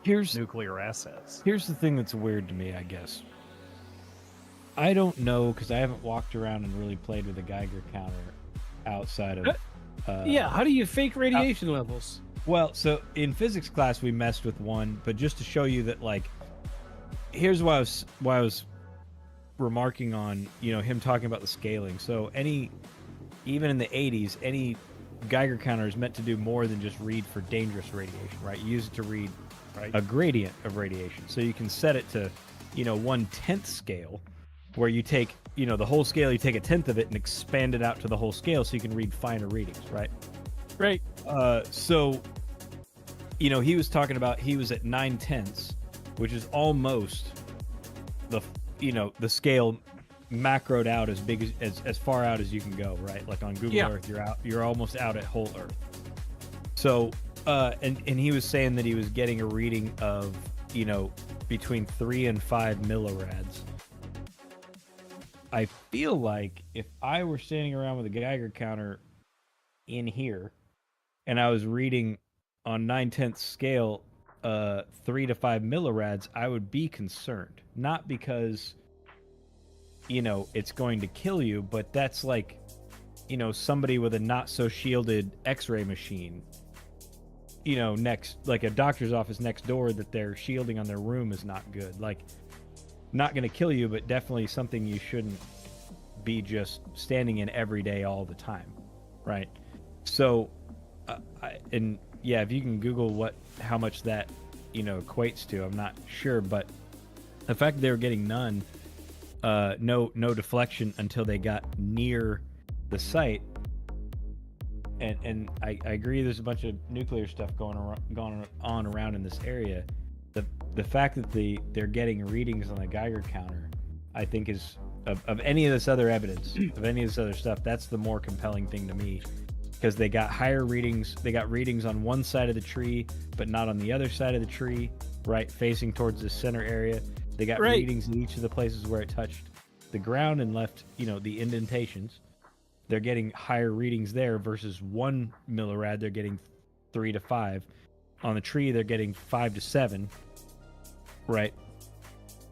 here's nuclear assets. Here's the thing that's weird to me, I guess. I don't know, because I haven't walked around and really played with a Geiger counter outside of... how do you fake radiation levels? Well, so in physics class we messed with one, but just to show you that, like, here's why I was remarking on, him talking about the scaling. So even in the 80s, any Geiger counter is meant to do more than just read for dangerous radiation, right? You use it to read a gradient of radiation. So you can set it to, 1/10 scale, where you take, the whole scale, you take 1/10 of it and expand it out to the whole scale so you can read finer readings, right? Right. So, he was talking about he was at 9/10, which is almost the scale macroed out as big as far out as you can go, right? Like on Google Earth, you're almost out at whole Earth. So, and he was saying that he was getting a reading of, between 3 and 5 millirads. I feel like if I were standing around with a Geiger counter in here, and I was reading on 9/10 scale 3 to 5 millirads, I would be concerned. Not because, it's going to kill you, but that's like, somebody with a not so shielded X-ray machine, next, like a doctor's office next door that their shielding on their room is not good. Like, not going to kill you, but definitely something you shouldn't be just standing in every day all the time, right? So, if you can Google how much that, equates to, I'm not sure, but the fact that they were getting no deflection until they got near the site, and I agree there's a bunch of nuclear stuff going on around in this area. The fact that they're getting readings on the Geiger counter, I think is of any of this other evidence, of any of this other stuff, that's the more compelling thing to me. Because they got higher readings. They got readings on one side of the tree, but not on the other side of the tree, right, facing towards the center area. They got readings in each of the places where it touched the ground and left, the indentations. They're getting higher readings there versus 1 millirad. They're getting 3 to 5. On the tree, they're getting 5 to 7, right?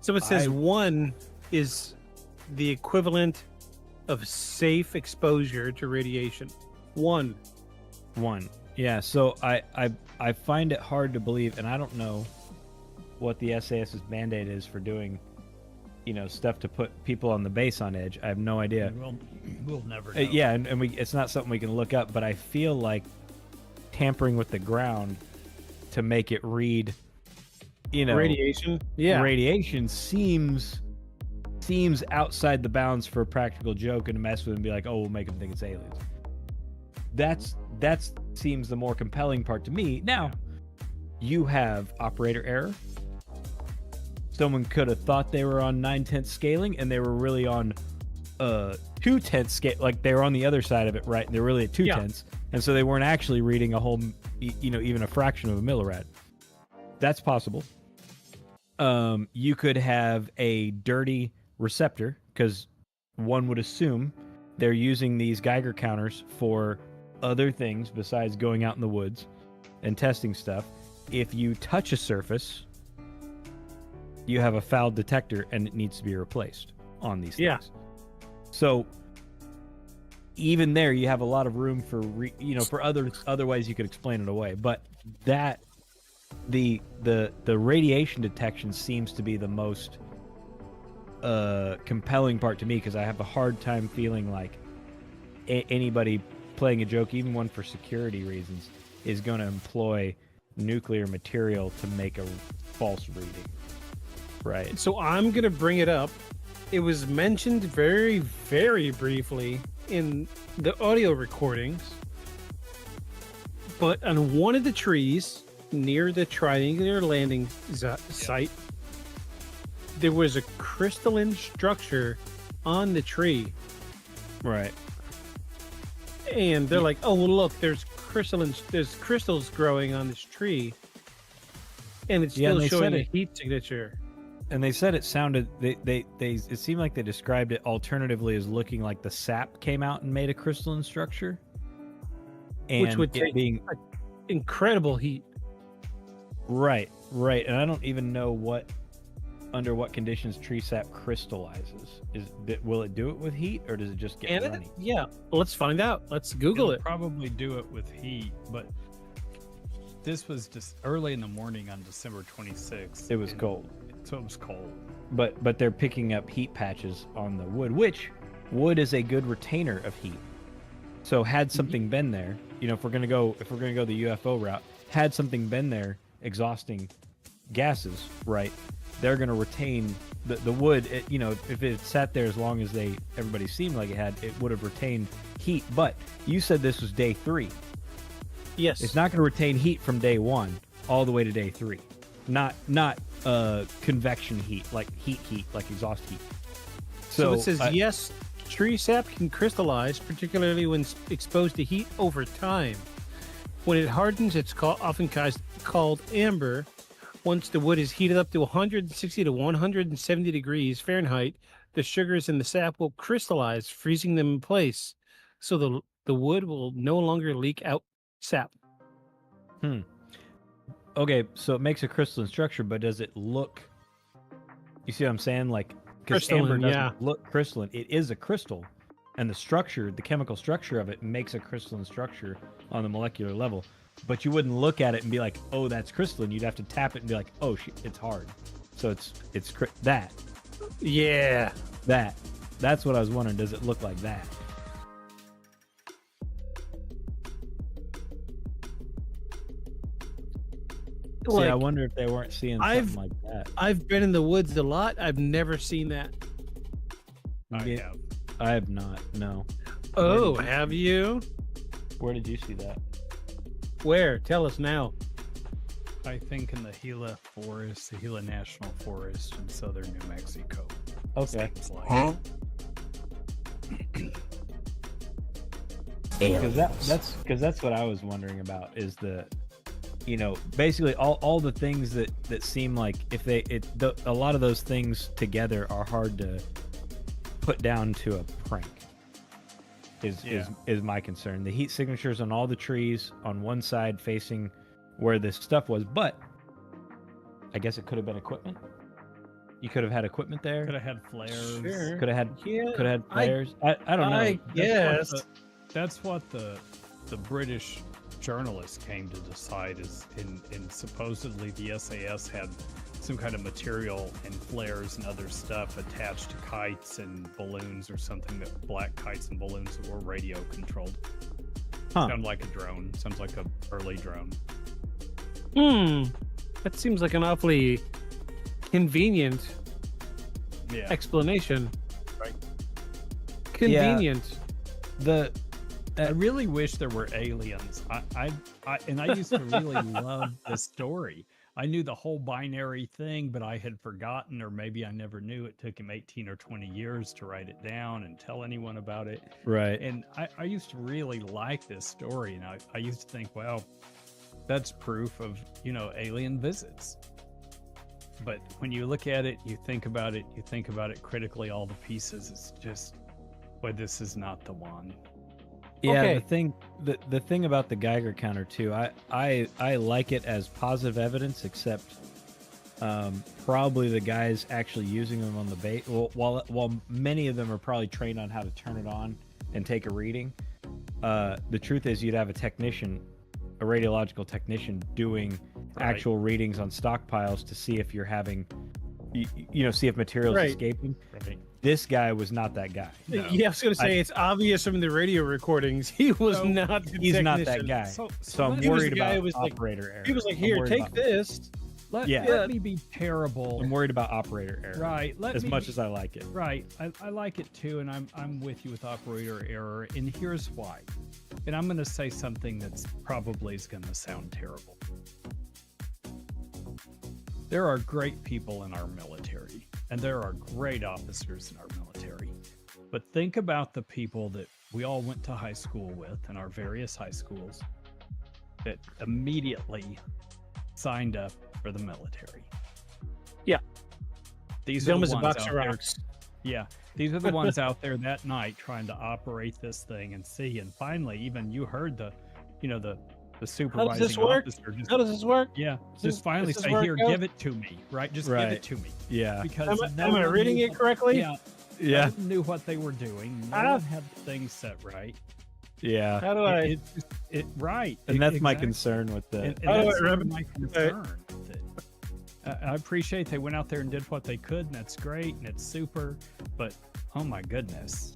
So it says 1 is the equivalent of safe exposure to radiation. 1. Yeah, so I find it hard to believe, and I don't know what the SAS's mandate is for doing, stuff to put people on the base on edge. I have no idea. We'll never know. Yeah, and it's not something we can look up, but I feel like tampering with the ground to make it read, radiation. Yeah, radiation seems outside the bounds for a practical joke and to mess with and be like, oh, we'll make them think it's aliens. That seems the more compelling part to me. Now, you have operator error. Someone could have thought they were on 9/10 scaling and they were really on 2/10 scale, like they were on the other side of it, right? They're really at 2/10, and so they weren't actually reading a whole, even a fraction of a millirad. That's possible. You could have a dirty receptor, because one would assume they're using these Geiger counters for other things besides going out in the woods and testing stuff. If you touch a surface, you have a foul detector and it needs to be replaced on these things. So even there, you have a lot of room for for other ways you could explain it away. But that the radiation detection seems to be the most compelling part to me, because I have a hard time feeling like anybody playing a joke, even one for security reasons, is going to employ nuclear material to make a false reading. Right. So I'm going to bring it up. It was mentioned very, very briefly in the audio recordings. But on one of the trees near the triangular landing site, there was a crystalline structure on the tree. Right. And they're like, oh, well, look, there's crystals growing on this tree. And it's still showing a heat signature. And they said it sounded, it seemed like they described it alternatively as looking like the sap came out and made a crystalline structure. And which would take incredible heat. Right. And I don't even know under what conditions tree sap crystallizes. Will it do it with heat, or does it just get runny? Yeah, let's find out. Let's Google it. Probably do it with heat, but this was just early in the morning on December 26th. It was cold. So it was cold. But they're picking up heat patches on the wood, which wood is a good retainer of heat. So had something been there, if we're gonna go the UFO route, had something been there exhausting gases, right? They're gonna retain the wood. If it sat there as long as everybody seemed like it had, it would have retained heat. But you said this was day 3. Yes. It's not gonna retain heat from day 1 all the way to day 3. Not convection heat, like heat, like exhaust heat. So it says yes. Tree sap can crystallize, particularly when exposed to heat over time. When it hardens, it's often called amber. Once the wood is heated up to 160 to 170 degrees Fahrenheit, the sugars in the sap will crystallize, freezing them in place. So the wood will no longer leak out sap. Okay, so it makes a crystalline structure, but does it look... You see what I'm saying? Like, because amber doesn't look crystalline. It is a crystal, and the chemical structure of it makes a crystalline structure on the molecular level. But you wouldn't look at it and be like, oh, that's crystalline. You'd have to tap it and be like, oh, it's hard. So it's that. Yeah. That's what I was wondering. Does it look like that? See, I wonder if they weren't seeing something like that. I've been in the woods a lot. I've never seen that. I have not. No. Oh, have you? Where did you see that? Where? Tell us now. I think in the Gila Forest, the Gila National Forest in southern New Mexico. Okay. Huh? Because that's what I was wondering about is basically all the things that seem like a lot of those things together are hard to put down to a prank. Is my concern. The heat signatures on all the trees on one side facing where this stuff was, but I guess it could have been equipment. You could have had equipment there. Could have had flares. Sure. Could have had flares. I don't know. I guess that's what the British journalists came to decide is in supposedly the SAS had some kind of material and flares and other stuff attached to kites and balloons or something, that black kites and balloons that were radio controlled. Sound like a drone. Sounds like a early drone. That seems like an awfully convenient explanation. Right. Convenient. I really wish there were aliens. I used to really love this story. I knew the whole binary thing, but I had forgotten, or maybe I never knew. It took him 18 or 20 years to write it down and tell anyone about it. Right. And I used to really like this story. And I used to think, well, that's proof of, alien visits. But when you look at it, you think about it critically, all the pieces. It's just, boy, this is not the one. Yeah, Okay. the thing about the Geiger counter too, I like it as positive evidence, except probably the guys actually using them on the bait. While many of them are probably trained on how to turn it on and take a reading, the truth is you'd have a radiological technician doing actual readings on stockpiles to see if you're having, see if material's escaping. Right. this guy was not that guy. No. Yeah, I was going to say, it's obvious from the radio recordings he was not the He's not that technician. guy. So I'm he was worried the guy about who was operator error. He was like, here, take this. Let me be terrible. I'm worried about operator error. Right. As much as I like it. Right. I like it too, and I'm with you with operator error, and here's why. And I'm going to say something that's probably is going to sound terrible. There are great people in our military, and there are great officers in our military. But think about the people that we all went to high school with in our various high schools that immediately signed up for the military. Yeah. These are the ones out there. Yeah. These are the ones out there that night trying to operate this thing and see. And finally, even you heard the supervising officer. How does this work? Yeah. Just finally say, here, give it to me. Right? Just give it to me. Yeah. Because am I reading it correctly? Yeah. Yeah. No one knew what they were doing. No one had things set right. Yeah. How do I? Right. And that's my concern with the. And that's my concern. I appreciate they went out there and did what they could, and that's great, and it's super. But oh my goodness,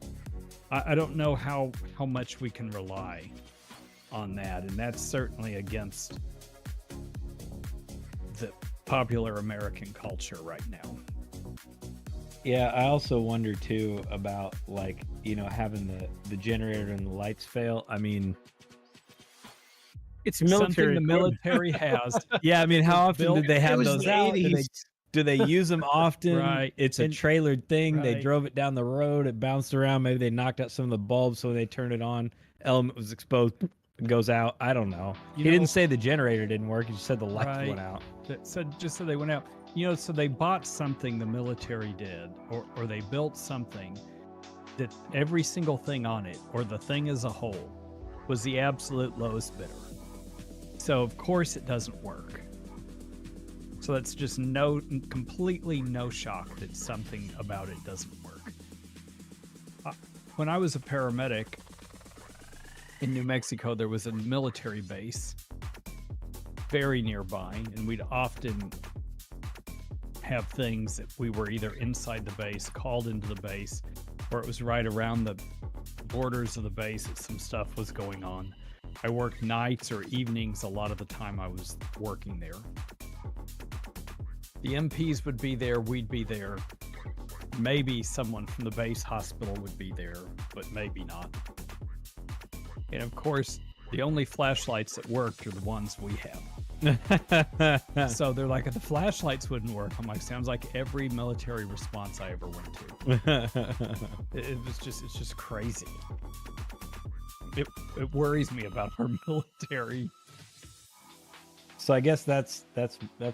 I don't know how much we can rely on that, and that's certainly against the popular American culture right now. Yeah, I also wonder too about having the generator and the lights fail. I mean, it's military. Something the military has. Yeah, I mean, how often did they have those out? Do they use them often? Right. It's a trailered thing. They Right. drove it down the road. It bounced around. Maybe they knocked out some of the bulbs, so when they turned it on, element was exposed. It goes out. I don't know. He didn't say the generator didn't work. He just said the lights went out. Just so they went out. So they bought something the military did, or they built something that every single thing on it, or the thing as a whole, was the absolute lowest bidder. So of course it doesn't work. So that's just completely no shock that something about it doesn't work. When I was a paramedic in New Mexico, there was a military base very nearby, and we'd often have things that we were either inside the base, called into the base, or it was right around the borders of the base that some stuff was going on. I worked nights or evenings a lot of the time I was working there. The MPs would be there, we'd be there. Maybe someone from the base hospital would be there, but maybe not. And of course, the only flashlights that worked are the ones we have. So they're like, if the flashlights wouldn't work, I'm like, sounds like every military response I ever went to. It's just crazy. It worries me about our military. So I guess that's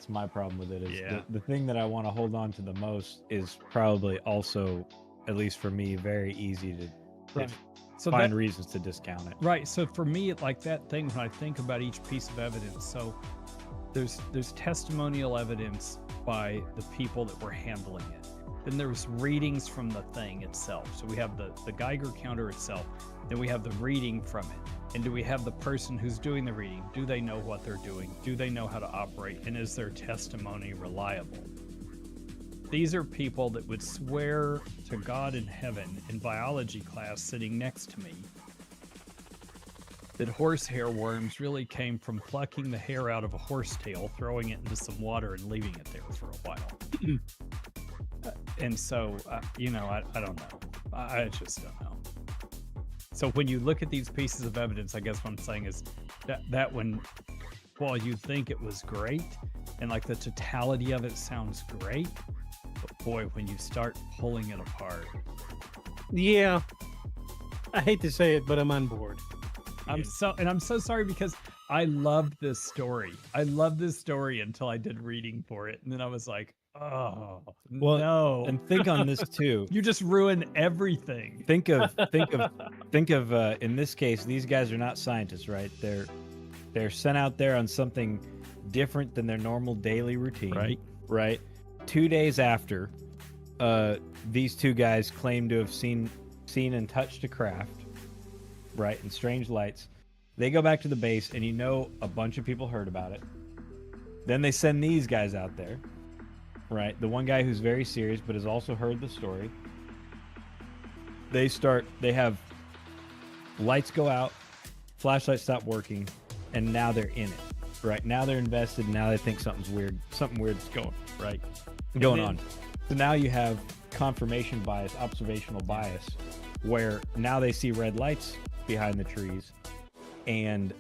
my problem with it. Is the thing that I want to hold on to the most is probably also, at least for me, very easy to find reasons to discount it. Right. So for me, like that thing, when I think about each piece of evidence, so there's testimonial evidence by the people that were handling it. Then there's readings from the thing itself. So we have the Geiger counter itself. Then we have the reading from it. And do we have the person who's doing the reading? Do they know what they're doing? Do they know how to operate? And is their testimony reliable? These are people that would swear to God in heaven in biology class sitting next to me that horsehair worms really came from plucking the hair out of a horsetail, throwing it into some water, and leaving it there for a while. And so, I don't know. I just don't know. So when you look at these pieces of evidence, I guess what I'm saying is that when, while you think it was great, and like the totality of it sounds great, but boy, when you start pulling it apart. Yeah. I hate to say it, but I'm on board. I'm so sorry because I loved this story. I loved this story until I did reading for it. And then I was like, oh, well, no. And think on this too. You just ruined everything. Think of in this case, these guys are not scientists, right? They're sent out there on something different than their normal daily routine. Right. 2 days after, these two guys claim to have seen and touched a craft, right, in strange lights. They go back to the base, and a bunch of people heard about it. Then they send these guys out there, right? The one guy who's very serious but has also heard the story. they have lights go out, flashlights stop working, and now they're in it. Right now they're invested. Now they think something weird's going on. So now you have confirmation bias, observational bias, where now they see red lights behind the trees, and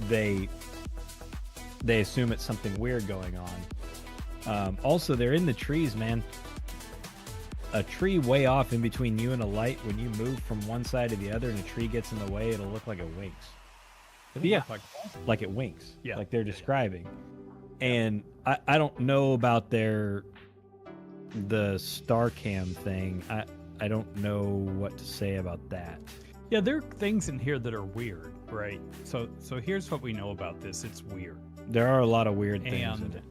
they assume it's something weird going on. Also, they're in the trees, man. A tree way off in between you and a light, when you move from one side to the other and a tree gets in the way, it'll look like it winks. Yeah. Like it winks. Yeah. Like they're describing. And I don't know about the StarCam thing. I don't know what to say about that. Yeah, there are things in here that are weird, right? So here's what we know about this. It's weird. There are a lot of weird things in it.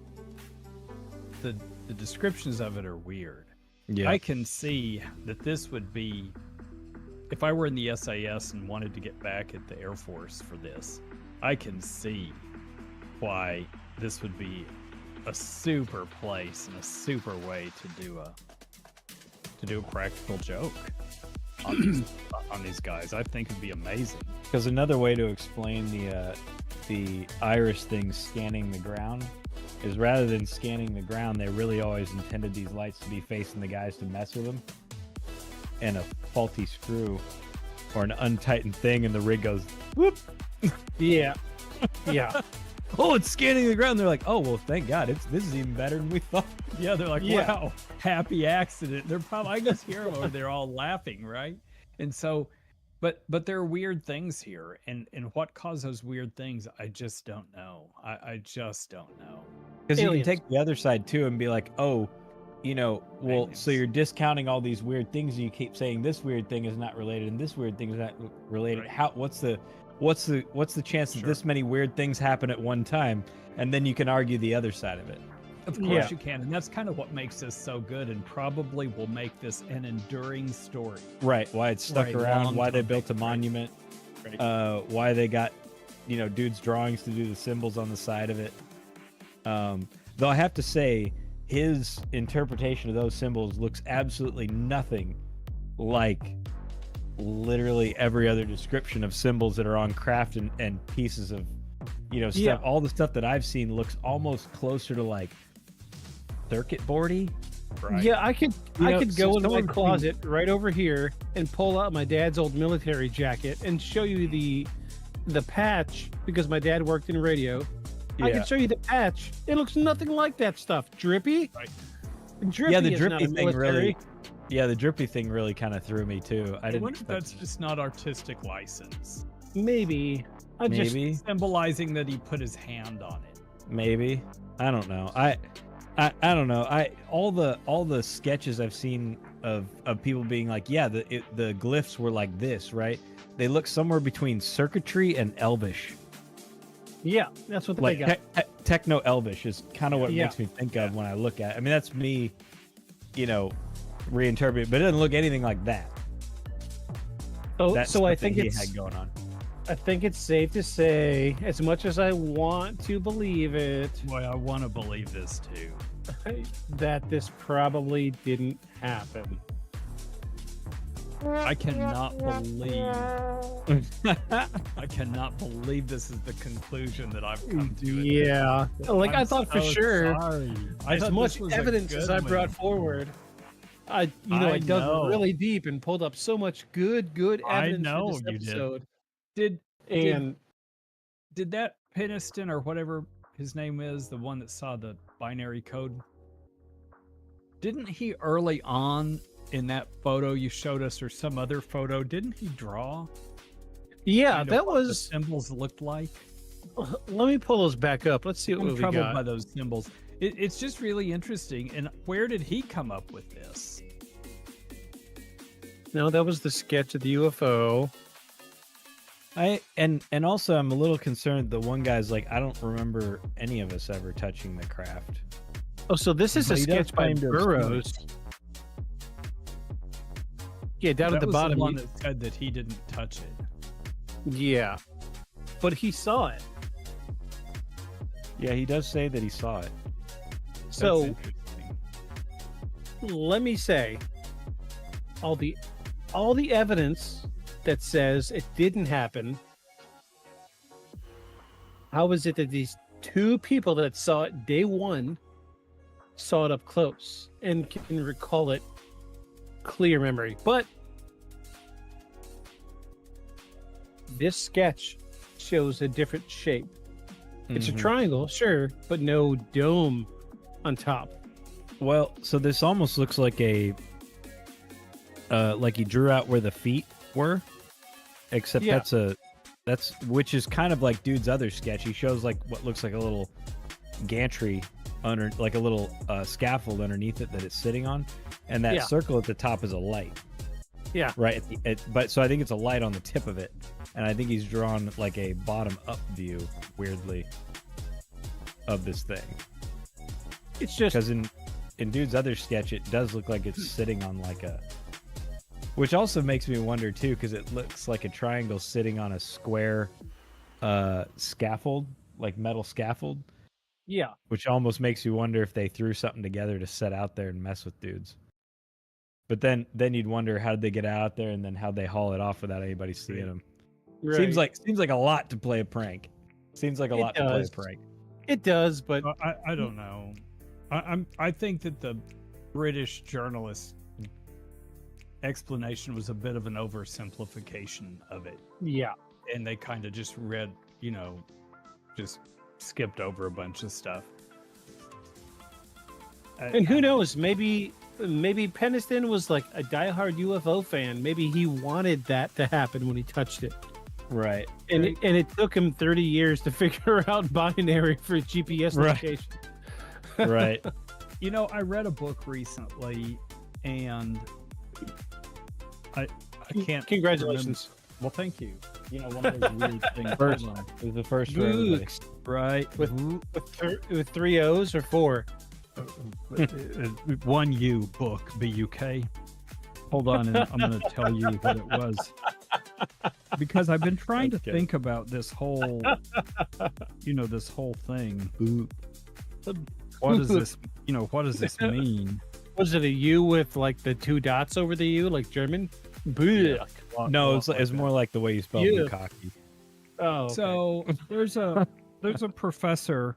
The descriptions of it are weird. Yeah. I can see that this would be, if I were in the SAS and wanted to get back at the Air Force for this, I can see why this would be a super place and a super way to do a practical joke on these guys. I think it'd be amazing. Because another way to explain the iris thing scanning the ground is, rather than scanning the ground, they really always intended these lights to be facing the guys to mess with them. And a faulty screw or an untightened thing, and the rig goes whoop. Yeah. Yeah. Oh, it's scanning the ground. They're like, oh, well, thank God. This is even better than we thought. Yeah, they're like, wow, happy accident. They're probably, I just hear them over there all laughing, right? And so, but there are weird things here, and what caused those weird things, I just don't know. I just don't know. Because you can take the other side too and be like, oh, well, so you're discounting all these weird things, and you keep saying this weird thing is not related and this weird thing is not related. Right. What's the chance that this many weird things happen at one time? And then you can argue the other side of it. Of course you can, and that's kind of what makes this so good, and probably will make this an enduring story. Right, why it's stuck around, why they built a monument, why they got, dudes' drawings to do the symbols on the side of it. Though I have to say, his interpretation of those symbols looks absolutely nothing like literally every other description of symbols that are on craft and pieces of, stuff. Yeah. All the stuff that I've seen looks almost closer to like circuit boardy. Right. Yeah, I could go into my closet right over here and pull out my dad's old military jacket and show you the patch, because my dad worked in radio. Yeah. I can show you the patch. It looks nothing like that stuff. Drippy. Right. Drippy. Yeah, the drippy thing really. Yeah, the drippy thing really kind of threw me too. I wonder if that's just not artistic license. Maybe. Maybe just symbolizing that he put his hand on it. Maybe. I don't know. I don't know. All the sketches I've seen of people being like, yeah, the glyphs were like this, right? They look somewhere between circuitry and Elvish. Yeah, that's what they got. Techno Elvish is kind of what makes me think of when I look at it. I mean, that's me, reinterpreting, but it doesn't look anything like that. So I think he had going on. I think it's safe to say, as much as I want to believe it, boy, I want to believe this too, that this probably didn't happen. I cannot believe this is the conclusion that I've come to. Yeah, like I thought for sure. Sorry. As much evidence as I brought forwid, I dug really deep and pulled up so much good evidence for this episode. Did that Peniston or whatever his name is, the one that saw the binary code, didn't he early on in that photo you showed us, or some other photo, didn't he draw? Yeah, that was the symbols looked like. Let me pull those back up. Let's see what we got. I'm troubled by those symbols. It's just really interesting. And where did he come up with this? No, that was the sketch of the UFO. And also I'm a little concerned. The one guy's like, I don't remember any of us ever touching the craft. Oh, so this is a sketch by Burroughs. Yeah, down at the bottom. The one that said that he didn't touch it. Yeah, but he saw it. Yeah, he does say that he saw it. So let me say, all the all the evidence that says it didn't happen, how is it that these two people that saw it day one saw it up close and can recall it clear memory? But this sketch shows a different shape. It's a triangle, sure, but no dome on top. Well, so this almost looks like a like he drew out where the feet were, except that's which is kind of like Dude's other sketch. He shows like what looks like a little gantry under, like a little scaffold underneath it that it's sitting on, and that circle at the top is a light. Yeah. Right. But so I think it's a light on the tip of it, and I think he's drawn like a bottom-up view, weirdly, of this thing. It's just because in Dude's other sketch, it does look like it's sitting on like a, which also makes me wonder too, because it looks like a triangle sitting on a square scaffold, like metal scaffold. Yeah. Which almost makes you wonder if they threw something together to set out there and mess with dudes. But then you'd wonder how did they get out there, and then how'd they haul it off without anybody seeing them. Right. Seems like a lot to play a prank. Seems like a lot to play a prank. It does, but I don't know. I think that the British journalist explanation was a bit of an oversimplification of it. Yeah. And they kind of just read, just skipped over a bunch of stuff. And who knows, maybe Peniston was like a diehard UFO fan. Maybe he wanted that to happen when he touched it. Right. And it took him 30 years to figure out binary for GPS location. Right. I read a book recently, and I can't. Congratulations. Well, thank you. One of those weird things. It was the first for everybody. Right. With 3 O's or 4? One U book, BUK. Hold on, and I'm going to tell you what it was. Because I've been trying to think about this whole, this whole thing. What does this, what does this mean? Was it a U with like the 2 dots over the U, like German? Yeah. No, it's more like the way you spell bukkake. Oh, okay. So there's a professor,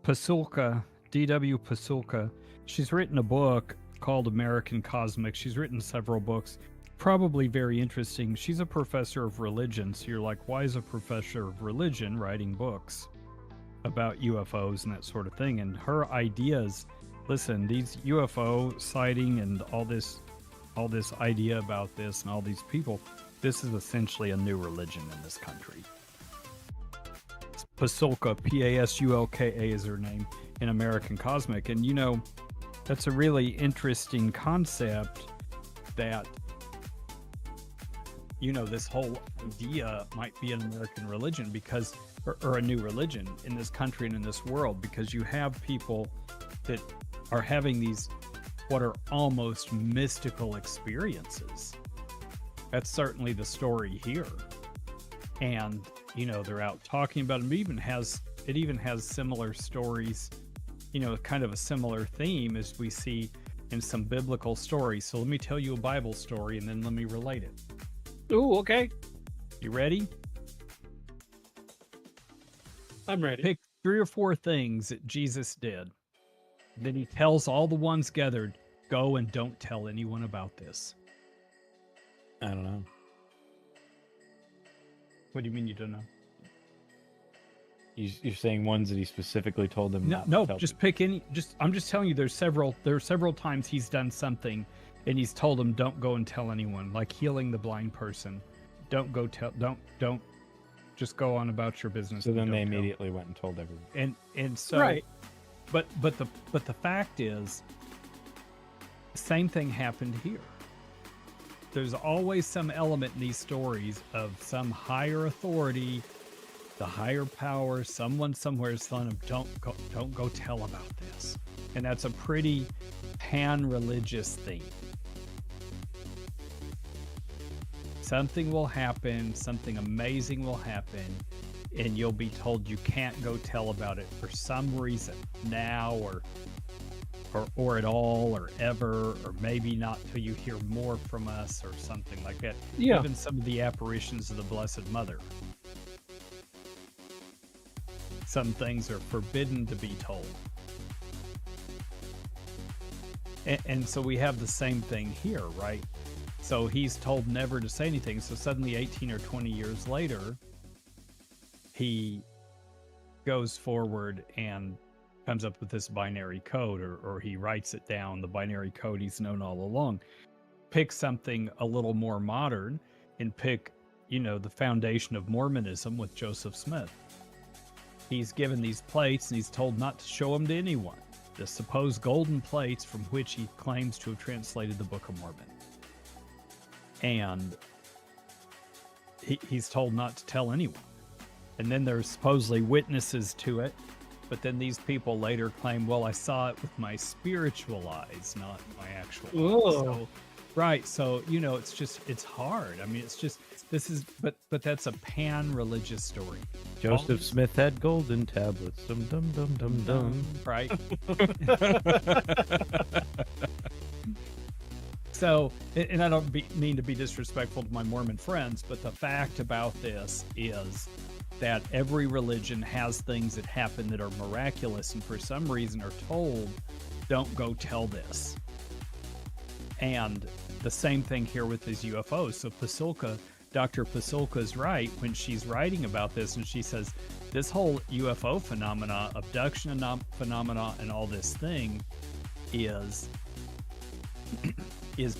Pasulka, D.W. Pasulka. She's written a book called American Cosmic. She's written several books, probably very interesting. She's a professor of religion. So you're like, why is a professor of religion writing books about UFOs and that sort of thing? And her ideas, listen, these UFO sighting and all this idea about this and all these people, this is essentially a new religion in this country. Pasulka, Pasulka is her name in American Cosmic. And that's a really interesting concept that this whole idea might be an American religion because or a new religion in this country and in this world, because you have people that are having these what are almost mystical experiences. That's certainly the story here. And they're out talking about it. It even has similar stories, kind of a similar theme as we see in some biblical stories. So let me tell you a Bible story and then let me relate it. Ooh, okay. You ready? I'm ready. Pick 3 or 4 things that Jesus did. Then he tells all the ones gathered, go and don't tell anyone about this. I don't know. What do you mean you don't know? You're saying ones that he specifically told them not no, to tell just pick any. I'm just telling you. There are several times he's done something, and he's told them don't go and tell anyone. Like healing the blind person, don't just go on about your business. So then they immediately went and told everyone. And so right. But the fact is, the same thing happened here. There's always some element in these stories of some higher authority, the higher power, someone somewhere is telling them, don't go tell about this. And that's a pretty pan-religious theme. Something will happen, something amazing will happen, and you'll be told you can't go tell about it for some reason now or or at all, or ever, or maybe not till you hear more from us, or something like that. Yeah. Even some of the apparitions of the Blessed Mother. Some things are forbidden to be told. And so we have the same thing here, right? So he's told never to say anything. So suddenly 18 or 20 years later, he goes forward and comes up with this binary code, or he writes it down, the binary code he's known all along. Pick something a little more modern and pick, the foundation of Mormonism with Joseph Smith. He's given these plates and he's told not to show them to anyone. The supposed golden plates from which he claims to have translated the Book of Mormon. And he's told not to tell anyone. And then there's supposedly witnesses to it. But then these people later claim, well, I saw it with my spiritual eyes, not my actual eyes. So, right. So, it's hard. I mean, but that's a pan-religious story. Joseph Smith had golden tablets. Dum dum dum dum dum. Right. So, and I don't mean to be disrespectful to my Mormon friends, but the fact about this is that every religion has things that happen that are miraculous and for some reason are told, don't go tell this. And the same thing here with these UFOs. So Dr. Pasulka is right when she's writing about this, and she says this whole UFO phenomena, abduction phenomena, and all this thing is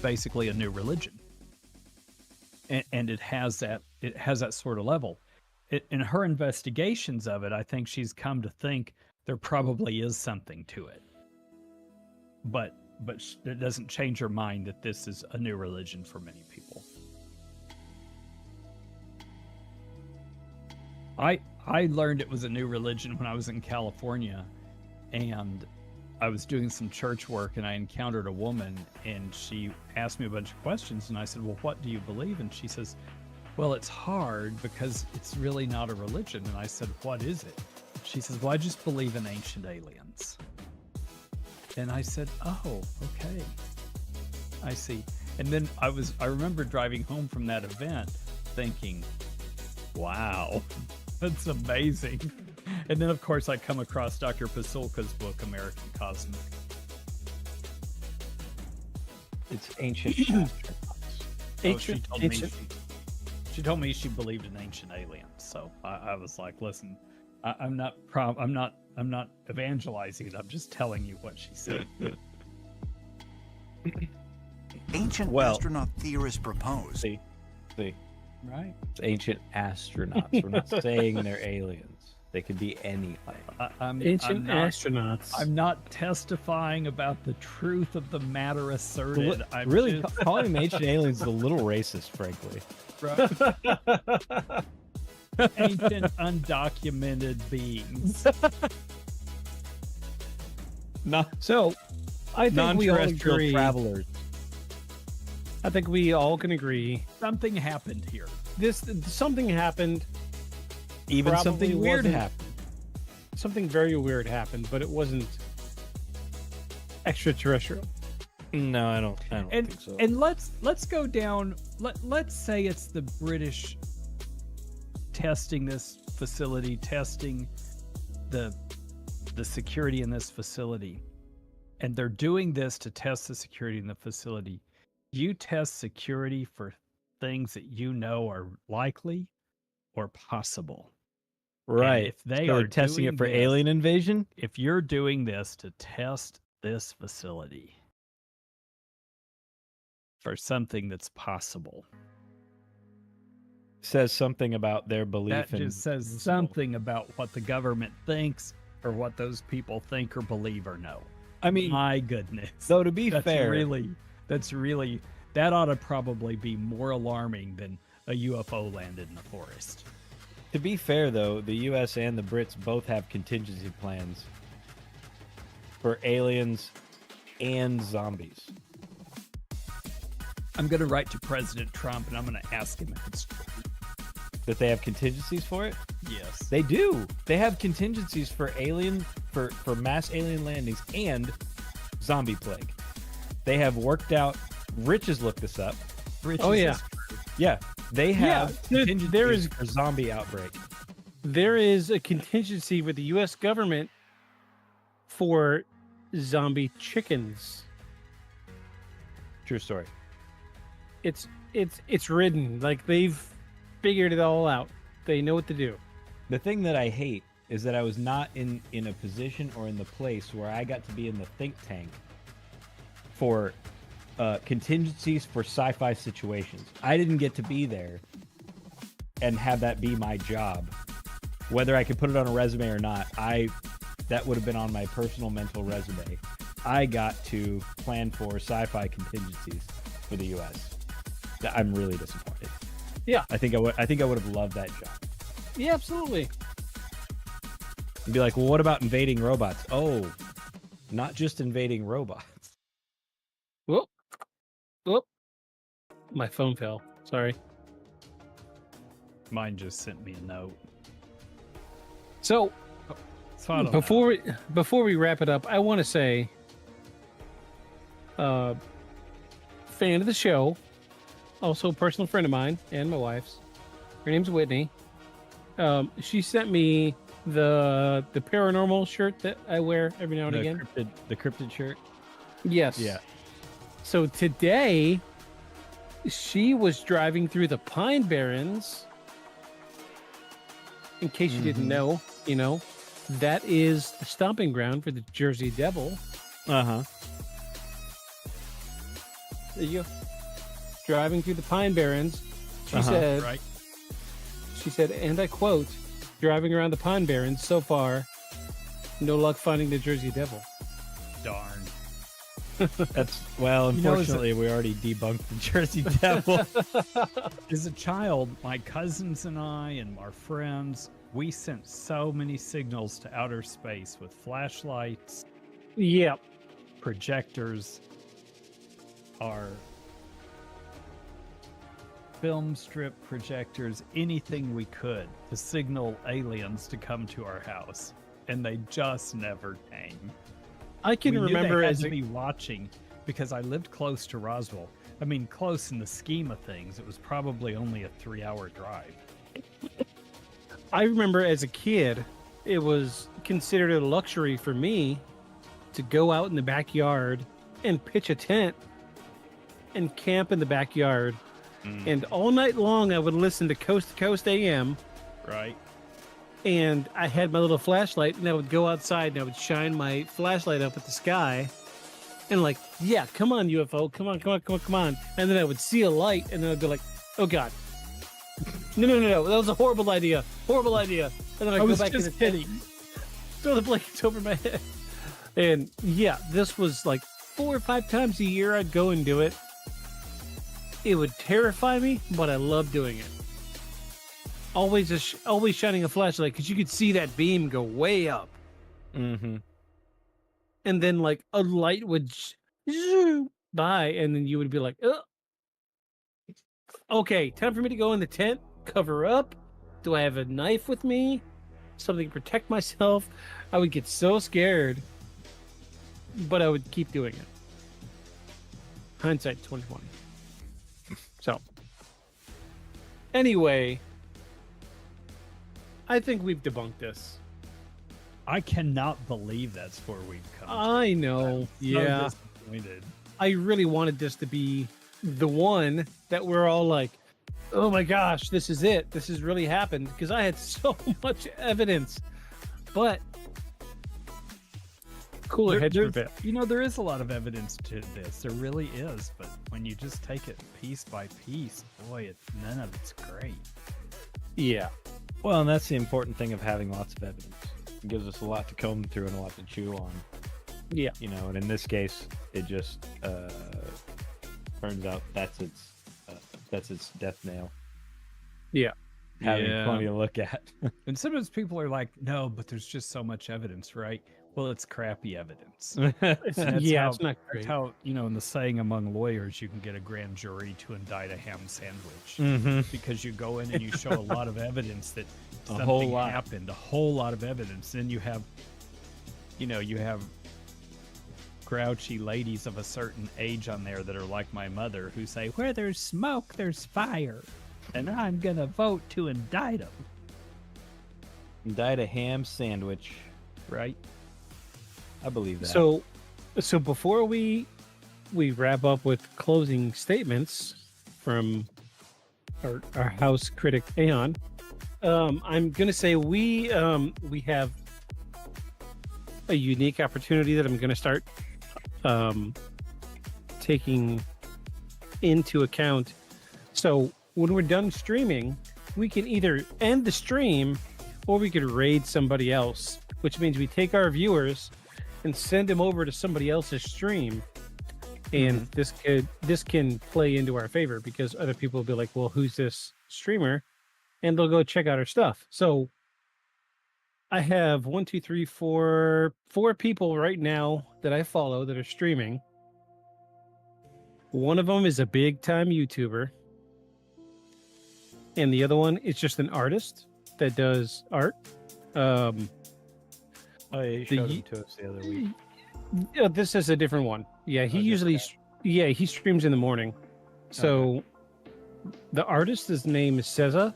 basically a new religion, and it has that sort of level. In her investigations of it, I think she's come to think there probably is something to it, but it doesn't change her mind that this is a new religion for many people. I learned it was a new religion when I was in California, and I was doing some church work, and I encountered a woman, and she asked me a bunch of questions, and I said, well, what do you believe? And she says, well, it's hard because it's really not a religion. And I said, what is it? She says, well, I just believe in ancient aliens. And I said, oh, okay. I see. And then I remember driving home from that event thinking, wow, that's amazing. And then, of course, I come across Dr. Pasulka's book, American Cosmic. It's ancient. She told me she believed in ancient aliens. So I was like, listen, I'm not evangelizing it. I'm just telling you what she said. Ancient astronaut theorists propose. See. Right. It's ancient astronauts. We're not saying they're aliens. They could be anything. Ancient astronauts. I'm not testifying about the truth of the matter asserted. I'm really just... calling them ancient aliens is a little racist, frankly. Right. Ancient undocumented beings. So, I think we all non-terrestrial agree. Travelers. I think we all can agree. Something happened here. Something happened. Even Probably something weird wasn't- happened. Something very weird happened, but it wasn't extraterrestrial. No, I don't think so. And let's go down. Let's say it's the British testing this facility, testing the security in this facility, and they're doing this to test the security in the facility. You test security for things that you know are likely or possible. Right. And if they So are they're testing doing it for this- alien invasion? If you're doing this to test this facility for something that's possible, Says something about their belief that in just says something about what the government thinks or what those people think or believe or know. I mean, my goodness. Though to be That's fair, that ought to probably be more alarming than a UFO landed in the forest. to be fair though, the US and the Brits both have contingency plans for aliens and zombies. I'm going to write to President Trump and I'm going to ask him if it's true. That they have contingencies for it? Yes. They do. They have contingencies for mass alien landings and zombie plague. They have worked out. Rich has looked this up. Rich yeah. They have there is a zombie outbreak. There is a contingency with the U.S. government for zombie chickens. True story. It's written. Like, they've figured it all out. They know what to do. The thing that I hate is that I was not in a position or in the place where I got to be in the think tank for contingencies for sci-fi situations. I didn't get to be there and have that be my job. Whether I could put it on a resume or not, that would have been on my personal mental resume. I got to plan for sci-fi contingencies for the U.S. I'm really disappointed. Yeah, I think I would have loved that job. Yeah, absolutely. And be like, well, what about invading robots? Oh, not just invading robots. Whoop. My phone fell. Sorry. Mine just sent me a note. So, before we wrap it up, I want to say, fan of the show, also a personal friend of mine and my wife's. Her name's Whitney. She sent me the paranormal shirt that I wear every now and again. The cryptid shirt. Yes. Yeah. So today, she was driving through the Pine Barrens. In case you didn't know, that is the stomping ground for the Jersey Devil. Uh-huh. There you go. Driving through the Pine Barrens, she said, right. She said, and I quote, driving around the Pine Barrens so far, no luck finding the Jersey Devil. Darn. Unfortunately, we already debunked the Jersey Devil. As a child, my cousins and I and our friends, we sent so many signals to outer space with flashlights, Yep. projectors, our film strip projectors, anything we could to signal aliens to come to our house. And they just never came. I can remember as to be watching because I lived close to Roswell. I mean, close in the scheme of things. It was probably only a 3-hour drive. I remember as a kid, it was considered a luxury for me to go out in the backyard and pitch a tent and camp in the backyard. And all night long, I would listen to Coast AM. Right. And I had my little flashlight, and I would go outside and I would shine my flashlight up at the sky. And like, yeah, come on, UFO, come on. And then I would see a light, and then I'd be like, oh God. No, that was a horrible idea. And then I'd go back in the tent, throw the blankets over my head. And yeah, this was like 4 or 5 times a year I'd go and do it. It would terrify me, but I loved doing it. Always shining a flashlight because you could see that beam go way up. Mm-hmm. And then like a light would zoom by, and then you would be like, ugh. Okay, time for me to go in the tent, cover up. Do I have a knife with me? Something to protect myself? I would get so scared, but I would keep doing it. Hindsight 2020. So, anyway, I think we've debunked this. I cannot believe that's where we've come. I know. I'm yeah. so disappointed. I really wanted this to be the one that we're all like, oh my gosh, this is it. This has really happened, because I had so much evidence. But cooler heads prevail. There is a lot of evidence to this. There really is. But when you just take it piece by piece, boy, none of it's great. Yeah. Well, and that's the important thing of having lots of evidence. It gives us a lot to comb through and a lot to chew on. Yeah. And in this case, it just turns out that's its death nail. Yeah. Having plenty to look at. And sometimes people are like, no, but there's just so much evidence, right? Well, it's crappy evidence. It's not great. That's how, in the saying among lawyers, you can get a grand jury to indict a ham sandwich. Because you go in and you show a lot of evidence that something happened, a whole lot of evidence. Then you have grouchy ladies of a certain age on there that are like my mother who say, where there's smoke, there's fire. And I'm going to vote to indict them. Indict a ham sandwich. Right? I believe that. So before we wrap up with closing statements from our house critic Aeon, I'm gonna say we have a unique opportunity that I'm gonna start taking into account. So when we're done streaming, we can either end the stream or we could raid somebody else, which means we take our viewers and send them over to somebody else's stream. And this can play into our favor because other people will be like, well, who's this streamer? And they'll go check out our stuff. So I have 4 people right now that I follow that are streaming. One of them is a big time YouTuber. And the other one is just an artist that does art. Oh, yeah, you showed him to us the other week. Yeah, this is a different one. Yeah, he usually, he streams in the morning. So the artist's name is Ceza.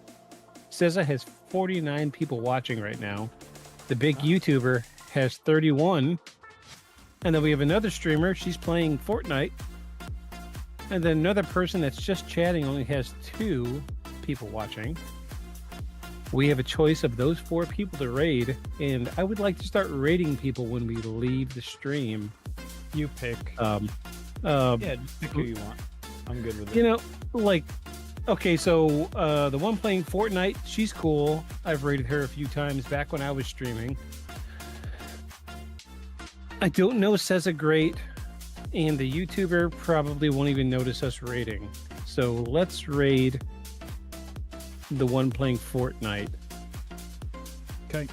Ceza has 49 people watching right now. The big YouTuber has 31. And then we have another streamer. She's playing Fortnite. And then another person that's just chatting only has 2 people watching. We have a choice of those 4 people to raid, and I would like to start raiding people when we leave the stream. You pick. Yeah, just pick who you want. I'm good with it. You know, like, okay, so the one playing Fortnite, she's cool. I've raided her a few times back when I was streaming. I don't know Ceza great, and the YouTuber probably won't even notice us raiding. So let's raid the one playing Fortnite. Okay.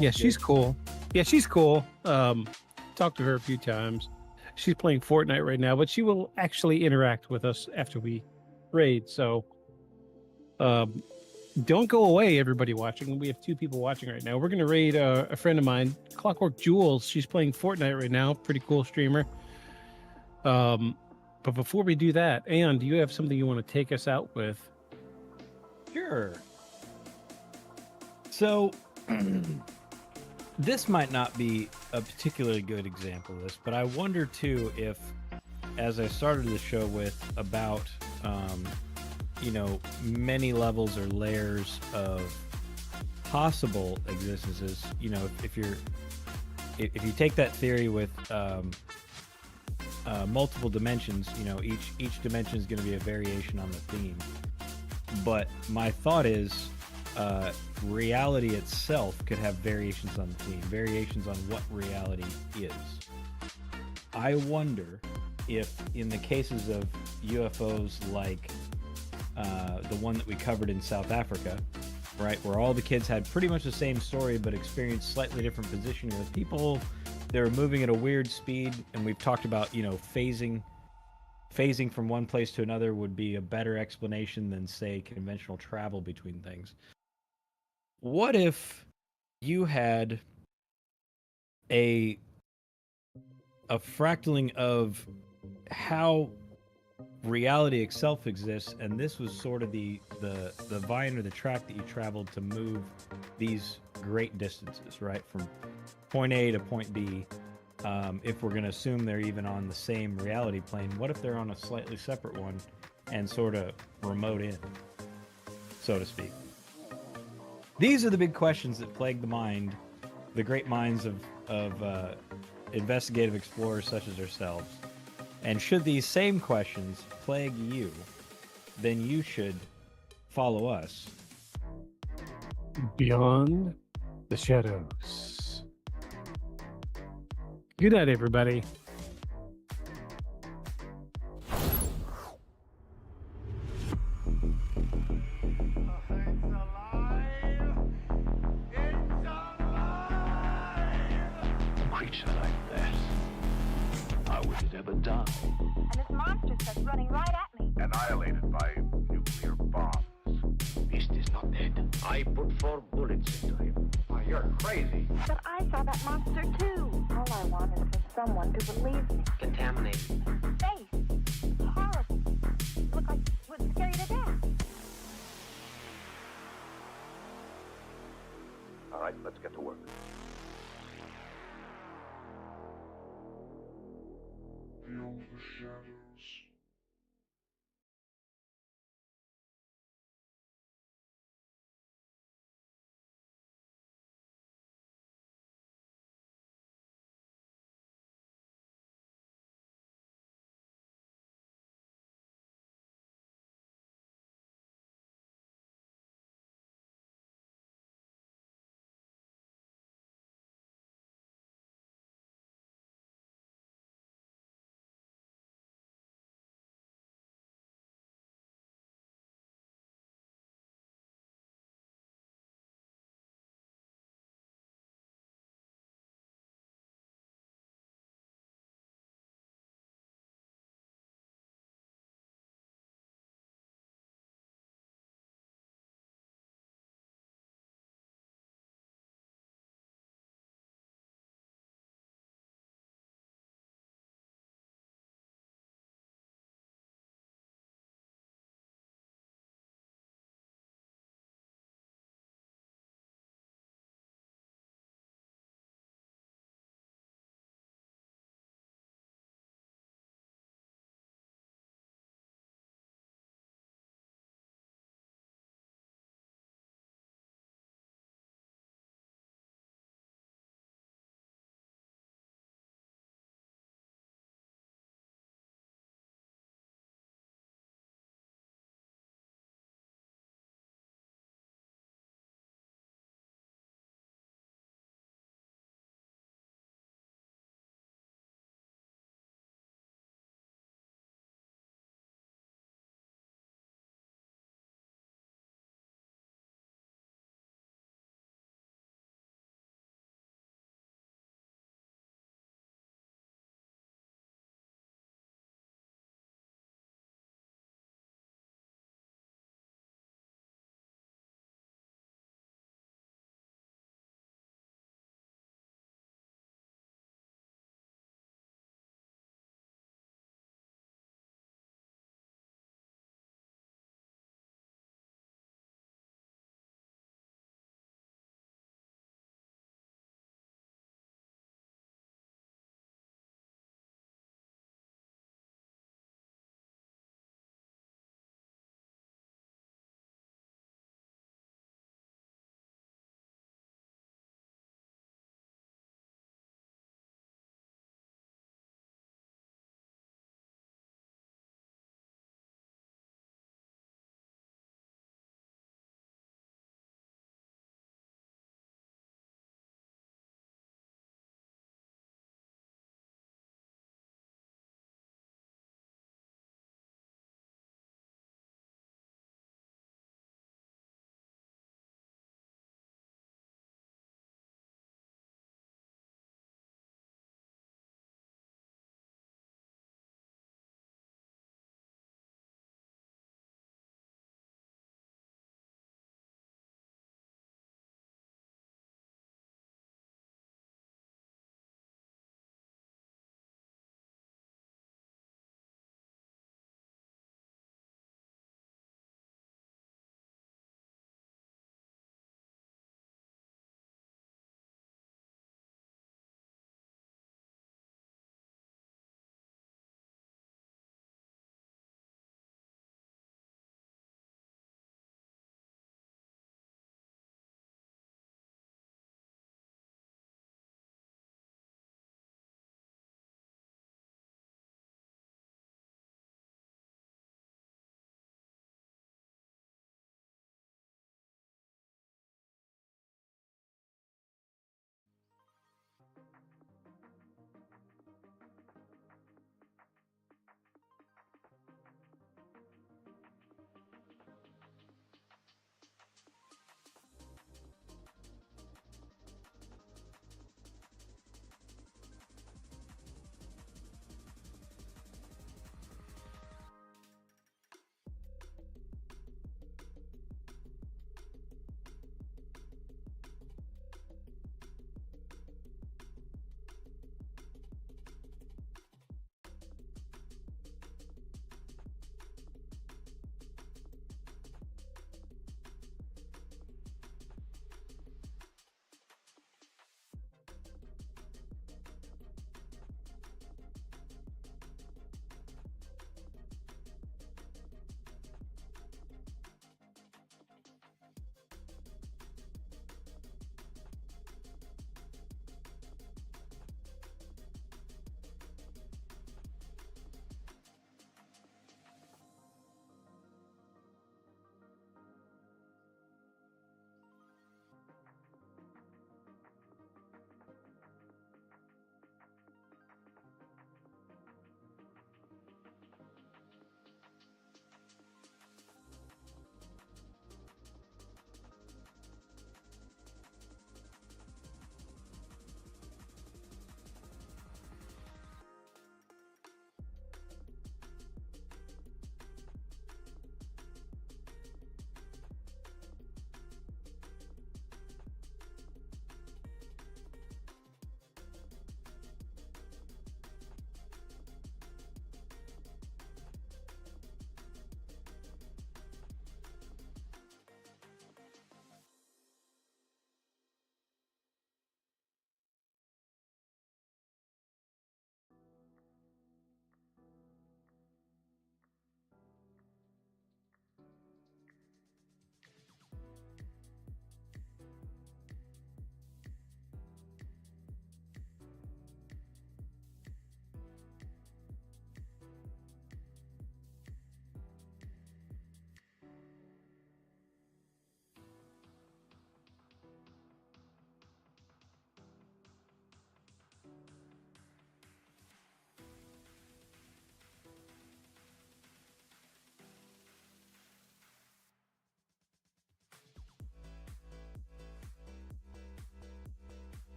Yeah, she's cool. Yeah, she's cool. Talked to her a few times. She's playing Fortnite right now, but she will actually interact with us after we raid. So don't go away, everybody watching. We have 2 people watching right now. We're going to raid a friend of mine, Clockwork Jules. She's playing Fortnite right now. Pretty cool streamer. But before we do that, Aeon, do you have something you want to take us out with? Sure. So, this might not be a particularly good example of this, but I wonder too if, as I started the show with about, many levels or layers of possible existences. If you take that theory with multiple dimensions, each dimension is going to be a variation on the theme. But my thought is reality itself could have variations on the theme, variations on what reality is. I wonder if in the cases of UFOs like the one that we covered in South Africa, right, where all the kids had pretty much the same story but experienced slightly different positioning with people, they were moving at a weird speed, and we've talked about, phasing from one place to another would be a better explanation than, say, conventional travel between things. What if you had a fractaling of how reality itself exists, and this was sort of the vine or the track that you traveled to move these great distances, right, from point A to point B. If we're going to assume they're even on the same reality plane, what if they're on a slightly separate one and sort of remote in, so to speak? These are the big questions that plague the great minds of investigative explorers such as ourselves. And should these same questions plague you, then you should follow us. Beyond the Shadows. Good night, everybody. Creature like that, how would it ever die? And this monster starts running right at me. Annihilated by nuclear bombs. Beast is not dead. I put 4 bullets into him. I you're crazy. But I saw that monster too. All I want is for someone to believe me. Contaminated. Face. Horrible. Look like it would scare you to death. All right, let's get to work. Feel the shadows.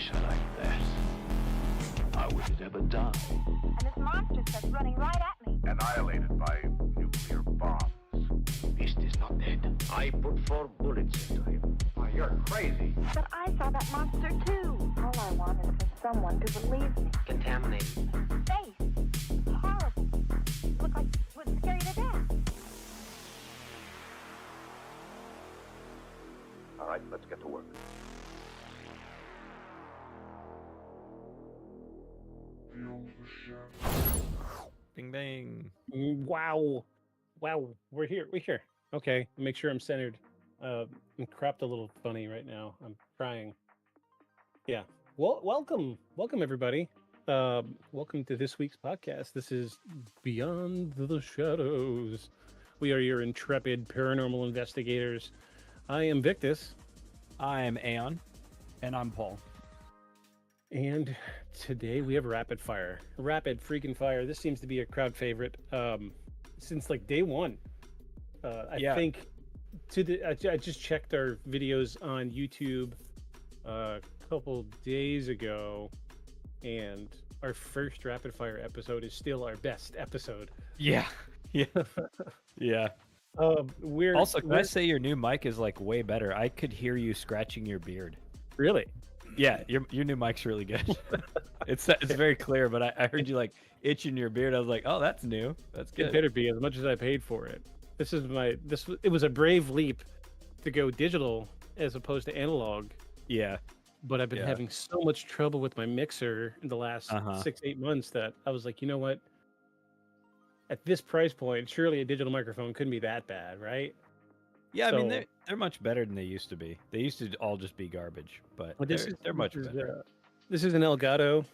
creature like that, how would it ever die? And this monster starts running right at me. Annihilated by nuclear bombs. Beast is not dead. I put 4 bullets into him. Oh, you're crazy. But I saw that monster too. All I want is for someone to believe me. Contaminated. Face. Horrible. Looked like it would scare you to death. All right, let's get to work. Bing bang. Wow. Wow. We're here. Okay. Make sure I'm centered. I'm cropped a little funny right now. I'm trying. Yeah. Well, welcome everybody. Welcome to this week's podcast. This is Beyond the Shadows. We are your intrepid paranormal investigators. I am Victus. I am Aeon. And I'm Paul. And today we have rapid fire. Rapid freaking fire. This seems to be a crowd favorite since like day one. I think I just checked our videos on YouTube a couple days ago, and our first rapid fire episode is still our best episode. Yeah. Yeah. We're Can I say your new mic is like way better? I could hear you scratching your beard. Really? Yeah, your new mic's really good. It's very clear, but I heard you like itching your beard. I was like, oh, that's new. That's good. It better be, as much as I paid for it. It was a brave leap to go digital as opposed to analog. Yeah. But I've been having so much trouble with my mixer in the last 6-8 months that I was like, you know what? At this price point, surely a digital microphone couldn't be that bad, right? Yeah, I mean they're much better than they used to be. They used to all just be garbage, but they're much better. This is an Elgato,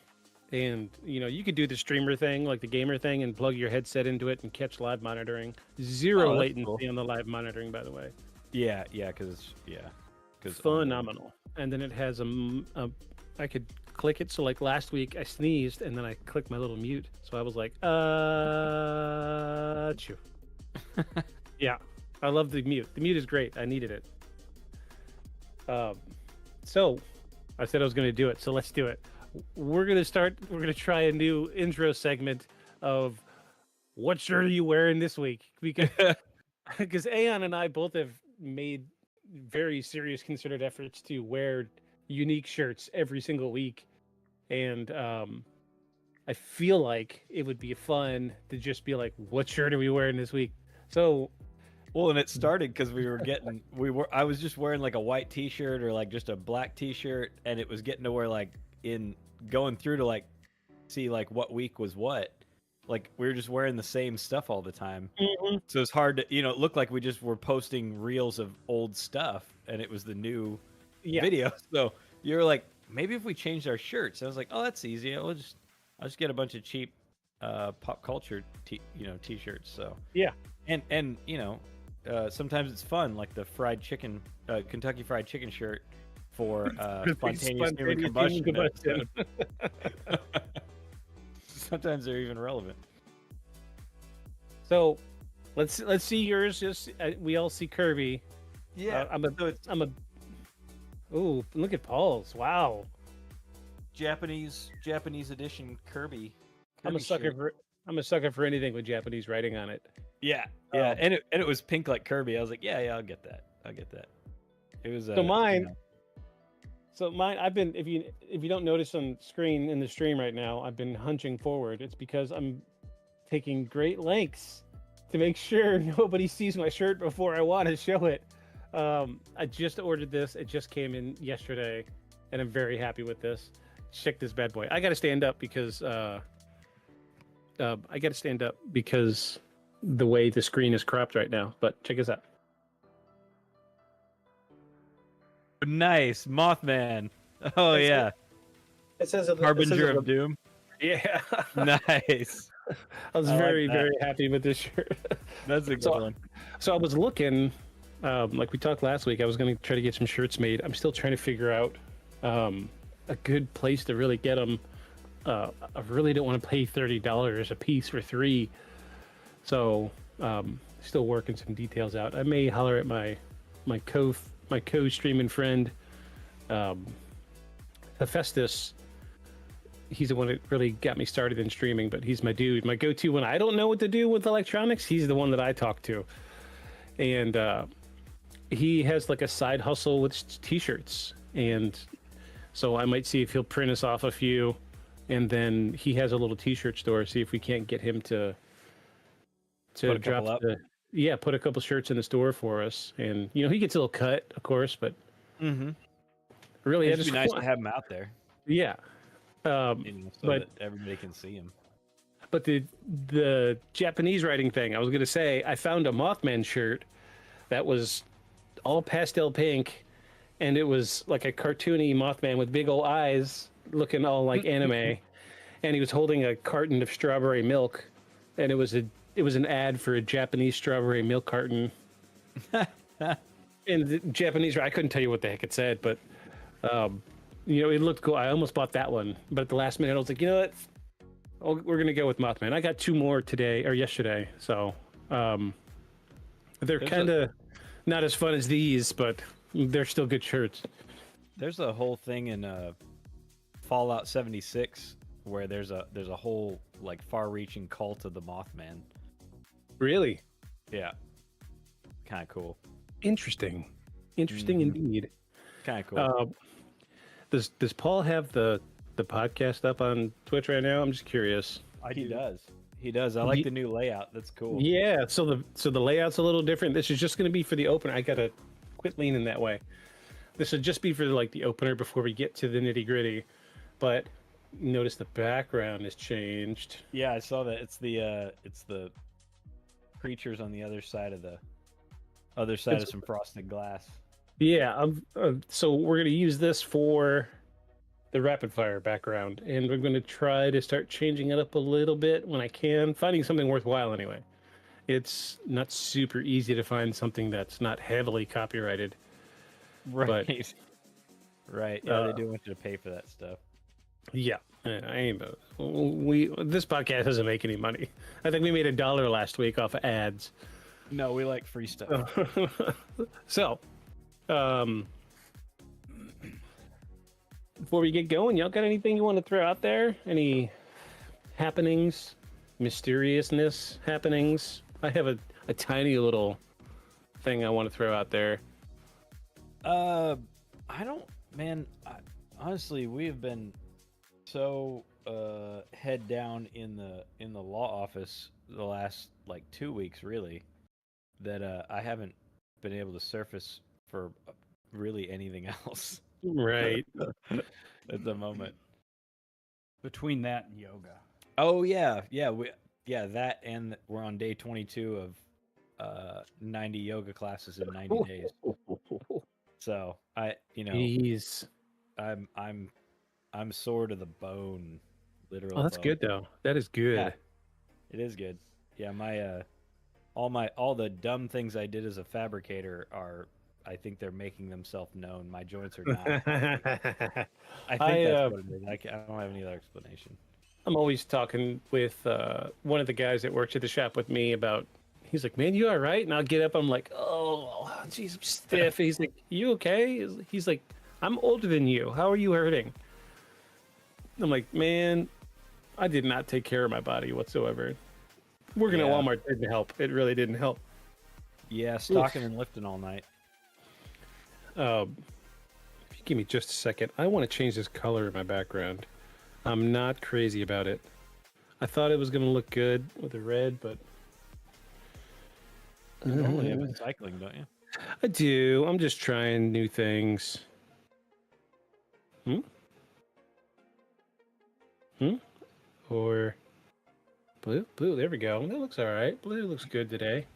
and you could do the streamer thing, like the gamer thing, and plug your headset into it and catch live monitoring. Zero latency on the live monitoring, by the way. Yeah, because phenomenal. And then it has I could click it. So like last week I sneezed and then I clicked my little mute. So I was like, chew. Yeah. I love the mute. The mute is great. I needed it. So I said I was going to do it. So let's do it. We're going to try a new intro segment of what shirt are you wearing this week? Because Aeon and I both have made very serious considered efforts to wear unique shirts every single week. And I feel like it would be fun to just be like, what shirt are we wearing this week? So well, and it started because I was just wearing like a white t-shirt or like just a black t-shirt, and it was getting to where like going through to like see like what week was what. Like we were just wearing the same stuff all the time. Mm-hmm. So it's hard to, it looked like we just were posting reels of old stuff and it was the new video. So you were like, maybe if we changed our shirts. I was like, oh, that's easy. I'll just get a bunch of cheap pop culture t-shirts. So yeah. And sometimes it's fun, like the fried chicken, Kentucky Fried Chicken shirt for spontaneous human combustion. Sometimes they're even relevant. So, let's see yours. Just we all see Kirby. Yeah, Ooh, look at Paul's! Wow, Japanese edition Kirby. I'm a sucker for anything with Japanese writing on it. Yeah, and it was pink like Kirby. I was like, yeah, I'll get that. It was mine. So mine, I've been, if you don't notice on screen in the stream right now, I've been hunching forward. It's because I'm taking great lengths to make sure nobody sees my shirt before I want to show it. I just ordered this. It just came in yesterday, and I'm very happy with this. Check this bad boy. I got to stand up because the way the screen is cropped right now. But check this out. Nice, Mothman. Oh yeah. It says Harbinger of Doom. Yeah. Nice. I was very happy with this shirt. That's a good one. So I was looking, like we talked last week. I was going to try to get some shirts made. I'm still trying to figure out a good place to really get them. I really don't want to pay $30 a piece for 3. So still working some details out. I may holler at my co-streaming friend Hephaestus, he's the one that really got me started in streaming, but he's my dude. My go-to when I don't know what to do with electronics, he's the one that I talk to. And he has like a side hustle with t-shirts. And so I might see if he'll print us off a few. And then he has a little t-shirt store. See if we can't get him to drop put a couple shirts in the store for us. And, you know, he gets a little cut, of course, but really, it'd be nice to have him out there. Yeah. So that everybody can see him. But the Japanese writing thing, I was going to say, I found a Mothman shirt that was all pastel pink, and it was like a cartoony Mothman with big old eyes looking all like anime, and he was holding a carton of strawberry milk, and it was an ad for a Japanese strawberry milk carton. In the Japanese, I couldn't tell you what the heck it said, but you know, it looked cool. I almost bought that one, but at the last minute, I was like, you know what? We're gonna go with Mothman. I got 2 more today or yesterday, so they're kind of not as fun as these, but they're still good shirts. There's a whole thing in Fallout 76 where there's a whole like far-reaching cult of the Mothman. Really? Yeah. Kind of cool. Interesting indeed. Kind of cool. Does Paul have the podcast up on Twitch right now? I'm just curious. He does. I like the new layout. That's cool. Yeah. So the layout's a little different. This is just going to be for the opener. I gotta quit leaning that way. This would just be for like the opener before we get to the nitty gritty. But notice the background has changed. Yeah, I saw that. It's the creatures on the other side of some frosted glass. Yeah. So we're gonna use this for the rapid fire background, and we're going to try to start changing it up a little bit when I can, finding something worthwhile anyway. It's not super easy to find something that's not heavily copyrighted. Right. But, right. Yeah, they do want you to pay for that stuff. Yeah. This podcast doesn't make any money. I think we made $1 last week off of ads. No, we like free stuff. So, before we get going, y'all got anything you want to throw out there? Any happenings, mysteriousness happenings? I have a tiny little thing I want to throw out there. I don't, man. Honestly, we have been so head down in the law office the last like 2 weeks, really, that I haven't been able to surface for really anything else. Right. At the moment. Between that and yoga. Oh yeah, that, and we're on day 22 of 90 yoga classes in 90 days. So Jeez. I'm sore to the bone, literally. Oh, that's good though. That is good. Yeah, it is good. Yeah, my all the dumb things I did as a fabricator are, I think they're making themselves known. My joints are not. I think that's what it is. I don't have any other explanation. I'm always talking with one of the guys that works at the shop with me about, he's like, man, you all right? And I'll get up. I'm like, oh, geez, I'm stiff. He's like, you okay? He's like, I'm older than you. How are you hurting? I'm like, man, I did not take care of my body whatsoever. Working at Walmart didn't help. It really didn't help. Yeah, stocking and lifting all night. If you give me just a second, I want to change this color in my background. I'm not crazy about it. I thought it was going to look good with the red, but... You normally have been cycling, don't you? I do. I'm just trying new things. Or blue? Blue, there we go. That looks all right. Blue looks good today.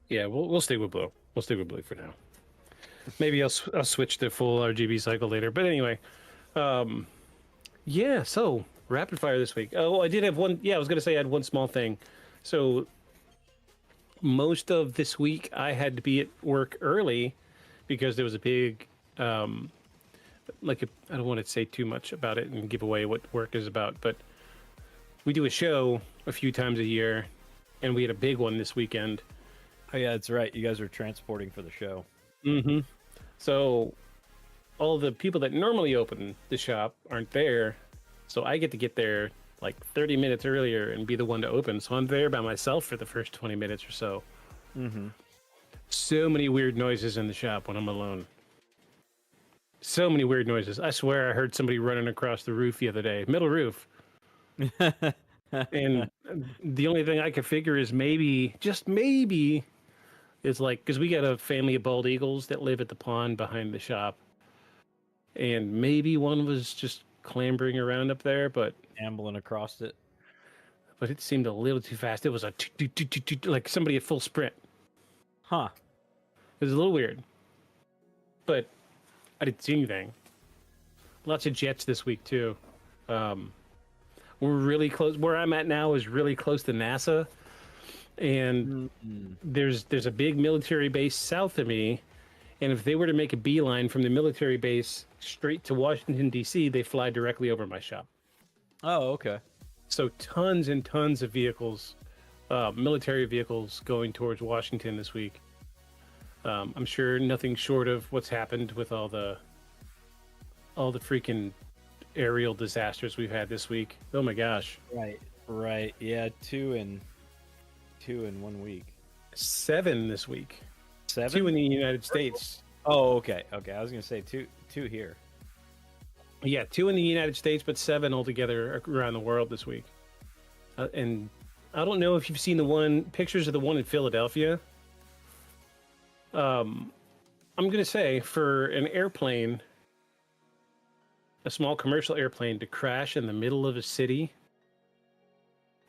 Yeah, we'll stay with blue. We'll stay with blue for now. Maybe I'll switch to full RGB cycle later. But anyway, yeah. So rapid fire this week. Oh, I did have one. Yeah, I was gonna say I had one small thing. So most of this week I had to be at work early because there was a big, I don't want to say too much about it and give away what work is about, but we do a show a few times a year, and we had a big one this weekend. Oh yeah, that's right. You guys were transporting for the show. Mm-hmm. So all the people that normally open the shop aren't there, so I get to get there like 30 minutes earlier and be the one to open. So I'm there by myself for the first 20 minutes or so. Mm-hmm. So many weird noises in the shop when I'm alone. So many weird noises. I swear I heard somebody running across the roof the other day, middle roof. And the only thing I could figure is maybe, just maybe, is like, because we got a family of bald eagles that live at the pond behind the shop. And maybe one was just clambering around up there, but ambling across it. But it seemed a little too fast. It was a like somebody at full sprint. Huh. It was a little weird. But I didn't see anything. Lots of jets this week too. We're really close. Where I'm at now is really close to NASA, and there's a big military base south of me. And if they were to make a beeline from the military base straight to Washington D.C., they fly directly over my shop. Oh, okay. So tons and tons of vehicles, military vehicles, going towards Washington this week. I'm sure nothing short of what's happened with all the freaking aerial disasters we've had this week. Oh my gosh! Right. Yeah, two in 1 week. 7 this week. 7? 2 in the United States. Oh, okay. I was gonna say two here. Yeah, 2 in the United States, but 7 altogether around the world this week. And I don't know if you've seen pictures of the one in Philadelphia. I'm gonna say for an airplane, a small commercial airplane, to crash in the middle of a city.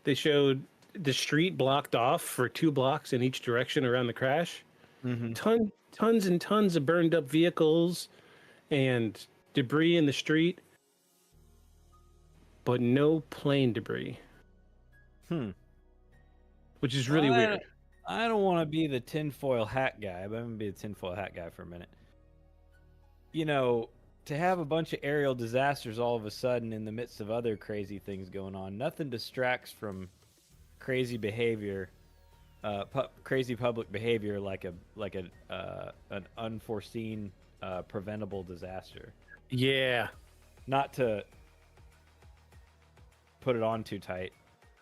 They showed the street blocked off for 2 blocks in each direction around the crash. Mm-hmm. Tons and tons of burned up vehicles and debris in the street, but no plane debris. Which is really weird. I don't want to be the tinfoil hat guy, but I'm gonna be the tinfoil hat guy for a minute. You know, to have a bunch of aerial disasters all of a sudden in the midst of other crazy things going on, nothing distracts from crazy behavior, crazy public behavior like an unforeseen, preventable disaster. Yeah. Not to put it on too tight,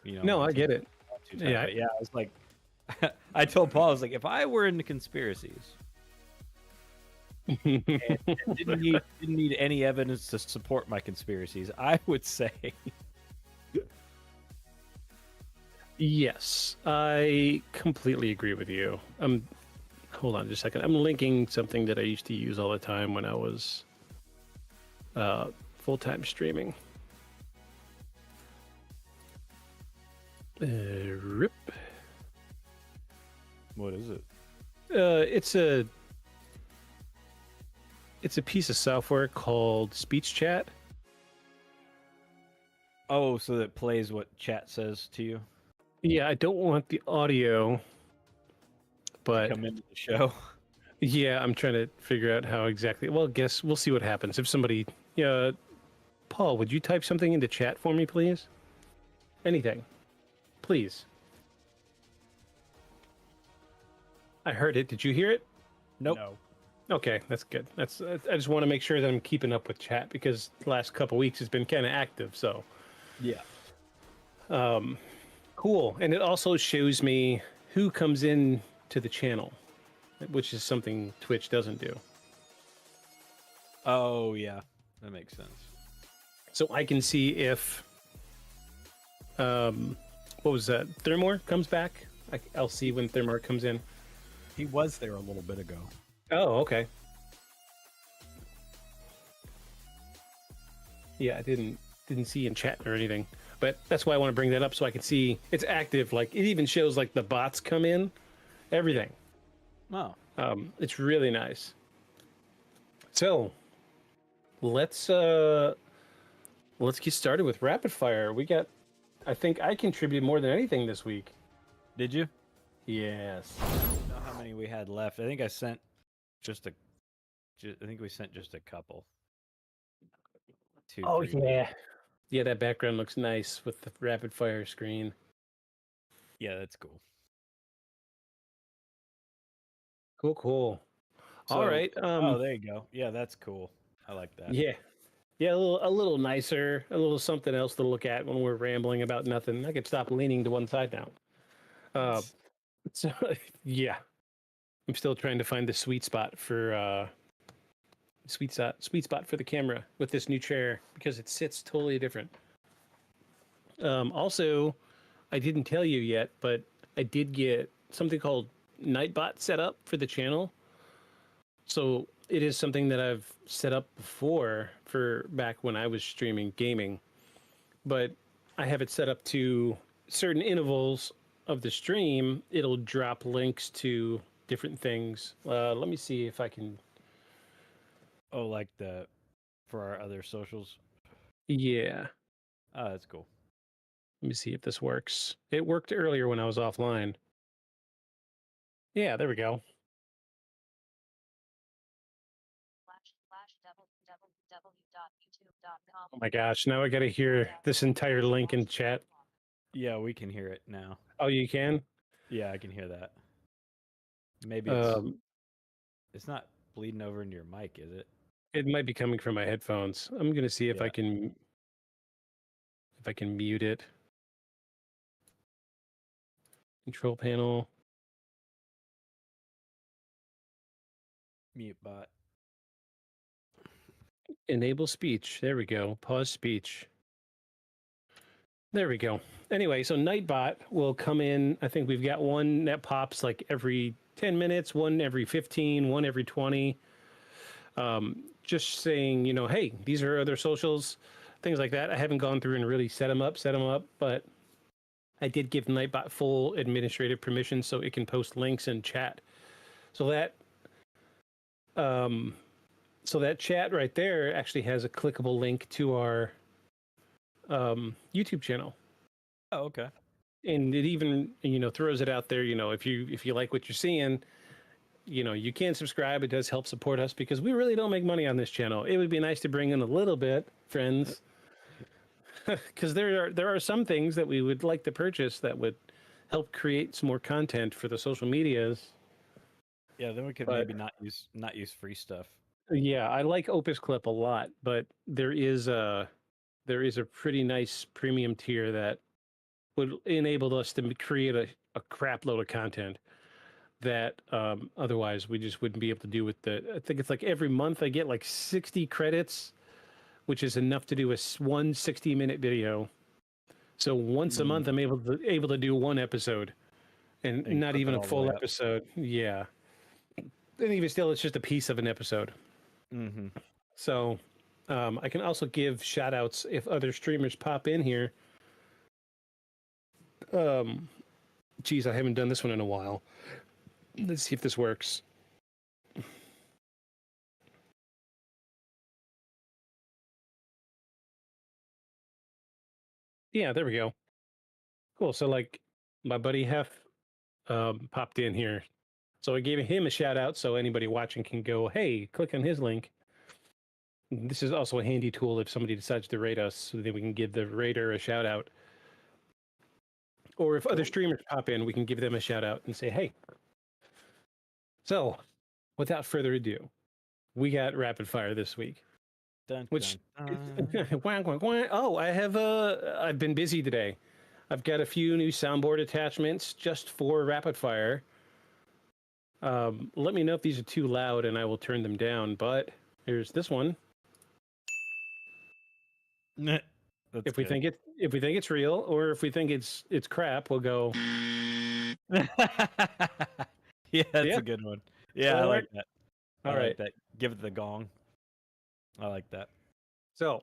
you know. No, I get it. Tight, yeah, I was like, I told Paul, I was like, if I were into conspiracies and didn't need any evidence to support my conspiracies, I would say yes, I completely agree with you. Hold on just a second. I'm linking something that I used to use all the time when I was full-time streaming. Rip. What is it? It's a piece of software called Speech Chat. Oh, so that plays what chat says to you? Yeah, I don't want the audio, but come into the show. Yeah, I'm trying to figure out how exactly. Well, guess we'll see what happens if somebody. Paul, would you type something into chat for me, please? Anything, please. I heard it. Did you hear it? Nope. No. Okay, that's good. I just want to make sure that I'm keeping up with chat because the last couple weeks has been kind of active. So. Yeah. Cool. And it also shows me who comes in to the channel, which is something Twitch doesn't do. Oh, yeah. That makes sense. So I can see if, what was that? Thermore comes back. I'll see when Thermore comes in. He was there a little bit ago. Oh, okay. Yeah, I didn't see in chat or anything, but that's why I want to bring that up so I can see it's active. Like it even shows like the bots come in, everything. Wow. It's really nice. So let's get started with rapid fire. I think I contributed more than anything this week. Did you? Yes. I don't know how many we had left. I think I sent I think we sent just a couple. 2, Oh 3. yeah. Yeah, that background looks nice with the rapid fire screen. Yeah, that's cool. Cool. So, All right. oh, there you go. Yeah, that's cool. I like that. Yeah. Yeah, a little nicer, a little something else to look at when we're rambling about nothing. I could stop leaning to one side now. So, yeah. I'm still trying to find the sweet spot for sweet spot for the camera with this new chair because it sits totally different. Also, I didn't tell you yet, but I did get something called Nightbot set up for the channel. So it is something that I've set up before for back when I was streaming gaming, but I have it set up to certain intervals of the stream. It'll drop links to different things. Let me see if I can. Oh, like for our other socials? Yeah. Oh, that's cool. Let me see if this works. It worked earlier when I was offline. Yeah, there we go. Oh my gosh, now I gotta hear this entire link in chat. Yeah, we can hear it now. Oh, you can? Yeah, I can hear that. Maybe it's not bleeding over into your mic, is it? It might be coming from my headphones. I'm gonna see if I can mute it. Control panel. Mute bot. Enable speech. There we go. Pause speech. There we go. Anyway, so Nightbot will come in. I think we've got one that pops like every 10 minutes, one every 15, one every 20. Just saying, hey, these are other socials, things like that. I haven't gone through and really set them up, but I did give Nightbot full administrative permission so it can post links and chat. So that chat right there actually has a clickable link to our YouTube channel. Oh, okay. And it even throws it out there. If you like what you're seeing, you can subscribe. It does help support us because we really don't make money on this channel. It would be nice to bring in a little bit, friends, because there are some things that we would like to purchase that would help create some more content for the social medias. Yeah, then we could maybe not use free stuff. Yeah, I like Opus Clip a lot, but there is a pretty nice premium tier that would enable us to create a crap load of content that otherwise we just wouldn't be able to do with I think it's like every month I get like 60 credits, which is enough to do a 60-minute video. So once a month I'm able to do one episode and not even a full episode. Yeah. And even still, it's just a piece of an episode. Mm-hmm. So I can also give shout outs if other streamers pop in here. Geez, I haven't done this one in a while. Let's see if this works. Yeah, there we go. Cool. So like my buddy Hef popped in here. So I gave him a shout out so anybody watching can go, hey, click on his link. This is also a handy tool if somebody decides to rate us, so that we can give the rater a shout out. Or if other streamers pop in, we can give them a shout out and say, hey. So, without further ado, we got rapid fire this week. Which, oh, I have I've been busy today. I've got a few new soundboard attachments just for rapid fire. Let me know if these are too loud and I will turn them down, but here's this one. If we think it's real, or if we think it's crap, we'll go. Yeah, that's a good one. Yeah, I like that. All right. That. Give it the gong. I like that. So,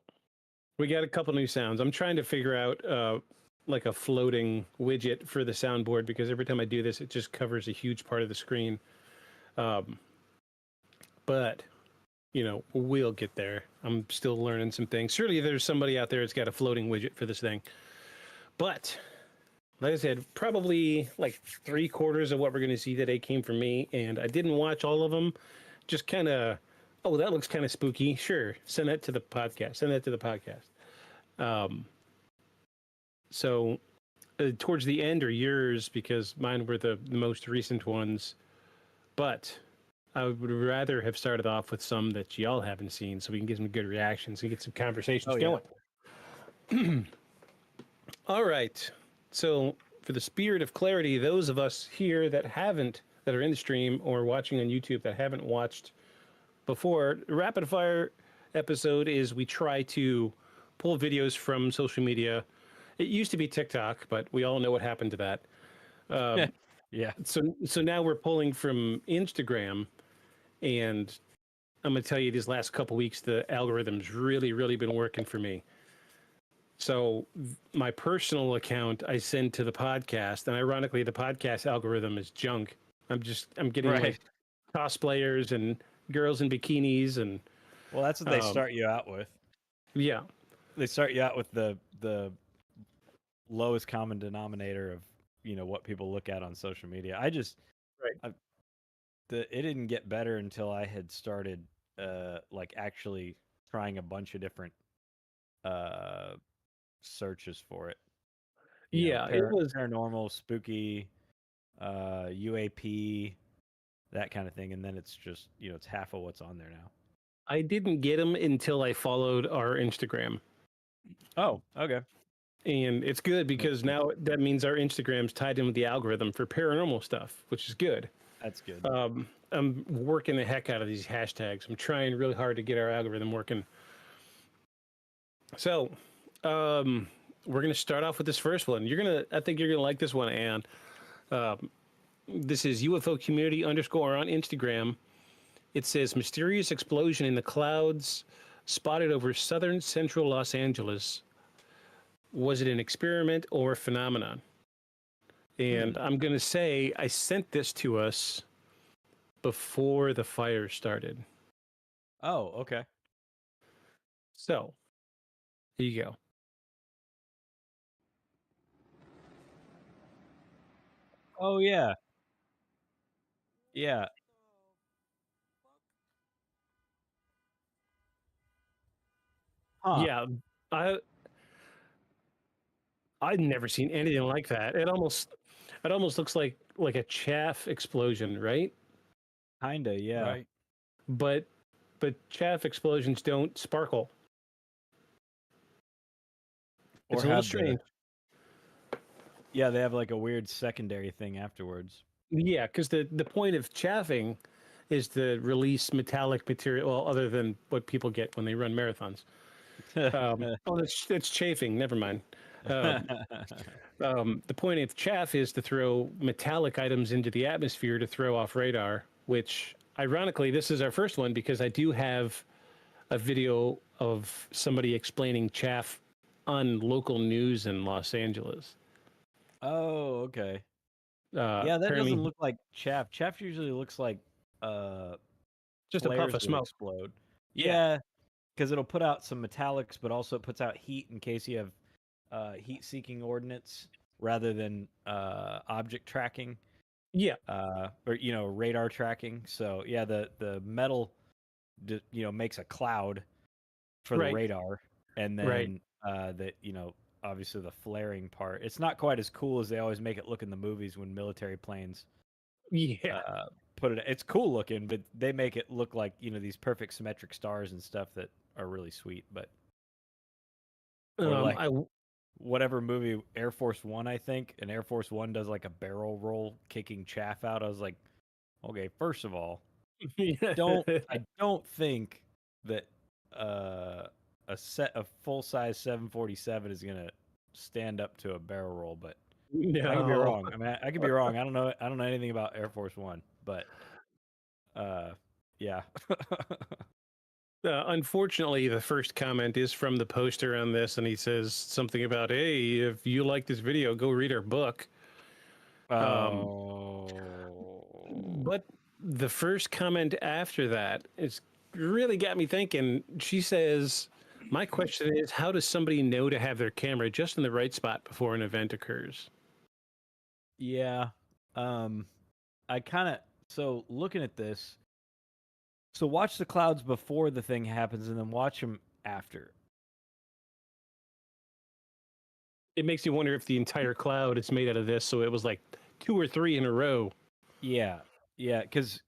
we got a couple new sounds. I'm trying to figure out like a floating widget for the soundboard because every time I do this, it just covers a huge part of the screen. But we'll get there. I'm still learning some things. Surely there's somebody out there that's got a floating widget for this thing. But like I said, probably like 3/4 of what we're going to see today came from me, and I didn't watch all of them. Just kind of, oh, that looks kind of spooky. Sure, send that to the podcast. So towards the end are yours because mine were the most recent ones. But I would rather have started off with some that y'all haven't seen, so we can get some good reactions and get some conversations going. All right. So, for the spirit of clarity, those of us here that are in the stream or watching on YouTube that haven't watched before, the rapid fire episode is we try to pull videos from social media. It used to be TikTok, but we all know what happened to that. Yeah. So now we're pulling from Instagram, and I'm going to tell you these last couple weeks, the algorithm's really, really been working for me. So my personal account I send to the podcast, and ironically, the podcast algorithm is junk. I'm getting like cosplayers and girls in bikinis, and well, that's what they start you out with. Yeah, they start you out with the lowest common denominator of what people look at on social media. It didn't get better until I had started like actually trying a bunch of different searches for it. It was paranormal, spooky, UAP, that kind of thing, and then it's just it's half of what's on there now. I didn't get them until I followed our Instagram. Oh, okay. And it's good because now that means our Instagram's tied in with the algorithm for paranormal stuff, which is good. That's good. I'm working the heck out of these hashtags. I'm trying really hard to get our algorithm working. So, we're going to start off with this first one. I think you're going to like this one, Ann. This is UFO Community _ on Instagram. It says, mysterious explosion in the clouds spotted over southern central Los Angeles. Was it an experiment or a phenomenon? And I'm going to say I sent this to us before the fire started. Oh, okay. So, here you go. Oh, yeah. Yeah. Huh. Yeah, I'd never seen anything like that. It almost looks like a chaff explosion, right? Kinda, yeah. Right. But chaff explosions don't sparkle. It's a little strange. Yeah, they have like a weird secondary thing afterwards. Yeah, because the point of chaffing is to release metallic material, well, other than what people get when they run marathons. It's chafing. Never mind. The point of chaff is to throw metallic items into the atmosphere to throw off radar, which, ironically, this is our first one because I do have a video of somebody explaining chaff on local news in Los Angeles. Oh, okay. Yeah, that doesn't look like chaff. Chaff usually looks like just a puff of smoke. Explode. Yeah, because it'll put out some metallics, but also it puts out heat in case you have heat-seeking ordnance rather than object tracking. Yeah. Or radar tracking. So yeah, the metal makes a cloud for the radar, and then obviously the flaring part. It's not quite as cool as they always make it look in the movies when military planes put it. It's cool looking, but they make it look like these perfect symmetric stars and stuff that are really sweet. But whatever movie, Air Force One, I think, and Air Force One does like a barrel roll kicking chaff out. I was like, okay, first of all, I don't think that a full-size 747 is gonna stand up to a barrel roll, but I could be wrong. I mean, I could be wrong. I don't know anything about Air Force One, but yeah. Unfortunately, the first comment is from the poster on this, and he says something about, "Hey, if you like this video, go read our book." But the first comment after that is really got me thinking. She says, my question is, how does somebody know to have their camera just in the right spot before an event occurs? Yeah. So looking at this, so watch the clouds before the thing happens and then watch them after. It makes you wonder if the entire cloud is made out of this, so it was like 2 or 3 in a row. Yeah, because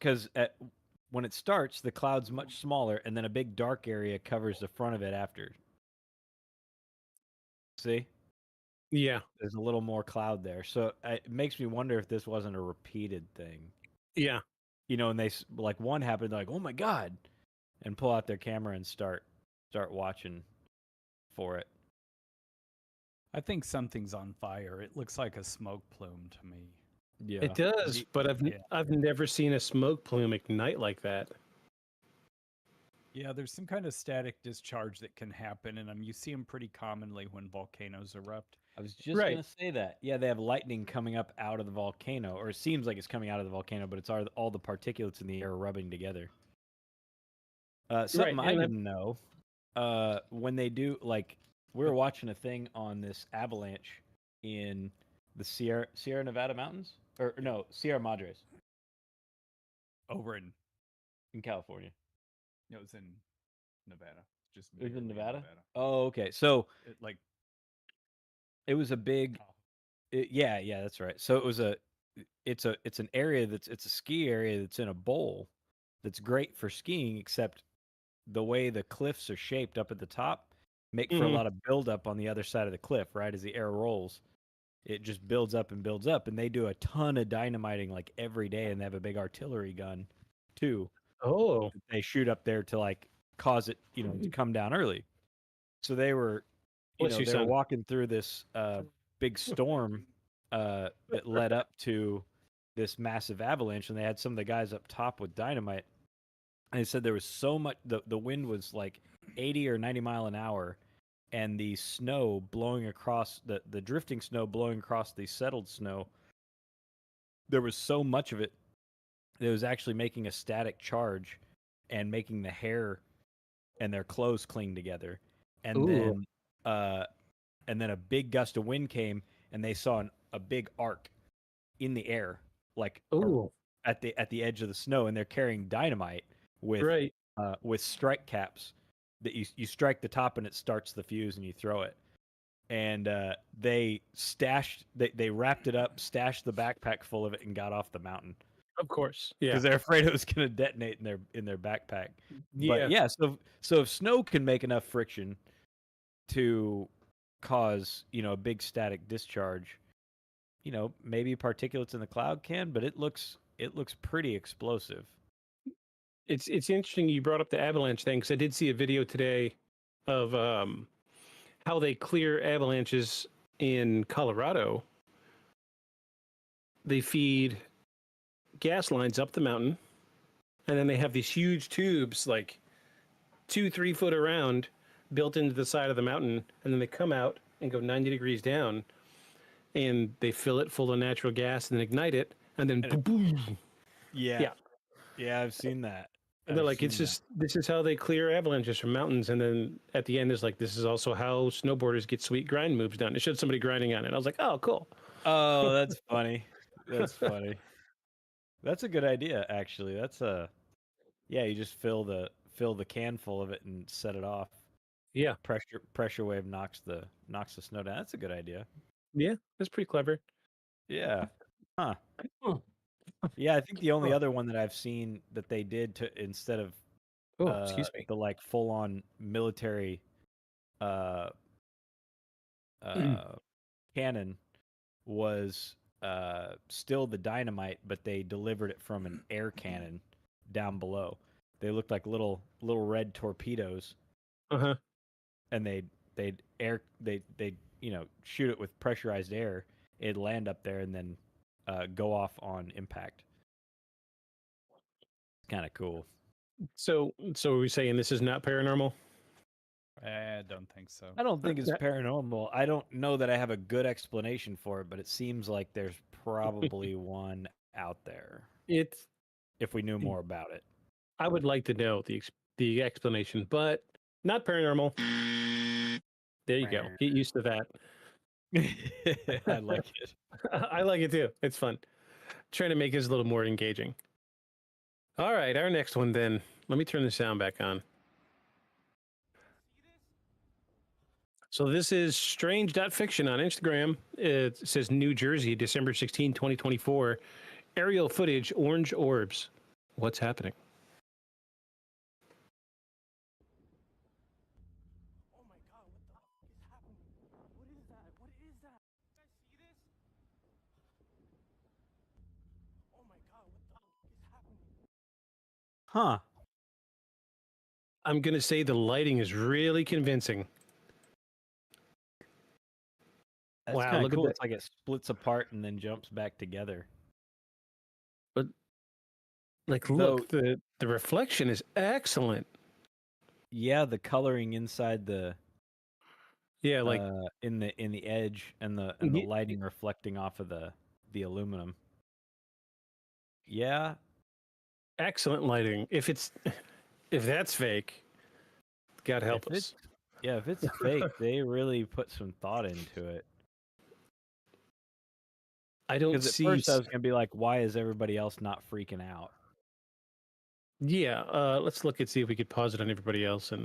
when it starts, the cloud's much smaller, and then a big dark area covers the front of it after. See? Yeah. There's a little more cloud there. So it makes me wonder if this wasn't a repeated thing. Yeah. You know, and they, like, one happened, like, oh my God, and pull out their camera and start watching for it. I think something's on fire. It looks like a smoke plume to me. Yeah. It does, but I've never seen a smoke plume ignite like that. Yeah, there's some kind of static discharge that can happen, and you see them pretty commonly when volcanoes erupt. I was just going to say that. Yeah, they have lightning coming up out of the volcano, or it seems like it's coming out of the volcano, but it's all the particulates in the air rubbing together. Something I didn't know, when they do, like, we were watching a thing on this avalanche in the Sierra Nevada mountains, or no, Sierra Madres. Over in California. No, it was in Nevada. It was in Nevada? Oh, okay. So it was a big, yeah, that's right. So it's an area it's a ski area that's in a bowl that's great for skiing, except the way the cliffs are shaped up at the top make for a lot of buildup on the other side of the cliff, right? As the air rolls, it just builds up, and they do a ton of dynamiting like every day, and they have a big artillery gun too. Oh. They shoot up there to like cause it, to come down early. So they were, they were walking through this big storm that led up to this massive avalanche, and they had some of the guys up top with dynamite. And they said there was so much, the wind was like 80 or 90 mile an hour, and the snow blowing across, the drifting snow blowing across the settled snow, there was so much of it that it was actually making a static charge and making the hair and their clothes cling together. And then a big gust of wind came, and they saw a big arc in the air, like at the edge of the snow, and they're carrying dynamite with strike caps that you strike the top and it starts the fuse and you throw it. And they wrapped it up, stashed the backpack full of it, and got off the mountain. Of course, yeah, because they're afraid it was going to detonate in their backpack. Yeah. But yeah, so if snow can make enough friction to cause a big static discharge, maybe particulates in the cloud can, but it looks pretty explosive. It's interesting you brought up the avalanche thing, because I did see a video today of how they clear avalanches in Colorado. They feed gas lines up the mountain, and then they have these huge tubes, like 2-3 foot around, built into the side of the mountain, and then they come out and go 90 degrees down, and they fill it full of natural gas and then ignite it, and then boom. Yeah, I've seen that. And they're like, this is how they clear avalanches from mountains. And then at the end is like, this is also how snowboarders get sweet grind moves done. It showed somebody grinding on it. I was like, oh, cool. Oh, that's funny. That's funny. That's a good idea, actually. That's you just fill the can full of it and set it off. Yeah. Pressure wave knocks the snow down. That's a good idea. Yeah, that's pretty clever. Yeah. Huh. Yeah, I think the only other one that I've seen that they did to, instead of the like full on military cannon, was still the dynamite, but they delivered it from an air cannon down below. They looked like little red torpedoes. And they'd shoot it with pressurized air. It'd land up there and then go off on impact. It's kind of cool. So are we saying this is not paranormal? I don't think so. I don't think it's paranormal. I don't know that I have a good explanation for it, but it seems like there's probably one out there. If we knew more about it. I would like to know the explanation, but not paranormal. There you go. Get used to that. I like it. I like it too. It's fun. Trying to make this a little more engaging. All right, our next one then. Let me turn the sound back on. So this is strange.fiction on Instagram. It says New Jersey, December 16, 2024. Aerial footage, orange orbs. What's happening? Huh. I'm going to say the lighting is really convincing. That's Wow, kind look of cool. at that. It's like it splits apart and then jumps back together. But like, look, the reflection is excellent. Yeah, the coloring inside the like in the edge and the lighting reflecting off of the aluminum. Yeah, excellent lighting. If that's fake, God help us. If it's fake, they really put some thought into it. I don't Because see. at first I was gonna be like, why is everybody else not freaking out? Yeah, let's look and see if we could pause it on everybody else and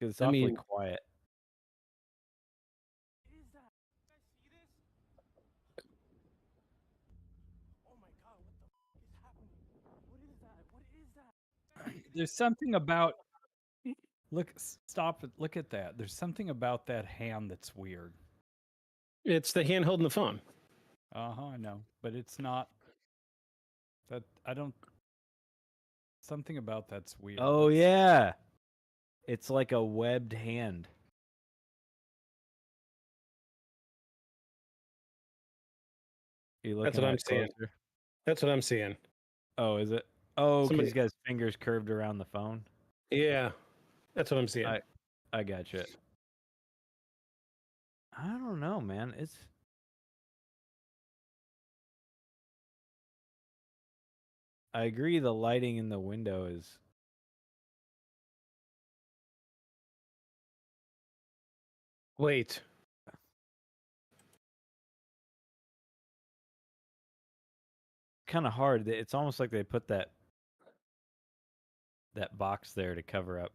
Because it's awfully quiet. There's something about. Look, stop it. Look at that. There's something about that hand that's weird. It's the hand holding the phone. I know, but it's not. That I don't. Something about that's weird. Oh yeah, it's like a webbed hand. That's what I'm seeing. That's what I'm seeing. Oh, is it? Oh, because he's got his fingers curved around the phone. Yeah, that's what I'm seeing. I gotcha. I don't know, man. I agree. The lighting in the window is. Wait. Kind of hard. It's almost like they put that box there to cover up.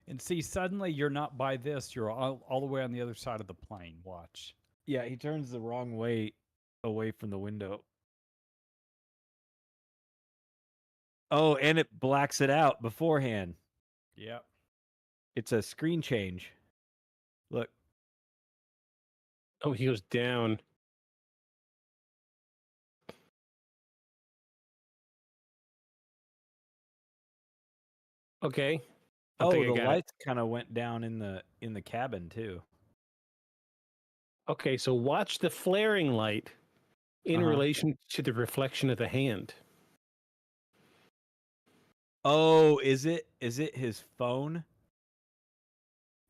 And see, suddenly you're not by this. You're all the way on the other side of the plane. Watch. Yeah, he turns the wrong way away from the window. Oh, and it blacks it out beforehand. Yeah. It's a screen change. Look. Oh, he goes down. Okay. The lights kind of went down in the cabin too. Okay, so watch the flaring light in relation to the reflection of the hand. Oh, is it his phone?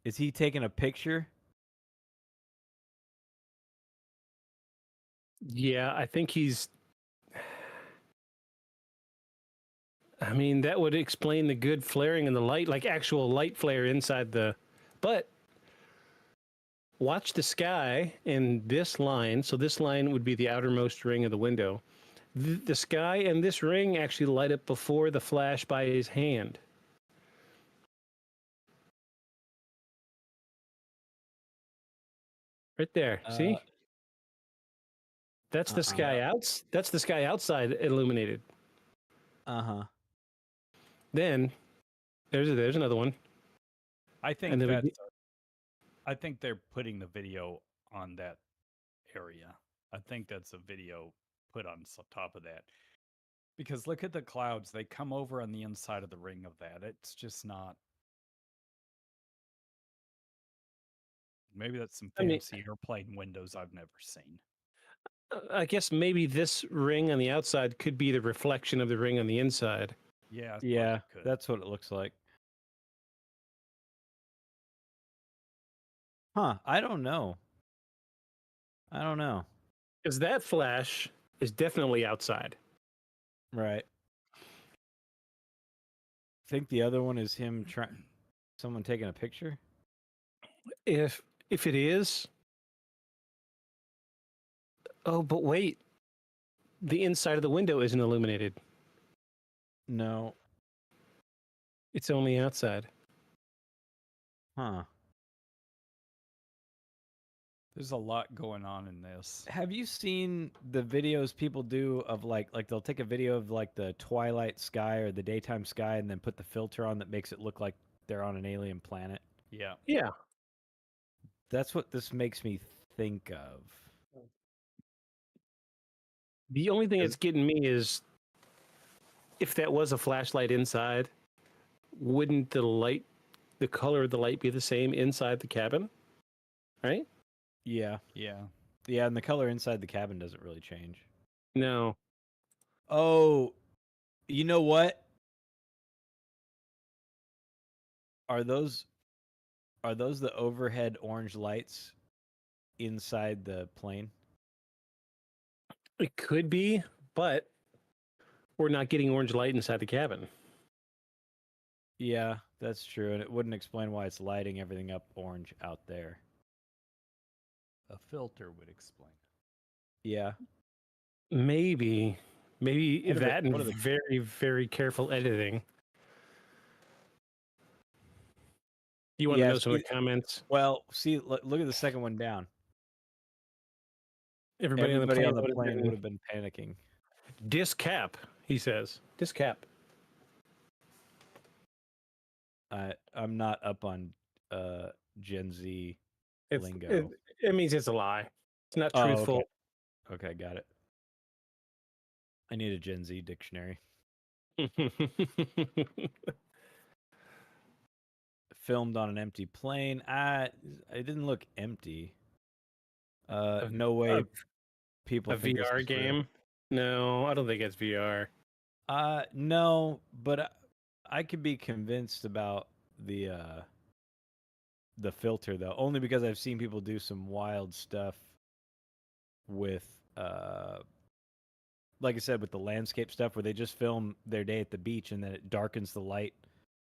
Is he taking a picture? Yeah, I think he's. I mean, that would explain the good flaring in the light, like actual light flare inside the. But watch the sky in this line. So this line would be the outermost ring of the window. The sky and this ring actually light up before the flash by his hand. Right there. See? That's the sky That's the sky outside illuminated. Then there's another one. I think I think they're putting the video on that area. I think that's a video put on top of that. Because look at the clouds. They come over on the inside of the ring of that. It's just not. Maybe that's some fancy airplane windows I've never seen. I guess maybe this ring on the outside could be the reflection of the ring on the inside. Yeah, that's what it looks like. Huh, I don't know. Because that flash is definitely outside. Right. I think the other one is someone taking a picture. If it is. Oh, but wait. The inside of the window isn't illuminated. No. It's only outside. Huh. There's a lot going on in this. Have you seen the videos people do of like they'll take a video of like the twilight sky or the daytime sky and then put the filter on that makes it look like they're on an alien planet? Yeah. Yeah. That's what this makes me think of. The only thing that's getting me is if that was a flashlight inside, wouldn't the color of the light be the same inside the cabin? Right? Yeah. And the color inside the cabin doesn't really change. No. Oh, you know what? Are those the overhead orange lights inside the plane? It could be, but we're not getting orange light inside the cabin. Yeah, that's true, and it wouldn't explain why it's lighting everything up orange out there. A filter would explain it. Yeah. Maybe that and very, very careful editing. You want to know some of the comments? Well, see, look at the second one down. Everybody on the plane would have been panicking. Discap, he says. Discap. I'm not up on Gen Z lingo. It means it's a lie. It's not truthful. Okay, got it. I need a Gen Z dictionary. Filmed on an empty plane. It didn't look empty. No way people a think VR game? No, I don't think it's VR. No, but I could be convinced about the filter though, only because I've seen people do some wild stuff with like I said, with the landscape stuff where they just film their day at the beach and then it darkens the light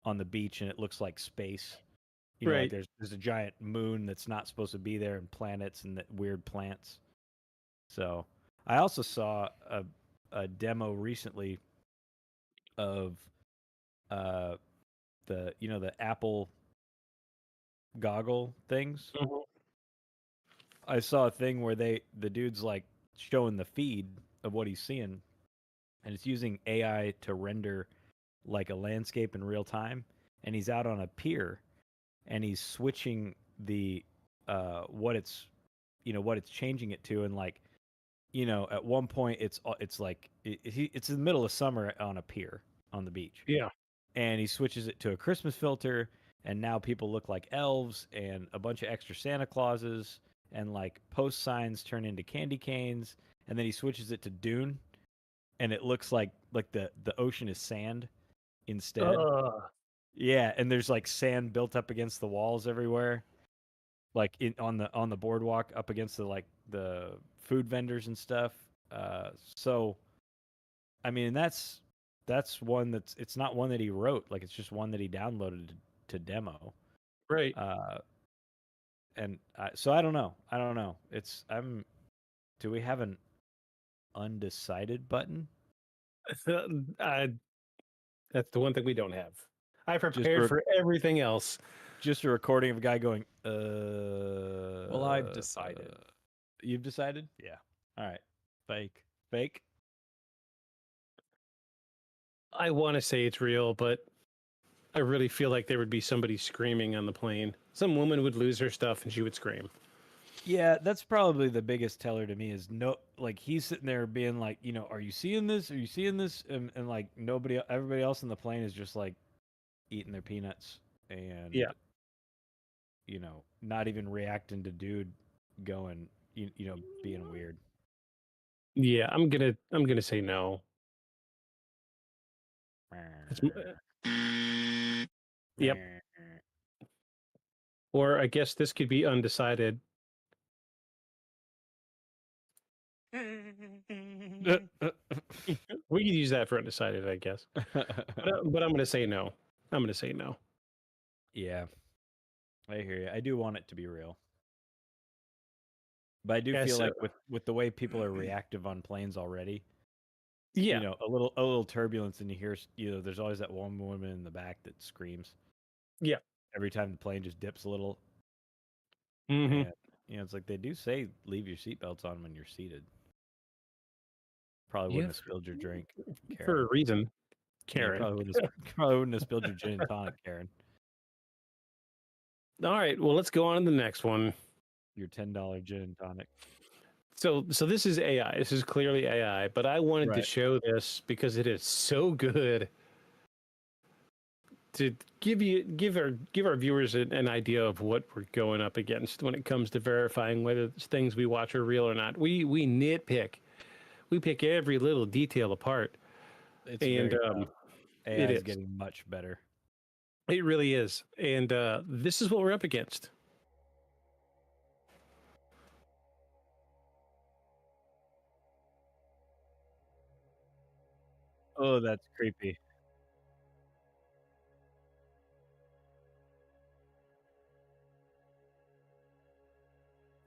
on the beach and it looks like space. You know, like there's a giant moon that's not supposed to be there and planets and weird plants. So I also saw a demo recently of the Apple goggle things. Mm-hmm. I saw a thing where the dude's like showing the feed of what he's seeing, and it's using AI to render like a landscape in real time, and he's out on a pier and he's switching the what it's changing it to, and like, you know, at one point it's like it's in the middle of summer on a pier on the beach. Yeah. And he switches it to a Christmas filter, and now people look like elves, and a bunch of extra Santa Clauses, and like post signs turn into candy canes, and then he switches it to Dune, and it looks like the ocean is sand instead. Yeah, and there's like sand built up against the walls everywhere, like on the boardwalk up against the food vendors and stuff. So, I mean, that's one it's not one that he wrote, like it's just one that he downloaded to demo. Right. And so I don't know. Do we have an undecided button? That's the one thing we don't have. I prepared for everything else. Just a recording of a guy going, Well, I've decided. You've decided? Yeah. All right. Fake. I want to say it's real, but I really feel like there would be somebody screaming on the plane. Some woman would lose her stuff and she would scream. Yeah, that's probably the biggest teller to me is like he's sitting there being like, you know, are you seeing this? Are you seeing this? And like everybody else on the plane is just like eating their peanuts and, you know, not even reacting to dude going, you know, being weird. Yeah, I'm gonna say no. Yep. Or I guess this could be undecided. We could use that for undecided, I guess. But I'm gonna say no. Yeah, I hear you. I do want it to be real, but I do feel like with the way people are reactive on planes already. Yeah, you know, a little turbulence, and you hear, you know, there's always that one woman in the back that screams. Yeah, every time the plane just dips a little. Mm-hmm. And, you know, it's like they do say leave your seatbelts on when you're seated. Probably wouldn't have spilled your drink, Karen. For a reason, Karen. Yeah, probably wouldn't have spilled your gin and tonic, Karen. All right, well, let's go on to the next one. Your $10 gin and tonic. So this is AI. This is clearly AI, but I wanted to Right. show this because it is so good to give our viewers an idea of what we're going up against when it comes to verifying whether things we watch are real or not. We nitpick. We pick every little detail apart. It's and very tough. AI it is is. getting much better. It really is. And this is what we're up against. Oh, that's creepy.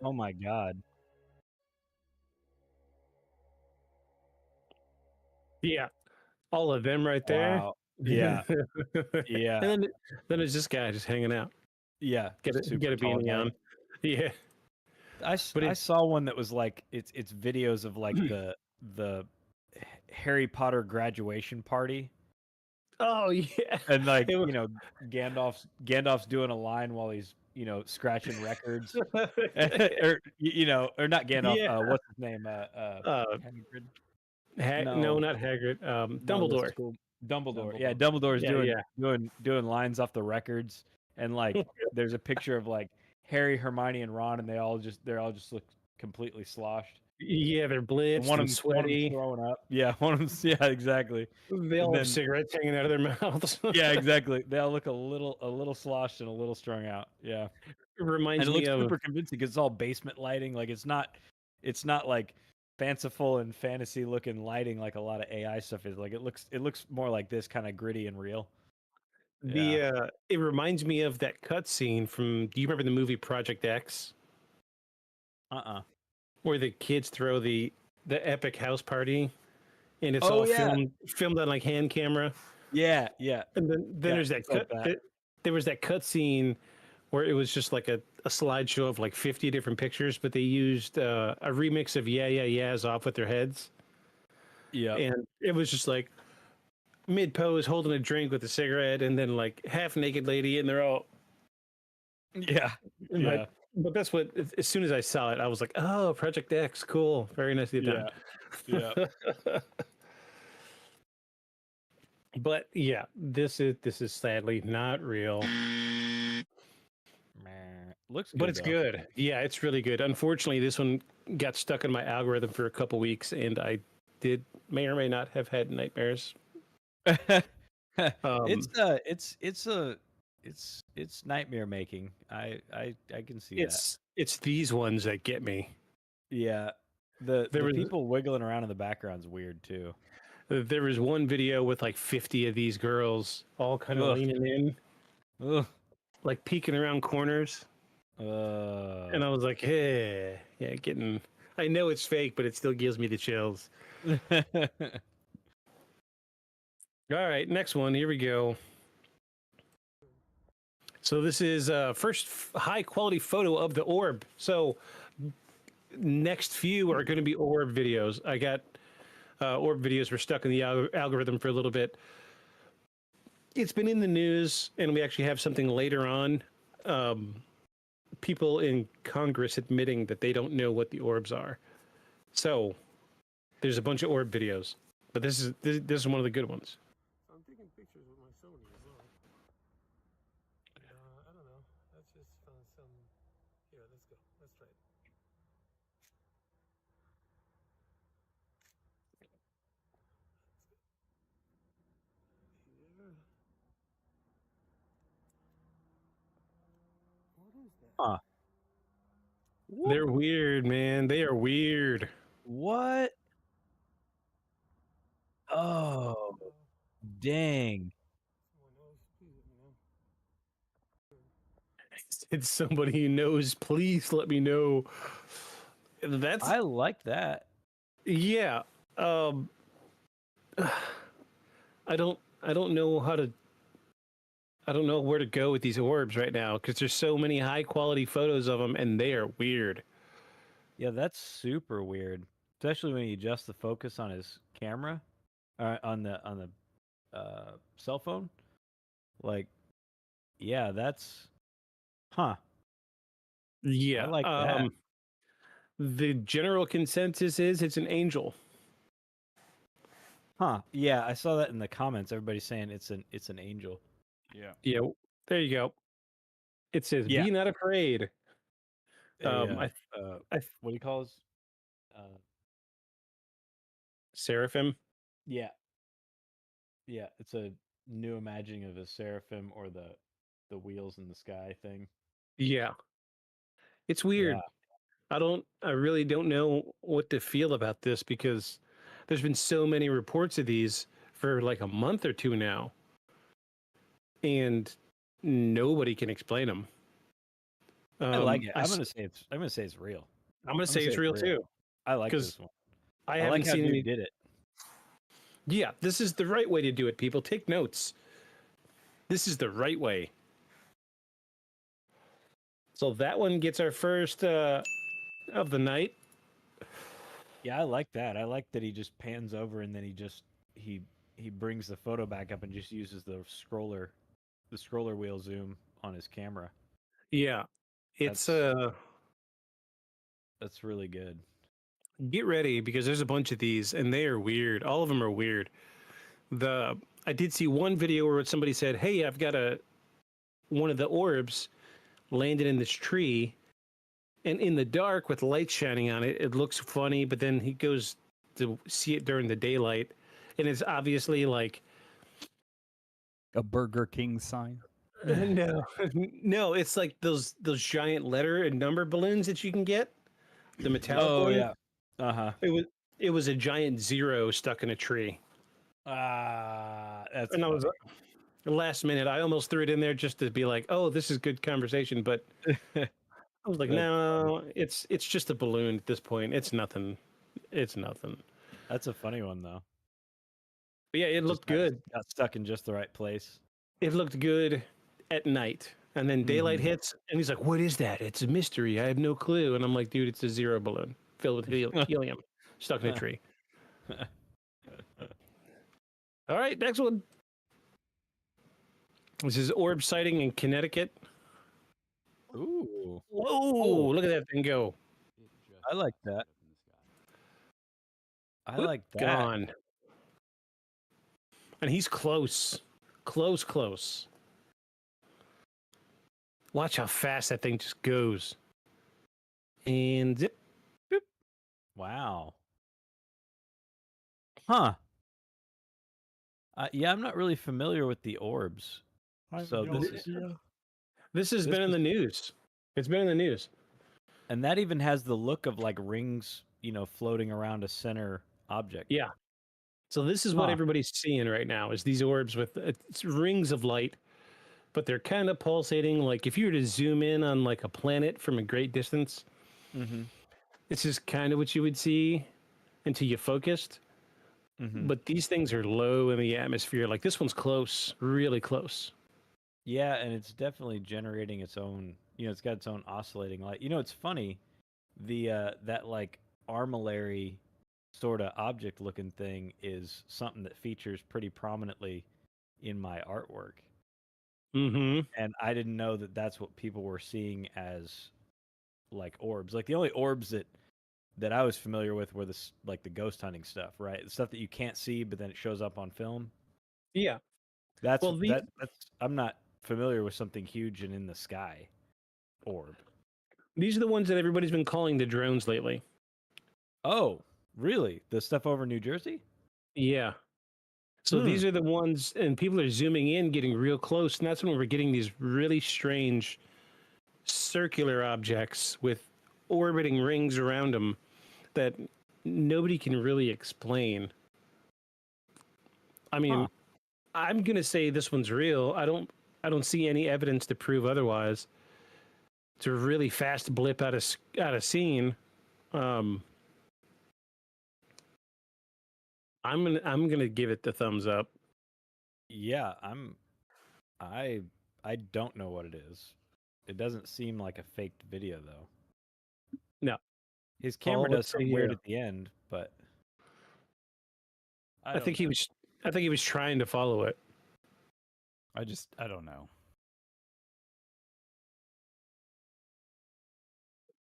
Oh my God. Yeah. All of them right there. Wow. Yeah. Yeah. And then there's this guy just hanging out. Yeah. Get Super a tall beanie guy. on. Yeah. I saw one that was like it's videos of like the Harry Potter graduation party. Oh yeah. And like, you know, Gandalf's doing a line while he's, you know, scratching records. Or you know, or not Gandalf, Yeah. what's his name? Hagrid? No, not Hagrid. No, the Dumbledore. school Dumbledore. Yeah, Dumbledore's Yeah, doing lines off the records, and like there's a picture of like Harry, Hermione, and Ron, and they're all just look completely sloshed. Yeah, they're blitzed and One of sweaty. them's throwing up. Yeah, yeah, exactly. They all And have cigarettes hanging out of their mouths. yeah, exactly. They all look a little sloshed and a little strung out. Yeah, It reminds and it me looks of super convincing because it's all basement lighting. Like it's not like fanciful and fantasy looking lighting like a lot of AI stuff is. Like it looks more like this, kind of gritty and real. it reminds me of that cutscene from. Do you remember the movie Project X? Where the kids throw the epic house party, and it's all filmed on like hand camera. Yeah. And then there's that cut. There was that cut scene where it was just like a slideshow of like 50 different pictures, but they used a remix of Yeah Yeah Yeah's Off With Their Heads. Yeah. And it was just like mid pose holding a drink with a cigarette, and then like half naked lady, and they're all yeah. But that's what, as soon as I saw it, I was like, oh, Project X, cool. Very nicely done. Yeah. But yeah, this is sadly not real. Looks good. But it's though. good. Yeah, it's really good. Unfortunately, this one got stuck in my algorithm for a couple weeks, and I may or may not have had nightmares. It's nightmare making. I can see that. It's these ones that get me. Yeah. The people wiggling around in the background's weird too. There was one video with like 50 of these girls all kind of leaning in, like peeking around corners. And I was like, hey, yeah, getting. I know it's fake, but it still gives me the chills. All right, next one. Here we go. So this is first high quality photo of the orb. So next few are going to be orb videos. I got orb videos were stuck in the algorithm for a little bit. It's been in the news, and we actually have something later on. People in Congress admitting that they don't know what the orbs are. So there's a bunch of orb videos, but this is one of the good ones. I'm taking pictures with my Sony as well. I don't know. Let's just find some. Here, let's go. Let's try it. Here. What is that? They're weird, man. They are weird. What? Oh, dang. It's somebody who knows. Please let me know. I like that. Yeah. I don't know how to. I don't know where to go with these orbs right now because there's so many high quality photos of them, and they are weird. Yeah, that's super weird, especially when you adjust the focus on his camera, on the cell phone. Like, yeah, that's, huh? Yeah, I like that. The general consensus is it's an angel. Huh? Yeah, I saw that in the comments. Everybody's saying it's an angel. Yeah. Yeah, there you go. It says, Yeah. "Be not afraid." What do you call this? Seraphim. Yeah. Yeah, it's a new imagining of a seraphim or the wheels in the sky thing. Yeah, it's weird. I really don't know what to feel about this because there's been so many reports of these for like a month or two now, and nobody can explain them. I like it. I'm gonna say it's real. I'm gonna say it's real too. I like 'cause this one. I I haven't like how seen dude any. did it. Yeah, this is the right way to do it. People take notes. This is the right way. So that one gets our first of the night. Yeah, I like that. I like that he just pans over and then he brings the photo back up and just uses the scroller wheel zoom on his camera. Yeah, it's that's really good. Get ready because there's a bunch of these and they are weird. All of them are weird. I did see one video where somebody said, "Hey, I've got one of the orbs landed in this tree, and in the dark with light shining on it, it looks funny." But then he goes to see it during the daylight, and it's obviously like a Burger King sign. no, no, it's like those giant letter and number balloons that you can get. The metallic one. Yeah. Uh-huh. It was a giant 0 stuck in a tree. That's and I was last minute. I almost threw it in there just to be like, "Oh, this is good conversation," but I was like, "No, it's just a balloon at this point. It's nothing. It's nothing." That's a funny one though. But yeah, it looked good. Got stuck in just the right place. It looked good at night, and then daylight hits, and he's like, "What is that? It's a mystery. I have no clue." And I'm like, "Dude, it's a 0 balloon filled with helium stuck in a tree." All right, next one. This is orb sighting in Connecticut. Ooh. Whoa, look at that thing go. I like that. I Whoop, like that. Gone. And he's close. Close. Watch how fast that thing just goes. And zip. Boop. Wow. Huh. Yeah, I'm not really familiar with the orbs. So this has been in the news. It's been in the news. And that even has the look of like rings, floating around a center object. Yeah. So this is what everybody's seeing right now is these orbs with it's rings of light, but they're kind of pulsating. Like if you were to zoom in on like a planet from a great distance, this is kind of what you would see until you focused. But these things are low in the atmosphere. Like this one's close, really close. Yeah, and it's definitely generating its own, it's got its own oscillating light. It's funny, that like armillary sort of object looking thing is something that features pretty prominently in my artwork. And I didn't know that that's what people were seeing as like orbs. Like the only orbs that I was familiar with were the ghost hunting stuff, right? The stuff that you can't see, but then it shows up on film. Yeah. That's I'm not familiar with something huge and in the sky orb. These are the ones that everybody's been calling the drones lately. Oh, really? The stuff over New Jersey? Yeah. So these are the ones, and people are zooming in, getting real close, and that's when we're getting these really strange circular objects with orbiting rings around them that nobody can really explain. I mean, I'm gonna say this one's real. I don't see any evidence to prove otherwise. It's a really fast blip out of scene. I'm gonna give it the thumbs up. Yeah, I don't know what it is. It doesn't seem like a faked video though. No. His camera does something weird at the end, but I think he was trying to follow it. I don't know.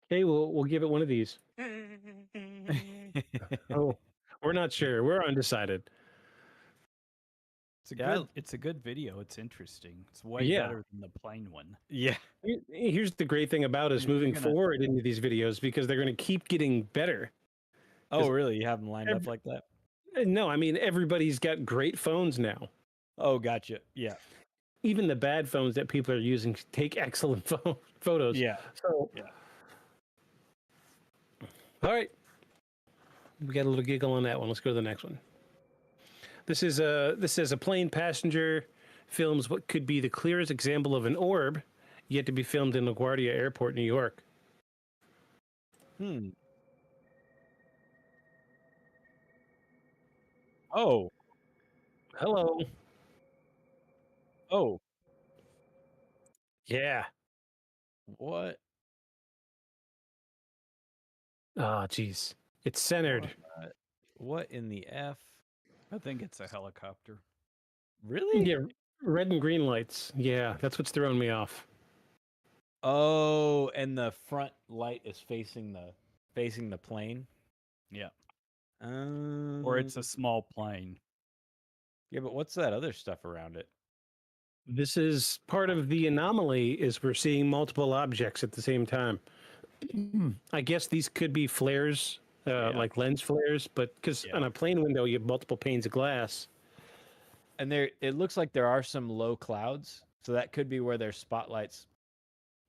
Okay, we'll give it one of these. Oh, we're not sure. We're undecided. It's a good video. It's interesting. It's way Yeah. better than the plain one. Yeah. Here's the great thing about us moving forward into these videos, because they're going to keep getting better. Oh, really? You have them lined up like that? No, I mean, everybody's got great phones now. Oh, gotcha. Yeah. Even the bad phones that people are using take excellent photos. Yeah. So, yeah. All right. We got a little giggle on that one. Let's go to the next one. This is a plane passenger films what could be the clearest example of an orb yet to be filmed in LaGuardia Airport, New York. Oh. Hello. Oh. Yeah. What? Oh, geez. It's centered. What in the F? I think it's a helicopter. Really? Yeah, red and green lights. Yeah, that's what's throwing me off. Oh, and the front light is facing the plane. Yeah. Or it's a small plane. Yeah, but what's that other stuff around it? This is part of the anomaly, is we're seeing multiple objects at the same time. I guess these could be flares, like lens flares, but because on a plane window you have multiple panes of glass. And it looks like there are some low clouds, so that could be where their spotlights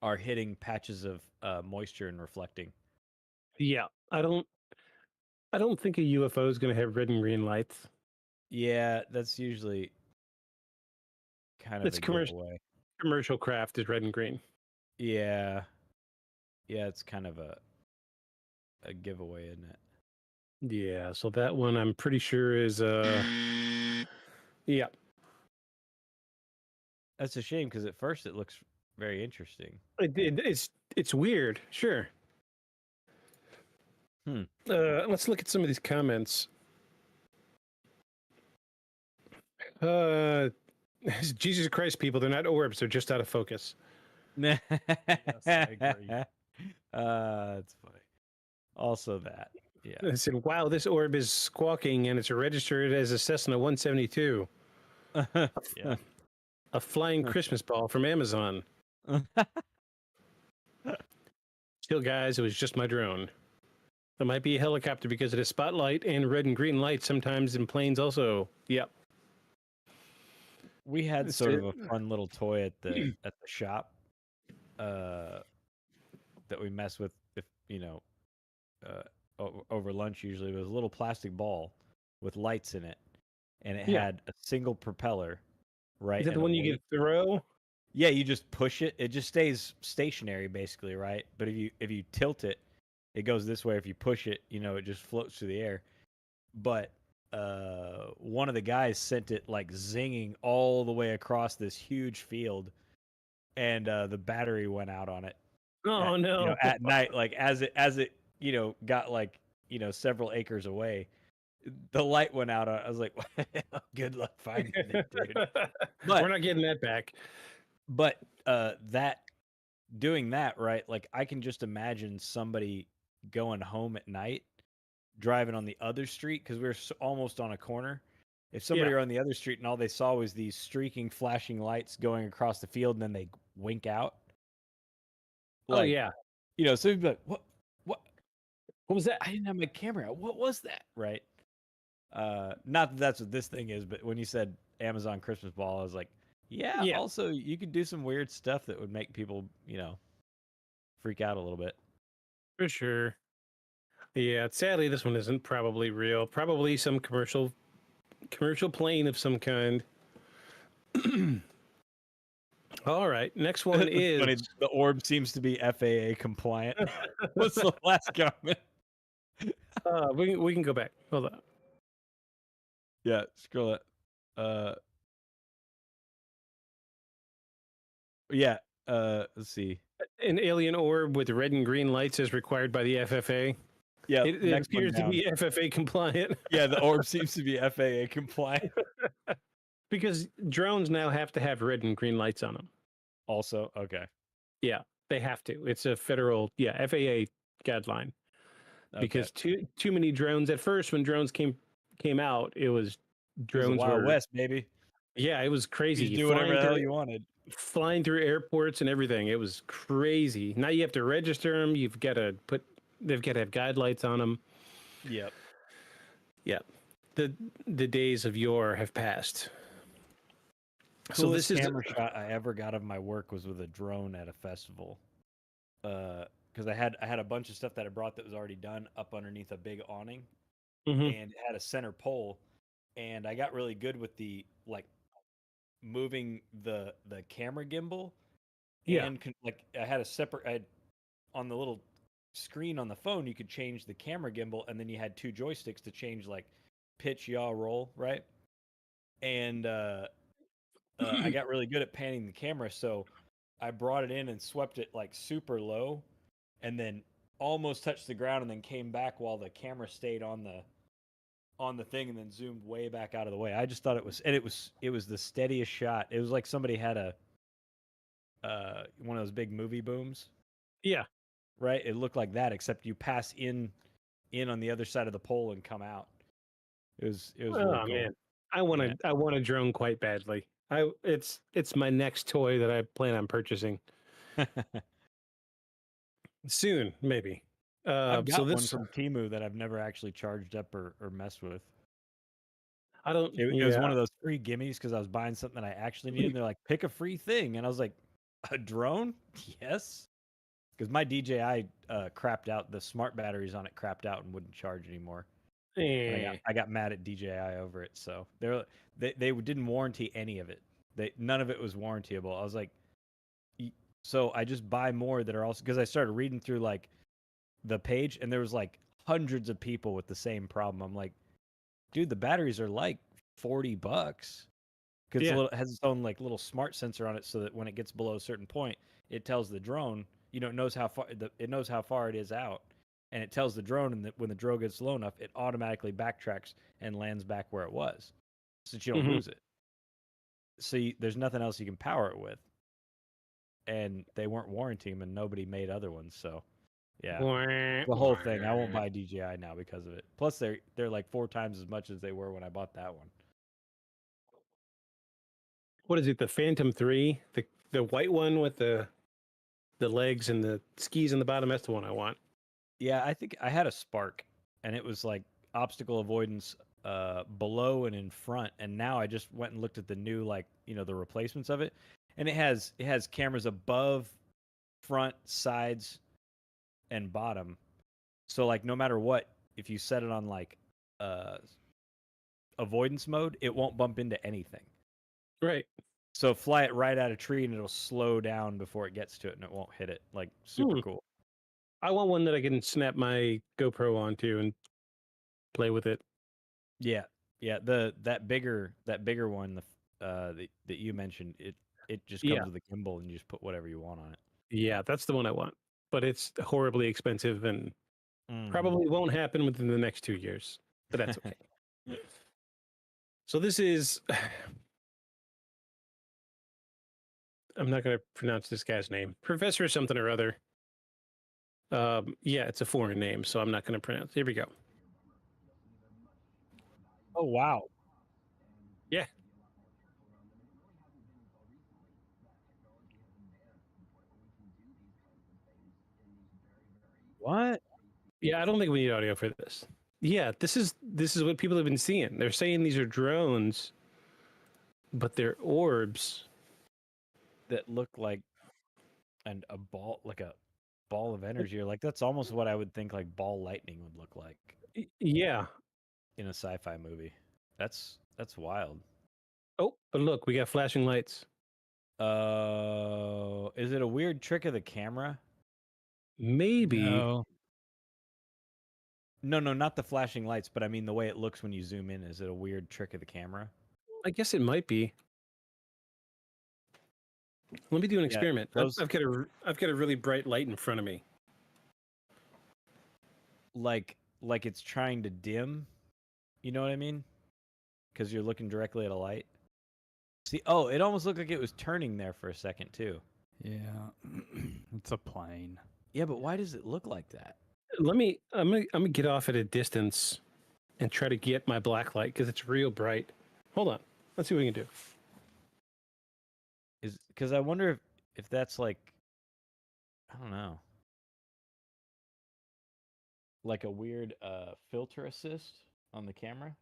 are hitting patches of moisture and reflecting. Yeah, I don't think a UFO is going to have red and green lights. Yeah, that's usually kind of It's a giveaway. Commercial craft is red and green. Yeah. Yeah, it's kind of a giveaway, isn't it? Yeah, so that one I'm pretty sure is yeah. That's a shame because at first it looks very interesting. It's weird, sure. Let's look at some of these comments. Jesus Christ, people, they're not orbs, they're just out of focus. Yes, I agree. That's funny. Also that. Yeah. I said, wow, this orb is squawking and it's registered as a Cessna 172. Yeah. A flying Christmas ball from Amazon. Still, guys, it was just my drone. There might be a helicopter because of the spotlight and red and green lights sometimes in planes also. Yep. We had sort of a fun little toy at the shop that we mess with, if over lunch usually. It was a little plastic ball with lights in it, and it had a single propeller. Right. Is that the one you can throw? Yeah, you just push it. It just stays stationary, basically, right? But if you tilt it, it goes this way. If you push it, it just floats through the air. But one of the guys sent it like zinging all the way across this huge field, and the battery went out on it. Oh no! At night, like as it got like several acres away. The light went out. I was like, good luck finding it, dude. But we're not getting that back. But doing that, right? Like I can just imagine somebody going home at night, driving on the other street, because we're almost on a corner. If somebody were on the other street and all they saw was these streaking, flashing lights going across the field, and then they wink out. Like, oh yeah. So you'd be like, what was that? I didn't have my camera out. What was that? Right. Not that that's what this thing is, but when you said Amazon Christmas ball, I was like, yeah. Also, you could do some weird stuff that would make people, freak out a little bit. For sure. Yeah. Sadly, this one isn't probably real. Probably some commercial plane of some kind. All right. Next one is funny. The orb seems to be FAA compliant. What's the last comment? We can go back. Hold on. Yeah, scroll it. Let's see. An alien orb with red and green lights is required by the FFA. Yeah, it appears to be FFA compliant. Yeah, the orb seems to be FAA compliant. Because drones now have to have red and green lights on them. Also, okay. Yeah. They have to. It's a federal, FAA guideline. Because too many drones. At first, when drones came out, it was drones the Wild were West, baby. Yeah, it was crazy. You do whatever the hell you wanted. Flying through airports and everything. It was crazy. Now you have to register them. They've got to have guide lights on them. Yep. Yep. The days of yore have passed. So this camera shot I ever got of my work was with a drone at a festival. Because I had a bunch of stuff that I brought that was already done up underneath a big awning, and it had a center pole, and I got really good with the moving the camera gimbal. And I had a separate on the little screen on the phone you could change the camera gimbal, and then you had 2 joysticks to change pitch, yaw, roll, right? And I got really good at panning the camera, so I brought it in and swept it super low, and then almost touched the ground, and then came back while the camera stayed on the thing, and then zoomed way back out of the way. I just thought it was the steadiest shot. It was like somebody had one of those big movie booms. Yeah. Right? It looked like that, except you pass in on the other side of the pole and come out. It was really cool. Man. I want a drone quite badly. It's my next toy that I plan on purchasing. Soon, maybe. I've got one from Temu that I've never actually charged up or messed with. It was one of those free gimmies because I was buying something that I actually needed. And they're like, pick a free thing. And I was like, a drone? Yes. Because my DJI crapped out. The smart batteries on it crapped out and wouldn't charge anymore. I got mad at DJI over it. So they didn't warranty any of it. None of it was warrantyable. I was like, so I just buy more that are also, because I started reading through the page, and there was hundreds of people with the same problem. I'm like, dude, the batteries are $40 because it has its own little smart sensor on it, so that when it gets below a certain point, it tells the drone, it knows how far it is out, and it tells the drone, and when the drone gets low enough, it automatically backtracks and lands back where it was, so that you don't lose it. So there's nothing else you can power it with, and they weren't warranting them, and nobody made other ones, so. Yeah, the whole thing. I won't buy DJI now because of it. Plus, they're 4 times as much as they were when I bought that one. What is it? The Phantom 3, the white one with the legs and the skis on the bottom. That's the one I want. Yeah, I think I had a Spark, and it was obstacle avoidance below and in front. And now I just went and looked at the new the replacements of it, and it has cameras above, front, sides, and bottom, so no matter what, if you set it on avoidance mode, it won't bump into anything. Right. So fly it right at a tree and it'll slow down before it gets to it, and it won't hit it. Super cool. I want one that I can snap my GoPro onto and play with it. Yeah. That bigger one that you mentioned, it just comes with a gimbal, and you just put whatever you want on it. Yeah, that's the one I want. But it's horribly expensive and probably won't happen within the next 2 years. But that's okay. So this is... I'm not going to pronounce this guy's name. Professor something or other. It's a foreign name, so I'm not going to pronounce. Here we go. Oh, wow. Yeah. What? Yeah, I don't think we need audio for this. Yeah, this is what people have been seeing. They're saying these are drones, but they're orbs that look like a ball, a ball of energy, or that's almost what I would think ball lightning would look like. Yeah, in a sci-fi movie. That's wild. Oh, but look, we got flashing lights. Is it a weird trick of the camera? Maybe. No, not the flashing lights, but I mean the way it looks when you zoom in. Is it a weird trick of the camera? I guess it might be. Let me do an experiment. I've got a really bright light in front of me. Like it's trying to dim. You know what I mean? Because you're looking directly at a light. See, it almost looked like it was turning there for a second too. Yeah, it's a plane. Yeah, but why does it look like that? I'm gonna get off at a distance and try to get my black light because it's real bright. Hold on. Let's see what we can do. Is because I wonder if that's like, I don't know, like a weird filter assist on the camera,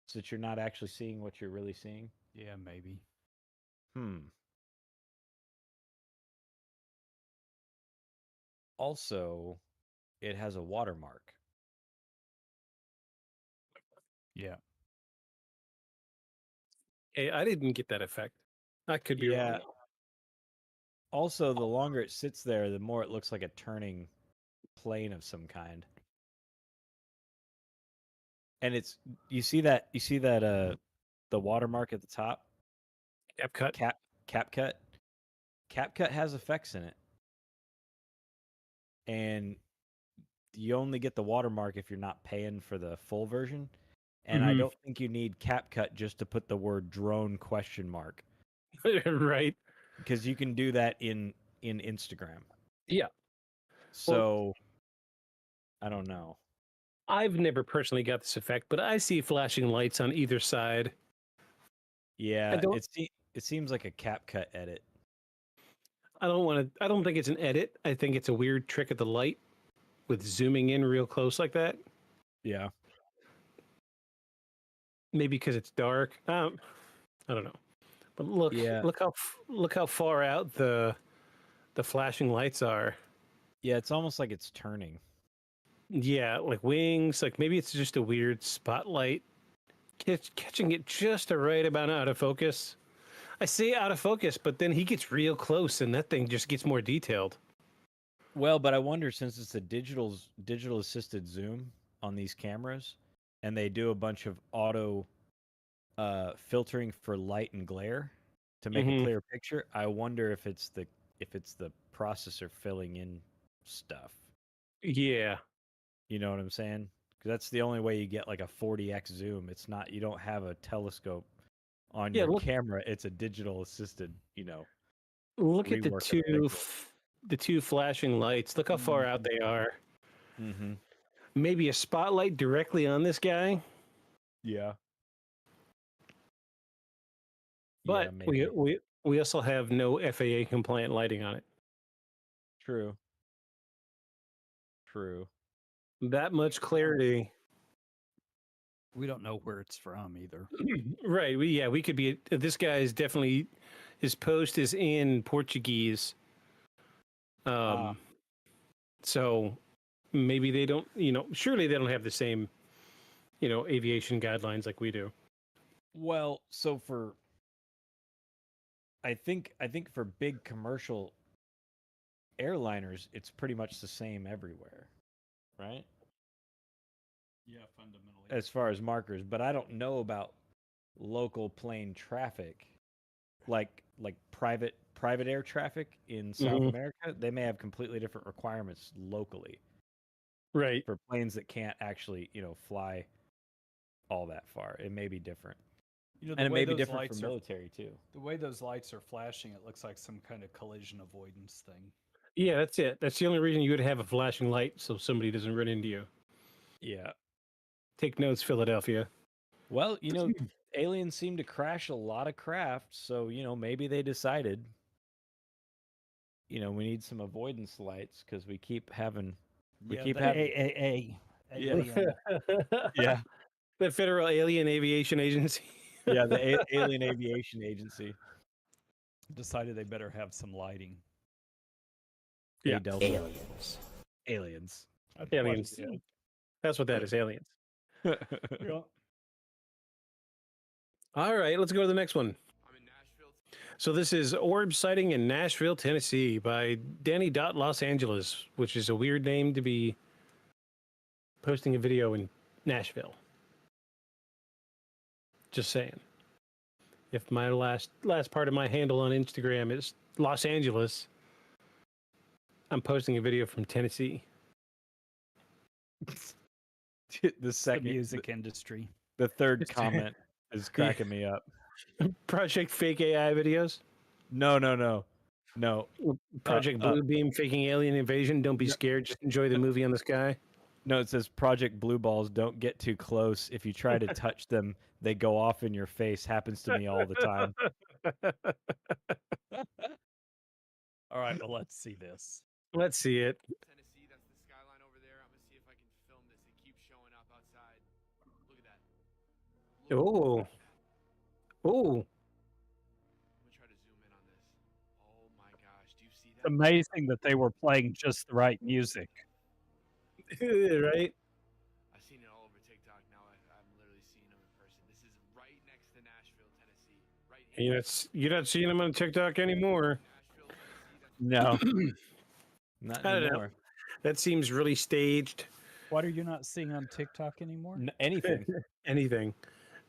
so that you're not actually seeing what you're really seeing. Yeah, maybe. Also, it has a watermark. Yeah. Hey, I didn't get that effect. I could be wrong. Also, the longer it sits there, the more it looks like a turning plane of some kind. And it's you see that the watermark at the top? CapCut. CapCut. CapCut has effects in it. And you only get the watermark if you're not paying for the full version. And I don't think you need CapCut just to put the word drone ? Right. Because you can do that in Instagram. Yeah. So I don't know. I've never personally got this effect, but I see flashing lights on either side. Yeah, it seems like a CapCut edit. I don't think it's an edit. I think it's a weird trick of the light with zooming in real close like that. Yeah. Maybe because it's dark. I don't know. But look how far out the flashing lights are. Yeah, it's almost like it's turning. Yeah, like wings. Like maybe it's just a weird spotlight catching it just a right about out of focus. I say out of focus, but then he gets real close and that thing just gets more detailed. Well, but I wonder, since it's a digital assisted zoom on these cameras, and they do a bunch of auto filtering for light and glare to make a clear picture, I wonder if it's the processor filling in stuff. Yeah. You know what I'm saying? Because that's the only way you get like a 40x zoom. It's not, you don't have a telescope on your camera. It's a digital assisted, Look at the two flashing lights. Look how far out they are. Mm-hmm. Maybe a spotlight directly on this guy. Yeah. But we also have no FAA compliant lighting on it. True. That much clarity. We don't know where it's from either. Right. We could be. This guy is definitely, his post is in Portuguese. So maybe they don't, surely they don't have the same, aviation guidelines like we do. Well, so I think for big commercial airliners, it's pretty much the same everywhere, right? Yeah, fundamentally. As far as markers, but I don't know about local plane traffic, like private air traffic in South America. They may have completely different requirements locally, right? For planes that can't actually, fly all that far, it may be different. And it may be different for military too. The way those lights are flashing, it looks like some kind of collision avoidance thing. Yeah, that's it. That's the only reason you would have a flashing light, so somebody doesn't run into you. Yeah. Take notes, Philadelphia. Well, aliens seem to crash a lot of craft, so maybe they decided, we need some avoidance lights because we keep having AAA. Yeah. The Federal Alien Aviation Agency. Yeah, the Alien Aviation Agency decided they better have some lighting. Yeah. Aliens. That's what that is, aliens. All right, let's go to the next one. So this is Orb Sighting in Nashville, Tennessee by Danny Los Angeles, which is a weird name to be posting a video in Nashville. Just saying. If my last part of my handle on Instagram is Los Angeles, I'm posting a video from Tennessee. The music industry. The third comment is cracking me up. Project Fake AI videos? No. No. Project Bluebeam faking alien invasion. Don't be scared. Just enjoy the movie on the sky. No, it says Project Blue Balls. Don't get too close. If you try to touch them, they go off in your face. Happens to me all the time. All right, well, let's see this. Let's see it. Tennessee, that's the skyline over there. I'm gonna see if I can film this. It keeps showing up outside. Look at that. Oh. Oh. I'm gonna try to zoom in on this. Oh my gosh, do you see It's that? amazing that they were playing just the right music. Right? I've seen it all over TikTok. Now I'm literally seeing them in person. This is right next to Nashville, Tennessee. Right here. You're not seeing them on TikTok anymore. No. Not I don't know. anymore. That seems really staged. What are you not seeing on TikTok anymore? Anything. Anything.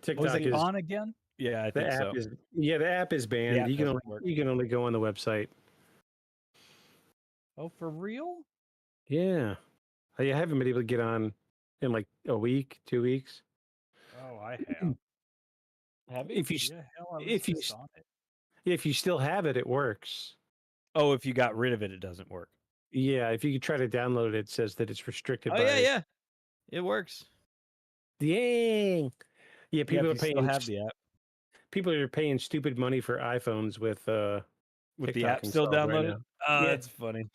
TikTok Was it is on again? Yeah, I the think app so. is the app is banned. app You can doesn't only work. you can only go on the website. Oh, for real? Yeah. I haven't been able to get on in like a week, 2 weeks. Oh, I have. Have you? If you Yeah, hell, I was if you just on it. if you still have it, it works. Oh, if you got rid of it, it doesn't work. Yeah, if you try to download it, it says that it's restricted Oh by yeah. It works. Dang. Yeah, people yeah, are if you paying still have the app. people are paying stupid money for iPhones with the TikTok app still installed right downloaded. now. Oh, Yeah. that's funny.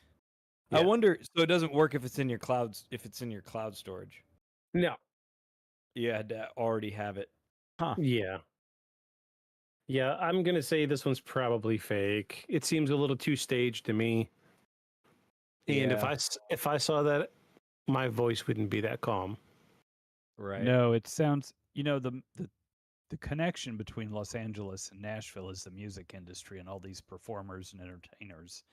Yeah. I wonder. So it doesn't work if it's in your clouds. If it's in your cloud storage, No. you had to already have it. Huh? Yeah. Yeah, I'm gonna say this one's probably fake. It seems a little too staged to me. And Yeah. if I saw that, my voice wouldn't be that calm. Right. No, it sounds. The connection between Los Angeles and Nashville is the music industry and all these performers and entertainers.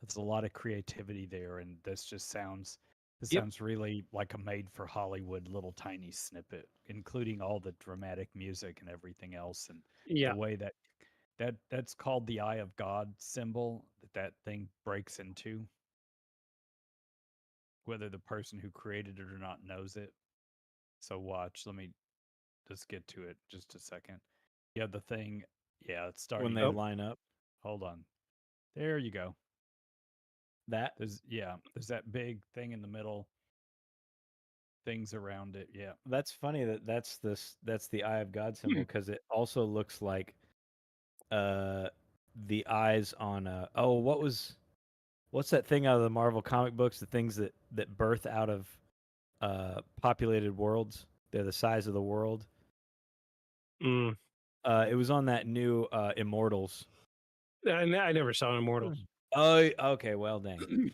There's a lot of creativity there, and this just sounds. This Yep. sounds really like a made-for-Hollywood little tiny snippet, including all the dramatic music and everything else, and Yeah. the way that's called the Eye of God symbol that thing breaks into. Whether the person who created it or not knows it. So watch. Let me just get to it just a second. Yeah, the thing. Yeah, it's starting. When they line up. Hold on. There you go. That There's that big thing in the middle. Things around it. Yeah. That's funny that's the Eye of God symbol because it also looks like the eyes on what's that thing out of the Marvel comic books, the things that birth out of populated worlds, they're the size of the world. It was on that new Immortals. I never saw Immortals. Oh, okay, well dang.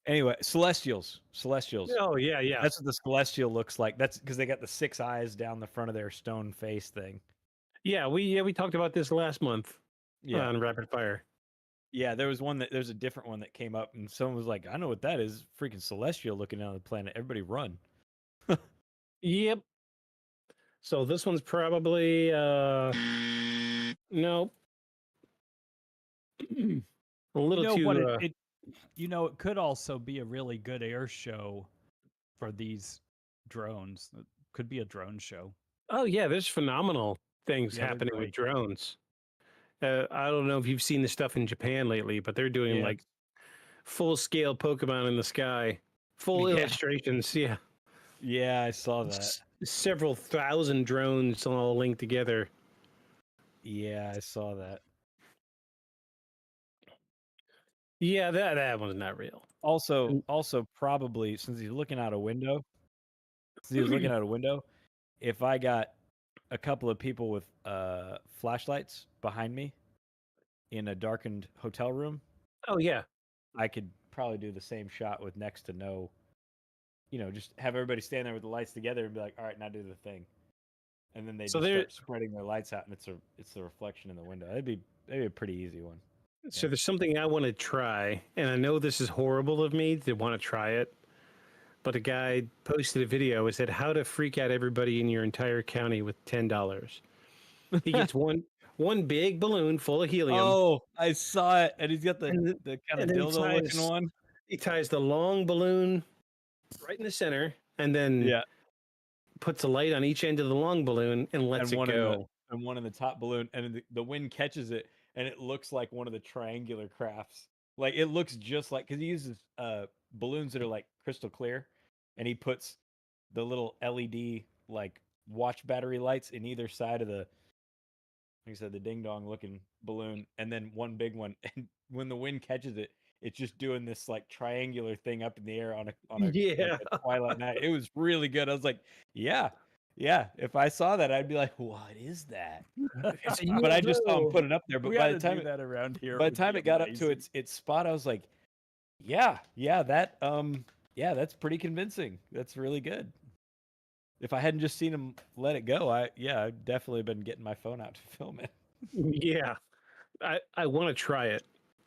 Anyway, Celestials. Oh yeah. That's what the Celestial looks like. That's because they got the 6 eyes down the front of their stone face thing. Yeah, we talked about this last month. Yeah. On Rapid Fire. Yeah, there's a different one that came up, and someone was like, "I know what that is. Freaking Celestial looking down the planet. Everybody run." Yep. So this one's probably nope. A little too. It could also be a really good air show for these drones. It could be a drone show. Oh yeah, there's phenomenal things Yeah, they're happening with great. drones. I don't know if you've seen the stuff in Japan lately, but they're doing Yeah. like full scale Pokemon in the sky, full Yeah. illustrations. Yeah, Yeah, I saw that. Several thousand drones all linked together. Yeah, I saw that. Yeah, that one's not real. Also, probably since he's looking out a window, if I got a couple of people with flashlights behind me in a darkened hotel room, Oh yeah, I could probably do the same shot with next to no. Just have everybody stand there with the lights together and be like, "All right, now do the thing," and then they So just there- start spreading their lights out, and it's the reflection in the window. That'd be a pretty easy one. So there's something I want to try, and I know this is horrible of me to want to try it, but a guy posted a video and said how to freak out everybody in your entire county with $10. He gets one big balloon full of helium. Oh, I saw it, and he's got the kind of and then he dildo looking ties- one. He ties the long balloon right in the center, and then puts a light on each end of the long balloon and lets it go. And one in the top balloon, and the wind catches it, and it looks like one of the triangular crafts Like it looks just like because he uses balloons that are like crystal clear, and he puts the little LED like watch battery lights in either side of the, like I said, the ding dong looking balloon, and then one big one. And when the wind catches it, it's just doing this like triangular thing up in the air on a like a twilight night. It was really good. I was like, yeah. If I saw that, I'd be like, what is that? But I just saw him put it up there. But by the time that around here, by the time it got up to its spot, I was like, yeah, that's pretty convincing. That's really good. If I hadn't just seen him let it go, I'd definitely been getting my phone out to film it. Yeah, I want to try it.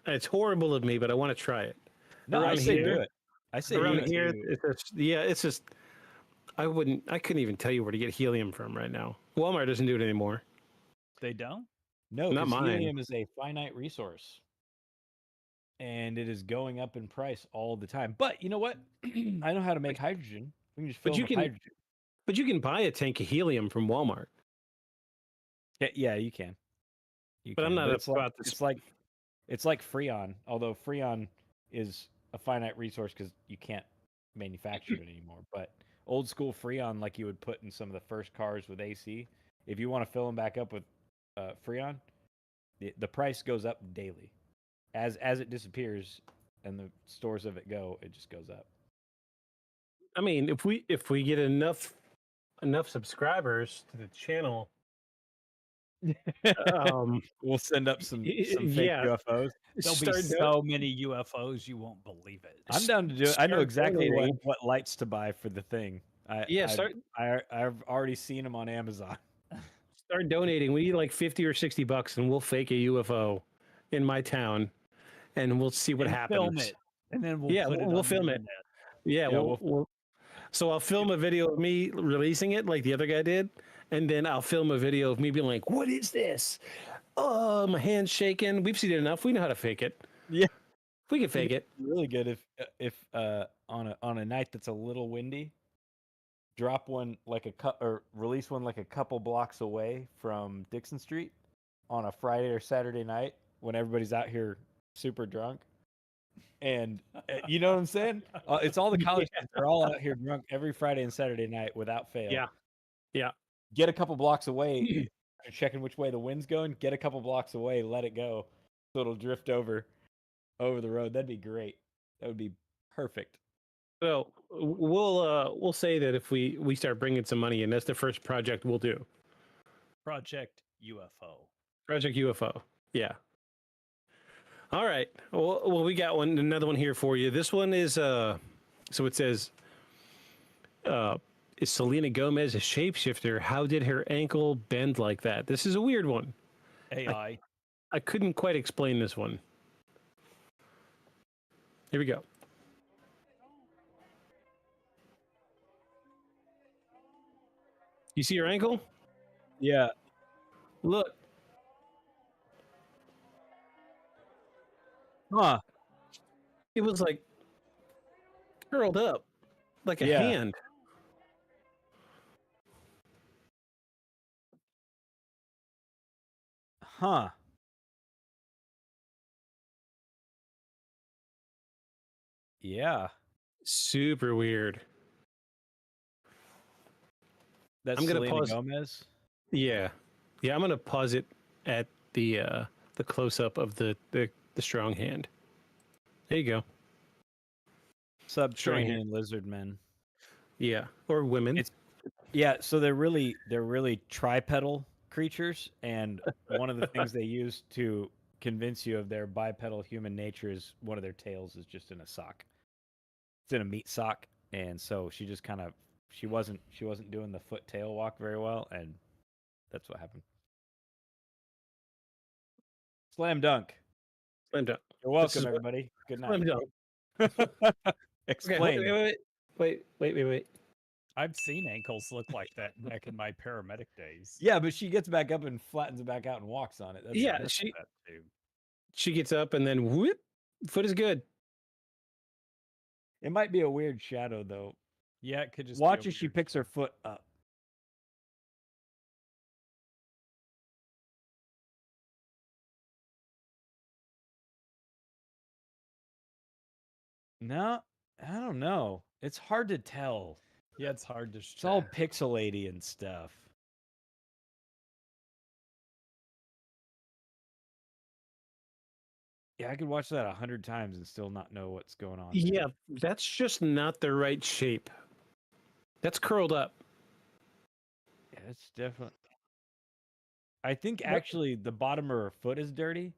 It's horrible of me, but I want to try it. No, I say do it. I say around here, it's just I couldn't even tell you where to get helium from right now. Walmart doesn't do it anymore. They don't? No, not because mine. helium is a finite resource, and it is going up in price all the time. But you know what? I know how to make hydrogen. We can just fill with hydrogen. But you can buy a tank of helium from Walmart. Yeah, you can. But I'm not about this. It's like Freon, although Freon is a finite resource because you can't manufacture it anymore. But old school Freon, like you would put in some of the first cars with AC, if you want to fill them back up with Freon, the price goes up daily. As it disappears and the stores of it go, it just goes up. I mean, if we get enough subscribers to the channel, we'll send up some fake UFOs. There'll be so many UFOs you won't believe it. I'm down to do it. I know exactly what lights to buy for the thing. I've already seen them on Amazon. Start donating. We need like $50 or $60, and we'll fake a UFO in my town, and we'll see what happens. Film it, and then we'll film it. Yeah, so I'll film a video of me releasing it, like the other guy did, and then I'll film a video of me being like, "What is this? Oh, my hand's shaking." We've seen it enough. We know how to fake it. Yeah, we can fake it. Really good if on a night that's a little windy, drop one like or release one like a couple blocks away from Dixon Street on a Friday or Saturday night when everybody's out here super drunk. And you know what I'm saying? It's all the college kids. They're all out here drunk every Friday and Saturday night without fail. Yeah. Get a couple blocks away, checking which way the wind's going. Get a couple blocks away, let it go, so it'll drift over the road. That'd be great. That would be perfect. So we'll say that if we start bringing some money in, that's the first project we'll do. Project UFO. Project UFO. Yeah. All right. Well, we got another one here for you. This one is so it says, is Selena Gomez a shapeshifter? How did her ankle bend like that? This is a weird one. AI. I couldn't quite explain this one. Here we go. You see her ankle? Yeah. Look. Huh. It was like curled up like a hand. Huh. Yeah. Super weird. That's I'm gonna Selena pause. Gomez? Yeah. I'm gonna pause it at the close up of the strong hand. There you go. Subterranean lizard men. Yeah, or women. So they're really tripedal creatures, and one of the things they use to convince you of their bipedal human nature is one of their tails is just in a sock. It's in a meat sock, and so she just kind of she wasn't doing the foot tail walk very well, and that's what happened. Slam dunk. Slam dunk. You're welcome, everybody. Good night. Slam dunk. Explain. Okay, wait. I've seen ankles look like that back in my paramedic days. Yeah, but she gets back up and flattens it back out and walks on it. She gets up and then whoop, foot is good. It might be a weird shadow though. Yeah, it could just watch as she picks her foot up. No, I don't know. It's hard to tell. Yeah, it's hard to. It's all pixelaty and stuff. Yeah, I could watch that 100 times and still not know what's going on. Yeah, that's just not the right shape. That's curled up. Yeah, it's definitely. I think actually the bottom of her foot is dirty,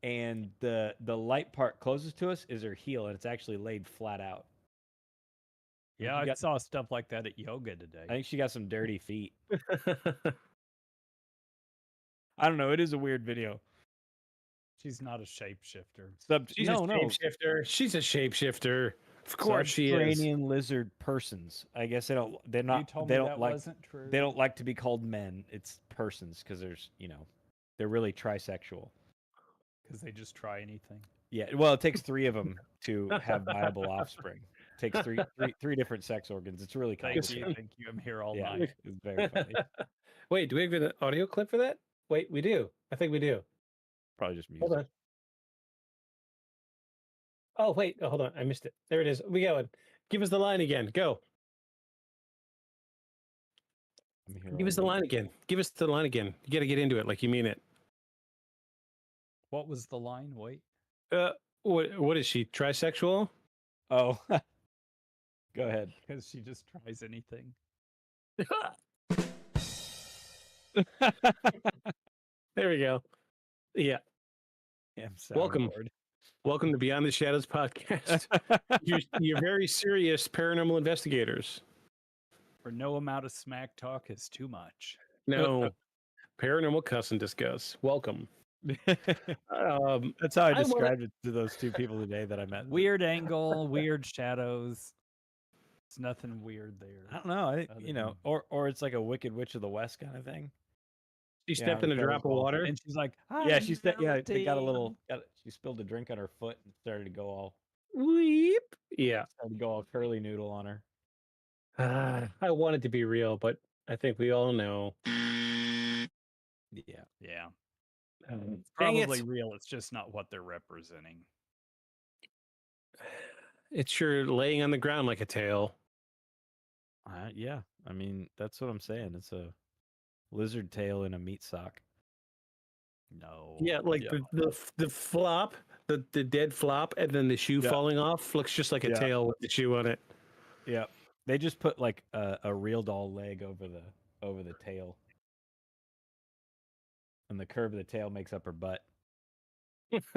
and the light part closest to us is her heel, and it's actually laid flat out. Yeah, I saw stuff like that at yoga today. I think she got some dirty feet. I don't know. It is a weird video. She's not a shapeshifter. She's a shapeshifter. She's a shapeshifter. Of course she is. Subterranean lizard persons. I guess they don't. They're not. You told they me don't that like. wasn't true. They don't like to be called men. It's persons because there's they're really trisexual. Because they just try anything. Yeah. Well, it takes 3 of them to have viable offspring. It takes three different sex organs. It's really complicated. Thank you. I'm here all Yeah, night. it's very funny. Wait, do we have an audio clip for that? Wait, we do. I think we do. Probably just music. Hold on. Oh, wait. Oh, hold on. I missed it. There it is. We got one. Give us the line again. Go. Give us the line again. Give us the line again. You got to get into it like you mean it. What was the line? Wait. What is she? Trisexual? Oh. Go ahead. Because she just tries anything. There we go. Yeah. Yeah, welcome. Bored. Welcome to Beyond the Shadows podcast. you're very serious paranormal investigators. For no amount of smack talk is too much. No. Paranormal cuss and discuss. Welcome. That's how I described it to those 2 people today that I met. Weird angle, weird shadows. It's nothing weird there. I don't know. I think, or it's like a Wicked Witch of the West kind of thing. She stepped in a drop of water, and she's like, "Yeah, she stepped. Yeah, they got a little. She spilled a drink on her foot and started to go all weep. Yeah, started to go all curly noodle on her." I want it to be real, but I think we all know. Yeah. It's probably real. It's just not what they're representing. It's sure laying on the ground like a tail. Yeah, I mean that's what I'm saying. It's a lizard tail in a meat sock. No. Yeah, like the flop, the dead flop, and then the shoe falling off looks just like a tail with the shoe on it. Yeah, they just put like a real doll leg over the tail, and the curve of the tail makes up her butt. It's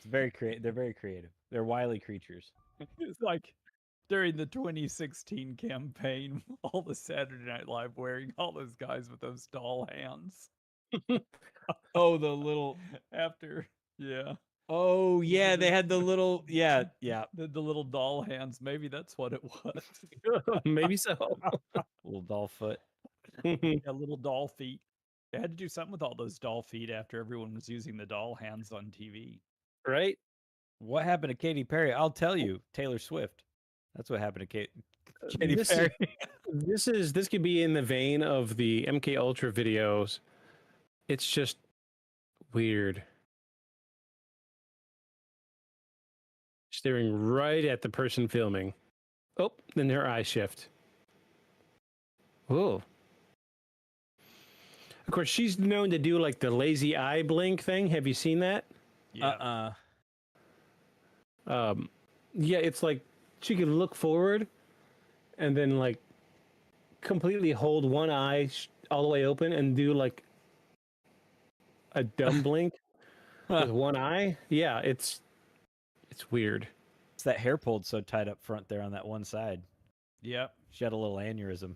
very creative. They're very creative. They're wily creatures. It's like during the 2016 campaign, all the Saturday Night Live wearing all those guys with those doll hands. Oh, the little after, yeah. Oh, yeah, they had the little, yeah. The little doll hands. Maybe that's what it was. Maybe so. Little doll foot. Yeah, little doll feet. They had to do something with all those doll feet after everyone was using the doll hands on TV. Right? What happened to Katy Perry? I'll tell you, Taylor Swift. That's what happened to Katy Perry. This could be in the vein of the MK Ultra videos. It's just weird. Staring right at the person filming. Oh, then their eyes shift. Whoa. Of course, she's known to do like the lazy eye blink thing. Have you seen that? Yeah. Yeah, it's like she can look forward and then like completely hold one eye all the way open and do like a dumb blink with one eye. Yeah, it's weird. It's that hair pulled so tight up front there on that one side. Yep. She had a little aneurysm.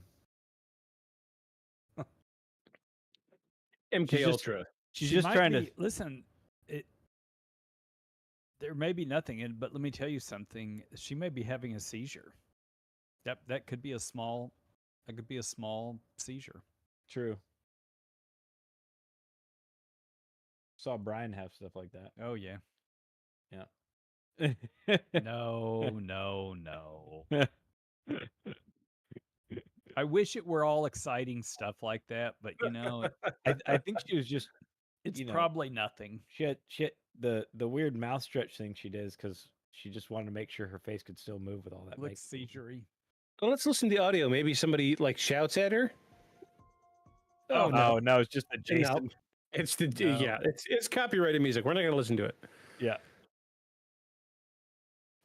MK Ultra. She's just trying to listen. There may be nothing in, but let me tell you something. She may be having a seizure. That could be a small. That could be a small seizure. True. Saw Brian have stuff like that. Oh yeah. Yeah. No. I wish it were all exciting stuff like that, but I think she was just. It's probably nothing. She the weird mouth stretch thing she did is because she just wanted to make sure her face could still move with all that Looks makeup. seizure-y. Well, let's listen to the audio. Maybe somebody like shouts at her. Oh no, it's just the Jason. No, it's the No. yeah, it's copyrighted music. We're not gonna listen to it. Yeah.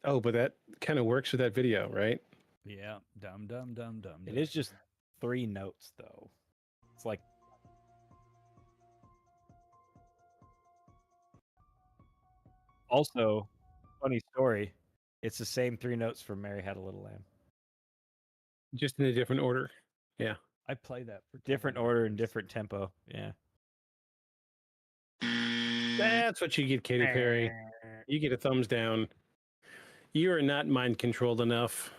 Oh, but that kind of works with that video, right? Yeah, dum dum dum dum. It is just 3 notes though. It's like also funny story. It's the same 3 notes from Mary Had a Little Lamb. Just in a different order. Yeah. I play that for Different order and different tempo. Yeah. That's what you get, Katy Perry. You get a thumbs down. You are not mind controlled enough.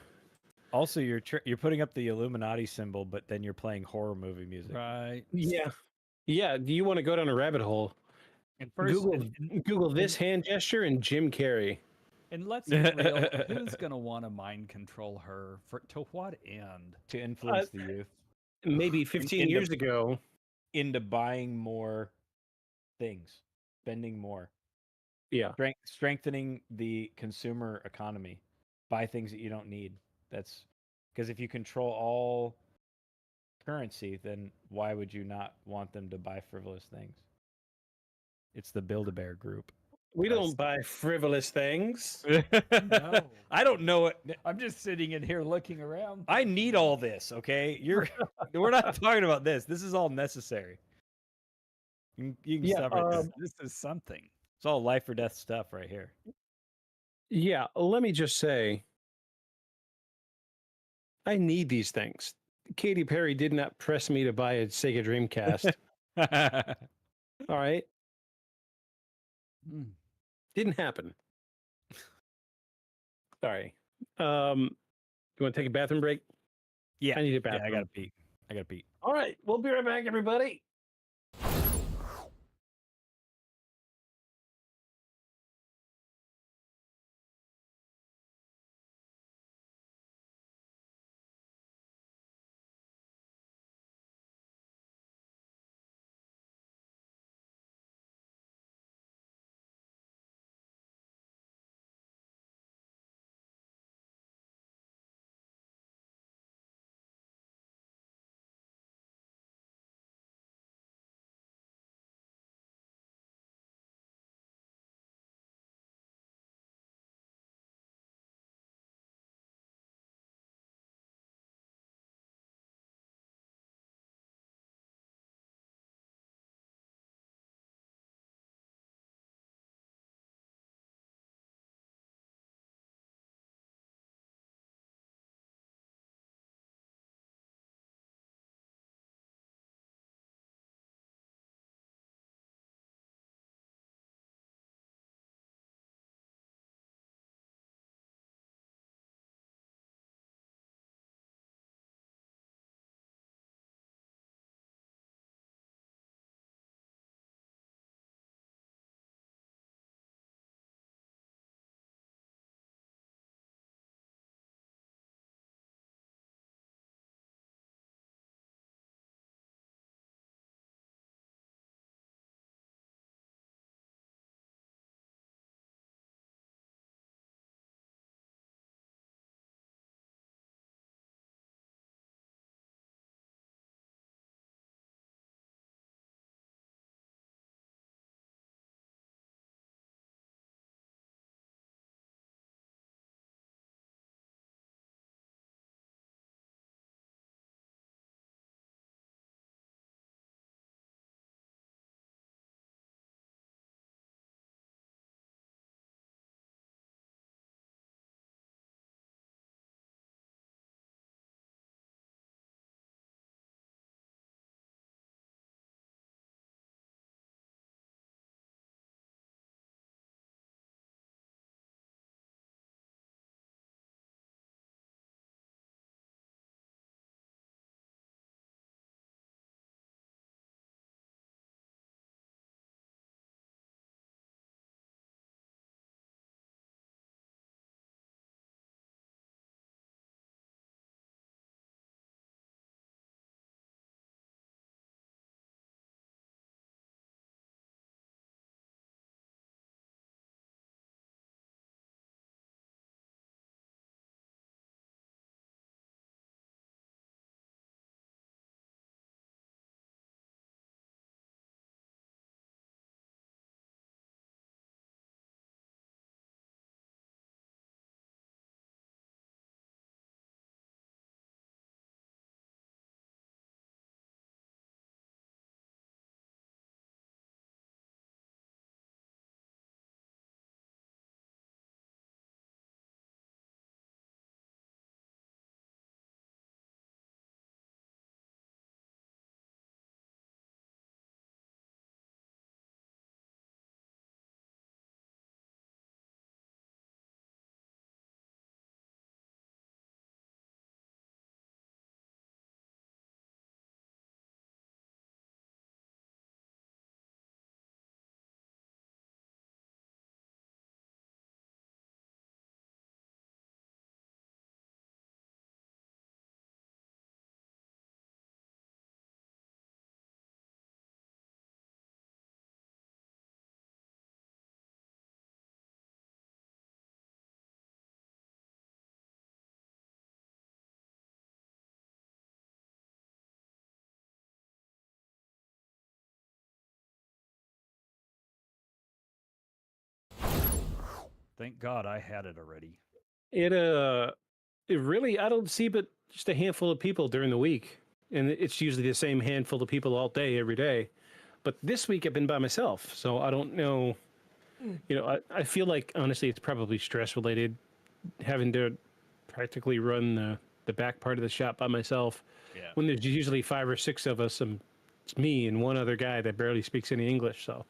Also, you're putting up the Illuminati symbol, but then you're playing horror movie music. Right. Yeah. Yeah. Do you want to go down a rabbit hole? And first, Google this hand gesture and Jim Carrey. And let's be real, who's gonna want to mind control her to what end? To influence the youth. Maybe 15 years ago. Into buying more things, spending more. Yeah. Strengthening the consumer economy. Buy things that you don't need. That's because if you control all currency, then why would you not want them to buy frivolous things? It's the Build-A-Bear group. We don't buy frivolous things. No. I don't know it. I'm just sitting in here looking around. I need all this, okay? We're not talking about this. This is all necessary. You can stop right there. This is something. It's all life or death stuff right here. Yeah, let me just say, I need these things. Katy Perry did not press me to buy a Sega Dreamcast. All right. Didn't happen. Sorry. You want to take a bathroom break? Yeah. I need a bathroom. Yeah, I gotta pee. All right. We'll be right back, everybody. Thank God I had it already. It really, I don't see but just a handful of people during the week, and it's usually the same handful of people all day, every day. But this week I've been by myself, so I don't know. You know, I feel like honestly it's probably stress related, having to practically run the back part of the shop by myself. Yeah. When there's usually 5 or 6 of us, it's me and one other guy that barely speaks any English. So,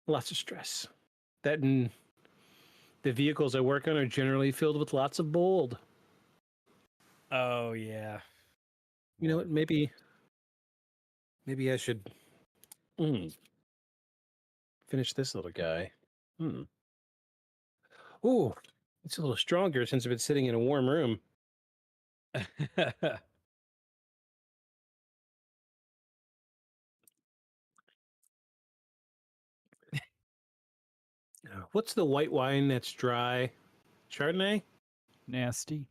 lots of stress. That and the vehicles I work on are generally filled with lots of mold. Oh yeah. You know what? Maybe I should finish this little guy. Ooh, it's a little stronger since I've been sitting in a warm room. What's the white wine that's dry? Chardonnay? Nasty.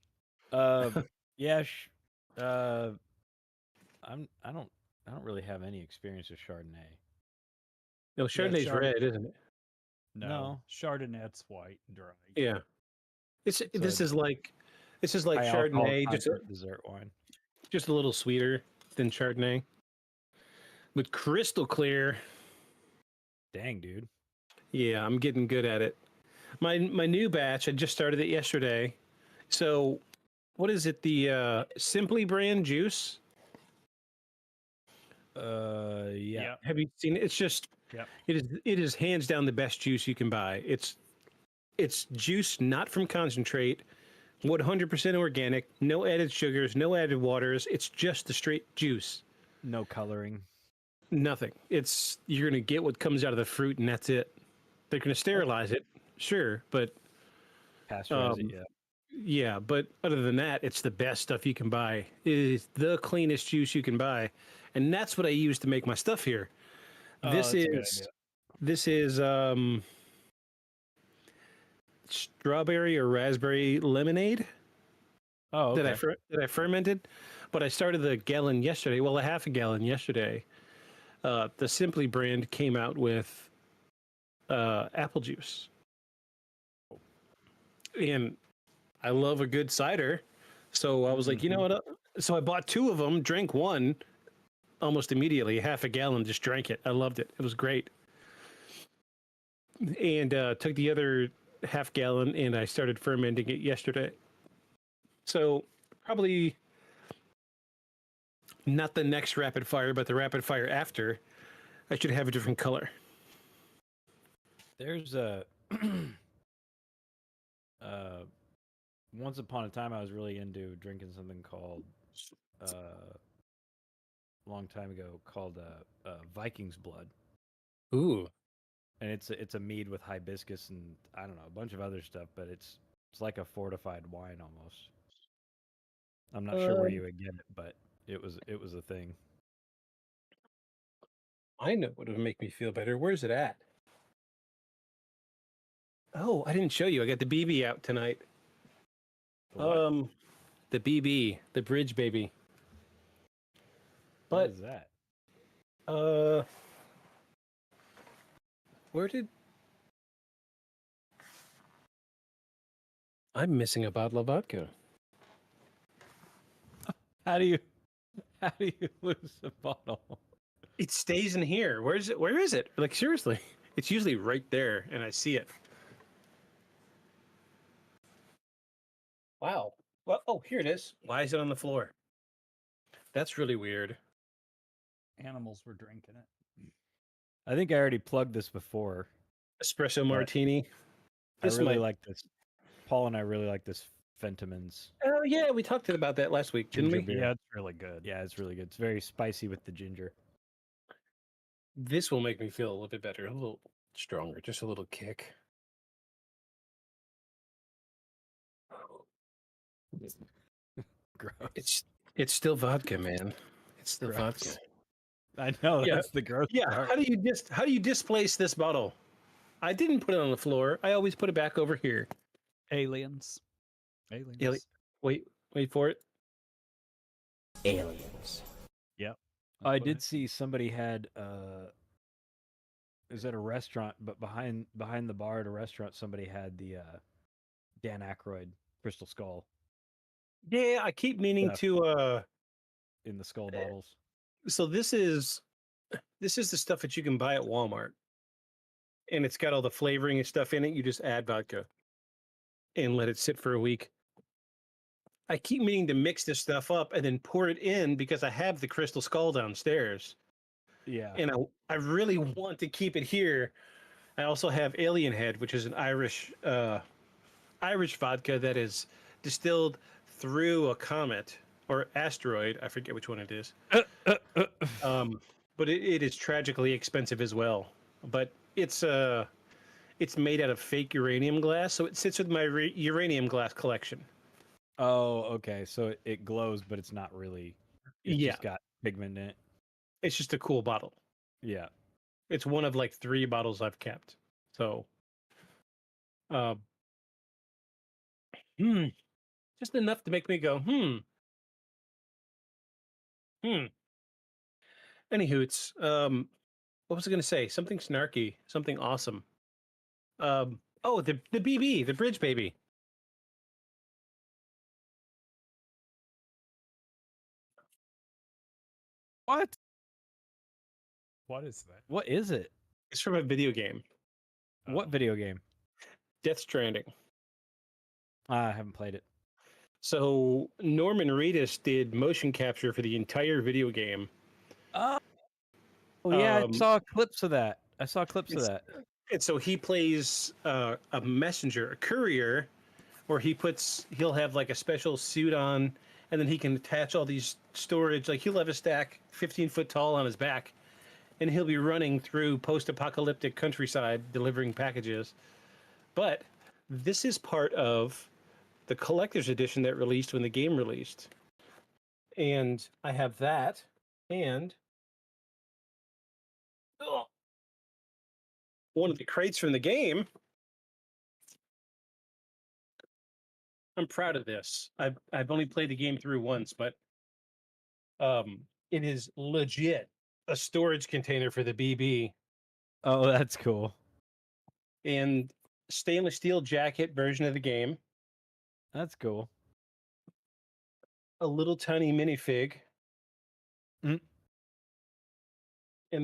Yeah. I don't really have any experience with Chardonnay. No, Chardonnay's red, isn't it? No. Chardonnay's white and dry. Yeah. This is like high alcohol Chardonnay, just content dessert wine. Just a little sweeter than Chardonnay, but crystal clear. Dang, dude. Yeah, I'm getting good at it. My new batch, I just started it yesterday. So, what is it? The Simply brand juice? Yeah. Have you seen it? It's just it is hands down the best juice you can buy. It's juice not from concentrate, 100% organic, no added sugars, no added waters. It's just the straight juice. No coloring. Nothing. You're gonna get what comes out of the fruit, and that's it. They're gonna sterilize it, sure, but pasteurize it. Yeah. Yeah, but other than that, it's the best stuff you can buy. It is the cleanest juice you can buy, and that's what I use to make my stuff here. This is strawberry or raspberry lemonade. Oh, okay. that I fermented, but I started a gallon yesterday. Well, a half a gallon yesterday. The Simply brand came out with apple juice, and I love a good cider, so I was like, you know what? So I bought 2 of them, drank one almost immediately, half a gallon, just drank it. I loved it. It was great. And took the other half gallon and I started fermenting it yesterday. So probably not the next rapid fire, but the rapid fire after, I should have a different color. There's a once upon a time I was really into drinking something called long time ago called Viking's blood. Ooh. And it's a mead with hibiscus and I don't know, a bunch of other stuff, but it's like a fortified wine almost. I'm not sure where you would get it, but it was a thing. I know what would make me feel better. Where's it at? Oh, I didn't show you. I got the BB out tonight. The BB, the Bridge Baby. What is that? Where did I'm missing a bottle of vodka. How do you lose a bottle? It stays in here. Where is it? Where is it? Like seriously, it's usually right there, and I see it. Wow. Well, oh, here it is. Why is it on the floor? That's really weird. Animals were drinking it. I think I already plugged this before. Espresso martini. I really like this. Paul and I really like this Fentimans. Oh yeah, we talked about that last week, didn't we? Beer. Yeah, it's really good. Yeah, it's really good. It's very spicy with the ginger. This will make me feel a little bit better, a little stronger, just a little kick. Gross. It's still vodka, man. It's still vodka. I know that's the gross part. How do you displace this bottle? I didn't put it on the floor. I always put it back over here. Aliens. Wait for it. Aliens. Yep. I did see somebody had was at a restaurant, but behind the bar at a restaurant, somebody had the Dan Aykroyd Crystal Skull. Yeah, I keep meaning Stuff. to. In the skull bottles. So this is the stuff that you can buy at Walmart, and it's got all the flavoring and stuff in it. You just add vodka and let it sit for a week. I keep meaning to mix this stuff up and then pour it in because I have the Crystal Skull downstairs. Yeah. And I really want to keep it here. I also have Alien Head, which is an Irish vodka that is distilled through a comet or asteroid. I forget which one it is. But it is tragically expensive as well. But it's made out of fake uranium glass, so it sits with my uranium glass collection. Oh, okay. So it glows, but it's not really. It's just got pigment in it. It's just a cool bottle. Yeah. It's one of like 3 bottles I've kept. So, just enough to make me go, Anywho, it's what was I going to say? Something snarky, something awesome. The BB, the bridge baby. What? What is that? What is it? It's from a video game. What video game? Death Stranding. I haven't played it. So Norman Reedus did motion capture for the entire video game. Oh yeah, I saw clips of that. And so he plays a messenger, a courier, where he'll have like a special suit on, and then he can attach all these storage. Like he'll have a stack 15 foot tall on his back, and he'll be running through post-apocalyptic countryside delivering packages. But this is part of the collector's edition that released when the game released. And I have that, and one of the crates from the game. I'm proud of this. I've only played the game through once, but it is legit a storage container for the BB. Oh, that's cool. And stainless steel jacket version of the game. That's cool. A little tiny minifig. And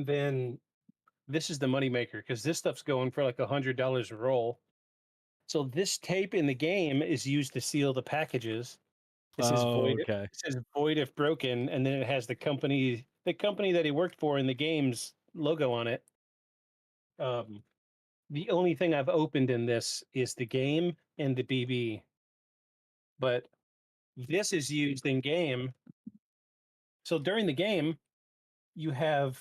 then this is the moneymaker, because this stuff's going for like $100 a roll. So this tape in the game is used to seal the packages. It says void. Okay. It says void if broken, and then it has the company that he worked for in the game's logo on it. The only thing I've opened in this is the game and the BB. But this is used in game. So during the game, you have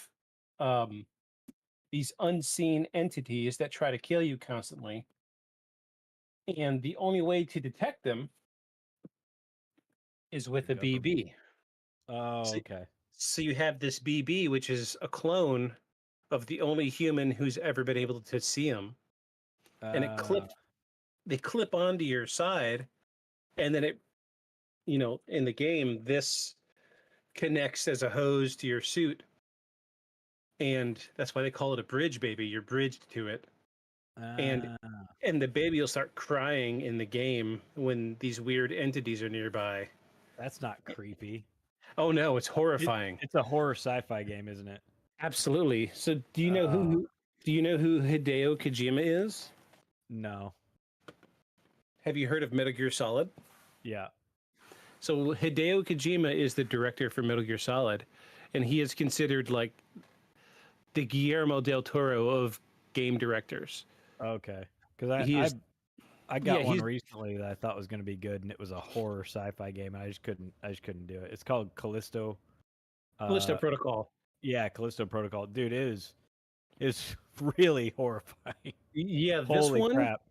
these unseen entities that try to kill you constantly. And the only way to detect them is with a BB. Oh, okay. So you have this BB, which is a clone of the only human who's ever been able to see him. And they clip onto your side, and then it, in the game, this connects as a hose to your suit. And that's why they call it a bridge baby. You're bridged to it. And the baby will start crying in the game when these weird entities are nearby. That's not creepy. Oh no, it's horrifying. It's a horror sci-fi game, isn't it? Absolutely. So do you know who Hideo Kojima is? No. Have you heard of Metal Gear Solid? Yeah. So Hideo Kojima is the director for Metal Gear Solid, and he is considered like the Guillermo del Toro of game directors. Okay. Because I got one recently that I thought was going to be good, and it was a horror sci-fi game, and I just couldn't do it. It's called Callisto. Callisto Protocol. Yeah, Callisto Protocol. Dude, it is really horrifying. Yeah, this Holy one, crap.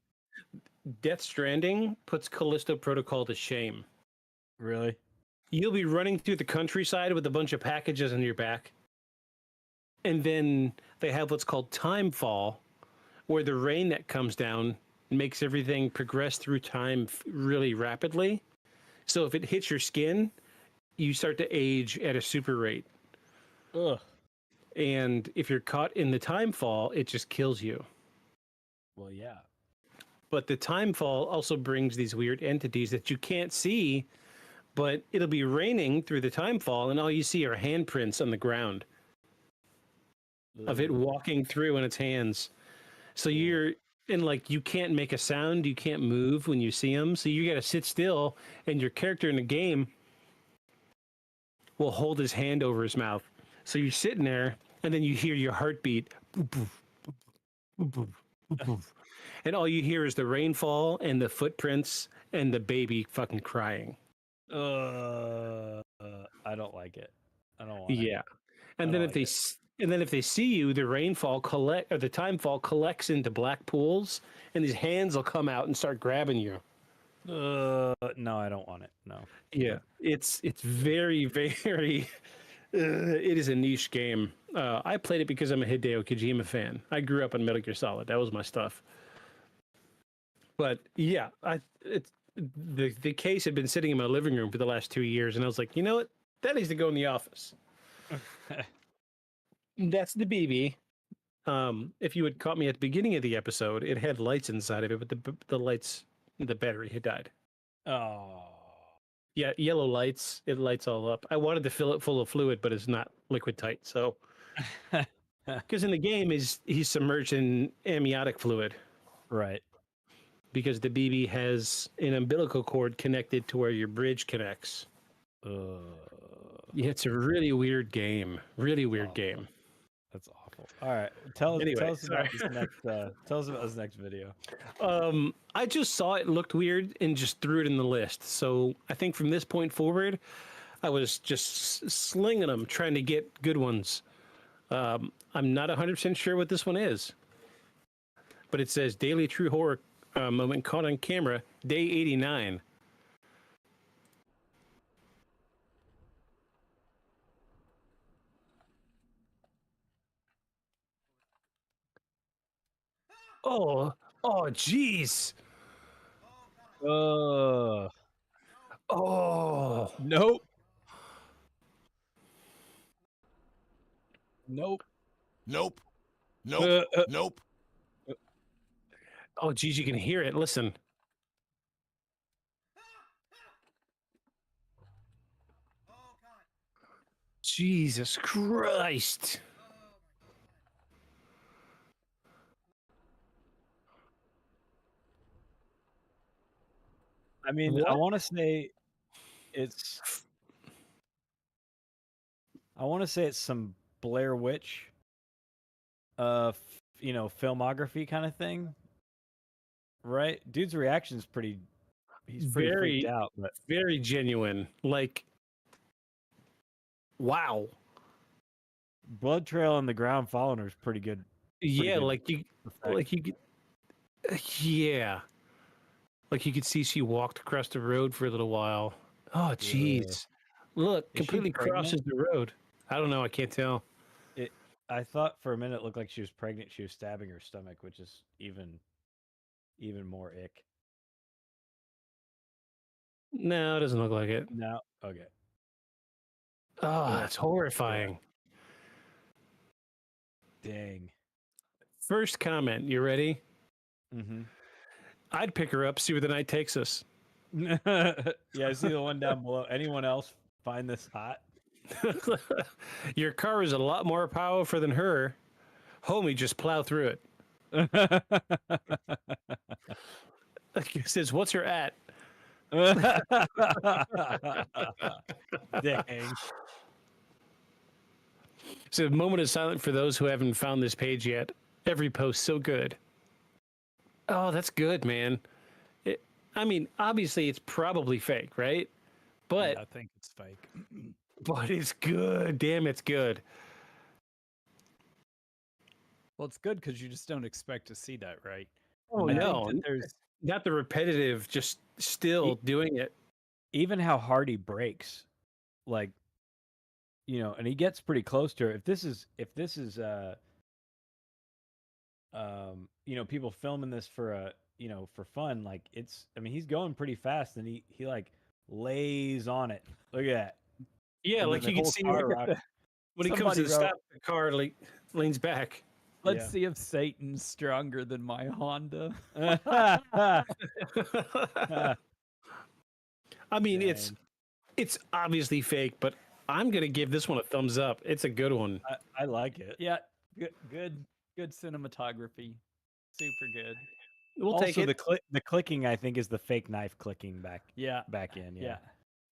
Death Stranding, puts Callisto Protocol to shame. Really? You'll be running through the countryside with a bunch of packages on your back, and then they have what's called timefall, where the rain that comes down makes everything progress through time really rapidly. So if it hits your skin, you start to age at a super rate. Ugh. And if you're caught in the time fall, it just kills you. Well, yeah. But the time fall also brings these weird entities that you can't see, but it'll be raining through the time fall, and all you see are handprints on the ground of it walking through in its hands. So you're and like you can't make a sound, you can't move when you see them. So you got to sit still, and your character in the game will hold his hand over his mouth. So you're sitting there, and then you hear your heartbeat, and all you hear is the rainfall and the footprints and the baby fucking crying. I don't like it. I don't want it. Yeah, and then if they see you, the rainfall or the time fall collects into black pools, and these hands will come out and start grabbing you. No, I don't want it. No. Yeah, it's very very. It is a niche game. I played it because I'm a Hideo Kojima fan. I grew up on Metal Gear Solid. That was my stuff. But yeah, the case had been sitting in my living room for the last 2 years, and I was like, you know what? That needs to go in the office. That's the BB. If you had caught me at the beginning of the episode, it had lights inside of it, but the battery had died. Oh. Yeah, yellow lights. It lights all up. I wanted to fill it full of fluid, but it's not liquid tight. So, because in the game he's submerged in amniotic fluid, right? Because the BB has an umbilical cord connected to where your bridge connects. Yeah, it's a really weird game. Really weird game. That's awful. All right, tell us about this next video. I just saw it looked weird and just threw it in the list. So I think from this point forward, I was just slinging them, trying to get good ones. I'm not 100% sure what this one is, but it says Daily True Horror Moment Caught on Camera, Day 89. Oh, jeez. Oh. Nope. Nope. Nope. Nope. Nope. Oh, geez, you can hear it. Listen. Jesus Christ. I mean, What? I want to say it's some Blair Witch, filmography kind of thing, right? Dude's reaction is pretty. He's pretty freaked out, but very genuine. Like, wow. Blood trail on the ground following her is pretty good. Yeah, like you could, yeah. Like you could see she walked across the road for a little while. Oh, jeez. Look, completely crosses the road. I don't know. I can't tell. I thought for a minute it looked like she was pregnant. She was stabbing her stomach, which is even more ick. No, it doesn't look like it. No. Okay. Oh, that's horrifying. Dang. First comment. You ready? Mm-hmm. I'd pick her up, see where the night takes us. Yeah, I see the one down below. Anyone else find this hot? Your car is a lot more powerful than her. Homie, just plow through it. It says, what's her at? Dang. So a moment of silence for those who haven't found this page yet. Every post so good. Oh, that's good, man. I mean, obviously it's probably fake, right? But yeah, I think it's fake. But it's good. Damn, it's good. Well, it's good because you just don't expect to see that, right? Oh, no. There's not the repetitive, just still doing it. Even how hard he breaks. Like, and he gets pretty close to her. If this is people filming this for for fun, like he's going pretty fast and he like lays on it. Look at that. Yeah, like you can see When he comes Somebody to the wrote, stop, the car leans back. let's see if Satan's stronger than my Honda. I mean, it's obviously fake, but I'm gonna give this one a thumbs up. It's a good one. I like it. Yeah, good cinematography. Super good. We'll also, take it. the clicking, I think, is the fake knife clicking back in. Yeah.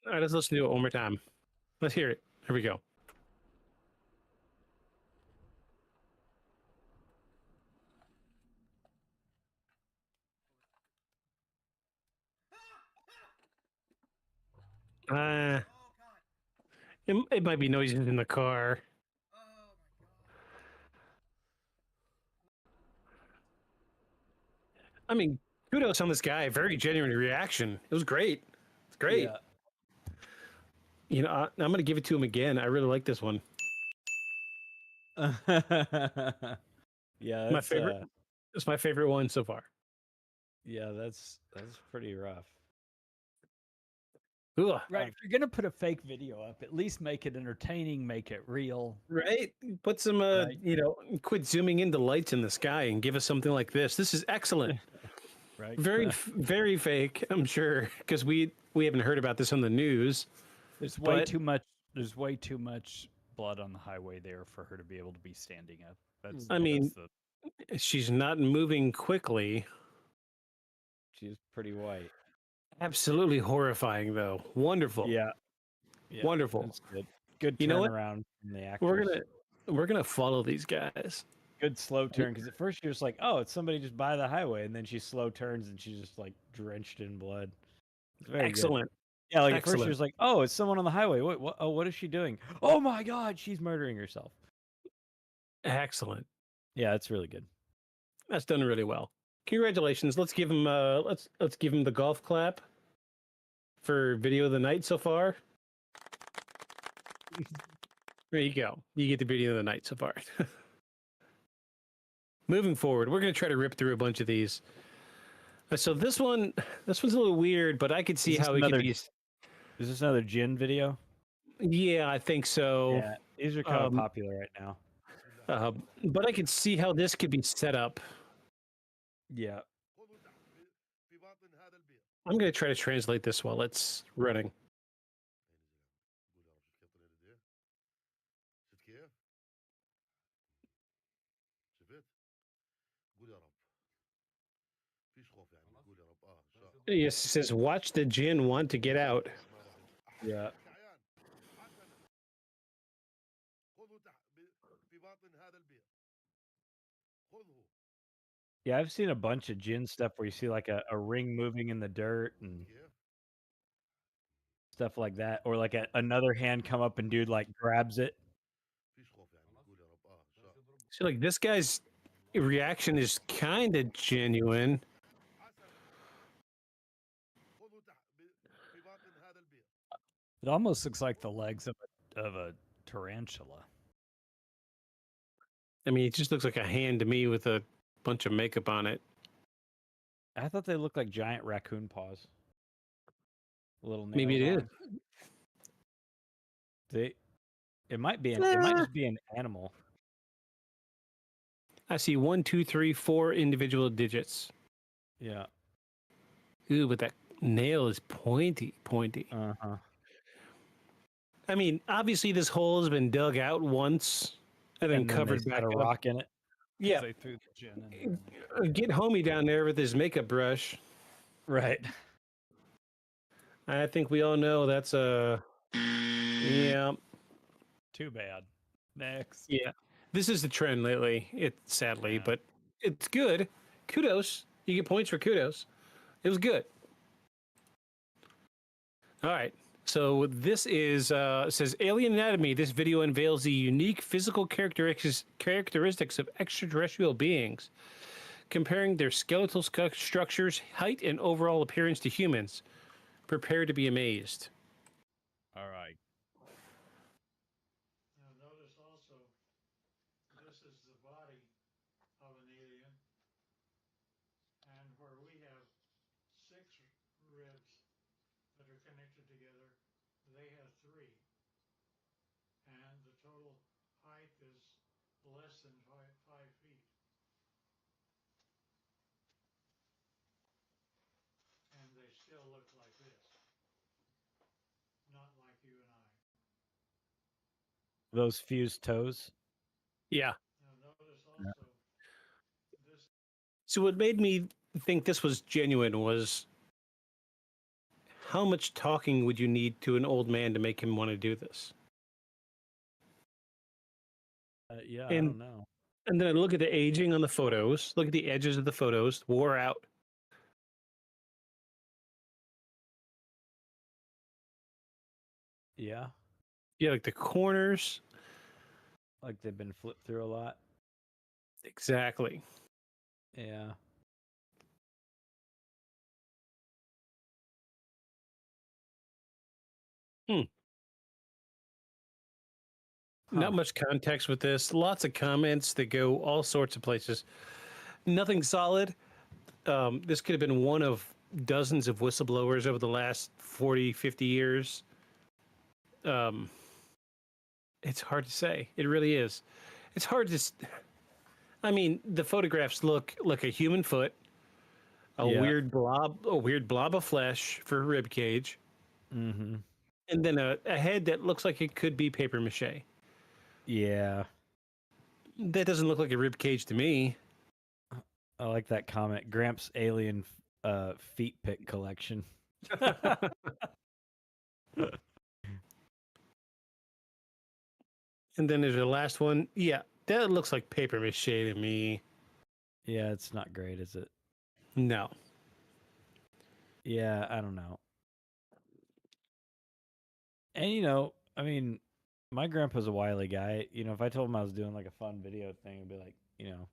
All right, let's listen to it one more time. Let's hear it. Here we go. It might be noises in the car. I mean, kudos on this guy. Very genuine reaction. It was great. It's great. Yeah. You know, I'm going to give it to him again. I really like this one. Yeah, My favorite. It's my favorite one so far. Yeah, that's pretty rough. Ugh. Right. If you're gonna put a fake video up, at least make it entertaining, make it real. Right. Put some, quit zooming into lights in the sky and give us something like this. This is excellent. Right. Very, very fake, I'm sure, because we haven't heard about this on the news. There's way too much. There's way too much blood on the highway there for her to be able to be standing up. She's not moving quickly. She's pretty white. Absolutely horrifying, though. Wonderful. Yeah. Wonderful. That's good. Good You know what? turnaround from the actress. We're gonna follow these guys. Good slow turn, because at first you're just like, oh, it's somebody just by the highway, and then she slow turns and she's just like drenched in blood. It's very Excellent. Good. Yeah, like Excellent. at first you're just like, oh, it's someone on the highway. What? Oh, what is she doing? Oh my God, she's murdering herself. Excellent. Yeah, it's really good. That's done really well. Congratulations. Let's give him let's give him the golf clap for video of the night so far. There you go. You get the video of the night so far. Moving forward, we're going to try to rip through a bunch of these. So this one's a little weird, but I could see how it could be. Is this another gin video? Yeah, I think so. Yeah, these are kind of popular right now. But I could see how this could be set up. Yeah. I'm going to try to translate this while it's running. Yes, it says, watch the gin want to get out. Yeah. Yeah, I've seen a bunch of gin stuff where you see like a ring moving in the dirt and stuff like that, or like another hand come up and dude like grabs it. So like this guy's reaction is kind of genuine. It almost looks like the legs of a tarantula. I mean, it just looks like a hand to me with a bunch of makeup on it. I thought they looked like giant raccoon paws. Little nails. Maybe it is. It might be. It might just be an animal. I see 1, 2, 3, 4 individual digits. Yeah. Ooh, but that nail is pointy. Uh-huh. I mean, obviously this hole has been dug out once and then covered back a up. rock in it. Yeah. They threw the gin in there. Get homie down there with his makeup brush. Right. I think we all know that's yeah. Too bad. Next. Yeah. This is the trend lately. Sadly, but it's good. Kudos. You get points for kudos. It was good. All right. So this is says Alien Anatomy. This video unveils the unique physical characteristics of extraterrestrial beings, comparing their skeletal structures, height, and overall appearance to humans. Prepare to be amazed. All right. Now notice also, this is the body of an alien, and where we have 6 ribs that are connected together, they have 3, and the total less than 5 feet. And they still look like this. Not like you and I. Those fused toes. Yeah. Now notice also, this So what made me think this was genuine was how much talking would you need to an old man to make him want to do this? Yeah, I And don't know. and then I look at the aging on the photos, look at the edges of the photos, wore out. Yeah, Yeah, like the corners. like they've been flipped through a lot. Exactly. Yeah. Not much context with this. Lots of comments that go all sorts of places. Nothing solid. This could have been one of dozens of whistleblowers over the last 40, 50 years. It's hard to say. It really is. It's hard to. I mean, the photographs look like a human foot, a Yeah. weird blob of flesh for a rib cage, Mm-hmm. and then a head that looks like it could be paper mache. Yeah. That doesn't look like a rib cage to me. I like that comment. Gramps alien feet pick collection. And then there's the last one. Yeah, that looks like paper mache to me. Yeah, it's not great, is it? No. Yeah, I don't know. And you know, I mean, my grandpa's a wily guy. You know, if I told him I was doing like a fun video thing, I'd be like, you know,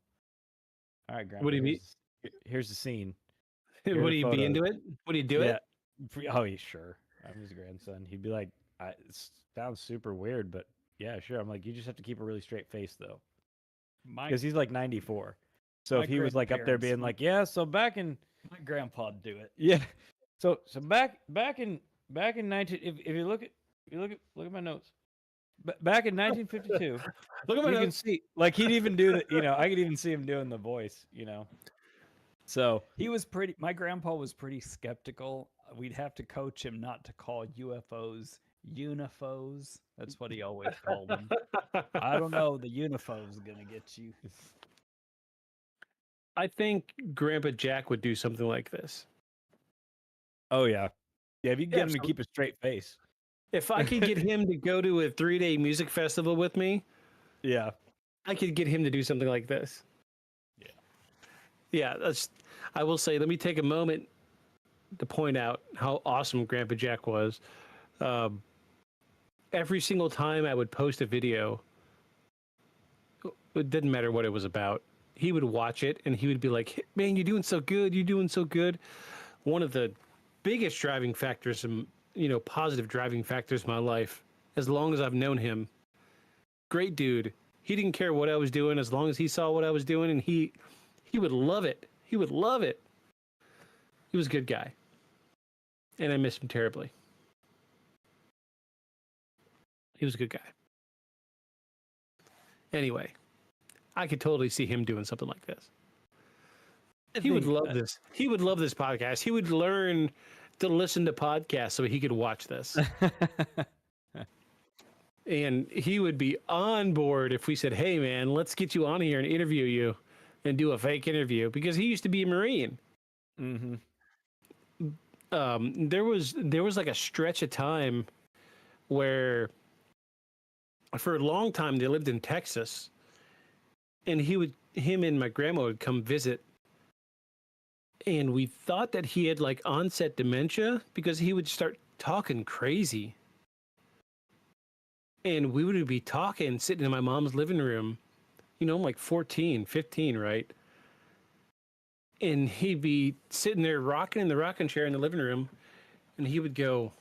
all right, grandpa, Would he be? here's the scene. Here are Would the he be into photos." it? Would he do Yeah. it? Oh, yeah, sure. I'm his grandson. He'd be like, it sounds super weird, but yeah, sure. I'm like, you just have to keep a really straight face though, because he's like 94. So my if he was like up there grandparents- being like, yeah, so back in My grandpa'd do it. yeah, so back in 19 if you look at my notes, back in 1952, Look at my you can notes. see like he'd even do the I could even see him doing the voice, So My grandpa was pretty skeptical. We'd have to coach him not to call UFOs unifos. That's what he always called them. I don't know. The unifo's gonna get you. I think Grandpa Jack would do something like this. Oh yeah, if you can get him to so- keep a straight face. If I could get him to go to a 3-day music festival with me, Yeah. I could get him to do something like this. Yeah, I will say, let me take a moment to point out how awesome Grandpa Jack was. Every single time I would post a video, it didn't matter what it was about, he would watch it and he would be like, man, you're doing so good. You're doing so good. One of the biggest driving factors, positive driving factors in my life, as long as I've known him. Great dude. He didn't care what I was doing as long as he saw what I was doing, and he would love it. He would love it. He was a good guy. And I miss him terribly. He was a good guy. Anyway, I could totally see him doing something like this. He would love this. He would love this podcast. He would learn to listen to podcasts so he could watch this. And he would be on board if we said, hey, man, let's get you on here and interview you and do a fake interview, because he used to be a Marine. Mm-hmm. There was like a stretch of time where for a long time they lived in Texas, and him and my grandma would come visit, and we thought that he had like onset dementia because he would start talking crazy. And we would be talking, sitting in my mom's living room, I'm like 14, 15, right? And he'd be sitting there rocking in the rocking chair in the living room, and he would go,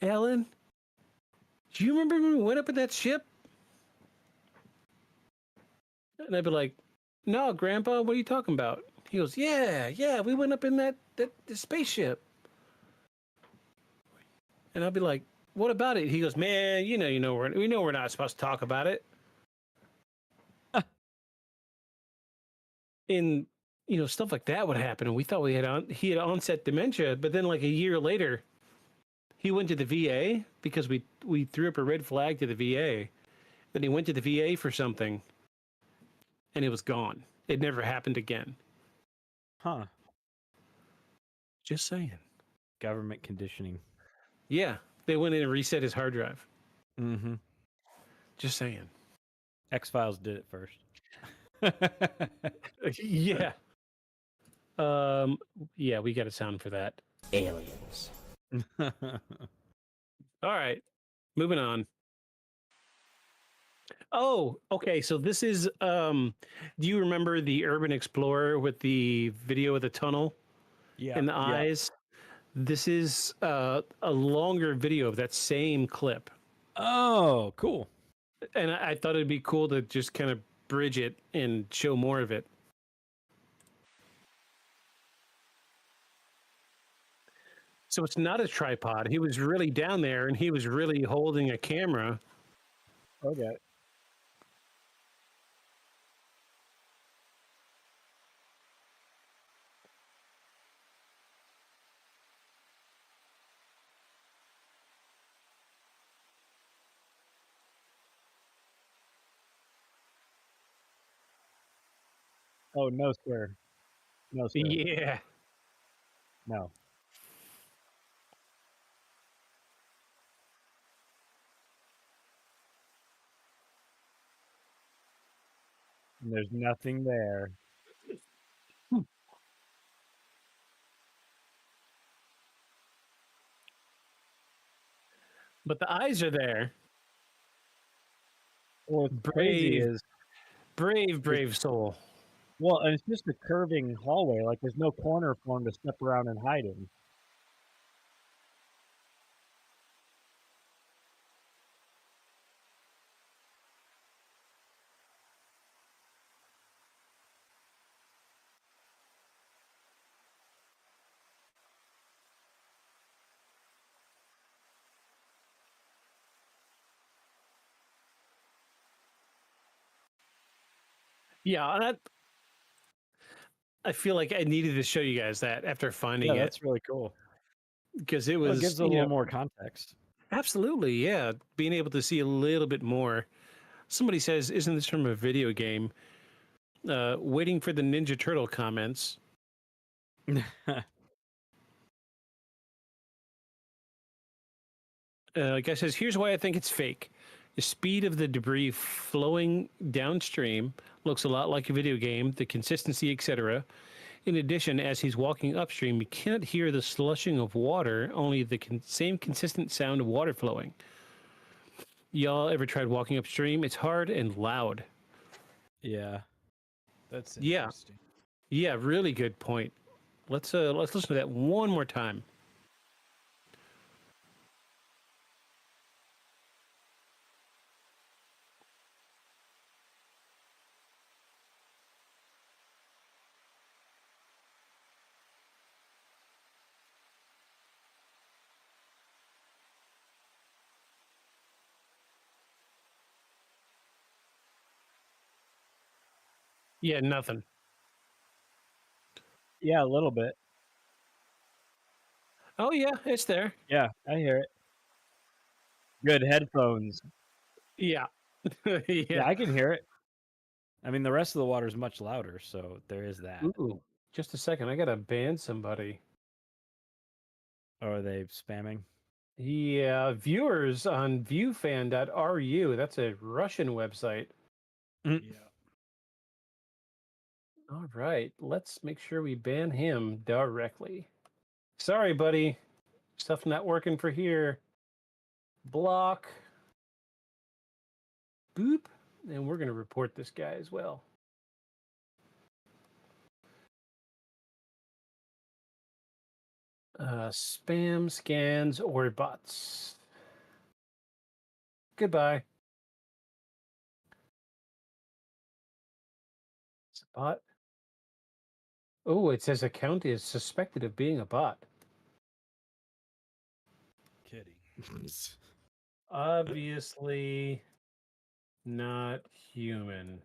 Alan, do you remember when we went up in that ship? And I'd be like, no, Grandpa, what are you talking about? He goes, yeah, we went up in the spaceship. And I'll be like, what about it? He goes, man, we know we're not supposed to talk about it. And stuff like that would happen, and we thought he had onset dementia. But then, like a year later, he went to the VA because we threw up a red flag to the VA. Then he went to the VA for something, and it was gone. It never happened again. Huh. Just saying. Government conditioning. Yeah, they went in and reset his hard drive. Mm-hmm. Just saying. X-Files did it first. Yeah. Yeah, we got a sound for that. Aliens. All right. Moving on. Oh, okay. So this is do you remember the Urban Explorer with the video of the tunnel? Yeah. And the eyes? This is a longer video of that same clip. Oh, cool. And I thought it'd be cool to just kind of bridge it and show more of it. So it's not a tripod. He was really down there, and he was really holding a camera. Okay. Oh, no, sir. No, sir. Yeah. No. And there's nothing there. But the eyes are there. Well, what's crazy is brave soul. Well, and it's just a curving hallway. Like there's no corner for him to step around and hide in. Yeah, I feel like I needed to show you guys that after finding it. Yeah, that's really cool. Because it Well, was it gives a little more context. Absolutely, yeah. Being able to see a little bit more. Somebody says, "Isn't this from a video game?" Waiting for the Ninja Turtle comments. Guy says, "Here's why I think it's fake. The speed of the debris flowing downstream looks a lot like a video game, the consistency, etc. In addition, as he's walking upstream, you cannot hear the slushing of water, only the same consistent sound of water flowing. Y'all ever tried walking upstream? It's hard and loud." Yeah. That's interesting. Yeah, really good point. Let's listen to that one more time. Yeah, nothing. Yeah, a little bit. Oh yeah, it's there. Yeah, I hear it. Good headphones. Yeah. Yeah, I can hear it. I mean, the rest of the water is much louder, so there is that. Ooh, just a second. I gotta ban somebody. Or are they spamming? Yeah, viewers on viewfan.ru. That's a Russian website. Yeah. All right, let's make sure we ban him directly. Sorry, buddy. Stuff not working for here. Block. Boop. And we're going to report this guy as well. Spam, scans, or bots. Goodbye. It's a bot. Oh, it says account is suspected of being a bot. Kidding. Obviously not human.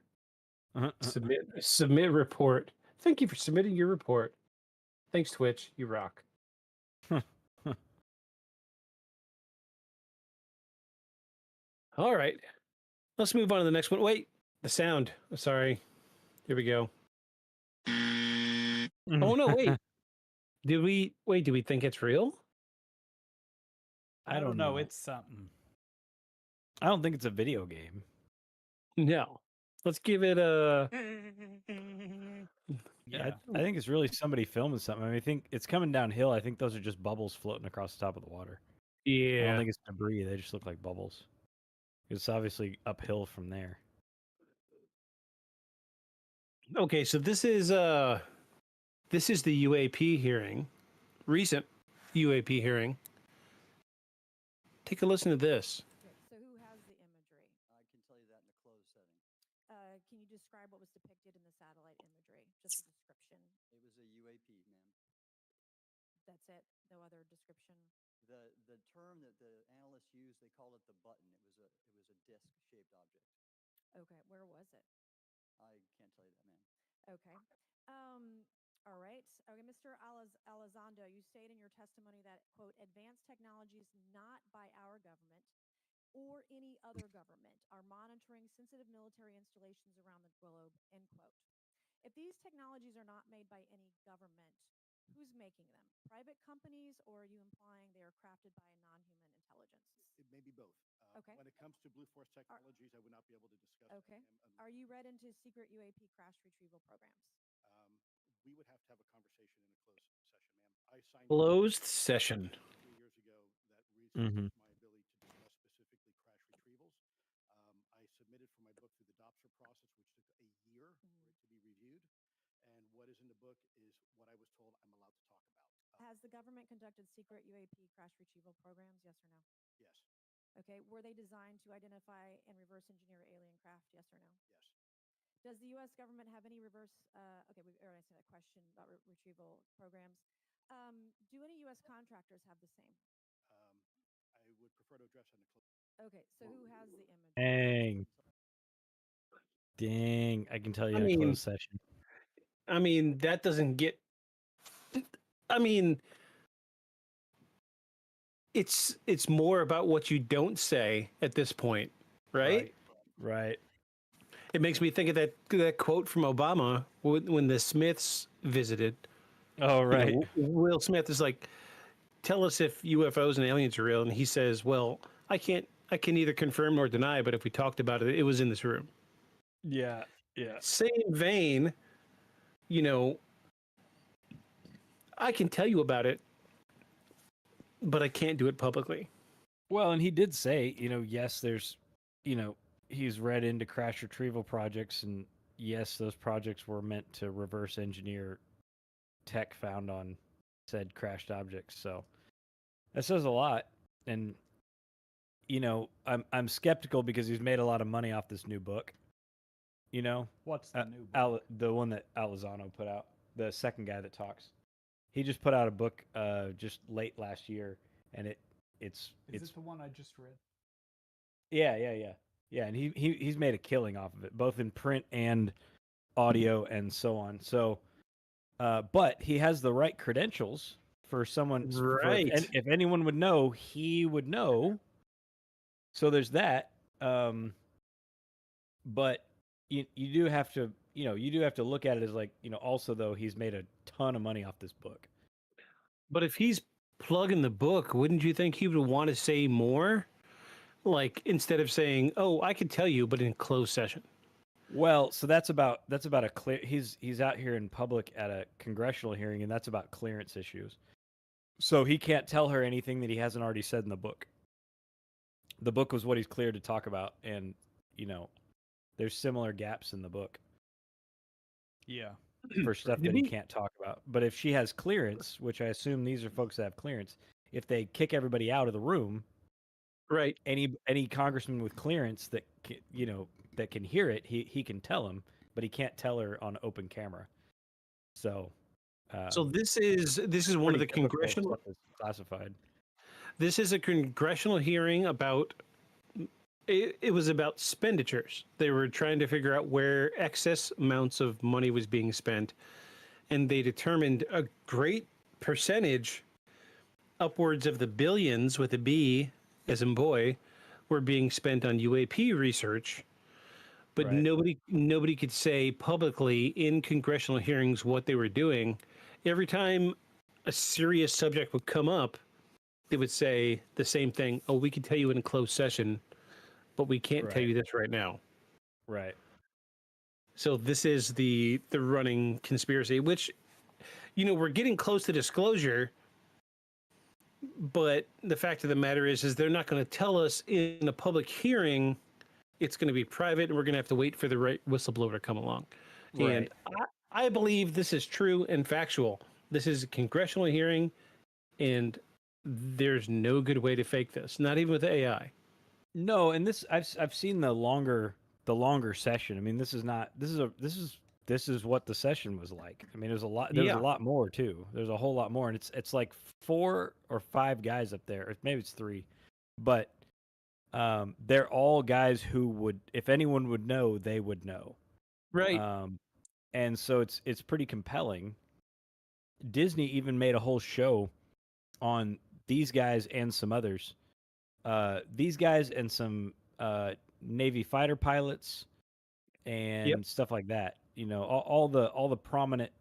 Submit report. Thank you for submitting your report. Thanks, Twitch. You rock. All right. Let's move on to the next one. Wait, the sound. Sorry. Here we go. Oh no, wait. Did we think it's real? I don't know. It's something. I don't think it's a video game. No. Let's give it a. Yeah, I think it's really somebody filming something. I mean, I think it's coming downhill. I think those are just bubbles floating across the top of the water. I Yeah. don't think it's debris. They just look like bubbles. It's obviously uphill from there. Okay, so this is the UAP hearing, recent UAP hearing. Take a listen to this. So who has the imagery? I can tell you that in a closed setting. Can you describe what was depicted in the satellite imagery? Just a description. It was a UAP, ma'am. That's it. No other description. The term that the analysts used, they called it the button. It was a disc-shaped object. Okay, where was it? I can't tell you that, ma'am. Okay. All right. Okay, Mr. Elizondo, you stated in your testimony that, quote, advanced technologies not by our government or any other government are monitoring sensitive military installations around the globe, end quote. If these technologies are not made by any government, who's making them? Private companies, or are you implying they are crafted by a non-human intelligence? It may be both. Okay. When it comes to Blue Force technologies, I would not be able to discuss. Okay. Are you read into secret UAP crash retrieval programs? We would have to have a conversation in a closed session, ma'am. I signed Closed session. 3 years ago that restricts my ability to discuss specifically crash retrievals. I submitted for my book through the DOPSR process, which took a year for it to be reviewed. And what is in the book is what I was told I'm allowed to talk about. Has the government conducted secret UAP crash retrieval programs, yes or no? Yes. Okay. Were they designed to identify and reverse engineer alien craft, yes or no? Yes. Does the U.S. government have any reverse? Okay, we've already answered that question about retrieval programs. Do any U.S. contractors have the same? I would prefer to address it in a closed. Okay, so who has the image? Dang. I can tell you I in a mean- closed session. I mean, that doesn't get. I mean, it's more about what you don't say at this point, right? Right. It makes me think of that quote from Obama when the Smiths visited. Oh, right. You know, Will Smith is like, "Tell us if UFOs and aliens are real," and he says, "Well, I can neither confirm nor deny, but if we talked about it, it was in this room." Yeah. Same vein, you know, I can tell you about it, but I can't do it publicly. Well, and he did say, yes, there's, he's read into crash retrieval projects, and yes, those projects were meant to reverse engineer tech found on said crashed objects. So that says a lot. And, I'm skeptical because he's made a lot of money off this new book. What's the new book? The one that Alizano put out, the second guy that talks. He just put out a book just late last year, and it's Is it the one I just read? Yeah, and he's made a killing off of it, both in print and audio and so on. So, but he has the right credentials for someone. Right. If anyone would know, he would know. So there's that. But you do have to, look at it as like, also though he's made a ton of money off this book. But if he's plugging the book, wouldn't you think he would want to say more? Like, instead of saying, "Oh, I could tell you," but in closed session. Well, so that's about a clear. He's out here in public at a congressional hearing, and that's about clearance issues. So he can't tell her anything that he hasn't already said in the book. The book was what he's cleared to talk about, and there's similar gaps in the book. Yeah. For stuff that he can't talk about. But if she has clearance, which I assume these are folks that have clearance, if they kick everybody out of the room, right? Any congressman with clearance that that can hear it, he can tell him, but he can't tell her on open camera. So, so this is one of the congressional classified. This is a congressional hearing about it was about expenditures. They were trying to figure out where excess amounts of money was being spent, and they determined a great percentage, upwards of the billions with a B, as in boy, were being spent on UAP research. But Right. nobody could say publicly in congressional hearings what they were doing. Every time a serious subject would come up, they would say the same thing. Oh, we can tell you in a closed session, but we can't tell Right. you this right now. Right. So this is the running conspiracy, which, we're getting close to disclosure, but the fact of the matter is they're not going to tell us in a public hearing. It's going to be private, and we're going to have to wait for the right whistleblower to come along. And Right. I believe this is true and factual. This is a congressional hearing, and there's no good way to fake this, not even with AI. No, and this I've seen the longer session. I mean, this is what the session was like. I mean, there's a lot. There was a Yeah. lot more too. There's a whole lot more, and it's like 4 or 5 guys up there, or maybe it's 3, but they're all guys who would, if anyone would know, they would know. Right. And so it's pretty compelling. Disney even made a whole show on these guys and some others. These guys and some Navy fighter pilots and stuff like that. All the prominent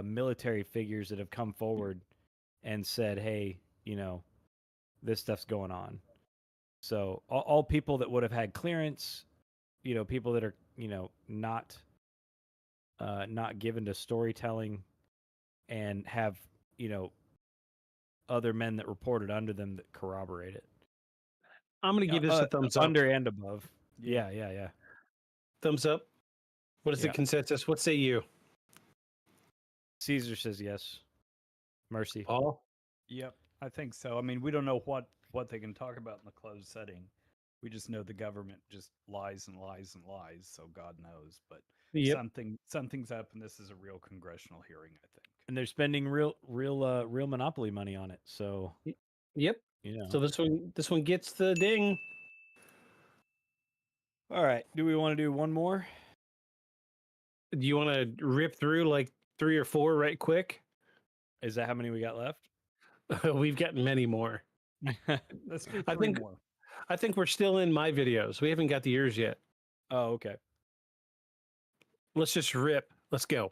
military figures that have come forward and said, "Hey, this stuff's going on." So all people that would have had clearance, people that are not given to storytelling and have other men that reported under them that corroborate it. I'm going to give this a thumbs up. Under and above. Yeah. Thumbs up. What is the Yeah. consensus? What say you? Caesar says yes. Mercy. Paul? Yep, I think so. I mean, we don't know what they can talk about in the closed setting. We just know the government just lies and lies and lies, so God knows. But Yep. something's up, and this is a real congressional hearing, I think. And they're spending real monopoly money on it. So Yep. So this one gets the ding. All right. Do we want to do one more? Do you want to rip through like 3 or 4 right quick? Is that how many we got left? We've got many more. Let's do 3 more. I think we're still in my videos. We haven't got the yours yet. Oh, okay. Let's just rip. Let's go.